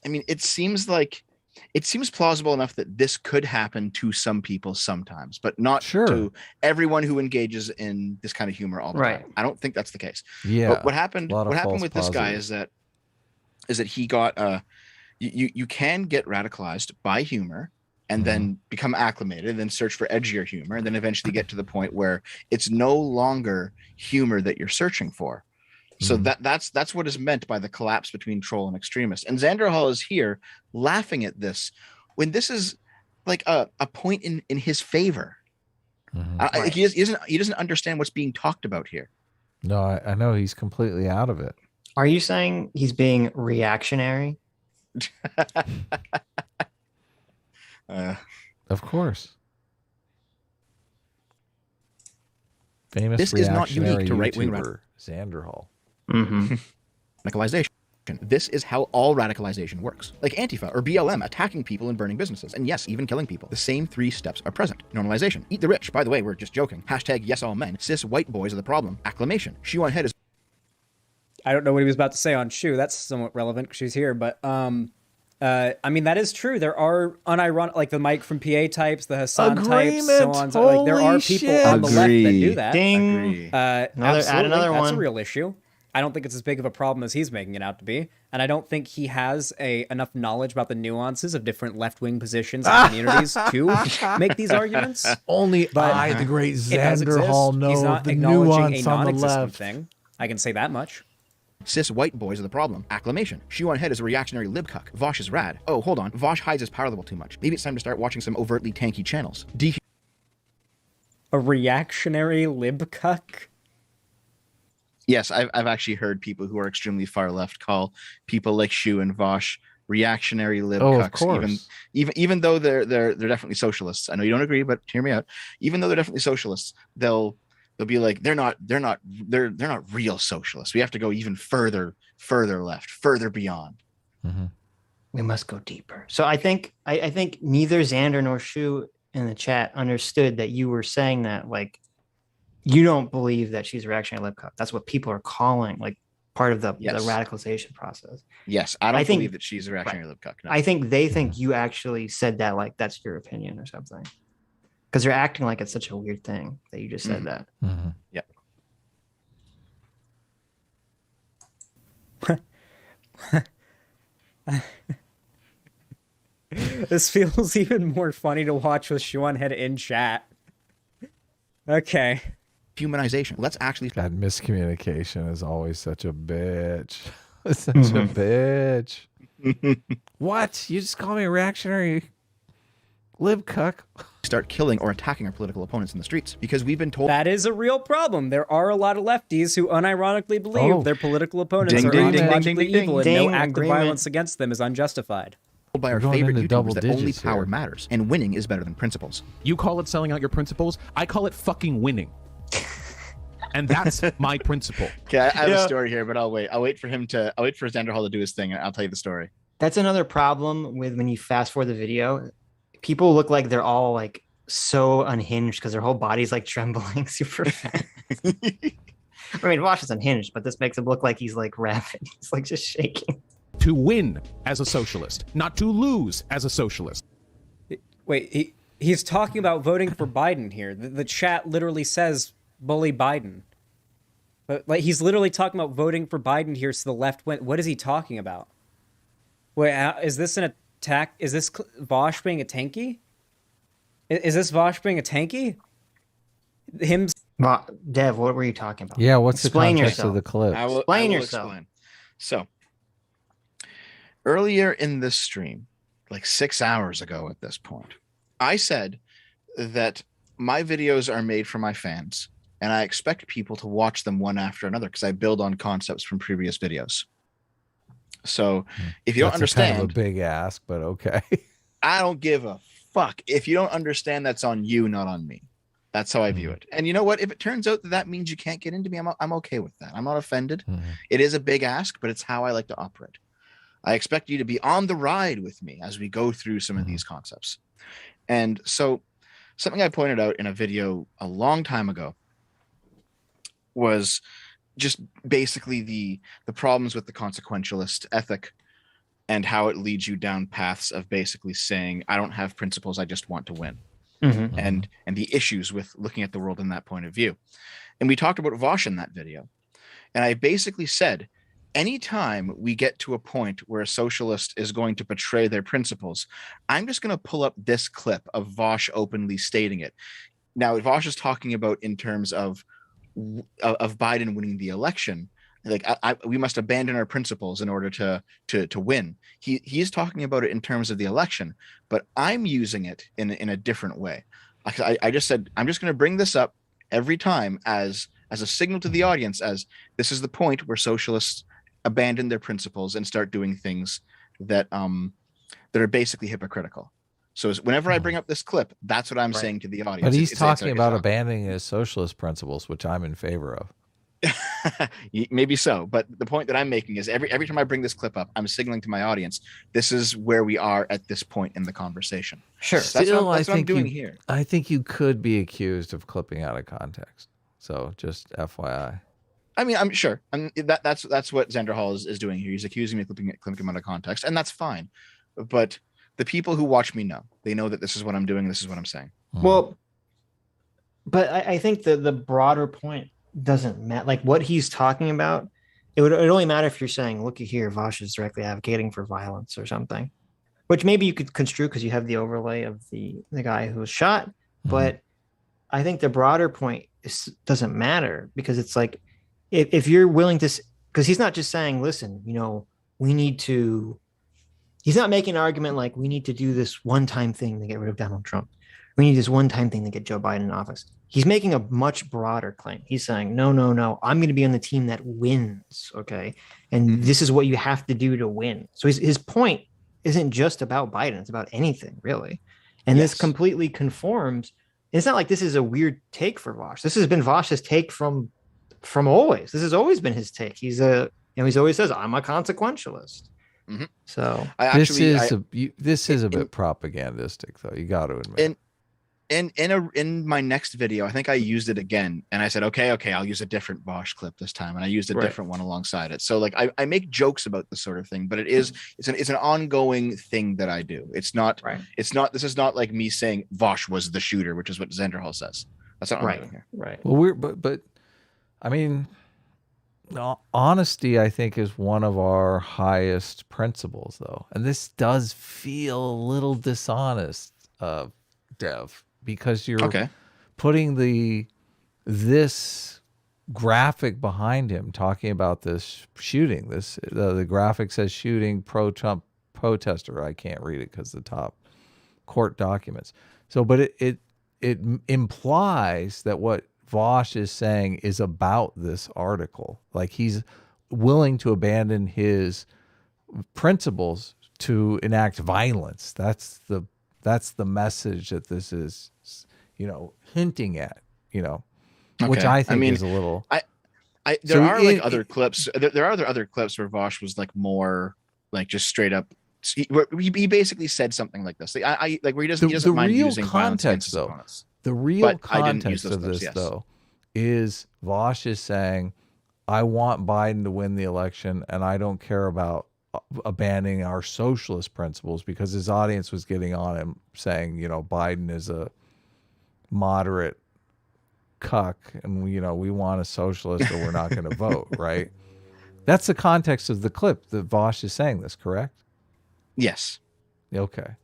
I mean, it seems like it seems plausible enough that this could happen to some people sometimes, but not to everyone who engages in this kind of humor all the time. I don't think that's the case. Yeah. But what happened with this guy is that he got you can get radicalized by humor and then become acclimated, then search for edgier humor, and then eventually get to the point where it's no longer humor that you're searching for. So that's what is meant by the collapse between troll and extremist. And Xanderhal is here laughing at this when this is like a point in his favor. He doesn't understand what's being talked about here. No, I know he's completely out of it. Are you saying he's being reactionary? Of course. Famous this is not unique to right-wing Xanderhal. Radicalization. This is how all radicalization works. Like Antifa or BLM attacking people and burning businesses. And yes, even killing people. The same 3 steps are present. Normalization. Eat the rich. By the way, we're just joking. Hashtag yes all men. Cis white boys are the problem. Acclamation. Shoe on head is... I don't know what he was about to say on Shoe. That's somewhat relevant because she's here. But I mean, that is true. There are unironic, like the Mike from PA types, the Hassan types, so on. So, like, there are people on the left that do that. Ding. Add another one. That's a real issue. I don't think it's as big of a problem as he's making it out to be. And I don't think he has enough knowledge about the nuances of different left-wing positions and communities to make these arguments. Only I, the great Xanderhal, know he's not the acknowledging nuance a on the non-existent left. thing. I can say that much. Cis white boys are the problem. Acclamation. Shoe on head is a reactionary libcuck. Vosh is rad. Oh, hold on. Vosh hides his power level too much. Maybe it's time to start watching some overtly tanky channels. A reactionary libcuck? Yes, I've actually heard people who are extremely far left call people like Shu and Vosh reactionary lib cucks, even though they're definitely socialists. I know you don't agree, but hear me out. Even though they're definitely socialists, they'll be like they're not real socialists. We have to go even further left, further beyond. We must go deeper. So I think neither Xander nor Shu in the chat understood that you were saying that, like, you don't believe that she's a reactionary lip cup. That's what people are calling, like, part of the radicalization process. Yes, I don't believe that she's a reactionary lip cuck. No. I think they think you actually said that, like, that's your opinion or something. Because they're acting like it's such a weird thing that you just said that. Yep. This feels even more funny to watch with Shuan Head in chat. Okay. Humanization. Let's actually... God, miscommunication is always such a bitch. Such a bitch. What? You just call me a reactionary lib cuck? Start killing or attacking our political opponents in the streets because we've been told... That is a real problem. There are a lot of lefties who unironically believe their political opponents are ideologically evil and no act of violence against them is unjustified. By our favorite YouTubers that only power matters and winning is better than principles. You call it selling out your principles. I call it fucking winning. And that's my principle. Okay, I have a story here, but I'll wait. I'll wait for Xanderhal to do his thing, and I'll tell you the story. That's another problem with when you fast forward the video. People look like they're all like so unhinged because their whole body's like trembling super fast. I mean, Vosh is unhinged, but this makes him look like he's like rapid. He's like just shaking. To win as a socialist, not to lose as a socialist. Wait, he's talking about voting for Biden here. The chat literally says bully Biden. But like he's literally talking about voting for Biden here so the left went. What is he talking about? Wait, is this an attack? Is this Vosh being a tanky? Is this Vosh being a tanky? Dev, what were you talking about? Yeah, what's Explain the context yourself. of the clip? Explain yourself. Explain. So, earlier in this stream, like 6 hours ago at this point, I said that my videos are made for my fans, and I expect people to watch them one after another because I build on concepts from previous videos. So, if you don't understand, kind of a big ask, but okay. I don't give a fuck. If you don't understand, that's on you, not on me. That's how I view it. And you know what? If it turns out that means you can't get into me, I'm okay with that. I'm not offended. It is a big ask, but it's how I like to operate. I expect you to be on the ride with me as we go through some of these concepts. And so something I pointed out in a video a long time ago was just basically the problems with the consequentialist ethic and how it leads you down paths of basically saying, I don't have principles, I just want to win. And the issues with looking at the world in that point of view. And we talked about Vosh in that video. And I basically said, anytime we get to a point where a socialist is going to betray their principles, I'm just going to pull up this clip of Vosh openly stating it. Now, Vosh is talking about in terms of Biden winning the election. Like we must abandon our principles in order to win. He's talking about it in terms of the election, but I'm using it in a different way. I just said, I'm just going to bring this up every time as a signal to the audience, as this is the point where socialists abandon their principles and start doing things that are basically hypocritical. So whenever I bring up this clip, that's what I'm saying to the audience. But he's talking about abandoning his socialist principles, which I'm in favor of. Maybe so, but the point that I'm making is every time I bring this clip up, I'm signaling to my audience, this is where we are at this point in the conversation. Sure. That's what I'm doing here. I think you could be accused of clipping out of context. So just FYI. I mean, I'm sure. That's what Xanderhal is doing here. He's accusing me of clipping out of context, and that's fine. But the people who watch me know. They know that this is what I'm doing. This is what I'm saying. Well, but I think the broader point doesn't matter. Like what he's talking about, it would only matter if you're saying, looky here, Vosh is directly advocating for violence or something, which maybe you could construe because you have the overlay of the guy who was shot. But I think the broader point doesn't matter, because it's like, if you're willing to, because he's not just saying, listen, we need to, he's not making an argument like we need to do this one-time thing to get rid of Donald Trump. We need this one-time thing to get Joe Biden in office. He's making a much broader claim. He's saying, no, I'm going to be on the team that wins, okay? And this is what you have to do to win. So his point isn't just about Biden. It's about anything, really. And this completely conforms. It's not like this is a weird take for Vosh. This has been Vosh's take from always. This has always been his take. He's he always says, I'm a consequentialist. So this is a bit propagandistic, though. You got to admit. In my next video, I think I used it again, and I said, okay, I'll use a different Vosh clip this time, and I used a different one alongside it. So like I make jokes about this sort of thing, but it's an ongoing thing that I do. It's not this is not like me saying Vosh was the shooter, which is what Xanderhal says. That's not what I'm doing here. Right. Well, but I mean, honesty, I think, is one of our highest principles, though, and this does feel a little dishonest, Dev. Because you're putting this graphic behind him talking about this shooting. The graphic says shooting pro-Trump protester. I can't read it because the top court documents. So, but it implies that what Vosh is saying is about this article. Like he's willing to abandon his principles to enact violence. That's the message that this is, hinting at, which I think is a little. There are other clips. There are other clips where Vosh was like more like just straight up. He basically said something like this. Where he doesn't mind using context though. The real context of this though is Vosh is saying, I want Biden to win the election, and I don't care about abandoning our socialist principles, because his audience was getting on him saying, Biden is a moderate cuck, and we want a socialist or we're not going to vote, right? That's the context of the clip that Vosh is saying this, correct? Yes. Okay.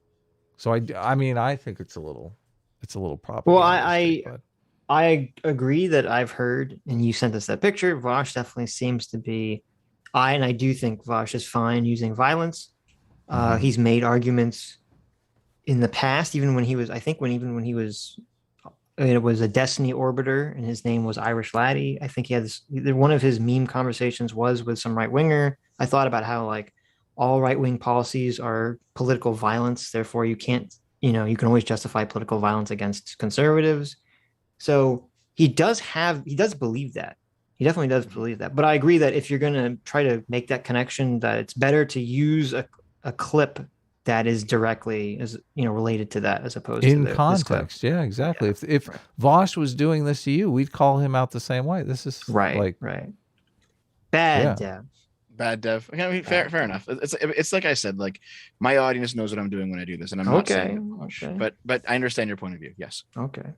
So I mean, I think it's a little propagandistic. Well, I agree that I've heard, and you sent us that picture. Vosh definitely seems to be. I do think Vosh is fine using violence. He's made arguments in the past, even when he was it was a Destiny orbiter and his name was Irish Laddie. I think he had one of his meme conversations was with some right winger. I thought about how like all right wing policies are political violence. Therefore you can't, you can always justify political violence against conservatives. So he does believe that. He definitely does believe that. But I agree that if you're going to try to make that connection, that it's better to use a clip that is directly related to that, as opposed to in context. Yeah, exactly. Yeah. If Vosh was doing this to you, we'd call him out the same way. This is right. Bad, yeah. bad dev. I mean, fair enough. It's like I said, like my audience knows what I'm doing when I do this, and I'm not saying it, but I understand your point of view. Yes. Okay.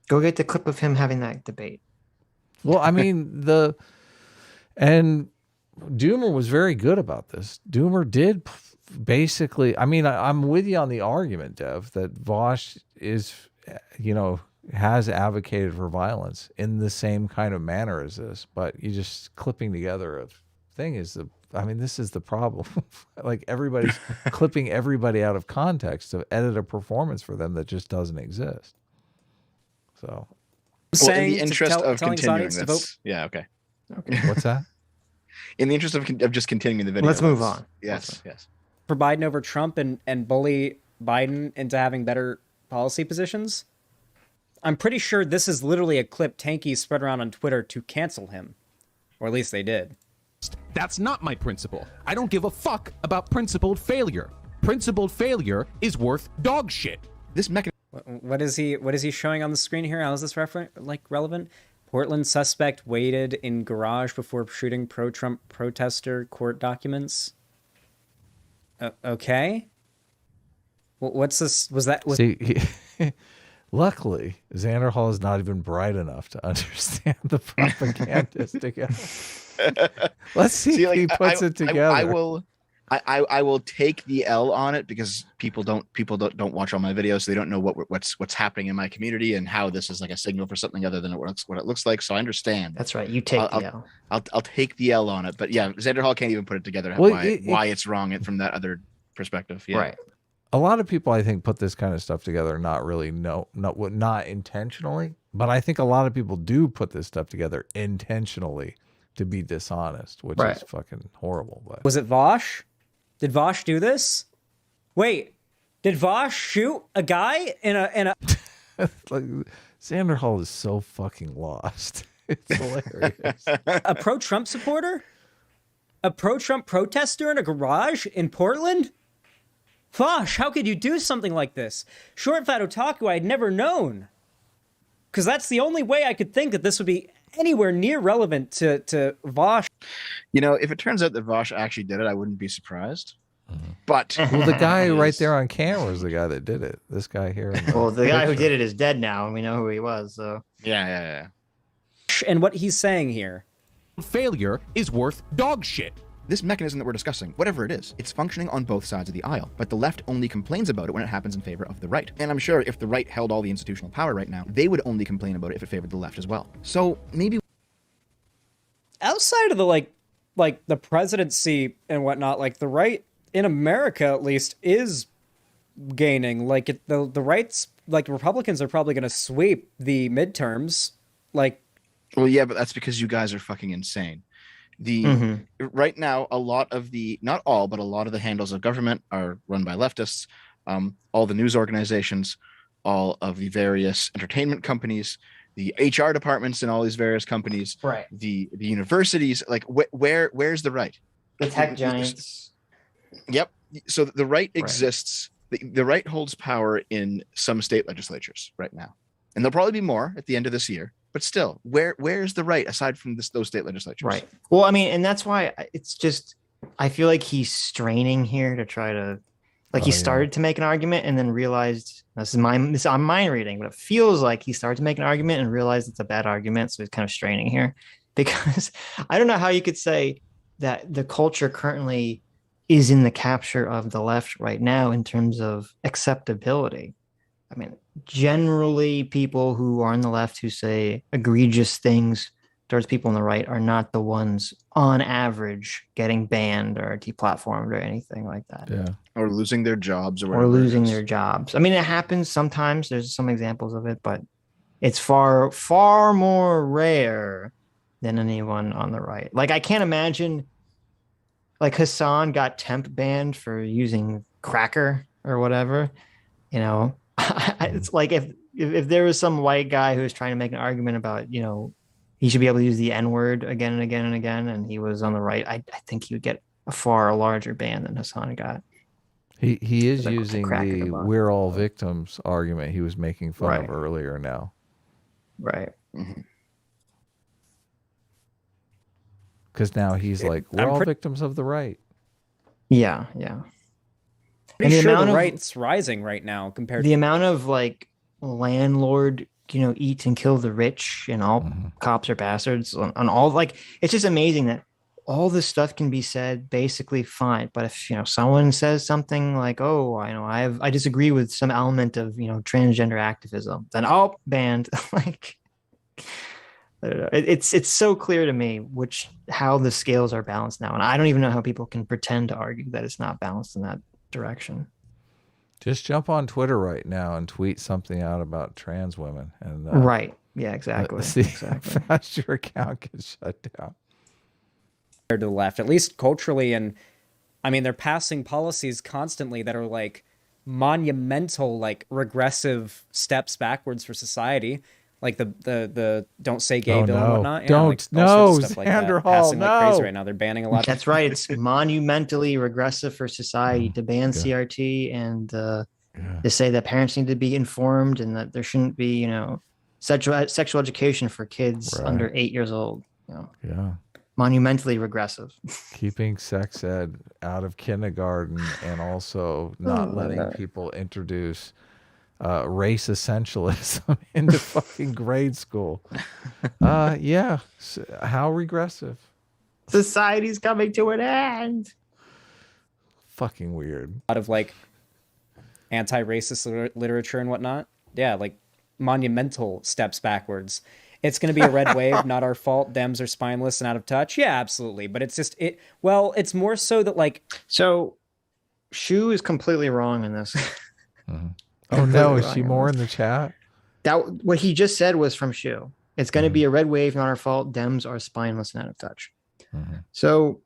Go get the clip of him having that debate. Well, I mean, and Doomer was very good about this. Doomer did basically, I mean, I'm with you on the argument, Dev, that Vosh is, has advocated for violence in the same kind of manner as this, but you just clipping together a thing is this is the problem. Like everybody's clipping everybody out of context to edit a performance for them that just doesn't exist. So, in the interest of continuing this, yeah, okay. What's that? In the interest of just continuing the video, let's move on. Yes. For Biden over Trump and bully Biden into having better policy positions. I'm pretty sure this is literally a clip Tanky spread around on Twitter to cancel him, or at least they did. That's not my principle. I don't give a fuck about principled failure. Principled failure is worth dog shit. This mechanism. What is he showing on the screen here? How is this relevant? Portland suspect waited in garage before shooting pro-Trump protester court documents. Okay. What's this? See, luckily, Xanderhal is not even bright enough to understand the propagandistic. Let's see if he puts it together. I will take the L on it because people don't watch all my videos, so they don't know what's happening in my community and how this is like a signal for something other than what it looks like. So I understand. That's right. You take the L. I'll take the L on it. But yeah, Xanderhall can't even put it together. Why it's wrong from that other perspective. Yeah. Right. A lot of people, I think, put this kind of stuff together not intentionally, but I think a lot of people do put this stuff together intentionally to be dishonest, which is fucking horrible. But was it Vosh? Did Vosh do this? Wait, did Vosh shoot a guy in a like, Xanderhal is so fucking lost. It's hilarious. A pro-Trump supporter? A pro-Trump protester in a garage in Portland? Vosh, how could you do something like this? Short Fat Otaku, I'd never known. Because that's the only way I could think that this would be anywhere near relevant to Vosh. If it turns out that Vosh actually did it, I wouldn't be surprised. But well, the guy right there on camera is the guy that did it. This guy here. The guy who did it is dead now, and we know who he was. So yeah. And what he's saying here, failure is worth dog shit. This mechanism that we're discussing, whatever it is, it's functioning on both sides of the aisle, but the left only complains about it when it happens in favor of the right. And I'm sure if the right held all the institutional power right now, they would only complain about it if it favored the left as well. So maybe outside of the like the presidency and whatnot, like the right in America at least is gaining. Like the rights, like Republicans are probably going to sweep the midterms. Well, yeah, but that's because you guys are fucking insane. Right now, a lot of not all, but a lot of the handles of government are run by leftists. All the news organizations, all of the various entertainment companies, the HR departments in all these various companies, right? The universities, like where's the right? The tech giants. Yep. So the right exists. The right holds power in some state legislatures right now, and there'll probably be more at the end of this year. But still, where's the right aside from those state legislatures? Right. Well, I mean, and that's why it's just, I feel like he's straining here to try to, he started to make an argument and then realized, I'm mind reading, but it feels like he started to make an argument and realized it's a bad argument. So he's kind of straining here because I don't know how you could say that the culture currently is in the capture of the left right now in terms of acceptability. I mean, generally people who are on the left who say egregious things towards people on the right are not the ones on average getting banned or deplatformed or anything like that. Yeah. Or losing their jobs or losing their jobs. I mean, it happens sometimes. There's some examples of it, but it's far, far more rare than anyone on the right. Like, I can't imagine, like, Hassan got temp banned for using Cracker or whatever, It's like if there was some white guy who was trying to make an argument about, he should be able to use the N-word again and again and again, and he was on the right, I think he would get a far larger ban than Hassan got. He is using the "we're all victims" argument he was making fun of earlier now. Right. Because now he's like, we're all victims of the right. Yeah. Pretty sure the right's rising right now compared the to amount of like landlord, eat and kill the rich, and all cops are bastards on all, like, it's just amazing that all this stuff can be said basically fine. But if, someone says something like, oh, I disagree with some element of, transgender activism, then banned. Like, I don't know. It's so clear to me how the scales are balanced now. And I don't even know how people can pretend to argue that it's not balanced in that direction. Just jump on Twitter right now and tweet something out about trans women. And right. Yeah, exactly. Exactly. Fast your account gets shut down. To the left, at least culturally. And I mean, they're passing policies constantly that are like monumental, like regressive steps backwards for society. Like the don't say gay bill and whatnot. Yeah, don't, like Xanderhal, passing like crazy right now. They're banning a lot. That's right. It's monumentally regressive for society to ban CRT and to say that parents need to be informed and that there shouldn't be, sexual education for kids under 8 years old. Yeah. Monumentally regressive. Keeping sex ed out of kindergarten and also not letting people introduce race essentialism into fucking grade school. Yeah. How regressive. Society's coming to an end. Fucking weird. A lot of like anti-racist literature and whatnot. Yeah, like monumental steps backwards. It's going to be a red wave, not our fault. Dems are spineless and out of touch. Yeah, absolutely. But it's just it's more so that like. So Shu is completely wrong in this. Oh no, is she more in the chat? What he just said was from Shu. It's going to be a red wave, not our fault. Dems are spineless and out of touch. So,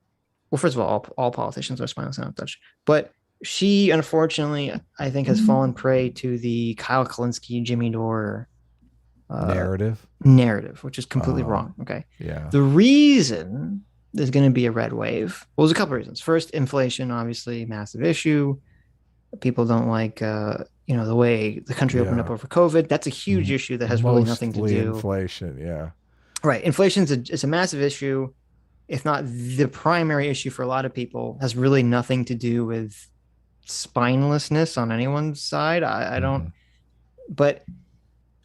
well, first of all politicians are spineless and out of touch. But she, unfortunately, I think has fallen prey to the Kyle Kalinske, Jimmy Dore narrative, which is completely wrong. Okay. Yeah. The reason there's going to be a red wave, well, there's a couple of reasons. First, inflation, obviously, massive issue. People don't like, the way the country opened up over COVID. That's a huge issue that has really nothing to do. Inflation, yeah. Right. Inflation is a massive issue, if not the primary issue for a lot of people. Has really nothing to do with spinelessness on anyone's side. I don't. But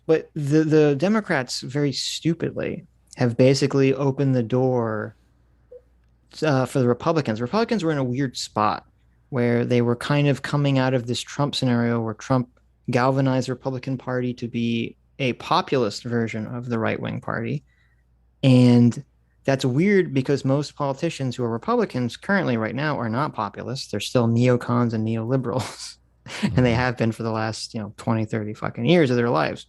the Democrats very stupidly have basically opened the door for the Republicans. Republicans were in a weird spot where they were kind of coming out of this Trump scenario where Trump galvanized the Republican Party to be a populist version of the right-wing party. And that's weird because most politicians who are Republicans currently right now are not populists. They're still neocons and neoliberals. And they have been for the last, 20, 30 fucking years of their lives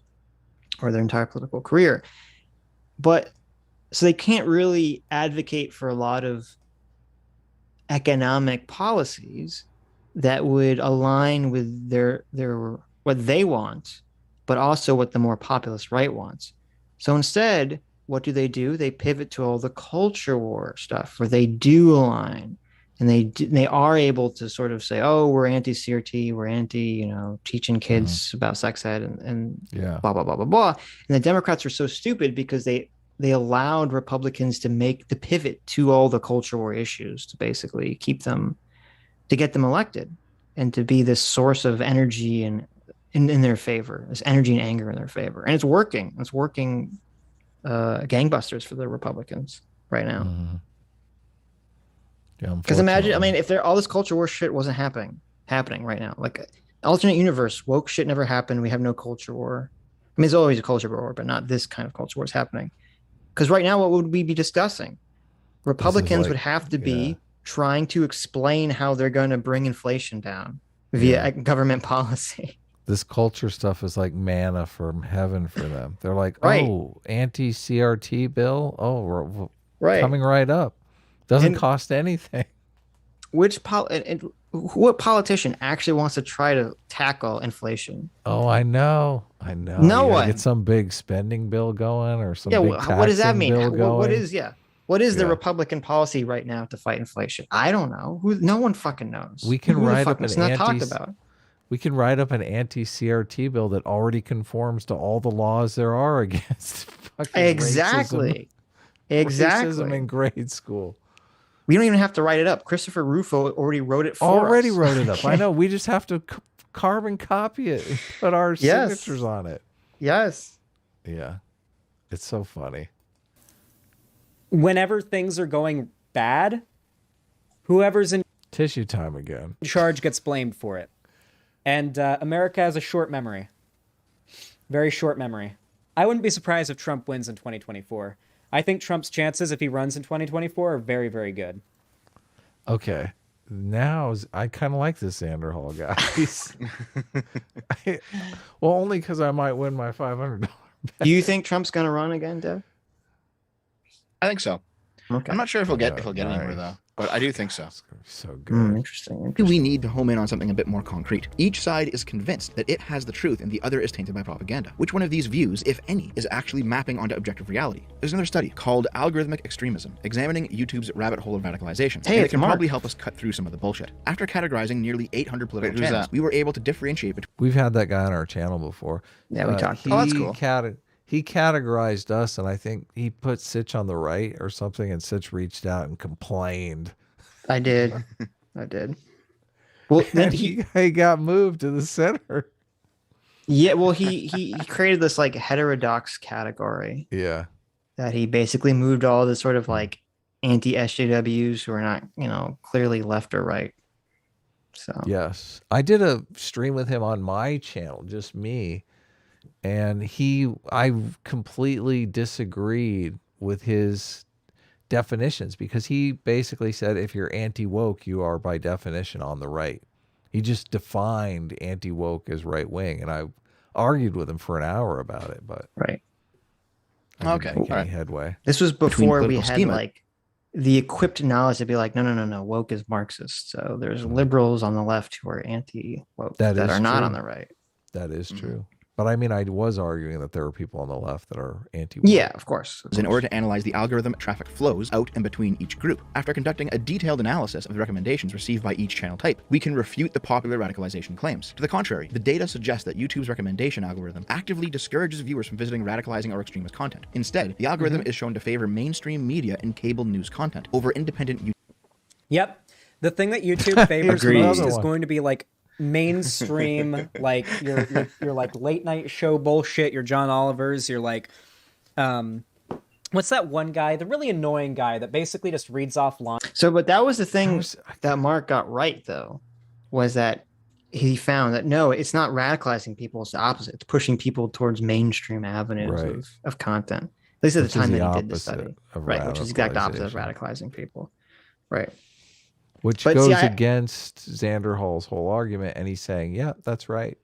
or their entire political career. But so they can't really advocate for a lot of economic policies that would align with their what they want, but also what the more populist right wants. So instead, what do? They pivot to all the culture war stuff where they do align, and they are able to sort of say, oh, we're anti-CRT, we're anti, teaching kids about sex ed and blah, blah, blah, blah, blah. And the Democrats are so stupid because they allowed Republicans to make the pivot to all the culture war issues to basically get them elected and to be this source of energy and in their favor, this energy and anger in their favor. And it's working. It's working gangbusters for the Republicans right now. Yeah, because imagine, if all this culture war shit wasn't happening right now, like alternate universe, woke shit never happened. We have no culture war. There's always a culture war, but not this kind of culture war is happening. Because right now, what would we be discussing? Republicans would have to be trying to explain how they're going to bring inflation down via government policy. This culture stuff is like manna from heaven for them. They're like, oh, anti-CRT bill? Oh, we're coming right up. Doesn't cost anything. What politician actually wants to try to tackle inflation? Oh, I know. No one. Get some big spending bill going or some big taxing what does that mean? Bill What is the Republican policy right now to fight inflation? I don't know. No one fucking knows. We can write up We can write up an anti-CRT bill that already conforms to all the laws there are against fucking racism. Exactly. racism in grade school. We don't even have to write it up. Christopher Rufo already wrote it for us. Wrote it up. I know. We just have to carbon copy it and put our signatures on it. Yes. Yeah. It's so funny. Whenever things are going bad, whoever's in tissue time again charge gets blamed for it. And America has a short memory. Very short memory. I wouldn't be surprised if Trump wins in 2024. I think Trump's chances, if he runs in 2024, are very, very good. Okay. Now, I kind of like this Xanderhal guy. Well, only because I might win my $500 bet. Do you think Trump's going to run again, Dev? I think so. Okay. I'm not sure if he'll get anywhere though, but I do think so. It's gonna be so good. Interesting. We need to home in on something a bit more concrete. Each side is convinced that it has the truth and the other is tainted by propaganda. Which one of these views, if any, is actually mapping onto objective reality? There's another study called Algorithmic Extremism, examining YouTube's rabbit hole of radicalization. Hey, and it it's can Mark. probably help us cut through some of the bullshit. After categorizing nearly 800 political channels, we were able to differentiate between... We've had that guy on our channel before. Yeah, we talked. Oh, that's cool. He categorized us, and I think he put Sitch on the right or something, and Sitch reached out and complained. I did. Well, then he got moved to the center. Yeah, well, he created this like heterodox category. Yeah. That he basically moved all the sort of like anti-SJWs who are not, clearly left or right. So yes, I did a stream with him on my channel, just me. And I completely disagreed with his definitions because he basically said if you're anti-woke, you are by definition on the right. He just defined anti-woke as right-wing, and I argued with him for an hour about it, but right. I didn't make any headway. This was before we had schema. like the equipped knowledge to be like, no, woke is Marxist. So there's liberals on the left who are anti-woke that are not on the right. That is true. But I mean, I was arguing that there are people on the left that are anti-woke. Yeah, of course. in order to analyze the algorithm traffic flows out and between each group. After conducting a detailed analysis of the recommendations received by each channel type, we can refute the popular radicalization claims. To the contrary, the data suggests that YouTube's recommendation algorithm actively discourages viewers from visiting radicalizing or extremist content. Instead, the algorithm is shown to favor mainstream media and cable news content over independent YouTube. Yep. The thing that YouTube favors Agreed. most is going to be like mainstream, like your like late night show bullshit, your John Olivers, your like what's that one guy, the really annoying guy that basically just reads off lines. So, but that was the thing that Mark got right, though, was that he found that no, it's not radicalizing people, it's the opposite. It's pushing people towards mainstream avenues of content. At least at the time that he did the study. Right, which is the exact opposite of radicalizing people. Right. Which goes against Xanderhal's whole argument, and he's saying, yeah, that's right.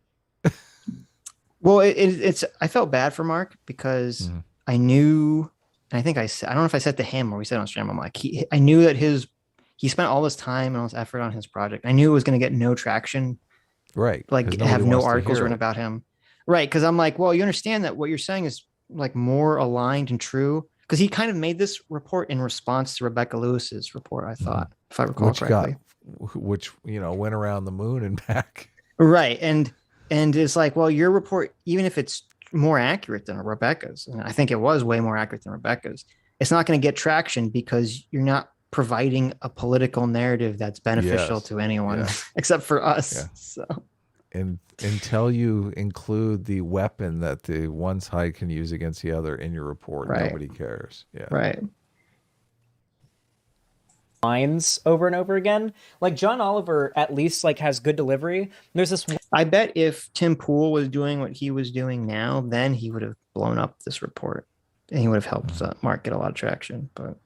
Well, it's I felt bad for Mark because I knew, and I think I don't know if I said to him or we said on stream, I'm like, I knew that he spent all this time and all this effort on his project. I knew it was going to get no traction. Right. Like have no articles written about him. Right. Because I'm like, well, you understand that what you're saying is like more aligned and true. Because he kind of made this report in response to Rebecca Lewis's report, I thought, if I recall correctly. Which went around the moon and back. Right. And it's like, well, your report, even if it's more accurate than Rebecca's, and I think it was way more accurate than Rebecca's, it's not going to get traction because you're not providing a political narrative that's beneficial to anyone except for us. Yeah. So. And until you include the weapon that the one side can use against the other in your report, nobody cares. Yeah. Right. Lines over and over again. Like John Oliver at least like has good delivery. There's this. I bet if Tim Pool was doing what he was doing now, then he would have blown up this report and he would have helped Mark get a lot of traction. But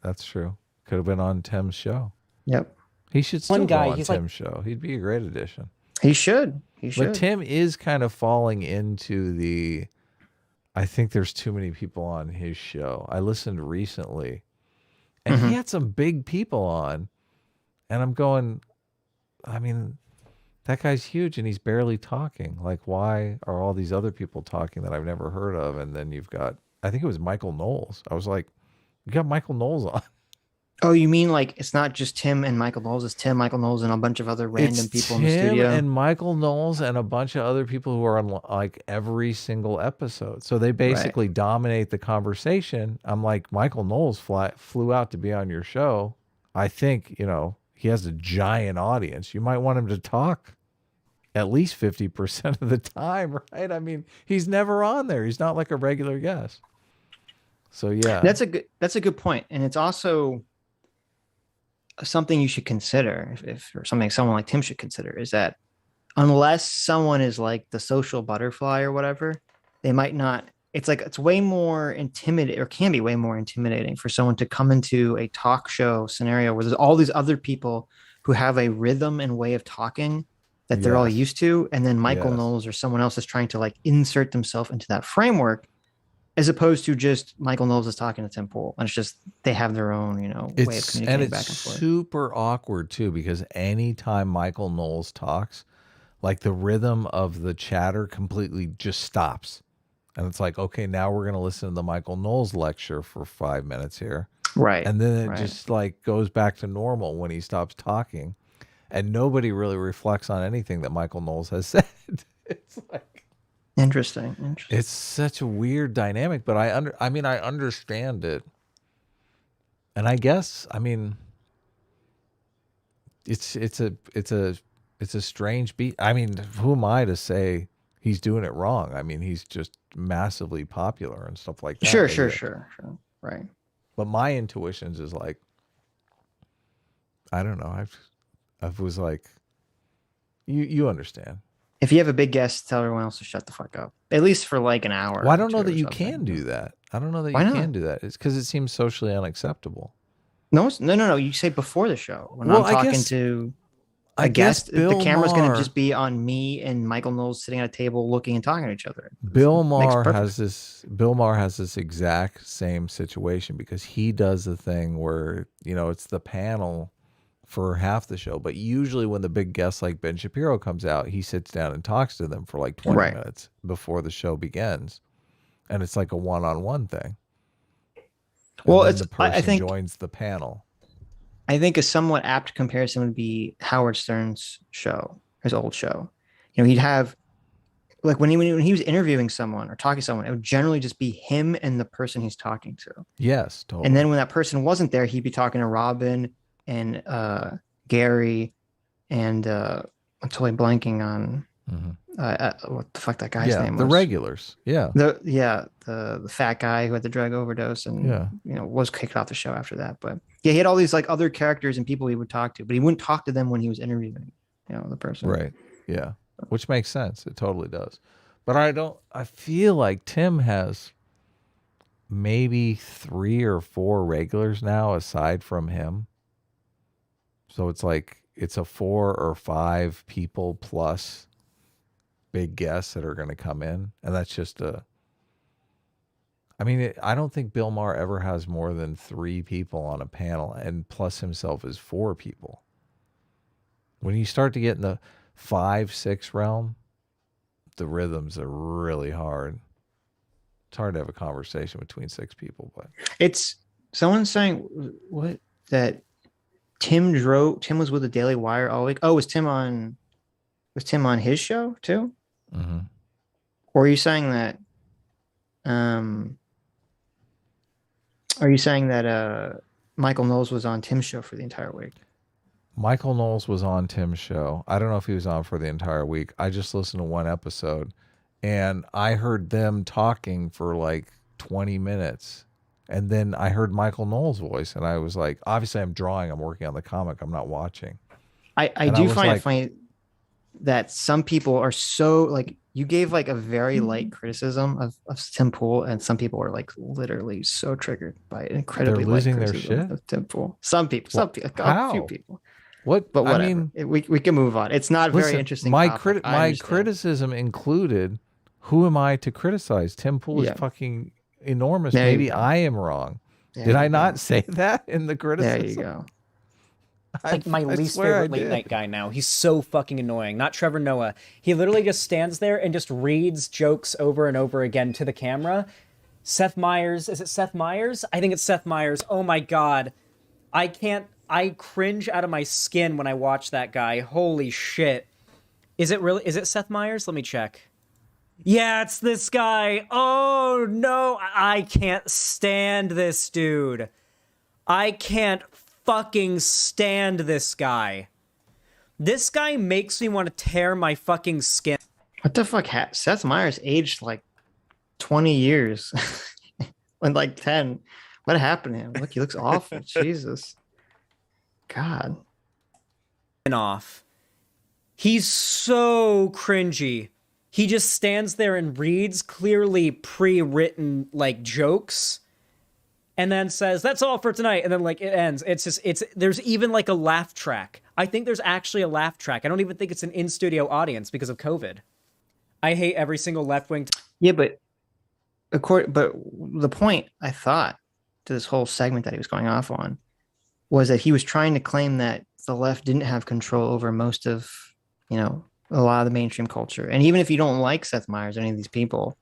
that's true. Could have been on Tim's show. Yep. He should still go on Tim's show. He'd be a great addition. He should. But Tim is kind of falling into I think there's too many people on his show. I listened recently, and he had some big people on, and I'm going, I mean, that guy's huge, and he's barely talking. Like, why are all these other people talking that I've never heard of? And then you've got, I think it was Michael Knowles. I was like, you got Michael Knowles on. Oh, you mean like it's not just Tim and Michael Knowles, it's Tim, Michael Knowles, and a bunch of other random people in the studio? And Michael Knowles and a bunch of other people who are on like every single episode. So they basically dominate the conversation. I'm like, Michael Knowles flew out to be on your show. I think, you know, he has a giant audience. You might want him to talk at least 50% of the time, right? I mean, he's never on there. He's not like a regular guest. So yeah. That's a good point. And it's also something you should consider, or something someone like Tim should consider, is that unless someone is like the social butterfly or whatever, they might not. It's like it's way more intimidating, or can be way more intimidating for someone to come into a talk show scenario where there's all these other people who have a rhythm and way of talking that they're all used to, and then Michael Knowles or someone else is trying to like insert themselves into that framework, as opposed to just Michael Knowles is talking to Tim Pool, and it's just they have their own, you know, way of communicating back and forth. It's super awkward too, because anytime Michael Knowles talks, like the rhythm of the chatter completely just stops, and it's like, okay, now we're gonna listen to the Michael Knowles lecture for 5 minutes here, right? And then it just like goes back to normal when he stops talking, and nobody really reflects on anything that Michael Knowles has said. It's like. Interesting. It's such a weird dynamic, but I understand it. And I guess, I mean, it's a strange beat. I mean, who am I to say he's doing it wrong? I mean, he's just massively popular and stuff like that. Sure. Right. But my intuitions is like, I don't know. I was like, you understand. If you have a big guest, tell everyone else to shut the fuck up, at least for like an hour. Well, I don't know that you can do that. I don't know that you can do that. It's because it seems socially unacceptable. No. You say before the show when I'm talking to a guest, the camera's going to just be on me and Michael Knowles sitting at a table, looking and talking to each other. Bill Maher has this exact same situation, because he does the thing where, you know, it's the panel for half the show, but usually when the big guest like Ben Shapiro comes out, he sits down and talks to them for like 20 minutes before the show begins, and it's like a one-on-one thing. Well, it's the person I think joins the panel. I think a somewhat apt comparison would be Howard Stern's show, his old show. You know, he'd have like when he was interviewing someone or talking to someone, it would generally just be him and the person he's talking to. Yes, totally. And then when that person wasn't there, he'd be talking to Robin and Gary and I'm totally blanking on what the fuck that guy's name was. The regulars. The fat guy who had the drug overdose and you know was kicked off the show after that. But yeah, he had all these like other characters and people he would talk to, but he wouldn't talk to them when he was interviewing, you know, the person. Right. Yeah. Which makes sense. It totally does. But I feel like Tim has maybe 3 or 4 regulars now aside from him. So it's like it's a 4 or 5 people plus big guests that are going to come in. And that's just I don't think Bill Maher ever has more than 3 people on a panel, and plus himself is 4 people. When you start to get in the 5-6 realm, the rhythms are really hard. It's hard to have a conversation between 6 people, but it's someone saying that Tim was with the Daily Wire all week. Oh, was Tim on his show too? Mm-hmm. Or are you saying that Michael Knowles was on Tim's show for the entire week? Michael Knowles was on Tim's show. I don't know if he was on for the entire week. I just listened to one episode, and I heard them talking for like 20 minutes. And then I heard Michael Knowles' voice, and I was like, obviously I'm working on the comic. I'm not watching. I do find it funny that some people are so like, you gave like a very light criticism of Tim Pool, and some people are like literally so triggered by it. Incredibly losing their shit of Tim Pool. Some people, a few people. What? But whatever. I mean, we can move on. It's not very interesting. My criticism included, who am I to criticize? Tim Pool is fucking enormous. Maybe I am wrong. Did I not say that in the criticism? There you go. Like my least favorite late night guy now. He's so fucking annoying. Not Trevor Noah. He literally just stands there and just reads jokes over and over again to the camera. Seth Meyers. Is it Seth Meyers? I think it's Seth Meyers. Oh my God. I cringe out of my skin when I watch that guy. Holy shit. Is it Seth Meyers? Let me check. Yeah, it's this guy. Oh no, I can't stand this dude. I can't fucking stand this guy. This guy makes me want to tear my fucking skin. What the fuck? Seth Meyers aged like 20 years. And like 10. What happened to him? Look, he looks awful. Jesus. God. Off. He's so cringy. He just stands there and reads clearly pre-written like jokes and then says, "That's all for tonight." And then like it ends. There's even like a laugh track. I think there's actually a laugh track. I don't even think it's an in-studio audience because of COVID. I hate every single left-wing. Yeah, but the point I thought to this whole segment that he was going off on was that he was trying to claim that the left didn't have control over most of, a lot of the mainstream culture. And even if you don't like Seth Meyers or any of these people,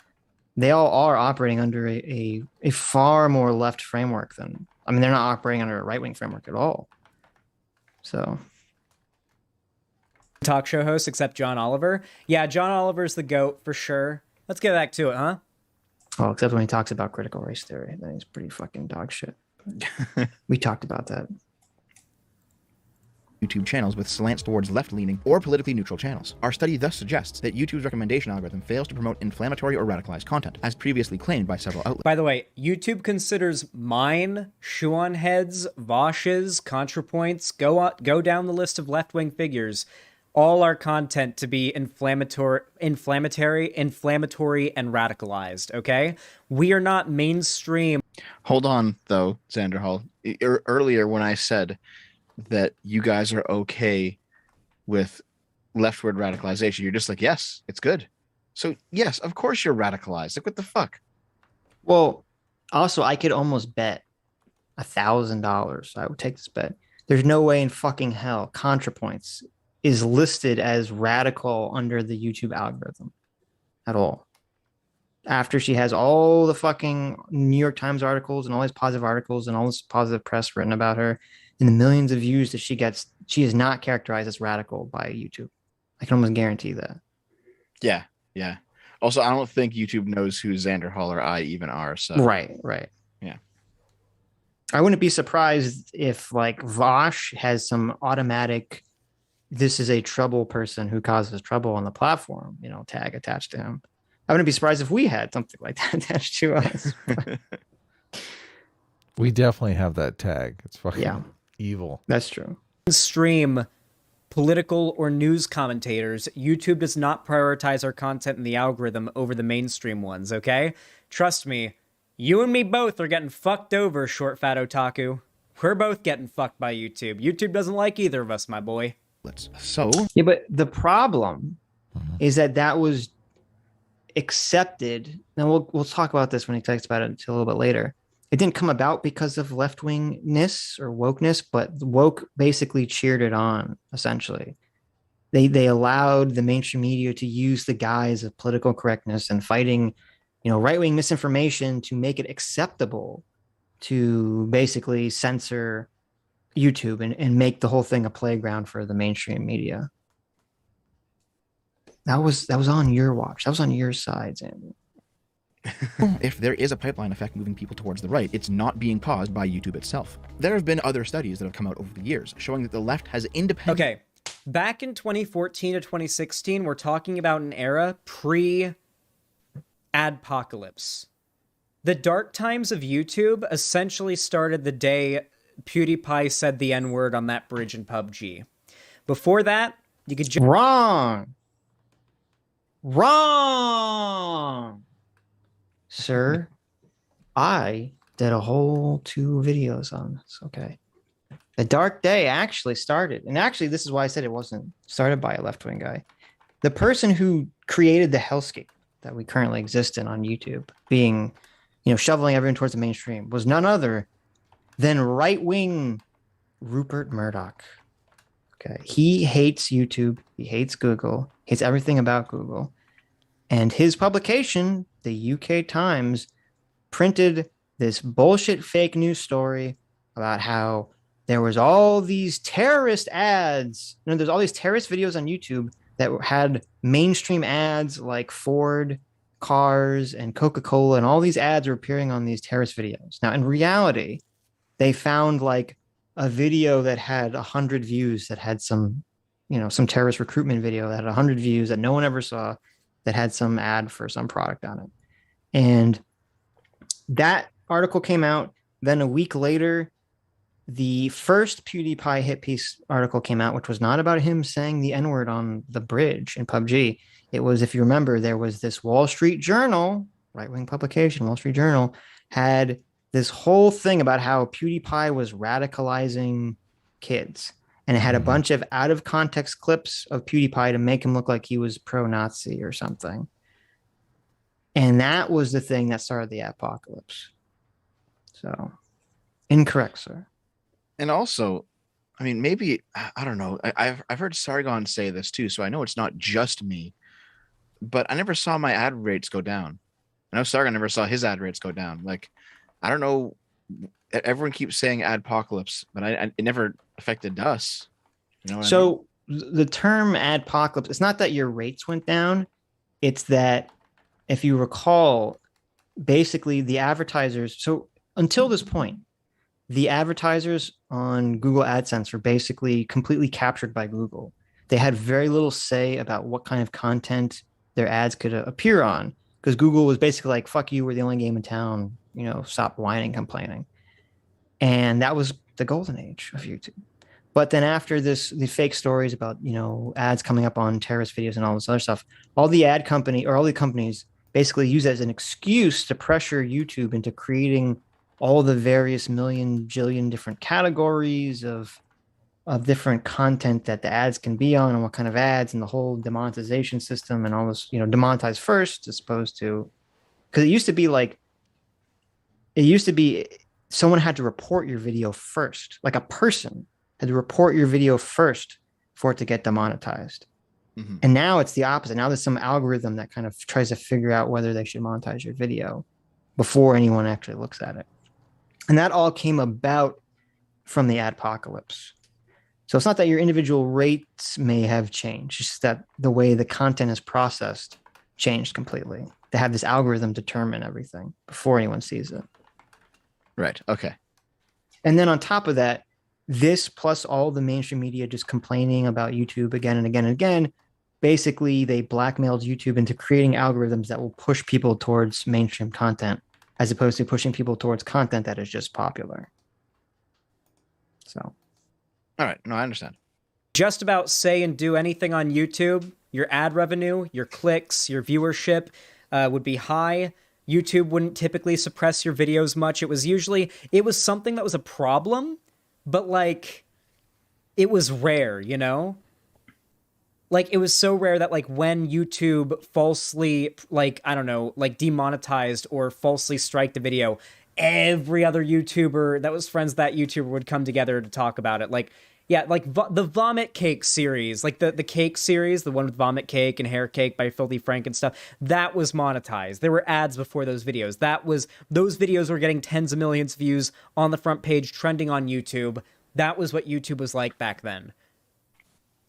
they all are operating under a far more left framework than, they're not operating under a right-wing framework at all. So. Talk show host except John Oliver. Yeah, John Oliver's the GOAT for sure. Let's get back to it, huh? Well, except when he talks about critical race theory, then he's pretty fucking dog shit. We talked about that. YouTube channels with slants towards left-leaning or politically neutral channels. Our study thus suggests that YouTube's recommendation algorithm fails to promote inflammatory or radicalized content, as previously claimed by several outlets. By the way, YouTube considers mine, Shoe-on Heads, Vosh's, ContraPoints, go down the list of left-wing figures, all our content to be inflammatory, and radicalized, okay? We are not mainstream. Hold on, though, Xanderhal. Earlier when I said that you guys are okay with leftward radicalization, you're just like, yes, it's good. So yes, of course you're radicalized. Like, what the fuck? Well, also I could almost bet $1,000. I would take this bet. There's no way in fucking hell ContraPoints is listed as radical under the YouTube algorithm at all. After she has all the fucking New York Times articles and all these positive articles and all this positive press written about her, and the millions of views that she gets, she is not characterized as radical by YouTube. I can almost guarantee that. Yeah, yeah. Also, I don't think YouTube knows who Xanderhal or I even are. So right. Yeah. I wouldn't be surprised if like Vosh has some automatic, this is a trouble person who causes trouble on the platform, tag attached to him. I wouldn't be surprised if we had something like that attached to us. We definitely have that tag. It's fucking evil. That's true. Stream political or news commentators. YouTube does not prioritize our content in the algorithm over the mainstream ones, okay? Trust me, you and me both are getting fucked over, short fat otaku. We're both getting fucked by YouTube. YouTube doesn't like either of us, my boy. So yeah, but the problem is that was accepted. Now we'll talk about this when he talks about it a little bit later. It didn't come about because of left-wingness or wokeness, but woke basically cheered it on, essentially. They allowed the mainstream media to use the guise of political correctness and fighting, right-wing misinformation to make it acceptable to basically censor YouTube and make the whole thing a playground for the mainstream media. That was on your watch. That was on your side, Andy. If there is a pipeline effect moving people towards the right, it's not being caused by YouTube itself. There have been other studies that have come out over the years showing that the left has independent... Okay, back in 2014 to 2016, we're talking about an era pre-adpocalypse. The dark times of YouTube essentially started the day PewDiePie said the N-word on that bridge in PUBG. Before that, you could just... Wrong! Sir, I did a whole 2 videos on this, okay? The dark day actually started, and actually this is why I said it wasn't started by a left-wing guy. The person who created the hellscape that we currently exist in on YouTube, being, shoveling everyone towards the mainstream, was none other than right-wing Rupert Murdoch. Okay, he hates YouTube, he hates Google, hates everything about Google, and his publication, the UK Times, printed this bullshit fake news story about how there was all these terrorist ads. There's all these terrorist videos on YouTube that had mainstream ads like Ford cars and Coca-Cola, and all these ads were appearing on these terrorist videos. Now, in reality, they found like a video that had 100 views, that had some, some terrorist recruitment video that had 100 views that no one ever saw, that had some ad for some product on it. And that article came out. Then a week later, the first PewDiePie hit piece article came out, which was not about him saying the N-word on the bridge in PUBG. It was, if you remember, there was this Wall Street Journal, right-wing publication, Wall Street Journal, had this whole thing about how PewDiePie was radicalizing kids. And it had a bunch of out-of-context clips of PewDiePie to make him look like he was pro-Nazi or something. And that was the thing that started the apocalypse. So, incorrect, sir. And also, I mean, maybe, I don't know. I've heard Sargon say this too, so I know it's not just me. But I never saw my ad rates go down. I know Sargon never saw his ad rates go down. Like, I don't know. Everyone keeps saying adpocalypse, but it never affected us. You know what I mean? The term adpocalypse, it's not that your rates went down. It's that, if you recall, basically the advertisers. So until this point, the advertisers on Google AdSense were basically completely captured by Google. They had very little say about what kind of content their ads could appear on, because Google was basically like, fuck you, we're the only game in town, stop whining, complaining. And that was the golden age of YouTube. But then after this, the fake stories about, ads coming up on terrorist videos and all this other stuff, all the companies basically use it as an excuse to pressure YouTube into creating all the various jillion different categories of different content that the ads can be on, and what kind of ads, and the whole demonetization system and all this, demonetize first, as opposed to, because it used to be someone had to report your video first, like a person had to report your video first for it to get demonetized. Mm-hmm. And now it's the opposite. Now there's some algorithm that kind of tries to figure out whether they should monetize your video before anyone actually looks at it. And that all came about from the adpocalypse. So it's not that your individual rates may have changed, it's just that the way the content is processed changed completely. They have this algorithm determine everything before anyone sees it. Right. Okay. And then on top of that, this plus all the mainstream media just complaining about YouTube again and again and again, basically they blackmailed YouTube into creating algorithms that will push people towards mainstream content, as opposed to pushing people towards content that is just popular. So. All right. No, I understand. Just about say and do anything on YouTube, your ad revenue, your clicks, your viewership would be high. YouTube wouldn't typically suppress your videos much. It was something that was a problem, but like, it was rare, Like, it was so rare that, like, when YouTube falsely, like, I don't know, like, demonetized or falsely striked the video, every other YouTuber that was friends with that YouTuber would come together to talk about it. Like, yeah, like, the Vomit Cake series, like, the Cake series, the one with Vomit Cake and Hair Cake by Filthy Frank and stuff, that was monetized. There were ads before those videos. Those videos were getting tens of millions of views on the front page, trending on YouTube. That was what YouTube was like back then.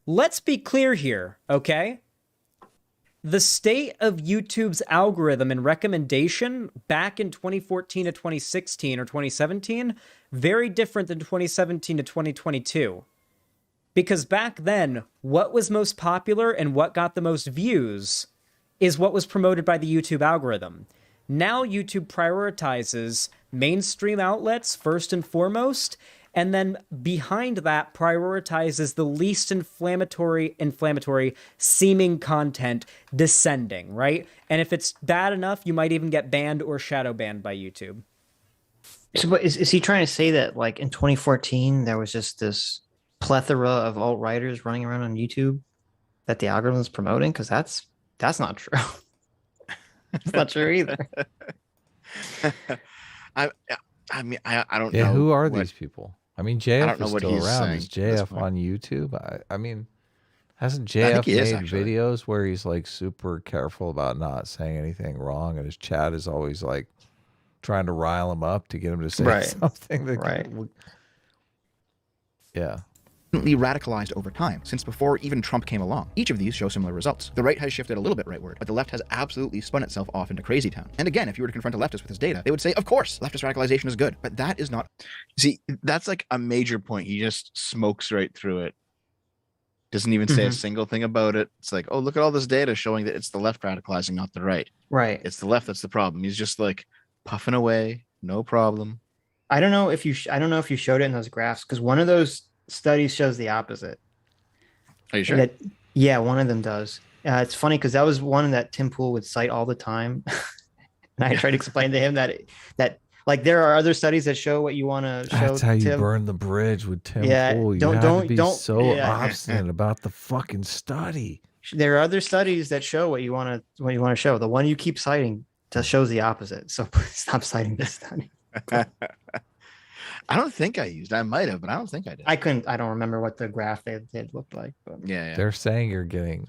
Let's be clear here, okay? The state of YouTube's algorithm and recommendation back in 2014 to 2016 or 2017, very different than 2017 to 2022. Because back then, what was most popular and what got the most views is what was promoted by the YouTube algorithm. Now YouTube prioritizes mainstream outlets first and foremost, and then behind that prioritizes the least inflammatory seeming content descending, right? And if it's bad enough, you might even get banned or shadow banned by YouTube. So, but is he trying to say that, like, in 2014 there was just this plethora of alt-writers running around on YouTube that the algorithm is promoting? Because that's not true. It's not true either. I mean, I don't know. Yeah, who are these people? I mean, JF is still around. Saying is JF on YouTube? I mean, hasn't JF made videos where he's like super careful about not saying anything wrong, and his chat is always like trying to rile him up to get him to say something? Right. Yeah. Radicalized over time, since before even Trump came along. Each of these show similar results. The right has shifted a little bit rightward, but the left has absolutely spun itself off into crazy town. And again, if you were to confront a leftist with his data, they would say, of course, leftist radicalization is good, but that is not. See, that's like a major point. He just smokes right through it. Doesn't even say a single thing about it. It's like, oh, look at all this data showing that it's the left radicalizing, not the right. Right. It's the left that's the problem. He's just like puffing away, no problem. I don't know if you showed it in those graphs, because one of those studies shows the opposite. Are you sure? Yeah, one of them does. It's funny because that was one that Tim Pool would cite all the time, and I tried to explain to him that like there are other studies that show what you want to show. That's how you Tim. burn the bridge with Tim Yeah, Pool. You have to be so obstinate about the fucking study. There are other studies that show what you want to show. The one you keep citing just shows the opposite. So stop citing this study. I don't think I used. I might have, but I don't think I did. I don't remember what the graph they looked like. But. Yeah. They're saying you're getting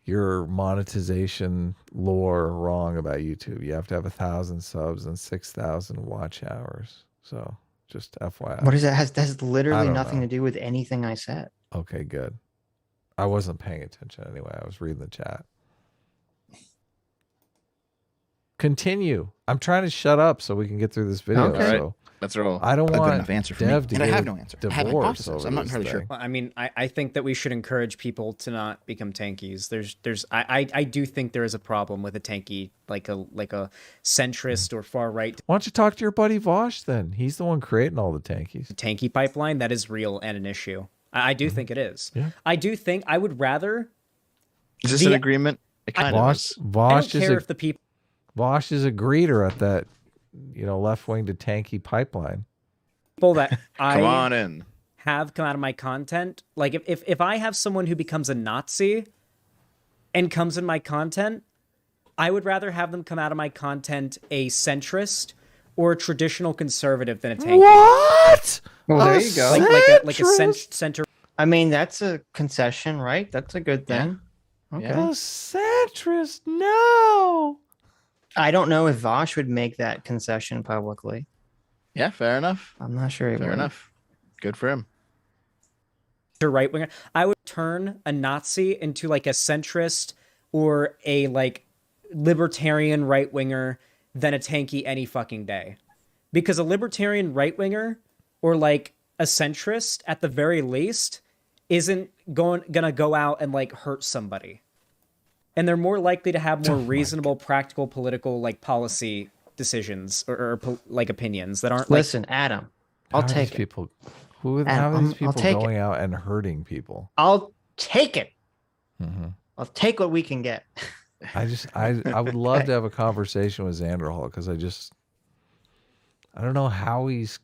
your monetization lore wrong about YouTube. You have to have 1,000 subs and 6,000 watch hours. So just FYI. What is that? Has literally nothing to do with anything I said. Okay, good. I wasn't paying attention anyway. I was reading the chat. Continue. I'm trying to shut up so we can get through this video. Okay. So let's roll. I don't want a good enough answer for Dev me. to And I get have no answer. I have divorce hypothesis. over I'm not this entirely sure. thing. Well, I mean, I think that we should encourage people to not become tankies. I do think there is a problem with a tanky, like a centrist or far right Why don't you talk to your buddy Vosh then? He's the one creating all the tankies. tanky pipeline that is real and an issue. I do think it is. Yeah. I do think I would rather. Is this an agreement? It kind of is. I Vosh don't care if the people. Vosh is a greeter at that, left wing to tanky pipeline. That Come on in. have come out of my content, like if I have someone who becomes a Nazi and comes in my content, I would rather have them come out of my content a centrist or a traditional conservative than a tanky. What? Well, there you go. Like a center. I mean, that's a concession, right? That's a good thing. Yeah. Okay. Yeah. A centrist? No. I don't know if Vosh would make that concession publicly. Yeah, fair enough. I'm not sure. Fair enough. Good for him. Right winger. I would turn a Nazi into like a centrist or a like libertarian right winger than a tanky any fucking day. Because a libertarian right winger or like a centrist at the very least isn't gonna go out and like hurt somebody. And they're more likely to have more reasonable, practical, political like policy decisions or like opinions that aren't. Listen, Adam, I'll take it. People. How Adam, are these people I'll take going out and hurting people? I'll take it. Mm-hmm. I'll take what we can get. I would love to have a conversation with Xanderhal because I don't know how he's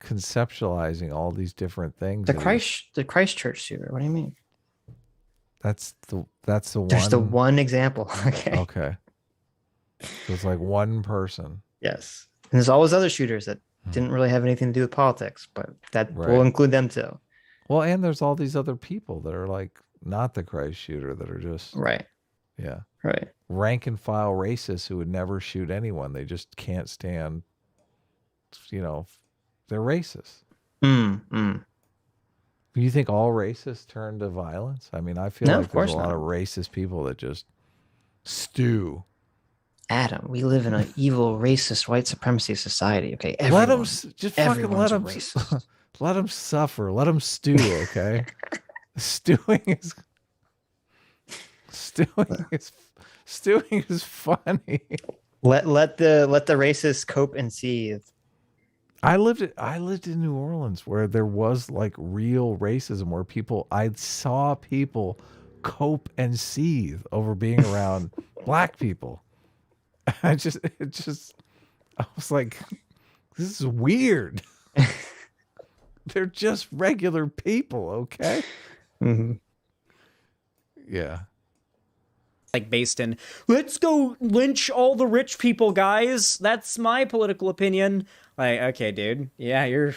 conceptualizing all these different things. The Christchurch shooter. What do you mean? That's the one. Just the one example. Okay. Okay. So it's like one person. Yes. And there's always other shooters that didn't really have anything to do with politics, but that will include them too. Well, and there's all these other people that are like not the Christ shooter that are just right. Yeah. Right. Rank and file racists who would never shoot anyone. They just can't stand. They're racist. You think all racists turn to violence? I mean, I feel like there's a lot of racist people that just stew. Adam, we live in an evil, racist, white supremacy society. Okay, let them let them suffer. Let them stew. Okay, stewing is funny. Let the racists cope and seethe. I lived in New Orleans where there was like real racism where I saw people cope and seethe over being around black people. I was like, this is weird. They're just regular people, okay? Mm-hmm. Yeah. Like based in, let's go lynch all the rich people, guys. That's my political opinion. Like, okay, dude. Yeah, you're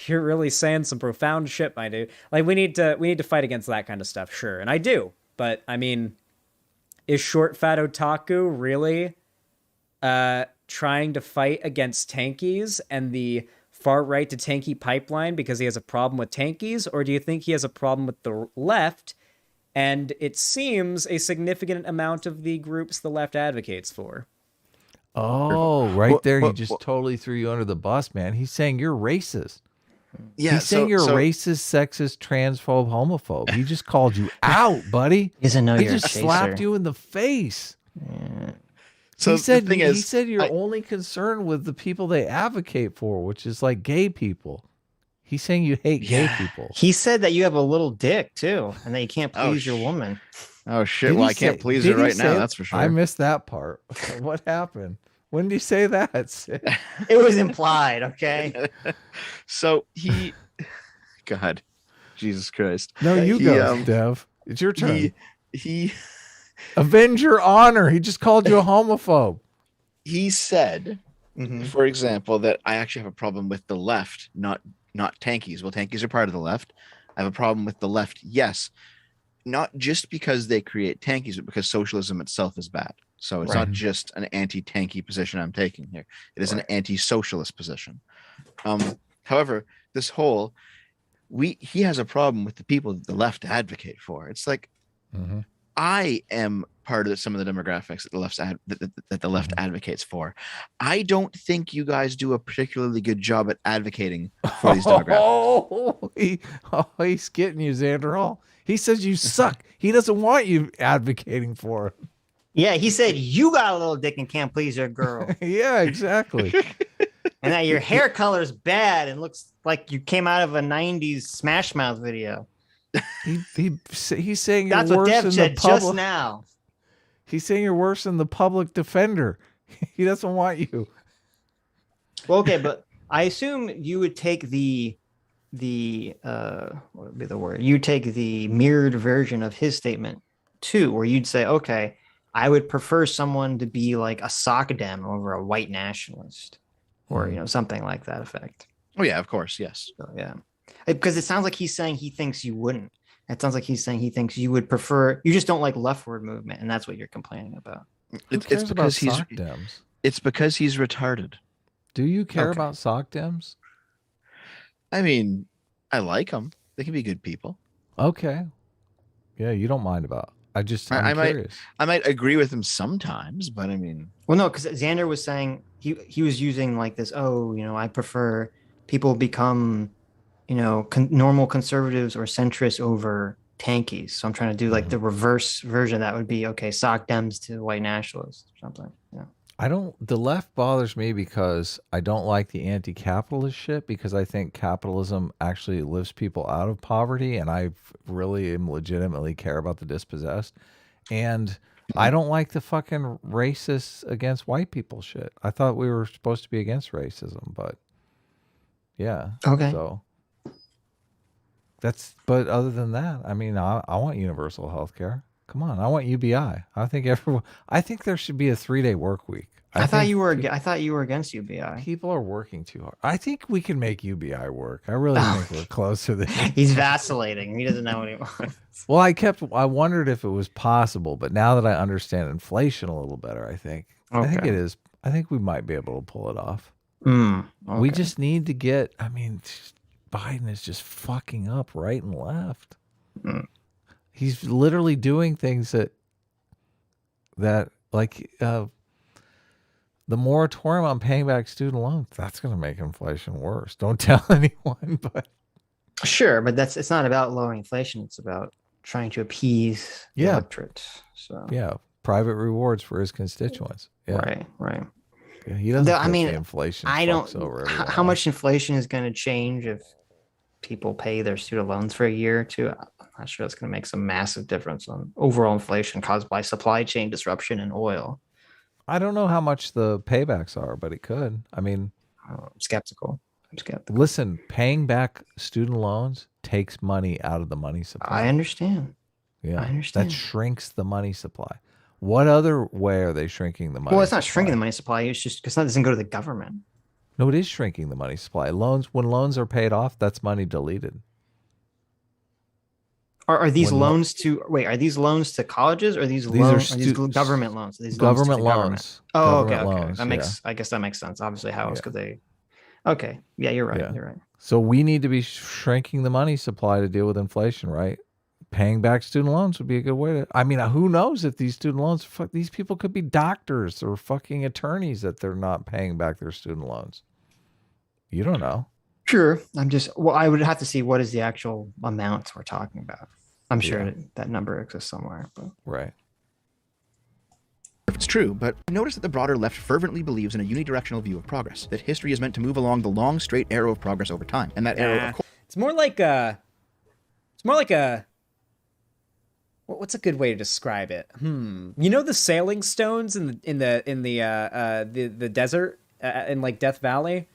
really saying some profound shit, my dude. Like, we need to fight against that kind of stuff, sure. And I do. But I mean, is short Fat Otaku really trying to fight against tankies and the far right to tanky pipeline because he has a problem with tankies, or do you think he has a problem with the left? And it seems a significant amount of the groups the left advocates for. Oh, right there. He just totally threw you under the bus, man. He's saying you're racist. Yeah, he's saying you're racist, sexist, transphobe, homophobe. He just called you out, buddy. He doesn't know he you're just a chaser. slapped you in the face. Yeah. So he said you're only concerned with the people they advocate for, which is like gay people. He's saying you hate gay people. He said that you have a little dick too, and that you can't please your woman. Oh shit! Well, I can't please her right now. That's for sure. I missed that part. What happened? When did you say that? It was implied. Okay. So he, God, Jesus Christ. No, you go, Dev. It's your turn. He avenge your honor. He just called you a homophobe. He said, for example, that I actually have a problem with the left, not tankies. Well, tankies are part of the left. I have a problem with the left. Yes. Not just because they create tankies, but because socialism itself is bad. So it's not just an anti-tanky position I'm taking here. It is an anti-socialist position. However, this whole he has a problem with the people that the left advocate for. It's like I am part of some of the demographics that the left advocates for. I don't think you guys do a particularly good job at advocating for these demographics. He's getting you, Xanderhal. He says you suck. He doesn't want you advocating for him. Yeah, he said you got a little dick and can't please your girl. Yeah, exactly. And that your hair color is bad and looks like you came out of a 90s Smash Mouth video. He's saying that's you're what worse Dev than said the public. just now. He's saying you're worse than the public defender. He doesn't want you. Well, okay, but I assume you would take the what would be the word? You take the mirrored version of his statement too, where you'd say, okay, I would prefer someone to be like a sock dem over a white nationalist, or something like that effect. Oh yeah, of course, yes. So, yeah, because it sounds like he's saying he thinks you wouldn't. It sounds like he's saying he thinks you would prefer. You just don't like leftward movement, and that's what you're complaining about. It's because sock dems. It's because he's retarded. Do you care about sock dems? I mean, I like them. They can be good people. Okay. Yeah, you don't mind about. I'm curious. I might agree with him sometimes, but I mean, well, no, because Xander was saying he was using like this. I prefer people become, normal conservatives or centrists over tankies. So I'm trying to do like the reverse version. That would be sock dems to white nationalists or something. Yeah. The left bothers me because I don't like the anti-capitalist shit, because I think capitalism actually lifts people out of poverty, and I really am legitimately care about the dispossessed. And I don't like the fucking racist against white people shit. I thought we were supposed to be against racism, but yeah. Okay. So but other than that, I mean, I want universal health care. Come on, I want UBI. I think there should be a 3-day work week. I thought you were against UBI. People are working too hard. I think we can make UBI work. I really think we're closer than he's vacillating. He doesn't know what he wants. Well, I wondered if it was possible, but now that I understand inflation a little better, I think it is. I think we might be able to pull it off. We just need to get. I mean, Biden is just fucking up right and left. He's literally doing things that like the moratorium on paying back student loans, that's going to make inflation worse. Don't tell anyone, but sure, but it's not about lowering inflation. It's about trying to appease the electorate. So yeah, private rewards for his constituents. Yeah. Right. Yeah, he doesn't. Inflation. I don't. How much inflation is going to change if people pay their student loans for a year or two? I'm not sure that's going to make some massive difference on overall inflation caused by supply chain disruption in oil. I don't know how much the paybacks are, but it could. I mean, I'm skeptical. Listen, paying back student loans takes money out of the money supply. I understand. Yeah, I understand. That shrinks the money supply. What other way are they shrinking the money? Well, it's not shrinking the money supply. It's just because that doesn't go to the government. No, it is shrinking the money supply. When loans are paid off, that's money deleted. Are these loans to colleges, or are these government loans? Government loans. Oh, okay. I guess that makes sense. Obviously, how else could they Okay. Yeah, you're right. Yeah. You're right. So we need to be shrinking the money supply to deal with inflation, right? Paying back student loans would be a good way to. I mean, who knows if these student loans? These people could be doctors or fucking attorneys that they're not paying back their student loans. You don't know. Sure. Well, I would have to see what is the actual amounts we're talking about. I'm sure that number exists somewhere. But. Right. If it's true, but notice that the broader left fervently believes in a unidirectional view of progress, that history is meant to move along the long, straight arrow of progress over time, and that arrow, of course, it's more like a. What's a good way to describe it? You know the sailing stones in the desert in like Death Valley.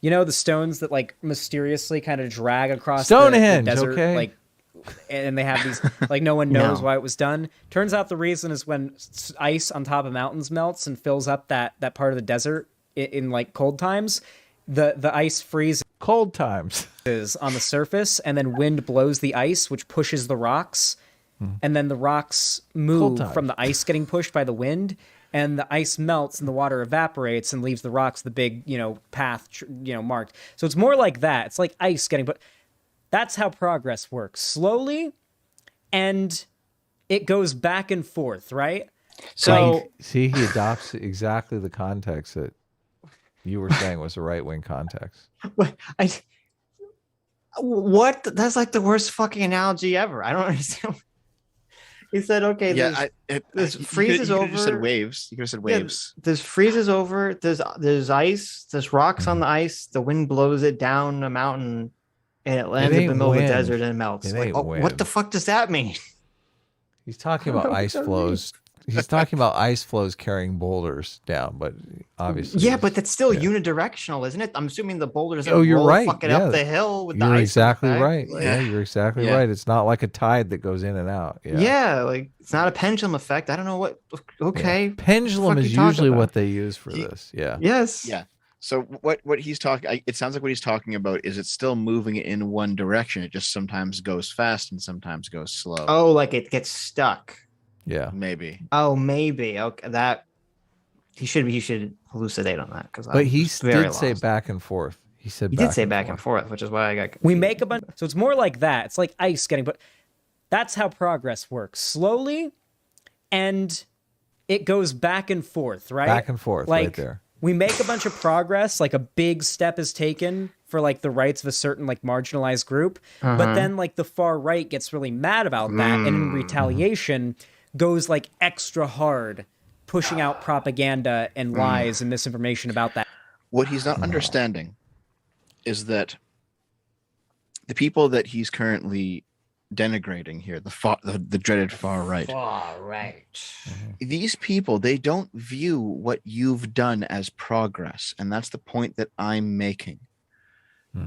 You know the stones that like mysteriously kind of drag across Stonehenge, the desert, okay. like, and they have these like no one knows why it was done. Turns out the reason is when ice on top of mountains melts and fills up that part of the desert in like cold times, the ice freezes. Cold times On the surface, and then wind blows the ice, which pushes the rocks, and then the rocks move from the ice getting pushed by the wind, and the ice melts and the water evaporates and leaves the rocks the big, path, marked. So it's more like that. It's like ice getting, but that's how progress works. Slowly, and it goes back and forth, right? So see, he adopts exactly the context that you were saying was the right-wing context. What? That's like the worst fucking analogy ever. I don't understand. He said, "Okay, this freezes over." You could have said waves. You could have said waves. This freezes over. There's ice. There's rocks on the ice. The wind blows it down a mountain, and it lands in the middle of the desert and melts. What the fuck does that mean? He's talking about ice flows. He's talking about ice flows carrying boulders down, but obviously, yeah, but that's still unidirectional, isn't it? I'm assuming the boulders. You're right. Fucking up the hill with the ice. You're exactly right. Like, yeah, you're exactly right. It's not like a tide that goes in and out. Yeah, like it's not a pendulum effect. I don't know what. Okay, pendulum is usually what they use for this. Yeah. Yes. Yeah. So what he's talking, it sounds like what he's talking about is it's still moving in one direction. It just sometimes goes fast and sometimes goes slow. Oh, like it gets stuck. Yeah, maybe. Oh, maybe. Okay, that he should elucidate on that because. But he did say back and forth. He did say back and forth, which is why I got confused. We make a bunch. So it's more like that. It's like ice getting, but that's how progress works. Slowly, and it goes back and forth, right? Back and forth, like, right there. We make a bunch of progress, like a big step is taken for like the rights of a certain like marginalized group, but then like the far right gets really mad about that, and in retaliation goes like extra hard, pushing out propaganda and lies and misinformation about that. What he's not understanding is that the people that he's currently denigrating here, the dreaded far right. Far right. These people, they don't view what you've done as progress, and that's the point that I'm making.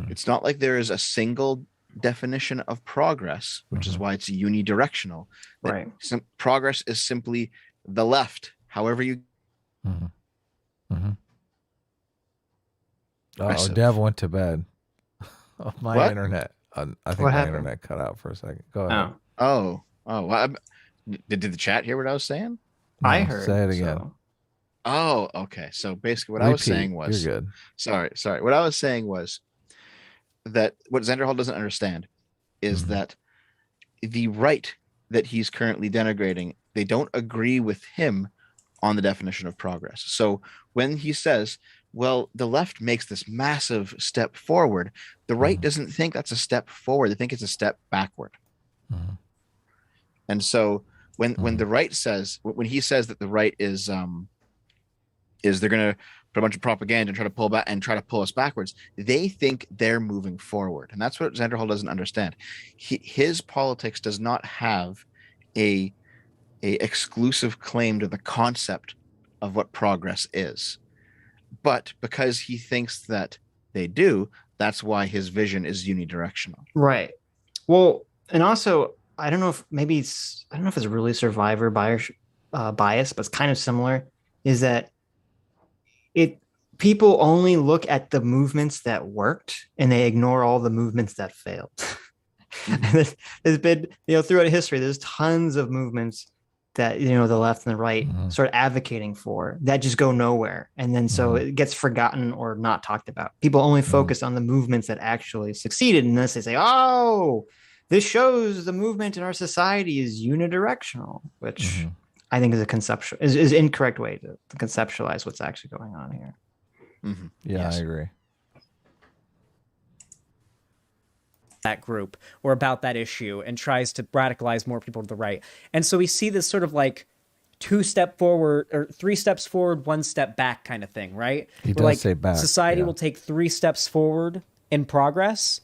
It's not like there is a single definition of progress, which is why it's unidirectional. Right. Progress is simply the left, however you. Oh, Dev went to bed. My internet. I think my internet cut out for a second. Go ahead. Oh. Well, did the chat hear what I was saying? No, I heard. Say it again. So. Oh, okay. So basically, what I was saying was. You're good. Sorry. What I was saying was that what Xanderhal doesn't understand is that the right that he's currently denigrating, they don't agree with him on the definition of progress. So when he says, well, the left makes this massive step forward, the right doesn't think that's a step forward. They think it's a step backward. And so when the right says, when he says that the right is they're going to put a bunch of propaganda and try to pull back and try to pull us backwards, they think they're moving forward. And that's what Xanderhal doesn't understand. His politics does not have a exclusive claim to the concept of what progress is. But because he thinks that they do, that's why his vision is unidirectional. Right. Well, and also, I don't know if it's really survivor bias, but it's kind of similar, is that people only look at the movements that worked and they ignore all the movements that failed. And there's been, throughout history, there's tons of movements that, you know, the left and the right start advocating for that just go nowhere. And then so it gets forgotten or not talked about. People only focus on the movements that actually succeeded. Unless they say, oh, this shows the movement in our society is unidirectional, which I think is a conceptual is incorrect way to conceptualize what's actually going on here. Yeah, yes. I agree. That group or about that issue and tries to radicalize more people to the right. And so we see this sort of like 2 step forward or 3 steps forward, 1 step back kind of thing, right? He does like say back. Society will take 3 steps forward in progress,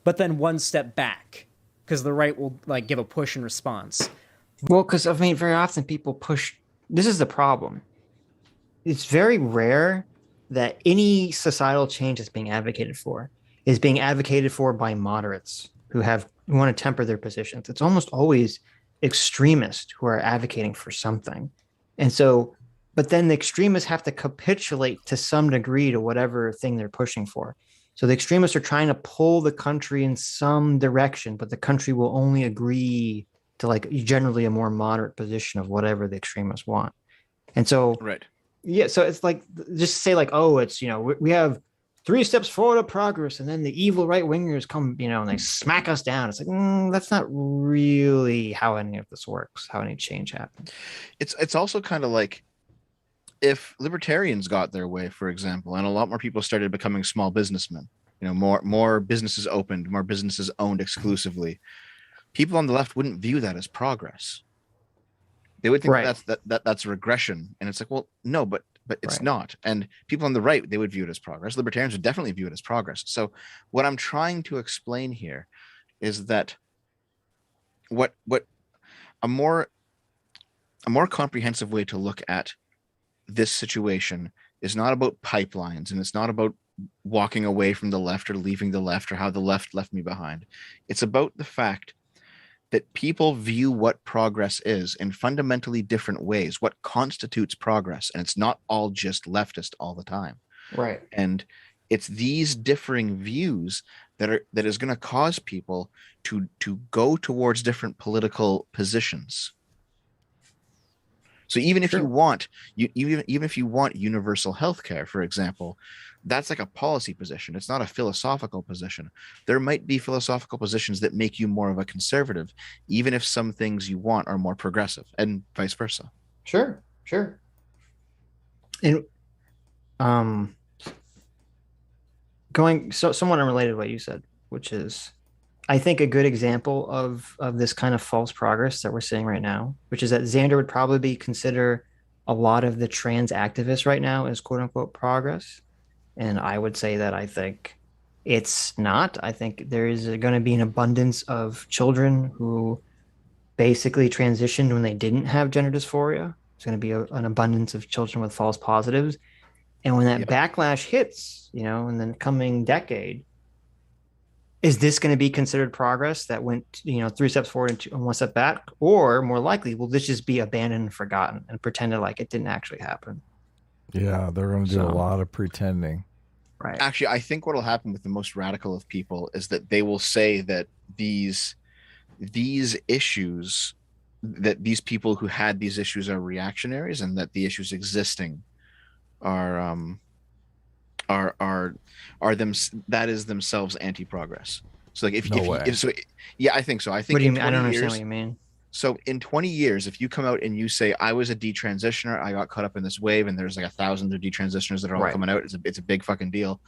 but then 1 step back because the right will like give a push in response. Well, because I mean, very often people push. This is the problem. It's very rare that any societal change that's being advocated for is being advocated for by moderates who want to temper their positions. It's almost always extremists who are advocating for something. And so, but then the extremists have to capitulate to some degree to whatever thing they're pushing for. So the extremists are trying to pull the country in some direction, but the country will only agree to like generally a more moderate position of whatever the extremists want. And so, right. Yeah. So it's like, just say like, oh, it's, you know, we have 3 steps forward of progress, and then the evil right wingers come, you know, and they smack us down. It's like, that's not really how any of this works, how any change happens. It's also kind of like if libertarians got their way, for example, and a lot more people started becoming small businessmen, you know, more businesses opened, more businesses owned exclusively, people on the left wouldn't view that as progress. They would think that's regression. And it's like, well, no, but it's not. And people on the right, they would view it as progress. Libertarians would definitely view it as progress. So what I'm trying to explain here is that what a more comprehensive way to look at this situation is not about pipelines, and it's not about walking away from the left or leaving the left or how the left left me behind. It's about the fact that people view what progress is in fundamentally different ways, what constitutes progress. And it's not all just leftist all the time. Right. And it's these differing views that is going to cause people to go towards different political positions. So even if you want, even if you want universal health care, for example, that's like a policy position. It's not a philosophical position. There might be philosophical positions that make you more of a conservative, even if some things you want are more progressive, and vice versa. Sure. And going somewhat unrelated to what you said, which is, I think a good example of this kind of false progress that we're seeing right now, which is that Xander would probably consider a lot of the trans activists right now as quote unquote progress. And I would say that I think it's not. I think there is going to be an abundance of children who basically transitioned when they didn't have gender dysphoria. It's going to be an abundance of children with false positives. And when that backlash hits, you know, in the coming decade, is this going to be considered progress that went, you know, 3 steps forward and 1 step back? Or more likely, will this just be abandoned and forgotten and pretended like it didn't actually happen? Yeah, they're going to do a lot of pretending. Right. Actually, I think what will happen with the most radical of people is that they will say that these issues, that these people who had these issues are reactionaries, and that the issues existing are them, that is themselves anti-progress. So like I think so. I think. What do you mean? I don't understand what you mean. So in 20 years, if you come out and you say, I was a detransitioner, I got caught up in this wave, and there's like 1,000 of detransitioners that are all coming out, it's a big fucking deal.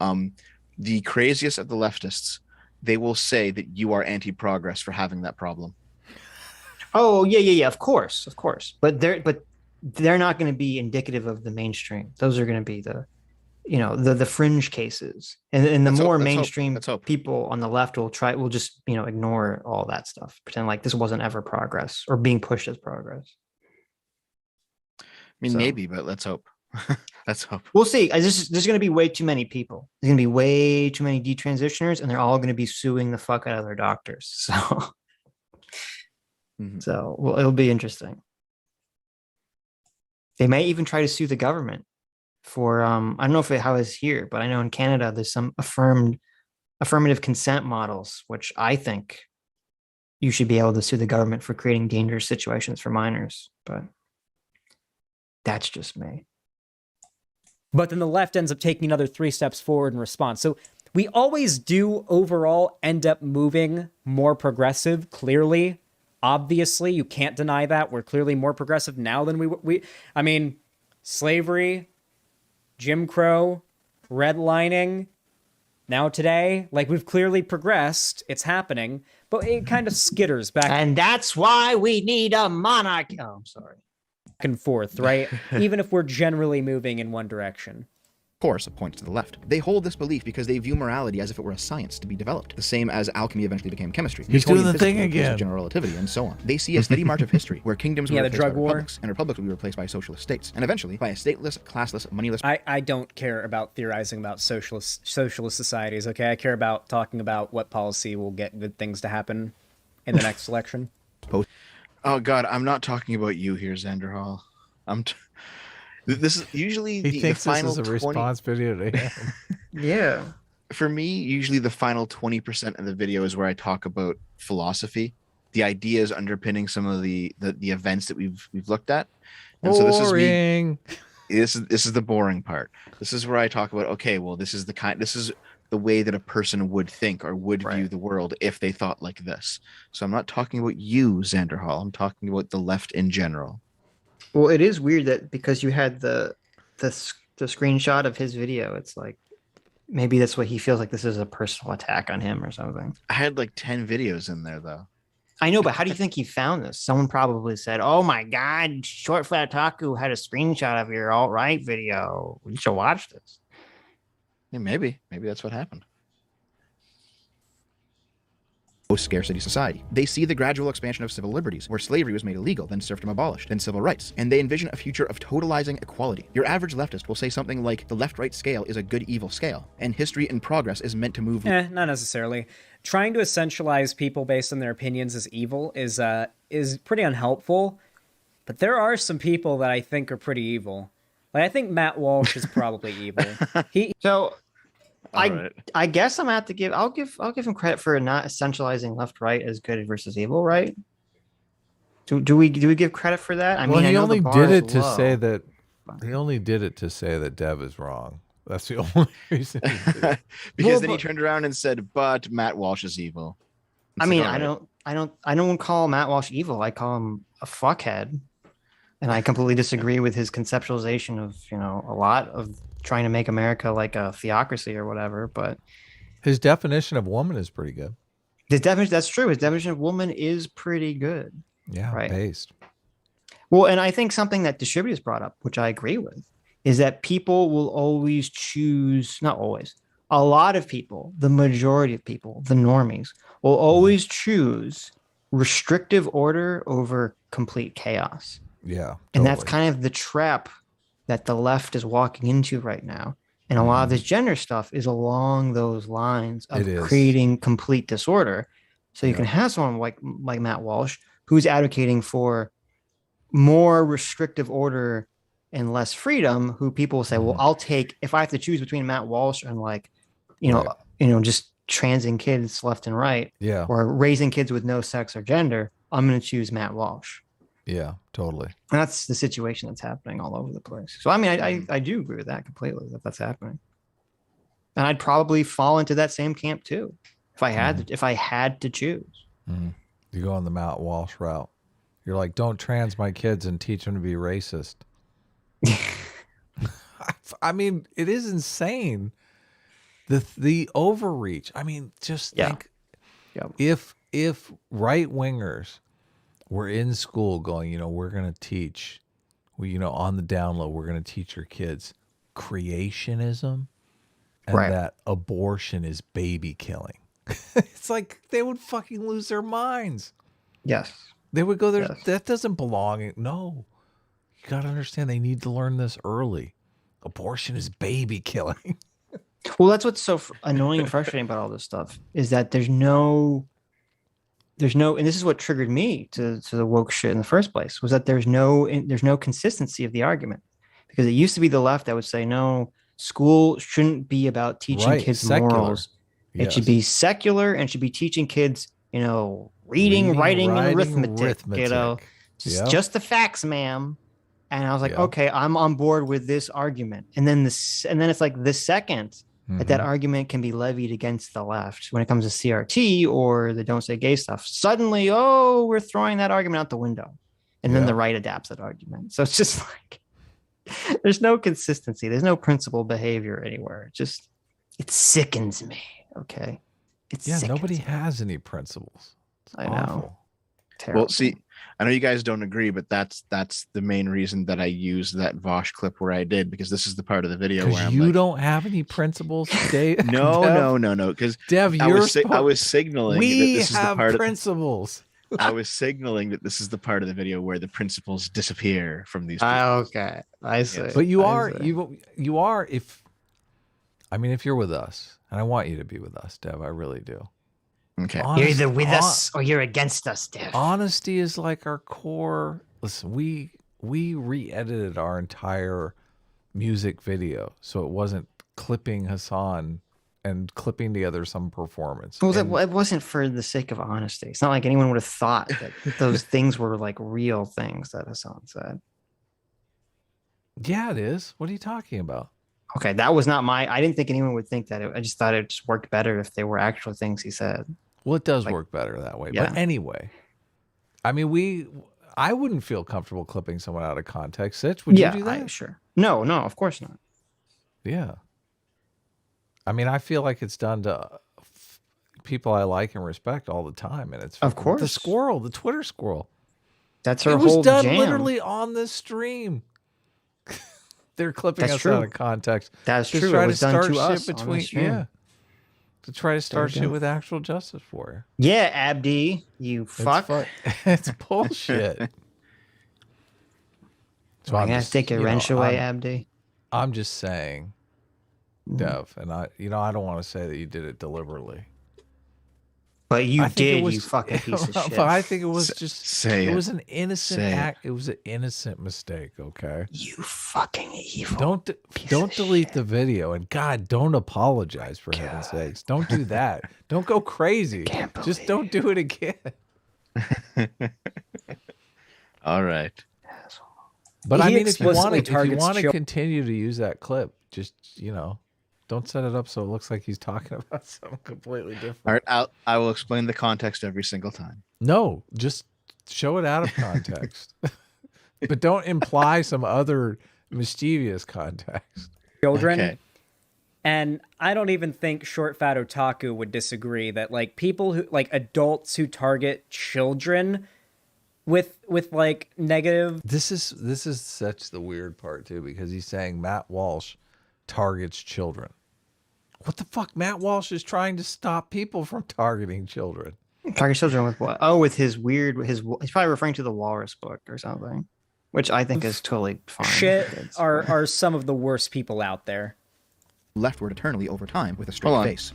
The craziest of the leftists, they will say that you are anti-progress for having that problem. Oh, yeah, of course. But they're not going to be indicative of the mainstream. Those are going to be the fringe cases, and the more mainstream people on the left will just, you know, ignore all that stuff, pretend like this wasn't ever progress or being pushed as progress. I mean, maybe, but let's hope. Let's hope. We'll see. There's going to be way too many people. There's going to be way too many detransitioners, and they're all going to be suing the fuck out of their doctors. So, well, it'll be interesting. They may even try to sue the government for I don't know how it's here, but I know in Canada there's some affirmative consent models, which I think you should be able to sue the government for creating dangerous situations for minors. But that's just me. But then the left ends up taking another 3 steps forward in response. So we always do overall end up moving more progressive, clearly. Obviously, you can't deny that. We're clearly more progressive now than I mean, slavery, Jim Crow, redlining, now today, like we've clearly progressed. It's happening, but it kind of skitters back. And that's why we need a monarchy. Oh, I'm sorry. Back and forth, right? Even if we're generally moving in one direction. Course points to the left. They hold this belief because they view morality as if it were a science to be developed, the same as alchemy eventually became chemistry. He's doing the thing again. General relativity and so on. They see a steady march of history where kingdoms will be replaced by drug war. republics, and republics will be replaced by socialist states, and eventually by a stateless, classless, moneyless. I don't care about theorizing about socialist societies. Okay, I care about talking about what policy will get good things to happen in the next election. Oh God, I'm not talking about you here, Xanderhal. This is usually the final this is a response video to him. Yeah. For me, usually the final 20% of the video is where I talk about philosophy, the ideas underpinning some of the events that we've looked at. And boring. So this is me. This is the boring part. This is where I talk about, okay, well, this is the way that a person would think or would view the world if they thought like this. So I'm not talking about you, Xanderhal. I'm talking about the left in general. Well, it is weird that because you had the screenshot of his video, it's like maybe that's what he feels like this is a personal attack on him or something. I had like 10 videos in there though. I know, but how do you think he found this? Someone probably said, "Oh my God, Short Fat Otaku had a screenshot of your alt-right video. You should watch this." Yeah, maybe that's what happened. Post-scarcity society. They see the gradual expansion of civil liberties, where slavery was made illegal, then serfdom abolished, then civil rights, and they envision a future of totalizing equality. Your average leftist will say something like, the left-right scale is a good-evil scale, and history and progress is meant to move... Not necessarily. Trying to essentialize people based on their opinions as evil is pretty unhelpful, but there are some people that I think are pretty evil. Like, I think Matt Walsh is probably evil. I guess I'm gonna have to give I'll give him credit for not essentializing left right as good versus evil, right? Do we give credit for that? I mean, he I know only the bar did is it to low. say that he only did it to say that Dev is wrong. That's the only reason. Because then he turned around and said, "But Matt Walsh is evil." I mean, I don't call Matt Walsh evil. I call him a fuckhead, and I completely disagree with his conceptualization of a lot of trying to make America like a theocracy or whatever. But his definition of woman is pretty good. That's true. His definition of woman is pretty good. Yeah, right. Based. Well, and I think something that Distributors brought up, which I agree with, is that people will always choose, not always, a lot of people, the majority of people, the normies, will always choose restrictive order over complete chaos. Yeah. Totally. And that's kind of the trap that the left is walking into right now. And a lot of this gender stuff is along those lines of creating complete disorder. So you can have someone like Matt Walsh, who's advocating for more restrictive order and less freedom, who people will say, well, I'll take, if I have to choose between Matt Walsh and just transing kids left and right, or raising kids with no sex or gender, I'm going to choose Matt Walsh. Yeah, totally. And that's the situation that's happening all over the place. So, I mean, I do agree with that completely, that's happening. And I'd probably fall into that same camp too, if I had to choose. You go on the Matt Walsh route. You're like, don't trans my kids and teach them to be racist. I mean, it is insane. The overreach. I mean, just think if right wingers were in school going, we're going to teach, on the down low, we're going to teach your kids creationism and that abortion is baby killing. It's like they would fucking lose their minds. Yes. They would go there. Yes. That doesn't belong. No, you got to understand they need to learn this early. Abortion is baby killing. Well, that's what's so annoying and frustrating about all this stuff is that there's no, and this is what triggered me to the woke shit in the first place, was that there's no consistency of the argument, because it used to be the left that would say, no, school shouldn't be about teaching kids morals. It should be secular and should be teaching kids, reading, writing, and arithmetic. You know, just the facts, ma'am. And I was like, okay, I'm on board with this argument. And then it's like the second that argument can be levied against the left when it comes to CRT or the don't say gay stuff, suddenly, we're throwing that argument out the window. And then the right adapts that argument. So it's just like, there's no consistency. There's no principled behavior anywhere. It sickens me. Okay. Nobody has any principles. It's I know. Terrible. Well, see, I know you guys don't agree, but that's the main reason that I used that Vosh clip where I did, because this is the part of the video where you don't have any principles, Dave. No. Because Dev, I was signaling that this is the part principles. I was signaling that this is the part of the video where the principles disappear from these. Okay, I see. Yes. But you are if you're with us, and I want you to be with us, Dev. I really do. Okay. You're either with us or you're against us, Dev. Honesty is like our core. Listen, we re-edited our entire music video, so it wasn't clipping Hassan and clipping together some performance. Well, it wasn't for the sake of honesty. It's not like anyone would have thought that those things were like real things that Hassan said. Yeah, it is. What are you talking about? Okay, that was not I didn't think anyone would think that. I just thought it just worked better if they were actual things he said. Well, it does work better that way. Yeah. But anyway, I wouldn't feel comfortable clipping someone out of context. Sitch, would you do that? Sure. No, of course not. Yeah. I feel like it's done to people I like and respect all the time. And it's of course the Twitter squirrel. That's her whole jam. It was done literally on this stream. They're clipping us out of context. That's true. It was done to us to try to start shit with actual justice for you. Yeah, Abdi, you fuck. It's bullshit. So I'm gonna take your wrench away, Abdi. I'm just saying, Dev, and I don't want to say that you did it deliberately. But you did, you fucking piece of shit. But I think it was it was an innocent act. It was an innocent mistake, okay? You fucking evil. Don't delete the video, and God, don't apologize for heaven's sakes. Don't do that. Don't go crazy. Just don't do it again. All right. But if you want to continue to use that clip, just don't set it up so it looks like he's talking about something completely different. All right, I will explain the context every single time. No, just show it out of context. But don't imply some other mischievous context. Children. Okay. And I don't even think Short Fat Otaku would disagree that people who adults who target children with negative. This is such the weird part too, because he's saying Matt Walsh targets children. What the fuck? Matt Walsh is trying to stop people from targeting children. Target children with what? Oh, with he's probably referring to the Walrus book or something, which I think is totally fine. Shit are some of the worst people out there. Leftward eternally over time with a straight face.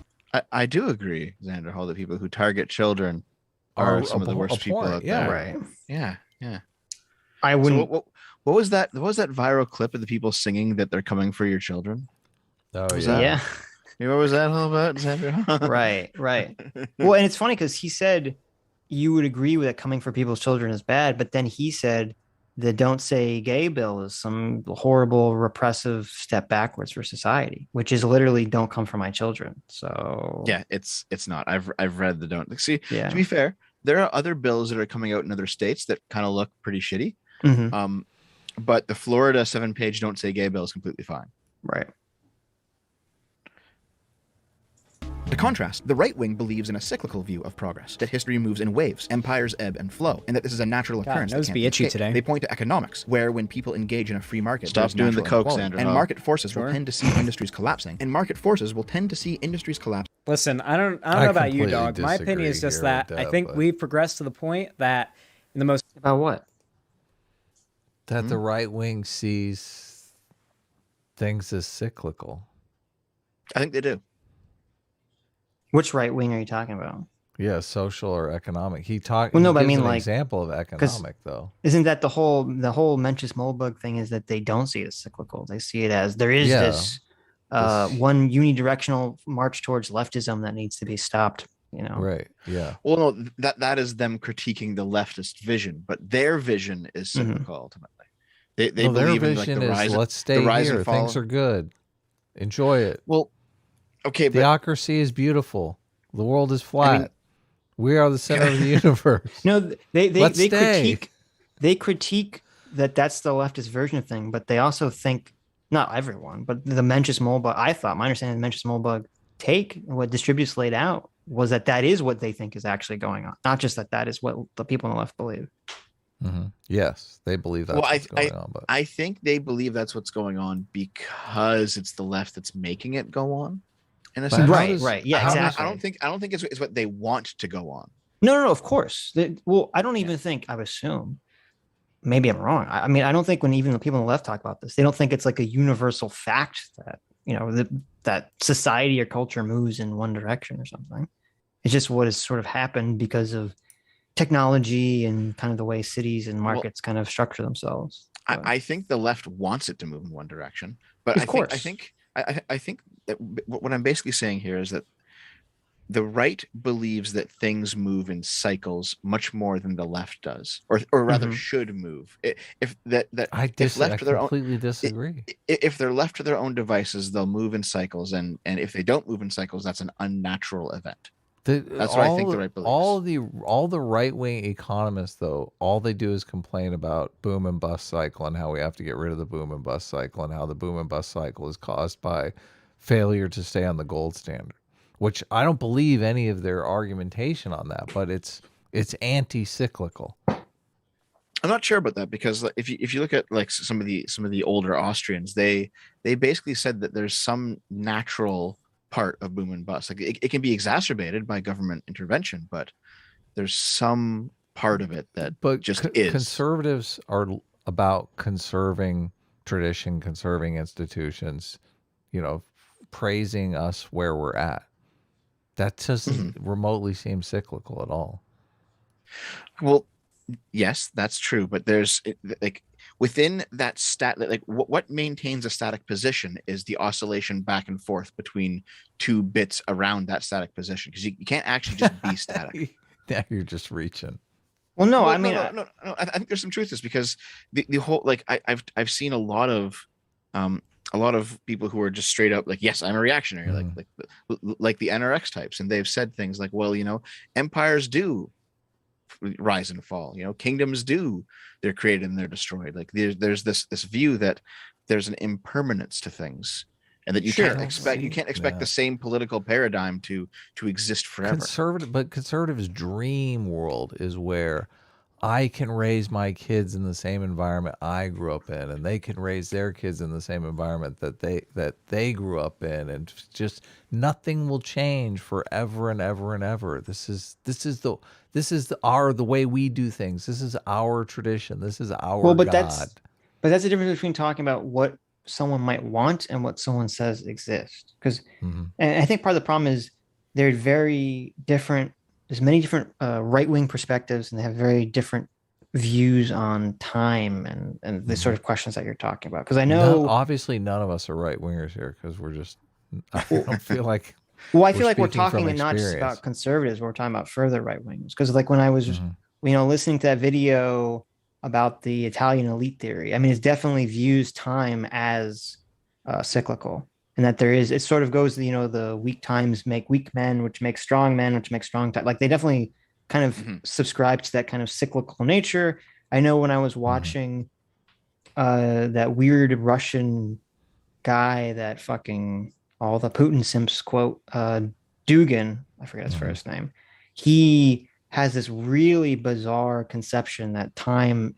I do agree, Xanderhal, that people who target children are some of the worst people out there. Right. Yeah. I wouldn't. So what was that? What was that viral clip of the people singing that they're coming for your children? Oh yeah. What was that all about, Xander? Right. Well, and it's funny because he said you would agree with it coming for people's children is bad, but then he said the Don't Say Gay bill is some horrible repressive step backwards for society, which is literally don't come for my children. So yeah, it's not. I've read the don't see. Yeah. To be fair, there are other bills that are coming out in other states that kind of look pretty shitty. Mm-hmm. But the Florida 7-page Don't Say Gay bill is completely fine. Right. To contrast, the right wing believes in a cyclical view of progress, that history moves in waves, empires ebb and flow, and that this is a natural occurrence. Nose be itchy today. They point to economics, where when people engage in a free market, stop doing the coke, Xander, and market forces will tend to see industries collapsing. Listen, I don't know about you, dog. My opinion is just that I think we've progressed to the point that in the most about what that the right wing sees things as cyclical. I think they do. Which right wing are you talking about? Yeah, social or economic. He talked. Well, no, but I mean, an example of economic though. Isn't that the whole Mencius Moldbug thing? Is that they don't see it as cyclical? They see it as there is this one unidirectional march towards leftism that needs to be stopped you know. Right. Yeah. Well, no, that is them critiquing the leftist vision, but their vision is cyclical ultimately. They No, their believe in vision like the is rise, let's the stay rise here. and fall. Things are good. Enjoy it. Well, okay, but Theocracy is beautiful. The world is flat. I mean, we are the center of the universe. No, they Let's stay. critique that that's the leftist version of thing, but they also think, not everyone, but the Mencius Moldbug, my understanding of the Mencius Moldbug take, what Distributes laid out, was that is what they think is actually going on, not just that is what the people on the left believe. Yes, they believe that's what's going on. But I think they believe that's what's going on because it's the left that's making it go on. In a sense. Right. Yeah, exactly. I don't think it's what they want to go on. No, of course. Well, I don't even think, I would assume, maybe I'm wrong. I mean, I don't think when even the people on the left talk about this, they don't think it's like a universal fact that, you know, that society or culture moves in one direction or something. It's just what has sort of happened because of technology and kind of the way cities and markets kind of structure themselves. I think the left wants it to move in one direction, but I think that what I'm basically saying here is that the right believes that things move in cycles much more than the left does, or rather should move. If completely disagree. If they're left to their own devices, they'll move in cycles, and if they don't move in cycles, that's an unnatural event. That's what I think the right believes. All the right-wing economists, though, all they do is complain about boom and bust cycle and how we have to get rid of the boom and bust cycle and how the boom and bust cycle is caused by failure to stay on the gold standard, which I don't believe any of their argumentation on that, but it's anti-cyclical. I'm not sure about that, because if you look at like some of the older Austrians, they basically said that there's some natural part of boom and bust. Like it can be exacerbated by government intervention, but there's some part of it that is. Conservatives are about conserving tradition, conserving institutions, you know, praising us where we're at. That doesn't remotely seem cyclical at all. Well, yes, that's true, but there's like within that what maintains a static position is the oscillation back and forth between two bits around that static position, because you can't actually just be static. Now you're just reaching. Well, no, well, I mean, no, I think there's some truth to this, because the whole, like, I've seen a lot of people who are just straight up like, yes, I'm a reactionary, like the NRX types, and they've said things like, well, you know, empires do rise and fall, you know, kingdoms do, they're created and they're destroyed. Like there's this view that there's an impermanence to things, and that you can't expect the same political paradigm to exist forever. Conservatives' dream world is where I can raise my kids in the same environment I grew up in, and they can raise their kids in the same environment that they grew up in, and just nothing will change forever and ever and ever. This is the way we do things. This is our tradition. This is our God. That's the difference between talking about what someone might want and what someone says exists. Because, and I think part of the problem is they're very different. There's many different right-wing perspectives, and they have very different views on time and the sort of questions that you're talking about. Because I know obviously none of us are right-wingers here, because we're just, I don't feel like. Well, I feel like we're talking not just about conservatives, we're talking about further right wings. Because like when I was, listening to that video about the Italian elite theory, I mean, it definitely views time as cyclical. And that it sort of goes, the weak times make weak men, which makes strong men, which makes strong time. Like they definitely kind of subscribe to that kind of cyclical nature. I know when I was watching that weird Russian guy that fucking all the Putin simps quote, Dugin, I forget his first name. He has this really bizarre conception that time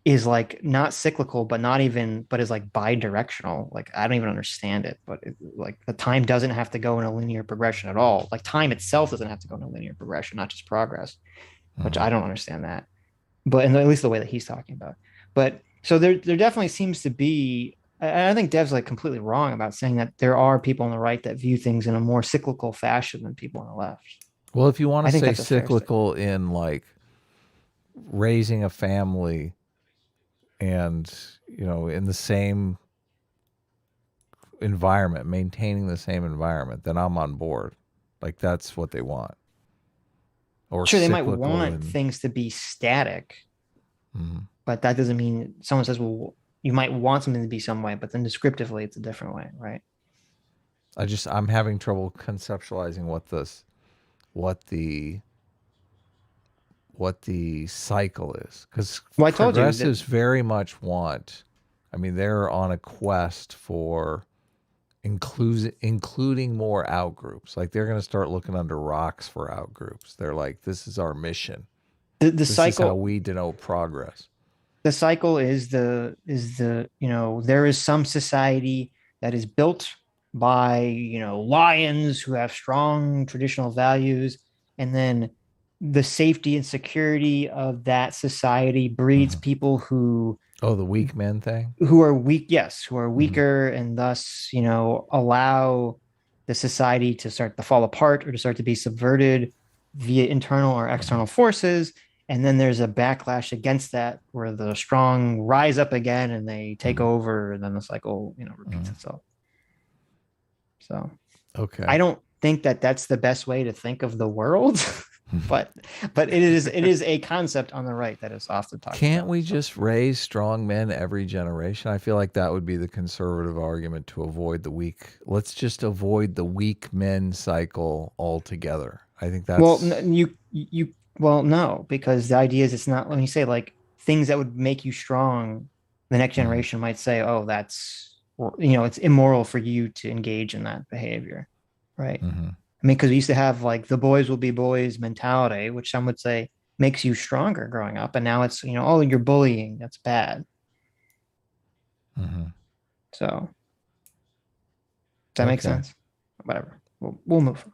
is like not cyclical, but is like bi-directional. Like I don't even understand it, but like the time doesn't have to go in a linear progression at all. Like time itself doesn't have to go in a linear progression, not just progress, which I don't understand that. But at least the way that he's talking about. But so there definitely seems to be, I think Dev's like completely wrong about saying that there are people on the right that view things in a more cyclical fashion than people on the left. Well, if you want to say cyclical in like raising a family and, in the same environment, maintaining the same environment, then I'm on board. Like that's what they want. or sure, they might cyclical want things to be static, but that doesn't mean someone says, well, you might want something to be some way, but then descriptively it's a different way, right? I'm having trouble conceptualizing what the cycle is, because progressives very much want. I mean, they're on a quest for including more outgroups. Like they're going to start looking under rocks for outgroups. They're like, this is our mission. This cycle is how we denote progress. The cycle is there is some society that is built by, lions who have strong traditional values, and then the safety and security of that society breeds people who the weak men thing, who are weak, who are weaker, and thus allow the society to start to fall apart or to start to be subverted via internal or external forces. And then there's a backlash against that where the strong rise up again and they take over, and then the cycle repeats itself. So okay, I don't think that that's the best way to think of the world. but it is a concept on the right that is often talked about. Can't we just raise strong men every generation? I feel like that would be the conservative argument to avoid the weak. Let's just avoid the weak men cycle altogether. I think that's no, because the idea is it's not, when you say like things that would make you strong, the next generation might say, oh, that's, it's immoral for you to engage in that behavior, right? I mean, because we used to have like the boys will be boys mentality, which some would say makes you stronger growing up. And now it's, oh, you're bullying. That's bad. So does that make sense? Whatever. We'll move on.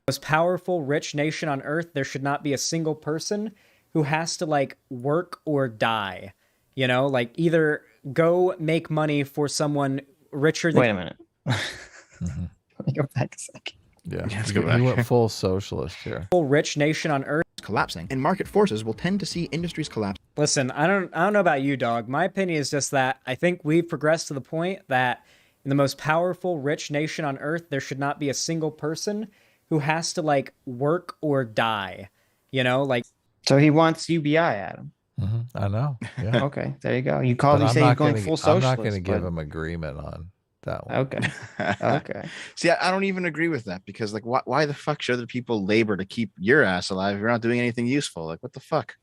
Most powerful, rich nation on earth, there should not be a single person who has to like work or die. Like either go make money for someone richer than... Wait a minute. Let me go back a second. Yeah, let's go back. He went full socialist here. Full rich nation on earth collapsing, and market forces will tend to see industries collapse. Listen, I don't know about you, dog. My opinion is just that I think we've progressed to the point that in the most powerful, rich nation on earth, there should not be a single person who has to like work or die. So he wants UBI, Adam. I know. Yeah. Okay, there you go. You say you're going full socialist. I'm not going to give him agreement on that one. Okay. See, I don't even agree with that, because like, why the fuck should other people labor to keep your ass alive if you're not doing anything useful? Like, what the fuck?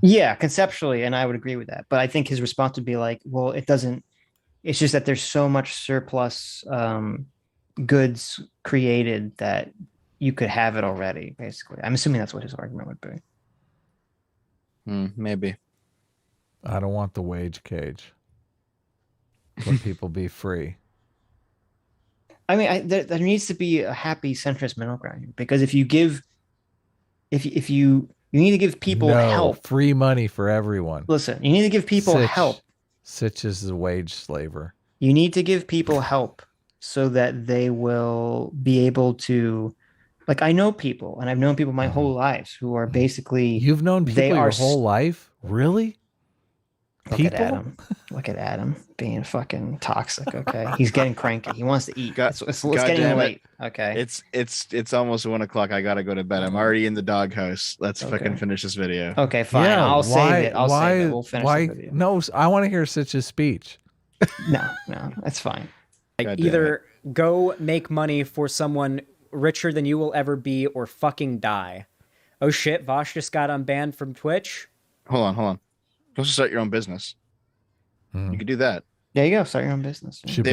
Yeah, conceptually, and I would agree with that. But I think his response would be like, well, it doesn't. It's just that there's so much surplus goods created that you could have it already. Basically, I'm assuming that's what his argument would be. Maybe. I don't want the wage cage. Let people be free. I mean, there needs to be a happy centrist middle ground here, because if you need to give people help. Free money for everyone. Listen, you need to give people help. Sitch is the wage slaver. You need to give people help so that they will be able to, like, I know people, and I've known people my whole lives who are basically... You've known people your whole life? Really? Look at Adam being fucking toxic. Okay, he's getting cranky. He wants to eat. It's getting late. Okay, it's almost 1 o'clock. I gotta go to bed. I'm already in the doghouse. Let's fucking finish this video. Okay, fine. Yeah, I'll save it. We'll finish the video. No, I want to hear Sitch's speech. No, that's fine. Like, either go make money for someone richer than you will ever be, or fucking die. Oh shit, Vosh just got unbanned from Twitch. Hold on. Go start your own business. You could do that. There you go. Start your own business. They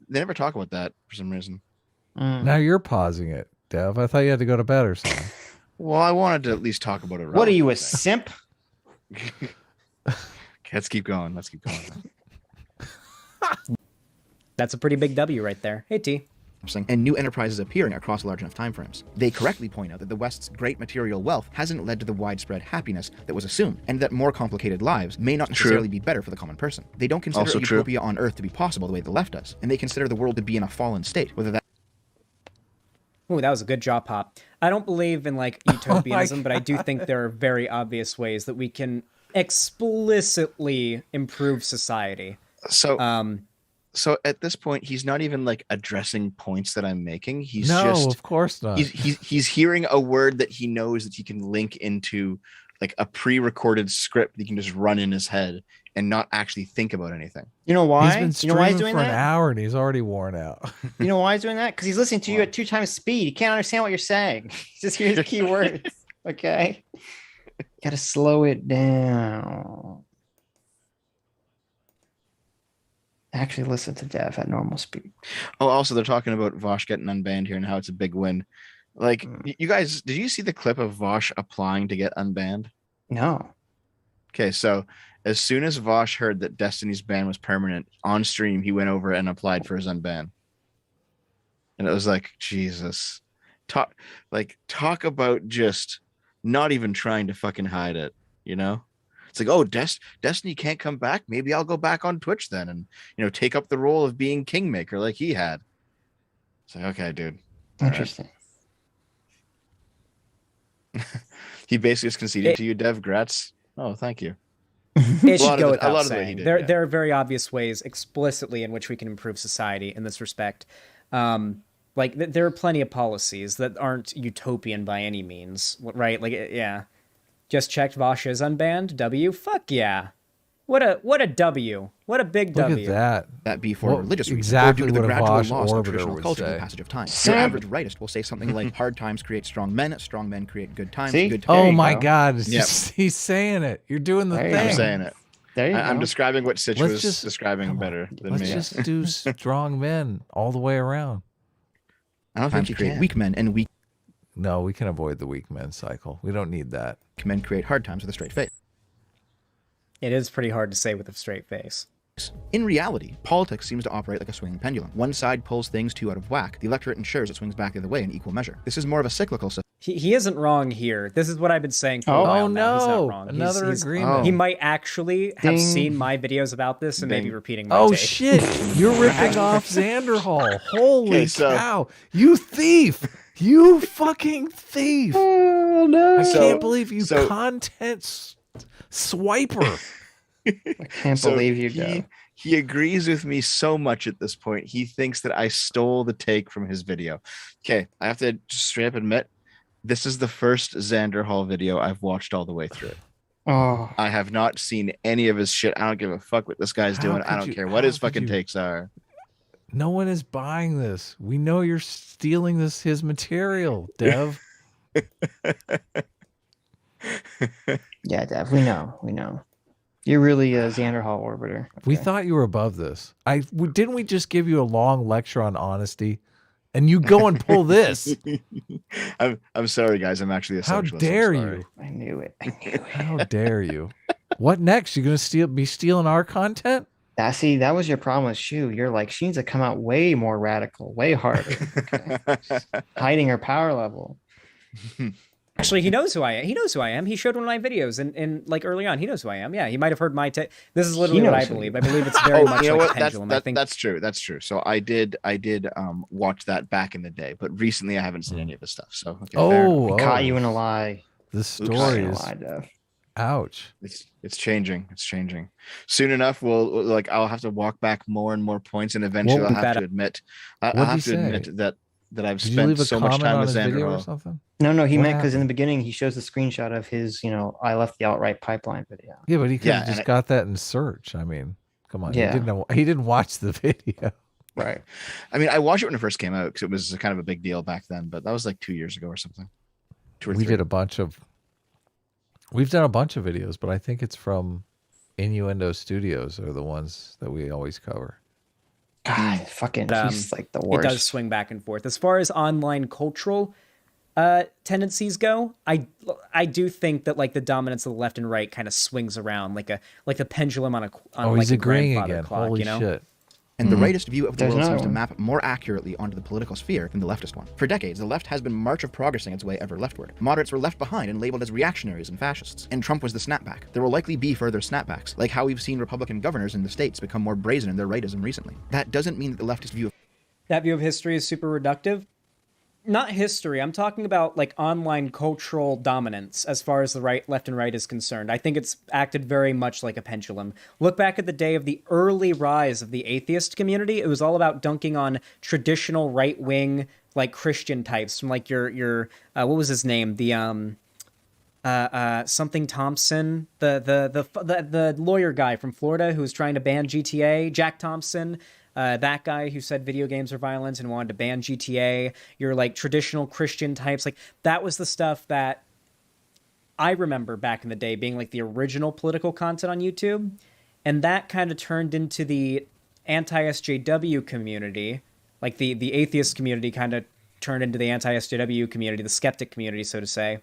never talk about that for some reason. Now you're pausing it, Dev. I thought you had to go to bed or something. Well, I wanted to at least talk about it. What are you, a simp? Let's keep going. That's a pretty big W right there. Hey, T. And new enterprises appearing across large enough timeframes. They correctly point out that the West's great material wealth hasn't led to the widespread happiness that was assumed, and that more complicated lives may not necessarily be better for the common person. They don't consider a utopia on Earth to be possible the way the left does, and they consider the world to be in a fallen state, whether that... Ooh, that was a good job, Pop. I don't believe in, like, utopianism, but I do think there are very obvious ways that we can explicitly improve society. So... So at this point, he's not even like addressing points that I'm making. He's of course not. He's hearing a word that he knows that he can link into like a pre-recorded script that he can just run in his head and not actually think about anything. You know why? He's been streaming he's doing for that? an hour and he's already worn out. You know why he's doing that? Because he's listening to you at 2 times speed. He can't understand what you're saying. He just hears the key words. Okay. Gotta slow it down. Actually listen to Dev at normal speed. Oh, also they're talking about Vosh getting unbanned here and how it's a big win. Like, you guys, did you see the clip of Vosh applying to get unbanned? No. Okay, so as soon as Vosh heard that Destiny's ban was permanent on stream, he went over and applied for his unban. And it was like, Jesus. Talk about just not even trying to fucking hide it, you know? It's like, oh, Destiny can't come back. Maybe I'll go back on Twitch then and, you know, take up the role of being Kingmaker like he had. It's like, okay, dude. Interesting. Right. He basically just conceded to you, Dev. Grats. Oh, thank you. It should go without saying. Did, there are very obvious ways explicitly in which we can improve society in this respect. Like, there are plenty of policies that aren't utopian by any means, right? Like, yeah. Just checked Vosh is unbanned. W? Fuck yeah. What a W. What a big Look W. at that. That be for religious reasons, exactly or due to the what a gradual Vosh loss of orbiter traditional would culture with say. the passage of time. Your average rightist will say something like, hard times create strong men create good times. See? Good times. Oh my God. Yep. He's saying it. You're doing the There you thing. I'm saying it. There you I'm go. describing what Sitch Let's was just- describing better than Let's me. just do strong men all the way around. I don't Times think you create can. weak men, and weak No, we can avoid the weak men cycle. We don't need that. men create hard times with a straight face. It is pretty hard to say with a straight face. In reality, politics seems to operate like a swinging pendulum. One side pulls things too out of whack. The electorate ensures it swings back the other way in equal measure. This is more of a cyclical system. He isn't wrong here. This is what I've been saying for a Oh, while Oh now. He's not no! wrong. Another He's- agreement. He might actually have Ding. seen my videos about this and maybe Ding. repeating my Oh take. shit! You're ripping off Xanderhall. Holy Okay, so- cow! You thief! You fucking thief! Oh, no. I So- can't believe you so- content swiper. I can't believe you, Dev. He agrees with me so much at this point. He thinks that I stole the take from his video. Okay, I have to just straight up admit, this is the first Xanderhal video I've watched all the way through. Oh, I have not seen any of his shit. I don't give a fuck what this guy's How doing. I could don't you- care what how his could fucking you- takes are. No one is buying this. We know you're stealing his material, Dev. yeah, Dev. We know. You're really a Xanderhall orbiter. We Okay. thought you were above this. Didn't we just give you a long lecture on honesty, and you go and pull this? I'm sorry, guys. I'm actually a How socialist. I'm dare sorry. you? I knew it. How dare you? What next? You're gonna be stealing our content? That was your problem with Shu. You're like, she needs to come out way more radical, way harder. Okay. Hiding her power level. Actually, he knows who I am. He knows who I am. He showed one of my videos and like early on. He knows who I am. Yeah, he might have heard my take. This is literally what I knows who believe. you I believe it's very much you know like what? a pendulum. I think That's true. That's true. So I did watch that back in the day, but recently I haven't seen any of his stuff. So okay, fair enough. We caught you in a lie. The Caught story you in a is lie, Dev. ouch. It's changing. It's changing. Soon enough, I'll have to walk back more and more points, and eventually What- I'll have to admit, What'd I'll he have to say? admit that I've Did you leave spent a so much comment time on with his video or Xanderhal. something? No, he What meant because in happened? the beginning he shows the screenshot of his, I left the outright pipeline video. Yeah, but he could Yeah, have and just got that in search. I mean, come on. Yeah. He didn't watch the video. Right. I mean, I watched it when it first came out because it was kind of a big deal back then, but that was like 2 years ago or something. 2 or We 3. did we've done a bunch of videos, but I think it's from Innuendo Studios are the ones that we always cover. God, fucking, he's like the it worst. does swing back and forth. As far as online cultural tendencies go, I do think that like the dominance of the left and right kind of swings around like a pendulum on Oh, like he's a agreeing grandfather again. clock. Holy You know. shit. And the rightist view of the There's world another seems to one. map more accurately onto the political sphere than the leftist one. For decades, the left has been march of progressing its way ever leftward. Moderates were left behind and labeled as reactionaries and fascists. And Trump was the snapback. There will likely be further snapbacks, like how we've seen Republican governors in the states become more brazen in their rightism recently. That doesn't mean that the leftist view of That view of history is super reductive. not history. I'm talking about like online cultural dominance as far as the left and right is concerned. I think it's acted very much like a pendulum. Look back at the day of the early rise of the atheist community. It was all about dunking on traditional right-wing, like Christian types from like your what was his name? The something Thompson, the lawyer guy from Florida who was trying to ban GTA, Jack Thompson. That guy who said video games are violent and wanted to ban GTA, your like traditional Christian types, like that was the stuff that I remember back in the day being like the original political content on YouTube. And that kind of turned into the anti-SJW community, like the atheist community kind of turned into the anti-SJW community, the skeptic community, so to say.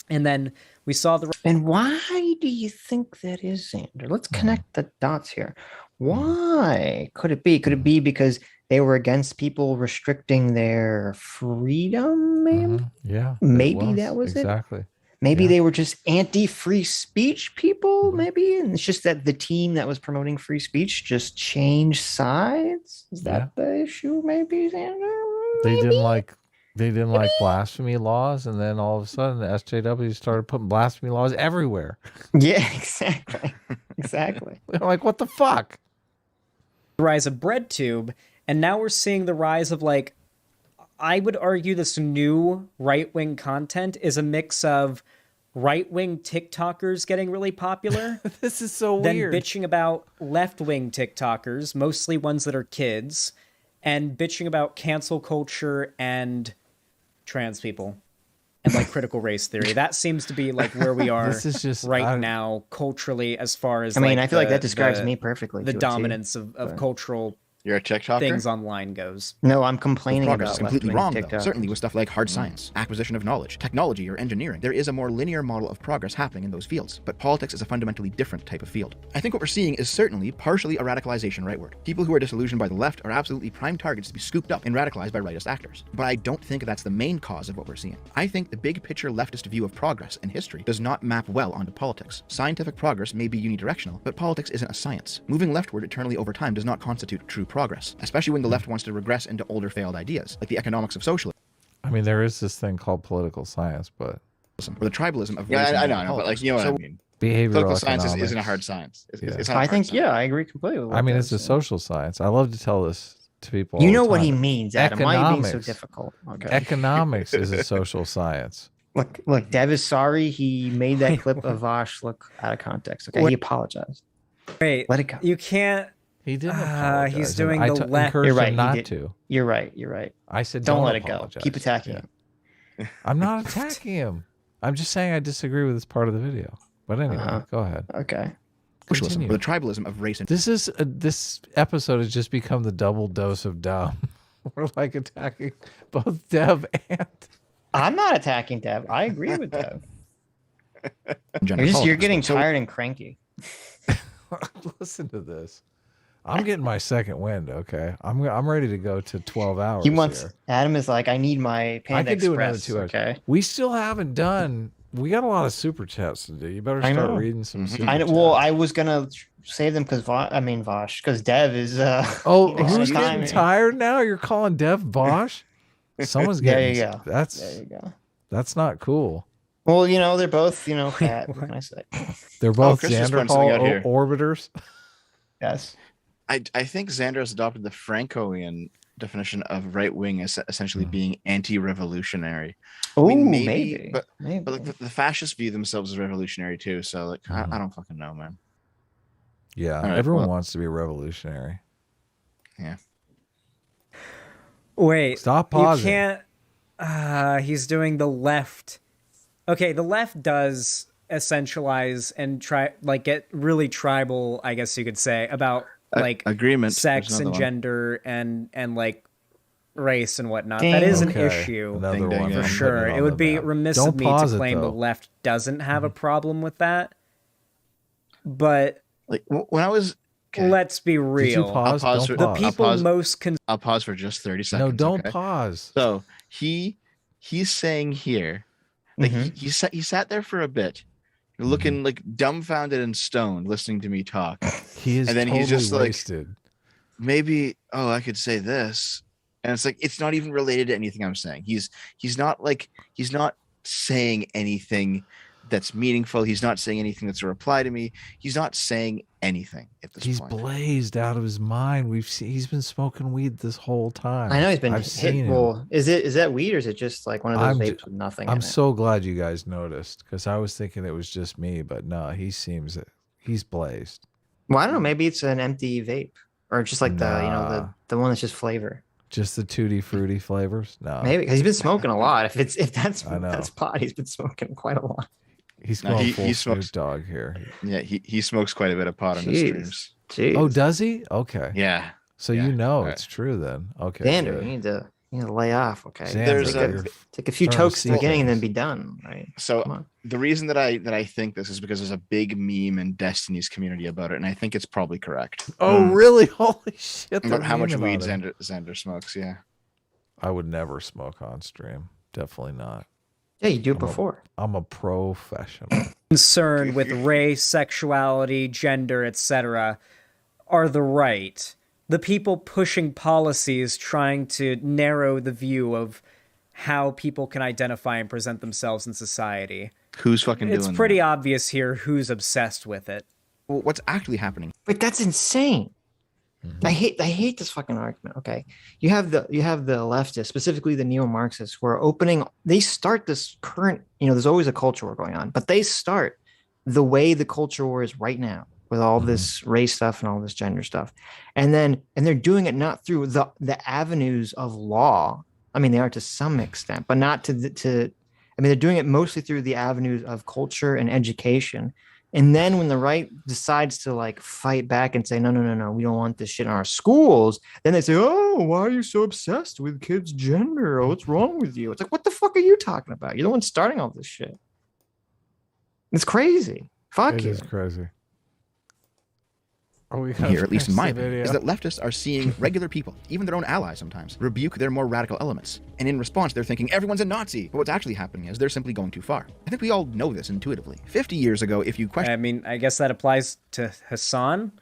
And then we saw the... And why do you think that is, Xander? Let's connect the dots here. Why could it be? Could it be because they were against people restricting their freedom? Maybe, yeah, maybe that was exactly. Maybe they were just anti-free speech people. Maybe, and it's just that the team that was promoting free speech just changed sides. Is that the issue? Maybe, Xander? They didn't like blasphemy laws, and then all of a sudden the SJW started putting blasphemy laws everywhere. Yeah, exactly. Exactly. They're like, what the fuck? Rise of Breadtube, and now we're seeing the rise of, like, I would argue this new right-wing content is a mix of right-wing TikTokers getting really popular. This is so then weird. Bitching about left-wing TikTokers, mostly ones that are kids, and bitching about cancel culture and trans people. And like critical race theory. That seems to be like where we are This is just, now culturally, as far as I mean, I feel like that describes me perfectly. The dominance of cultural You're a TikToker? things online goes. No, I'm complaining Progress about is completely wrong, though. TikTok. Certainly with stuff like hard science, acquisition of knowledge, technology, or engineering. There is a more linear model of progress happening in those fields, but politics is a fundamentally different type of field. I think what we're seeing is certainly partially a radicalization rightward. People who are disillusioned by the left are absolutely prime targets to be scooped up and radicalized by rightist actors. But I don't think that's the main cause of what we're seeing. I think the big picture leftist view of progress and history does not map well onto politics. Scientific progress may be unidirectional, but politics isn't a science. Moving leftward eternally over time does not constitute true progress, especially when the left wants to regress into older failed ideas, like the economics of socialism. I mean, there is this thing called political science, but... Or the tribalism of... Yeah, I know, but like, you know what I mean. Behavioral Political science economics. isn't a hard science. It's not a I hard think, science. yeah, I agree completely with I mean, that, it's a yeah. social science. I love to tell this to people You all know the what he time. means, Adam. Why are you being so Economics. difficult? Okay. Economics is a social science. Look, Dev is sorry. He made that clip of Vosh look out of context. Okay, he apologized. Wait, Let it go. you can't. He didn't apologize. He's doing I the left. encouraged You're right, him he not did. to. You're right. You're right. I said Don't don't let it go. apologize. Keep attacking Yeah. him. I'm not attacking him. I'm just saying I disagree with this part of the video. But anyway, go ahead. Okay. Socialism, Continue. or the tribalism of race and... This episode has just become the double dose of dumb. We're like attacking both Dev and... I'm not attacking Dev. I agree with Dev. gender You're politics. getting So- tired and cranky. Listen to this. I'm getting my second wind, okay? I'm ready to go to 12 hours He wants. here. Adam is like, I need my I Panda can do another Express. 2 hours. Okay. We still haven't done... We got a lot of super chats to do. You better I start know. reading some super I know, chats. well, I was gonna save them because Vosh, because Dev is. Oh, takes who's some getting time. tired now? You're calling Dev Bosch? Someone's There getting... you go. That's, There you go. that's not cool. Well, they're both, fat. What can I say? They're both Chris just pointed something out here. Xanderhal orbiters. Yes. I think Xander has adopted the Francoian definition of right wing as essentially being anti-revolutionary. Oh, maybe, maybe. but maybe. like the fascists view themselves as revolutionary too. So like I don't fucking know, man. Yeah, All right, everyone well- wants to be revolutionary. Yeah. Wait, Stop pausing. You can't. He's doing the left. Okay, the left does essentialize and get really tribal, I guess you could say, about like agreement. sex There's and another one. gender and like race and whatnot. That is an Okay, issue another Ding, ding, one. ding. I'm for putting sure. on It would the be map. remiss Don't of me pause to it, claim the though. left doesn't have a problem with that. But Like when I was okay, let's be Did you real. pause? I'll pause Don't for- The pause. people pause. most I'll pause for just 30 seconds. No, don't okay? pause. So he's saying here, like Mhm. he sat there for a bit, looking like dumbfounded and stoned, listening to me talk. He is And then totally he's just like- wasted. Maybe I could say this. And it's like, it's not even related to anything I'm saying. He's not saying anything that's meaningful. He's not saying anything that's a reply to me. He's not saying anything at this point. He's blazed out of his mind. He's been smoking weed this whole time. I know he's been hit. Well, is that weed or is it just like one of those vapes with nothing? I'm so glad you guys noticed, because I was thinking it was just me, but no, he's blazed. Well, I don't know. Maybe it's an empty vape, or just like the one that's just flavor. Just the tutti fruity flavors? No, maybe because he's been smoking a lot. If that's pot, he's been smoking quite a lot. He's going full Snoop Dogg here. Yeah, he smokes quite a bit of pot on his streams. Jeez. Oh, does he? Okay. Yeah. So it's true then. Okay. Xander, you need to lay off. Okay. Xander, take a few tokes at the beginning and then be done. Right. So the reason that I think this is because there's a big meme in Destiny's community about it, and I think it's probably correct. Oh, really? Holy shit! About how much weed Xander smokes. Yeah. I would never smoke on stream. Definitely not. Yeah, you do it before. I'm a professional. Concern with race, sexuality, gender, etc. are the right. The people pushing policies trying to narrow the view of how people can identify and present themselves in society. Who's fucking doing that? It's pretty obvious here who's obsessed with it. Well, what's actually happening? But that's insane. Mm-hmm. I hate this fucking argument. Okay, you have the leftists, specifically the neo-Marxists, who are they start this current, there's always a culture war going on, but they start the way the culture war is right now with all this race stuff and all this gender stuff, and they're doing it not through the avenues of law. I mean, they are to some extent, but not to they're doing it mostly through the avenues of culture and education. And then when the right decides to like fight back and say, no, we don't want this shit in our schools, then they say, oh, why are you so obsessed with kids' gender? Oh, what's wrong with you? It's like, what the fuck are you talking about? You're the one starting all this shit. It's crazy. Fuck you. It is crazy. Here, at least in my opinion, is that leftists are seeing regular people, even their own allies sometimes, rebuke their more radical elements. And in response, they're thinking everyone's a Nazi. But what's actually happening is they're simply going too far. I think we all know this intuitively. 50 years ago, if you question... I mean, I guess that applies to Hassan.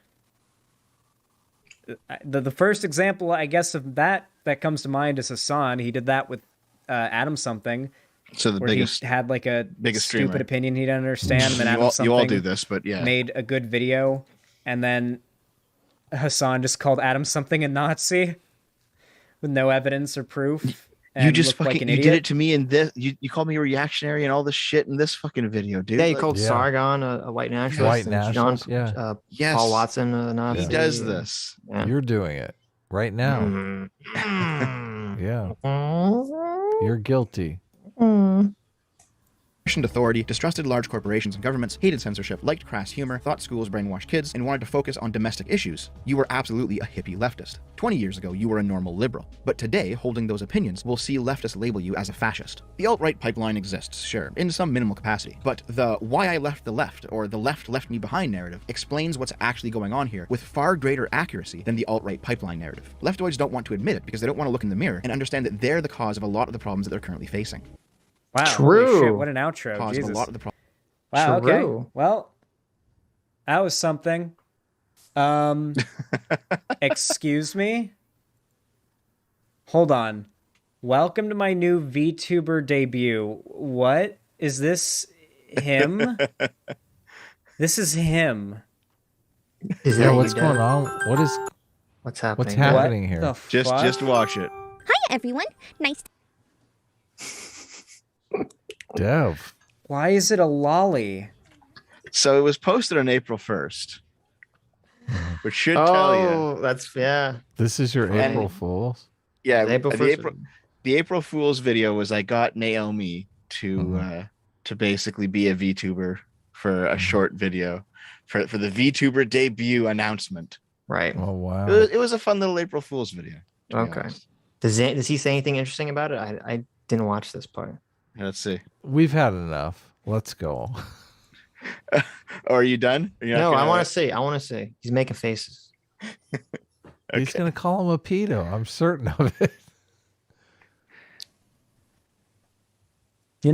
The first example, I guess, of that comes to mind is Hassan. He did that with Adam Something. So the biggest... He had like a biggest stupid streamer. Opinion he didn't understand. And then Adam Something you all do this, but yeah. Made a good video. And then Hassan just called Adam Something a Nazi with no evidence or proof. You just fucking like you did it to me in this. You called me a reactionary and all this shit in this fucking video, dude. Yeah, you called Sargon a white nationalist. White nationalist. Yes. Paul Watson a Nazi. He does this. Yeah. You're doing it right now. Yeah. You're guilty. Questioned authority, distrusted large corporations and governments, hated censorship, liked crass humor, thought schools brainwashed kids, and wanted to focus on domestic issues. You were absolutely a hippie leftist. 20 years ago, you were a normal liberal. But today, holding those opinions, we'll see leftists label you as a fascist. The alt-right pipeline exists, sure, in some minimal capacity. But the why I left the left, or the left left me behind narrative, explains what's actually going on here with far greater accuracy than the alt-right pipeline narrative. Leftoids don't want to admit it because they don't want to look in the mirror and understand that they're the cause of a lot of the problems that they're currently facing. Wow, true. Shit, what an outro. Jesus. A lot of the wow, true. Okay. Well, that was something. Excuse me? Hold on. Welcome to my new VTuber debut. What? Is this him? This is him. What's going on? What's happening? What's happening here? Just watch it. Hi, everyone. Nice. Dev. Why is it a lolly? So it was posted on April 1st, which should tell you. Oh, that's This is your April Fool's. Yeah, the April Fool's video was I got Naomi to basically be a VTuber for a short video for the VTuber debut announcement. Right. Oh wow. It was a fun little April Fool's video. Okay. Does he say anything interesting about it? I didn't watch this part. Let's see. We've had enough. Let's go. Are you done? No, I want to see. I want to see. He's making faces. He's going to call him a pedo. I'm certain of it. We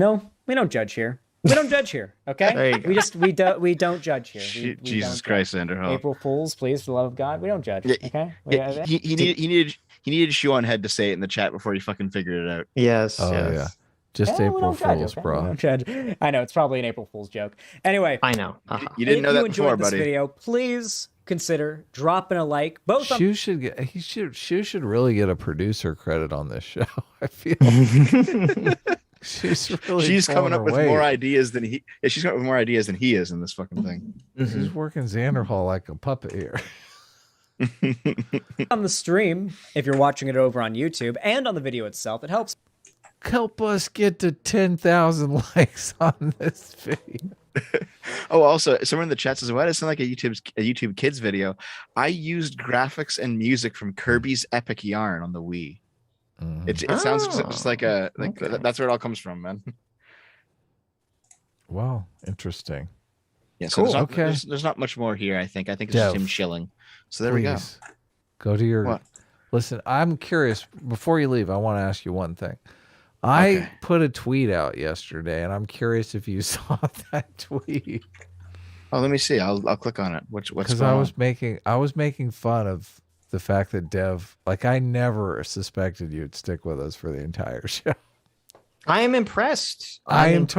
don't judge here. We don't judge here, okay? We don't judge here. Jesus Christ, Xanderhal. April Fools, please, for the love of God, we don't judge. Okay? He needed Shoe-on-Head to say it in the chat before he fucking figured it out. Yes. Oh yes. yeah. Just we April don't judge, Fools, okay? We bro. don't judge. I know it's probably an April Fool's joke. Anyway, I know. You didn't know if that you enjoyed before, this buddy. video, please consider dropping a like. Both on Shu should really get a producer credit on this show. I feel she's coming up with more ideas than he. Yeah, she's coming up with more ideas than he is in this fucking thing. She's working Xanderhal like a puppet here. on the stream, if you're watching it over on YouTube, and on the video itself, it helps. Help us get to 10,000 likes on this video. Oh, also, someone in the chat says, "Why does it sound like a YouTube Kids video?" I used graphics and music from Kirby's Epic Yarn on the Wii. It sounds just like that's where it all comes from, man. Wow, interesting. Yeah, so Cool. there's not much more here. I think it's just him chilling. So there we go. Go to your. What? Listen, I'm curious. Before you leave, I want to ask you one thing. I put a tweet out yesterday, and I'm curious if you saw that tweet. Oh, let me see. I'll click on it. What's because I was making fun of the fact that Dev, like, I never suspected you'd stick with us for the entire show. I am impressed. I'm in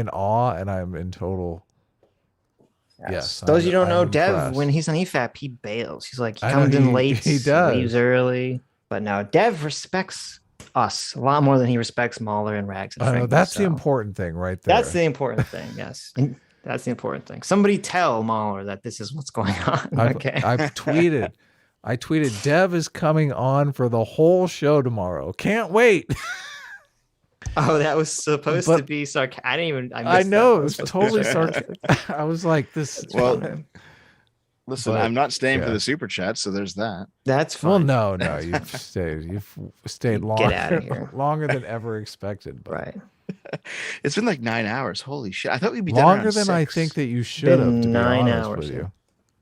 awe, and I'm in total. Yes. Those you don't know, Dev, impressed. when he's on EFAP, he bails. He's like, he comes in late, he does. leaves early. But no, Dev respects us a lot more than he respects Mahler and Rags. And Frankie, that's the important thing right there. That's the important thing, yes. That's the important thing. Somebody tell Mahler that this is what's going on. Okay. I tweeted, Dev is coming on for the whole show tomorrow. Can't wait. Oh, that was supposed to be sarcastic. I didn't even. I know it was totally sarcastic. I was like, "This." Well, listen, I'm not staying for the super chat, so there's that. That's fine. Well, no, you've stayed longer, Get out of here. longer than ever expected. But. Right. It's been like 9 hours. Holy shit! I thought we'd be longer done than 6. I think that you should have. To 9 be honest hours. with you.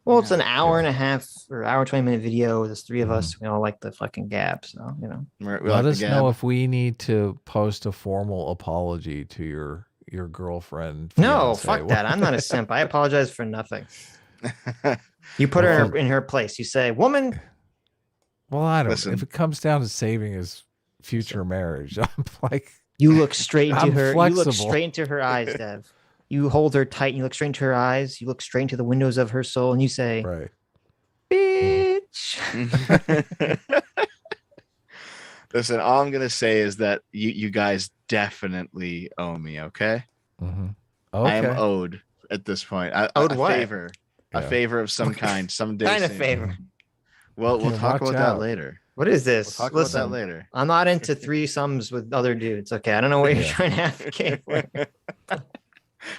Well, it's an hour and a half or hour 20-minute video. There's 3 of us. We all like the fucking gab, so you know. Let us know if we need to post a formal apology to your girlfriend. No, fiance. fuck that. I'm not a simp. I apologize for nothing. You put her in her place. You say, "Woman." Well, I don't. Listen. If it comes down to saving his future marriage, I'm like. You look straight into her. Flexible. You look straight into her eyes, Dev. You hold her tight. And you look straight into her eyes. You look straight into the windows of her soul, and you say, Right. "Bitch." Listen, all I'm gonna say is that you guys definitely owe me. Okay. Mm-hmm. Okay. I am owed at this point. Owed a what? favor. A favor of some kind. Someday. Kind of favor. Well, we'll talk watch about out. that later. What is this? We'll talk Listen, about that later. I'm not into threesomes with other dudes. Okay, I don't know what you're trying to advocate for.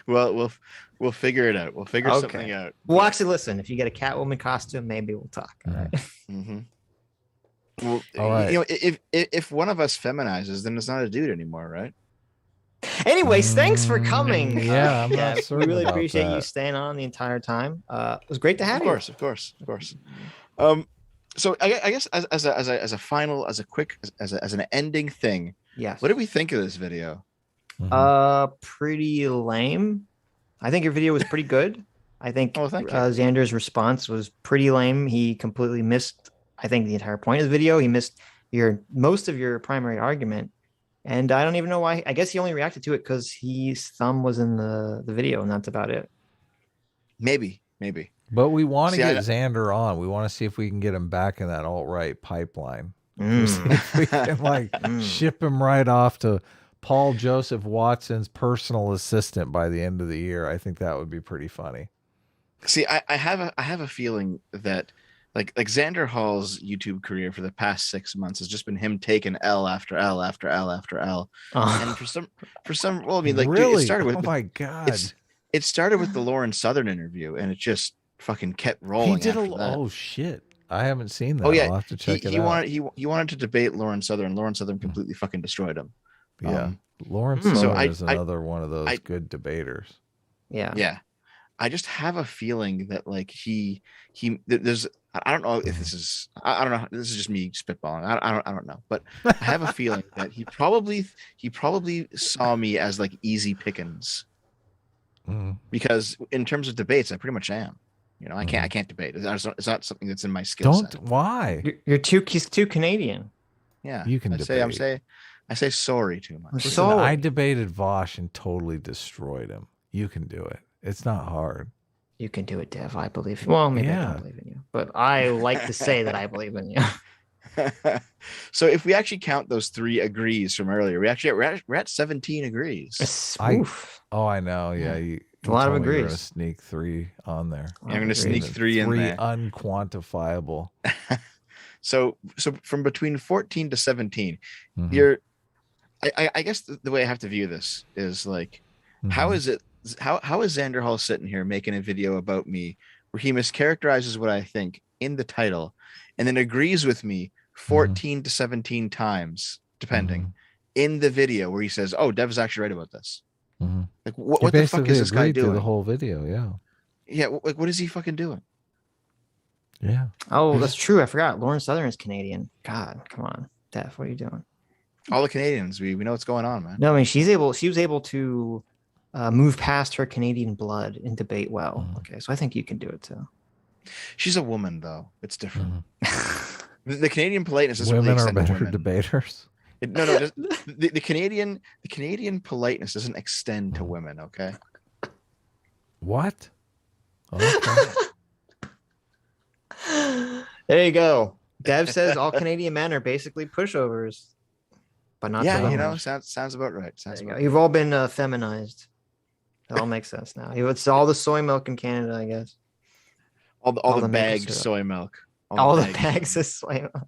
Well, we'll figure it out. We'll figure something out. Well, actually, listen. If you get a Catwoman costume, maybe we'll talk. All right. Mm-hmm. Well, All right. you know, if one of us feminizes, then it's not a dude anymore, right? Anyways, thanks for coming. Yeah, I'm not we certain really about appreciate you that. staying on the entire time. It was great to have you. Of course. So I guess as a final, as an ending thing, Yes. what did we think of this video? Pretty lame. I think your video was pretty good. I think thank you. Xander's response was pretty lame. He completely missed, I think, the entire point of the video. He missed most of your primary argument. And I don't even know why. I guess he only reacted to it because his thumb was in the video, and that's about it. Maybe. But we want to get Xander on. We want to see if we can get him back in that alt-right pipeline. If we can ship him right off to Paul Joseph Watson's personal assistant by the end of the year. I think that would be pretty funny. See, I have a feeling that like Xanderhal's YouTube career for the past 6 months has just been him taking L after L after L after L. And for some, well, I mean, like, really? dude, it started with, oh my God. It started with the Lauren Southern interview, and it just fucking kept rolling. He did oh shit. I haven't seen that. Oh yeah, I'll have to check it out. He wanted to debate Lauren Southern. Lauren Southern completely fucking destroyed him. Yeah, Lauren Southern is I another one of those good debaters. Yeah. I just have a feeling that like there's I don't know if this is I don't know, this is just me spitballing. I don't know, but I have a feeling that he probably saw me as like easy pickings. Because in terms of debates, I pretty much am. You know, I can't debate. It's not something that's in my skill set. Why? He's too Canadian. Yeah, You can debate. I say sorry too much. Listen, I debated Vosh and totally destroyed him. You can do it. It's not hard. You can do it, Dev. I believe. Well, maybe I don't believe in you, but I like to say that I believe in you. So if we actually count those 3 agrees from earlier, we're at 17 agrees. I know. Yeah, you a lot of told me you were agrees. gonna sneak 3 on there. I'm going to sneak 3 in there. 3 unquantifiable. So from between 14 to 17, you're. I guess the way I have to view this is like, how is it? How is Xanderhal sitting here making a video about me where he mischaracterizes what I think in the title, and then agrees with me 14 to 17 times, depending, in the video where he says, "Oh, Dev is actually right about this." Like, what the fuck is this guy doing? The whole video, yeah. Like, what is he fucking doing? Yeah. Oh, that's true. I forgot. Lauren Southern is Canadian. God, come on, Dev. What are you doing? All the Canadians, we know what's going on, man. No, I mean she was able to move past her Canadian blood and debate well. Okay, so I think you can do it too. She's a woman, though. It's different. The Canadian politeness is women really are better debaters. The Canadian politeness doesn't extend to women. Okay. What? Okay. There you go. Dev says all Canadian men are basically pushovers, but not. Yeah, you know, sounds about right. You've all been feminized. It all makes sense now. It's all the soy milk in Canada, I guess. All the bagged soy milk. All the bags of soy milk.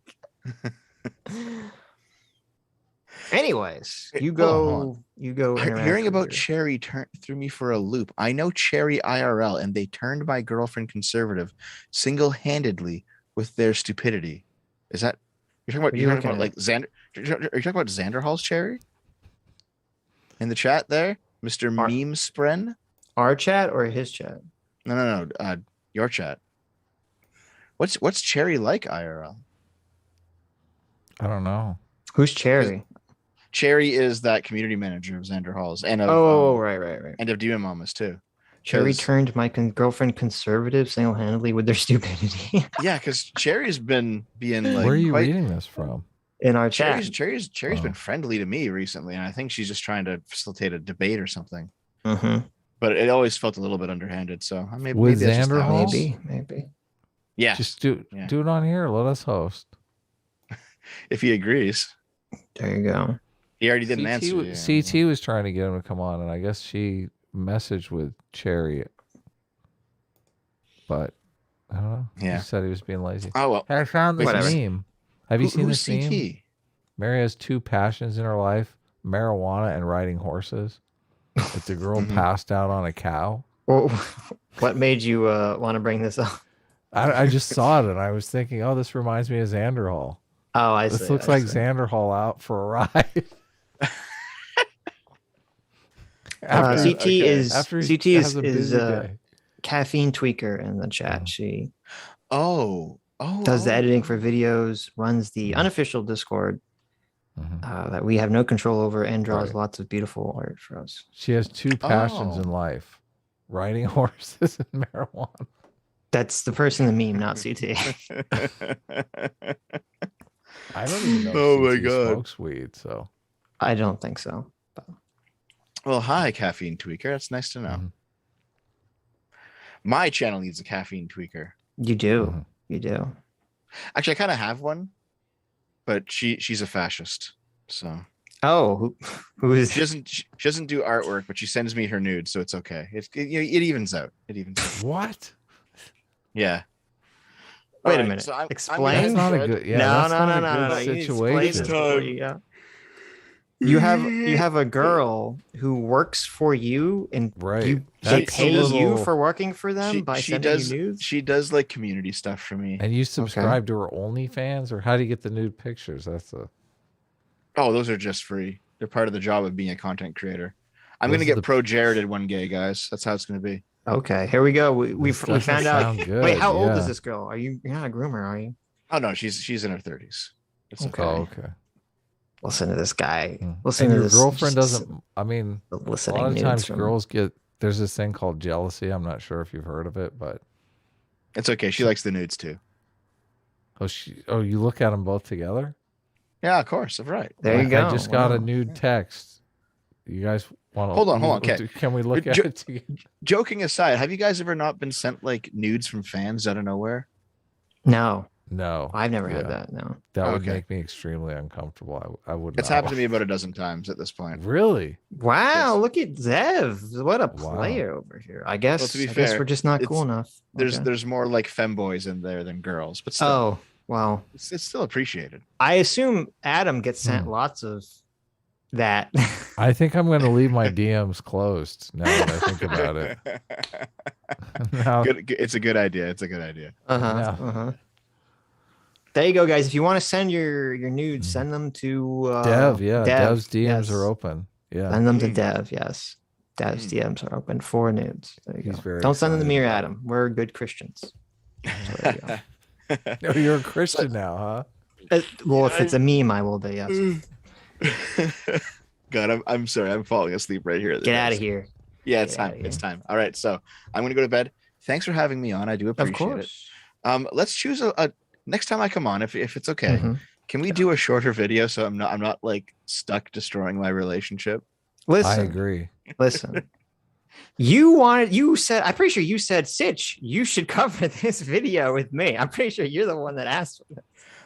Anyways, you go. Hearing about Cherry threw me for a loop. I know Cherry IRL, and they turned my girlfriend conservative single-handedly with their stupidity. Is that you're talking about like Xander? Are you talking about Xanderhal's Cherry? In the chat there, Mr. Meme Spren. Our chat or his chat? No. Your chat. What's Cherry like IRL? I don't know. Who's Cherry? Cherry is that community manager of Xanderhal's and of right. and of Demon Mamas too. Cherry turned my girlfriend conservative single-handedly with their stupidity. Yeah, because Cherry's been being like. Where are you reading this from? In our chat. Cherry's been friendly to me recently, and I think she's just trying to facilitate a debate or something. But it always felt a little bit underhanded. So maybe with Xanderhal, maybe. Yeah, just do it on here. Let us host. If he agrees. There you go. He already didn't answer. CT was trying to get him to come on, and I guess she messaged with Cherry, but I don't know. Yeah, he said he was being lazy. Oh well. I found this meme. Have you seen this meme? CT? Mary has 2 passions in her life: marijuana and riding horses. It's a girl passed out on a cow. Well, what made you want to bring this up? I just saw it and I was thinking, oh, this reminds me of Xanderhal. Oh, I see. This looks like Xanderhal out for a ride. CT is a caffeine tweaker in the chat. She does the Oh. editing for videos, runs the unofficial Discord that we have no control over, and draws lots of beautiful art for us. She has 2 passions in life: riding horses and marijuana. That's the person in the meme, not CT. I don't even know Oh if my CT God. smokes weed, so I don't think so. But Well, hi, caffeine tweaker. That's nice to know. My channel needs a caffeine tweaker. you do. You do. Actually, I kind of have one, but she's a fascist. So Oh, who is she doesn't do artwork, but she sends me her nudes, so it's okay. It evens out. It evens out. what? Yeah. Wait All a right, minute. so I'm Explain. That's not a Fred. good. Yeah, no, that's no, not no, a no, good no. You situation. explain this before you You have a girl who works for you, and they That's pay a little- you for working for them by sending you nudes. She does like community stuff for me. And you subscribe to her OnlyFans, or how do you get the nude pictures? Oh, those are just free. They're part of the job of being a content creator. I'm gonna get pro Jareded one gay, guys. That's how it's gonna be. Okay, here we go. We found out. Good. Wait, how old is this girl? You're not a groomer, are you? Oh no, she's in her 30s. It's Okay. Oh, okay. Listen to this guy. Listen And to your this. girlfriend doesn't. I mean, listening a lot of nudes times from- girls get. There's this thing called jealousy. I'm not sure if you've heard of it, but It's okay. She likes the nudes too. Oh, you look at them both together? Yeah, of course. Right. There you go. I just got a nude text. You guys want to... Hold on. Okay. Can we look at it together? Joking aside, have you guys ever not been sent like nudes from fans out of nowhere? No. No. I've never had that, no. That would make me extremely uncomfortable. I would not. It's happened to me about a dozen times at this point. Really? Wow, look at Zev. What a player over here. I guess, to be fair, guess we're just not cool enough. There's more like femboys in there than girls, but still. Oh, well. It's still appreciated. I assume Adam gets sent lots of that. I think I'm going to leave my DMs closed now that I think about it. It's a good idea. It's a good idea. There you go, guys. If you want to send your nudes, send them to Dev. Yeah, Dev's DMs yes. are open. Yeah, send them to Dev. Yes, Dev's DMs are open for nudes. There you go. Don't send them to me or Adam. We're good Christians. So there you go. Oh, you're a Christian now, huh? Well, if it's a meme, I will be. Yes. God, I'm sorry. I'm falling asleep right here. Get out of here. Yeah, it's time. It's time. All right, so I'm gonna go to bed. Thanks for having me on. I do appreciate it. Let's choose a next time I come on, if it's okay. Can we do a shorter video so I'm not like stuck destroying my relationship? Listen, I agree. Listen. I'm pretty sure you said, Sitch, you should cover this video with me. I'm pretty sure you're the one that asked for it.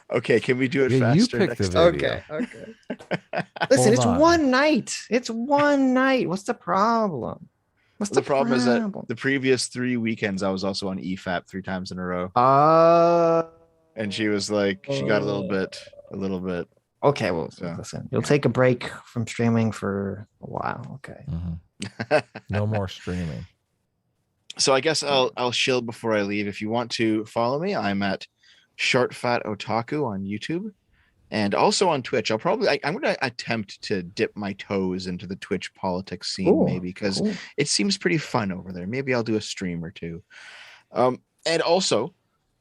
Okay, can we do it faster? You pick the video. Okay. Listen, it's one night. It's one night. What's the problem? The problem is that the previous 3 weekends I was also on EFAP 3 times in a row. And she was like, she got a little bit. Okay, well, listen, you'll take a break from streaming for a while. Okay. No more streaming. So I guess I'll shill before I leave. If you want to follow me, I'm at Short Fat Otaku on YouTube and also on Twitch. I'm going to attempt to dip my toes into the Twitch politics scene, maybe, because it seems pretty fun over there. Maybe I'll do a stream or two. And also,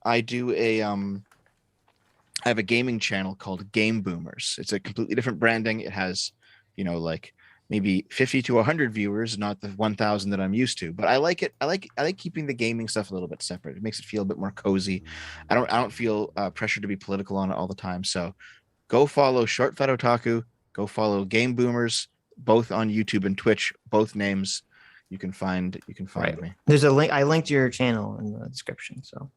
I do I have a gaming channel called Game Boomers. It's a completely different branding. It has, like maybe 50 to 100 viewers, not the 1,000 that I'm used to. But I like it. I like keeping the gaming stuff a little bit separate. It makes it feel a bit more cozy. I don't feel pressure to be political on it all the time. So go follow Short Fat Otaku. Go follow Game Boomers, both on YouTube and Twitch. Both names you can find me. There's a link. I linked your channel in the description. So.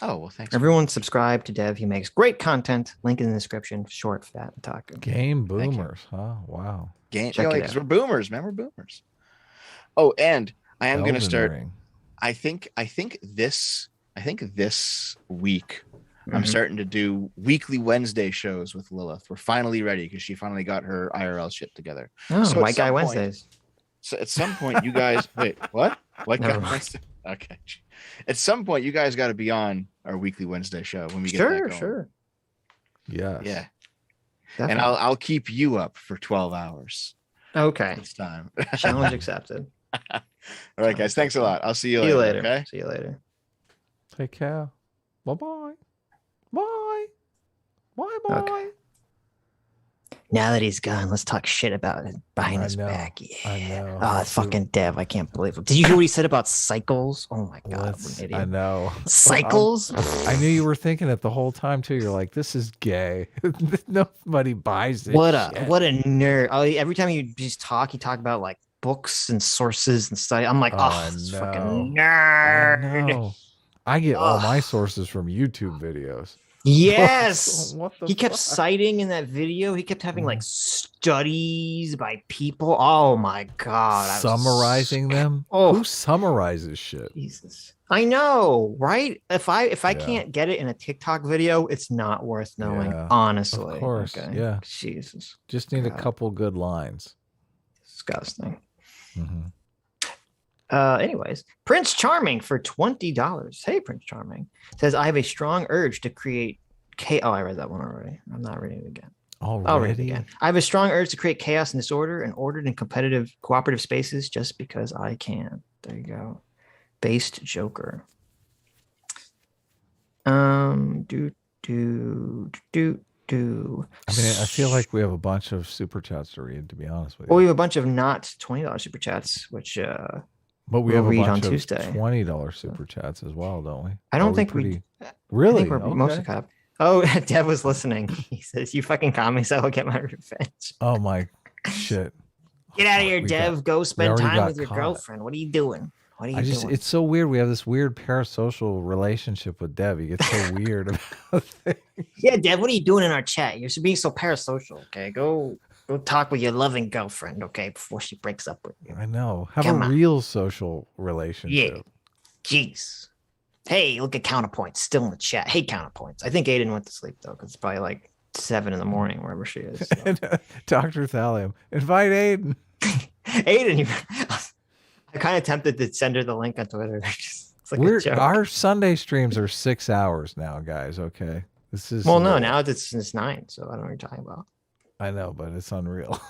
Oh, well, thanks. Everyone subscribe to Dev. He makes great content. Link in the description. Short Fat Otaku. Game Boomers, huh? Wow. Because we're boomers, man. We're boomers. Oh, and I am going to start. I think this week I'm starting to do weekly Wednesday shows with Lilith. We're finally ready because she finally got her IRL shit together. Oh, so White Guy Wednesdays. So at some point, you guys wait. What? White Guy Wednesday? Okay. At some point, you guys got to be on our weekly Wednesday show when we get that going. Sure. Yeah. Yeah. Definitely. And I'll keep you up for 12 hours. Okay. This time. Challenge accepted. All right, guys. Thanks a lot. I'll see you later. Okay. See you later. Take care. Bye-bye. Bye. Bye-bye. Okay. Now that he's gone, let's talk shit about it behind his back. Yeah. I know. Oh, fucking Dev. I can't believe it. Did you hear what he said about cycles? Oh my God. What an idiot. I know. Cycles? I knew you were thinking it the whole time too. You're like, this is gay. Nobody buys it. What a nerd. Oh, every time you just talk, he talk about like books and sources and stuff. I'm like, this fucking nerd. I get all my sources from YouTube videos. Yes. He kept citing in that video. He kept having like studies by people. Oh my God. Summarizing them? Oh, who summarizes shit? Jesus. I know, right? If I can't get it in a TikTok video, it's not worth knowing, honestly. Of course. Okay. Yeah. Jesus. Just need a couple good lines. Disgusting. Anyways, Prince Charming for $20. Hey, Prince Charming says, I have a strong urge to create chaos. Oh, I read that one already. I'm not reading it again. I'll read it again. I have a strong urge to create chaos and disorder and ordered and cooperative spaces just because I can. There you go. Based Joker. I mean, I feel like we have a bunch of super chats to read, to be honest with you. Well, we have a bunch of not $20 super chats, which But we have a read bunch on of Tuesday. $20 super chats as well, don't we? I don't think we really. I think we're mostly caught up. Oh, Dev was listening. He says, "You fucking comments, I will get my revenge." Oh my shit! Get out of here, Dev. Go spend time with your girlfriend. What are you doing? What are you doing? It's so weird. We have this weird parasocial relationship with Dev. He gets so weird about things. Yeah, Dev, what are you doing in our chat? You're being so parasocial. Okay, go talk with your loving girlfriend. Okay, before she breaks up with you. I know. Have a real social relationship. Yeah. Jeez. Hey, look at Counterpoints still in the chat. Hey, Counterpoints. I think Aiden went to sleep though, because it's probably like 7 a.m, wherever she is. So. Dr. Thallium, invite Aiden. Aiden, I kind of tempted to send her the link on Twitter. It's like our Sunday streams are 6 hours now, guys. Okay, this is no. Now it's 9, so I don't know what you're talking about. I know, but it's unreal.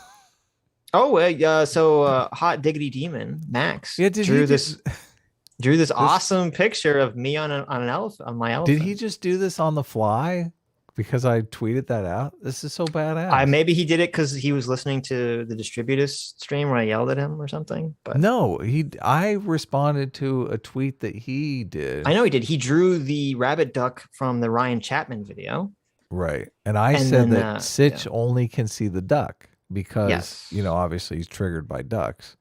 Oh, so Hot Diggity Demon Max drew this awesome picture of me on an elephant, on my elephant. Did he just do this on the fly? Because I tweeted that out. This is so badass. Maybe he did it because he was listening to the Distributus stream where I yelled at him or something. But no, I responded to a tweet that he did. I know he did. He drew the rabbit duck from the Ryan Chapman video. Right. And I said that Sitch only can see the duck because, obviously he's triggered by ducks.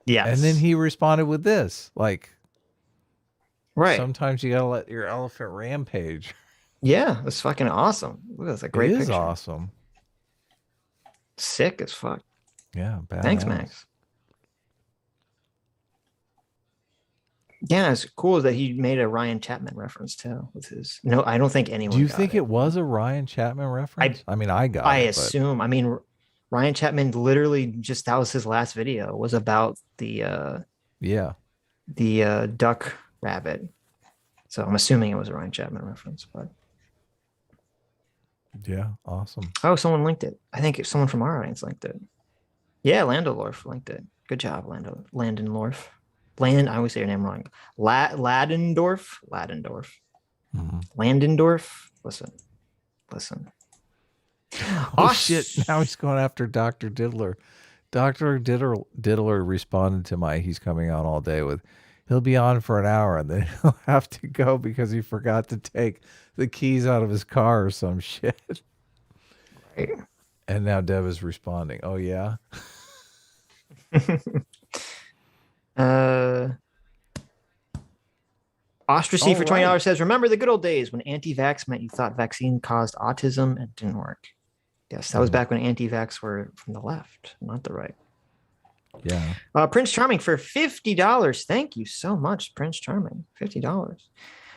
Yeah. And then he responded with this, like, right. Sometimes you got to let your elephant rampage. Yeah, that's fucking awesome. Look, that's a great picture. It is awesome. Sick as fuck. Yeah, badass. Thanks, Max. Yeah, it's cool that he made a Ryan Chapman reference too with his. No, I don't think anyone. Do you think it was a Ryan Chapman reference? I mean, I got it. I assume. I mean, Ryan Chapman literally that was his last video, was about the duck rabbit. So I'm assuming it was a Ryan Chapman reference, but yeah, awesome. Oh, someone linked it. I think someone from our audience linked it. Yeah, Landolorf linked it. Good job, Landon Lorf. I always say your name wrong. Ladendorf. Mm-hmm. Landendorf. Listen. Oh shit! Now he's going after Dr. Diddler. Dr. Diddler responded to he's coming out all day with, he'll be on for an hour and then he'll have to go because he forgot to take the keys out of his car or some shit. Right. And now Deb is responding. Oh yeah. Ostracy for $20 says, remember the good old days when anti-vax meant you thought vaccine caused autism and it didn't work. Yes, that was back when anti-vax were from the left, not the right. Yeah. Prince Charming for $50. Thank you so much, Prince Charming. $50.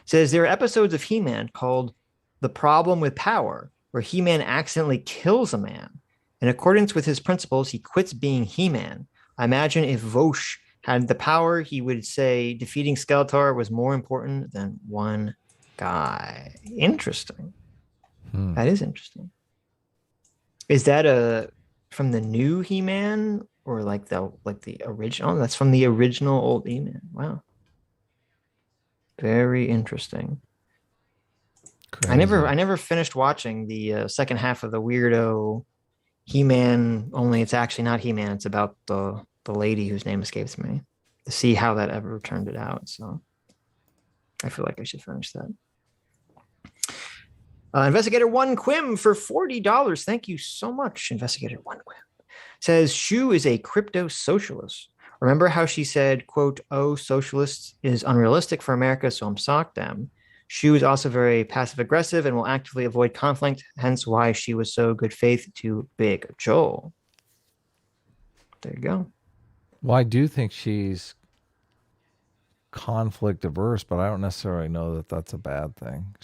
Says there are episodes of He-Man called The Problem with Power, where He-Man accidentally kills a man. In accordance with his principles, he quits being He-Man. I imagine if Vosh had the power, he would say defeating Skeletor was more important than one guy. Interesting. That is interesting. Is that from the new He-Man or like the original? That's from the original old He-Man. Wow. Very interesting. Crazy. I never finished watching the second half of the weirdo He-Man, only it's actually not He-Man. It's about the lady whose name escapes me, to see how that ever turned it out. So I feel like I should finish that. Investigator One Quim for $40. Thank you so much, Investigator One Quim. Says Shu is a crypto socialist. Remember how she said, quote, "Oh, socialists is unrealistic for America, so I'm socked them." Shu is also very passive aggressive and will actively avoid conflict, hence why she was so good faith to Big Joel. There you go. Well, I do think she's conflict averse, but I don't necessarily know that that's a bad thing.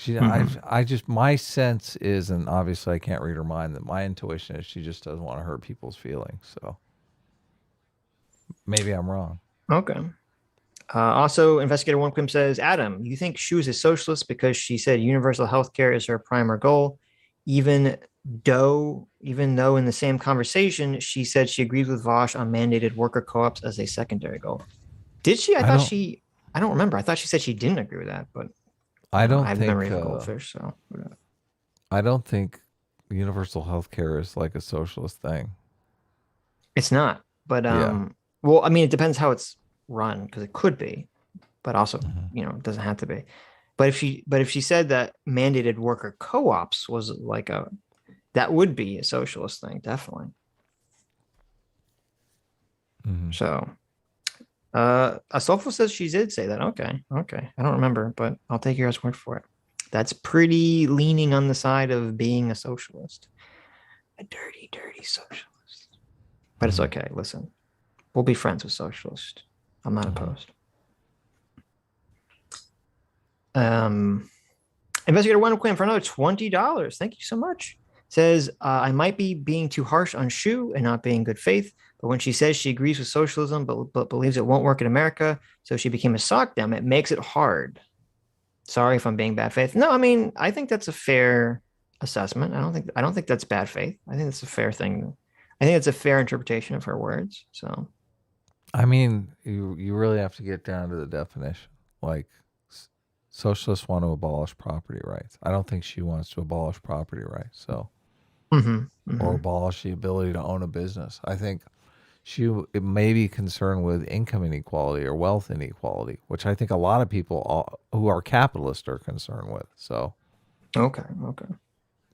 My sense is, and obviously I can't read her mind, that my intuition is she just doesn't want to hurt people's feelings. So maybe I'm wrong. Okay. Also, Investigator One Quim says, Adam, you think Shu is a socialist because she said universal health care is her primary goal, even though in the same conversation she said she agrees with Vosh on mandated worker co-ops as a secondary goal. Did she? I don't remember. I thought she said she didn't agree with that, but I've never read Goldfish, so I don't think universal health care is like a socialist thing. It's not, but well, I mean, it depends how it's run, because it could be, but also, it doesn't have to be. But if she said that mandated worker co-ops was like that would be a socialist thing, definitely. So, Asolfo says she did say that. Okay. I don't remember, but I'll take your word for it. That's pretty leaning on the side of being a socialist, a dirty, dirty socialist. But it's okay. Listen, we'll be friends with socialists. I'm not opposed. Investigator One Quinn for another $20. Thank you so much. Says, I might be being too harsh on Shu and not being good faith, but when she says she agrees with socialism but believes it won't work in America, so she became a sock dem, it makes it hard. Sorry if I'm being bad faith. No, I mean, I think that's a fair assessment. I don't think that's bad faith. I think that's a fair thing. I think it's a fair interpretation of her words. So, I mean, you really have to get down to the definition. Like, socialists want to abolish property rights. I don't think she wants to abolish property rights. So, or abolish the ability to own a business. I think it may be concerned with income inequality or wealth inequality, which I think a lot of people who are capitalists are concerned with. So, okay.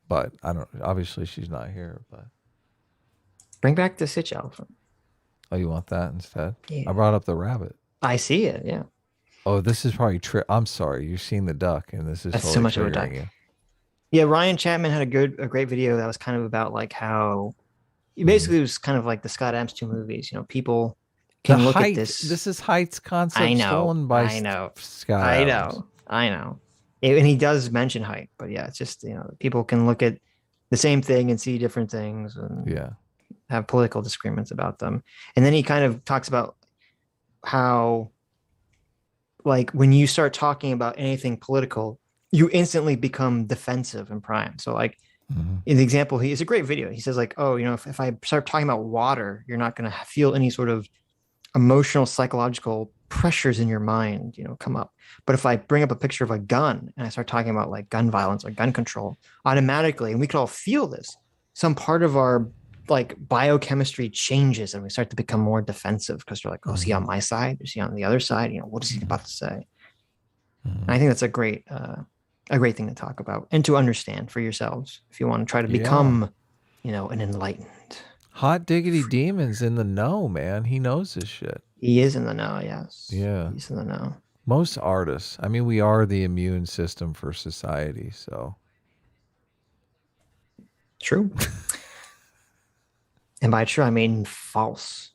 But I don't. Obviously, she's not here. But bring back the Sitch elephant. Oh, you want that instead? Yeah. I brought up the rabbit. I see it. Yeah. Oh, this is probably I'm sorry. You've seen the duck, and this is that's totally so much of a duck. You. Yeah, Ryan Chapman had a great video that was kind of about like how basically it was kind of like the Scott Adams 2 movies. People can look at this. This is Height's concept stolen by Scott Adams. I know. And he does mention Height, but yeah, it's just, people can look at the same thing and see different things and have political disagreements about them. And then he kind of talks about how, like, when you start talking about anything political, you instantly become defensive and primed. So, like, in the example, it's a great video. He says, like, oh, if I start talking about water, you're not going to feel any sort of emotional, psychological pressures in your mind, come up. But if I bring up a picture of a gun and I start talking about like gun violence or gun control, automatically, and we could all feel this, some part of our like biochemistry changes and we start to become more defensive because we're like, oh, is he on my side? Is he on the other side? What is he about to say? And I think that's a great thing to talk about and to understand for yourselves if you want to try to become, an enlightened. Hot Diggity Demon's in the know, man. He knows this shit. He is in the know, yes. Yeah. He's in the know. Most artists. I mean, we are the immune system for society, so. True. And by true, I mean false.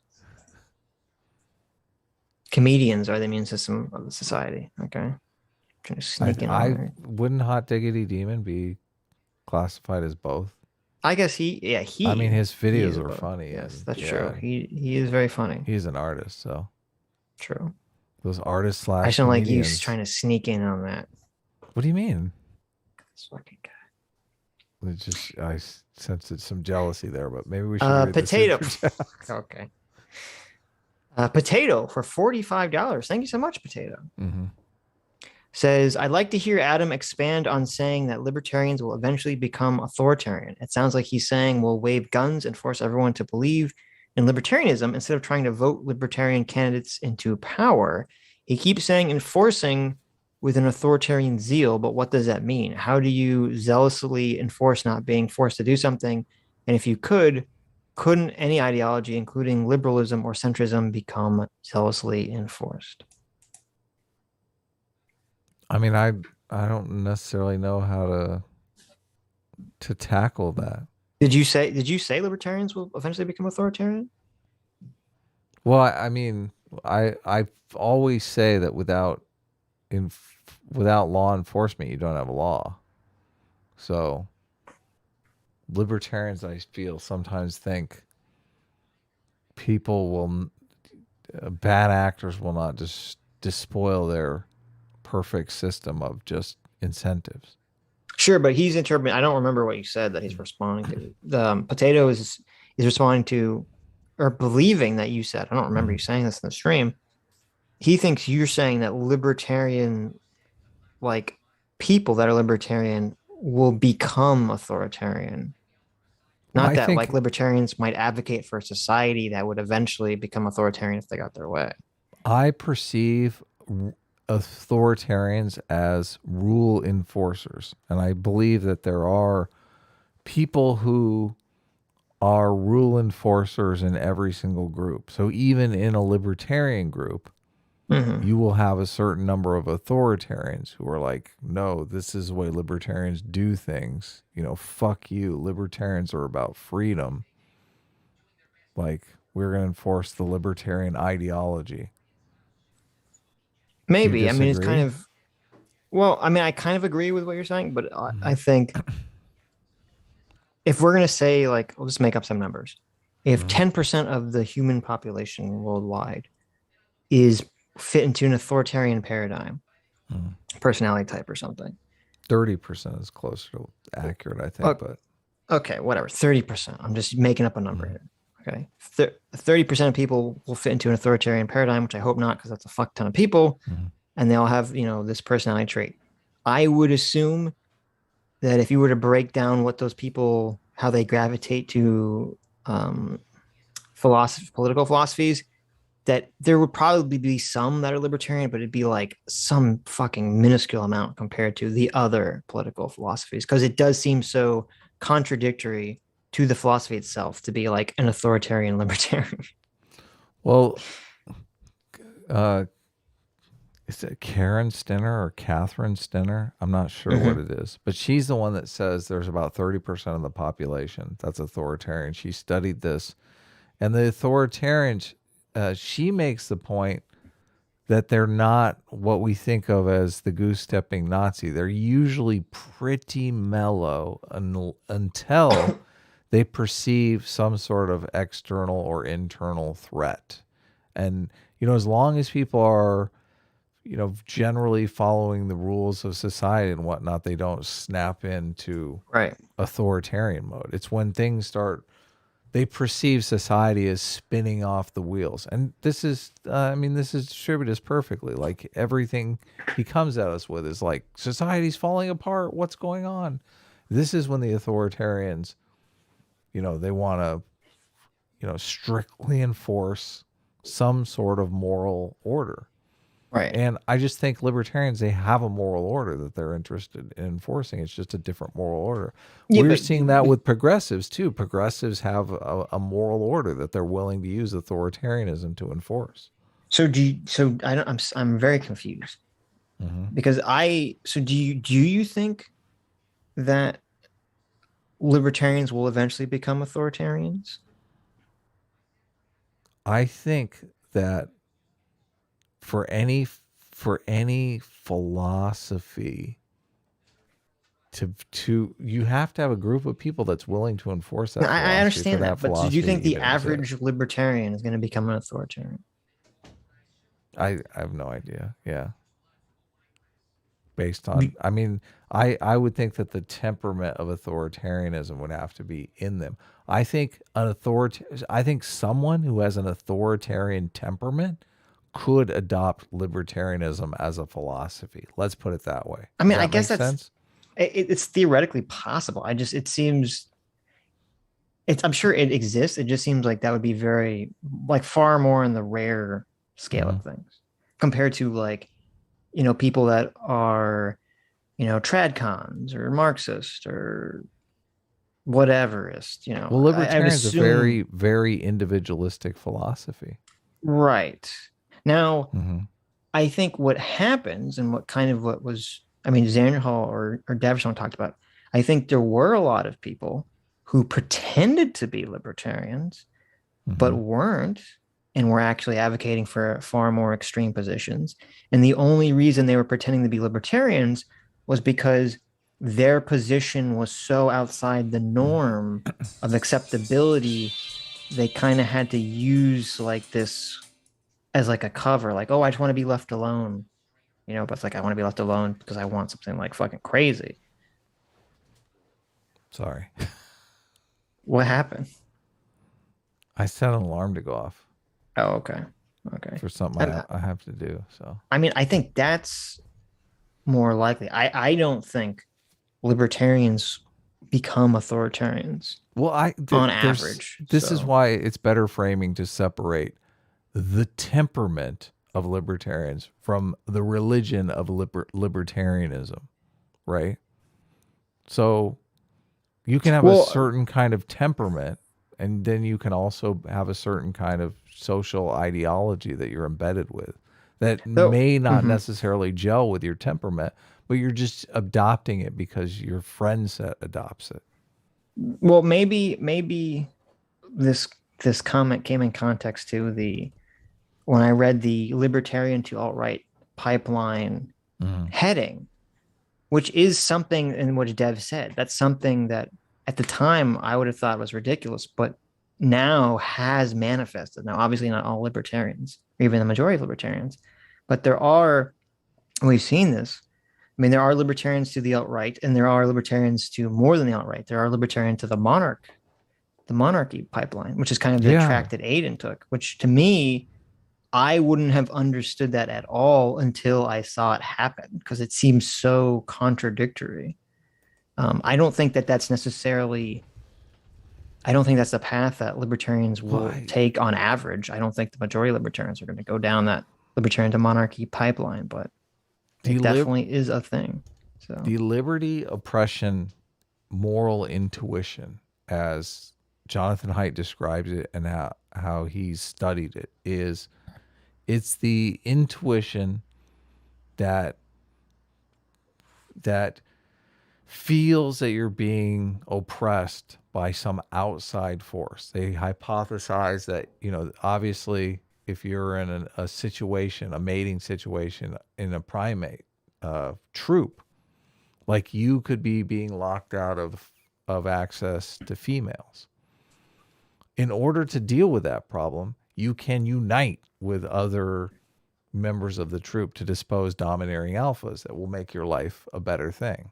Comedians are the immune system of the society, okay? Trying to sneak in. Wouldn't Hot Diggity Demon be classified as both? I guess he. I mean, his videos are funny. Yes, that's true. He is very funny. He's an artist, so. True. Those artists / I don't like you trying to sneak in on that. What do you mean? This fucking guy. It's just, I sensed some jealousy there, but maybe we should. Potato. Okay. Potato for $45. Thank you so much, Potato. Says, I'd like to hear Adam expand on saying that libertarians will eventually become authoritarian. It sounds like he's saying we'll wave guns and force everyone to believe in libertarianism instead of trying to vote libertarian candidates into power. He keeps saying enforcing with an authoritarian zeal, but what does that mean? How do you zealously enforce not being forced to do something? And if you couldn't any ideology, including liberalism or centrism, become zealously enforced? I mean, I don't necessarily know how to tackle that. Did you say libertarians will eventually become authoritarian? Well, I mean, I always say that without law enforcement, you don't have a law. So libertarians, I feel, sometimes think bad actors will not just despoil their perfect system of just incentives. Sure, but he's interpreting. I don't remember what you said that he's responding to. The Potato is responding to or believing that you said. I don't remember you saying this in the stream. He thinks you're saying that libertarian, like people that are libertarian, will become authoritarian. Not that like libertarians might advocate for a society that would eventually become authoritarian if they got their way. I perceive authoritarians as rule enforcers, and I believe that there are people who are rule enforcers in every single group. So even in a libertarian group, you will have a certain number of authoritarians who are like, no, this is the way libertarians do things. You know, fuck you. Libertarians are about freedom. Like, we're going to enforce the libertarian ideology. Maybe. I mean, it's kind of, well, I mean, I kind of agree with what you're saying, but I think if we're going to say, like, let's make up some numbers. If 10% of the human population worldwide is fit into an authoritarian paradigm, personality type or something. 30% is closer to accurate, I think. But okay, whatever. 30%. I'm just making up a number here. Okay. 30% of people will fit into an authoritarian paradigm, which I hope not, because that's a fuck ton of people. And they all have, you know, this personality trait. I would assume that if you were to break down what those people, how they gravitate to political philosophies, that there would probably be some that are libertarian, but it'd be like some fucking minuscule amount compared to the other political philosophies, because it does seem so contradictory to the philosophy itself to be like an authoritarian libertarian. Well, is it Karen Stinner or Catherine Stinner? I'm not sure what it is, but she's the one that says there's about 30% of the population that's authoritarian. She studied this, and the authoritarians, she makes the point that they're not what we think of as the goose-stepping Nazi. They're usually pretty mellow until they perceive some sort of external or internal threat. And, you know, as long as people are, you know, generally following the rules of society and whatnot, they don't snap into authoritarian mode. It's when things start, they perceive society as spinning off the wheels. And this is, I mean, this is distributed perfectly. Like, everything he comes at us with is like, society's falling apart. What's going on? This is when the authoritarians, you know, they want to, you know, strictly enforce some sort of moral order. Right. And I just think libertarians, they have a moral order that they're interested in enforcing. It's just a different moral order. Yeah, we're seeing that with progressives too. Progressives have a moral order that they're willing to use authoritarianism to enforce. So I'm very confused because do you think that libertarians will eventually become authoritarians? I think that for any philosophy to you have to have a group of people that's willing to enforce that. I understand that, but do you think the average libertarian is going to become an authoritarian? I have no idea. Yeah. Based on, I mean, I would think that the temperament of authoritarianism would have to be in them. I think someone who has an authoritarian temperament could adopt libertarianism as a philosophy. Let's put it that way. I mean, I guess that's it's theoretically possible. I'm sure it exists. It just seems like that would be very, like, far more in the rare scale of things compared to, like, you know, people that are, you know, tradcons or Marxist or whateverist, you know. Well, libertarian is a very, very individualistic philosophy. Right. Now, I think what happens and what was, I mean, Xanderhal or Davison talked about, I think there were a lot of people who pretended to be libertarians, but weren't, and were actually advocating for far more extreme positions. And the only reason they were pretending to be libertarians was because their position was so outside the norm of acceptability, they kind of had to use like this as like a cover, like, oh, I just want to be left alone, you know, but it's like, I want to be left alone because I want something like fucking crazy. Sorry. What happened? I set an alarm to go off. Oh, okay. Okay. For something I have to do. So, I mean, I think that's more likely. I don't think libertarians become authoritarians. Well, on average. This is why it's better framing to separate the temperament of libertarians from the religion of libertarianism, right? So you can have a certain kind of temperament, and then you can also have a certain kind of social ideology that you're embedded with that may not necessarily gel with your temperament, but you're just adopting it because your friend set adopts it. Well, maybe this comment came in context to when I read the libertarian to alt-right pipeline heading, which is something in which Dev said. That's something that at the time I would have thought was ridiculous, but now has manifested. Now, obviously not all libertarians, or even the majority of libertarians, but we've seen this. I mean, there are libertarians to the alt-right, and there are libertarians to more than the alt-right. There are libertarians to the monarchy pipeline, which is kind of the track that Aiden took, which to me, I wouldn't have understood that at all until I saw it happen, because it seems so contradictory. I don't think that's necessarily, I don't think that's the path that libertarians will take on average. I don't think the majority of libertarians are going to go down that libertarian to monarchy pipeline, but it definitely is a thing. So the liberty, oppression, moral intuition, as Jonathan Haidt describes it and how he's studied it, it's the intuition that feels that you're being oppressed by some outside force. They hypothesize that, obviously, if you're in a situation, a mating situation in a primate troop, like you could be being locked out of access to females. In order to deal with that problem, you can unite with other members of the troop to dispose domineering alphas that will make your life a better thing.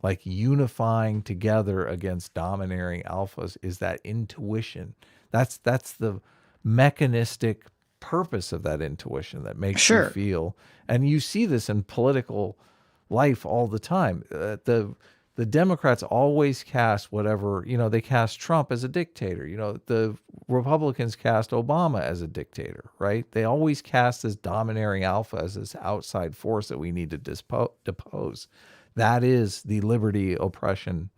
Like unifying together against domineering alphas is that intuition. That's the mechanistic purpose of that intuition that makes you feel. And you see this in political life all the time. The Democrats always cast whatever, they cast Trump as a dictator. The Republicans cast Obama as a dictator, right? They always cast this domineering alpha as this outside force that we need to depose. That is the liberty oppression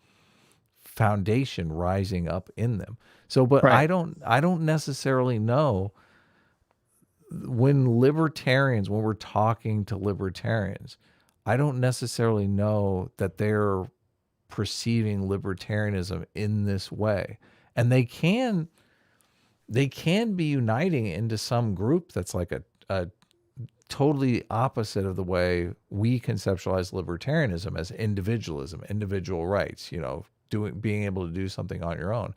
foundation rising up in them. So, but I don't necessarily know when we're talking to libertarians, I don't necessarily know that they're perceiving libertarianism in this way. And they can be uniting into some group that's like a totally opposite of the way we conceptualize libertarianism as individualism, individual rights, being able to do something on your own.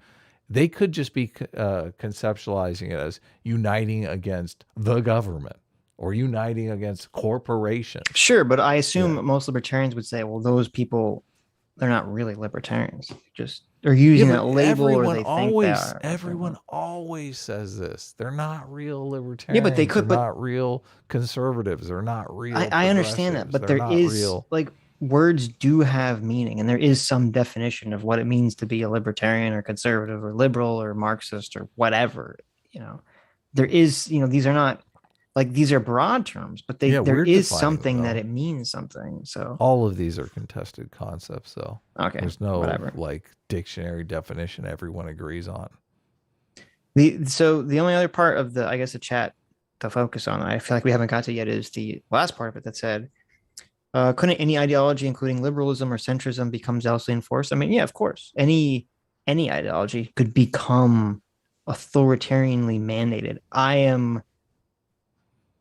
They could just be conceptualizing it as uniting against the government or uniting against corporations. Sure, but I assume most libertarians would say, well, those people, they're not really libertarians. They're using that label, or they think they are. Everyone always says this. They're not real libertarians. Yeah, but they could. They're not real conservatives. They're not real. I understand that, but there is words do have meaning, and there is some definition of what it means to be a libertarian or conservative or liberal or Marxist or whatever. There is. These are not. These are broad terms, but there is something that it means something. So all of these are contested concepts, though. Okay, there's no dictionary definition everyone agrees on. So the only other part of the chat to focus on, I feel like we haven't got to yet, is the last part of it that said, couldn't any ideology, including liberalism or centrism, become zealously enforced? I mean, yeah, of course. Any ideology could become authoritarianly mandated. I am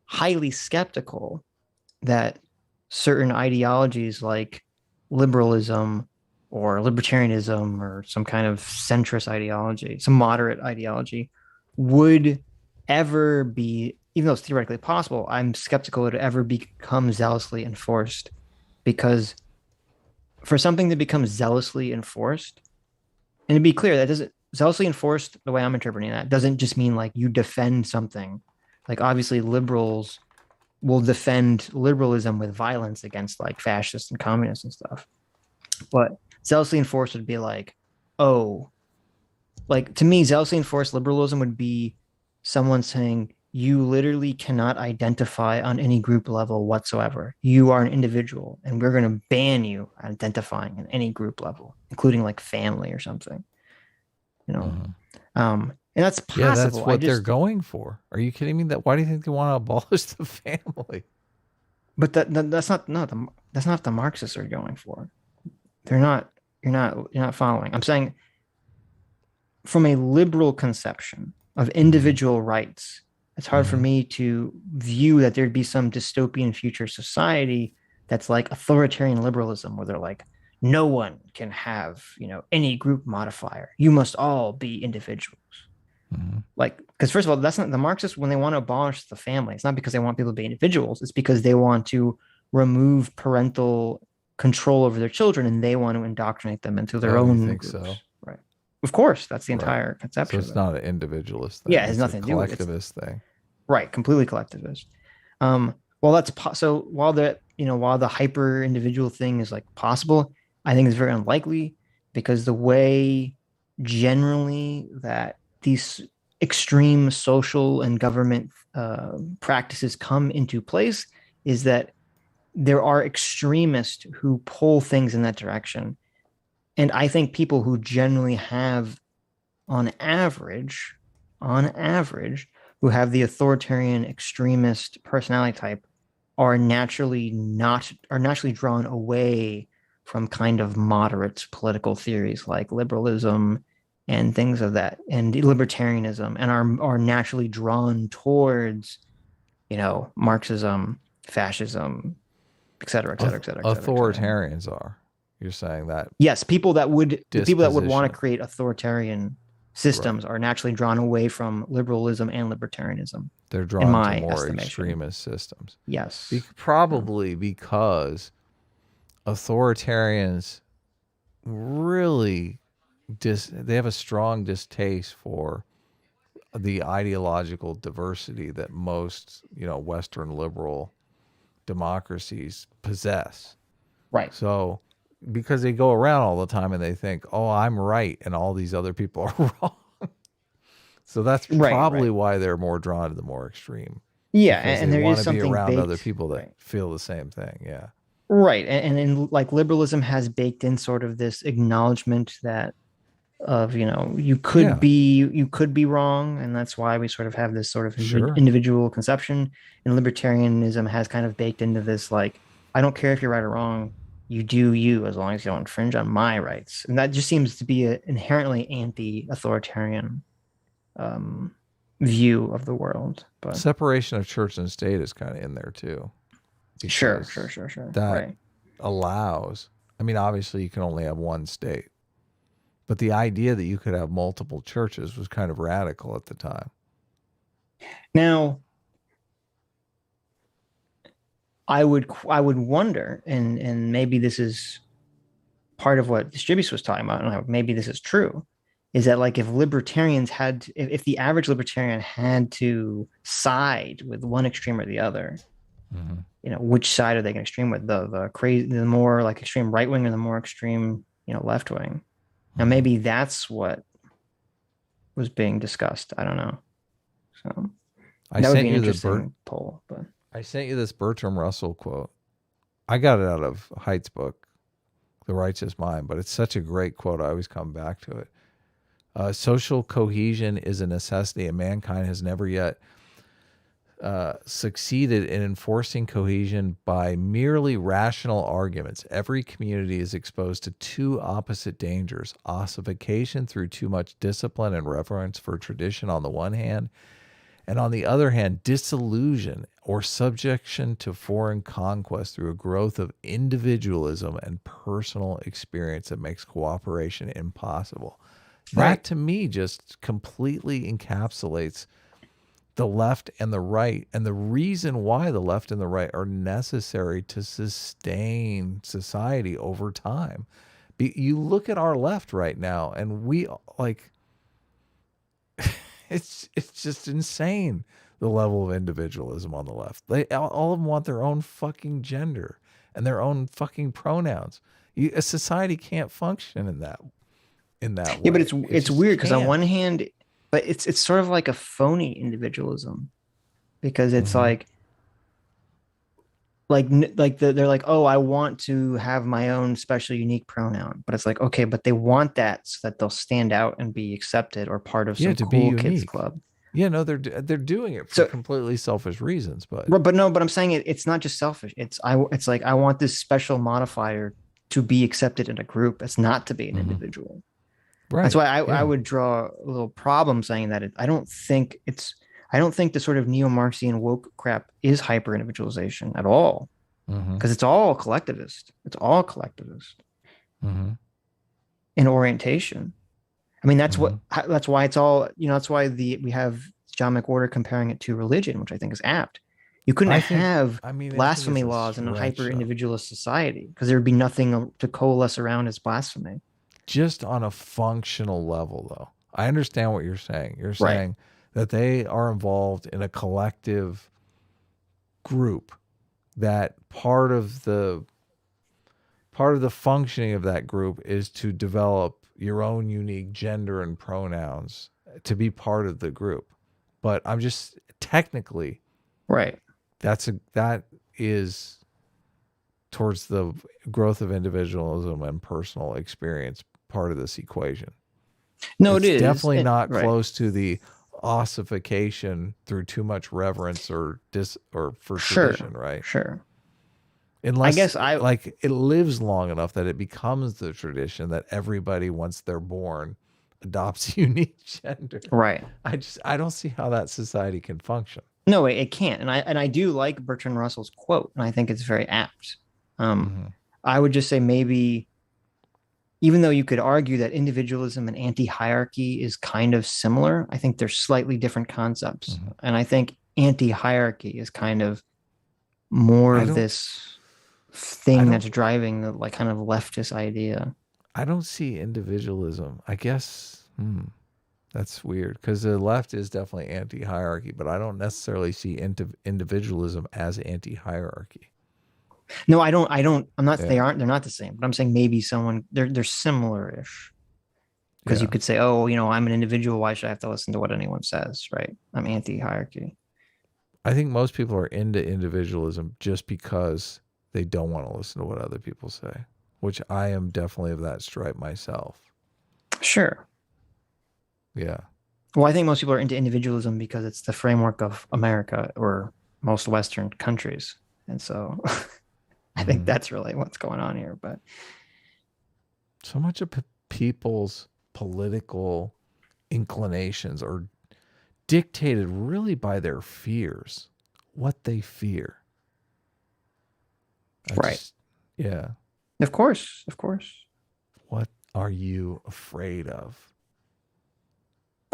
highly skeptical that certain ideologies like liberalism or libertarianism or some kind of centrist ideology, some moderate ideology, would ever be, even though it's theoretically possible, I'm skeptical it would ever become zealously enforced, because for something to become zealously enforced, and to be clear, that doesn't, zealously enforced, the way I'm interpreting that, doesn't just mean you defend something. Obviously liberals will defend liberalism with violence against fascists and communists and stuff. But zealously enforced would be to me, zealously enforced liberalism would be someone saying, you literally cannot identify on any group level whatsoever. You are an individual, and we're going to ban you identifying in any group level, including like family or something. You know, and that's possible. Yeah, that's what they're going for. Are you kidding me? Why do you think they want to abolish the family? But that's not what the Marxists are going for. They're not. You're not following. I'm saying from a liberal conception of individual rights, it's hard for me to view that there'd be some dystopian future society that's like authoritarian liberalism, where they're like, no one can have, any group modifier. You must all be individuals. Like, because first of all, that's not the Marxists. When they want to abolish the family, it's not because they want people to be individuals. It's because they want to remove parental control over their children, and they want to indoctrinate them into their own groups. So? Right. Of course, that's the entire conception. So it's not an individualist thing. Yeah, it has nothing to do with it. Collectivist thing. Right, completely collectivist. Well, that's so while the hyper individual thing is like possible, I think it's very unlikely, because the way generally that these extreme social and government practices come into place is that there are extremists who pull things in that direction. And I think people who generally have, on average, who have the authoritarian extremist personality type are naturally drawn away from kind of moderate political theories like liberalism and things of that, and libertarianism, and are naturally drawn towards, Marxism, fascism, et cetera, et cetera, et cetera. Authoritarians are. You're saying that? Yes, people that would want to create authoritarian systems are naturally drawn away from liberalism and libertarianism. They're drawn to more extremist systems. Yes. Probably because authoritarians really they have a strong distaste for the ideological diversity that most, Western liberal democracies possess. Right. So because they go around all the time and they think, oh, I'm right and all these other people are wrong. So that's probably why they're more drawn to the more extreme. Yeah, and there is something be around other people that feel the same thing. Yeah. Right. And in like liberalism has baked in sort of this acknowledgement that you could be wrong, and that's why we sort of have this sort of individual conception. And libertarianism has kind of baked into this, like, I don't care if you're right or wrong, you do you, as long as you don't infringe on my rights. And that just seems to be an inherently anti-authoritarian view of the world. But separation of church and state is kind of in there too. Sure. That allows, obviously you can only have one state, but the idea that you could have multiple churches was kind of radical at the time. Now, I would wonder, and maybe this is part of what Distribus was talking about, and maybe this is true, is that like if libertarians if the average libertarian had to side with one extreme or the other, which side are they going to extreme with? The more like extreme right wing or the more extreme, left wing? Now maybe that's what was being discussed. I don't know. So that would be an interesting poll. But I sent you this Bertrand Russell quote. I got it out of Haidt's book, The Righteous Mind, but it's such a great quote. I always come back to it. Social cohesion is a necessity, and mankind has never yet succeeded in enforcing cohesion by merely rational arguments. Every community is exposed to two opposite dangers: ossification through too much discipline and reverence for tradition on the one hand, and on the other hand, disillusion or subjection to foreign conquest through a growth of individualism and personal experience that makes cooperation impossible. That to me just completely encapsulates the left and the right, and the reason why the left and the right are necessary to sustain society over time. You look at our left right now, and we like it's just insane, the level of individualism on the left. All of them want their own fucking gender and their own fucking pronouns. A society can't function in that way. Yeah, but it's weird because on one hand, but it's sort of like a phony individualism, because it's they're like, oh, I want to have my own special unique pronoun, but it's like, okay, but they want that so that they'll stand out and be accepted or part of some cool kids club. Yeah, no, they're doing it for completely selfish reasons, but I'm saying it's not just selfish. It's like I want this special modifier to be accepted in a group. It's not to be an individual. Right. That's why I would draw a little problem saying that I don't think the sort of neo-Marxian woke crap is hyper individualization at all, because it's all collectivist. It's all collectivist in orientation. I mean, that's why it's all, that's why we have John McWhorter comparing it to religion, which I think is apt. You couldn't have blasphemy laws in a hyper individualist society because there would be nothing to coalesce around as blasphemy. Just on a functional level, though. I understand what you're saying. You're saying that they are involved in a collective group, that part of the functioning of that group is to develop your own unique gender and pronouns to be part of the group. But I'm just technically that is towards the growth of individualism and personal experience part of this equation. No, it's definitely not close to the ossification through too much reverence or for tradition, right? Sure. Unless it lives long enough that it becomes the tradition that everybody, once they're born, adopts a unique gender. Right. I don't see how that society can function. No, it can't. And I do like Bertrand Russell's quote, and I think it's very apt. I would just say maybe, even though you could argue that individualism and anti-hierarchy is kind of similar, I think they're slightly different concepts. And I think anti-hierarchy is kind of more of this thing that's driving the kind of leftist idea. I don't see individualism. I guess that's weird, because the left is definitely anti-hierarchy, but I don't necessarily see individualism as anti-hierarchy. No, I don't. I'm not. Yeah. They're not the same. But I'm saying maybe they're similar-ish. Because you could say, oh, I'm an individual. Why should I have to listen to what anyone says? Right? I'm anti-hierarchy. I think most people are into individualism just because they don't want to listen to what other people say, which I am definitely of that stripe myself. Sure. Yeah. Well, I think most people are into individualism because it's the framework of America or most Western countries. And so I think that's really what's going on here. But so much of people's political inclinations are dictated really by their fears, what they fear. Yeah. Of course. What are you afraid of?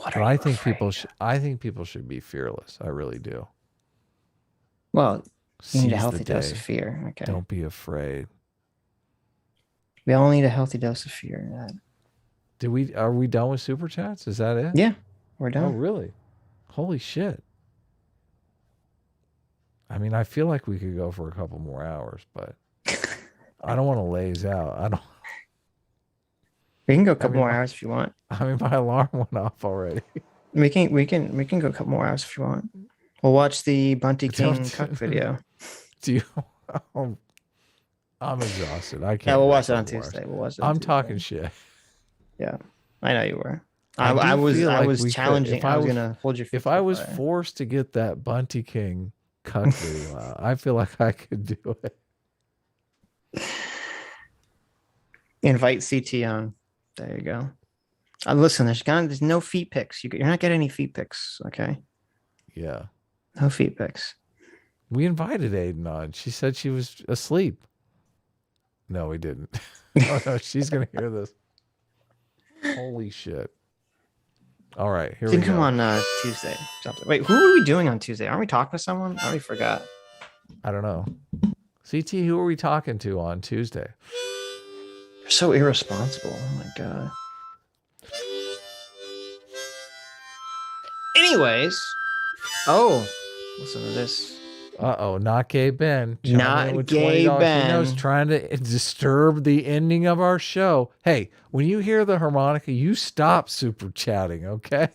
I think people should be fearless. I really do. Well, you need a healthy dose of fear. Okay. Don't be afraid. We all need a healthy dose of fear. Are we done with super chats? Is that it? Yeah, we're done. Oh, really? Holy shit. I mean, I feel like we could go for a couple more hours, but I don't want to laze out. We can go a couple more hours if you want. I mean, my alarm went off already. We can go a couple more hours if you want. We'll watch the Bunty King cuck video. I'm exhausted. I can't. Yeah, we'll watch it on Tuesday. I'm talking shit. Yeah, I know you were. I was challenging. I was gonna hold your feet. If I was forced to get that Bunty King cuck video out, I feel like I could do it. Invite CT on. There you go. Listen, there's no feet pics. You're not getting any feet pics, okay? Yeah. No feet pics. We invited Aiden on. She said she was asleep. No, we didn't. Oh, no, she's going to hear this. Holy shit. All right, here we go. Come on Tuesday. Wait, who are we doing on Tuesday? Aren't we talking to someone? I already forgot. I don't know. CT, who are we talking to on Tuesday? You're so irresponsible. Oh my god. Anyways. Oh, listen to this. Uh-oh, not gay Ben. Not gay Ben. He knows, trying to disturb the ending of our show. Hey, when you hear the harmonica, you stop super chatting, okay?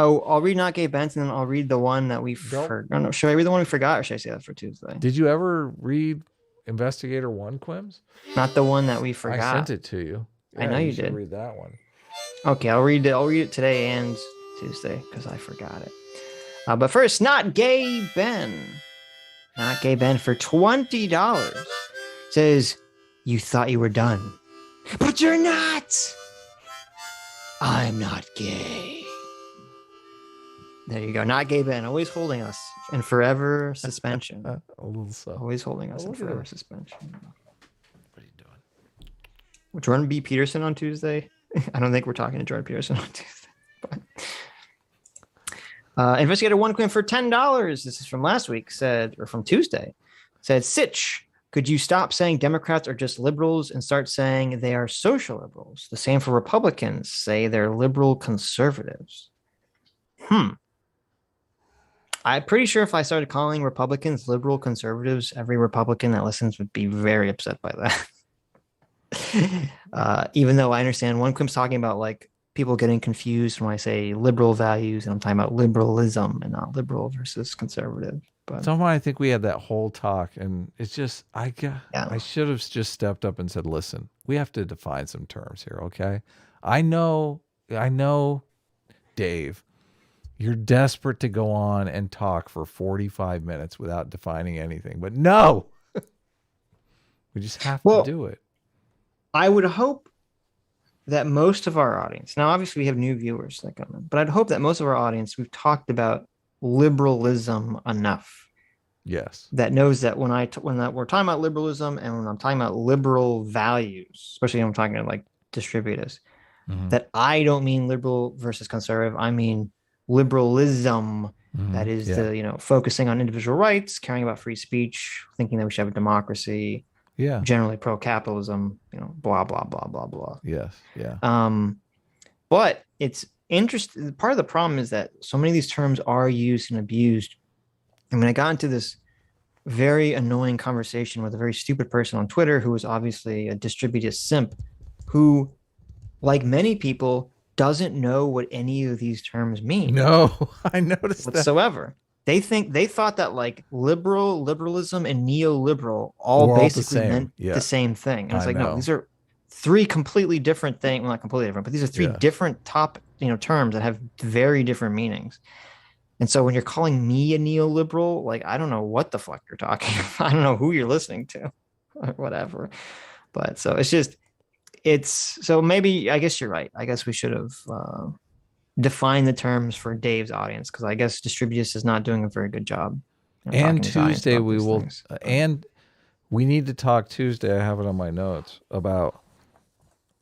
Oh, I'll read Not Gay Bent, and then I'll read the one that we forgot. No, should I read the one we forgot, or should I say that for Tuesday? Did you ever read Investigator 1, Quims? Not the one that we forgot. I sent it to you. Yeah, I know you should did. Read that one. Okay, I'll read it today and Tuesday because I forgot it. But first, Not Gay Ben. Not Gay Ben for $20 says, "You thought you were done, but you're not. I'm not gay." There you go. Not Gay Ben, always holding us in forever suspension. A little so. Always holding us in forever suspension. What are you doing? Jordan B. Peterson on Tuesday. I don't think we're talking to Jordan Peterson on Tuesday. But Investigator 1 Queen for $10. This is from last week. From Tuesday. Said, Sitch, could you stop saying Democrats are just liberals and start saying they are social liberals? The same for Republicans. Say they're liberal conservatives. I'm pretty sure if I started calling Republicans liberal conservatives, every Republican that listens would be very upset by that. Even though I understand one Quim's talking about like people getting confused when I say liberal values, and I'm talking about liberalism and not liberal versus conservative. But somehow I think we had that whole talk, and it's just I should have just stepped up and said, "Listen, we have to define some terms here, okay? I know, Dave. You're desperate to go on and talk for 45 minutes without defining anything. But no, we just have to do it." I would hope that most of our audience, now obviously we have new viewers that come in, but I'd hope that most of our audience, we've talked about liberalism enough. Yes. That knows that when we're talking about liberalism and when I'm talking about liberal values, especially when I'm talking to like distributors, that I don't mean liberal versus conservative. I mean liberalism, that is the focusing on individual rights, caring about free speech, thinking that we should have a democracy, generally pro-capitalism, blah blah blah blah blah. Yes. But it's interesting. Part of the problem is that so many of these terms are used and abused. I mean, I got into this very annoying conversation with a very stupid person on Twitter who was obviously a distributist simp, who, like many people, doesn't know what any of these terms mean. No, I noticed whatsoever. They thought that like liberalism and neoliberal all basically meant the same thing. And it's like, no, these are three completely different things. Well, not completely different, but these are three different terms that have very different meanings. And so when you're calling me a neoliberal, like, I don't know what the fuck you're talking about. I don't know who you're listening to or whatever. But so so maybe, I guess you're right. I guess we should have defined the terms for Dave's audience, because I guess Distributus is not doing a very good job. And Tuesday we will, and we need to talk Tuesday. I have it on my notes about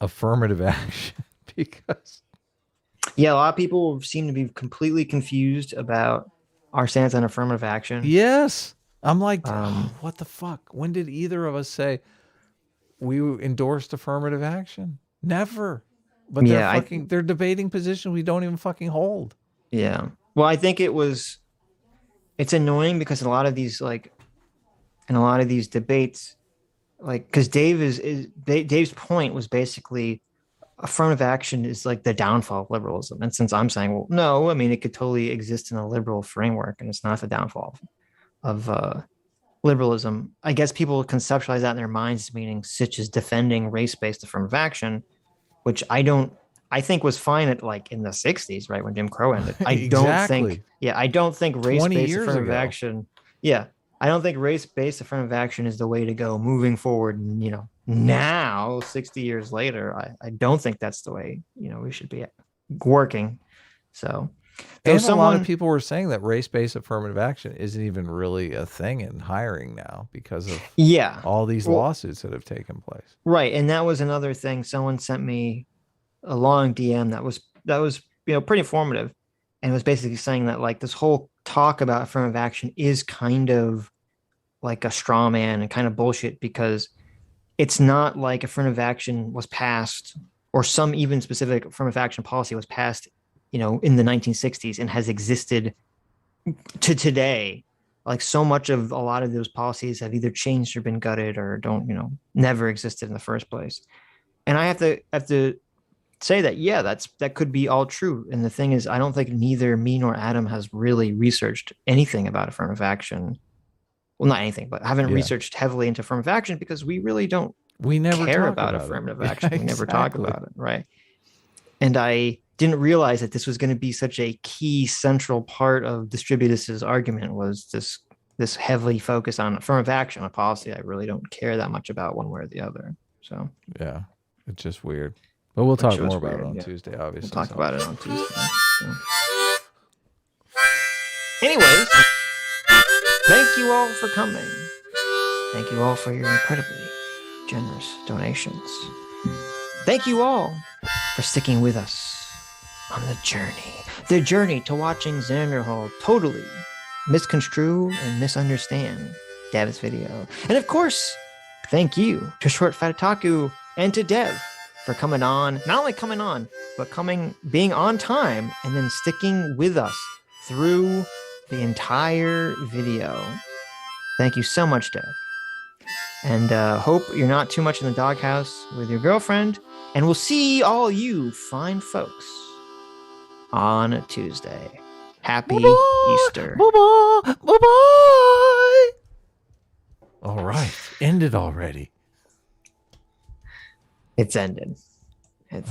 affirmative action because. Yeah, a lot of people seem to be completely confused about our stance on affirmative action. Yes. I'm like, what the fuck? When did either of us say we endorsed affirmative action? Never. But they're debating positions we don't even fucking hold. Yeah. Well, I think it's annoying because a lot of these debates, like, because Dave's point was basically affirmative action is like the downfall of liberalism. And since I'm saying, well, no, I mean, it could totally exist in a liberal framework and it's not the downfall of liberalism. I guess people conceptualize that in their minds, meaning Sitch is defending race-based affirmative action, which I think was fine at like in the 60s, right, when Jim Crow ended. I don't think race-based affirmative action. Yeah. I don't think race-based affirmative action is the way to go moving forward. Now 60 years later, I don't think that's the way, we should be working. So, and a lot of people were saying that race-based affirmative action isn't even really a thing in hiring now because of all these lawsuits that have taken place. Right. And that was another thing. Someone sent me a long DM that was pretty informative, and was basically saying that like this whole talk about affirmative action is kind of like a straw man and kind of bullshit, because it's not like affirmative action was passed, or some even specific affirmative action policy was passed, in the 1960s and has existed to today. Like, so much of a lot of those policies have either changed or been gutted or don't, never existed in the first place. And I have to say that, yeah, that could be all true. And the thing is, I don't think neither me nor Adam has really researched anything about affirmative action. Well, not anything, but haven't researched heavily into affirmative action because we really don't never care about affirmative action. We never talk about it, right? And I didn't realize that this was going to be such a key central part of Distributus's argument, was this heavily focus on affirmative action, a policy I really don't care that much about one way or the other. So yeah, it's just weird. But we'll talk more about it on Tuesday, obviously. We'll talk about it on Tuesday. So. Anyways, thank you all for coming. Thank you all for your incredibly generous donations. Thank you all for sticking with us on the journey to watching Xanderhal totally misconstrue and misunderstand Dev's video. And of course, thank you to Short Fat Otaku and to Dev for coming on, not only coming on, but being on time and then sticking with us through the entire video. Thank you so much, Dev. And hope you're not too much in the doghouse with your girlfriend. And we'll see all you fine folks on Tuesday. Happy Easter. Bye-bye. Bye-bye. All right. Ended already. It's ended. It's